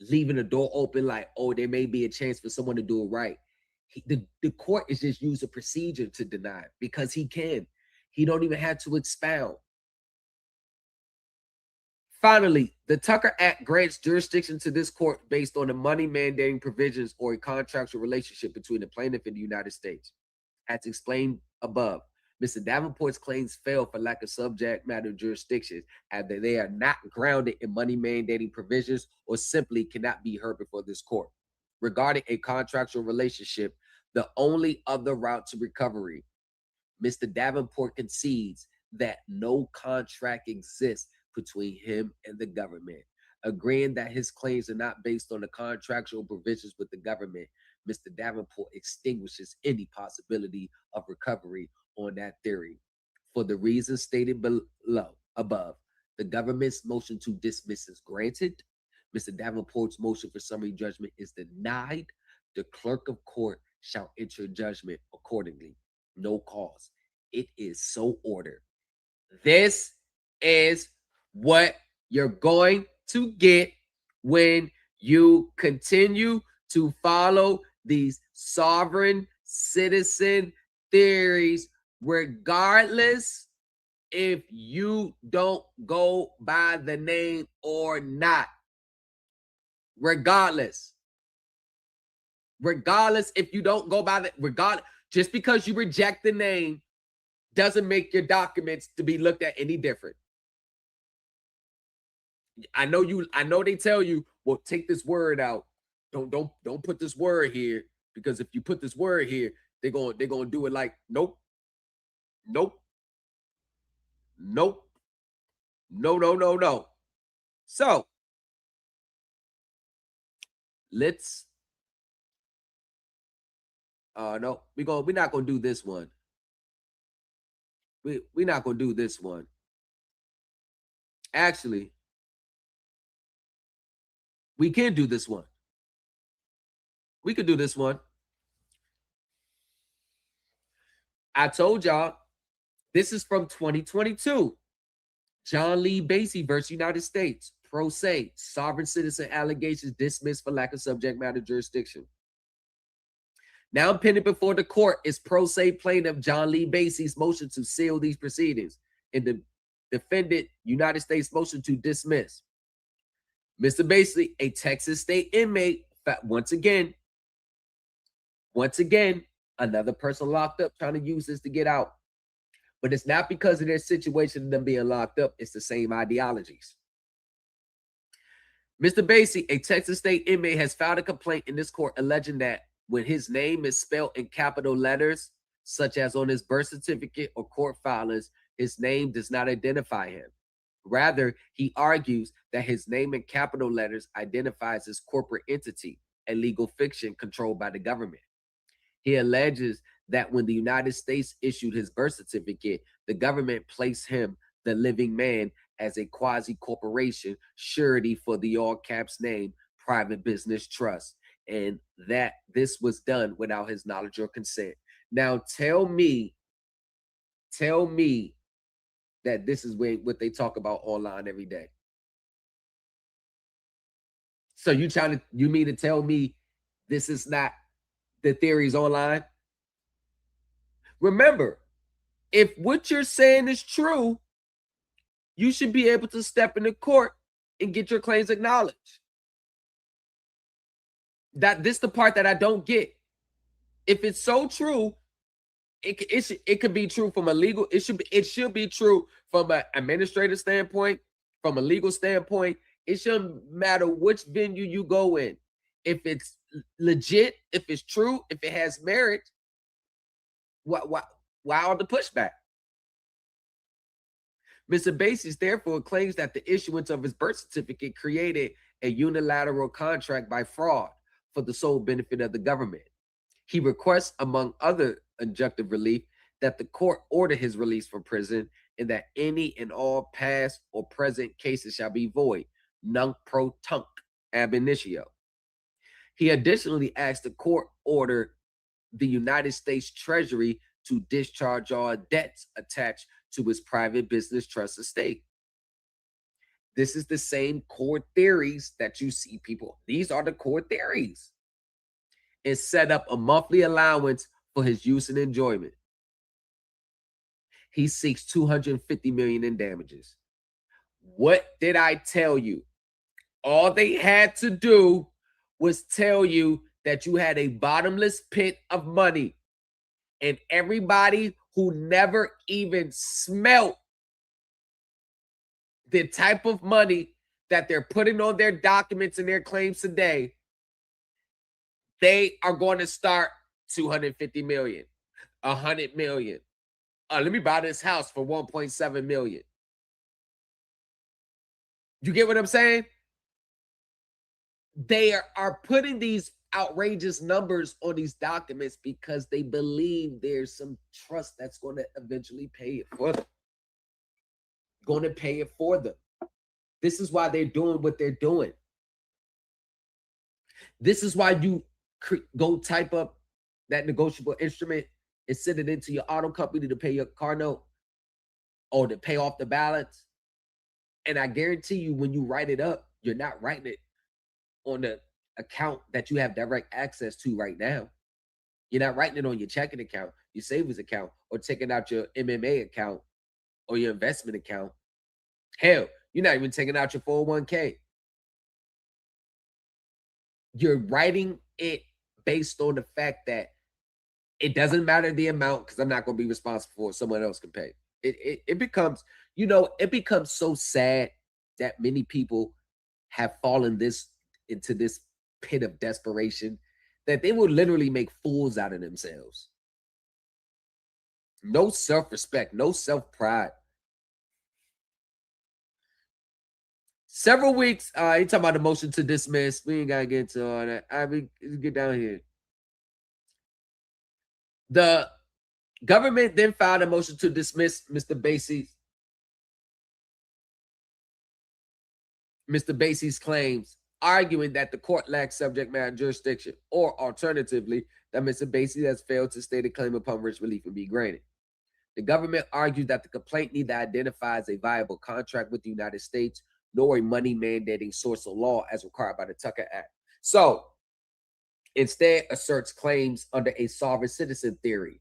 leaving the door open like, oh, there may be a chance for someone to do it right. The court is just use a procedure to deny it because he can. He don't even have to expound. Finally, the Tucker Act grants jurisdiction to this court based on the money mandating provisions or a contractual relationship between the plaintiff and the United States. As explained above, Mr. Davenport's claims fail for lack of subject matter jurisdiction, as they are not grounded in money mandating provisions or simply cannot be heard before this court. Regarding a contractual relationship, the only other route to recovery, Mr. Davenport concedes that no contract exists between him and the government. Agreeing that his claims are not based on the contractual provisions with the government, Mr. Davenport extinguishes any possibility of recovery on that theory. For the reasons stated above, the government's motion to dismiss is granted. Mr. Davenport's motion for summary judgment is denied. The clerk of court shall enter judgment accordingly. No cause. It is so ordered. This is what you're going to get when you continue to follow these sovereign citizen theories, regardless if you don't go by the name or not. Regardless if you don't go by the, just because you reject the name doesn't make your documents to be looked at any different. I know they tell you, well, take this word out. Don't put this word here, because if you put this word here, they're gonna do it like nope. No. So let's no, we're not gonna do this one. We're not gonna do this one. Actually, we can do this one. We could do this one. I told y'all, this is from 2022. John Lee Basie versus United States. Pro se. Sovereign citizen allegations dismissed for lack of subject matter jurisdiction. Now pending before the court is pro se plaintiff John Lee Basie's motion to seal these proceedings and the defendant United States motion to dismiss. Mr. Basie, a Texas state inmate, once again, another person locked up trying to use this to get out. But it's not because of their situation, them being locked up. It's the same ideologies. Mr. Basie, a Texas state inmate, has filed a complaint in this court alleging that when his name is spelled in capital letters, such as on his birth certificate or court filings, his name does not identify him. Rather, he argues that his name in capital letters identifies his corporate entity, a legal fiction controlled by the government. He alleges that when the United States issued his birth certificate, the government placed him, the living man, as a quasi-corporation surety for the all caps name Private Business Trust. and that this was done without his knowledge or consent. Now tell me that this is what they talk about online every day. So you mean to tell me this is not the theories online? Remember, if what you're saying is true, you should be able to step into court and get your claims acknowledged. This the part that I don't get. If it's so true, it could be true from a legal. It should be true from an administrative standpoint, from a legal standpoint. It shouldn't matter which venue you go in. If it's legit, if it's true, if it has merit, why all the pushback? Mr. Basis therefore claims that the issuance of his birth certificate created a unilateral contract by fraud for the sole benefit of the government. He requests, among other injunctive relief, that the court order his release from prison and that any and all past or present cases shall be void, nunc pro tunc, ab initio. He additionally asked the court order the United States Treasury to discharge all debts attached to his private business trust estate. This is the same core theories that you see people. These are the core theories. And set up a monthly allowance for his use and enjoyment. He seeks $250 million in damages. What did I tell you? All they had to do was tell you that you had a bottomless pit of money, and everybody who never even smelt the type of money that they're putting on their documents and their claims today, they are going to start 250 million, 100 million. Let me buy this house for 1.7 million. You get what I'm saying? They are putting these outrageous numbers on these documents because they believe there's some trust that's going to eventually pay it for them. Going to pay it for them. This is why they're doing what they're doing. This is why you go type up that negotiable instrument and send it into your auto company to pay your car note or to pay off the balance. And I guarantee you, when you write it up, you're not writing it on the account that you have direct access to right now. You're not writing it on your checking account, your savings account, or taking out your MMA account or your investment account. Hell, you're not even taking out your 401k. You're writing it based on the fact that it doesn't matter the amount because I'm not going to be responsible for it. Someone else can pay. It becomes, it becomes so sad that many people have fallen into this pit of desperation that they will literally make fools out of themselves. No self-respect, no self-pride. Several weeks, you talking about the motion to dismiss. We ain't got to get into all that. Let's get down here. The government then filed a motion to dismiss Mr. Basie's claims, arguing that the court lacks subject matter jurisdiction, or alternatively, that Mr. Basie has failed to state a claim upon which relief would be granted. The government argued that the complaint neither identifies a viable contract with the United States nor a money-mandating source of law as required by the Tucker Act. So, instead asserts claims under a sovereign citizen theory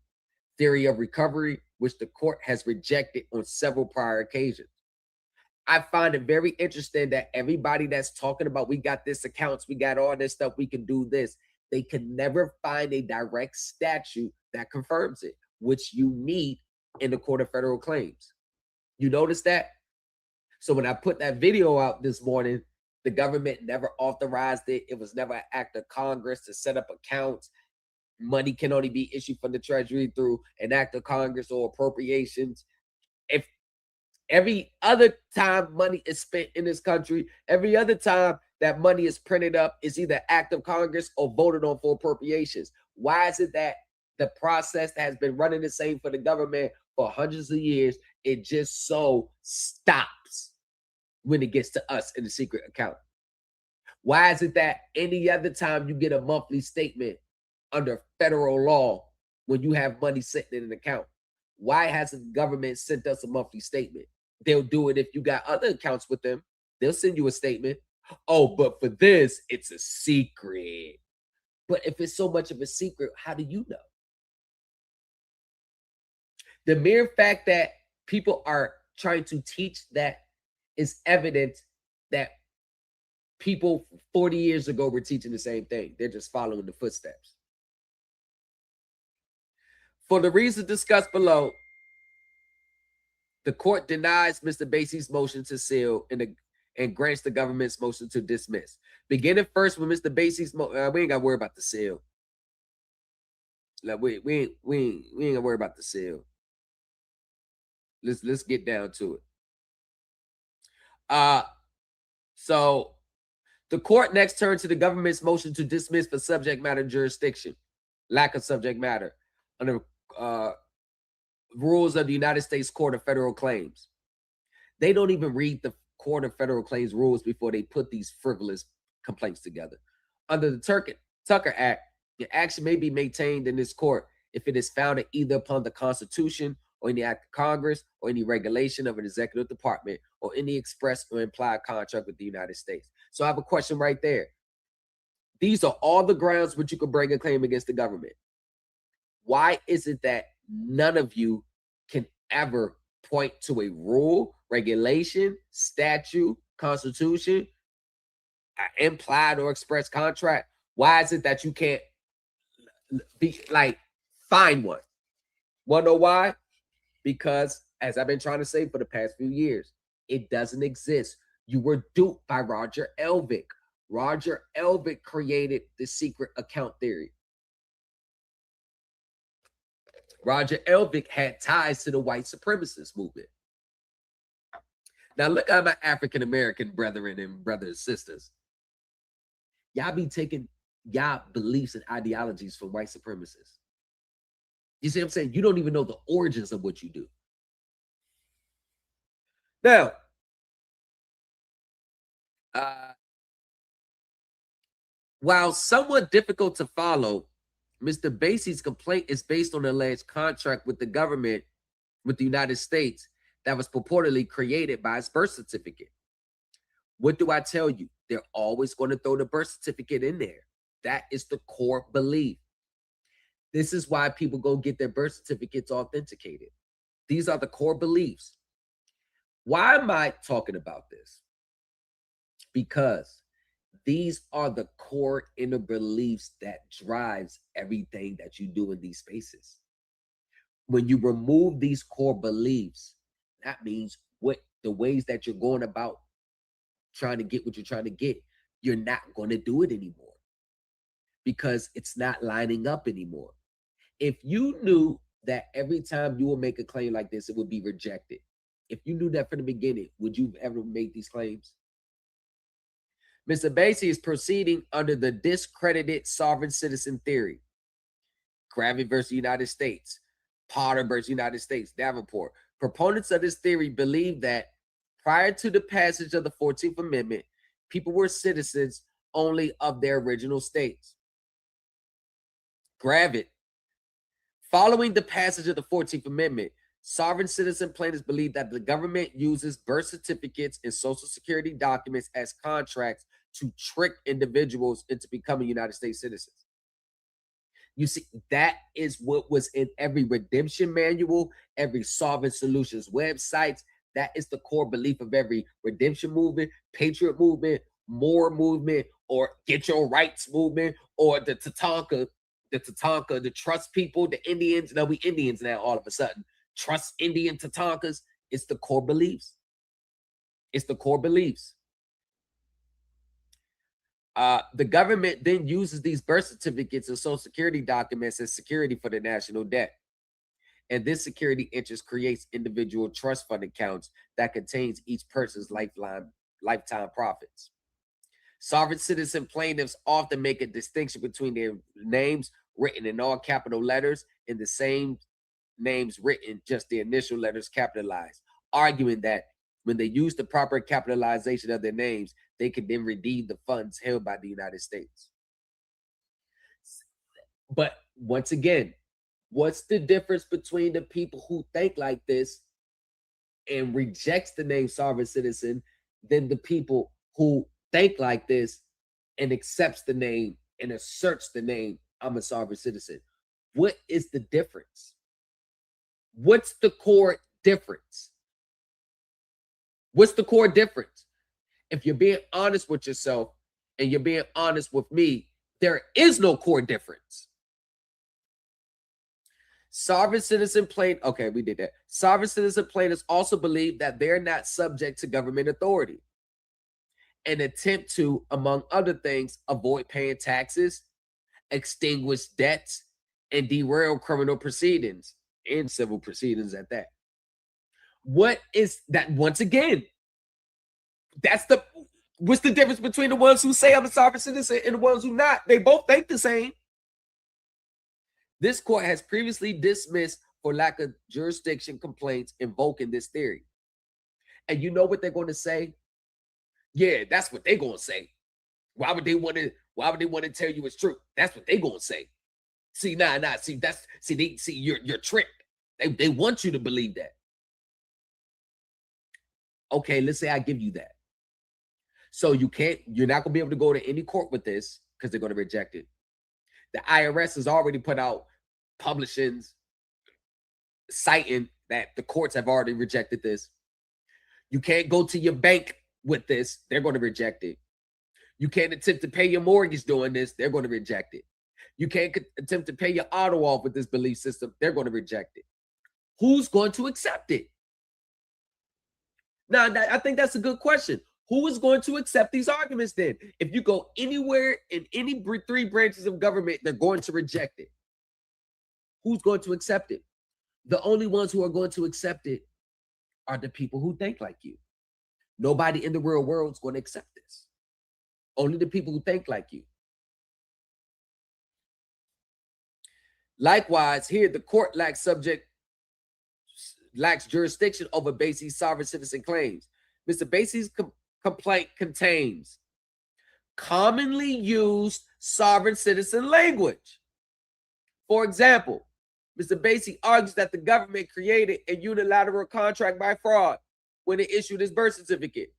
of recovery, which the court has rejected on several prior occasions. I find it very interesting that everybody that's talking about we got this accounts, we got all this stuff, we can do this, they can never find a direct statute that confirms it, which you need in the Court of Federal Claims. You notice that? So when I put that video out this morning, the government never authorized it. It was never an act of Congress to set up accounts. Money can only be issued from the Treasury through an act of Congress or appropriations. If every other time money is spent in this country, every other time that money is printed up is either act of Congress or voted on for appropriations. Why is it that the process that has been running the same for the government for hundreds of years, it just so stops when it gets to us in the secret account? Why is it that any other time you get a monthly statement under federal law when you have money sitting in an account? Why hasn't the government sent us a monthly statement? They'll do it if you got other accounts with them. They'll send you a statement. Oh, but for this, it's a secret. But if it's so much of a secret, how do you know? The mere fact that people are trying to teach that is evident that people 40 years ago were teaching the same thing. They're just following the footsteps. For the reasons discussed below, the court denies Mr. Basie's motion to seal and grants the government's motion to dismiss. Beginning first with Mr. Basie's we ain't got to worry about the seal. Like we ain't gonna worry about the seal. Let's get down to it. So the court next turned to the government's motion to dismiss for subject matter jurisdiction, lack of subject matter, under rules of the United States Court of Federal Claims. They don't even read the Court of Federal Claims rules before they put these frivolous complaints together. Under the Tucker Act, the action may be maintained in this court if it is founded either upon the Constitution or any act of Congress or any regulation of an executive department or any express or implied contract with the United States. So I have a question right there. These are all the grounds which you could bring a claim against the government. Why is it that none of you can ever point to a rule, regulation, statute, constitution, implied or express contract? Why is it that you can't be like find one? Want to know why? Because, as I've been trying to say for the past few years, it doesn't exist. You were duped by Roger Elvick. Roger Elvick created the secret account theory. Roger Elvick had ties to the white supremacist movement. Now look at my African-American brethren and brothers and sisters. Y'all be taking y'all beliefs and ideologies from white supremacists. You see what I'm saying? You don't even know the origins of what you do. Now, while somewhat difficult to follow, Mr. Basie's complaint is based on an alleged contract with the government, with the United States, that was purportedly created by his birth certificate. What do I tell you? They're always going to throw the birth certificate in there. That is the core belief. This is why people go get their birth certificates authenticated. These are the core beliefs. Why am I talking about this? Because these are the core inner beliefs that drives everything that you do in these spaces. When you remove these core beliefs, that means what the ways that you're going about trying to get what you're trying to get, you're not going to do it anymore because it's not lining up anymore. If you knew that every time you will make a claim like this, it would be rejected. If you knew that from the beginning, would you ever make these claims? Mr. Basie is proceeding under the discredited sovereign citizen theory. Gravity versus United States, Potter versus United States, Davenport. Proponents of this theory believe that prior to the passage of the 14th Amendment, people were citizens only of their original states. Gravity. Following the passage of the 14th Amendment, sovereign citizen plaintiffs believe that the government uses birth certificates and social security documents as contracts to trick individuals into becoming United States citizens. You see, that is what was in every redemption manual, every Sovereign Solutions websites. That is the core belief of every redemption movement, patriot movement, Moore movement, or get your rights movement, or the Tatanka, the trust people, the Indians. Now we Indians now all of a sudden. Trust Indian Tatankas. It's the core beliefs. It's the core beliefs. The government then uses these birth certificates and social security documents as security for the national debt. And this security interest creates individual trust fund accounts that contains each person's lifetime profits. Sovereign citizen plaintiffs often make a distinction between their names written in all capital letters and the same names written, just the initial letters capitalized, arguing that when they use the proper capitalization of their names, they could then redeem the funds held by the United States. But once again, what's the difference between the people who think like this and rejects the name sovereign citizen than the people who think like this and accepts the name and asserts the name, I'm a sovereign citizen? What is the difference? What's the core difference? What's the core difference? If you're being honest with yourself and you're being honest with me, there is no core difference. Sovereign citizen okay, we did that. Sovereign citizen plaintiffs also believe that they're not subject to government authority and attempt to, among other things, avoid paying taxes, extinguish debts, and derail criminal proceedings and civil proceedings at that. What is that? Once again, what's the difference between the ones who say I'm a sovereign citizen and the ones who not? They both think the same. This court has previously dismissed for lack of jurisdiction complaints invoking this theory. And you know what they're going to say? Yeah, that's what they're going to say. Why would they want to tell you it's true? That's what they're going to say. See, you're tricked. They want you to believe that. Okay, let's say I give you that. So you're not gonna be able to go to any court with this because they're gonna reject it. The IRS has already put out publishings citing that the courts have already rejected this. You can't go to your bank with this, they're gonna reject it. You can't attempt to pay your mortgage doing this, they're gonna reject it. You can't attempt to pay your auto off with this belief system, they're gonna reject it. Who's going to accept it? Now, I think that's a good question. Who is going to accept these arguments then? If you go anywhere in any three branches of government, they're going to reject it. Who's going to accept it? The only ones who are going to accept it are the people who think like you. Nobody in the real world is going to accept this. Only the people who think like you. Likewise, here the court lacks jurisdiction over Basie's sovereign citizen claims. Mr. Basie's complaint contains commonly used sovereign citizen language. For example, Mr. Basie argues that the government created a unilateral contract by fraud when it issued his birth certificate.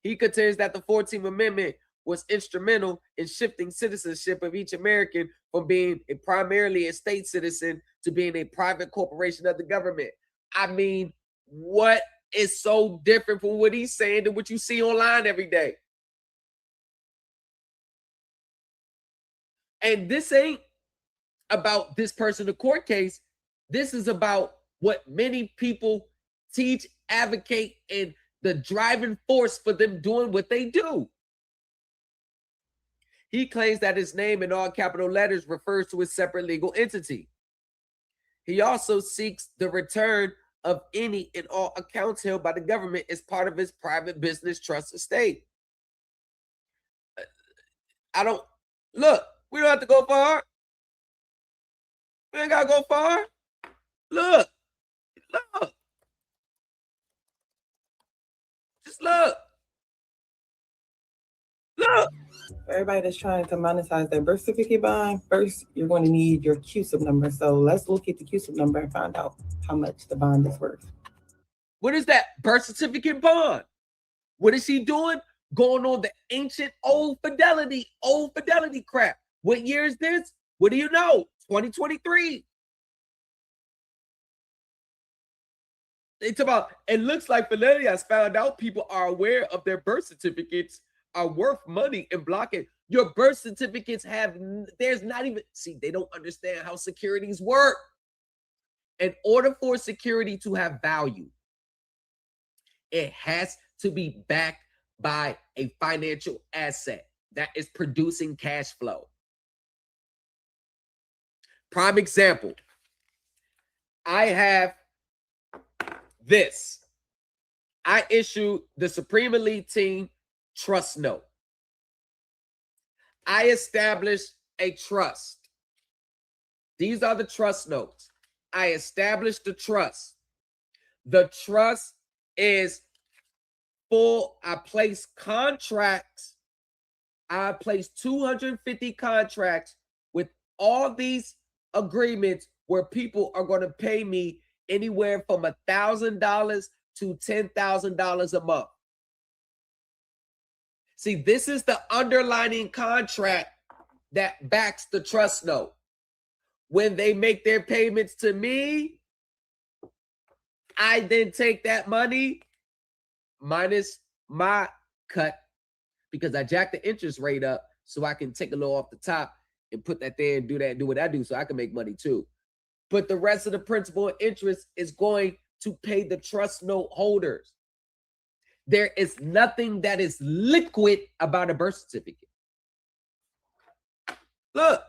He contends that the 14th Amendment was instrumental in shifting citizenship of each American from being primarily a state citizen to being a private corporation of the government. I mean, what is so different from what he's saying than what you see online every day? And this ain't about this person in the court case. This is about what many people teach, advocate, and the driving force for them doing what they do. He claims that his name in all capital letters refers to a separate legal entity. He also seeks the return of any and all accounts held by the government as part of his private business trust estate. We don't have to go far. We ain't gotta go far. Look. Just look. For everybody that's trying to monetize their birth certificate bond, first you're going to need your CUSIP number. So let's look at the CUSIP number and find out how much the bond is worth. What is that birth certificate bond? What is he doing? Going on the ancient old fidelity crap. What year is this? What do you know? 2023. They talk about, it looks like Fidelity has found out people are aware of their birth certificates are worth money and blocking. Your birth certificates there's not even, they don't understand how securities work. In order for security to have value, it has to be backed by a financial asset that is producing cash flow. Prime example, I have this. I issued the Supreme Elite Team trust note. I established a trust. These are the trust notes. I established the trust. The trust is place contracts. I place 250 contracts with all these agreements where people are going to pay me anywhere from $1,000 to $10,000 a month. See, this is the underlining contract that backs the trust note. When they make their payments to me, I then take that money minus my cut, because I jack the interest rate up so I can take a little off the top and put that there and do what I do so I can make money too. But the rest of the principal and interest is going to pay the trust note holders. There is nothing that is liquid about a birth certificate. Look.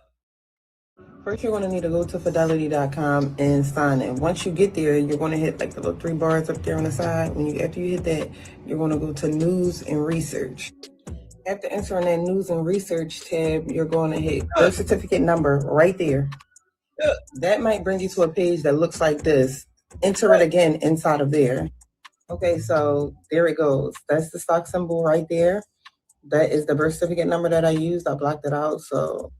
First, you're going to need to go to fidelity.com and sign in. Once you get there, you're going to hit like the little 3 bars up there on the side. After you hit that, you're going to go to news and research. After entering that news and research tab, you're going to hit birth certificate number right there. That might bring you to a page that looks like this. Enter it again inside of there. Okay, so there it goes. That's the stock symbol right there. That is the birth certificate number that I used. I blocked it out, so...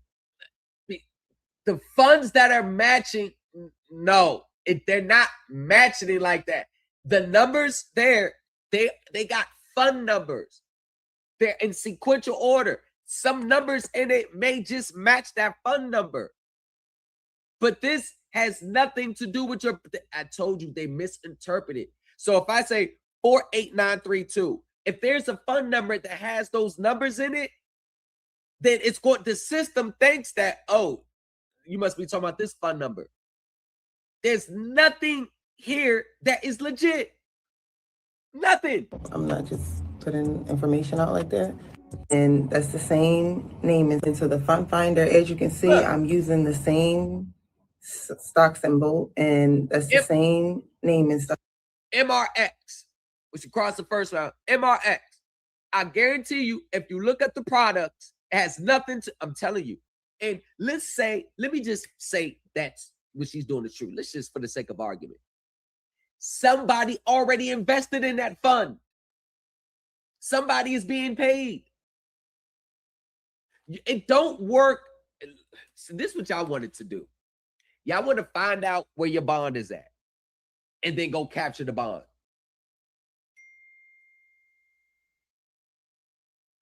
The funds that are matching, no, they're not matching it like that. The numbers there, they got fund numbers. They're in sequential order. Some numbers in it may just match that fund number. But this has nothing to do with your, I told you they misinterpreted. So if I say 48932, if there's a fund number that has those numbers in it, then it's going, the system thinks that, oh, you must be talking about this fund number. There's nothing here that is legit. Nothing. I'm not just putting information out like that. And that's the same name into the fund finder. As you can see, I'm using the same stock symbol, and that's the same name and stuff. MRX, which you cross the first round. MRX. I guarantee you, if you look at the products, it has nothing to, I'm telling you. And let me just say that's what she's doing is true. Let's just, for the sake of argument, somebody already invested in that fund. Somebody is being paid. It don't work. So this is what y'all wanted to do. Y'all want to find out where your bond is at and then go capture the bond.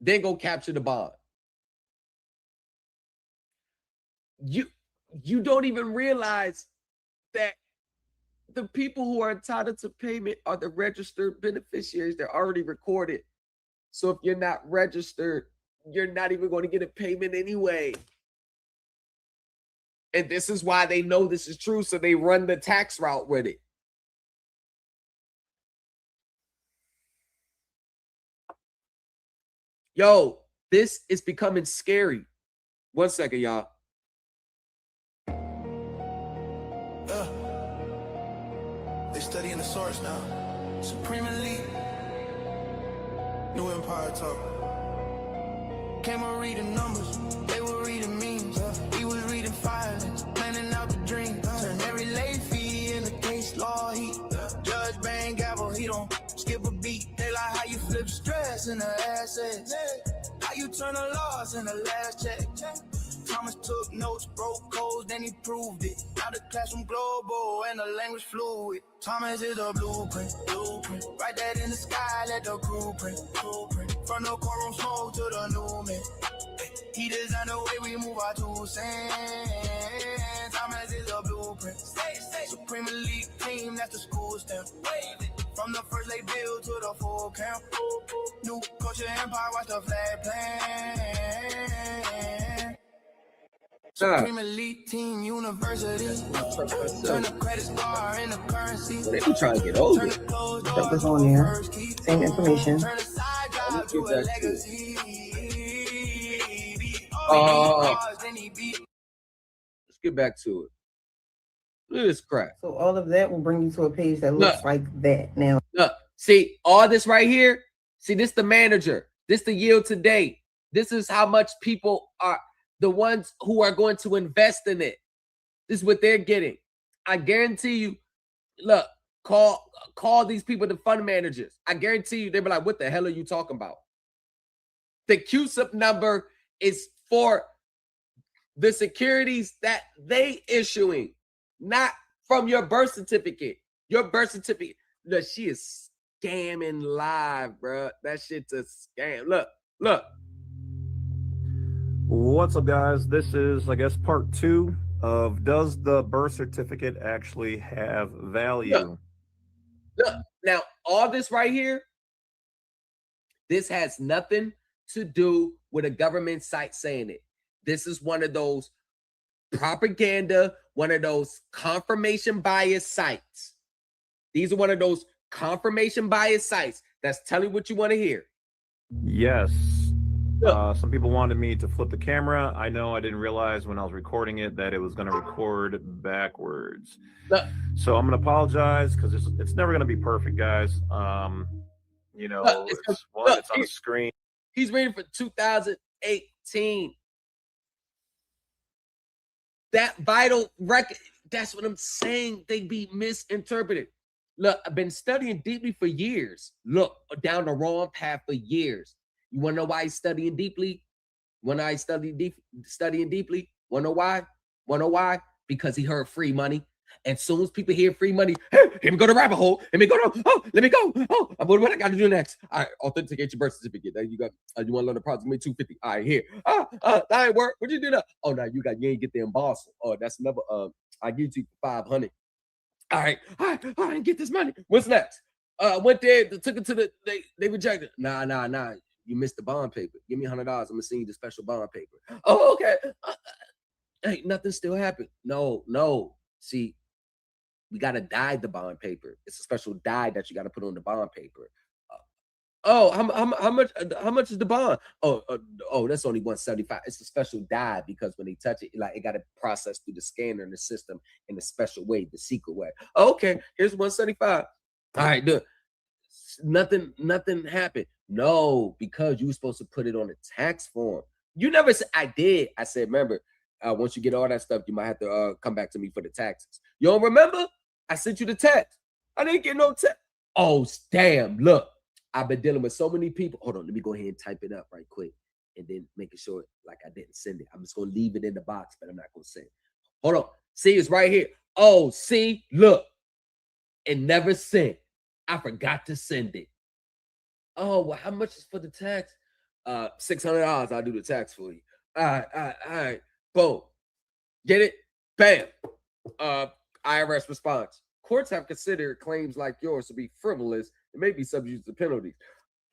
Then go capture the bond. You don't even realize that the people who are entitled to payment are the registered beneficiaries. They're already recorded. So if you're not registered, you're not even going to get a payment anyway. And this is why they know this is true, so they run the tax route with it. Yo, this is becoming scary. 1 second, y'all. They studying the source now. Supreme Elite. New Empire Talk. Came on reading numbers. They were reading memes. He was reading filings. Planning out the dream. Turn every late fee in the case law heat. Judge bang gavel. He don't skip a beat. They like how you flip stress in the assets. How you turn a loss in the last check. Thomas took notes, broke codes, then he proved it. Now the classroom global and the language fluid. Thomas is the blueprint. Write that in the sky, let the crew print. From the courtroom smoke to the new man. He designed the way we move our 2 cents. Thomas is the blueprint. Supreme Elite team, that's the school stamp. From the first late bill to the full count. New culture empire, watch the flag plan. Supreme Elite Team University. Turn the credit star into currency. They be trying to get over it. That was on there. Same information. Let's get back to it. Look at this crap. So all of that will bring you to a page that looks like that now. Look, see all this right here? See, this the manager. This the yield today. This is how much people are, the ones who are going to invest in it. This is what they're getting. I guarantee you, look, call call these people the fund managers. I guarantee you, they'll be like, what the hell are you talking about? The QSIP number is for the securities that they issuing, not from your birth certificate. Your birth certificate. Look, she is scamming live, bro. That shit's a scam. Look. What's up, guys? This is, I guess, part 2 of does the birth certificate actually have value? Look, now all this right here, this has nothing to do with a government site saying it. This is one of those propaganda, one of those confirmation bias sites. These are one of those confirmation bias sites that's telling what you want to hear. Yes. Some people wanted me to flip the camera. I know I didn't realize when I was recording it that it was going to record backwards. So I'm going to apologize because it's never going to be perfect, guys. You know, it's on the screen. He's reading for 2018. That vital record, that's what I'm saying. They be misinterpreted. Look, I've been studying deeply for years. Look, down the wrong path for years. You want to know why he's studying deeply? When I studying deeply, want to know why? Want to know why? Because he heard free money. And soon as people hear free money, hey, let me go to rabbit hole. Let me go to, let me go. What I got to do next? All right, authenticate your birth certificate. There you got, you want to learn the approximately 250. All right, here. That ain't work. What'd you do now? Oh, no, you ain't get the embossing. Oh, that's another, I give you 500. All right, I didn't get this money. What's next? Went there, took it to they rejected. Nah. You missed the bond paper. Give me $100. I'm gonna send you the special bond paper. Oh, okay. Hey, nothing still happened. No. See, we gotta dye the bond paper. It's a special dye that you gotta put on the bond paper. How much is the bond? Oh, that's only $175. It's a special dye because when they touch it, like it got to process through the scanner in the system in a special way, the secret way. Okay, here's $175. All right, good. Nothing happened. No, because you were supposed to put it on a tax form. You never said. I did. I said, remember, once you get all that stuff, you might have to come back to me for the taxes. You don't remember? I sent you the text. I didn't get no text. Oh, damn. Look, I've been dealing with so many people. Hold on, let me go ahead and type it up right quick and then making sure like I didn't send it. I'm just going to leave it in the box, but I'm not going to send it. Hold on. See, it's right here. Oh, see, look. It never sent. I forgot to send it. Oh, well, how much is for the tax? $600. I'll do the tax for you. All right. Boom. Get it? Bam. IRS response. Courts have considered claims like yours to be frivolous and may be subject to penalties.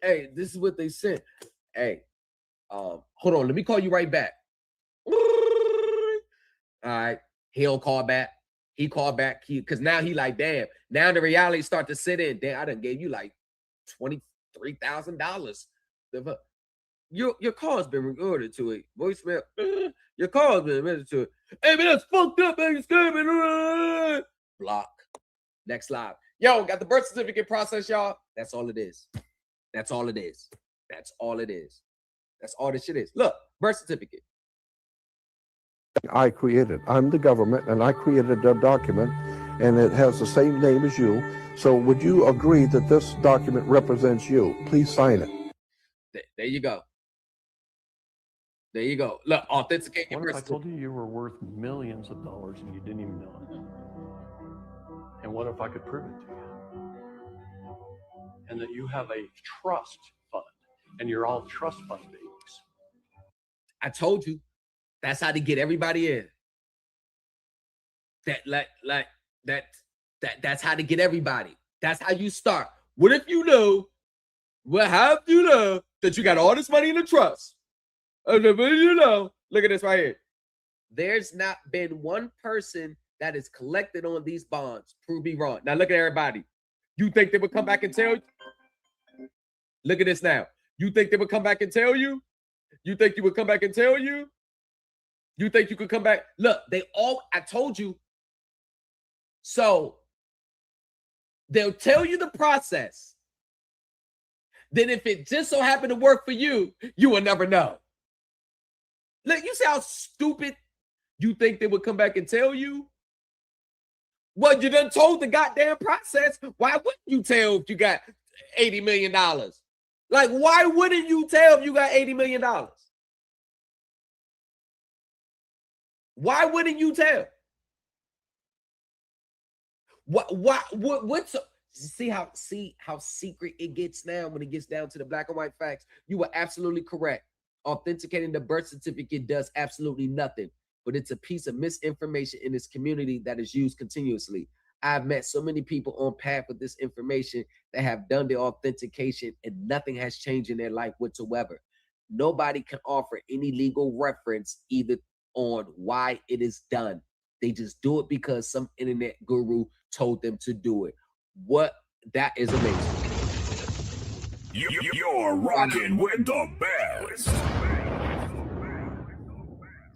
Hey, this is what they sent. Hey, hold on. Let me call you right back. All right. He don't call back. He called back because now he like, damn. Now the reality start to sit in. Damn, I done gave you like $23,000. Your call has been recorded to it. Voicemail. Your call has been recorded to it. Hey, man, that's fucked up, man. You're scamming. Block. Next live. Yo, got the birth certificate process, y'all. That's all it is. That's all it is. That's all it is. That's all this shit is. Look, birth certificate. I created. I'm the government, and I created the document, and it has the same name as you. So would you agree that this document represents you? Please sign it. There you go. There you go. Look, authenticate your birth certificate. I told you you were worth millions of dollars and you didn't even know it? And what if I could prove it to you? And that you have a trust fund, and you're all trust fund babies. I told you. That's how to get everybody in. That's how to get everybody. That's how you start. What if you know? Well, how do you know that you got all this money in the trust? You know, look at this right here. There's not been one person that is collected on these bonds. Prove me wrong. Now look at everybody. You think they would come back and tell you? Look at this now. You think they would come back and tell you? You think you would come back and tell you? You think you could come back? Look, I told you. So they'll tell you the process. Then if it just so happened to work for you, you will never know. Look, you see how stupid you think they would come back and tell you? Well, you done told the goddamn process. Why wouldn't you tell if you got $80 million? Like, why wouldn't you tell if you got $80 million? Why wouldn't you tell? What's see how secret it gets now when it gets down to the black and white facts? You were absolutely correct. Authenticating the birth certificate does absolutely nothing, but it's a piece of misinformation in this community that is used continuously. I've met so many people on path with this information that have done the authentication and nothing has changed in their life whatsoever. Nobody can offer any legal reference either on why it is done. They just do it because some internet guru told them to do it. That is amazing. You're rocking with the best.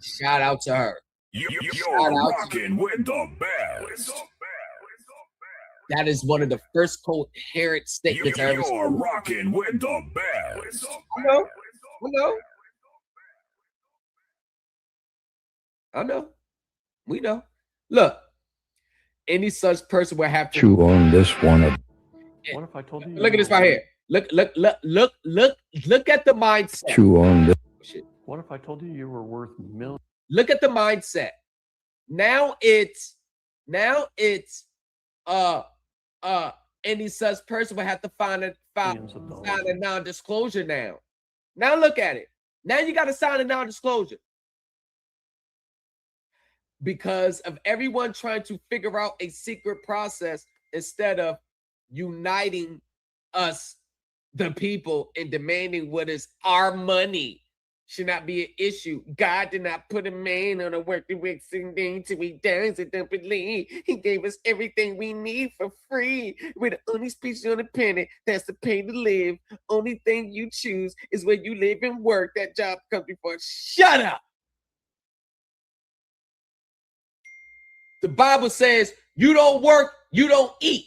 Shout out to her. You're rocking with the best. That is one of the first coherent statements I ever You're rocking with the best. I know. We know. Look, any such person will have to chew on this one. What if I told you? Look at this right here. Look at the mindset. Chew on this. What if I told you were worth millions? Look at the mindset. Now it's any such person will have to sign a non-disclosure now. Now look at it. Now you got to sign a non-disclosure. Because of everyone trying to figure out a secret process instead of uniting us, the people, and demanding what is our money should not be an issue. God did not put a man on a working week thing till he dies and don't believe. He gave us everything we need for free. We're the only species on the planet that's the pay to live. Only thing you choose is where you live and work. That job comes before. Shut up. The Bible says you don't work, you don't eat.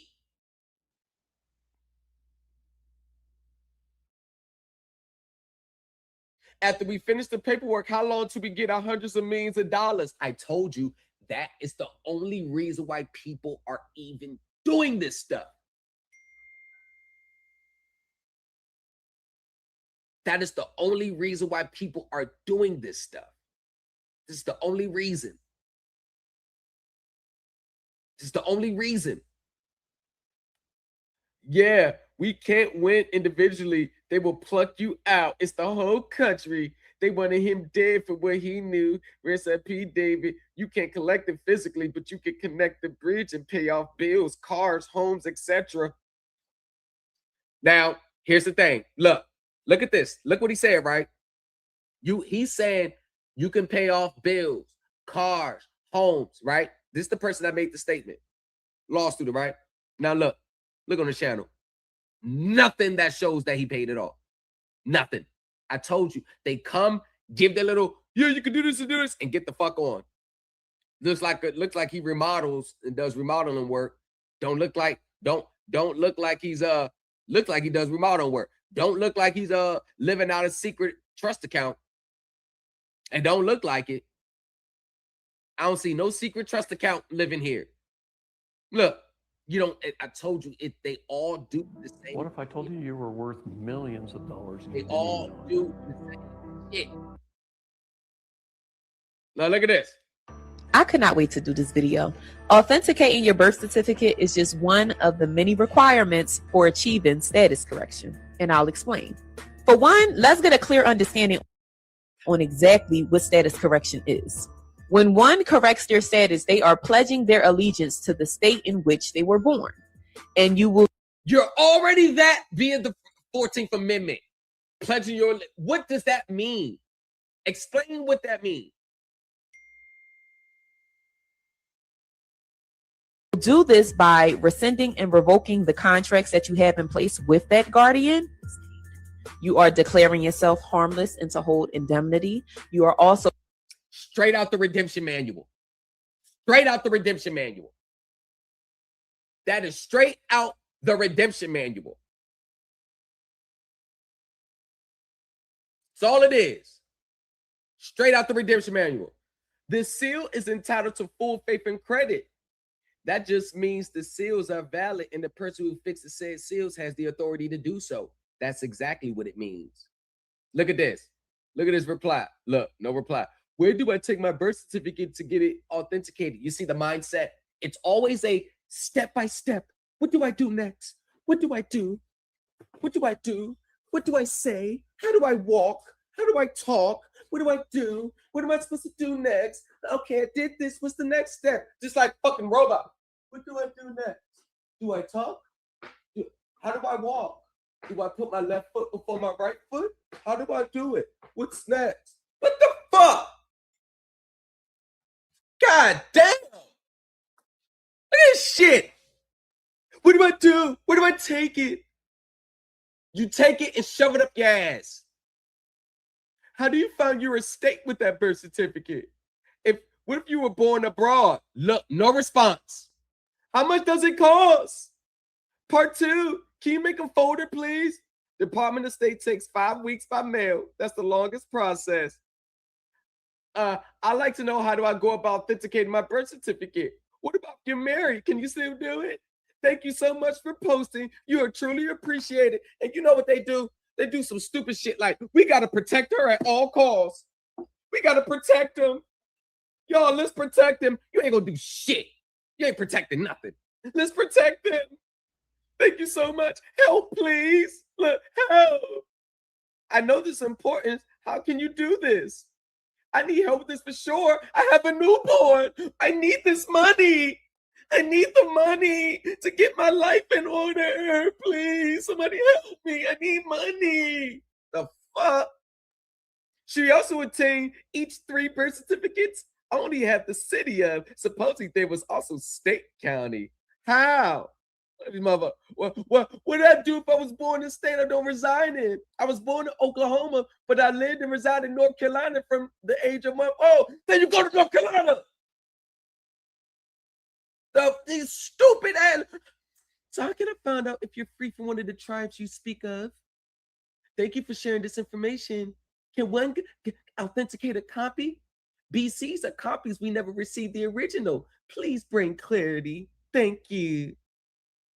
After we finish the paperwork, how long till we get our hundreds of millions of dollars? I told you that is the only reason why people are even doing this stuff. That is the only reason why people are doing this stuff. This is the only reason. This is the only reason. Yeah, we can't win individually. They will pluck you out. It's the whole country. They wanted him dead for what he knew. Rest in peace, David. You can't collect it physically, but you can connect the bridge and pay off bills, cars, homes, etc. Now, here's the thing. Look at this. Look what he said, right? He's saying you can pay off bills, cars, homes, right? This is the person that made the statement. Law student, right? Now look on the channel. Nothing that shows that he paid it off. Nothing. I told you. They come, give their little, yeah, you can do this and do this, and get the fuck on. Looks like he remodels and does remodeling work. Don't look like he's look like he does remodeling work. Don't look like he's living out a secret trust account. And don't look like it. I don't see no secret trust account living here. Look, you don't. I told you they all do the same. What if I told you were worth millions of dollars? They all do the same shit. Now look at this. I could not wait to do this video. Authenticating your birth certificate is just one of the many requirements for achieving status correction, and I'll explain. For one, let's get a clear understanding on exactly what status correction is. When one corrects their status, they are pledging their allegiance to the state in which they were born. And you're already that via the 14th Amendment. Pledging your, what does that mean? Explain what that means. Do this by rescinding and revoking the contracts that you have in place with that guardian. You are declaring yourself harmless and to hold indemnity. You are also straight out the redemption manual. Straight out the redemption manual. That is straight out the redemption manual. That's all it is. Straight out the redemption manual. This seal is entitled to full faith and credit. That just means the seals are valid and the person who fixes said seals has the authority to do so. That's exactly what it means. Look at this. Look at this reply. Look, no reply. Where do I take my birth certificate to get it authenticated? You see the mindset? It's always a step by step. What do I do next? What do I do? What do I do? What do I say? How do I walk? How do I talk? What do I do? What am I supposed to do next? Okay, I did this. What's the next step? Just like fucking robot. What do I do next? Do I talk? How do I walk? Do I put my left foot before my right foot? How do I do it? What's next? What the fuck? God damn! Look at this shit. What do I do? Where do I take it? You take it and shove it up your ass. How do you find your estate with that birth certificate? What if you were born abroad? Look, no response. How much does it cost? Part 2, can you make a folder, please? Department of State takes 5 weeks by mail. That's the longest process. I'd like to know, how do I go about authenticating my birth certificate? What about if you're married? Can you still do it? Thank you so much for posting. You are truly appreciated. And you know what they do? They do some stupid shit like, we got to protect her at all costs. We got to protect him. Y'all, let's protect him. You ain't gonna do shit. You ain't protecting nothing. Let's protect him. Thank you so much. Help, please. Look, help. I know this is important. How can you do this? I need help with this for sure. I have a newborn. I need this money. I need the money to get my life in order. Please, somebody help me. I need money. The fuck? She also obtained each 3 birth certificates. I only have the city of. Supposedly there was also state county. How? Mother, what did I do if I was born in a state I don't reside in? I was born in Oklahoma, but I lived and resided in North Carolina from the age of then you go to North Carolina. These stupid ass. So how can I find out if you're free from one of the tribes you speak of? Thank you for sharing this information. Can one authenticate a copy? BCs are copies. We never received the original. Please bring clarity. Thank you.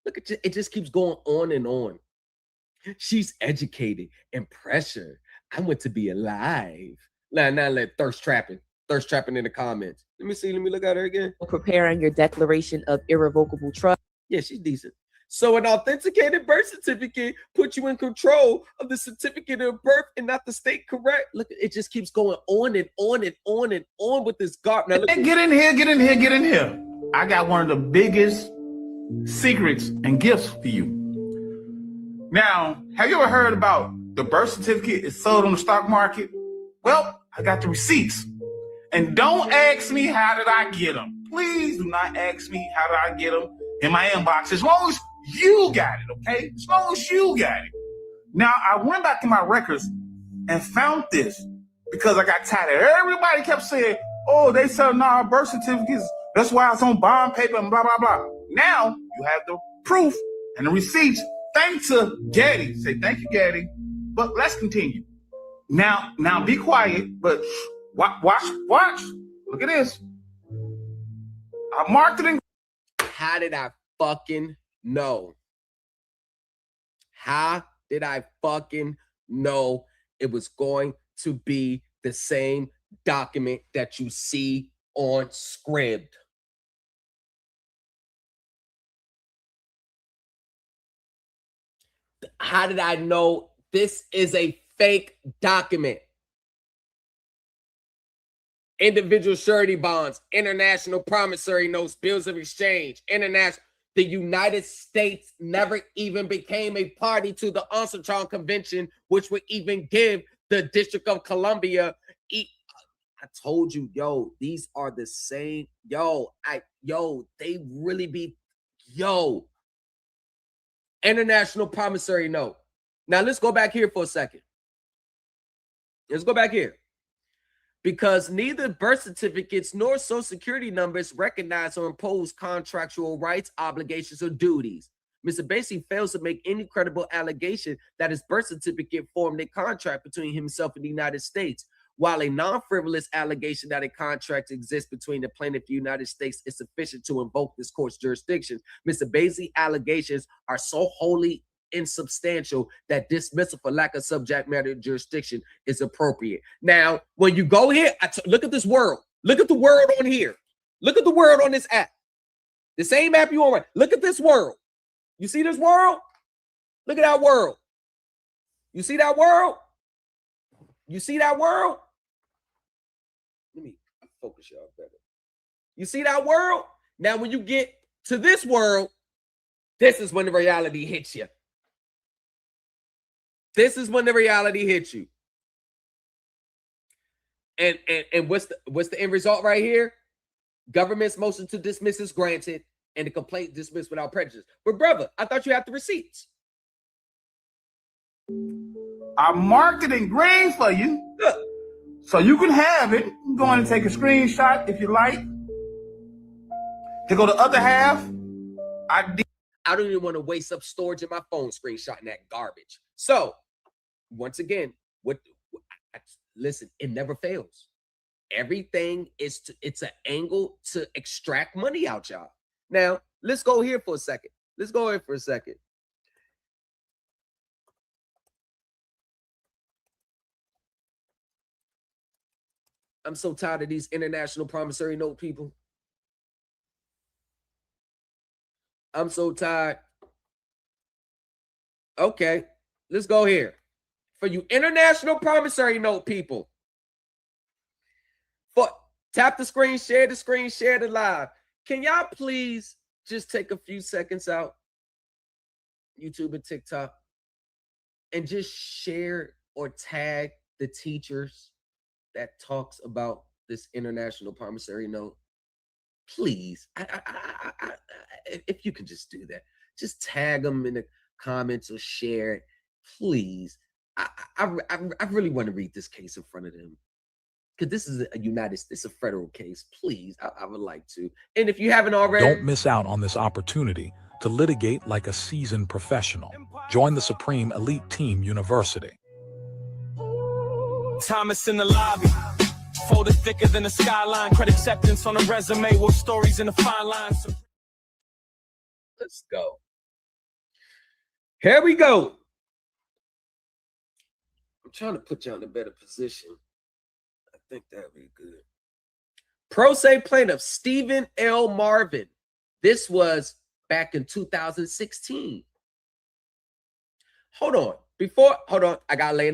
Look at you. It just keeps going on and on. She's educated and pressure. I want to be alive. Now let thirst trapping in the comments. Let me see. Let me look at her again. Preparing your declaration of irrevocable trust. Yeah, she's decent. So an authenticated birth certificate puts you in control of the certificate of birth and not the state, correct? Look, it just keeps going on and on and on and on with this garbage. Now, Get in here. I got one of the biggest secrets and gifts for you. Now, have you ever heard about the birth certificate is sold on the stock market? Well, I got the receipts. And don't ask me how did I get them. Please do not ask me how did I get them in my inbox. As long as you got it, okay? As long as you got it. Now, I went back in my records and found this because I got tired. Everybody kept saying, oh, they selling our birth certificates. That's why it's on bond paper and blah, blah, blah. Now, you have the proof and the receipts. Thanks to Gaddy. Say thank you, Gaddy. But let's continue. Now be quiet, but watch. Look at this. Our marketing. How did I fucking know? How did I fucking know it was going to be the same document that you see on Scribd? How did I know this is a fake document? Individual surety bonds, international promissory notes, bills of exchange, international. The United States never even became a party to the Armstrong Convention, which would even give the District of Columbia. I told you, yo, these are the same. They really be, international promissory note. Now let's go back here for a second. Let's go back here. Because neither birth certificates nor social security numbers recognize or impose contractual rights, obligations, or duties. Mr. Basie fails to make any credible allegation that his birth certificate formed a contract between himself and the United States. While a non-frivolous allegation that a contract exists between the plaintiff and the United States is sufficient to invoke this court's jurisdiction, Mr. Bailey's allegations are so wholly insubstantial that dismissal for lack of subject matter jurisdiction is appropriate. Now, when you go here, look at this world. Look at the world on here. Look at the world on this app. The same app you on right. Look at this world. You see this world? Look at that world. You see that world? You see that world? Let me focus y'all better. You see that world? Now, when you get to this world, this is when the reality hits you. This is when the reality hits you. And what's the end result right here? Government's motion to dismiss is granted and the complaint dismissed without prejudice. But brother, I thought you had the receipts. I marked it in green for you. Look. So you can have it. You can go in and take a screenshot if you like. To go to the other half, I don't even want to waste up storage in my phone screenshotting that garbage. So, once again, listen, it never fails. Everything it's an angle to extract money out y'all. Now, let's go here for a second. I'm so tired of these international promissory note people. I'm so tired. Okay, let's go here. For you international promissory note people, tap the screen, share the live. Can y'all please just take a few seconds out, YouTube and TikTok, and just share or tag the teachers that talks about this international promissory note? Please, if you can just do that, just tag them in the comments or share it, please. I really want to read this case in front of them because this is it's a federal case. Please, I would like to. And if you haven't already, don't miss out on this opportunity to litigate like a seasoned professional. Join the Supreme Elite Team University. Thomas in the lobby. Folded thicker than a skyline. Credit acceptance on a resume with stories in the fine lines. Let's go. Here we go. I'm trying to put you in a better position. I think that'd be good. Pro se plaintiff Stephen L. Marvin. This was back in 2016. Hold on. I got to lay